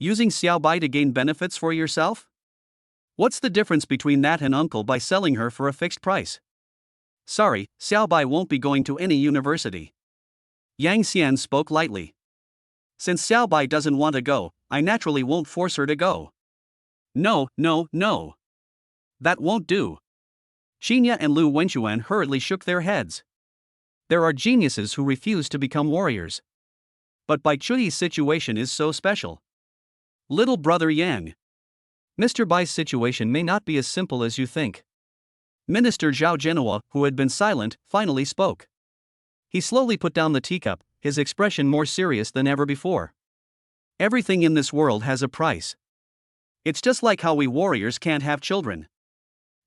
Using Xiao Bai to gain benefits for yourself? What's the difference between that and Uncle Bai selling her for a fixed price? Sorry, Xiao Bai won't be going to any university. Yang Xian spoke lightly. Since Xiao Bai doesn't want to go, I naturally won't force her to go. No. That won't do. Xinya and Lu Wenxuan hurriedly shook their heads. There are geniuses who refuse to become warriors. But Bai Chuyi's situation is so special. Little brother Yang. Mr. Bai's situation may not be as simple as you think. Minister Zhao Genoa, who had been silent, finally spoke. He slowly put down the teacup, his expression more serious than ever before. Everything in this world has a price. It's just like how we warriors can't have children.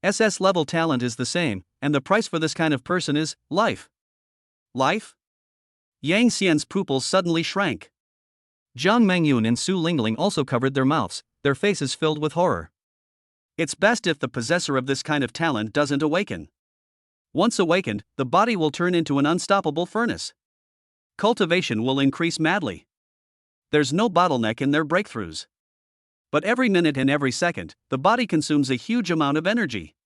SS-level talent is the same, and the price for this kind of person is life. Life? Yang Xian's pupils suddenly shrank. Jiang Mengyun and Su Lingling also covered their mouths, their faces filled with horror. It's best if the possessor of this kind of talent doesn't awaken. Once awakened, the body will turn into an unstoppable furnace. Cultivation will increase madly. There's no bottleneck in their breakthroughs. But every minute and every second, the body consumes a huge amount of energy.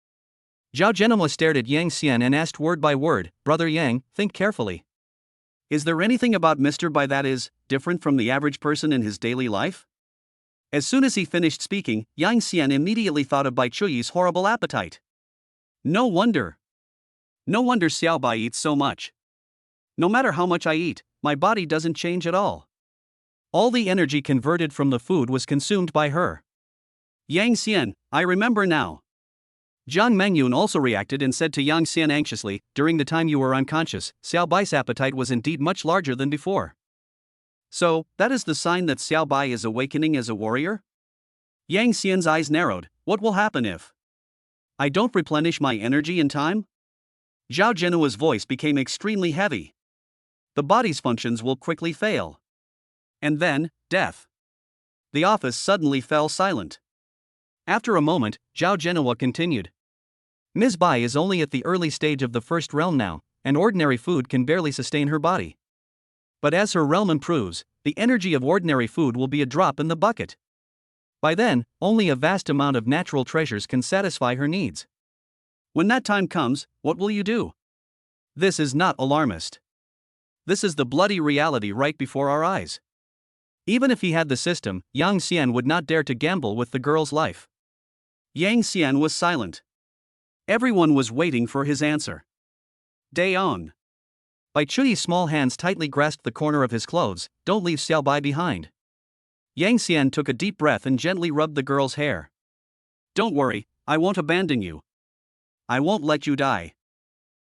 Zhao Genoa stared at Yang Xian and asked word by word, Brother Yang, think carefully. Is there anything about Mr. Bai that is different from the average person in his daily life? As soon as he finished speaking, Yang Xian immediately thought of Bai Chuyi's horrible appetite. No wonder Xiao Bai eats so much. No matter how much I eat, my body doesn't change at all. All the energy converted from the food was consumed by her. Yang Xian, I remember now. Jiang Mengyun also reacted and said to Yang Xian anxiously, during the time you were unconscious, Xiao Bai's appetite was indeed much larger than before. So, that is the sign that Xiao Bai is awakening as a warrior? Yang Xian's eyes narrowed. What will happen if I don't replenish my energy in time? Zhao Genoa's voice became extremely heavy. The body's functions will quickly fail. And then, death. The office suddenly fell silent. After a moment, Zhao Genoa continued. Ms. Bai is only at the early stage of the first realm now, and ordinary food can barely sustain her body. But as her realm improves, the energy of ordinary food will be a drop in the bucket. By then, only a vast amount of natural treasures can satisfy her needs. When that time comes, what will you do? This is not alarmist. This is the bloody reality right before our eyes. Even if he had the system, Yang Xian would not dare to gamble with the girl's life. Yang Xian was silent. Everyone was waiting for his answer. Day on. Bai Chuyi's small hands tightly grasped the corner of his clothes. Don't leave Xiao Bai behind. Yang Xian took a deep breath and gently rubbed the girl's hair. Don't worry, I won't abandon you. I won't let you die.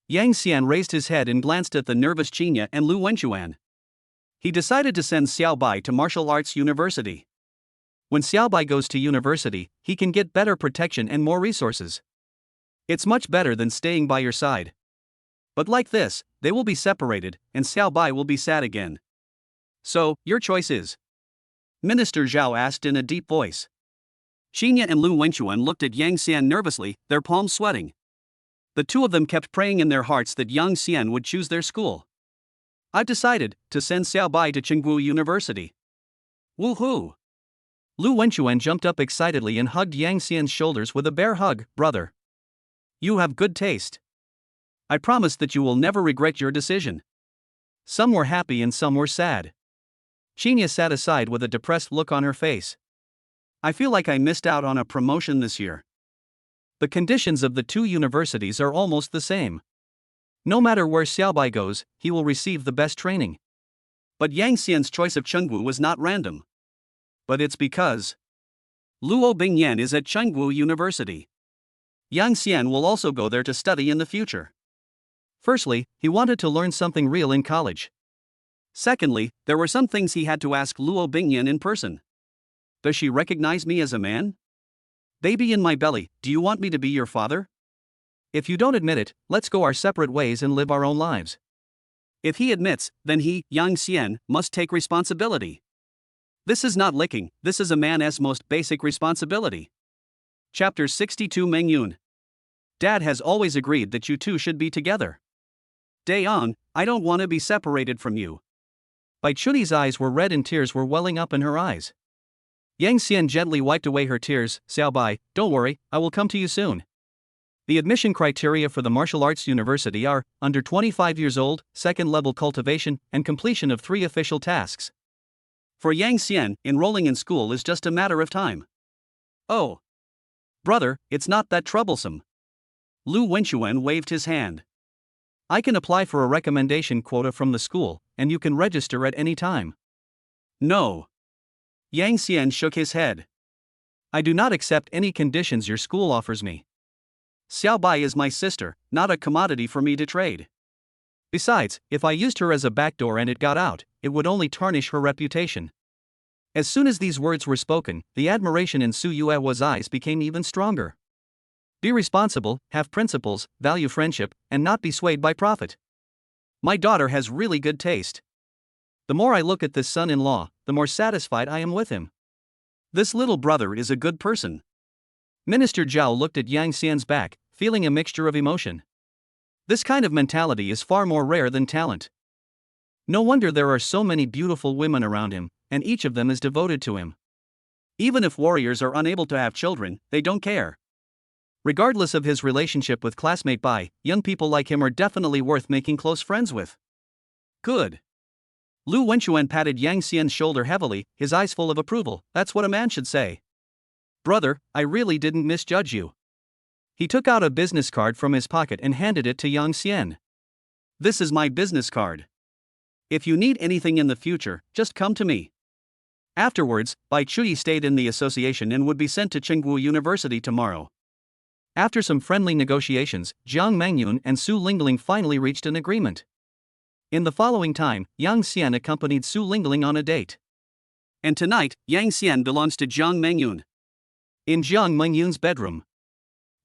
Yang Xian raised his head and glanced at the nervous Qinya and Lu Wenxuan. He decided to send Xiao Bai to martial arts university. When Xiao Bai goes to university, he can get better protection and more resources. It's much better than staying by your side. But like this, they will be separated, and Xiao Bai will be sad again. So, your choice is? Minister Zhao asked in a deep voice. Xinya and Lu Wenxuan looked at Yang Xian nervously, their palms sweating. The two of them kept praying in their hearts that Yang Xian would choose their school. I've decided to send Xiao Bai to Chenggu University. Woohoo! Lu Wenxuan jumped up excitedly and hugged Yang Xian's shoulders with a bear hug. Brother, you have good taste. I promise that you will never regret your decision. Some were happy and some were sad. Qinya sat aside with a depressed look on her face. I feel like I missed out on a promotion this year. The conditions of the two universities are almost the same. No matter where Xiao Bai goes, he will receive the best training. But Yang Xian's choice of Chenggu was not random. But it's because Luo Bingyan is at Chenggu University. Yang Xian will also go there to study in the future. Firstly, he wanted to learn something real in college. Secondly, there were some things he had to ask Luo Bingyan in person. Does she recognize me as a man? Baby in my belly, do you want me to be your father? If you don't admit it, let's go our separate ways and live our own lives. If he admits, then he, Yang Xian, must take responsibility. This is not licking, this is a man's most basic responsibility. Chapter 62 Mengyun. Dad has always agreed that you two should be together. Day on, I don't want to be separated from you. Bai Chunyi's eyes were red and tears were welling up in her eyes. Yang Xian gently wiped away her tears. Xiao Bai, don't worry, I will come to you soon. The admission criteria for the martial arts university are under 25 years old, second level cultivation, and completion of 3 official tasks. For Yang Xian, enrolling in school is just a matter of time. Oh. Brother, it's not that troublesome. Lu Wenchuan waved his hand. I can apply for a recommendation quota from the school, and you can register at any time. No. Yang Xian shook his head. I do not accept any conditions your school offers me. Xiao Bai is my sister, not a commodity for me to trade. Besides, if I used her as a backdoor and it got out, it would only tarnish her reputation. As soon as these words were spoken, the admiration in Su Yue's eyes became even stronger. Be responsible, have principles, value friendship, and not be swayed by profit. My daughter has really good taste. The more I look at this son-in-law, the more satisfied I am with him. This little brother is a good person. Minister Zhao looked at Yang Xian's back, feeling a mixture of emotion. This kind of mentality is far more rare than talent. No wonder there are so many beautiful women around him, and each of them is devoted to him. Even if warriors are unable to have children, they don't care. Regardless of his relationship with classmate Bai, young people like him are definitely worth making close friends with. Good. Lu Wenchuan patted Yang Xian's shoulder heavily, his eyes full of approval. That's what a man should say. Brother, I really didn't misjudge you. He took out a business card from his pocket and handed it to Yang Xian. This is my business card. If you need anything in the future, just come to me. Afterwards, Bai Chuyi stayed in the association and would be sent to Tsinghua University tomorrow. After some friendly negotiations, Jiang Mangyun and Su Lingling finally reached an agreement. In the following time, Yang Xian accompanied Su Lingling on a date. And tonight, Yang Xian belongs to Jiang Mangyun. In Jiang Mangyun's bedroom.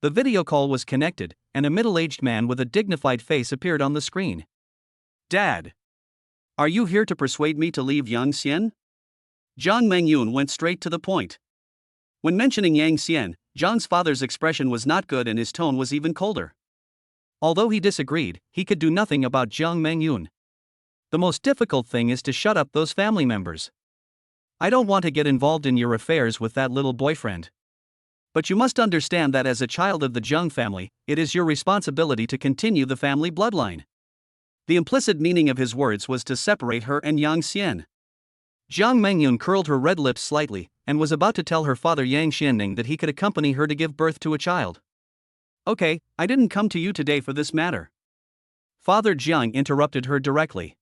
The video call was connected, and a middle-aged man with a dignified face appeared on the screen. Dad. Are you here to persuade me to leave Yang Xian? Jiang Mangyun went straight to the point. When mentioning Yang Xian, Jiang's father's expression was not good and his tone was even colder. Although he disagreed, he could do nothing about Jiang Mangyun. The most difficult thing is to shut up those family members. I don't want to get involved in your affairs with that little boyfriend. But you must understand that as a child of the Jiang family, it is your responsibility to continue the family bloodline. The implicit meaning of his words was to separate her and Yang Xian. Jiang Mangyun curled her red lips slightly, and was about to tell her father Yang Xianning that he could accompany her to give birth to a child. Okay, I didn't come to you today for this matter. Father Jiang interrupted her directly.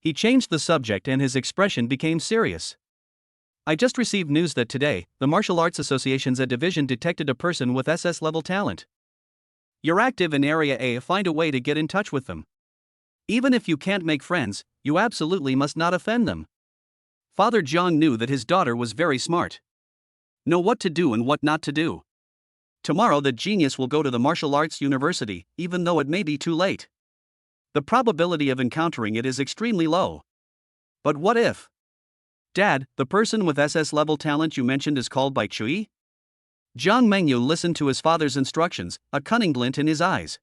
He changed the subject and his expression became serious. I just received news that today, the Martial Arts Association's A division detected a person with SS-level talent. You're active in Area A, find a way to get in touch with them. Even if you can't make friends, you absolutely must not offend them. Father Jiang knew that his daughter was very smart. Know what to do and what not to do. Tomorrow the genius will go to the martial arts university, even though it may be too late. The probability of encountering it is extremely low. But what if? Dad, the person with SS-level talent you mentioned is called Bai Chuyi? Jiang Mengyu listened to his father's instructions, a cunning glint in his eyes.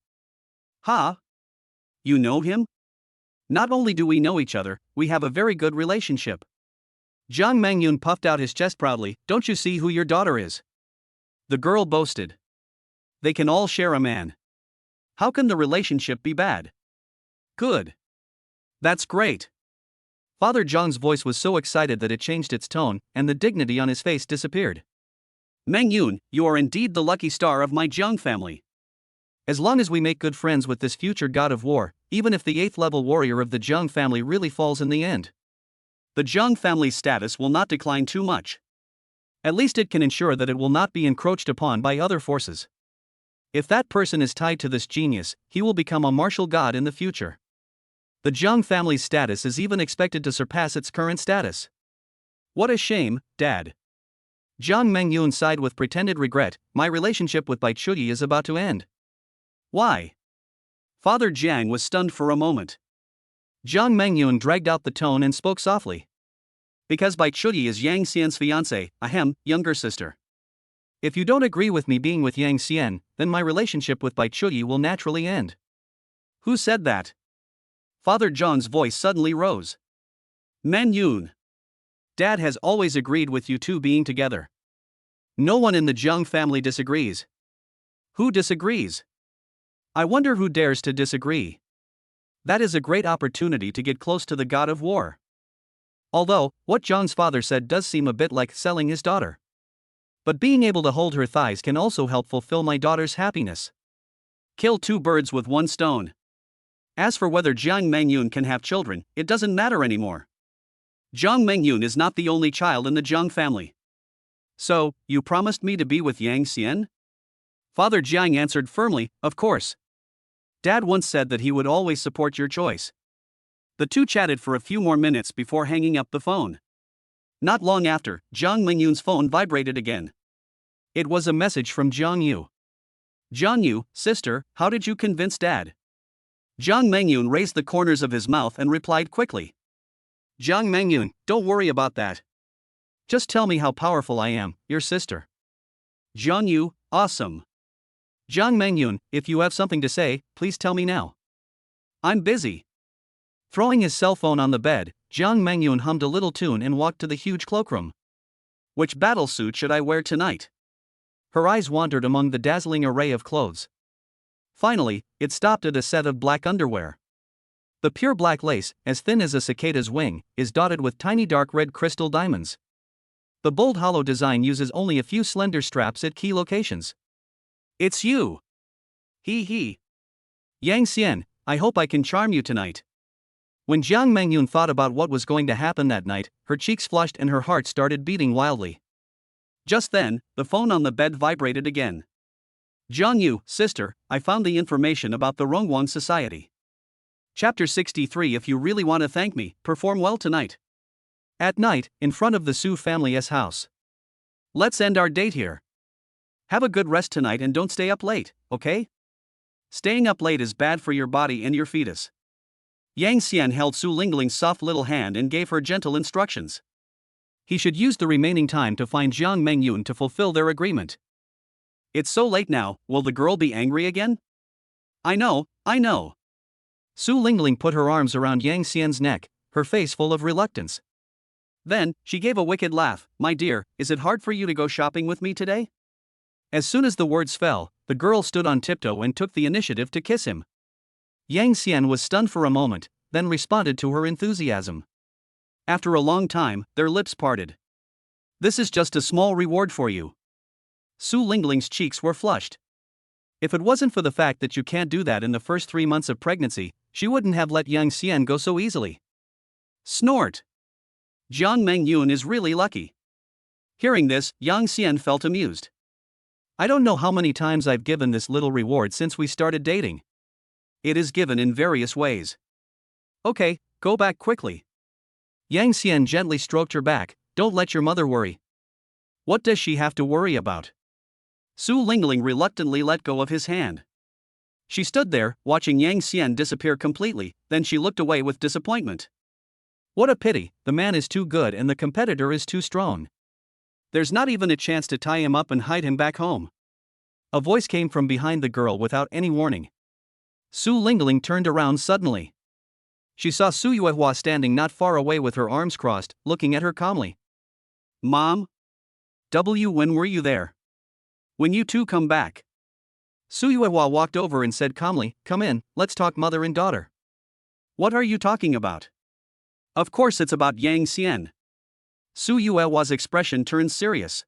Ha? You know him? Not only do we know each other, we have a very good relationship. Jiang Mangyun puffed out his chest proudly. Don't you see who your daughter is? The girl boasted. They can all share a man. How can the relationship be bad? Good. That's great. Father Jiang's voice was so excited that it changed its tone, and the dignity on his face disappeared. Mangyun, you are indeed the lucky star of my Jiang family. As long as we make good friends with this future god of war, even if the 8th level warrior of the Jiang family really falls in the end, the Jiang family's status will not decline too much. At least it can ensure that it will not be encroached upon by other forces. If that person is tied to this genius, he will become a martial god in the future. The Jiang family's status is even expected to surpass its current status. What a shame, Dad. Jiang Mengyun sighed with pretended regret. My relationship with Bai Chuyi is about to end. Why? Father Jiang was stunned for a moment. Jiang Mengyun dragged out the tone and spoke softly. Because Bai Chuyi is Yang Xian's fiancée, younger sister. If you don't agree with me being with Yang Xian, then my relationship with Bai Chuyi will naturally end. Who said that? Father Zhang's voice suddenly rose. Men Yun. Dad has always agreed with you two being together. No one in the Jiang family disagrees. Who disagrees? I wonder who dares to disagree. That is a great opportunity to get close to the god of war. Although, what Jiang's father said does seem a bit like selling his daughter. But being able to hold her thighs can also help fulfill my daughter's happiness. Kill two birds with one stone. As for whether Jiang Mengyun can have children, it doesn't matter anymore. Jiang Mengyun is not the only child in the Jiang family. So, you promised me to be with Yang Xian? Father Jiang answered firmly, of course. Dad once said that he would always support your choice. The two chatted for a few more minutes before hanging up the phone. Not long after, Jiang Mengyun's phone vibrated again. It was a message from Jiang Yu. Jiang Yu, sister, how did you convince Dad? Jiang Mengyun raised the corners of his mouth and replied quickly. Jiang Mengyun, don't worry about that. Just tell me how powerful I am, your sister. Jiang Yu, awesome. Jiang Mengyun, if you have something to say, please tell me now. I'm busy. Throwing his cell phone on the bed, Jiang Mengyun hummed a little tune and walked to the huge cloakroom. Which battlesuit should I wear tonight? Her eyes wandered among the dazzling array of clothes. Finally, it stopped at a set of black underwear. The pure black lace, as thin as a cicada's wing, is dotted with tiny dark red crystal diamonds. The bold hollow design uses only a few slender straps at key locations. It's you! He. Yang Xian, I hope I can charm you tonight. When Jiang Mengyun thought about what was going to happen that night, her cheeks flushed and her heart started beating wildly. Just then, the phone on the bed vibrated again. Jiang Yu, sister, I found the information about the Rongwang Society. Chapter 63. If you really want to thank me, perform well tonight. At night, in front of the Su family's house. Let's end our date here. Have a good rest tonight and don't stay up late, okay? Staying up late is bad for your body and your fetus. Yang Xian held Su Lingling's soft little hand and gave her gentle instructions. He should use the remaining time to find Jiang Mengyun to fulfill their agreement. It's so late now, will the girl be angry again? I know. Su Lingling put her arms around Yang Xian's neck, her face full of reluctance. Then, she gave a wicked laugh. My dear, is it hard for you to go shopping with me today? As soon as the words fell, the girl stood on tiptoe and took the initiative to kiss him. Yang Xian was stunned for a moment, then responded to her enthusiasm. After a long time, their lips parted. This is just a small reward for you. Su Lingling's cheeks were flushed. If it wasn't for the fact that you can't do that in the first 3 months of pregnancy, she wouldn't have let Yang Xian go so easily. Snort! Jiang Mengyun is really lucky. Hearing this, Yang Xian felt amused. I don't know how many times I've given this little reward since we started dating. It is given in various ways. Okay, go back quickly. Yang Xian gently stroked her back. Don't let your mother worry. What does she have to worry about? Su Lingling reluctantly let go of his hand. She stood there, watching Yang Xian disappear completely, then she looked away with disappointment. What a pity, the man is too good and the competitor is too strong. There's not even a chance to tie him up and hide him back home. A voice came from behind the girl without any warning. Su Lingling turned around suddenly. She saw Su Yuehua standing not far away with her arms crossed, looking at her calmly. Mom? When were you there? When you two come back? Su Yuehua walked over and said calmly, come in, let's talk mother and daughter. What are you talking about? Of course it's about Yang Xian. Su Yuehua's expression turned serious.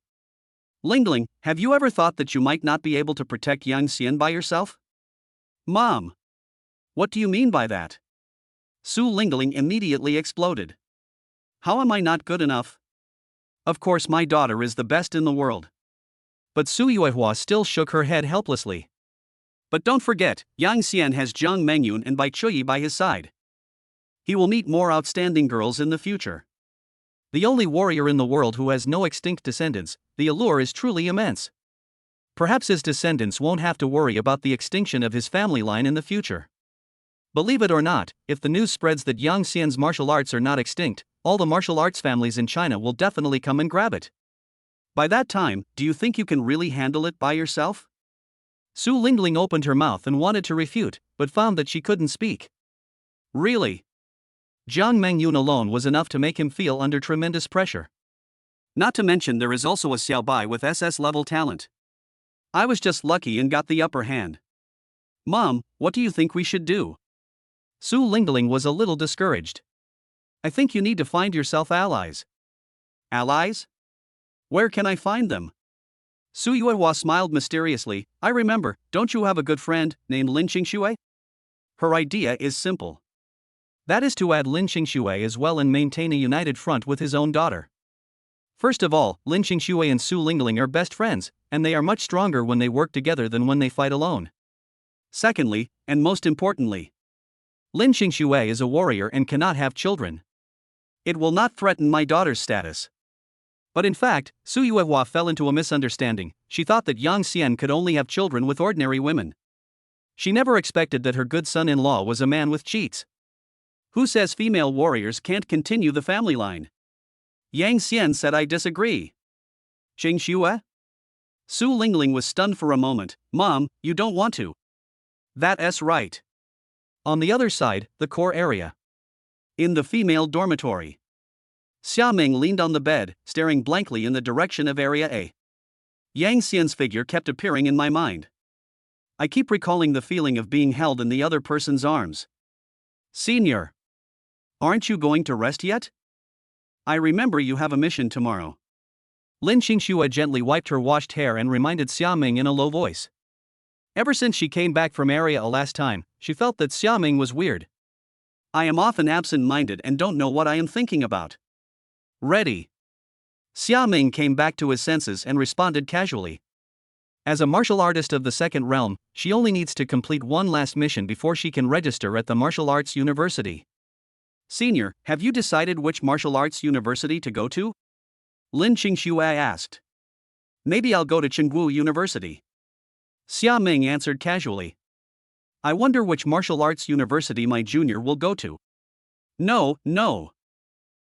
Lingling, have you ever thought that you might not be able to protect Yang Xian by yourself? Mom! What do you mean by that? Su Lingling immediately exploded. How am I not good enough? Of course my daughter is the best in the world. But Su Yuehua still shook her head helplessly. But don't forget, Yang Xian has Jiang Mengyun and Bai Chuyi by his side. He will meet more outstanding girls in the future. The only warrior in the world who has no extinct descendants, the allure is truly immense. Perhaps his descendants won't have to worry about the extinction of his family line in the future. Believe it or not, if the news spreads that Yang Xian's martial arts are not extinct, all the martial arts families in China will definitely come and grab it. By that time, do you think you can really handle it by yourself? Su Lingling opened her mouth and wanted to refute, but found that she couldn't speak. Really? Jiang Mengyun alone was enough to make him feel under tremendous pressure. Not to mention there is also a Xiao Bai with SS level talent. I was just lucky and got the upper hand. Mom, what do you think we should do? Su Lingling was a little discouraged. I think you need to find yourself allies. Allies? Where can I find them? Su Yuehua smiled mysteriously. I remember, don't you have a good friend named Lin Qingxue? Her idea is simple. That is to add Lin Qingxue as well and maintain a united front with his own daughter. First of all, Lin Qingxue and Su Lingling are best friends, and they are much stronger when they work together than when they fight alone. Secondly, and most importantly, Lin Qingxue is a warrior and cannot have children. It will not threaten my daughter's status. But in fact, Su Yuehua fell into a misunderstanding. She thought that Yang Xian could only have children with ordinary women. She never expected that her good son-in-law was a man with cheats. Who says female warriors can't continue the family line? Yang Xian said I disagree. Qingxue? Su Lingling was stunned for a moment. Mom, you don't want to. That's right. On the other side, the core area. In the female dormitory. Xia Ming leaned on the bed, staring blankly in the direction of Area A. Yang Xian's figure kept appearing in my mind. I keep recalling the feeling of being held in the other person's arms. Senior. Aren't you going to rest yet? I remember you have a mission tomorrow. Lin Qingxue gently wiped her washed hair and reminded Xia Ming in a low voice. Ever since she came back from Area A last time, she felt that Xia Ming was weird. I am often absent-minded and don't know what I am thinking about. Ready. Xia Ming came back to his senses and responded casually. As a martial artist of the second realm, she only needs to complete one last mission before she can register at the martial arts university. Senior, have you decided which martial arts university to go to? Lin Qingxue asked. Maybe I'll go to Chenggu University. Xia Ming answered casually. I wonder which martial arts university my junior will go to. No.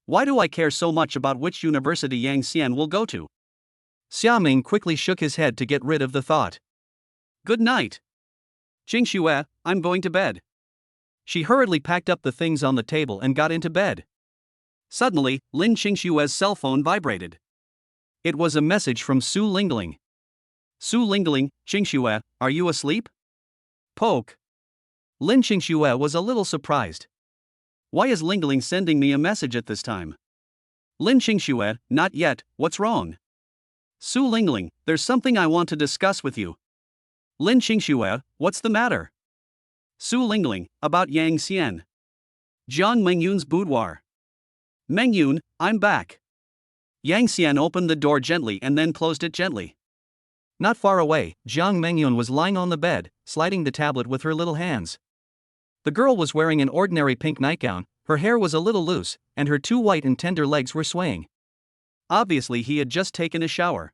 Why do I care so much about which university Yang Xian will go to? Xia Ming quickly shook his head to get rid of the thought. Good night. Qingxue, I'm going to bed. She hurriedly packed up the things on the table and got into bed. Suddenly, Lin Qingxue's cell phone vibrated. It was a message from Su Lingling. Su Lingling, Qingxue, are you asleep? Poke. Lin Qingxue was a little surprised. Why is Lingling sending me a message at this time? Lin Qingxue, not yet, what's wrong? Su Lingling, there's something I want to discuss with you. Lin Qingxue, what's the matter? Su Lingling, about Yang Xian. Jiang Mengyun's boudoir. Mengyun, I'm back. Yang Xian opened the door gently and then closed it gently. Not far away, Jiang Mengyun was lying on the bed, sliding the tablet with her little hands. The girl was wearing an ordinary pink nightgown, her hair was a little loose, and her two white and tender legs were swaying. Obviously he had just taken a shower.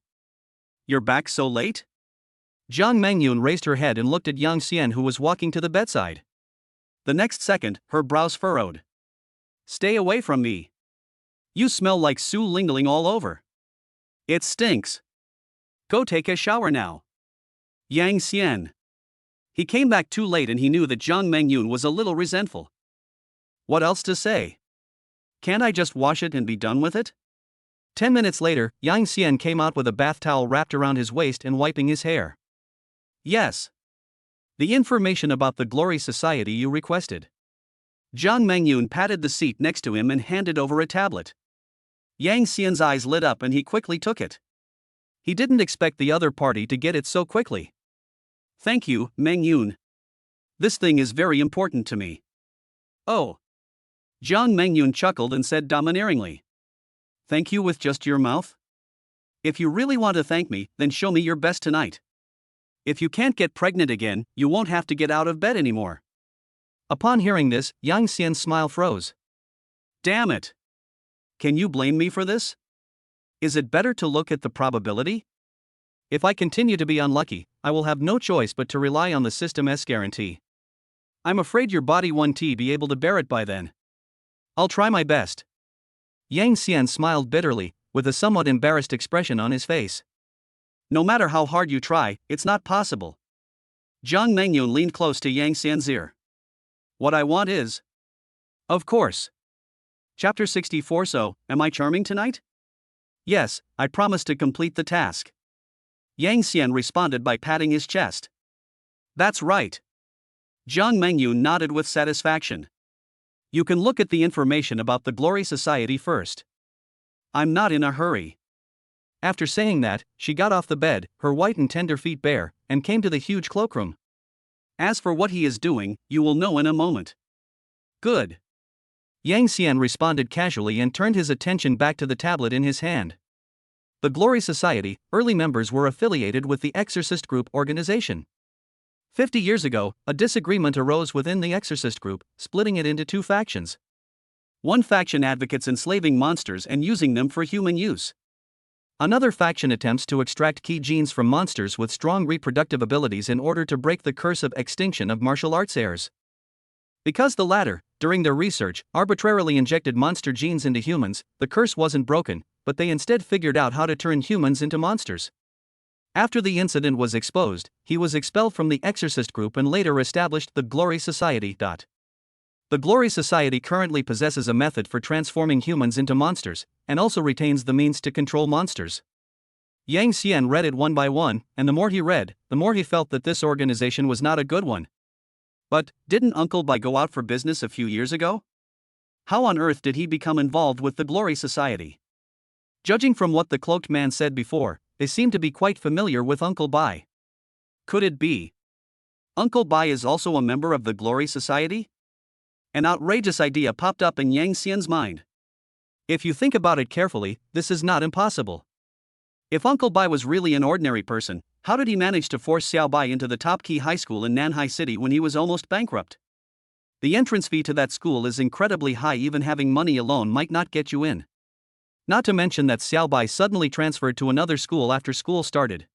You're back so late? Jiang Mengyun raised her head and looked at Yang Xian who was walking to the bedside. The next second, her brows furrowed. Stay away from me. You smell like Su Lingling all over. It stinks. Go take a shower now. Yang Xian. He came back too late and he knew that Jiang Mengyun was a little resentful. What else to say? Can't I just wash it and be done with it? 10 minutes later, Yang Xian came out with a bath towel wrapped around his waist and wiping his hair. Yes. The information about the Glory Society you requested. Jiang Mengyun patted the seat next to him and handed over a tablet. Yang Xian's eyes lit up and he quickly took it. He didn't expect the other party to get it so quickly. Thank you, Mengyun. This thing is very important to me. Oh. Jiang Mengyun chuckled and said domineeringly. Thank you with just your mouth? If you really want to thank me, then show me your best tonight. If you can't get pregnant again, you won't have to get out of bed anymore. Upon hearing this, Yang Xian's smile froze. Damn it. Can you blame me for this? Is it better to look at the probability? If I continue to be unlucky, I will have no choice but to rely on the system's guarantee. I'm afraid your body won't be able to bear it by then. I'll try my best. Yang Xian smiled bitterly, with a somewhat embarrassed expression on his face. No matter how hard you try, it's not possible. Jiang Mengyun leaned close to Yang Xian's ear. What I want is... Of course. Chapter 64. So, am I charming tonight? Yes, I promise to complete the task. Yang Xian responded by patting his chest. That's right. Jiang Mengyun nodded with satisfaction. You can look at the information about the Glory Society first. I'm not in a hurry. After saying that, she got off the bed, her white and tender feet bare, and came to the huge cloakroom. As for what he is doing, you will know in a moment. Good. Yang Xian responded casually and turned his attention back to the tablet in his hand. The Glory Society, early members were affiliated with the Exorcist Group organization. 50 years ago, a disagreement arose within the Exorcist Group, splitting it into two factions. One faction advocates enslaving monsters and using them for human use. Another faction attempts to extract key genes from monsters with strong reproductive abilities in order to break the curse of extinction of martial arts heirs. Because the latter, during their research, arbitrarily injected monster genes into humans, the curse wasn't broken, but they instead figured out how to turn humans into monsters. After the incident was exposed, he was expelled from the Exorcist Group and later established the Glory Society. The Glory Society currently possesses a method for transforming humans into monsters, and also retains the means to control monsters. Yang Xian read it one by one, and the more he read, the more he felt that this organization was not a good one. But, didn't Uncle Bai go out for business a few years ago? How on earth did he become involved with the Glory Society? Judging from what the cloaked man said before, they seemed to be quite familiar with Uncle Bai. Could it be? Uncle Bai is also a member of the Glory Society? An outrageous idea popped up in Yang Xian's mind. If you think about it carefully, this is not impossible. If Uncle Bai was really an ordinary person, how did he manage to force Xiao Bai into the top key high school in Nanhai City when he was almost bankrupt? The entrance fee to that school is incredibly high, even having money alone might not get you in. Not to mention that Xiao Bai suddenly transferred to another school after school started.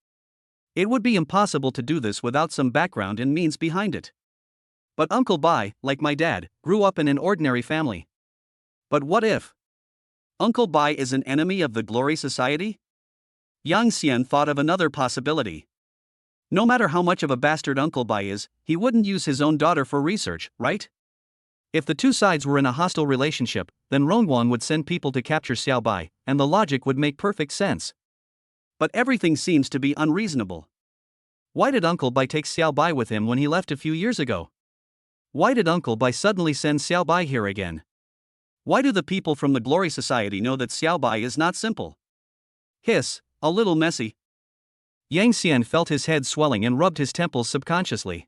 It would be impossible to do this without some background and means behind it. But Uncle Bai, like my dad, grew up in an ordinary family. But what if Uncle Bai is an enemy of the Glory Society? Yang Xian thought of another possibility. No matter how much of a bastard Uncle Bai is, he wouldn't use his own daughter for research, right? If the two sides were in a hostile relationship, then Rongguan would send people to capture Xiao Bai, and the logic would make perfect sense. But everything seems to be unreasonable. Why did Uncle Bai take Xiao Bai with him when he left a few years ago? Why did Uncle Bai suddenly send Xiao Bai here again? Why do the people from the Glory Society know that Xiao Bai is not simple? Hiss, a little messy. Yang Xian felt his head swelling and rubbed his temples subconsciously.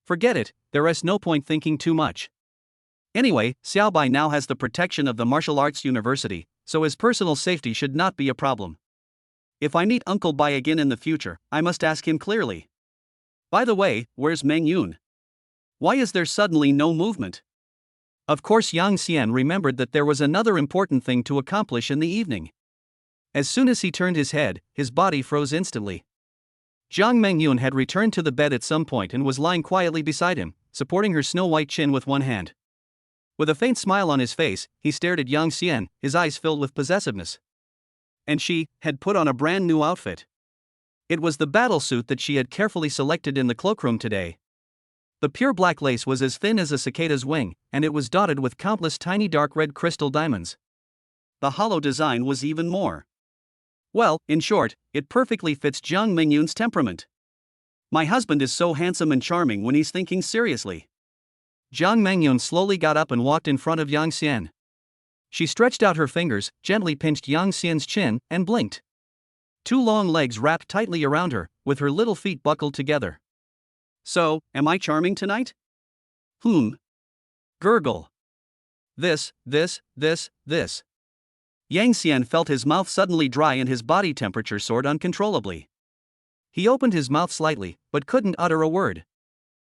Forget it, there is no point thinking too much. Anyway, Xiao Bai now has the protection of the Martial Arts University, so his personal safety should not be a problem. If I meet Uncle Bai again in the future, I must ask him clearly. By the way, where's Meng Yun? Why is there suddenly no movement? Of course, Yang Xian remembered that there was another important thing to accomplish in the evening. As soon as he turned his head, his body froze instantly. Jiang Mengyun had returned to the bed at some point and was lying quietly beside him, supporting her snow-white chin with one hand. With a faint smile on his face, he stared at Yang Xian, his eyes filled with possessiveness. And she had put on a brand new outfit. It was the battle suit that she had carefully selected in the cloakroom today. The pure black lace was as thin as a cicada's wing, and it was dotted with countless tiny dark red crystal diamonds. The hollow design was even more. Well, in short, it perfectly fits Jiang Mengyun's temperament. My husband is so handsome and charming when he's thinking seriously. Jiang Mengyun slowly got up and walked in front of Yang Xian. She stretched out her fingers, gently pinched Yang Xian's chin, and blinked. Two long legs wrapped tightly around her, with her little feet buckled together. So, am I charming tonight? Gurgle. This. Yang Xian felt his mouth suddenly dry and his body temperature soared uncontrollably. He opened his mouth slightly, but couldn't utter a word.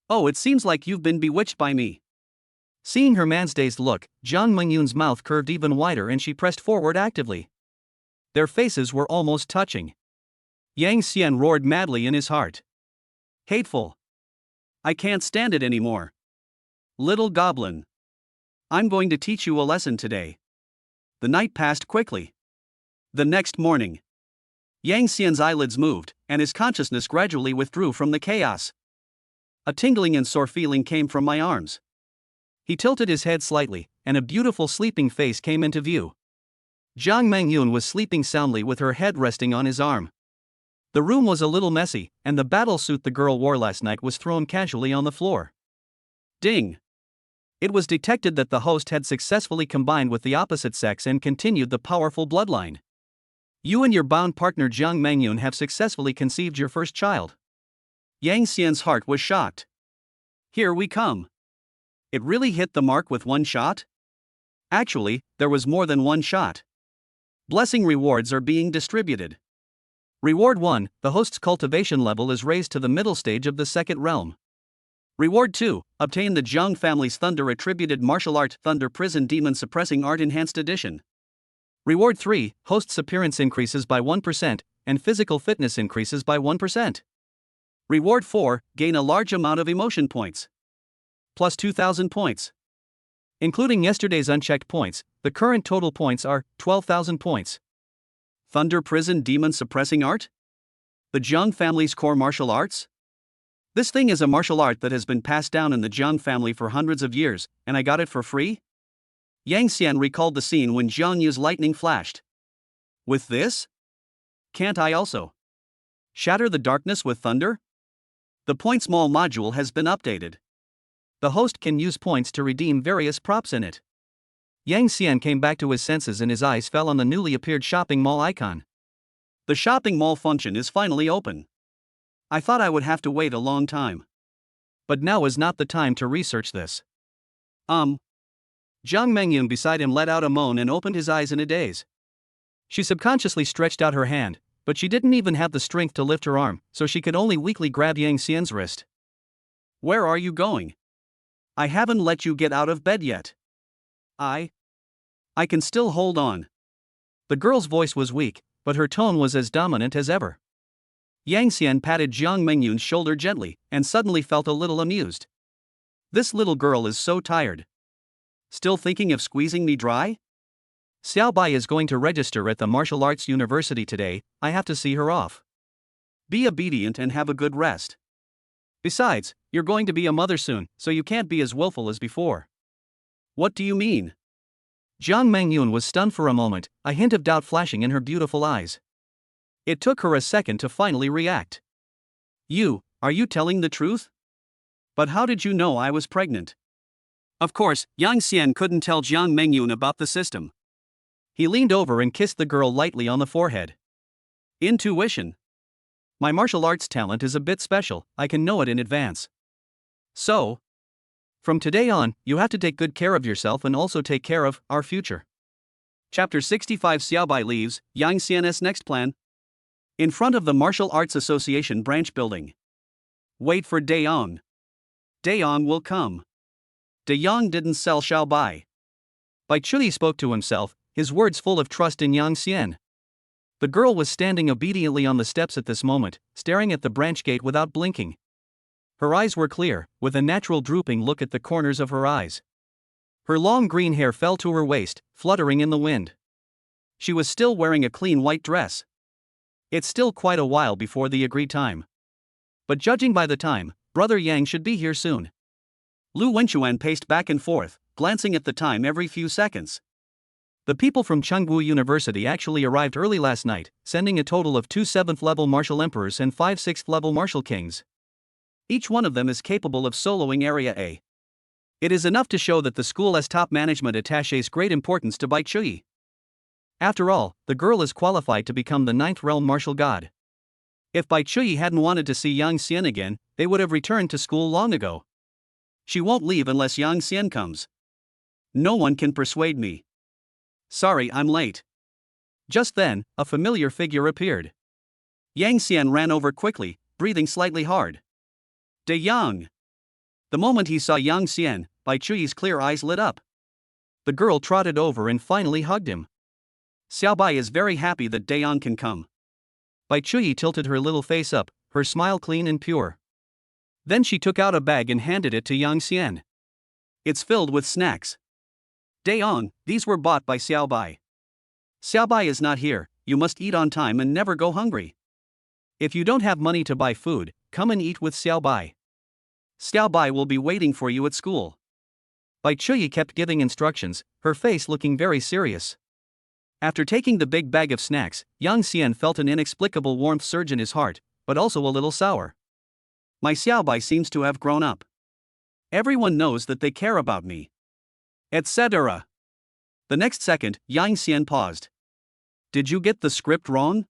Oh, it seems like you've been bewitched by me. Seeing her man's dazed look, Jiang Mengyun's mouth curved even wider and she pressed forward actively. Their faces were almost touching. Yang Xian roared madly in his heart. Hateful. I can't stand it anymore. Little goblin. I'm going to teach you a lesson today. The night passed quickly. The next morning, Yang Xian's eyelids moved, and his consciousness gradually withdrew from the chaos. A tingling and sore feeling came from my arms. He tilted his head slightly, and a beautiful sleeping face came into view. Jiang Mengyun was sleeping soundly with her head resting on his arm. The room was a little messy, and the battle suit the girl wore last night was thrown casually on the floor. Ding! It was detected that the host had successfully combined with the opposite sex and continued the powerful bloodline. You and your bound partner Jiang Mengyun have successfully conceived your first child. Yang Xian's heart was shocked. Here we come. It really hit the mark with one shot? Actually, there was more than one shot. Blessing rewards are being distributed. Reward 1, the host's cultivation level is raised to the middle stage of the second realm. Reward 2, obtain the Jiang family's Thunder-attributed martial art Thunder Prison Demon Suppressing Art Enhanced Edition. Reward 3, host's appearance increases by 1%, and physical fitness increases by 1%. Reward 4, gain a large amount of emotion points. Plus 2,000 points. Including yesterday's unchecked points, the current total points are 12,000 points. Thunder Prison Demon Suppressing Art? The Jiang family's core martial arts? This thing is a martial art that has been passed down in the Jiang family for hundreds of years, and I got it for free? Yang Xian recalled the scene when Jiang Yu's lightning flashed. With this? Can't I also shatter the darkness with thunder? The Point Small module has been updated. The host can use points to redeem various props in it. Yang Xian came back to his senses and his eyes fell on the newly appeared shopping mall icon. The shopping mall function is finally open. I thought I would have to wait a long time. But now is not the time to research this. Jiang Mengyun beside him let out a moan and opened his eyes in a daze. She subconsciously stretched out her hand, but she didn't even have the strength to lift her arm, so she could only weakly grab Yang Xian's wrist. Where are you going? I haven't let you get out of bed yet. I can still hold on. The girl's voice was weak, but her tone was as dominant as ever. Yang Xian patted Jiang Mengyun's shoulder gently, and suddenly felt a little amused. This little girl is so tired. Still thinking of squeezing me dry? Xiao Bai is going to register at the Martial Arts University today, I have to see her off. Be obedient and have a good rest. Besides, you're going to be a mother soon, so you can't be as willful as before. What do you mean? Jiang Mengyun was stunned for a moment, a hint of doubt flashing in her beautiful eyes. It took her a second to finally react. Are you telling the truth? But how did you know I was pregnant? Of course, Yang Xian couldn't tell Jiang Mengyun about the system. He leaned over and kissed the girl lightly on the forehead. Intuition. My martial arts talent is a bit special, I can know it in advance. So, from today on, you have to take good care of yourself and also take care of our future. Chapter 65 Xiaobai leaves, Yang Xian's next plan. In front of the Martial Arts Association branch building. Wait for De Yong. De Yong will come. De Yong didn't sell Xiaobai. Bai Chui spoke to himself, his words full of trust in Yang Xian. The girl was standing obediently on the steps at this moment, staring at the branch gate without blinking. Her eyes were clear, with a natural drooping look at the corners of her eyes. Her long green hair fell to her waist, fluttering in the wind. She was still wearing a clean white dress. It's still quite a while before the agreed time. But judging by the time, Brother Yang should be here soon. Lu Wenchuan paced back and forth, glancing at the time every few seconds. The people from Chengwu University actually arrived early last night, sending a total of 2 7th-level martial emperors and 5 6th-level martial kings. Each one of them is capable of soloing Area A. It is enough to show that the school's top management attaches great importance to Bai Chui. After all, the girl is qualified to become the 9th realm martial god. If Bai Chui hadn't wanted to see Yang Xian again, they would have returned to school long ago. She won't leave unless Yang Xian comes. No one can persuade me. Sorry, I'm late. Just then, a familiar figure appeared. Yang Xian ran over quickly, breathing slightly hard. De Yang. The moment he saw Yang Xian, Bai Chui's clear eyes lit up. The girl trotted over and finally hugged him. Xiaobai is very happy that De Yang can come. Bai Chui tilted her little face up, her smile clean and pure. Then she took out a bag and handed it to Yang Xian. It's filled with snacks. De Yang, these were bought by Xiaobai. Xiaobai is not here, you must eat on time and never go hungry. If you don't have money to buy food, come and eat with Xiaobai. Xiaobai will be waiting for you at school. Bai Chuyi kept giving instructions, her face looking very serious. After taking the big bag of snacks, Yang Xian felt an inexplicable warmth surge in his heart, but also a little sour. My Xiaobai seems to have grown up. Everyone knows that they care about me. Etc. The next second, Yang Xian paused. Did you get the script wrong?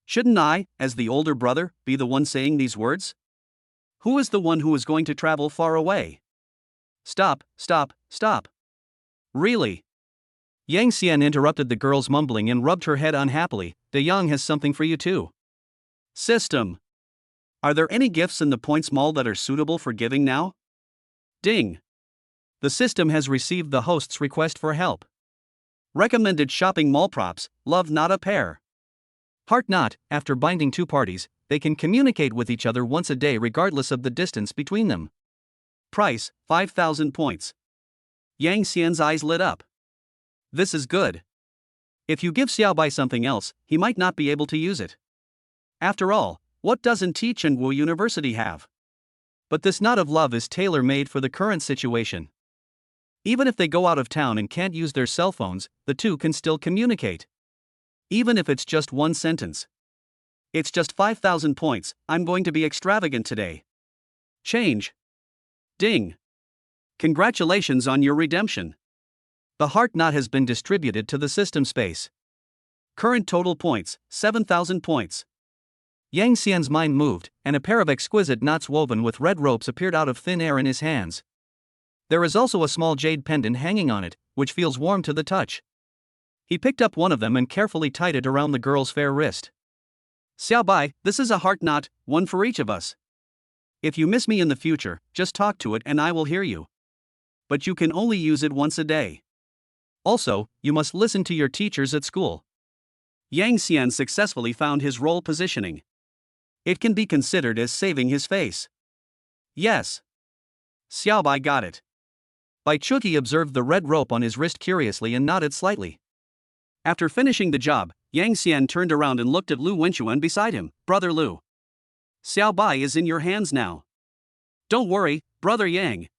Shouldn't I, as the older brother, be the one saying these words? Who is the one who is going to travel far away? Stop, stop, stop. Really? Yang Xian interrupted the girl's mumbling and rubbed her head unhappily. De Yang has something for you too. System. Are there any gifts in the Points Mall that are suitable for giving now? Ding. The system has received the host's request for help. Recommended shopping mall props, love not a pair. Heart not, after binding two parties, they can communicate with each other once a day regardless of the distance between them. Price, 5,000 points. Yang Xian's eyes lit up. This is good. If you give Xiaobai something else, he might not be able to use it. After all, what doesn't Teach and Wu University have? But this knot of love is tailor-made for the current situation. Even if they go out of town and can't use their cell phones, the two can still communicate. Even if it's just one sentence. It's just 5,000 points, I'm going to be extravagant today. Change. Ding. Congratulations on your redemption. The heart knot has been distributed to the system space. Current total points, 7,000 points. Yang Xian's mind moved, and a pair of exquisite knots woven with red ropes appeared out of thin air in his hands. There is also a small jade pendant hanging on it, which feels warm to the touch. He picked up one of them and carefully tied it around the girl's fair wrist. Xiaobai, this is a heart knot, one for each of us. If you miss me in the future, just talk to it and I will hear you. But you can only use it once a day. Also, you must listen to your teachers at school. Yang Xian successfully found his role positioning. It can be considered as saving his face. Yes. Xiaobai got it. Bai Chuyi observed the red rope on his wrist curiously and nodded slightly. After finishing the job, Yang Xian turned around and looked at Lu Wenchuan beside him. Brother Lu. Xiaobai is in your hands now. Don't worry, Brother Yang.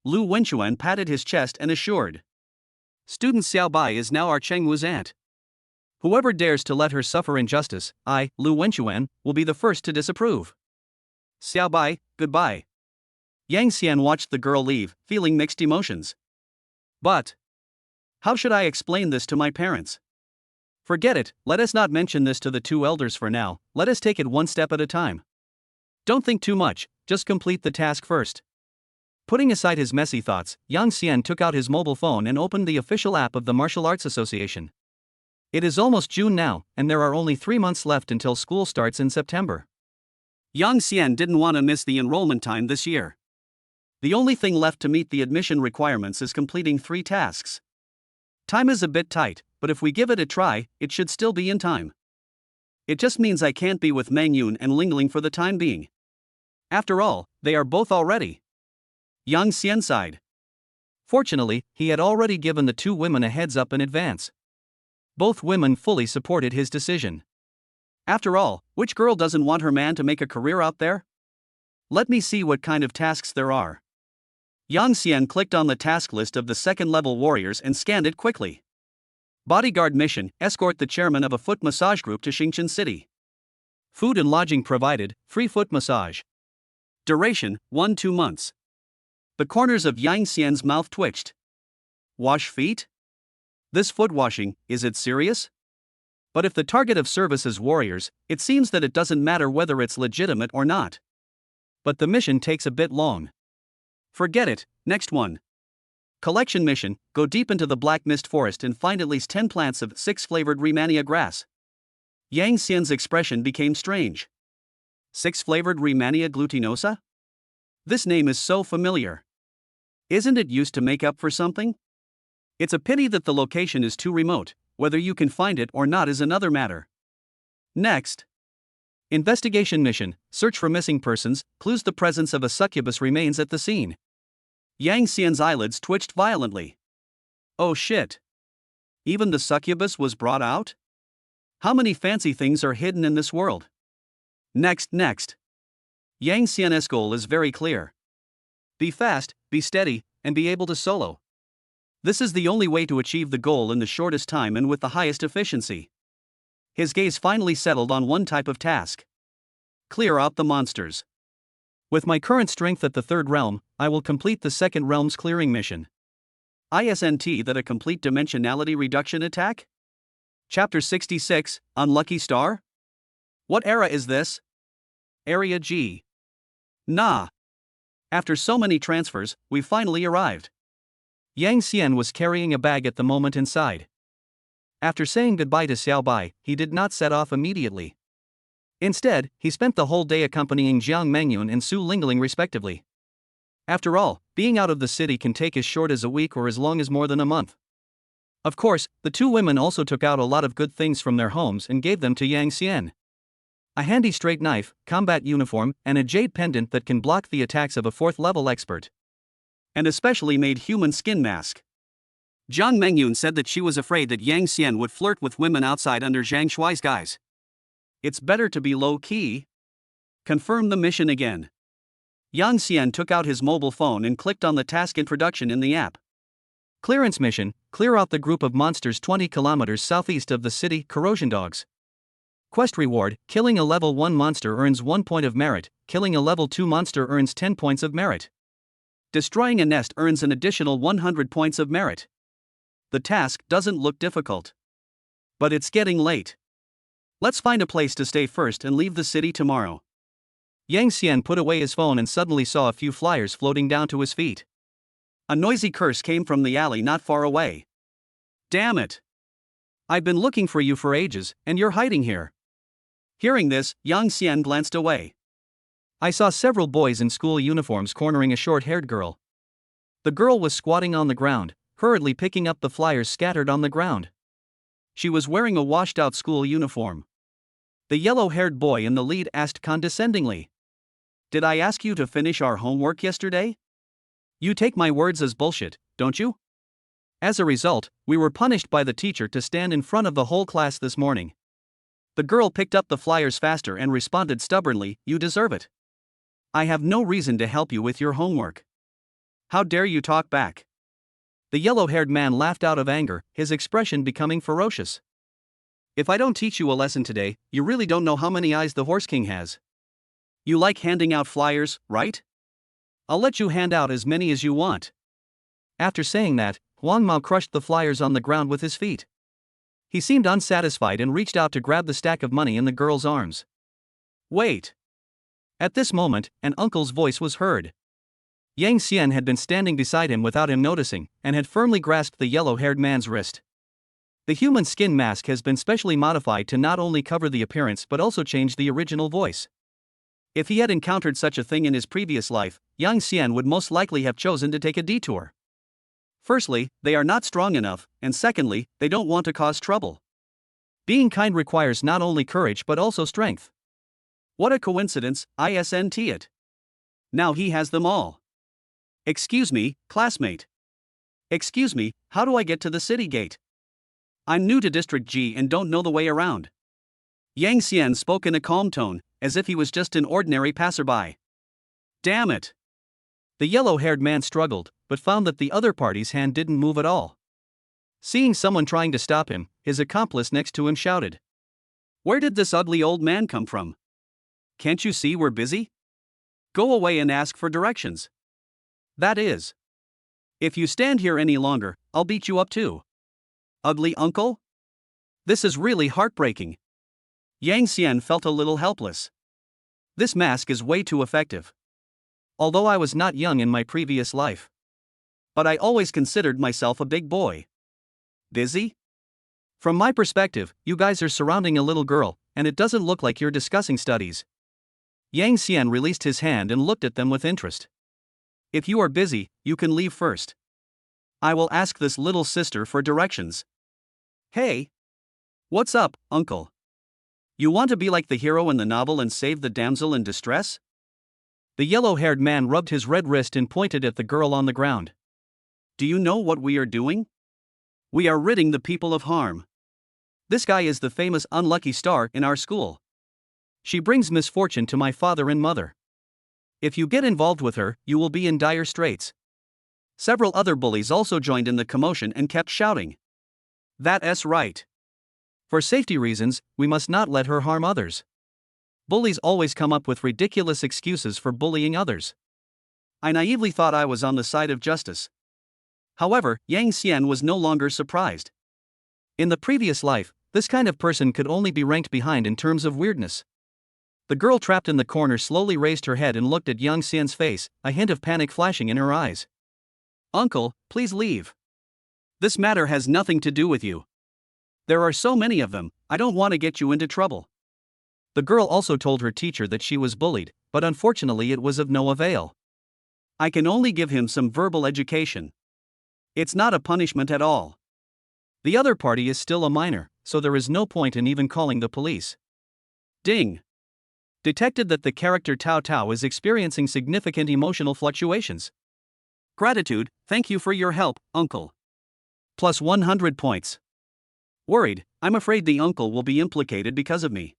Lu Wenchuan patted his chest and assured. Student Xiaobai is now our Chengwu's aunt. Whoever dares to let her suffer injustice, I, Lu Wenchuan, will be the first to disapprove. Xiaobai, goodbye. Yang Xian watched the girl leave, feeling mixed emotions. But how should I explain this to my parents? Forget it, let us not mention this to the two elders for now, let us take it one step at a time. Don't think too much, just complete the task first. Putting aside his messy thoughts, Yang Xian took out his mobile phone and opened the official app of the Martial Arts Association. It is almost June now, and there are only 3 months left until school starts in September. Yang Xian didn't want to miss the enrollment time this year. The only thing left to meet the admission requirements is completing 3 tasks. Time is a bit tight, but if we give it a try, it should still be in time. It just means I can't be with Meng Yun and Ling Ling for the time being. After all, they are both already. Yang Xian sighed. Fortunately, he had already given the 2 women a heads up in advance. Both women fully supported his decision. After all, which girl doesn't want her man to make a career out there? Let me see what kind of tasks there are. Yang Xian clicked on the task list of the second-level warriors and scanned it quickly. Bodyguard mission, escort the chairman of a foot massage group to Xingchen City. Food and lodging provided, free foot massage. Duration, 1-2 months. The corners of Yang Xian's mouth twitched. Wash feet? This foot washing, is it serious? But if the target of service is warriors, it seems that it doesn't matter whether it's legitimate or not. But the mission takes a bit long. Forget it, next one. Collection mission, go deep into the Black Mist Forest and find at least 10 plants of 6-flavored Rehmannia grass. Yang Xian's expression became strange. 6-flavored Rehmannia glutinosa? This name is so familiar. Isn't it used to make up for something? It's a pity that the location is too remote, whether you can find it or not is another matter. Next. Investigation mission, search for missing persons, clues the presence of a succubus remains at the scene. Yang Xian's eyelids twitched violently. Oh shit. Even the succubus was brought out? How many fancy things are hidden in this world? Next. Yang Xian's goal is very clear. Be fast, be steady, and be able to solo. This is the only way to achieve the goal in the shortest time and with the highest efficiency. His gaze finally settled on one type of task. Clear out the monsters. With my current strength at the third realm, I will complete the second realm's clearing mission. Isn't that a complete dimensionality reduction attack? Chapter 66, Unlucky Star? What era is this? Area G. Nah. After so many transfers, we finally arrived. Yang Xian was carrying a bag at the moment inside. After saying goodbye to Xiao Bai, he did not set off immediately. Instead, he spent the whole day accompanying Jiang Mengyun and Su Lingling respectively. After all, being out of the city can take as short as a week or as long as more than a month. Of course, the two women also took out a lot of good things from their homes and gave them to Yang Xian. A handy straight knife, combat uniform, and a jade pendant that can block the attacks of a 4th-level expert. And a specially made human skin mask. Jiang Mengyun said that she was afraid that Yang Xian would flirt with women outside under Zhang Shuai's guise. It's better to be low-key. Confirm the mission again. Yang Xian took out his mobile phone and clicked on the task introduction in the app. Clearance mission: clear out the group of monsters 20 kilometers southeast of the city, Corrosion Dogs. Quest reward: killing a level 1 monster earns 1 point of merit, killing a level 2 monster earns 10 points of merit. Destroying a nest earns an additional 100 points of merit. The task doesn't look difficult. But it's getting late. Let's find a place to stay first and leave the city tomorrow. Yang Xian put away his phone and suddenly saw a few flyers floating down to his feet. A noisy curse came from the alley not far away. Damn it! I've been looking for you for ages, and you're hiding here. Hearing this, Yang Xian glanced away. I saw several boys in school uniforms cornering a short-haired girl. The girl was squatting on the ground, hurriedly picking up the flyers scattered on the ground. She was wearing a washed-out school uniform. The yellow-haired boy in the lead asked condescendingly, "Did I ask you to finish our homework yesterday? You take my words as bullshit, don't you?" As a result, we were punished by the teacher to stand in front of the whole class this morning. The girl picked up the flyers faster and responded stubbornly, "You deserve it. I have no reason to help you with your homework. How dare you talk back?" The yellow-haired man laughed out of anger, his expression becoming ferocious. "If I don't teach you a lesson today, you really don't know how many eyes the Horse King has. You like handing out flyers, right? I'll let you hand out as many as you want." After saying that, Huang Mao crushed the flyers on the ground with his feet. He seemed unsatisfied and reached out to grab the stack of money in the girl's arms. "Wait." At this moment, an uncle's voice was heard. Yang Xian had been standing beside him without him noticing, and had firmly grasped the yellow-haired man's wrist. The human skin mask has been specially modified to not only cover the appearance but also change the original voice. If he had encountered such a thing in his previous life, Yang Xian would most likely have chosen to take a detour. Firstly, they are not strong enough, and secondly, they don't want to cause trouble. Being kind requires not only courage but also strength. What a coincidence, isn't it? Now he has them all. "Excuse me, classmate. Excuse me, how do I get to the city gate? I'm new to District G and don't know the way around." Yang Xian spoke in a calm tone, as if he was just an ordinary passerby. "Damn it!" The yellow-haired man struggled, but found that the other party's hand didn't move at all. Seeing someone trying to stop him, his accomplice next to him shouted, "Where did this ugly old man come from? Can't you see we're busy? Go away and ask for directions. That is. If you stand here any longer, I'll beat you up too. Ugly uncle? This is really heartbreaking." Yang Xian felt a little helpless. This mask is way too effective. Although I was not young in my previous life. But I always considered myself a big boy. Busy? From my perspective, you guys are surrounding a little girl, and it doesn't look like you're discussing studies. Yang Xian released his hand and looked at them with interest. "If you are busy, you can leave first. I will ask this little sister for directions." "Hey! What's up, uncle? You want to be like the hero in the novel and save the damsel in distress?" The yellow-haired man rubbed his red wrist and pointed at the girl on the ground. "Do you know what we are doing? We are ridding the people of harm. This guy is the famous unlucky star in our school. She brings misfortune to my father and mother. If you get involved with her, you will be in dire straits. Several other bullies also joined in the commotion and kept shouting. That's right. For safety reasons, we must not let her harm others. Bullies always come up with ridiculous excuses for bullying others. I naively thought I was on the side of justice. However, Yang Xian was no longer surprised. In the previous life, this kind of person could only be ranked behind in terms of weirdness. The girl trapped in the corner slowly raised her head and looked at Yang Xian's face, a hint of panic flashing in her eyes. Uncle, please leave. This matter has nothing to do with you. There are so many of them, I don't want to get you into trouble. The girl also told her teacher that she was bullied, but unfortunately it was of no avail. I can only give him some verbal education. It's not a punishment at all. The other party is still a minor, so there is no point in even calling the police. Ding. Detected that the character Tao Tao is experiencing significant emotional fluctuations. Gratitude, thank you for your help, uncle. Plus 100 points. Worried, I'm afraid the uncle will be implicated because of me.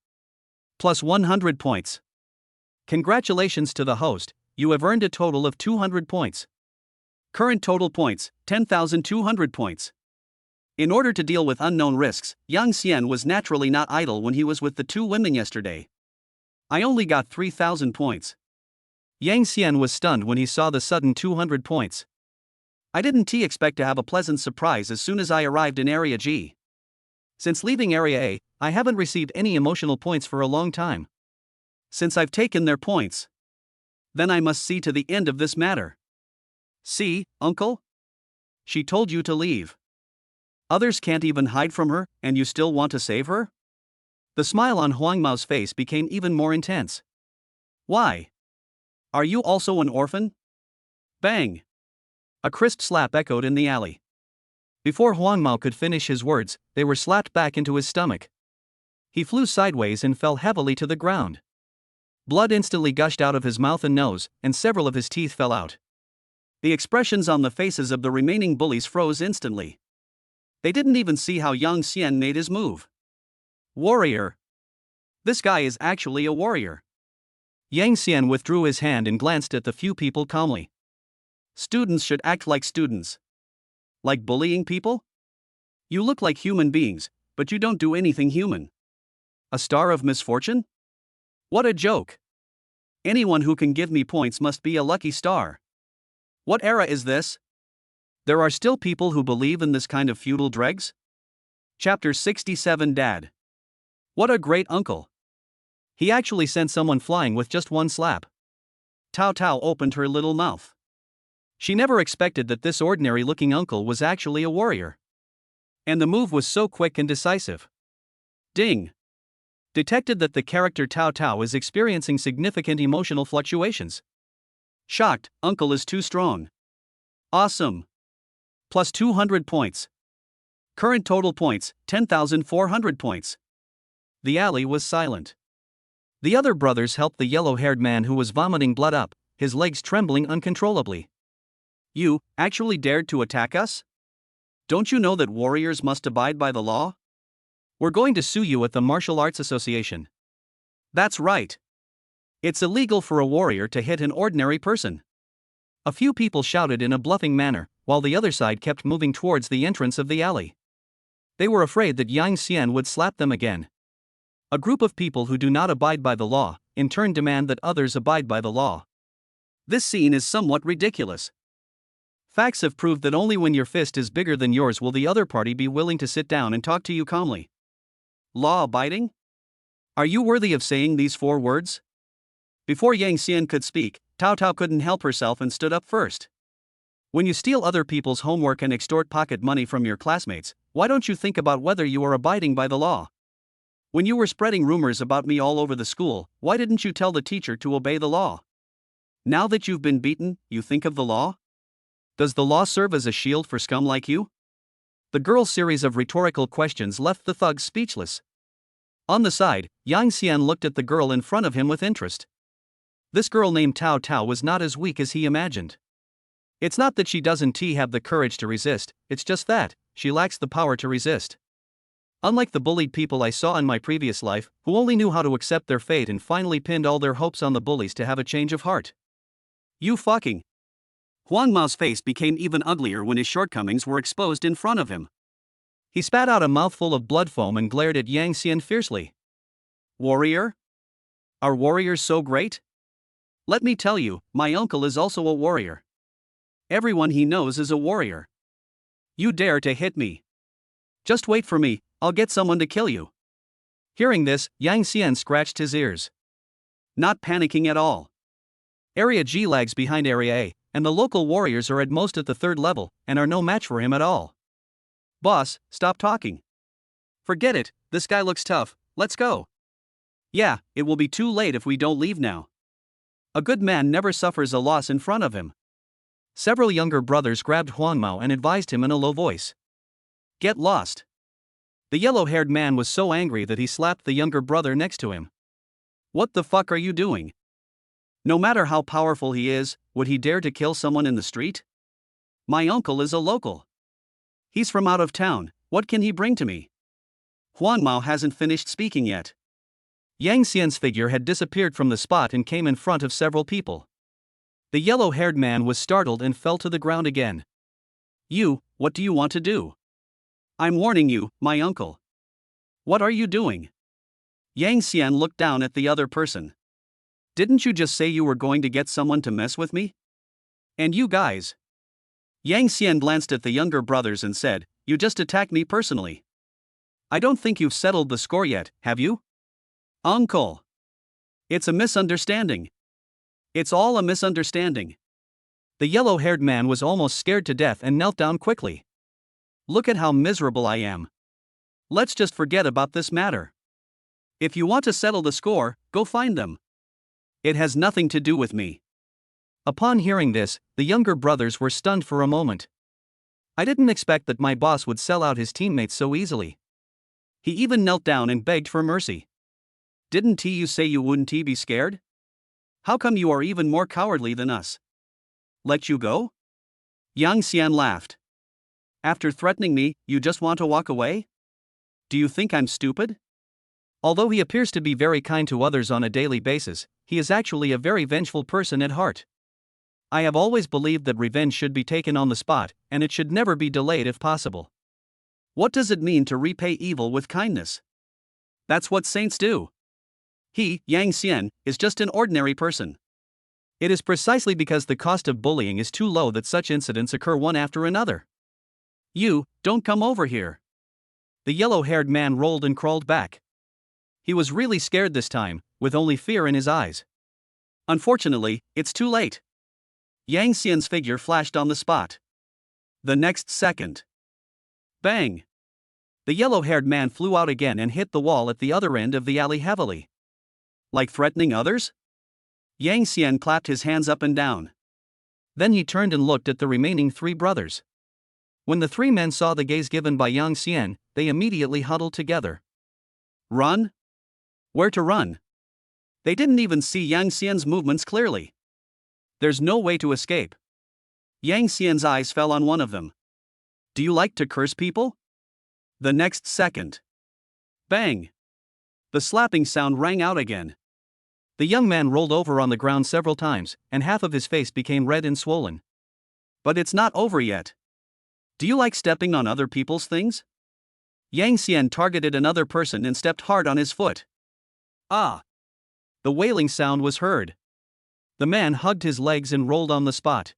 Plus 100 points. Congratulations to the host, you have earned a total of 200 points. Current total points, 10,200 points. In order to deal with unknown risks, Yang Xian was naturally not idle when he was with the two women yesterday. I only got 3,000 points. Yang Xian was stunned when he saw the sudden 200 points. I didn't expect to have a pleasant surprise as soon as I arrived in Area G. Since leaving Area A, I haven't received any emotional points for a long time. Since I've taken their points, then I must see to the end of this matter. See, uncle? She told you to leave. Others can't even hide from her, and you still want to save her? The smile on Huang Mao's face became even more intense. Why? Are you also an orphan? Bang! A crisp slap echoed in the alley. Before Huang Mao could finish his words, they were slapped back into his stomach. He flew sideways and fell heavily to the ground. Blood instantly gushed out of his mouth and nose, and several of his teeth fell out. The expressions on the faces of the remaining bullies froze instantly. They didn't even see how Yang Xian made his move. Warrior. This guy is actually a warrior. Yang Xian withdrew his hand and glanced at the few people calmly. Students should act like students. Like bullying people? You look like human beings, but you don't do anything human. A star of misfortune? What a joke. Anyone who can give me points must be a lucky star. What era is this? There are still people who believe in this kind of feudal dregs? Chapter 67 Dad. What a great uncle. He actually sent someone flying with just one slap. Tao Tao opened her little mouth. She never expected that this ordinary-looking uncle was actually a warrior. And the move was so quick and decisive. Ding. Detected that the character Tao Tao is experiencing significant emotional fluctuations. Shocked, uncle is too strong. Awesome. Plus 200 points. Current total points, 10,400 points. The alley was silent. The other brothers helped the yellow-haired man who was vomiting blood up, his legs trembling uncontrollably. You actually dared to attack us? Don't you know that warriors must abide by the law? We're going to sue you at the Martial Arts Association. That's right. It's illegal for a warrior to hit an ordinary person. A few people shouted in a bluffing manner, while the other side kept moving towards the entrance of the alley. They were afraid that Yang Xian would slap them again. A group of people who do not abide by the law, in turn demand that others abide by the law. This scene is somewhat ridiculous. Facts have proved that only when your fist is bigger than yours will the other party be willing to sit down and talk to you calmly. Law-abiding? Are you worthy of saying these 4 words? Before Yang Xian could speak, Tao Tao couldn't help herself and stood up first. When you steal other people's homework and extort pocket money from your classmates, why don't you think about whether you are abiding by the law? When you were spreading rumors about me all over the school, why didn't you tell the teacher to obey the law? Now that you've been beaten, you think of the law? Does the law serve as a shield for scum like you? The girl's series of rhetorical questions left the thugs speechless. On the side, Yang Xian looked at the girl in front of him with interest. This girl named Tao Tao was not as weak as he imagined. It's not that she doesn't have the courage to resist, it's just that she lacks the power to resist. Unlike the bullied people I saw in my previous life, who only knew how to accept their fate and finally pinned all their hopes on the bullies to have a change of heart. You fucking. Huang Mao's face became even uglier when his shortcomings were exposed in front of him. He spat out a mouthful of blood foam and glared at Yang Xian fiercely. Warrior? Are warriors so great? Let me tell you, my uncle is also a warrior. Everyone he knows is a warrior. You dare to hit me? Just wait for me, I'll get someone to kill you. Hearing this, Yang Xian scratched his ears. Not panicking at all. Area G lags behind Area A, and the local warriors are at most at the 3rd level, and are no match for him at all. Boss, stop talking. Forget it, this guy looks tough, let's go. Yeah, it will be too late if we don't leave now. A good man never suffers a loss in front of him. Several younger brothers grabbed Huang Mao and advised him in a low voice. Get lost. The yellow-haired man was so angry that he slapped the younger brother next to him. What the fuck are you doing? No matter how powerful he is, would he dare to kill someone in the street? My uncle is a local. He's from out of town, what can he bring to me? Huang Mao hasn't finished speaking yet. Yang Xian's figure had disappeared from the spot and came in front of several people. The yellow-haired man was startled and fell to the ground again. You, what do you want to do? I'm warning you, my uncle. What are you doing? Yang Xian looked down at the other person. Didn't you just say you were going to get someone to mess with me? And you guys? Yang Xian glanced at the younger brothers and said, You just attacked me personally. I don't think you've settled the score yet, have you? Uncle. It's a misunderstanding. It's all a misunderstanding. The yellow-haired man was almost scared to death and knelt down quickly. Look at how miserable I am. Let's just forget about this matter. If you want to settle the score, go find them. It has nothing to do with me. Upon hearing this, the younger brothers were stunned for a moment. I didn't expect that my boss would sell out his teammates so easily. He even knelt down and begged for mercy. Didn't you say you wouldn't be scared? How come you are even more cowardly than us? Let you go? Yang Xian laughed. After threatening me, you just want to walk away? Do you think I'm stupid? Although he appears to be very kind to others on a daily basis, he is actually a very vengeful person at heart. I have always believed that revenge should be taken on the spot, and it should never be delayed if possible. What does it mean to repay evil with kindness? That's what saints do. He, Yang Xian, is just an ordinary person. It is precisely because the cost of bullying is too low that such incidents occur one after another. You, don't come over here. The yellow-haired man rolled and crawled back. He was really scared this time, with only fear in his eyes. Unfortunately, it's too late. Yang Xian's figure flashed on the spot. The next second. Bang! The yellow-haired man flew out again and hit the wall at the other end of the alley heavily. Like threatening others? Yang Xian clapped his hands up and down. Then he turned and looked at the remaining 3 brothers. When the 3 men saw the gaze given by Yang Xian, they immediately huddled together. Run? Where to run? They didn't even see Yang Xian's movements clearly. There's no way to escape. Yang Xian's eyes fell on one of them. Do you like to curse people? The next second. Bang! The slapping sound rang out again. The young man rolled over on the ground several times, and half of his face became red and swollen. But it's not over yet. Do you like stepping on other people's things? Yang Xian targeted another person and stepped hard on his foot. Ah! The wailing sound was heard. The man hugged his legs and rolled on the spot.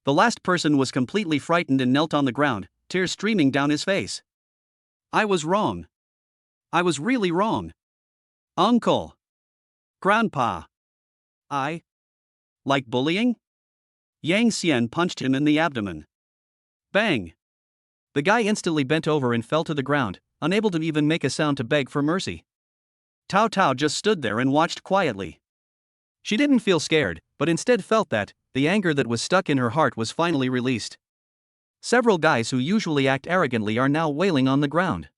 The last person was completely frightened and knelt on the ground, tears streaming down his face. I was wrong. I was really wrong. Uncle. Grandpa. I like bullying? Yang Xian punched him in the abdomen. Bang! The guy instantly bent over and fell to the ground, unable to even make a sound to beg for mercy. Tao Tao just stood there and watched quietly. She didn't feel scared, but instead felt that the anger that was stuck in her heart was finally released. Several guys who usually act arrogantly are now wailing on the ground.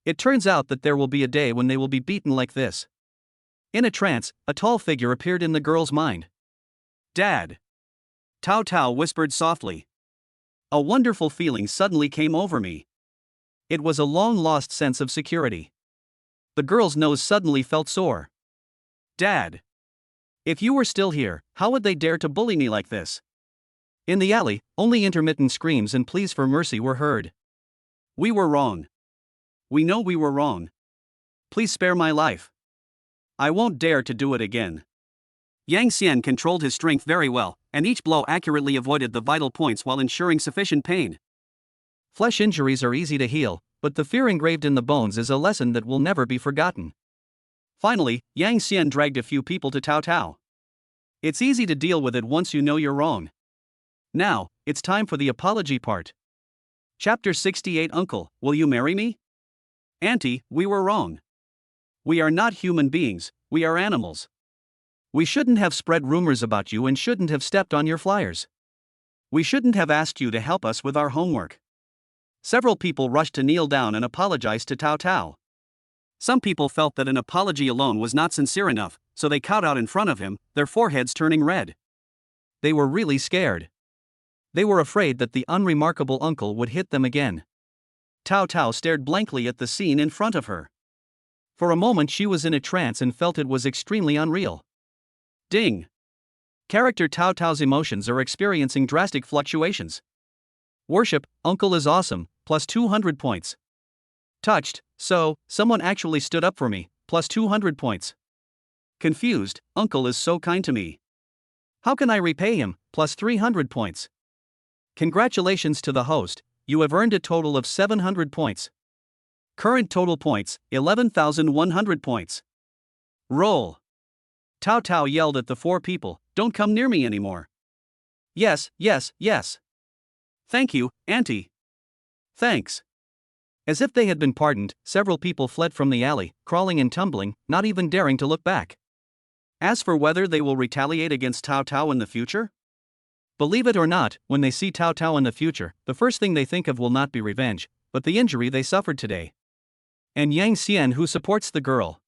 It turns out that there will be a day when they will be beaten like this. In a trance, a tall figure appeared in the girl's mind. Dad! Tao Tao whispered softly. A wonderful feeling suddenly came over me. It was a long-lost sense of security. The girl's nose suddenly felt sore. Dad! If you were still here, how would they dare to bully me like this? In the alley, only intermittent screams and pleas for mercy were heard. We were wrong. We know we were wrong. Please spare my life. I won't dare to do it again. Yang Xian controlled his strength very well, and each blow accurately avoided the vital points while ensuring sufficient pain. Flesh injuries are easy to heal, but the fear engraved in the bones is a lesson that will never be forgotten. Finally, Yang Xian dragged a few people to Tao Tao. It's easy to deal with it once you know you're wrong. Now, it's time for the apology part. Chapter 68. Uncle, will you marry me? Auntie, we were wrong. We are not human beings, we are animals. We shouldn't have spread rumors about you and shouldn't have stepped on your flyers. We shouldn't have asked you to help us with our homework. Several people rushed to kneel down and apologize to Tao Tao. Some people felt that an apology alone was not sincere enough, so they kowed out in front of him, their foreheads turning red. They were really scared. They were afraid that the unremarkable uncle would hit them again. Tao Tao stared blankly at the scene in front of her. For a moment she was in a trance and felt it was extremely unreal. Ding! Character Tao Tao's emotions are experiencing drastic fluctuations. Worship, uncle is awesome, plus 200 points. Touched, so, someone actually stood up for me, plus 200 points. Confused, uncle is so kind to me. How can I repay him, plus 300 points. Congratulations to the host, you have earned a total of 700 points. Current total points, 11,100 points. Roll. Tao Tao yelled at the four people, don't come near me anymore. Yes, yes, yes. Thank you, Auntie. Thanks. As if they had been pardoned, several people fled from the alley, crawling and tumbling, not even daring to look back. As for whether they will retaliate against Tao Tao in the future? Believe it or not, when they see Tao Tao in the future, the first thing they think of will not be revenge, but the injury they suffered today. And Yang Xian, who supports the girl.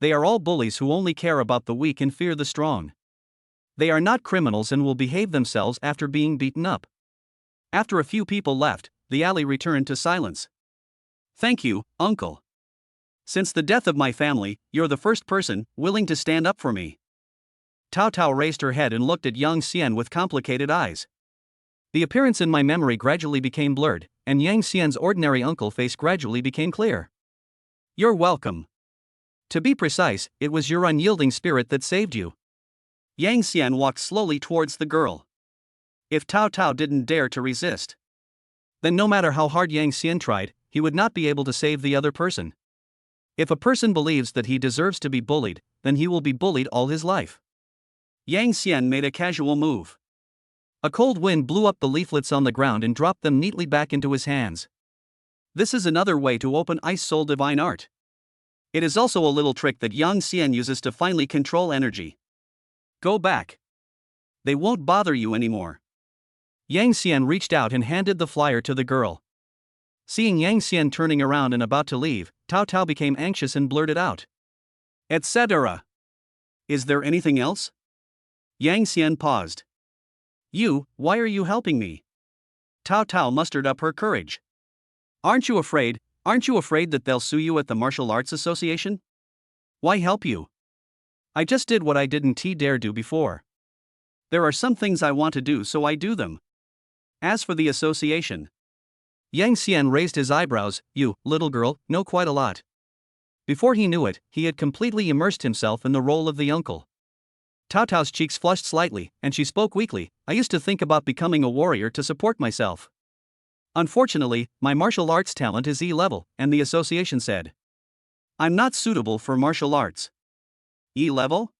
They are all bullies who only care about the weak and fear the strong. They are not criminals and will behave themselves after being beaten up. After a few people left, the alley returned to silence. Thank you, uncle. Since the death of my family, you're the first person willing to stand up for me. Tao Tao raised her head and looked at Yang Xian with complicated eyes. The appearance in my memory gradually became blurred, and Yang Xian's ordinary uncle face gradually became clear. You're welcome. To be precise, it was your unyielding spirit that saved you. Yang Xian walked slowly towards the girl. If Tao Tao didn't dare to resist, then no matter how hard Yang Xian tried, he would not be able to save the other person. If a person believes that he deserves to be bullied, then he will be bullied all his life. Yang Xian made a casual move. A cold wind blew up the leaflets on the ground and dropped them neatly back into his hands. This is another way to open Ice Soul Divine Art. It is also a little trick that Yang Xian uses to finally control energy. Go back. They won't bother you anymore. Yang Xian reached out and handed the flyer to the girl. Seeing Yang Xian turning around and about to leave, Tao Tao became anxious and blurted out, etc. Is there anything else? Yang Xian paused. Why are you helping me? Tao Tao mustered up her courage. Aren't you afraid that they'll sue you at the Martial Arts Association? Why help you? I just did what I didn't dare do before. There are some things I want to do, so I do them. As for the association, Yang Xian raised his eyebrows. You, little girl, know quite a lot. Before he knew it, he had completely immersed himself in the role of the uncle. Tao Tao's cheeks flushed slightly, and she spoke weakly. I used to think about becoming a warrior to support myself. Unfortunately, my martial arts talent is E-level, and the association said, I'm not suitable for martial arts. E-level?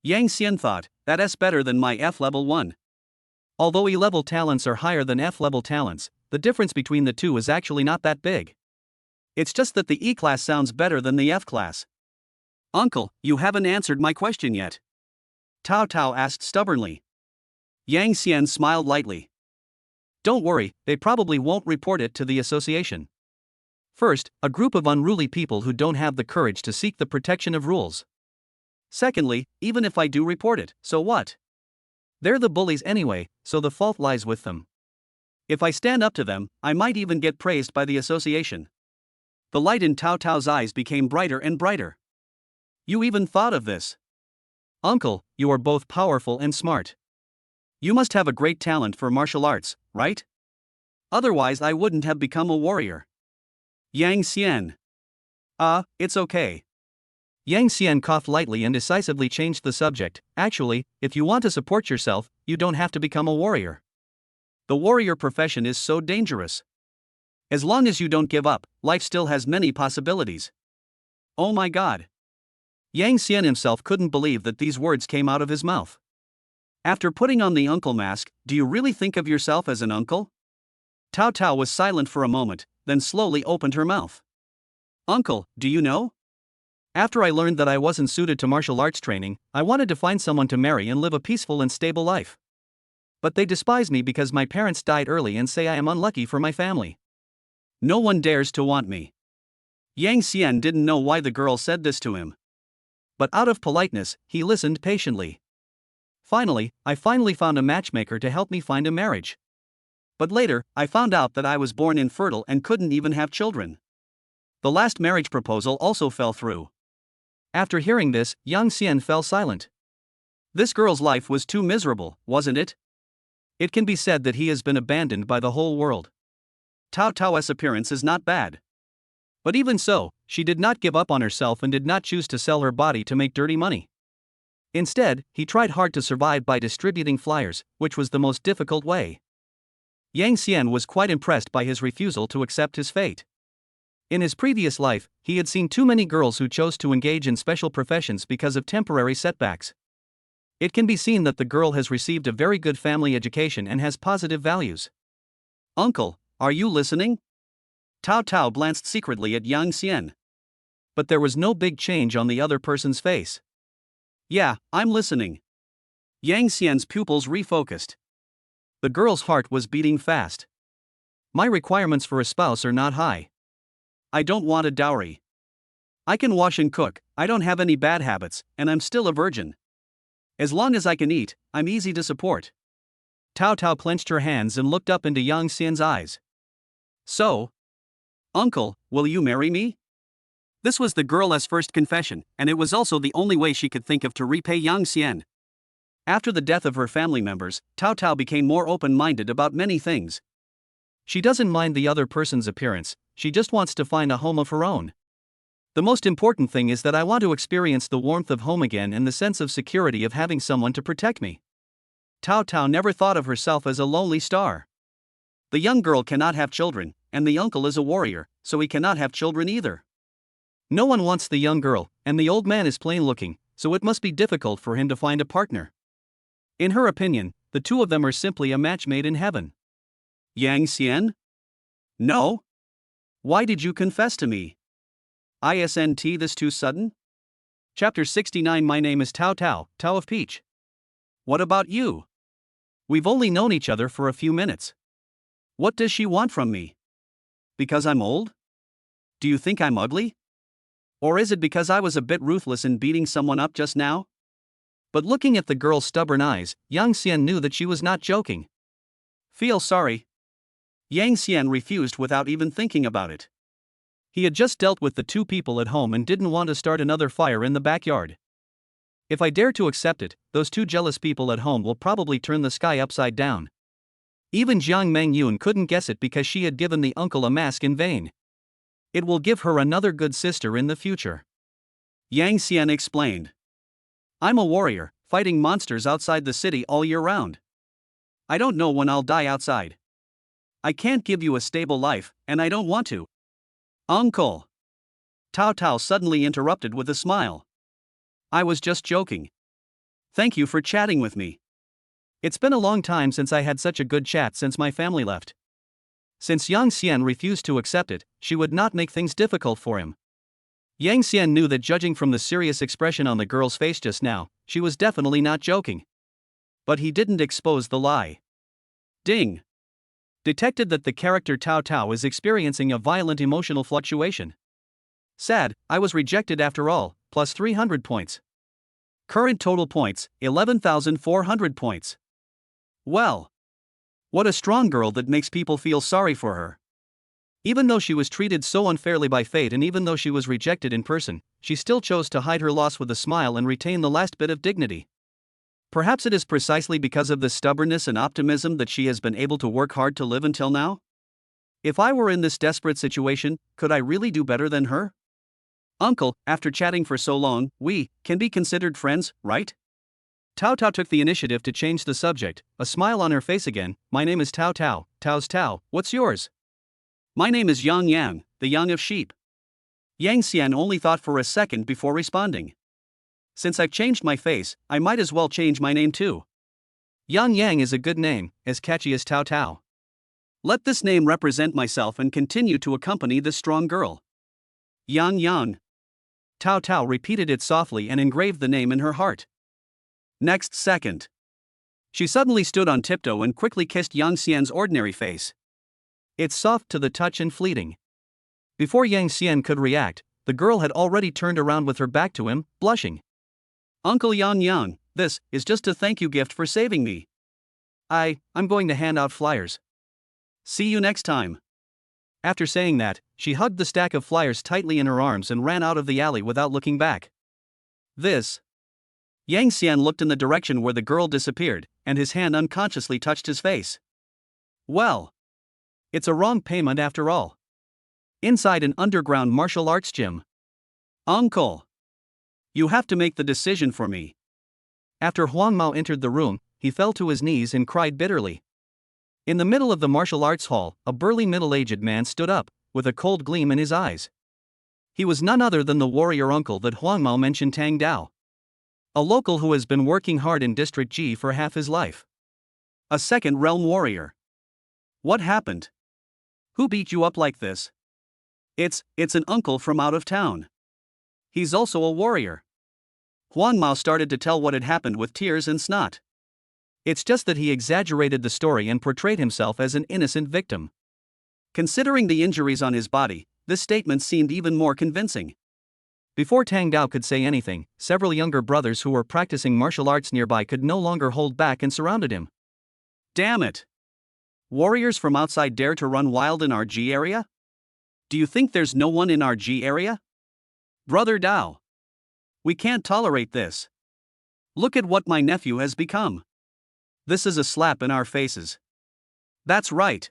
Yang Xian thought, that's better than my F-level 1. Although E-level talents are higher than F-level talents, the difference between the two is actually not that big. It's just that the E-class sounds better than the F-class. Uncle, you haven't answered my question yet. Tao Tao asked stubbornly. Yang Xian smiled lightly. Don't worry, they probably won't report it to the association. First, a group of unruly people who don't have the courage to seek the protection of rules. Secondly, even if I do report it, so what? They're the bullies anyway, so the fault lies with them. If I stand up to them, I might even get praised by the association. The light in Tao Tao's eyes became brighter and brighter. You even thought of this. Uncle, you are both powerful and smart. You must have a great talent for martial arts, right? Otherwise, I wouldn't have become a warrior. Yang Xian. It's okay. Yang Xian coughed lightly and decisively changed the subject. Actually, if you want to support yourself, you don't have to become a warrior. The warrior profession is so dangerous. As long as you don't give up, life still has many possibilities. Oh my god. Yang Xian himself couldn't believe that these words came out of his mouth. After putting on the uncle mask, do you really think of yourself as an uncle? Tao Tao was silent for a moment, then slowly opened her mouth. Uncle, do you know? After I learned that I wasn't suited to martial arts training, I wanted to find someone to marry and live a peaceful and stable life. But they despise me because my parents died early and say I am unlucky for my family. No one dares to want me. Yang Xian didn't know why the girl said this to him. But out of politeness, he listened patiently. Finally, I found a matchmaker to help me find a marriage. But later, I found out that I was born infertile and couldn't even have children. The last marriage proposal also fell through. After hearing this, Yang Xian fell silent. This girl's life was too miserable, wasn't it? It can be said that he has been abandoned by the whole world. Tao Tao's appearance is not bad. But even so, she did not give up on herself and did not choose to sell her body to make dirty money. Instead, he tried hard to survive by distributing flyers, which was the most difficult way. Yang Xian was quite impressed by his refusal to accept his fate. In his previous life, he had seen too many girls who chose to engage in special professions because of temporary setbacks. It can be seen that the girl has received a very good family education and has positive values. Uncle, are you listening? Tao Tao glanced secretly at Yang Xian. But there was no big change on the other person's face. Yeah, I'm listening. Yang Xian's pupils refocused. The girl's heart was beating fast. My requirements for a spouse are not high. I don't want a dowry. I can wash and cook, I don't have any bad habits, and I'm still a virgin. As long as I can eat, I'm easy to support. Tao Tao clenched her hands and looked up into Yang Xian's eyes. So, Uncle, will you marry me? This was the girl's first confession, and it was also the only way she could think of to repay Yang Xian. After the death of her family members, Tao Tao became more open-minded about many things. She doesn't mind the other person's appearance, she just wants to find a home of her own. The most important thing is that I want to experience the warmth of home again and the sense of security of having someone to protect me. Tao Tao never thought of herself as a lonely star. The young girl cannot have children, and the uncle is a warrior, so he cannot have children either. No one wants the young girl, and the old man is plain-looking, so it must be difficult for him to find a partner. In her opinion, the two of them are simply a match made in heaven. Yang Xian? No? Why did you confess to me? Isn't this too sudden? Chapter 69. My name is Tao Tao, Tao of Peach. What about you? We've only known each other for a few minutes. What does she want from me? Because I'm old? Do you think I'm ugly? Or is it because I was a bit ruthless in beating someone up just now? But looking at the girl's stubborn eyes, Yang Xian knew that she was not joking. Feel sorry. Yang Xian refused without even thinking about it. He had just dealt with the two people at home and didn't want to start another fire in the backyard. If I dare to accept it, those two jealous people at home will probably turn the sky upside down. Even Jiang Mengyun couldn't guess it because she had given the uncle a mask in vain. It will give her another good sister in the future. Yang Xian explained. I'm a warrior, fighting monsters outside the city all year round. I don't know when I'll die outside. I can't give you a stable life, and I don't want to. Uncle. Tao Tao suddenly interrupted with a smile. I was just joking. Thank you for chatting with me. It's been a long time since I had such a good chat since my family left. Since Yang Xian refused to accept it, she would not make things difficult for him. Yang Xian knew that judging from the serious expression on the girl's face just now, she was definitely not joking. But he didn't expose the lie. Ding. Detected that the character Tao Tao is experiencing a violent emotional fluctuation. Sad, I was rejected after all, plus 300 points. Current total points, 11,400 points. Well. What a strong girl that makes people feel sorry for her. Even though she was treated so unfairly by fate and even though she was rejected in person, she still chose to hide her loss with a smile and retain the last bit of dignity. Perhaps it is precisely because of this stubbornness and optimism that she has been able to work hard to live until now? If I were in this desperate situation, could I really do better than her? Uncle, after chatting for so long, we can be considered friends, right? Tao Tao took the initiative to change the subject, a smile on her face again. My name is Tao Tao. Tao's Tao, what's yours? My name is Yang Yang, the young of sheep. Yang Xian only thought for a second before responding. Since I've changed my face, I might as well change my name too. Yang Yang is a good name, as catchy as Tao Tao. Let this name represent myself and continue to accompany this strong girl. Yang Yang. Tao Tao repeated it softly and engraved the name in her heart. Next second, she suddenly stood on tiptoe and quickly kissed Yang Xian's ordinary face. It's soft to the touch and fleeting. Before Yang Xian could react, the girl had already turned around with her back to him, blushing. Uncle Yang Yang, this is just a thank you gift for saving me. I'm going to hand out flyers. See you next time. After saying that, she hugged the stack of flyers tightly in her arms and ran out of the alley without looking back. Yang Xian looked in the direction where the girl disappeared, and his hand unconsciously touched his face. Well, it's a wrong payment after all. Inside an underground martial arts gym. Uncle, you have to make the decision for me. After Huang Mao entered the room, he fell to his knees and cried bitterly. In the middle of the martial arts hall, a burly middle-aged man stood up, with a cold gleam in his eyes. He was none other than the warrior uncle that Huang Mao mentioned, Tang Dao. A local who has been working hard in District G for half his life. A second realm warrior. What happened? Who beat you up like this? It's an uncle from out of town. He's also a warrior. Huang Mao started to tell what had happened with tears and snot. It's just that he exaggerated the story and portrayed himself as an innocent victim. Considering the injuries on his body, this statement seemed even more convincing. Before Tang Dao could say anything, several younger brothers who were practicing martial arts nearby could no longer hold back and surrounded him. Damn it! Warriors from outside dare to run wild in our G area? Do you think there's no one in our G area? Brother Dao. We can't tolerate this. Look at what my nephew has become. This is a slap in our faces. That's right.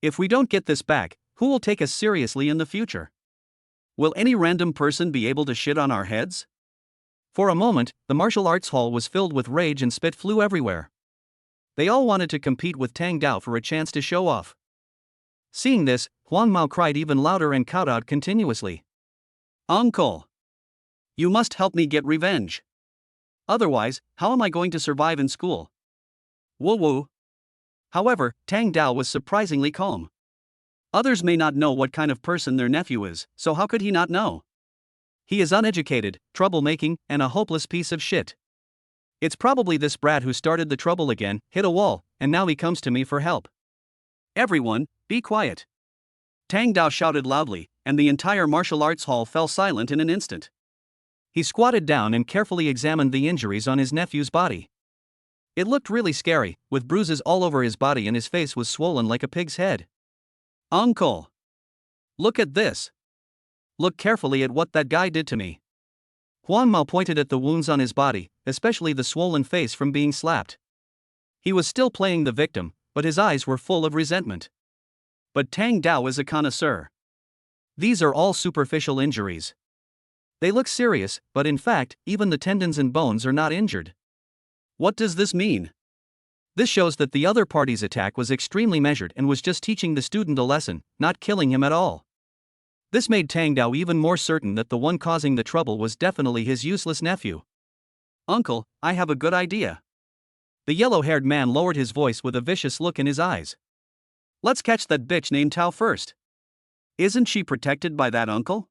If we don't get this back, who will take us seriously in the future? Will any random person be able to shit on our heads? For a moment, the martial arts hall was filled with rage and spit flew everywhere. They all wanted to compete with Tang Dao for a chance to show off. Seeing this, Huang Mao cried even louder and kowtowed continuously. Uncle! You must help me get revenge. Otherwise, how am I going to survive in school? Woo woo. However, Tang Dao was surprisingly calm. Others may not know what kind of person their nephew is, so how could he not know? He is uneducated, troublemaking, and a hopeless piece of shit. It's probably this brat who started the trouble again, hit a wall, and now he comes to me for help. Everyone, be quiet. Tang Dao shouted loudly, and the entire martial arts hall fell silent in an instant. He squatted down and carefully examined the injuries on his nephew's body. It looked really scary, with bruises all over his body and his face was swollen like a pig's head. Uncle! Look at this! Look carefully at what that guy did to me. Huang Mao pointed at the wounds on his body, especially the swollen face from being slapped. He was still playing the victim, but his eyes were full of resentment. But Tang Dao is a connoisseur. These are all superficial injuries. They look serious, but in fact, even the tendons and bones are not injured. What does this mean? This shows that the other party's attack was extremely measured and was just teaching the student a lesson, not killing him at all. This made Tang Dao even more certain that the one causing the trouble was definitely his useless nephew. Uncle, I have a good idea. The yellow-haired man lowered his voice with a vicious look in his eyes. Let's catch that bitch named Tao first. Isn't she protected by that uncle?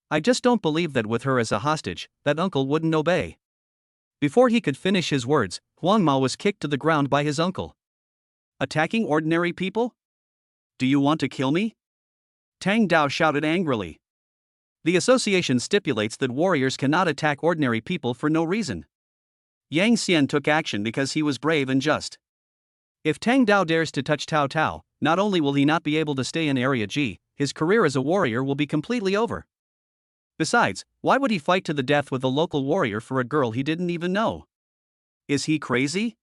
I just don't believe that with her as a hostage, that uncle wouldn't obey. Before he could finish his words, Huang Mao was kicked to the ground by his uncle. Attacking ordinary people? Do you want to kill me? Tang Dao shouted angrily. The association stipulates that warriors cannot attack ordinary people for no reason. Yang Xian took action because he was brave and just. If Tang Dao dares to touch Tao Tao, not only will he not be able to stay in Area G, his career as a warrior will be completely over. Besides, why would he fight to the death with a local warrior for a girl he didn't even know? Is he crazy?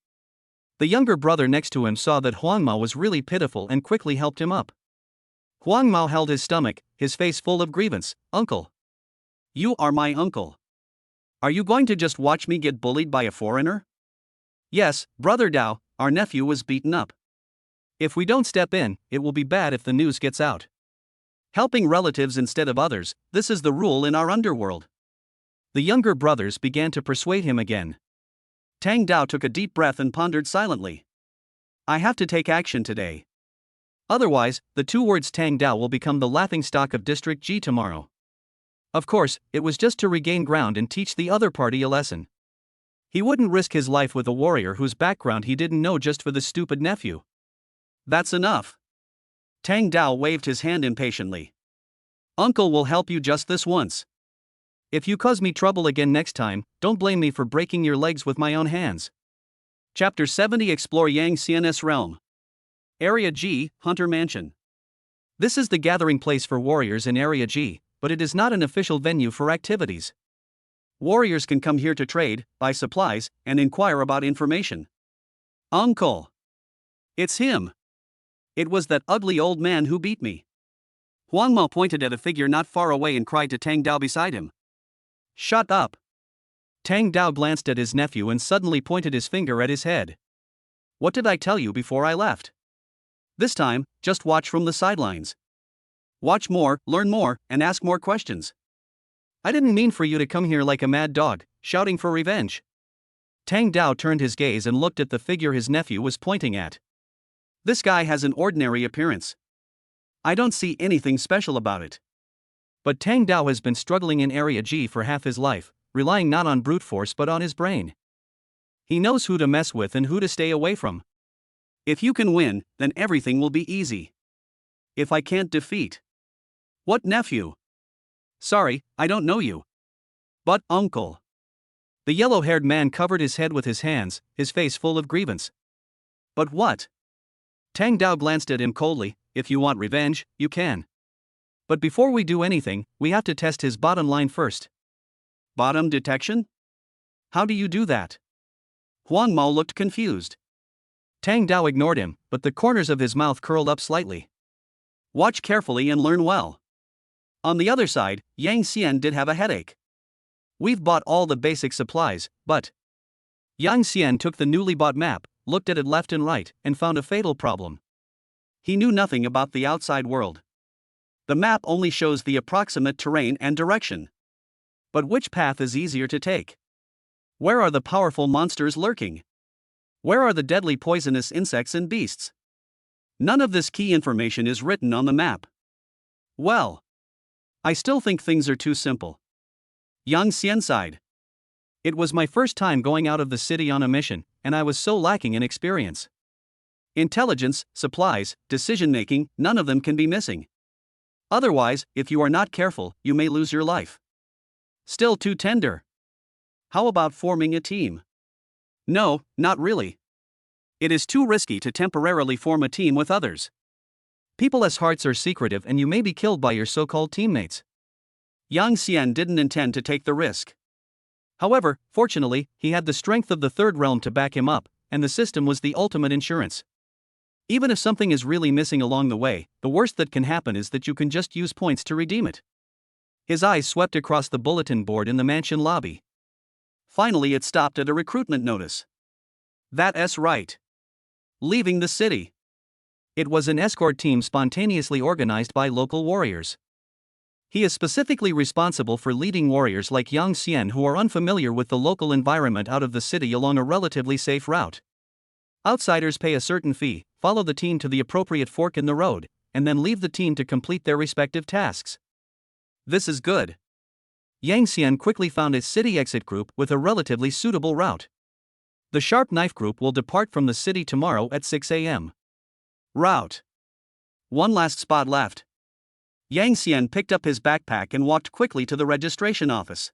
The younger brother next to him saw that Huang Mao was really pitiful and quickly helped him up. Huang Mao held his stomach, his face full of grievance. Uncle. You are my uncle. Are you going to just watch me get bullied by a foreigner? Yes, Brother Dao, our nephew was beaten up. If we don't step in, it will be bad if the news gets out. Helping relatives instead of others, this is the rule in our underworld. The younger brothers began to persuade him again. Tang Dao took a deep breath and pondered silently. I have to take action today. Otherwise, the two words Tang Dao will become the laughingstock of District G tomorrow. Of course, it was just to regain ground and teach the other party a lesson. He wouldn't risk his life with a warrior whose background he didn't know just for the stupid nephew. That's enough. Tang Dao waved his hand impatiently. Uncle will help you just this once. If you cause me trouble again next time, don't blame me for breaking your legs with my own hands. Chapter 70 Explore Yang Xian's Realm. Area G, Hunter Mansion. This is the gathering place for warriors in Area G, but it is not an official venue for activities. Warriors can come here to trade, buy supplies, and inquire about information. Uncle. It's him. It was that ugly old man who beat me. Huang Mao pointed at a figure not far away and cried to Tang Dao beside him. Shut up. Tang Dao glanced at his nephew and suddenly pointed his finger at his head. What did I tell you before I left? This time, just watch from the sidelines. Watch more, learn more, and ask more questions. I didn't mean for you to come here like a mad dog, shouting for revenge. Tang Dao turned his gaze and looked at the figure his nephew was pointing at. This guy has an ordinary appearance. I don't see anything special about it. But Tang Dao has been struggling in Area G for half his life, relying not on brute force but on his brain. He knows who to mess with and who to stay away from. If you can win, then everything will be easy. If I can't defeat. What nephew? Sorry, I don't know you. But, uncle. The yellow-haired man covered his head with his hands, his face full of grievance. But what? Tang Dao glanced at him coldly. If you want revenge, you can. But before we do anything, we have to test his bottom line first. Bottom detection? How do you do that? Huang Mao looked confused. Tang Dao ignored him, but the corners of his mouth curled up slightly. Watch carefully and learn well. On the other side, Yang Xian did have a headache. We've bought all the basic supplies, but... Yang Xian took the newly bought map, looked at it left and right, and found a fatal problem. He knew nothing about the outside world. The map only shows the approximate terrain and direction. But which path is easier to take? Where are the powerful monsters lurking? Where are the deadly poisonous insects and beasts? None of this key information is written on the map. Well, I still think things are too simple. Yang Xian sighed. It was my first time going out of the city on a mission, and I was so lacking in experience. Intelligence, supplies, decision-making, none of them can be missing. Otherwise, if you are not careful, you may lose your life. Still too tender. How about forming a team? No, not really. It is too risky to temporarily form a team with others. People's hearts are secretive and you may be killed by your so-called teammates. Yang Xian didn't intend to take the risk. However, fortunately, he had the strength of the third realm to back him up, and the system was the ultimate insurance. Even if something is really missing along the way, the worst that can happen is that you can just use points to redeem it. His eyes swept across the bulletin board in the mansion lobby. Finally, it stopped at a recruitment notice. That's right. Leaving the city. It was an escort team spontaneously organized by local warriors. He is specifically responsible for leading warriors like Yang Xian who are unfamiliar with the local environment out of the city along a relatively safe route. Outsiders pay a certain fee, follow the team to the appropriate fork in the road, and then leave the team to complete their respective tasks. This is good. Yang Xian quickly found a city exit group with a relatively suitable route. The Sharp Knife group will depart from the city tomorrow at 6 a.m. Route. One last spot left. Yang Xian picked up his backpack and walked quickly to the registration office.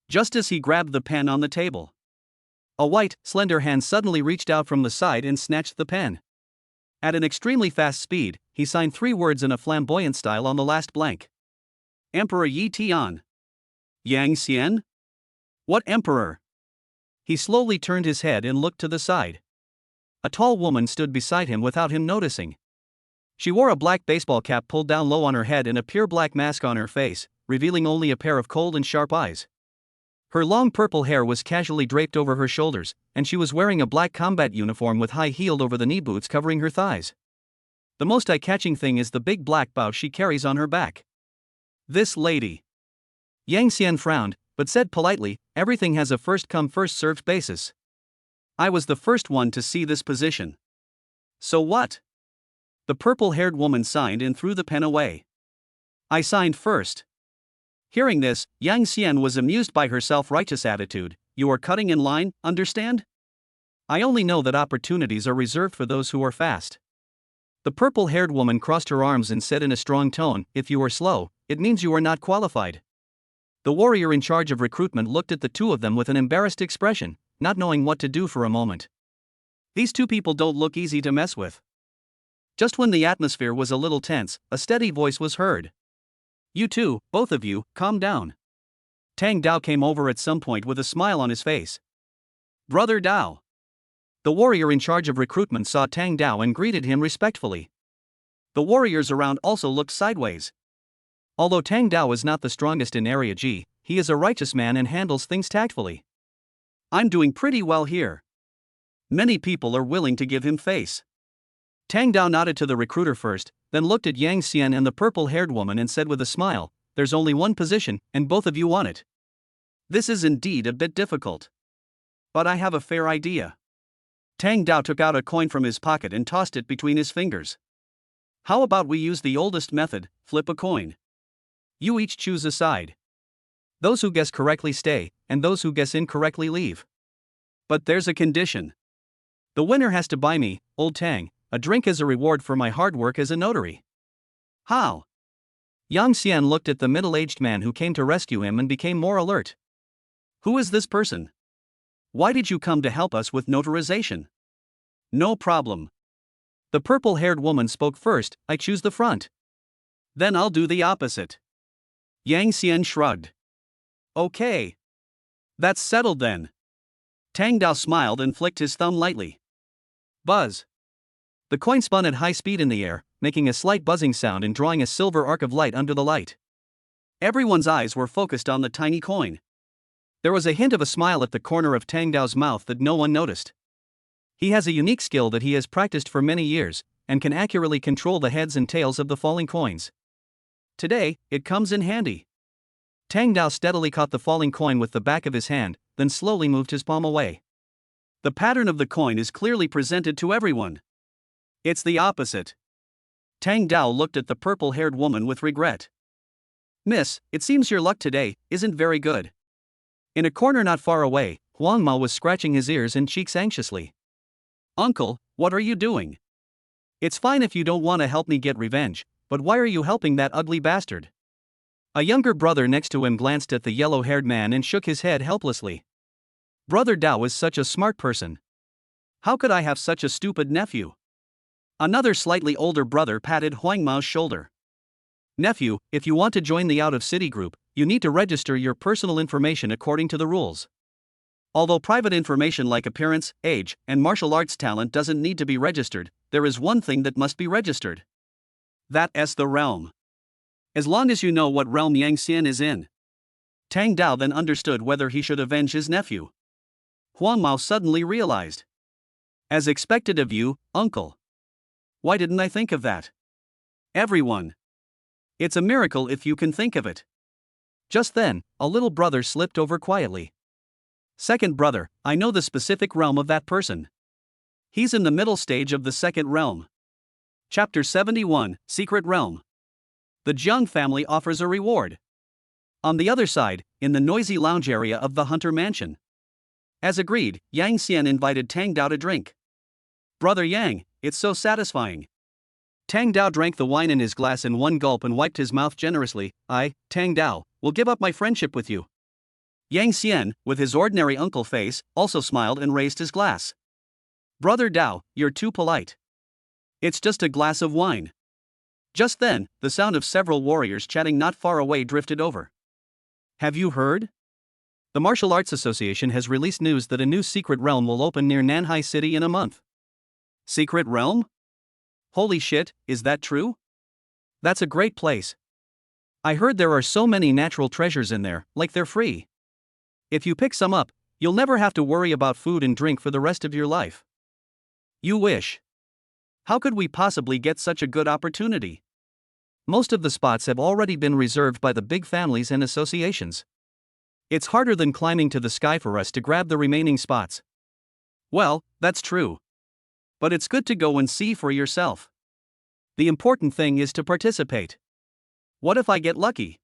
Just as he grabbed the pen on the table, a white, slender hand suddenly reached out from the side and snatched the pen. At an extremely fast speed, he signed 3 words in a flamboyant style on the last blank. Emperor Yi Tian. Yang Xian? What emperor? He slowly turned his head and looked to the side. A tall woman stood beside him without him noticing. She wore a black baseball cap pulled down low on her head and a pure black mask on her face, revealing only a pair of cold and sharp eyes. Her long purple hair was casually draped over her shoulders, and she was wearing a black combat uniform with high-heeled over-the-knee boots covering her thighs. The most eye-catching thing is the big black bow she carries on her back. This lady. Yang Xian frowned, but said politely, "Everything has a first-come first-served basis. I was the first one to see this position." "So what?" The purple-haired woman signed and threw the pen away. "I signed first." Hearing this, Yang Xian was amused by her self-righteous attitude. "You are cutting in line, understand? I only know that opportunities are reserved for those who are fast." The purple-haired woman crossed her arms and said in a strong tone, "If you are slow, it means you are not qualified." The warrior in charge of recruitment looked at the two of them with an embarrassed expression, not knowing what to do for a moment. These two people don't look easy to mess with. Just when the atmosphere was a little tense, a steady voice was heard. "You two, both of you, calm down." Tang Dao came over at some point with a smile on his face. "Brother Dao." The warrior in charge of recruitment saw Tang Dao and greeted him respectfully. The warriors around also looked sideways. Although Tang Dao is not the strongest in Area G, he is a righteous man and handles things tactfully. "I'm doing pretty well here. Many people are willing to give him face." Tang Dao nodded to the recruiter first, then looked at Yang Xian and the purple-haired woman and said with a smile, "There's only one position, and both of you want it. This is indeed a bit difficult. But I have a fair idea." Tang Dao took out a coin from his pocket and tossed it between his fingers. "How about we use the oldest method, flip a coin? You each choose a side. Those who guess correctly stay, and those who guess incorrectly leave. But there's a condition. The winner has to buy me, old Tang, a drink as a reward for my hard work as a notary." "How?" Yang Xian looked at the middle-aged man who came to rescue him and became more alert. "Who is this person? Why did you come to help us with notarization?" "No problem." The purple-haired woman spoke first, "I choose the front." "Then I'll do the opposite." Yang Xian shrugged. "Okay. That's settled then." Tang Dao smiled and flicked his thumb lightly. Buzz. The coin spun at high speed in the air, making a slight buzzing sound and drawing a silver arc of light under the light. Everyone's eyes were focused on the tiny coin. There was a hint of a smile at the corner of Tang Dao's mouth that no one noticed. He has a unique skill that he has practiced for many years, and can accurately control the heads and tails of the falling coins. Today, it comes in handy. Tang Dao steadily caught the falling coin with the back of his hand, then slowly moved his palm away. The pattern of the coin is clearly presented to everyone. It's the opposite. Tang Dao looked at the purple-haired woman with regret. "Miss, it seems your luck today isn't very good." In a corner not far away, Huang Mao was scratching his ears and cheeks anxiously. "Uncle, what are you doing? It's fine if you don't want to help me get revenge, but why are you helping that ugly bastard?" A younger brother next to him glanced at the yellow-haired man and shook his head helplessly. "Brother Dao is such a smart person. How could I have such a stupid nephew?" Another slightly older brother patted Huang Mao's shoulder. "Nephew, if you want to join the out-of-city group, you need to register your personal information according to the rules. Although private information like appearance, age, and martial arts talent doesn't need to be registered, there is one thing that must be registered. That's the realm. As long as you know what realm Yang Xian is in." Tang Dao then understood whether he should avenge his nephew. Huang Mao suddenly realized. "As expected of you, uncle. Why didn't I think of that? Everyone. It's a miracle if you can think of it." Just then, a little brother slipped over quietly. "Second brother, I know the specific realm of that person. He's in the middle stage of the second realm." Chapter 71, Secret Realm. The Jiang family offers a reward. On the other side, in the noisy lounge area of the Hunter Mansion. As agreed, Yang Xian invited Tang Dao to drink. "Brother Yang, it's so satisfying." Tang Dao drank the wine in his glass in one gulp and wiped his mouth generously. "I, Tang Dao, will give up my friendship with you." Yang Xian, with his ordinary uncle face, also smiled and raised his glass. "Brother Dao, you're too polite. It's just a glass of wine." Just then, the sound of several warriors chatting not far away drifted over. "Have you heard? The Martial Arts Association has released news that a new secret realm will open near Nanhai City in a month. Secret realm? Holy shit, is that true? That's a great place. I heard there are so many natural treasures in there, like they're free. If you pick some up, you'll never have to worry about food and drink for the rest of your life. You wish. How could we possibly get such a good opportunity? Most of the spots have already been reserved by the big families and associations. It's harder than climbing to the sky for us to grab the remaining spots. Well, that's true. But it's good to go and see for yourself. The important thing is to participate. What if I get lucky?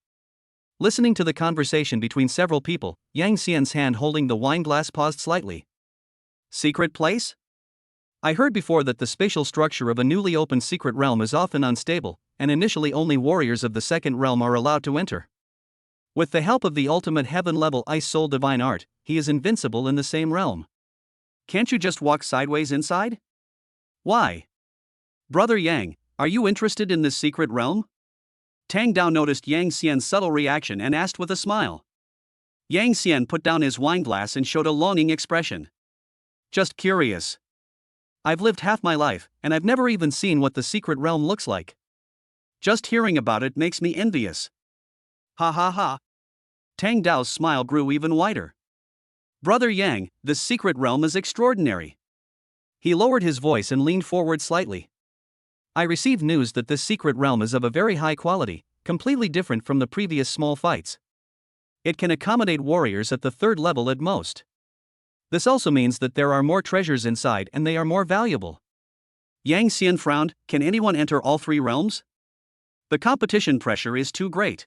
Listening to the conversation between several people, Yang Xian's hand holding the wine glass paused slightly. Secret place? I heard before that the spatial structure of a newly opened secret realm is often unstable, and initially only warriors of the second realm are allowed to enter. With the help of the ultimate heaven-level Ice Soul Divine Art, he is invincible in the same realm. Can't you just walk sideways inside? Why? Brother Yang, are you interested in this secret realm? Tang Dao noticed Yang Xian's subtle reaction and asked with a smile. Yang Xian put down his wineglass and showed a longing expression. Just curious. I've lived half my life, and I've never even seen what the secret realm looks like. Just hearing about it makes me envious. Ha ha ha. Tang Dao's smile grew even wider. Brother Yang, this secret realm is extraordinary. He lowered his voice and leaned forward slightly. I received news that this secret realm is of a very high quality, completely different from the previous small fights. It can accommodate warriors at the third level at most. This also means that there are more treasures inside and they are more valuable. Yang Xian frowned. Can anyone enter all three realms? The competition pressure is too great.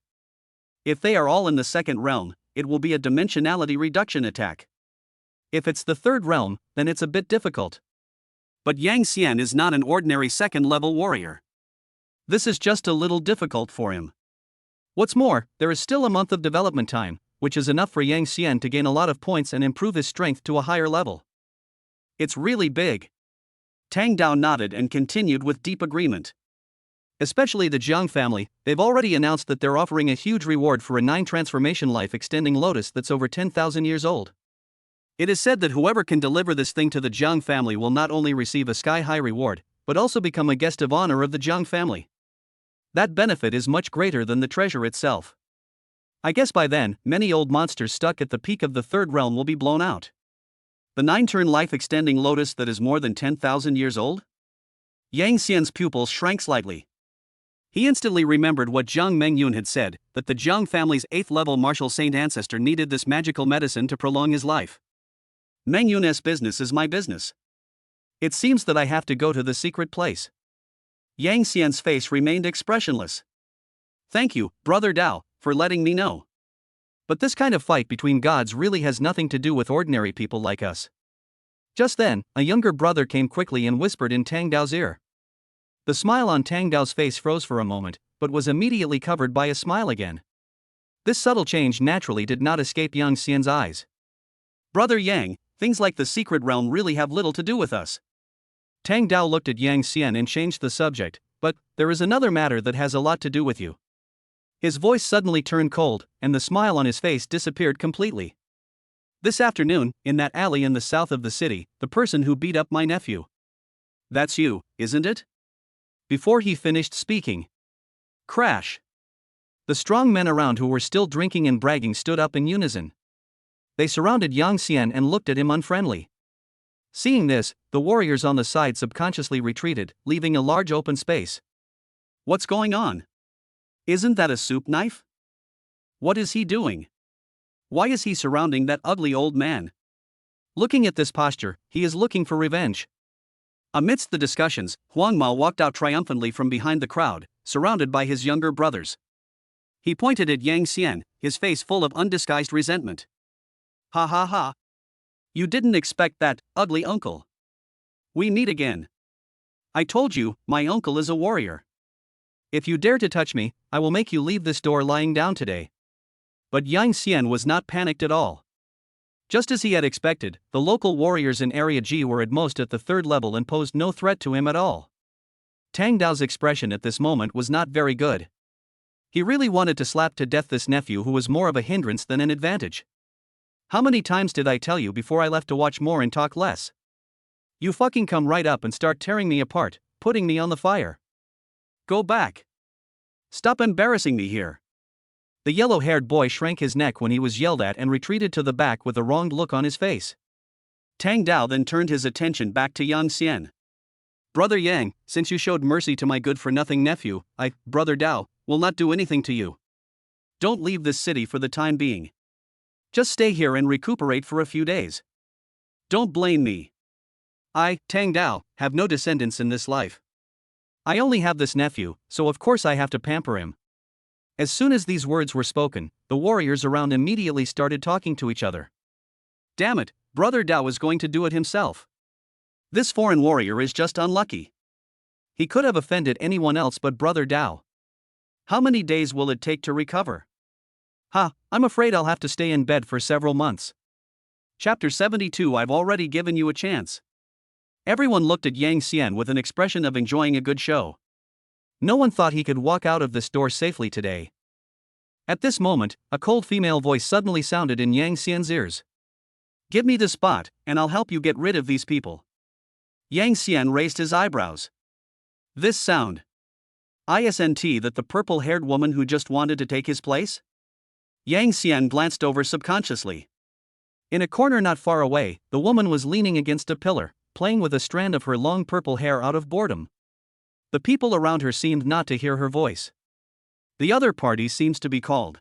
If they are all in the second realm, it will be a dimensionality reduction attack. If it's the third realm, then it's a bit difficult. But Yang Xian is not an ordinary second-level warrior. This is just a little difficult for him. What's more, there is still a month of development time, which is enough for Yang Xian to gain a lot of points and improve his strength to a higher level. It's really big. Tang Dao nodded and continued with deep agreement. Especially the Jiang family, they've already announced that they're offering a huge reward for a 9-transformation life-extending lotus that's over 10,000 years old. It is said that whoever can deliver this thing to the Jiang family will not only receive a sky-high reward, but also become a guest of honor of the Jiang family. That benefit is much greater than the treasure itself. I guess by then, many old monsters stuck at the peak of the third realm will be blown out. The 9-turn life-extending lotus that is more than 10,000 years old? Yang Xian's pupils shrank slightly. He instantly remembered what Zhang Mengyun had said, that the Jiang family's 8th-level martial saint ancestor needed this magical medicine to prolong his life. Mengyun's business is my business. It seems that I have to go to the secret place. Yang Xian's face remained expressionless. Thank you, Brother Dao, for letting me know. But this kind of fight between gods really has nothing to do with ordinary people like us. Just then, a younger brother came quickly and whispered in Tang Dao's ear. The smile on Tang Dao's face froze for a moment, but was immediately covered by a smile again. This subtle change naturally did not escape Yang Xian's eyes. Brother Yang, things like the secret realm really have little to do with us. Tang Dao looked at Yang Xian and changed the subject, but there is another matter that has a lot to do with you. His voice suddenly turned cold, and the smile on his face disappeared completely. This afternoon, in that alley in the south of the city, the person who beat up my nephew. That's you, isn't it? Before he finished speaking. Crash. The strong men around who were still drinking and bragging stood up in unison. They surrounded Yang Xian and looked at him unfriendly. Seeing this, the warriors on the side subconsciously retreated, leaving a large open space. What's going on? Isn't that a soup knife? What is he doing? Why is he surrounding that ugly old man? Looking at this posture, he is looking for revenge. Amidst the discussions, Huang Mao walked out triumphantly from behind the crowd, surrounded by his younger brothers. He pointed at Yang Xian, his face full of undisguised resentment. Ha ha ha. You didn't expect that, ugly uncle. We meet again. I told you, my uncle is a warrior. If you dare to touch me, I will make you leave this door lying down today. But Yang Xian was not panicked at all. Just as he had expected, the local warriors in Area G were at most at the third level and posed no threat to him at all. Tang Dao's expression at this moment was not very good. He really wanted to slap to death this nephew who was more of a hindrance than an advantage. How many times did I tell you before I left to watch more and talk less? You fucking come right up and start tearing me apart, putting me on the fire. Go back. Stop embarrassing me here. The yellow-haired boy shrank his neck when he was yelled at and retreated to the back with a wronged look on his face. Tang Dao then turned his attention back to Yang Xian. Brother Yang, since you showed mercy to my good-for-nothing nephew, Brother Dao, will not do anything to you. Don't leave this city for the time being. Just stay here and recuperate for a few days. Don't blame me. I, Tang Dao, have no descendants in this life. I only have this nephew, so of course I have to pamper him. As soon as these words were spoken, the warriors around immediately started talking to each other. Damn it, Brother Dao is going to do it himself. This foreign warrior is just unlucky. He could have offended anyone else but Brother Dao. How many days will it take to recover? I'm afraid I'll have to stay in bed for several months. Chapter 72. I've already given you a chance. Everyone looked at Yang Xian with an expression of enjoying a good show. No one thought he could walk out of this door safely today. At this moment, a cold female voice suddenly sounded in Yang Xian's ears. Give me the spot, and I'll help you get rid of these people. Yang Xian raised his eyebrows. This sound. Isn't that the purple-haired woman who just wanted to take his place? Yang Xian glanced over subconsciously. In a corner not far away, the woman was leaning against a pillar, playing with a strand of her long purple hair out of boredom. The people around her seemed not to hear her voice. The other party seems to be called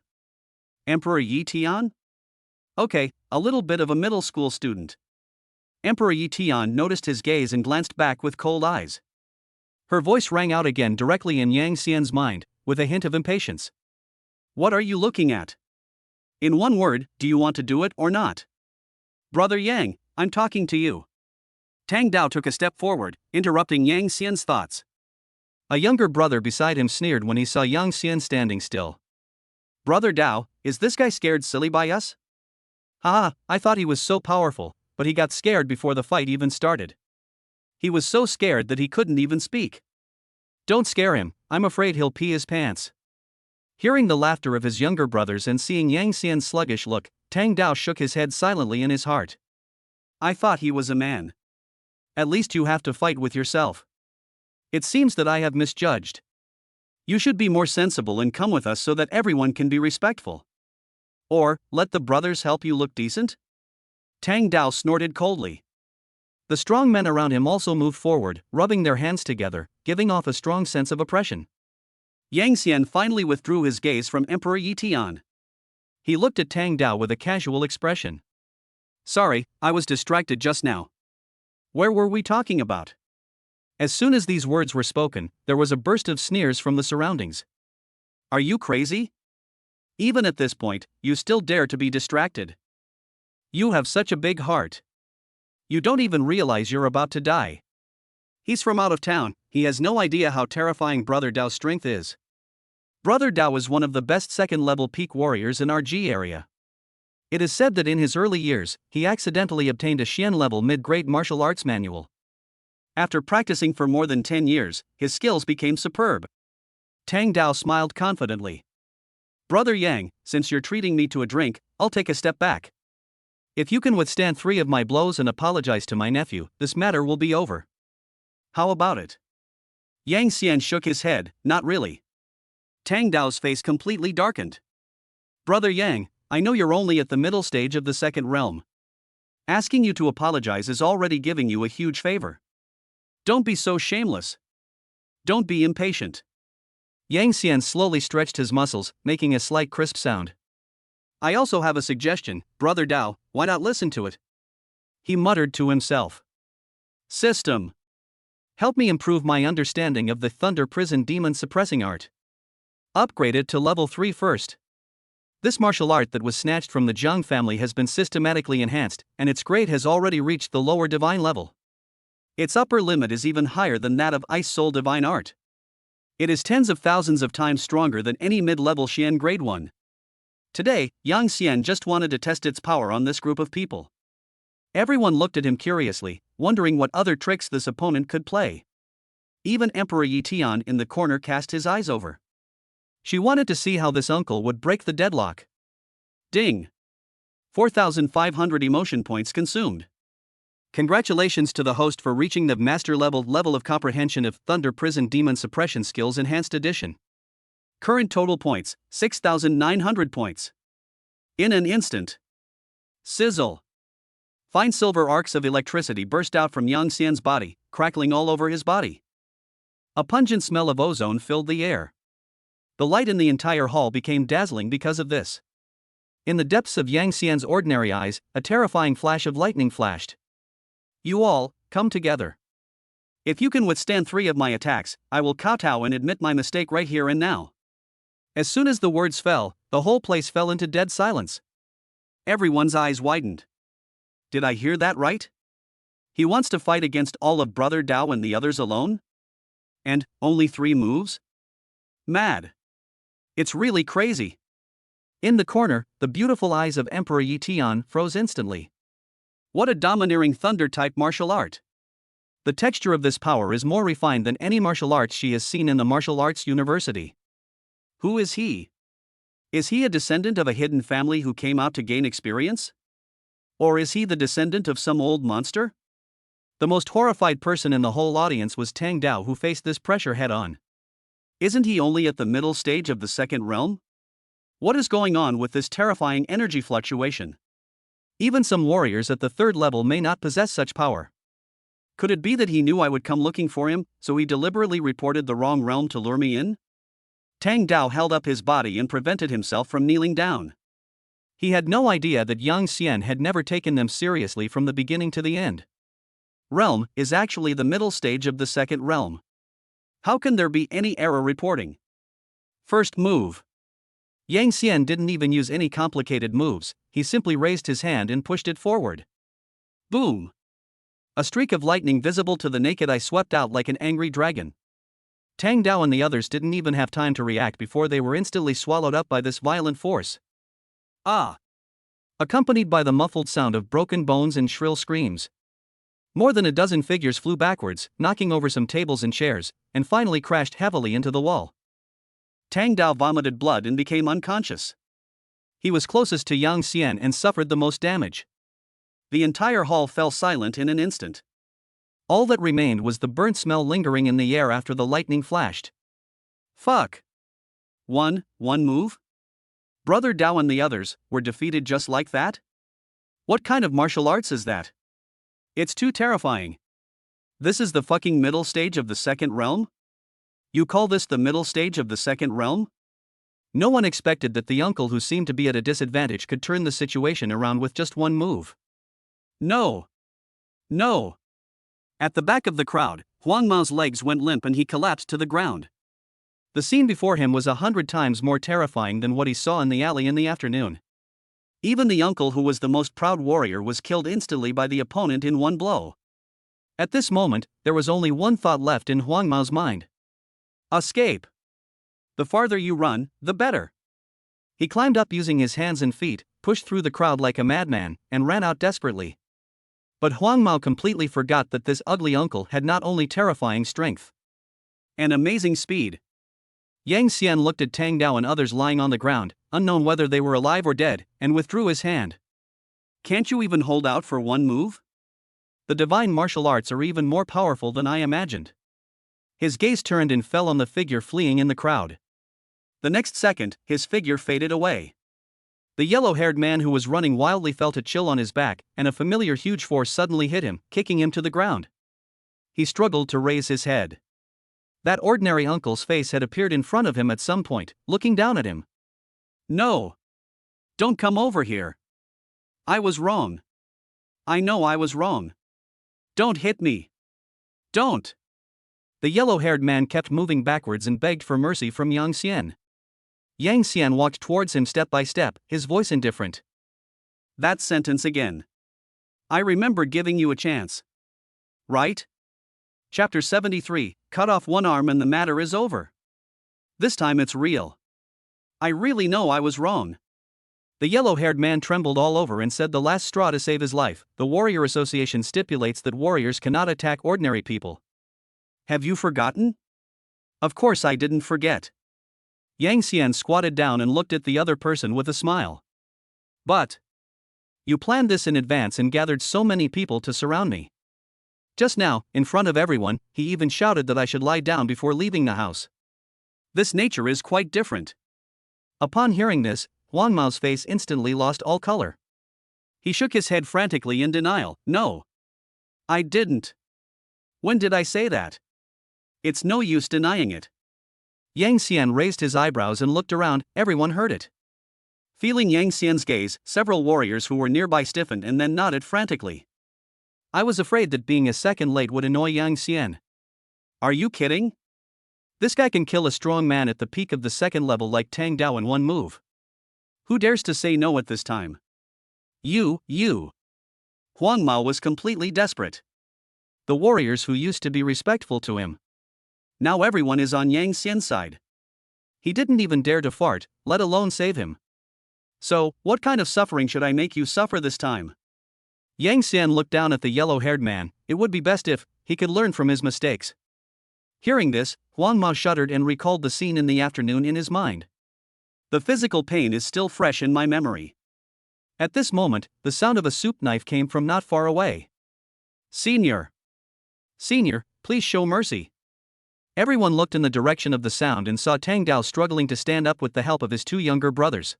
Emperor Yi Tian? Okay, a little bit of a middle school student. Emperor Yi Tian noticed his gaze and glanced back with cold eyes. Her voice rang out again directly in Yang Xian's mind, with a hint of impatience. What are you looking at? In one word, do you want to do it or not? Brother Yang, I'm talking to you. Tang Dao took a step forward, interrupting Yang Xian's thoughts. A younger brother beside him sneered when he saw Yang Xian standing still. Brother Dao, is this guy scared silly by us? I thought he was so powerful, but he got scared before the fight even started. He was so scared that he couldn't even speak. Don't scare him, I'm afraid he'll pee his pants. Hearing the laughter of his younger brothers and seeing Yang Xian's sluggish look, Tang Dao shook his head silently in his heart. I thought he was a man. At least you have to fight with yourself. It seems that I have misjudged. You should be more sensible and come with us so that everyone can be respectful. Or, let the brothers help you look decent? Tang Dao snorted coldly. The strong men around him also moved forward, rubbing their hands together, giving off a strong sense of oppression. Yang Xian finally withdrew his gaze from Emperor Yi Tian. He looked at Tang Dao with a casual expression. Sorry, I was distracted just now. Where were we talking about? As soon as these words were spoken, there was a burst of sneers from the surroundings. Are you crazy? Even at this point, you still dare to be distracted. You have such a big heart. You don't even realize you're about to die. He's from out of town, he has no idea how terrifying Brother Dao's strength is. Brother Dao is one of the best second-level peak warriors in our G area. It is said that in his early years, he accidentally obtained a Xian-level mid-grade martial arts manual. After practicing for more than 10 years, his skills became superb. Tang Dao smiled confidently. Brother Yang, since you're treating me to a drink, I'll take a step back. If you can withstand 3 of my blows and apologize to my nephew, this matter will be over. How about it? Yang Xian shook his head, not really. Tang Dao's face completely darkened. Brother Yang, I know you're only at the middle stage of the second realm. Asking you to apologize is already giving you a huge favor. Don't be so shameless. Don't be impatient. Yang Xian slowly stretched his muscles, making a slight crisp sound. I also have a suggestion, Brother Dao, why not listen to it? He muttered to himself. System. Help me improve my understanding of the Thunder Prison Demon Suppressing Art. Upgrade it to level 3 first. This martial art that was snatched from the Jiang family has been systematically enhanced, and its grade has already reached the lower divine level. Its upper limit is even higher than that of Ice Soul Divine Art. It is tens of thousands of times stronger than any mid-level Xian Grade 1. Today, Yang Xian just wanted to test its power on this group of people. Everyone looked at him curiously, wondering what other tricks this opponent could play. Even Emperor Yi Tian in the corner cast his eyes over. She wanted to see how this uncle would break the deadlock. Ding! 4,500 emotion points consumed. Congratulations to the host for reaching the master level of comprehension of Thunder Prison Demon Suppression Skills Enhanced Edition. Current total points, 6,900 points. In an instant. Sizzle. Fine silver arcs of electricity burst out from Yang Xian's body, crackling all over his body. A pungent smell of ozone filled the air. The light in the entire hall became dazzling because of this. In the depths of Yang Xian's ordinary eyes, a terrifying flash of lightning flashed. You all, come together. If you can withstand 3 of my attacks, I will kowtow and admit my mistake right here and now. As soon as the words fell, the whole place fell into dead silence. Everyone's eyes widened. Did I hear that right? He wants to fight against all of Brother Dao and the others alone? And, only 3 moves? Mad. It's really crazy. In the corner, the beautiful eyes of Emperor Yi Tian froze instantly. What a domineering thunder-type martial art! The texture of this power is more refined than any martial arts she has seen in the martial arts university. Who is he? Is he a descendant of a hidden family who came out to gain experience? Or is he the descendant of some old monster? The most horrified person in the whole audience was Tang Dao, who faced this pressure head-on. Isn't he only at the middle stage of the second realm? What is going on with this terrifying energy fluctuation? Even some warriors at the 3rd level may not possess such power. Could it be that he knew I would come looking for him, so he deliberately reported the wrong realm to lure me in? Tang Dao held up his body and prevented himself from kneeling down. He had no idea that Yang Xian had never taken them seriously from the beginning to the end. Realm is actually the middle stage of the 2nd realm. How can there be any error reporting? First move. Yang Xian didn't even use any complicated moves, he simply raised his hand and pushed it forward. Boom! A streak of lightning visible to the naked eye swept out like an angry dragon. Tang Dao and the others didn't even have time to react before they were instantly swallowed up by this violent force. Ah! Accompanied by the muffled sound of broken bones and shrill screams. More than a dozen figures flew backwards, knocking over some tables and chairs, and finally crashed heavily into the wall. Tang Dao vomited blood and became unconscious. He was closest to Yang Xian and suffered the most damage. The entire hall fell silent in an instant. All that remained was the burnt smell lingering in the air after the lightning flashed. Fuck! One move? Brother Dao and the others were defeated just like that? What kind of martial arts is that? It's too terrifying. This is the fucking middle stage of the 2nd realm? You call this the middle stage of the 2nd realm? No one expected that the uncle who seemed to be at a disadvantage could turn the situation around with just 1 move. No! No! At the back of the crowd, Huang Mao's legs went limp and he collapsed to the ground. The scene before him was 100 times more terrifying than what he saw in the alley in the afternoon. Even the uncle who was the most proud warrior was killed instantly by the opponent in 1 blow. At this moment, there was only one thought left in Huang Mao's mind. Escape! The farther you run, the better. He climbed up using his hands and feet, pushed through the crowd like a madman, and ran out desperately. But Huang Mao completely forgot that this ugly uncle had not only terrifying strength and amazing speed. Yang Xian looked at Tang Dao and others lying on the ground, unknown whether they were alive or dead, and withdrew his hand. Can't you even hold out for 1 move? The divine martial arts are even more powerful than I imagined. His gaze turned and fell on the figure fleeing in the crowd. The next second, his figure faded away. The yellow-haired man who was running wildly felt a chill on his back, and a familiar huge force suddenly hit him, kicking him to the ground. He struggled to raise his head. That ordinary uncle's face had appeared in front of him at some point, looking down at him. No! Don't come over here! I was wrong. I know I was wrong. Don't hit me! Don't! The yellow-haired man kept moving backwards and begged for mercy from Yang Xian. Yang Xian walked towards him step by step, his voice indifferent. That sentence again. I remember giving you a chance. Right? Chapter 73, cut off 1 arm and the matter is over. This time it's real. I really know I was wrong. The yellow-haired man trembled all over and said the last straw to save his life. The Warrior Association stipulates that warriors cannot attack ordinary people. Have you forgotten? Of course I didn't forget. Yang Xian squatted down and looked at the other person with a smile. But You planned this in advance and gathered so many people to surround me. Just now, in front of everyone, he even shouted that I should lie down before leaving the house. This nature is quite different. Upon hearing this, Huang Mao's face instantly lost all color. He shook his head frantically in denial. No. I didn't. When did I say that? It's no use denying it. Yang Xian raised his eyebrows and looked around. Everyone heard it. Feeling Yang Xian's gaze, several warriors who were nearby stiffened and then nodded frantically. I was afraid that being a second late would annoy Yang Xian. Are you kidding? This guy can kill a strong man at the peak of the second level like Tang Dao in one move. Who dares to say no at this time? You. Huang Mao was completely desperate. The warriors who used to be respectful to him. Now everyone is on Yang Xian's side. He didn't even dare to fart, let alone save him. So, what kind of suffering should I make you suffer this time? Yang Xian looked down at the yellow-haired man. It would be best if he could learn from his mistakes. Hearing this, Huang Mao shuddered and recalled the scene in the afternoon in his mind. The physical pain is still fresh in my memory. At this moment, the sound of a soup knife came from not far away. Senior, please show mercy. Everyone looked in the direction of the sound and saw Tang Dao struggling to stand up with the help of his two younger brothers.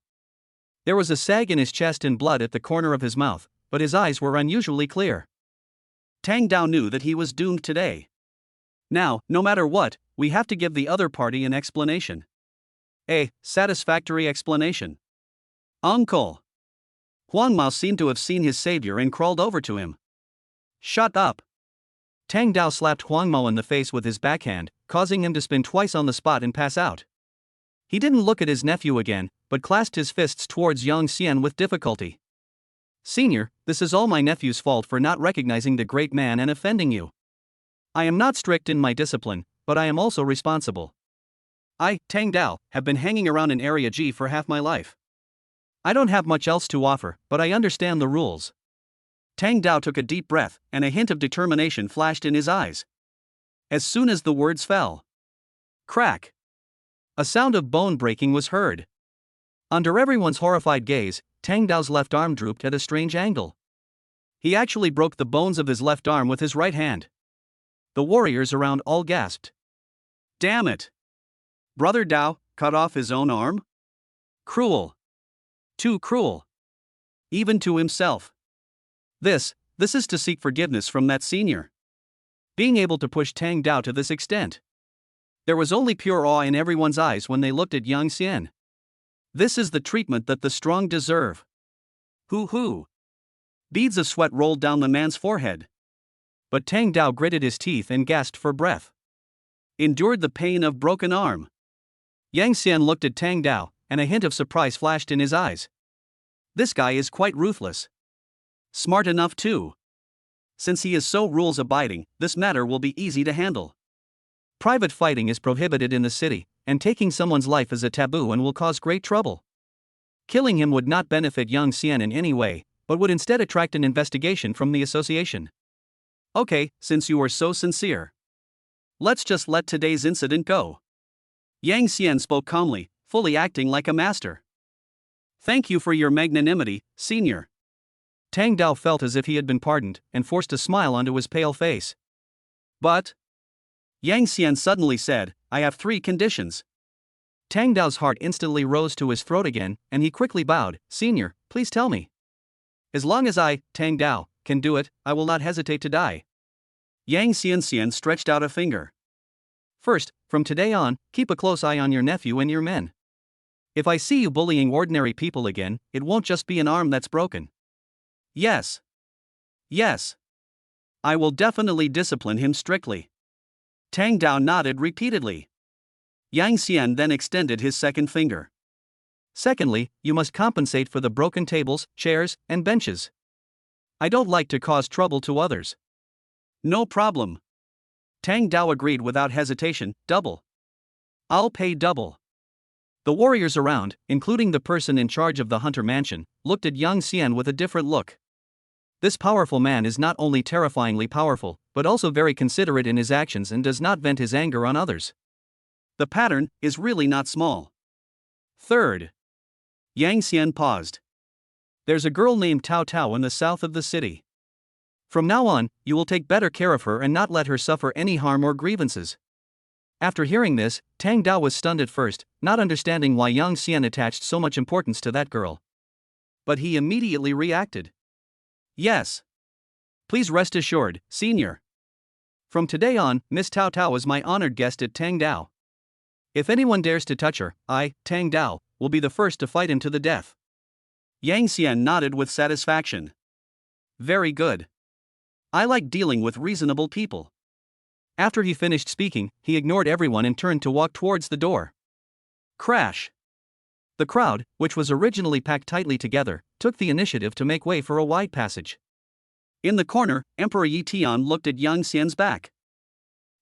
There was a sag in his chest and blood at the corner of his mouth, but his eyes were unusually clear. Tang Dao knew that he was doomed today. Now, no matter what, we have to give the other party an explanation. A satisfactory explanation. Uncle. Huang Mao seemed to have seen his savior and crawled over to him. Shut up. Tang Dao slapped Huang Mao in the face with his backhand, causing him to spin twice on the spot and pass out. He didn't look at his nephew again, but clasped his fists towards Yang Xian with difficulty. Senior, this is all my nephew's fault for not recognizing the great man and offending you. I am not strict in my discipline, but I am also responsible. I, Tang Dao, have been hanging around in Area G for half my life. I don't have much else to offer, but I understand the rules. Tang Dao took a deep breath, and a hint of determination flashed in his eyes. As soon as the words fell, crack! A sound of bone breaking was heard. Under everyone's horrified gaze, Tang Dao's left arm drooped at a strange angle. He actually broke the bones of his left arm with his right hand. The warriors around all gasped. Damn it! Brother Dao cut off his own arm? Cruel. Too cruel. Even to himself. This is to seek forgiveness from that senior. Being able to push Tang Dao to this extent. There was only pure awe in everyone's eyes when they looked at Yang Xian. This is the treatment that the strong deserve. Hoo. Beads of sweat rolled down the man's forehead. But Tang Dao gritted his teeth and gasped for breath. Endured the pain of broken arm. Yang Xian looked at Tang Dao, and a hint of surprise flashed in his eyes. This guy is quite ruthless. Smart enough too. Since he is so rules-abiding, this matter will be easy to handle. Private fighting is prohibited in the city, and taking someone's life is a taboo and will cause great trouble. Killing him would not benefit Yang Xian in any way, but would instead attract an investigation from the association. Okay, since you are so sincere. Let's just let today's incident go. Yang Xian spoke calmly, fully acting like a master. Thank you for your magnanimity, senior. Tang Dao felt as if he had been pardoned, and forced a smile onto his pale face. But Yang Xian suddenly said, I have 3 conditions. Tang Dao's heart instantly rose to his throat again, and he quickly bowed. Senior, please tell me. As long as I, Tang Dao, can do it, I will not hesitate to die. Yang Xian stretched out a finger. First, from today on, keep a close eye on your nephew and your men. If I see you bullying ordinary people again, it won't just be an arm that's broken. Yes. I will definitely discipline him strictly. Tang Dao nodded repeatedly. Yang Xian then extended his second finger. Secondly, you must compensate for the broken tables, chairs, and benches. I don't like to cause trouble to others. No problem. Tang Dao agreed without hesitation. Double. I'll pay double. The warriors around, including the person in charge of the Hunter Mansion, looked at Yang Xian with a different look. This powerful man is not only terrifyingly powerful, but also very considerate in his actions and does not vent his anger on others. The pattern is really not small. Third. Yang Xian paused. There's a girl named Tao Tao in the south of the city. From now on, you will take better care of her and not let her suffer any harm or grievances. After hearing this, Tang Dao was stunned at first, not understanding why Yang Xian attached so much importance to that girl. But he immediately reacted. Yes. Please rest assured, senior. From today on, Miss Tao Tao is my honored guest at Tang Dao. If anyone dares to touch her, I, Tang Dao, will be the first to fight him to the death. Yang Xian nodded with satisfaction. Very good. I like dealing with reasonable people. After he finished speaking, he ignored everyone and turned to walk towards the door. Crash. The crowd, which was originally packed tightly together, took the initiative to make way for a wide passage. In the corner, Emperor Yi Tian looked at Yang Xian's back.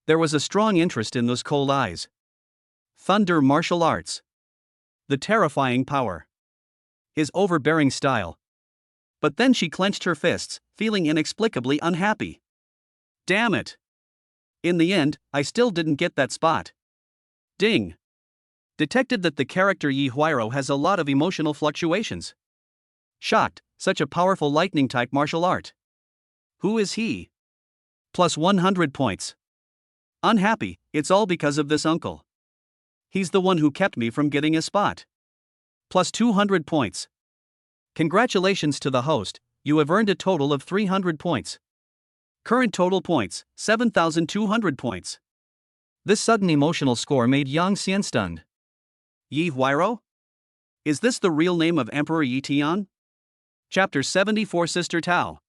There was a strong interest in those cold eyes. Thunder martial arts. The terrifying power. His overbearing style. But then she clenched her fists, feeling inexplicably unhappy. Damn it. In the end, I still didn't get that spot. Ding. Detected that the character Yi Huairo has a lot of emotional fluctuations. Shocked, such a powerful lightning-type martial art. Who is he? Plus 100 points. Unhappy, it's all because of this uncle. He's the one who kept me from getting a spot. Plus 200 points. Congratulations to the host, you have earned a total of 300 points. Current total points, 7,200 points. This sudden emotional score made Yang Xian stunned. Yi Huairo? Is this the real name of Emperor Yi Tian? Chapter 74 Sister Tao.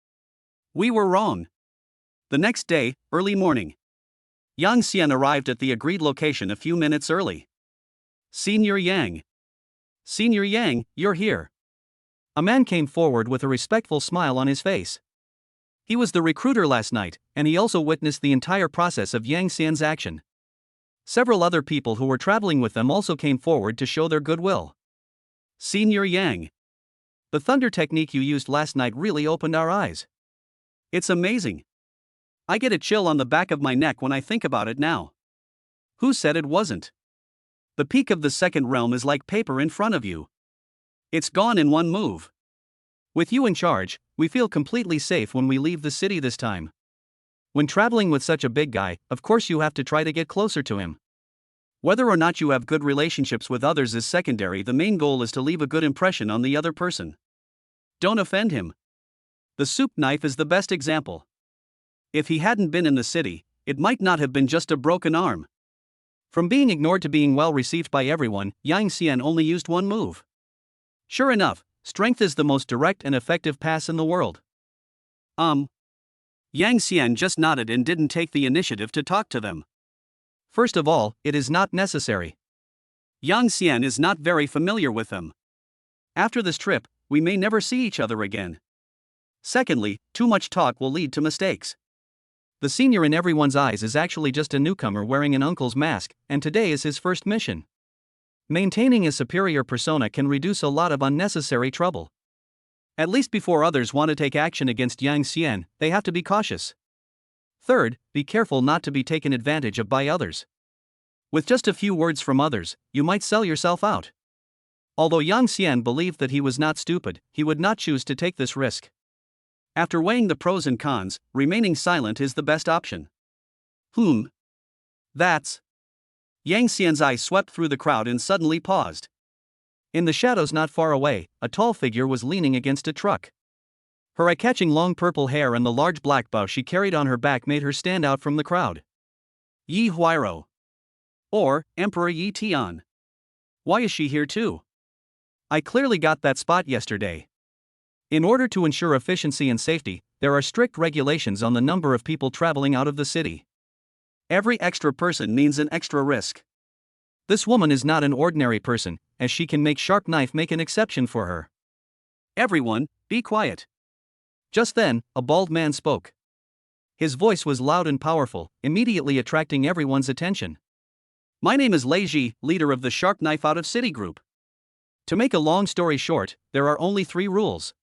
We were wrong. The next day, early morning. Yang Xian arrived at the agreed location a few minutes early. Senior Yang. Senior Yang, you're here. A man came forward with a respectful smile on his face. He was the recruiter last night, and he also witnessed the entire process of Yang Xian's action. Several other people who were traveling with them also came forward to show their goodwill. Senior Yang. The thunder technique you used last night really opened our eyes. It's amazing. I get a chill on the back of my neck when I think about it now. Who said it wasn't? The peak of the second realm is like paper in front of you. It's gone in one move. With you in charge, we feel completely safe when we leave the city this time. When traveling with such a big guy, of course you have to try to get closer to him. Whether or not you have good relationships with others is secondary, the main goal is to leave a good impression on the other person. Don't offend him. The soup knife is the best example. If he hadn't been in the city, it might not have been just a broken arm. From being ignored to being well received by everyone, Yang Xian only used one move. Sure enough, strength is the most direct and effective pass in the world. Yang Xian just nodded and didn't take the initiative to talk to them. First of all, it is not necessary. Yang Xian is not very familiar with them. After this trip, we may never see each other again. Secondly, too much talk will lead to mistakes. The senior in everyone's eyes is actually just a newcomer wearing an uncle's mask, and today is his first mission. Maintaining a superior persona can reduce a lot of unnecessary trouble. At least before others want to take action against Yang Xian, they have to be cautious. Third, be careful not to be taken advantage of by others. With just a few words from others, you might sell yourself out. Although Yang Xian believed that he was not stupid, he would not choose to take this risk. After weighing the pros and cons, remaining silent is the best option. That's... Yang Xian's eye swept through the crowd and suddenly paused. In the shadows not far away, a tall figure was leaning against a truck. Her eye-catching long purple hair and the large black bow she carried on her back made her stand out from the crowd. Yi Huairo. Or, Emperor Yi Tian. Why is she here too? I clearly got that spot yesterday. In order to ensure efficiency and safety, there are strict regulations on the number of people traveling out of the city. Every extra person means an extra risk. This woman is not an ordinary person, as she can make sharp knife make an exception for her. Everyone, be quiet. Just then, a bald man spoke. His voice was loud and powerful, immediately attracting everyone's attention. My name is Lei Ji, leader of the Sharp Knife Out of City group. To make a long story short, there are only 3 rules.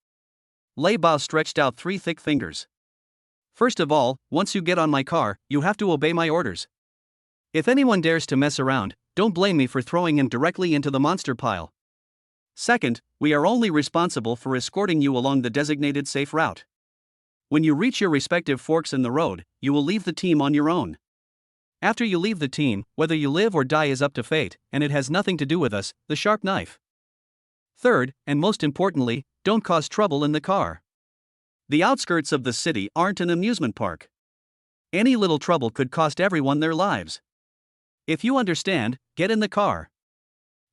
Lei Bao stretched out 3 thick fingers. First of all, once you get on my car, you have to obey my orders. If anyone dares to mess around, don't blame me for throwing him directly into the monster pile. Second, we are only responsible for escorting you along the designated safe route. When you reach your respective forks in the road, you will leave the team on your own. After you leave the team, whether you live or die is up to fate, and it has nothing to do with us, the sharp knife. Third, and most importantly, don't cause trouble in the car. The outskirts of the city aren't an amusement park. Any little trouble could cost everyone their lives. If you understand, get in the car.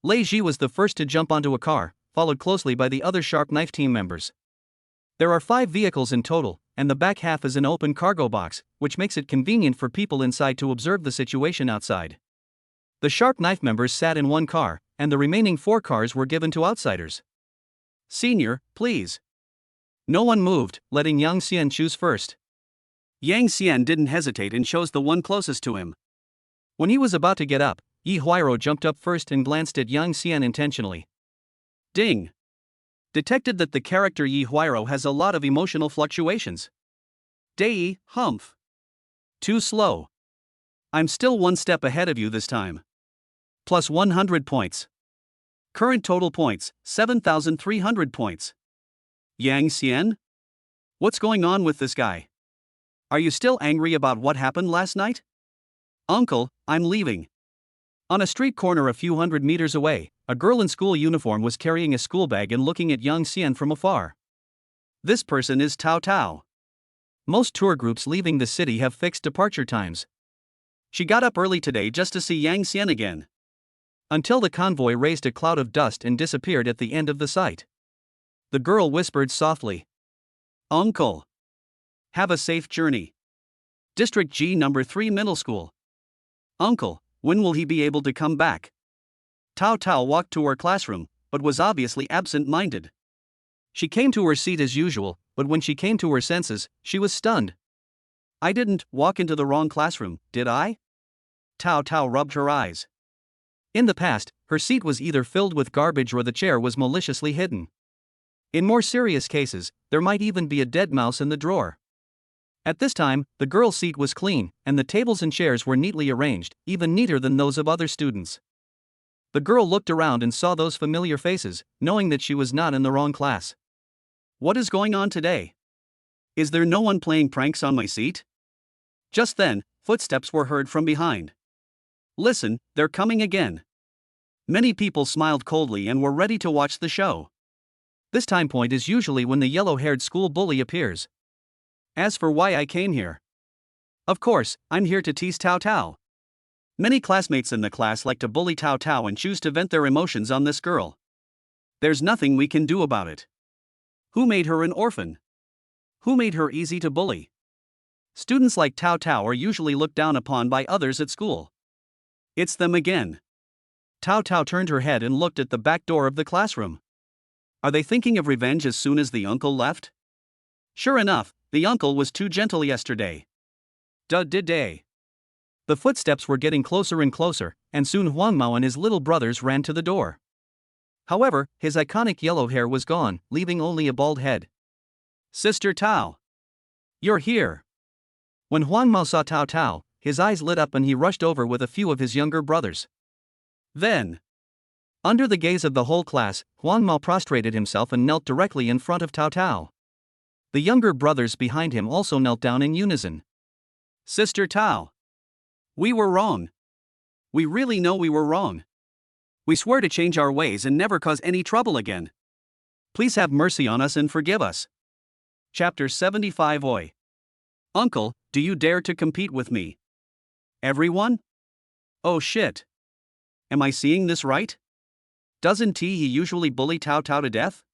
Lei Ji was the first to jump onto a car, followed closely by the other sharp knife team members. There are 5 vehicles in total, and the back half is an open cargo box, which makes it convenient for people inside to observe the situation outside. The sharp knife members sat in one car, and the remaining 4 cars were given to outsiders. Senior, please. No one moved, letting Yang Xian choose first. Yang Xian didn't hesitate and chose the one closest to him. When he was about to get up, Yi Huairo jumped up first and glanced at Yang Xian intentionally. Ding! Detected that the character Yi Huairo has a lot of emotional fluctuations. Dei, humph. Too slow. I'm still one step ahead of you this time. Plus 100 points. Current total points, 7,300 points. Yang Xian? What's going on with this guy? Are you still angry about what happened last night? Uncle, I'm leaving. On a street corner a few hundred meters away, a girl in school uniform was carrying a school bag and looking at Yang Xian from afar. This person is Tao Tao. Most tour groups leaving the city have fixed departure times. She got up early today just to see Yang Xian again. Until the convoy raised a cloud of dust and disappeared at the end of the sight. The girl whispered softly. Uncle. Have a safe journey. District G number 3 Middle School. Uncle, when will he be able to come back? Tao Tao walked to her classroom, but was obviously absent-minded. She came to her seat as usual, but when she came to her senses, she was stunned. I didn't walk into the wrong classroom, did I? Tao Tao rubbed her eyes. In the past, her seat was either filled with garbage or the chair was maliciously hidden. In more serious cases, there might even be a dead mouse in the drawer. At this time, the girl's seat was clean, and the tables and chairs were neatly arranged, even neater than those of other students. The girl looked around and saw those familiar faces, knowing that she was not in the wrong class. What is going on today? Is there no one playing pranks on my seat? Just then, footsteps were heard from behind. Listen, they're coming again. Many people smiled coldly and were ready to watch the show. This time point is usually when the yellow-haired school bully appears. As for why I came here. Of course, I'm here to tease Tao Tao. Many classmates in the class like to bully Tao Tao and choose to vent their emotions on this girl. There's nothing we can do about it. Who made her an orphan? Who made her easy to bully? Students like Tao Tao are usually looked down upon by others at school. It's them again. Tao Tao turned her head and looked at the back door of the classroom. Are they thinking of revenge as soon as the uncle left? Sure enough, the uncle was too gentle yesterday. Did they? The footsteps were getting closer and closer, and soon Huang Mao and his little brothers ran to the door. However, his iconic yellow hair was gone, leaving only a bald head. Sister Tao. You're here. When Huang Mao saw Tao Tao, his eyes lit up and he rushed over with a few of his younger brothers. Then, under the gaze of the whole class, Huang Mao prostrated himself and knelt directly in front of Tao Tao. The younger brothers behind him also knelt down in unison. Sister Tao. We were wrong. We really know we were wrong. We swear to change our ways and never cause any trouble again. Please have mercy on us and forgive us. Chapter 75 Oi. Uncle, do you dare to compete with me? Everyone? Oh shit. Am I seeing this right? Doesn't he usually bully Tao Tao to death?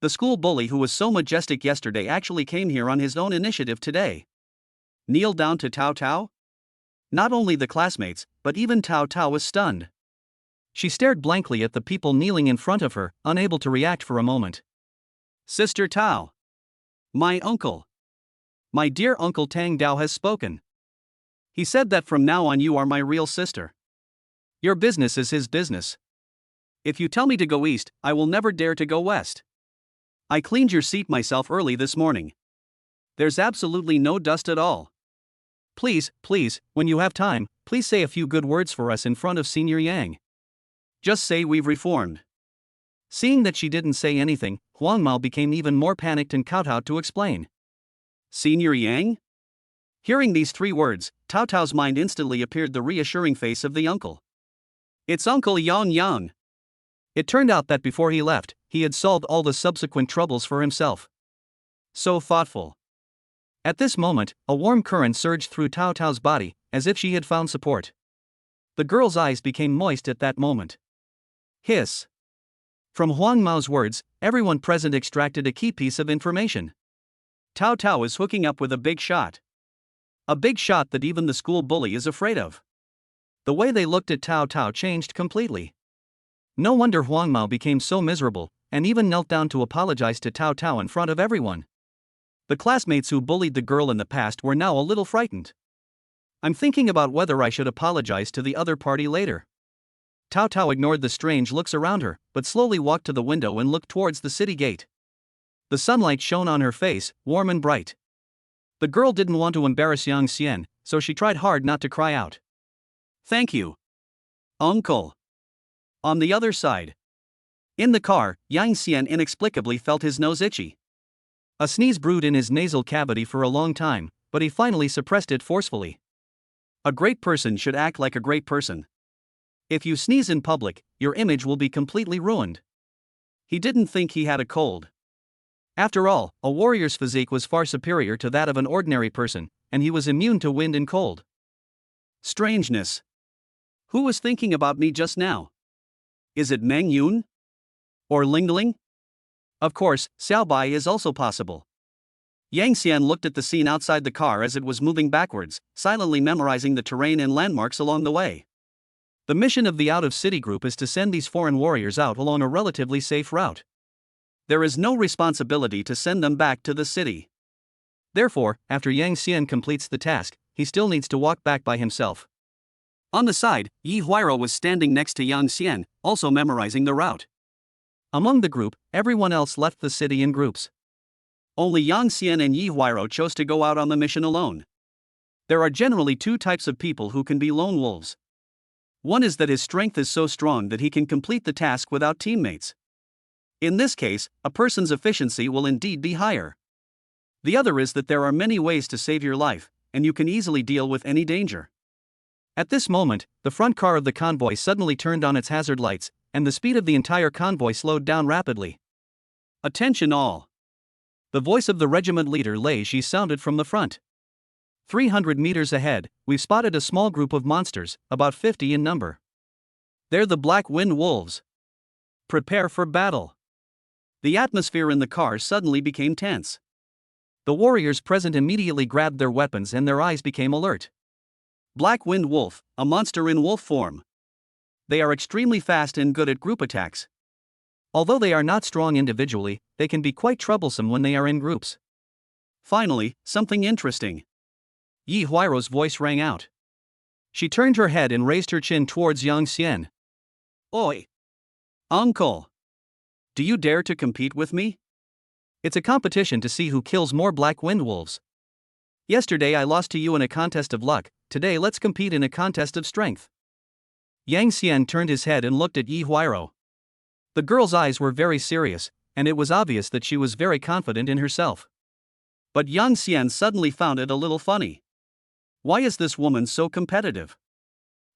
The school bully who was so majestic yesterday actually came here on his own initiative today. Kneel down to Tao Tao? Not only the classmates, but even Tao Tao was stunned. She stared blankly at the people kneeling in front of her, unable to react for a moment. Sister Tao. My uncle. My dear Uncle Tang Dao has spoken. He said that from now on you are my real sister. Your business is his business. If you tell me to go east, I will never dare to go west. I cleaned your seat myself early this morning. There's absolutely no dust at all. Please, when you have time, please say a few good words for us in front of Senior Yang. Just say we've reformed. Seeing that she didn't say anything, Huang Mao became even more panicked and kowtowed to explain. Senior Yang? Hearing these 3 words, Tao Tao's mind instantly appeared the reassuring face of the uncle. It's Uncle Yang Yang. It turned out that before he left, he had solved all the subsequent troubles for himself. So thoughtful. At this moment, a warm current surged through Tao Tao's body, as if she had found support. The girl's eyes became moist at that moment. Hiss. From Huang Mao's words, everyone present extracted a key piece of information. Tao Tao is hooking up with a big shot. A big shot that even the school bully is afraid of. The way they looked at Tao Tao changed completely. No wonder Huang Mao became so miserable, and even knelt down to apologize to Tao Tao in front of everyone. The classmates who bullied the girl in the past were now a little frightened. I'm thinking about whether I should apologize to the other party later. Tao Tao ignored the strange looks around her, but slowly walked to the window and looked towards the city gate. The sunlight shone on her face, warm and bright. The girl didn't want to embarrass Yang Xian, so she tried hard not to cry out. Thank you, Uncle. On the other side. In the car, Yang Xian inexplicably felt his nose itchy. A sneeze brewed in his nasal cavity for a long time, but he finally suppressed it forcefully. A great person should act like a great person. If you sneeze in public, your image will be completely ruined. He didn't think he had a cold. After all, a warrior's physique was far superior to that of an ordinary person, and he was immune to wind and cold. Strangeness. Who was thinking about me just now? Is it Meng Yun? Or Ling Ling? Of course, Xiao Bai is also possible. Yang Xian looked at the scene outside the car as it was moving backwards, silently memorizing the terrain and landmarks along the way. The mission of the out-of-city group is to send these foreign warriors out along a relatively safe route. There is no responsibility to send them back to the city. Therefore, after Yang Xian completes the task, he still needs to walk back by himself. On the side, Yi Huairou was standing next to Yang Xian, also memorizing the route. Among the group, everyone else left the city in groups. Only Yang Xian and Yi Huairou chose to go out on the mission alone. There are generally 2 types of people who can be lone wolves. One is that his strength is so strong that he can complete the task without teammates. In this case, a person's efficiency will indeed be higher. The other is that there are many ways to save your life, and you can easily deal with any danger. At this moment, the front car of the convoy suddenly turned on its hazard lights, and the speed of the entire convoy slowed down rapidly. Attention all! The voice of the regiment leader Lei Shi sounded from the front. 300 meters ahead, we've spotted a small group of monsters, about 50 in number. They're the Black Wind Wolves. Prepare for battle. The atmosphere in the car suddenly became tense. The warriors present immediately grabbed their weapons and their eyes became alert. Black Wind Wolf, a monster in wolf form. They are extremely fast and good at group attacks. Although they are not strong individually, they can be quite troublesome when they are in groups. Finally, something interesting. Yi Huairou's voice rang out. She turned her head and raised her chin towards Yang Xian. Oi! Uncle! Do you dare to compete with me? It's a competition to see who kills more Black Wind Wolves. Yesterday I lost to you in a contest of luck, today let's compete in a contest of strength. Yang Xian turned his head and looked at Yi Huairou. The girl's eyes were very serious, and it was obvious that she was very confident in herself. But Yang Xian suddenly found it a little funny. Why is this woman so competitive?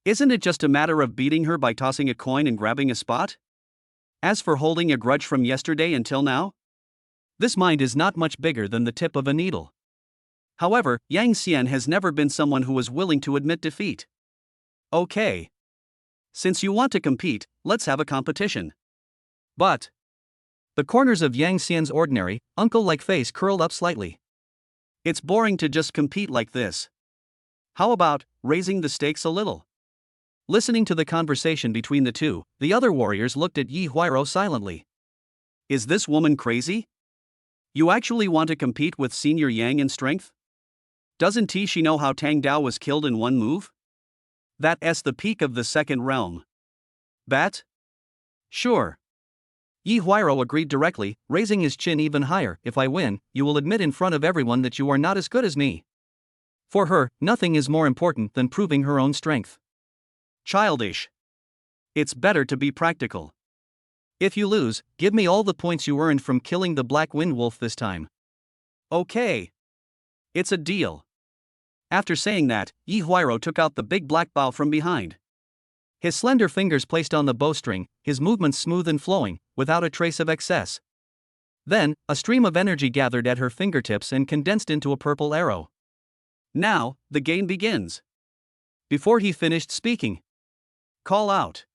Isn't it just a matter of beating her by tossing a coin and grabbing a spot? As for holding a grudge from yesterday until now? This mind is not much bigger than the tip of a needle. However, Yang Xian has never been someone who was willing to admit defeat. Okay. Since you want to compete, let's have a competition. But the corners of Yang Xian's ordinary, uncle-like face curled up slightly. It's boring to just compete like this. How about raising the stakes a little? Listening to the conversation between the two, the other warriors looked at Yi Huairou silently. Is this woman crazy? You actually want to compete with Senior Yang in strength? Doesn't she know how Tang Dao was killed in one move? That's the peak of the second realm. Bat? Sure. Yi Huairou agreed directly, raising his chin even higher. If I win, you will admit in front of everyone that you are not as good as me. For her, nothing is more important than proving her own strength. Childish. It's better to be practical. If you lose, give me all the points you earned from killing the black wind wolf this time. Okay. It's a deal. After saying that, Yi Huairo took out the big black bow from behind. His slender fingers placed on the bowstring, his movements smooth and flowing, without a trace of excess. Then, a stream of energy gathered at her fingertips and condensed into a purple arrow. Now, the game begins. Before he finished speaking, call out.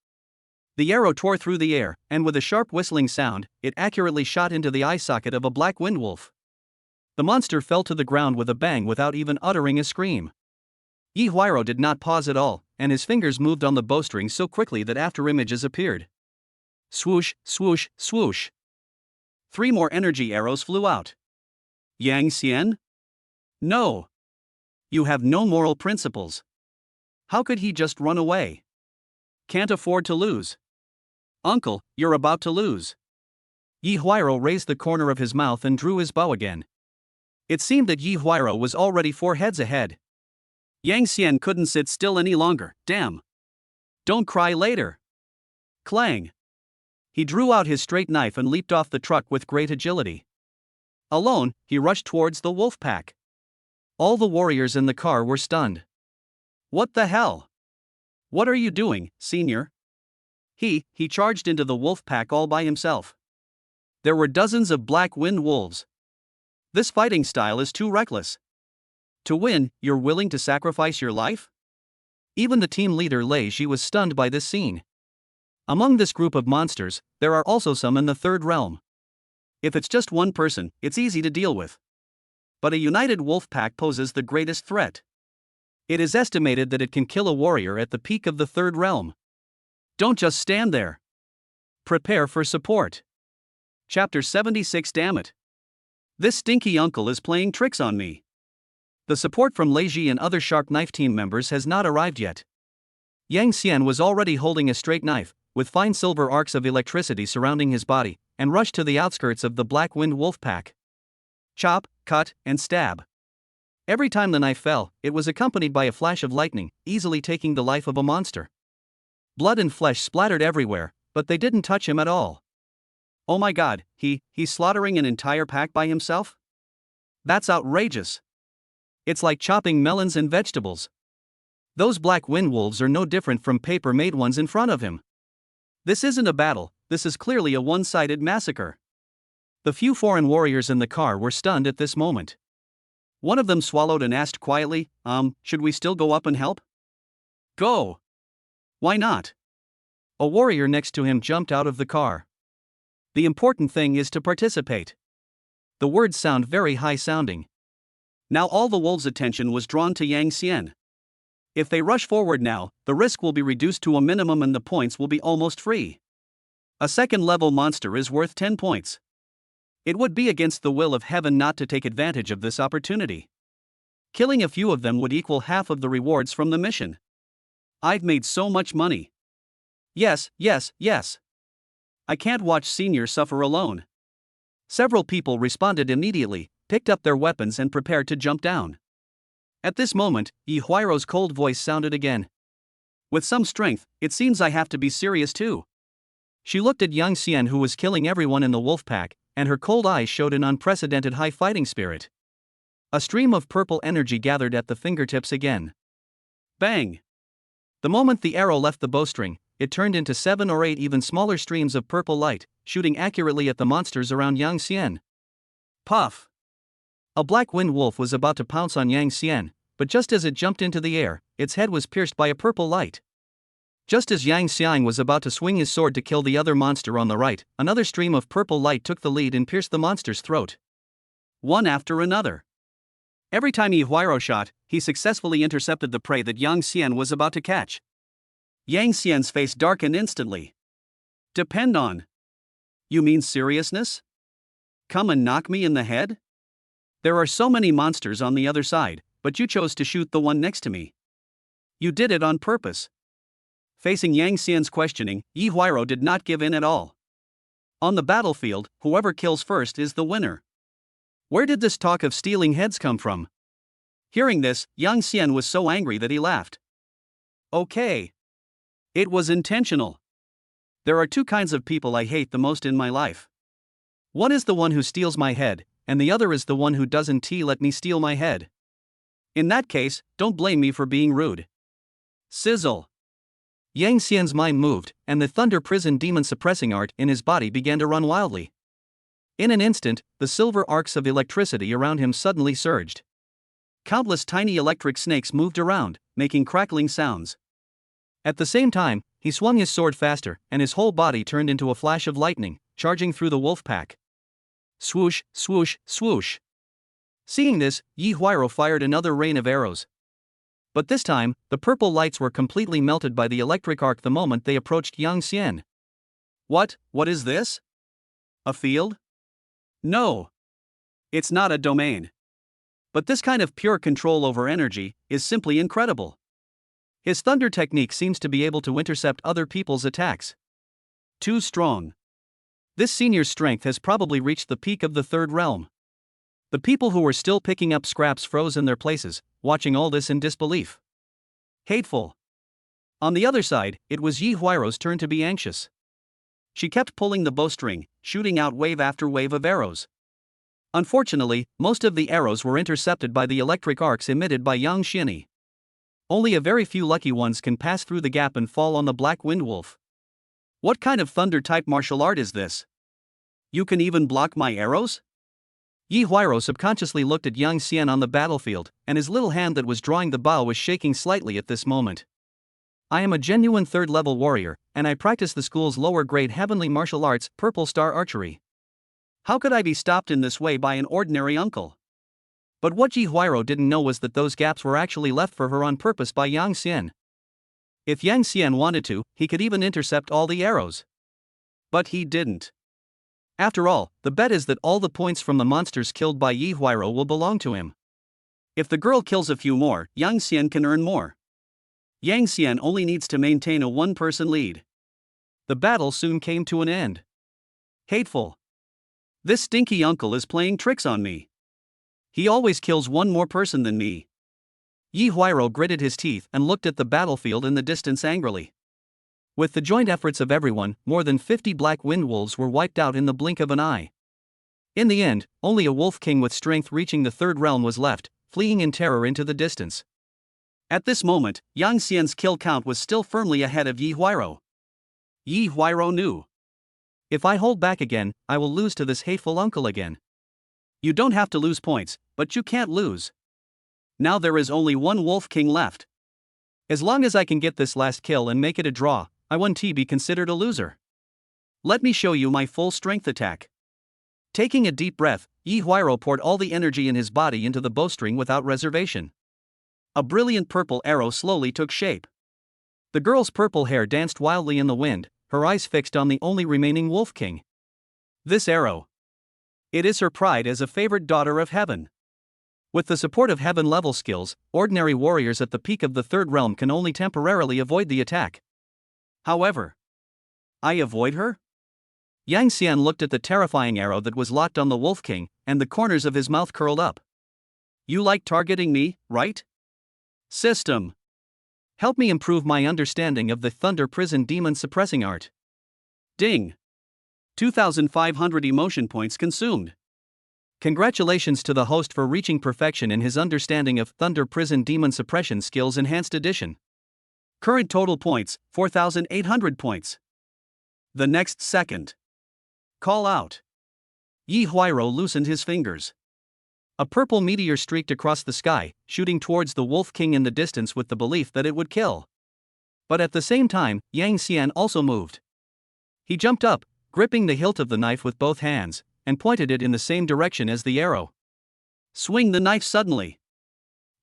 The arrow tore through the air, and with a sharp whistling sound, it accurately shot into the eye socket of a black wind wolf. The monster fell to the ground with a bang without even uttering a scream. Yi Huairo did not pause at all, and his fingers moved on the bowstring so quickly that afterimages appeared. Swoosh, swoosh, swoosh. 3 more energy arrows flew out. Yang Xian? No. You have no moral principles. How could he just run away? Can't afford to lose. Uncle, you're about to lose. Yi Huairo raised the corner of his mouth and drew his bow again. It seemed that Yi Huairo was already 4 heads ahead. Yang Xian couldn't sit still any longer. Damn. Don't cry later. Clang. He drew out his straight knife and leaped off the truck with great agility. Alone, he rushed towards the wolf pack. All the warriors in the car were stunned. What the hell? What are you doing, senior? He charged into the wolf pack all by himself. There were dozens of black wind wolves. This fighting style is too reckless. To win, you're willing to sacrifice your life? Even the team leader Lei Ji was stunned by this scene. Among this group of monsters, there are also some in the third realm. If it's just one person, it's easy to deal with. But a united wolf pack poses the greatest threat. It is estimated that it can kill a warrior at the peak of the third realm. Don't just stand there. Prepare for support. Chapter 76. Damn it. This stinky uncle is playing tricks on me. The support from Lei Ji and other sharp knife team members has not arrived yet. Yang Xian was already holding a straight knife, with fine silver arcs of electricity surrounding his body, and rushed to the outskirts of the black wind wolf pack. Chop, cut, and stab. Every time the knife fell, it was accompanied by a flash of lightning, easily taking the life of a monster. Blood and flesh splattered everywhere, but they didn't touch him at all. Oh my god, he's slaughtering an entire pack by himself? That's outrageous. It's like chopping melons and vegetables. Those black wind wolves are no different from paper-made ones in front of him. This isn't a battle, this is clearly a one-sided massacre. The few foreign warriors in the car were stunned at this moment. One of them swallowed and asked quietly, should we still go up and help? Go! Why not? A warrior next to him jumped out of the car. The important thing is to participate. The words sound very high-sounding. Now all the wolves' attention was drawn to Yang Xian. If they rush forward now, the risk will be reduced to a minimum and the points will be almost free. A second-level monster is worth 10 points. It would be against the will of heaven not to take advantage of this opportunity. Killing a few of them would equal half of the rewards from the mission. I've made so much money. Yes, yes, yes. I can't watch Senior suffer alone. Several people responded immediately, picked up their weapons and prepared to jump down. At this moment, Yi Huairo's cold voice sounded again. With some strength, it seems I have to be serious too. She looked at Yang Xian, who was killing everyone in the wolf pack, and her cold eyes showed an unprecedented high fighting spirit. A stream of purple energy gathered at the fingertips again. Bang! The moment the arrow left the bowstring, it turned into 7 or 8 even smaller streams of purple light, shooting accurately at the monsters around Yang Xian. Puff! A black wind wolf was about to pounce on Yang Xian, but just as it jumped into the air, its head was pierced by a purple light. Just as Yang Xian was about to swing his sword to kill the other monster on the right, another stream of purple light took the lead and pierced the monster's throat. One after another. Every time Yi Huairo shot, he successfully intercepted the prey that Yang Xian was about to catch. Yang Xian's face darkened instantly. Depend on. You mean seriousness? Come and knock me in the head? There are so many monsters on the other side, but you chose to shoot the one next to me. You did it on purpose. Facing Yang Xian's questioning, Yi Huairo did not give in at all. On the battlefield, whoever kills first is the winner. Where did this talk of stealing heads come from? Hearing this, Yang Xian was so angry that he laughed. Okay. It was intentional. There are two kinds of people I hate the most in my life. One is the one who steals my head, and the other is the one who doesn't let me steal my head. In that case, don't blame me for being rude. Sizzle. Yang Xian's mind moved, and the thunder prison demon suppressing art in his body began to run wildly. In an instant, the silver arcs of electricity around him suddenly surged. Countless tiny electric snakes moved around, making crackling sounds. At the same time, he swung his sword faster, and his whole body turned into a flash of lightning, charging through the wolf pack. Swoosh, swoosh, swoosh. Seeing this, Yi Huairou fired another rain of arrows. But this time, the purple lights were completely melted by the electric arc the moment they approached Yang Xian. What is this? A field? No. It's not a domain. But this kind of pure control over energy is simply incredible. His thunder technique seems to be able to intercept other people's attacks. Too strong. This senior's strength has probably reached the peak of the third realm. The people who were still picking up scraps froze in their places, watching all this in disbelief. Hateful. On the other side, it was Yi Huairou's turn to be anxious. She kept pulling the bowstring, shooting out wave after wave of arrows. Unfortunately, most of the arrows were intercepted by the electric arcs emitted by Yang Xian. Only a very few lucky ones can pass through the gap and fall on the black wind wolf. What kind of thunder-type martial art is this? You can even block my arrows? Yi Huairou subconsciously looked at Yang Xian on the battlefield, and his little hand that was drawing the bow was shaking slightly at this moment. I am a genuine third-level warrior, and I practice the school's lower-grade heavenly martial arts, Purple Star Archery. How could I be stopped in this way by an ordinary uncle? But what Yi Huairou didn't know was that those gaps were actually left for her on purpose by Yang Xian. If Yang Xian wanted to, he could even intercept all the arrows. But he didn't. After all, the bet is that all the points from the monsters killed by Yi Huairou will belong to him. If the girl kills a few more, Yang Xian can earn more. Yang Xian only needs to maintain a one-person lead. The battle soon came to an end. Hateful. This stinky uncle is playing tricks on me. He always kills one more person than me. Yi Huairou gritted his teeth and looked at the battlefield in the distance angrily. With the joint efforts of everyone, more than 50 black wind wolves were wiped out in the blink of an eye. In the end, only a wolf king with strength reaching the third realm was left, fleeing in terror into the distance. At this moment, Yang Xian's kill count was still firmly ahead of Yi Huairou. Yi Huairou knew. If I hold back again, I will lose to this hateful uncle again. You don't have to lose points, but you can't lose. Now there is only one wolf king left. As long as I can get this last kill and make it a draw, I won't be considered a loser. Let me show you my full strength attack. Taking a deep breath, Yi Huairou poured all the energy in his body into the bowstring without reservation. A brilliant purple arrow slowly took shape. The girl's purple hair danced wildly in the wind, her eyes fixed on the only remaining wolf king. This arrow. It is her pride as a favored daughter of heaven. With the support of heaven-level skills, ordinary warriors at the peak of the third realm can only temporarily avoid the attack. However, I avoid her? Yang Xian looked at the terrifying arrow that was locked on the Wolf King, and the corners of his mouth curled up. You like targeting me, right? System. Help me improve my understanding of the Thunder Prison Demon Suppressing Art. Ding. 2,500 emotion points consumed. Congratulations to the host for reaching perfection in his understanding of Thunder Prison Demon Suppression Skills Enhanced Edition. Current total points, 4,800 points. The next second. Call out. Yi Huairou loosened his fingers. A purple meteor streaked across the sky, shooting towards the Wolf King in the distance with the belief that it would kill. But at the same time, Yang Xian also moved. He jumped up, gripping the hilt of the knife with both hands, and pointed it in the same direction as the arrow. Swing the knife suddenly.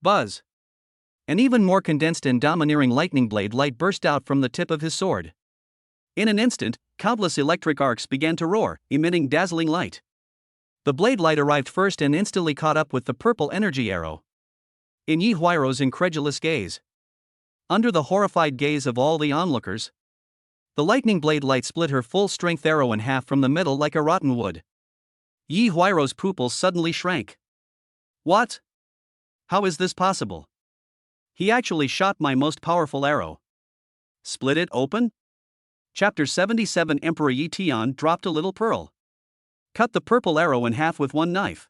Buzz. An even more condensed and domineering lightning blade light burst out from the tip of his sword. In an instant, countless electric arcs began to roar, emitting dazzling light. The blade light arrived first and instantly caught up with the purple energy arrow. In Yi Huairou's incredulous gaze. Under the horrified gaze of all the onlookers, the lightning blade light split her full-strength arrow in half from the middle like a rotten wood. Yi Huairou's pupils suddenly shrank. What? How is this possible? He actually shot my most powerful arrow. Split it open? Chapter 77 Emperor Yi Tian dropped a little pearl. Cut the purple arrow in half with one knife.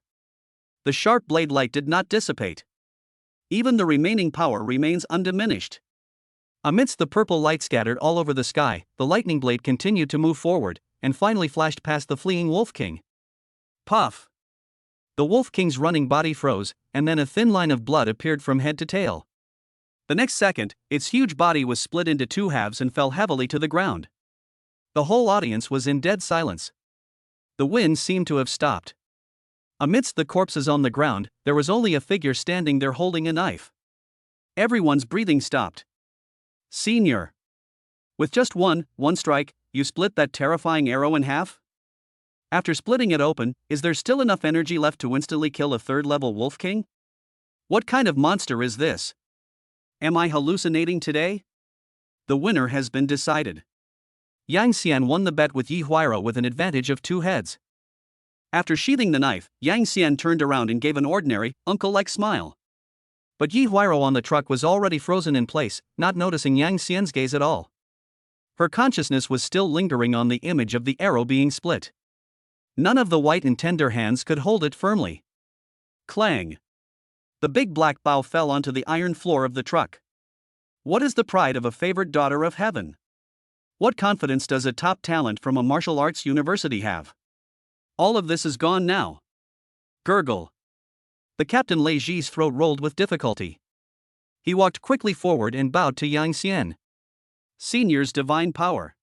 The sharp blade light did not dissipate. Even the remaining power remains undiminished. Amidst the purple light scattered all over the sky, the lightning blade continued to move forward, and finally flashed past the fleeing Wolf King. Puff! The Wolf King's running body froze, and then a thin line of blood appeared from head to tail. The next second, its huge body was split into two halves and fell heavily to the ground. The whole audience was in dead silence. The wind seemed to have stopped. Amidst the corpses on the ground, there was only a figure standing there holding a knife. Everyone's breathing stopped. Senior. With just one strike, you split that terrifying arrow in half? After splitting it open, is there still enough energy left to instantly kill a third-level Wolf King? What kind of monster is this? Am I hallucinating today? The winner has been decided. Yang Xian won the bet with Yi Huairou with an advantage of 2 heads. After sheathing the knife, Yang Xian turned around and gave an ordinary, uncle-like smile. But Yi Huairou on the truck was already frozen in place, not noticing Yang Xian's gaze at all. Her consciousness was still lingering on the image of the arrow being split. None of the white and tender hands could hold it firmly. Clang! The big black bow fell onto the iron floor of the truck. What is the pride of a favored daughter of heaven? What confidence does a top talent from a martial arts university have? All of this is gone now. Gurgle. The Captain Lei Ji's throat rolled with difficulty. He walked quickly forward and bowed to Yang Xian. Senior's divine power.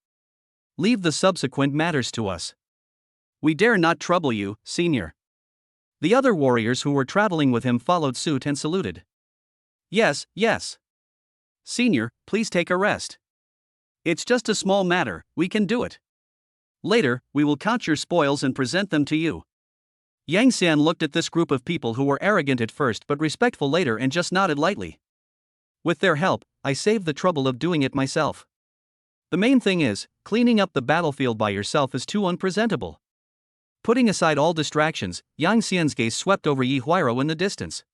Leave the subsequent matters to us. We dare not trouble you, Senior. The other warriors who were traveling with him followed suit and saluted. Yes. Senior, please take a rest. It's just a small matter, we can do it. Later, we will count your spoils and present them to you. Yang Xian looked at this group of people who were arrogant at first but respectful later and just nodded lightly. With their help, I saved the trouble of doing it myself. The main thing is, cleaning up the battlefield by yourself is too unpresentable. Putting aside all distractions, Yang Xian's gaze swept over Yi Huairou in the distance.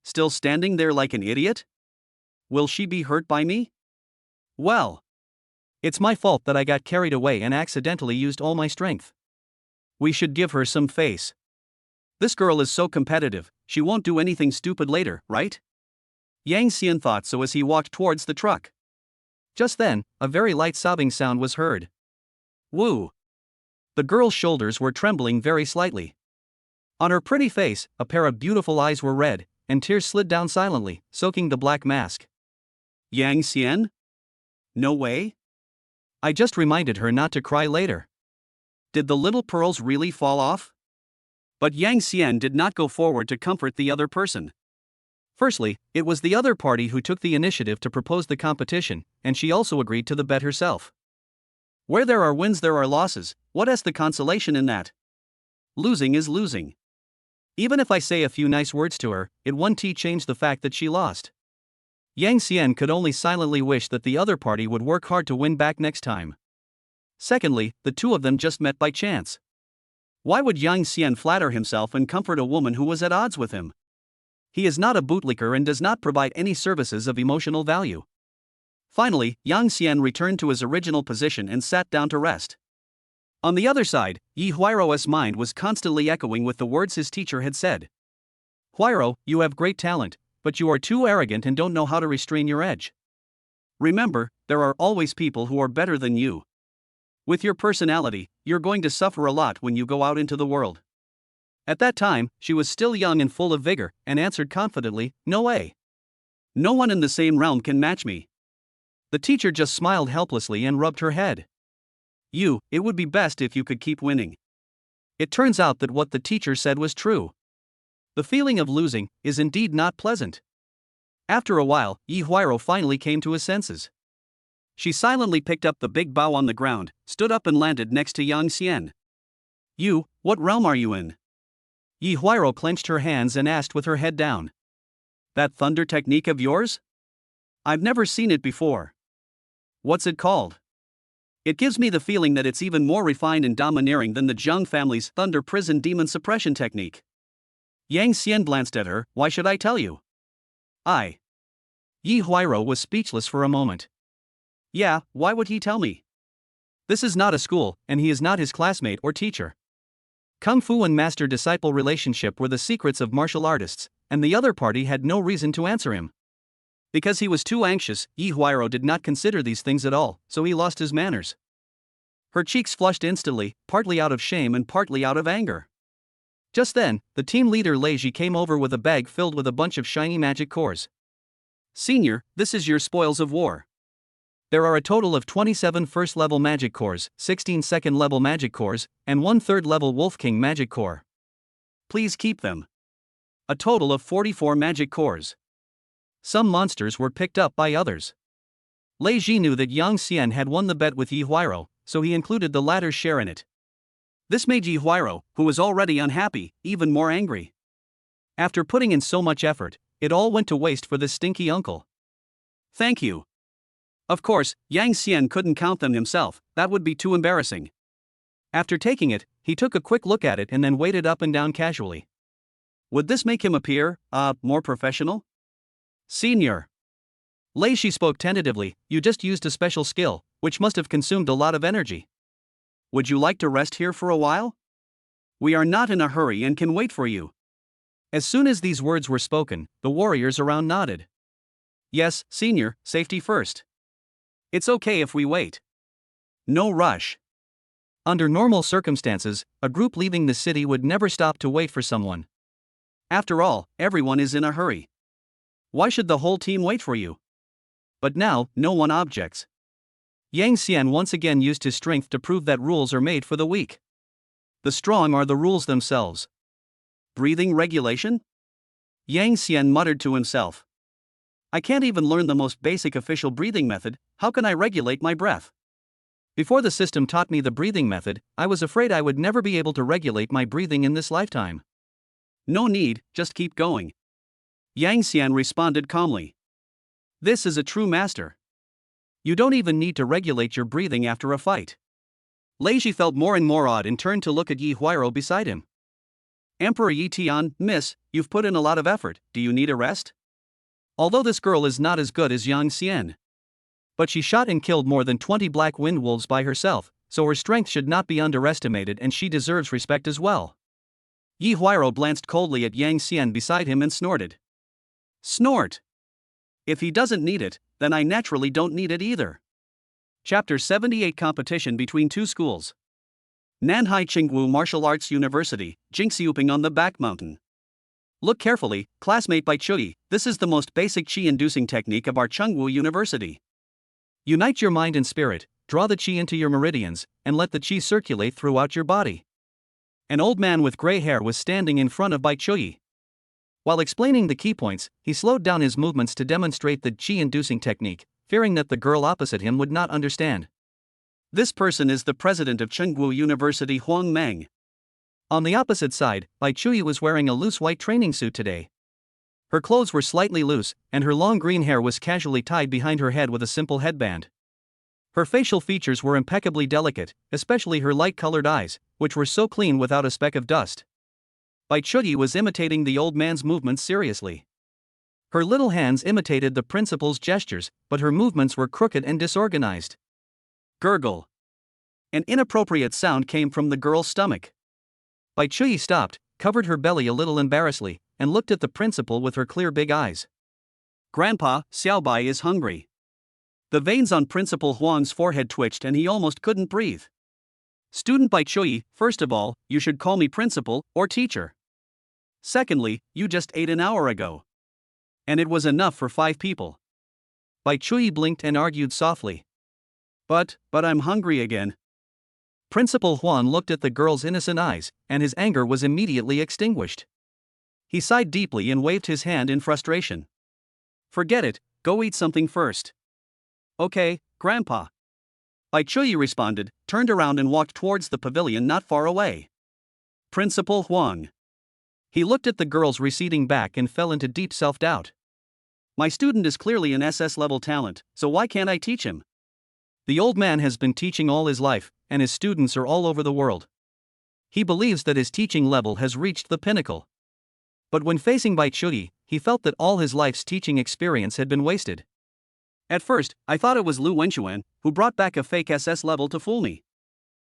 Still standing there like an idiot? Will she be hurt by me? Well, it's my fault that I got carried away and accidentally used all my strength. We should give her some face. This girl is so competitive, she won't do anything stupid later, right? Yang Xian thought so as he walked towards the truck. Just then, a very light sobbing sound was heard. Woo! The girl's shoulders were trembling very slightly. On her pretty face, a pair of beautiful eyes were red, and tears slid down silently, soaking the black mask. Yang Xian? No way? I just reminded her not to cry later. Did the little pearls really fall off? But Yang Xian did not go forward to comfort the other person. Firstly, it was the other party who took the initiative to propose the competition, and she also agreed to the bet herself. Where there are wins there are losses, what is the consolation in that? Losing is losing. Even if I say a few nice words to her, it won't change the fact that she lost. Yang Xian could only silently wish that the other party would work hard to win back next time. Secondly, the two of them just met by chance. Why would Yang Xian flatter himself and comfort a woman who was at odds with him? He is not a bootlicker and does not provide any services of emotional value. Finally, Yang Xian returned to his original position and sat down to rest. On the other side, Yi Huairou's mind was constantly echoing with the words his teacher had said. Huairou, you have great talent, but you are too arrogant and don't know how to restrain your edge. Remember, there are always people who are better than you. With your personality, you're going to suffer a lot when you go out into the world. At that time, she was still young and full of vigor, and answered confidently, no way. No one in the same realm can match me. The teacher just smiled helplessly and rubbed her head. It would be best if you could keep winning. It turns out that what the teacher said was true. The feeling of losing is indeed not pleasant. After a while, Yi Huairou finally came to his senses. She silently picked up the big bow on the ground, stood up and landed next to Yang Xian. What realm are you in? Yi Huairou clenched her hands and asked with her head down. That thunder technique of yours? I've never seen it before. What's it called? It gives me the feeling that it's even more refined and domineering than the Zhang family's Thunder Prison Demon Suppression technique. Yang Xian glanced at her. Why should I tell you? Yi Huairou was speechless for a moment. Yeah, why would he tell me? This is not a school, and he is not his classmate or teacher. Kung Fu and master-disciple relationship were the secrets of martial artists, and the other party had no reason to answer him. Because he was too anxious, Yi Huairo did not consider these things at all, so he lost his manners. Her cheeks flushed instantly, partly out of shame and partly out of anger. Just then, the team leader Lei Ji came over with a bag filled with a bunch of shiny magic cores. Senior, this is your spoils of war. There are a total of 27 first-level magic cores, 16 second-level magic cores, and 1 third-level Wolf King magic core. Please keep them. A total of 44 magic cores. Some monsters were picked up by others. Lei Ji knew that Yang Xian had won the bet with Yi Huairo, so he included the latter's share in it. This made Yi Huairo, who was already unhappy, even more angry. After putting in so much effort, it all went to waste for this stinky uncle. Thank you. Of course, Yang Xian couldn't count them himself, that would be too embarrassing. After taking it, he took a quick look at it and then weighed it up and down casually. Would this make him appear, more professional? Senior. Lei Shi spoke tentatively, you just used a special skill, which must have consumed a lot of energy. Would you like to rest here for a while? We are not in a hurry and can wait for you. As soon as these words were spoken, the warriors around nodded. Yes, senior, safety first. It's okay if we wait. No rush. Under normal circumstances, a group leaving the city would never stop to wait for someone. After all, everyone is in a hurry. Why should the whole team wait for you? But now, no one objects. Yang Xian once again used his strength to prove that rules are made for the weak. The strong are the rules themselves. Breathing regulation? Yang Xian muttered to himself. I can't even learn the most basic official breathing method, how can I regulate my breath? Before the system taught me the breathing method, I was afraid I would never be able to regulate my breathing in this lifetime. No need, just keep going. Yang Xian responded calmly. This is a true master. You don't even need to regulate your breathing after a fight. Lei Ji felt more and more awed and turned to look at Yi Huairo beside him. Emperor Yi Tian, miss, you've put in a lot of effort, do you need a rest? Although this girl is not as good as Yang Xian. But she shot and killed more than 20 black wind wolves by herself, so her strength should not be underestimated and she deserves respect as well. Yi Huairo glanced coldly at Yang Xian beside him and snorted. Snort! If he doesn't need it, then I naturally don't need it either. Chapter 78 Competition between two schools. Nanhai Qingwu Martial Arts University, Jingxiuping on the Back Mountain. Look carefully, classmate Bai Chui, this is the most basic qi-inducing technique of our Chengwu University. Unite your mind and spirit, draw the qi into your meridians, and let the qi circulate throughout your body. An old man with gray hair was standing in front of Bai Chui. While explaining the key points, he slowed down his movements to demonstrate the qi-inducing technique, fearing that the girl opposite him would not understand. This person is the president of Chengwu University, Huang Meng. On the opposite side, Bai Chui was wearing a loose white training suit today. Her clothes were slightly loose, and her long green hair was casually tied behind her head with a simple headband. Her facial features were impeccably delicate, especially her light-colored eyes, which were so clean without a speck of dust. Bai Chui was imitating the old man's movements seriously. Her little hands imitated the principal's gestures, but her movements were crooked and disorganized. Gurgle. An inappropriate sound came from the girl's stomach. Bai Chui stopped, covered her belly a little embarrassedly, and looked at the principal with her clear big eyes. Grandpa, Xiaobai is hungry. The veins on Principal Huang's forehead twitched and he almost couldn't breathe. Student Bai Chui, first of all, you should call me principal or teacher. Secondly, you just ate an hour ago. And it was enough for 5 people. Bai Chui blinked and argued softly. But I'm hungry again. Principal Huang looked at the girl's innocent eyes, and his anger was immediately extinguished. He sighed deeply and waved his hand in frustration. Forget it, go eat something first. Okay, Grandpa. Bai Chui responded, turned around and walked towards the pavilion not far away. Principal Huang. He looked at the girl's receding back and fell into deep self-doubt. My student is clearly an SS-level talent, so why can't I teach him? The old man has been teaching all his life, and his students are all over the world. He believes that his teaching level has reached the pinnacle. But when facing Bai Chui, he felt that all his life's teaching experience had been wasted. At first, I thought it was Lu Wenxuan, who brought back a fake SS level to fool me.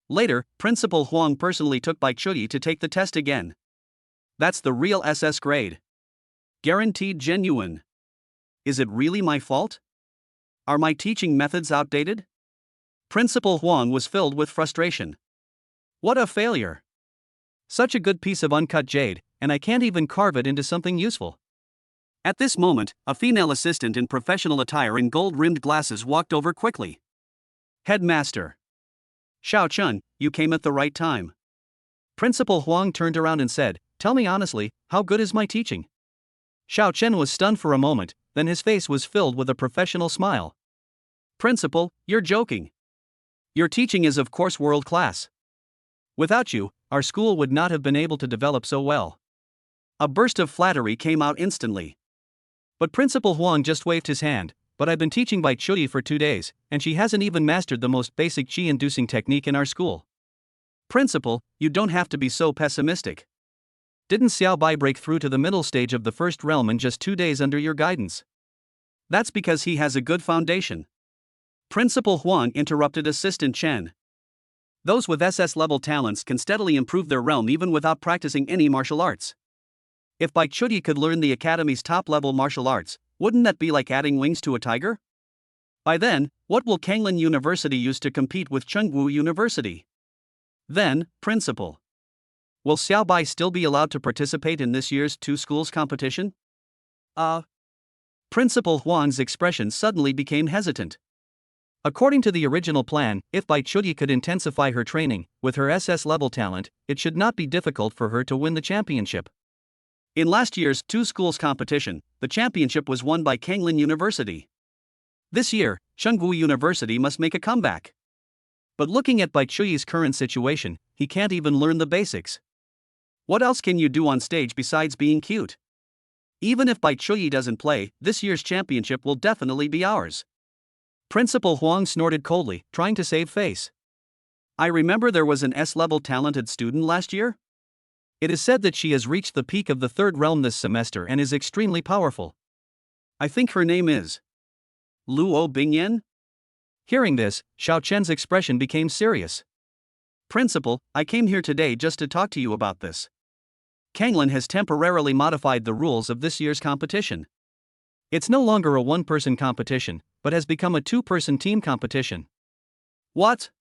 Later, Principal Huang personally took Bai Chuyi to take the test again. That's the real SS grade. Guaranteed genuine. Is it really my fault? Are my teaching methods outdated? Principal Huang was filled with frustration. What a failure! Such a good piece of uncut jade, and I can't even carve it into something useful. At this moment, a female assistant in professional attire and gold-rimmed glasses walked over quickly. Headmaster. Xiao Chun, you came at the right time. Principal Huang turned around and said, "Tell me honestly, how good is my teaching?" Xiao Chen was stunned for a moment, then his face was filled with a professional smile. Principal, you're joking. Your teaching is of course world class. Without you, our school would not have been able to develop so well. A burst of flattery came out instantly. But Principal Huang just waved his hand. But I've been teaching Bai Chuyi for 2 days, and she hasn't even mastered the most basic qi-inducing technique in our school. Principal, you don't have to be so pessimistic. Didn't Xiao Bai break through to the middle stage of the first realm in just 2 days under your guidance? That's because he has a good foundation. Principal Huang interrupted Assistant Chen. Those with SS-level talents can steadily improve their realm even without practicing any martial arts. If Bai Chuyi could learn the academy's top-level martial arts, wouldn't that be like adding wings to a tiger? By then, what will Kanglin University use to compete with Chengwu University? Then, Principal. Will Xiao Bai still be allowed to participate in this year's two schools competition? Principal Huang's expression suddenly became hesitant. According to the original plan, if Bai Chuyi could intensify her training, with her SS-level talent, it should not be difficult for her to win the championship. In last year's two schools competition, the championship was won by Kanglin University. This year, Chengwu University must make a comeback. But looking at Bai Chuyi's current situation, he can't even learn the basics. What else can you do on stage besides being cute? Even if Bai Chuyi doesn't play, this year's championship will definitely be ours. Principal Huang snorted coldly, trying to save face. I remember there was an S-level talented student last year. It is said that she has reached the peak of the third realm this semester and is extremely powerful. I think her name is Luo Bingyan? Hearing this, Xiao Chen's expression became serious. Principal, I came here today just to talk to you about this. Kanglin has temporarily modified the rules of this year's competition. It's no longer a one-person competition, but has become a two-person team competition. What?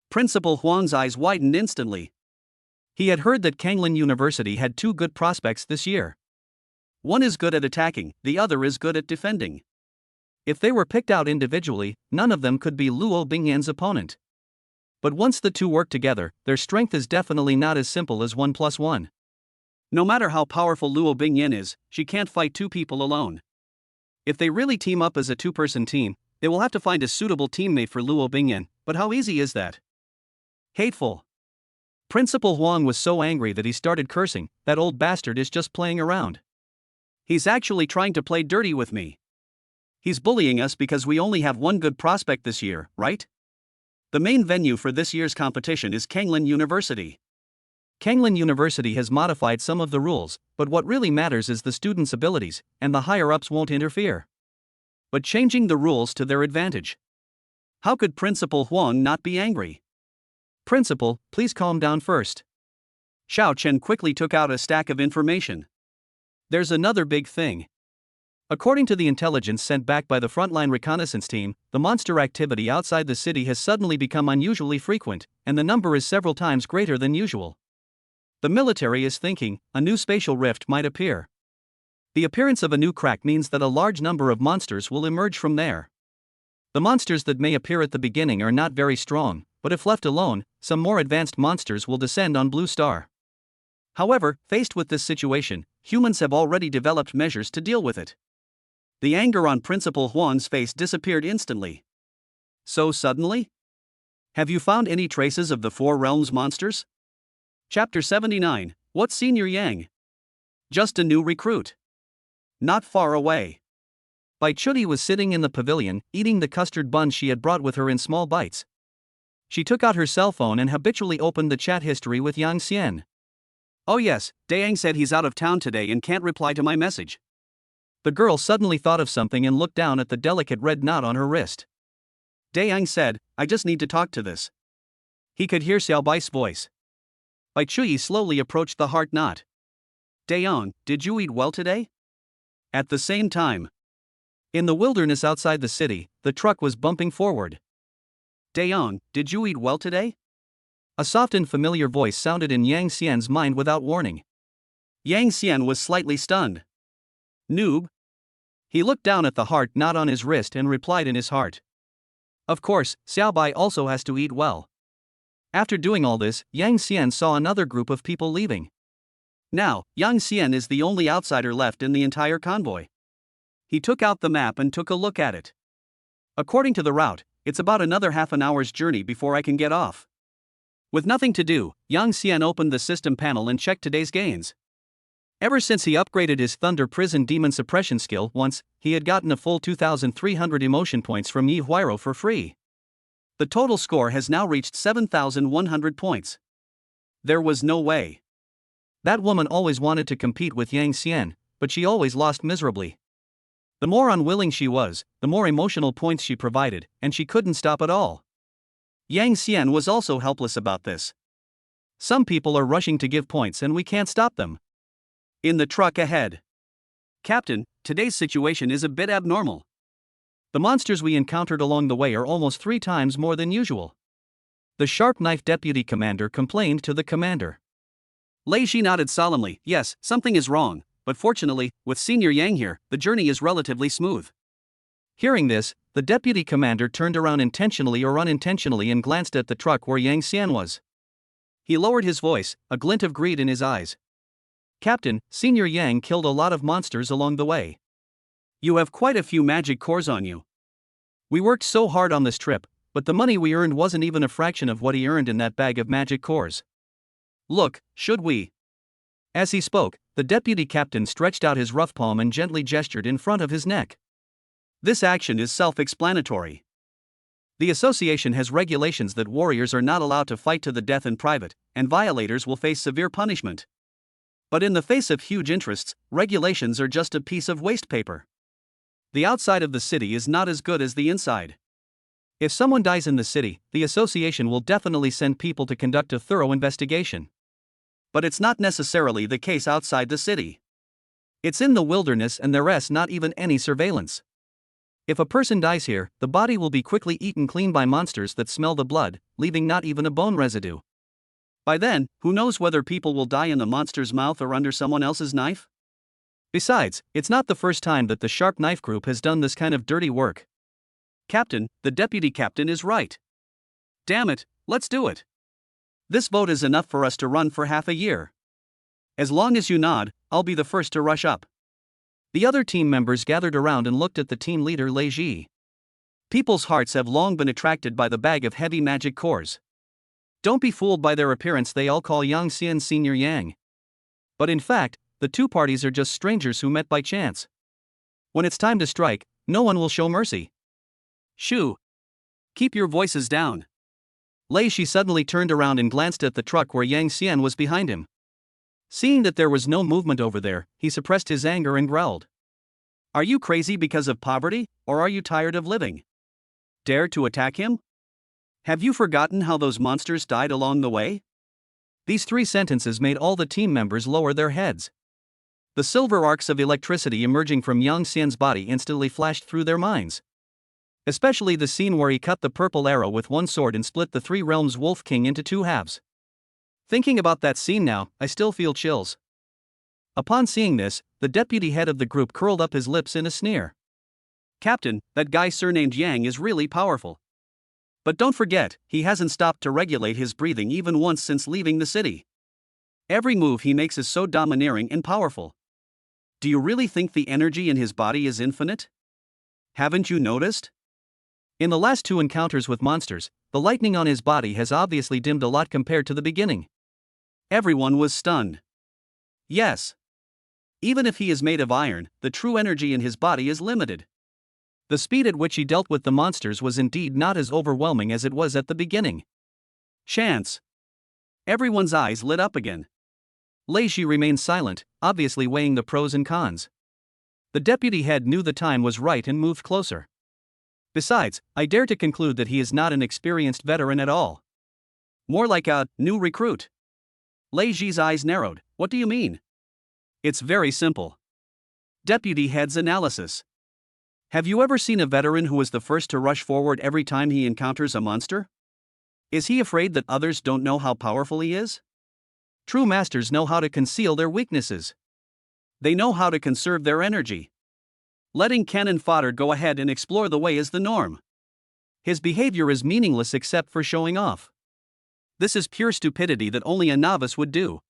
Principal Huang's eyes widened instantly. He had heard that Kanglin University had two good prospects this year. One is good at attacking, the other is good at defending. If they were picked out individually, none of them could be Luo Bingyan's opponent. But once the two work together, their strength is definitely not as simple as 1 + 1. No matter how powerful Luo Bingyan is, she can't fight two people alone. If they really team up as a two-person team, they will have to find a suitable teammate for Luo Bingyan, but how easy is that? Hateful. Principal Huang was so angry that he started cursing. That old bastard is just playing around. He's actually trying to play dirty with me. He's bullying us because we only have one good prospect this year, right? The main venue for this year's competition is Kanglin University. Kanglin University has modified some of the rules, but what really matters is the students' abilities, and the higher-ups won't interfere. But changing the rules to their advantage. How could Principal Huang not be angry? Principal, please calm down first. Xiao Chen quickly took out a stack of information. There's another big thing. According to the intelligence sent back by the frontline reconnaissance team, the monster activity outside the city has suddenly become unusually frequent, and the number is several times greater than usual. The military is thinking a new spatial rift might appear. The appearance of a new crack means that a large number of monsters will emerge from there. The monsters that may appear at the beginning are not very strong, but if left alone, some more advanced monsters will descend on Blue Star. However, faced with this situation, humans have already developed measures to deal with it. The anger on Principal Huang's face disappeared instantly. So suddenly? Have you found any traces of the Four Realms monsters? Chapter 79, What's Senior Yang? Just a new recruit. Not far away. Bai Chuyi was sitting in the pavilion, eating the custard buns she had brought with her in small bites. She took out her cell phone and habitually opened the chat history with Yang Xian. Oh yes, Dayang said he's out of town today and can't reply to my message. The girl suddenly thought of something and looked down at the delicate red knot on her wrist. Dayang said, I just need to talk to this. He could hear Xiaobai's voice. Bai Chui slowly approached the heart knot. Dayang, did you eat well today? At the same time, in the wilderness outside the city, the truck was bumping forward. Dayang, did you eat well today? A soft and familiar voice sounded in Yang Xian's mind without warning. Yang Xian was slightly stunned. Noob. He looked down at the heart knot on his wrist and replied in his heart. Of course, Xiaobai also has to eat well. After doing all this, Yang Xian saw another group of people leaving. Now, Yang Xian is the only outsider left in the entire convoy. He took out the map and took a look at it. According to the route, it's about another half an hour's journey before I can get off. With nothing to do, Yang Xian opened the system panel and checked today's gains. Ever since he upgraded his Thunder Prison Demon Suppression skill once, he had gotten a full 2,300 emotion points from Yi Huiro for free. The total score has now reached 7,100 points. There was no way. That woman always wanted to compete with Yang Xian, but she always lost miserably. The more unwilling she was, the more emotional points she provided, and she couldn't stop at all. Yang Xian was also helpless about this. Some people are rushing to give points and we can't stop them. In the truck ahead. Captain, today's situation is a bit abnormal. The monsters we encountered along the way are almost 3 times more than usual. The Sharp Knife Deputy Commander complained to the commander. Lei Ji nodded solemnly. Yes, something is wrong, but fortunately, with Senior Yang here, the journey is relatively smooth. Hearing this, the deputy commander turned around intentionally or unintentionally and glanced at the truck where Yang Xian was. He lowered his voice, a glint of greed in his eyes. Captain, Senior Yang killed a lot of monsters along the way. You have quite a few magic cores on you. We worked so hard on this trip, but the money we earned wasn't even a fraction of what he earned in that bag of magic cores. Look, should we? As he spoke, the deputy captain stretched out his rough palm and gently gestured in front of his neck. This action is self-explanatory. The association has regulations that warriors are not allowed to fight to the death in private, and violators will face severe punishment. But in the face of huge interests, regulations are just a piece of waste paper. The outside of the city is not as good as the inside. If someone dies in the city, the association will definitely send people to conduct a thorough investigation. But it's not necessarily the case outside the city. It's in the wilderness and there's not even any surveillance. If a person dies here, the body will be quickly eaten clean by monsters that smell the blood, leaving not even a bone residue. By then, who knows whether people will die in the monster's mouth or under someone else's knife? Besides, it's not the first time that the Sharp Knife Group has done this kind of dirty work. Captain, the deputy captain is right. Damn it, let's do it. This vote is enough for us to run for half a year. As long as you nod, I'll be the first to rush up. The other team members gathered around and looked at the team leader Lei Ji. People's hearts have long been attracted by the bag of heavy magic cores. Don't be fooled by their appearance, they all call Yang Xian Senior Yang. But in fact, the two parties are just strangers who met by chance. When it's time to strike, no one will show mercy. Shoo! Keep your voices down. Lei Shi suddenly turned around and glanced at the truck where Yang Xian was behind him. Seeing that there was no movement over there, he suppressed his anger and growled. Are you crazy because of poverty, or are you tired of living? Dare to attack him? Have you forgotten how those monsters died along the way? These 3 sentences made all the team members lower their heads. The silver arcs of electricity emerging from Yang Xian's body instantly flashed through their minds. Especially the scene where he cut the purple arrow with one sword and split the 3 realms Wolf King into 2 halves. Thinking about that scene now, I still feel chills. Upon seeing this, the deputy head of the group curled up his lips in a sneer. Captain, that guy surnamed Yang is really powerful. But don't forget, he hasn't stopped to regulate his breathing even once since leaving the city. Every move he makes is so domineering and powerful. Do you really think the energy in his body is infinite? Haven't you noticed? In the last 2 encounters with monsters, the lightning on his body has obviously dimmed a lot compared to the beginning. Everyone was stunned. Yes. Even if he is made of iron, the true energy in his body is limited. The speed at which he dealt with the monsters was indeed not as overwhelming as it was at the beginning. Chance. Everyone's eyes lit up again. Lei Shi remained silent, obviously weighing the pros and cons. The deputy head knew the time was right and moved closer. Besides, I dare to conclude that he is not an experienced veteran at all. More like a new recruit. Lei Ji's eyes narrowed. What do you mean? It's very simple. Deputy head's analysis. Have you ever seen a veteran who is the first to rush forward every time he encounters a monster? Is he afraid that others don't know how powerful he is? True masters know how to conceal their weaknesses. They know how to conserve their energy. Letting cannon fodder go ahead and explore the way is the norm. His behavior is meaningless except for showing off. This is pure stupidity that only a novice would do.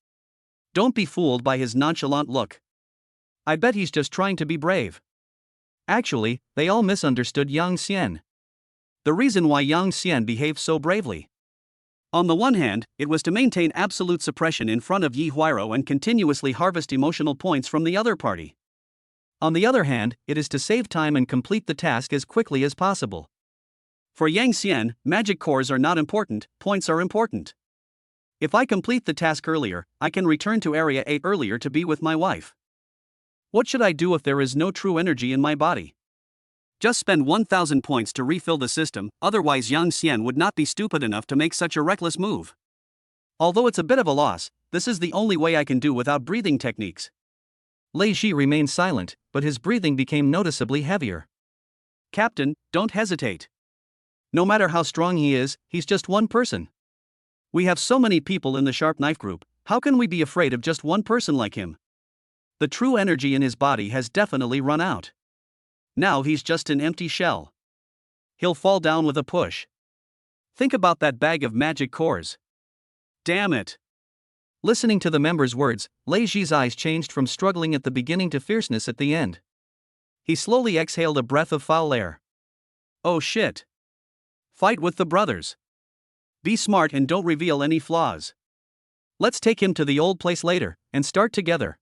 Don't be fooled by his nonchalant look. I bet he's just trying to be brave. Actually, they all misunderstood Yang Xian. The reason why Yang Xian behaved so bravely. On the one hand, it was to maintain absolute suppression in front of Yi Huiro and continuously harvest emotional points from the other party. On the other hand, it is to save time and complete the task as quickly as possible. For Yang Xian, magic cores are not important, points are important. If I complete the task earlier, I can return to Area 8 earlier to be with my wife. What should I do if there is no true energy in my body? Just spend 1,000 points to refill the system, otherwise Yang Xian would not be stupid enough to make such a reckless move. Although it's a bit of a loss, this is the only way I can do without breathing techniques. Lei Ji remained silent, but his breathing became noticeably heavier. Captain, don't hesitate. No matter how strong he is, he's just one person. We have so many people in the Sharp Knife Group, how can we be afraid of just one person like him? The true energy in his body has definitely run out. Now he's just an empty shell. He'll fall down with a push. Think about that bag of magic cores. Damn it. Listening to the member's words, Lei Ji's eyes changed from struggling at the beginning to fierceness at the end. He slowly exhaled a breath of foul air. Oh shit. Fight with the brothers. Be smart and don't reveal any flaws. Let's take him to the old place later, and start together.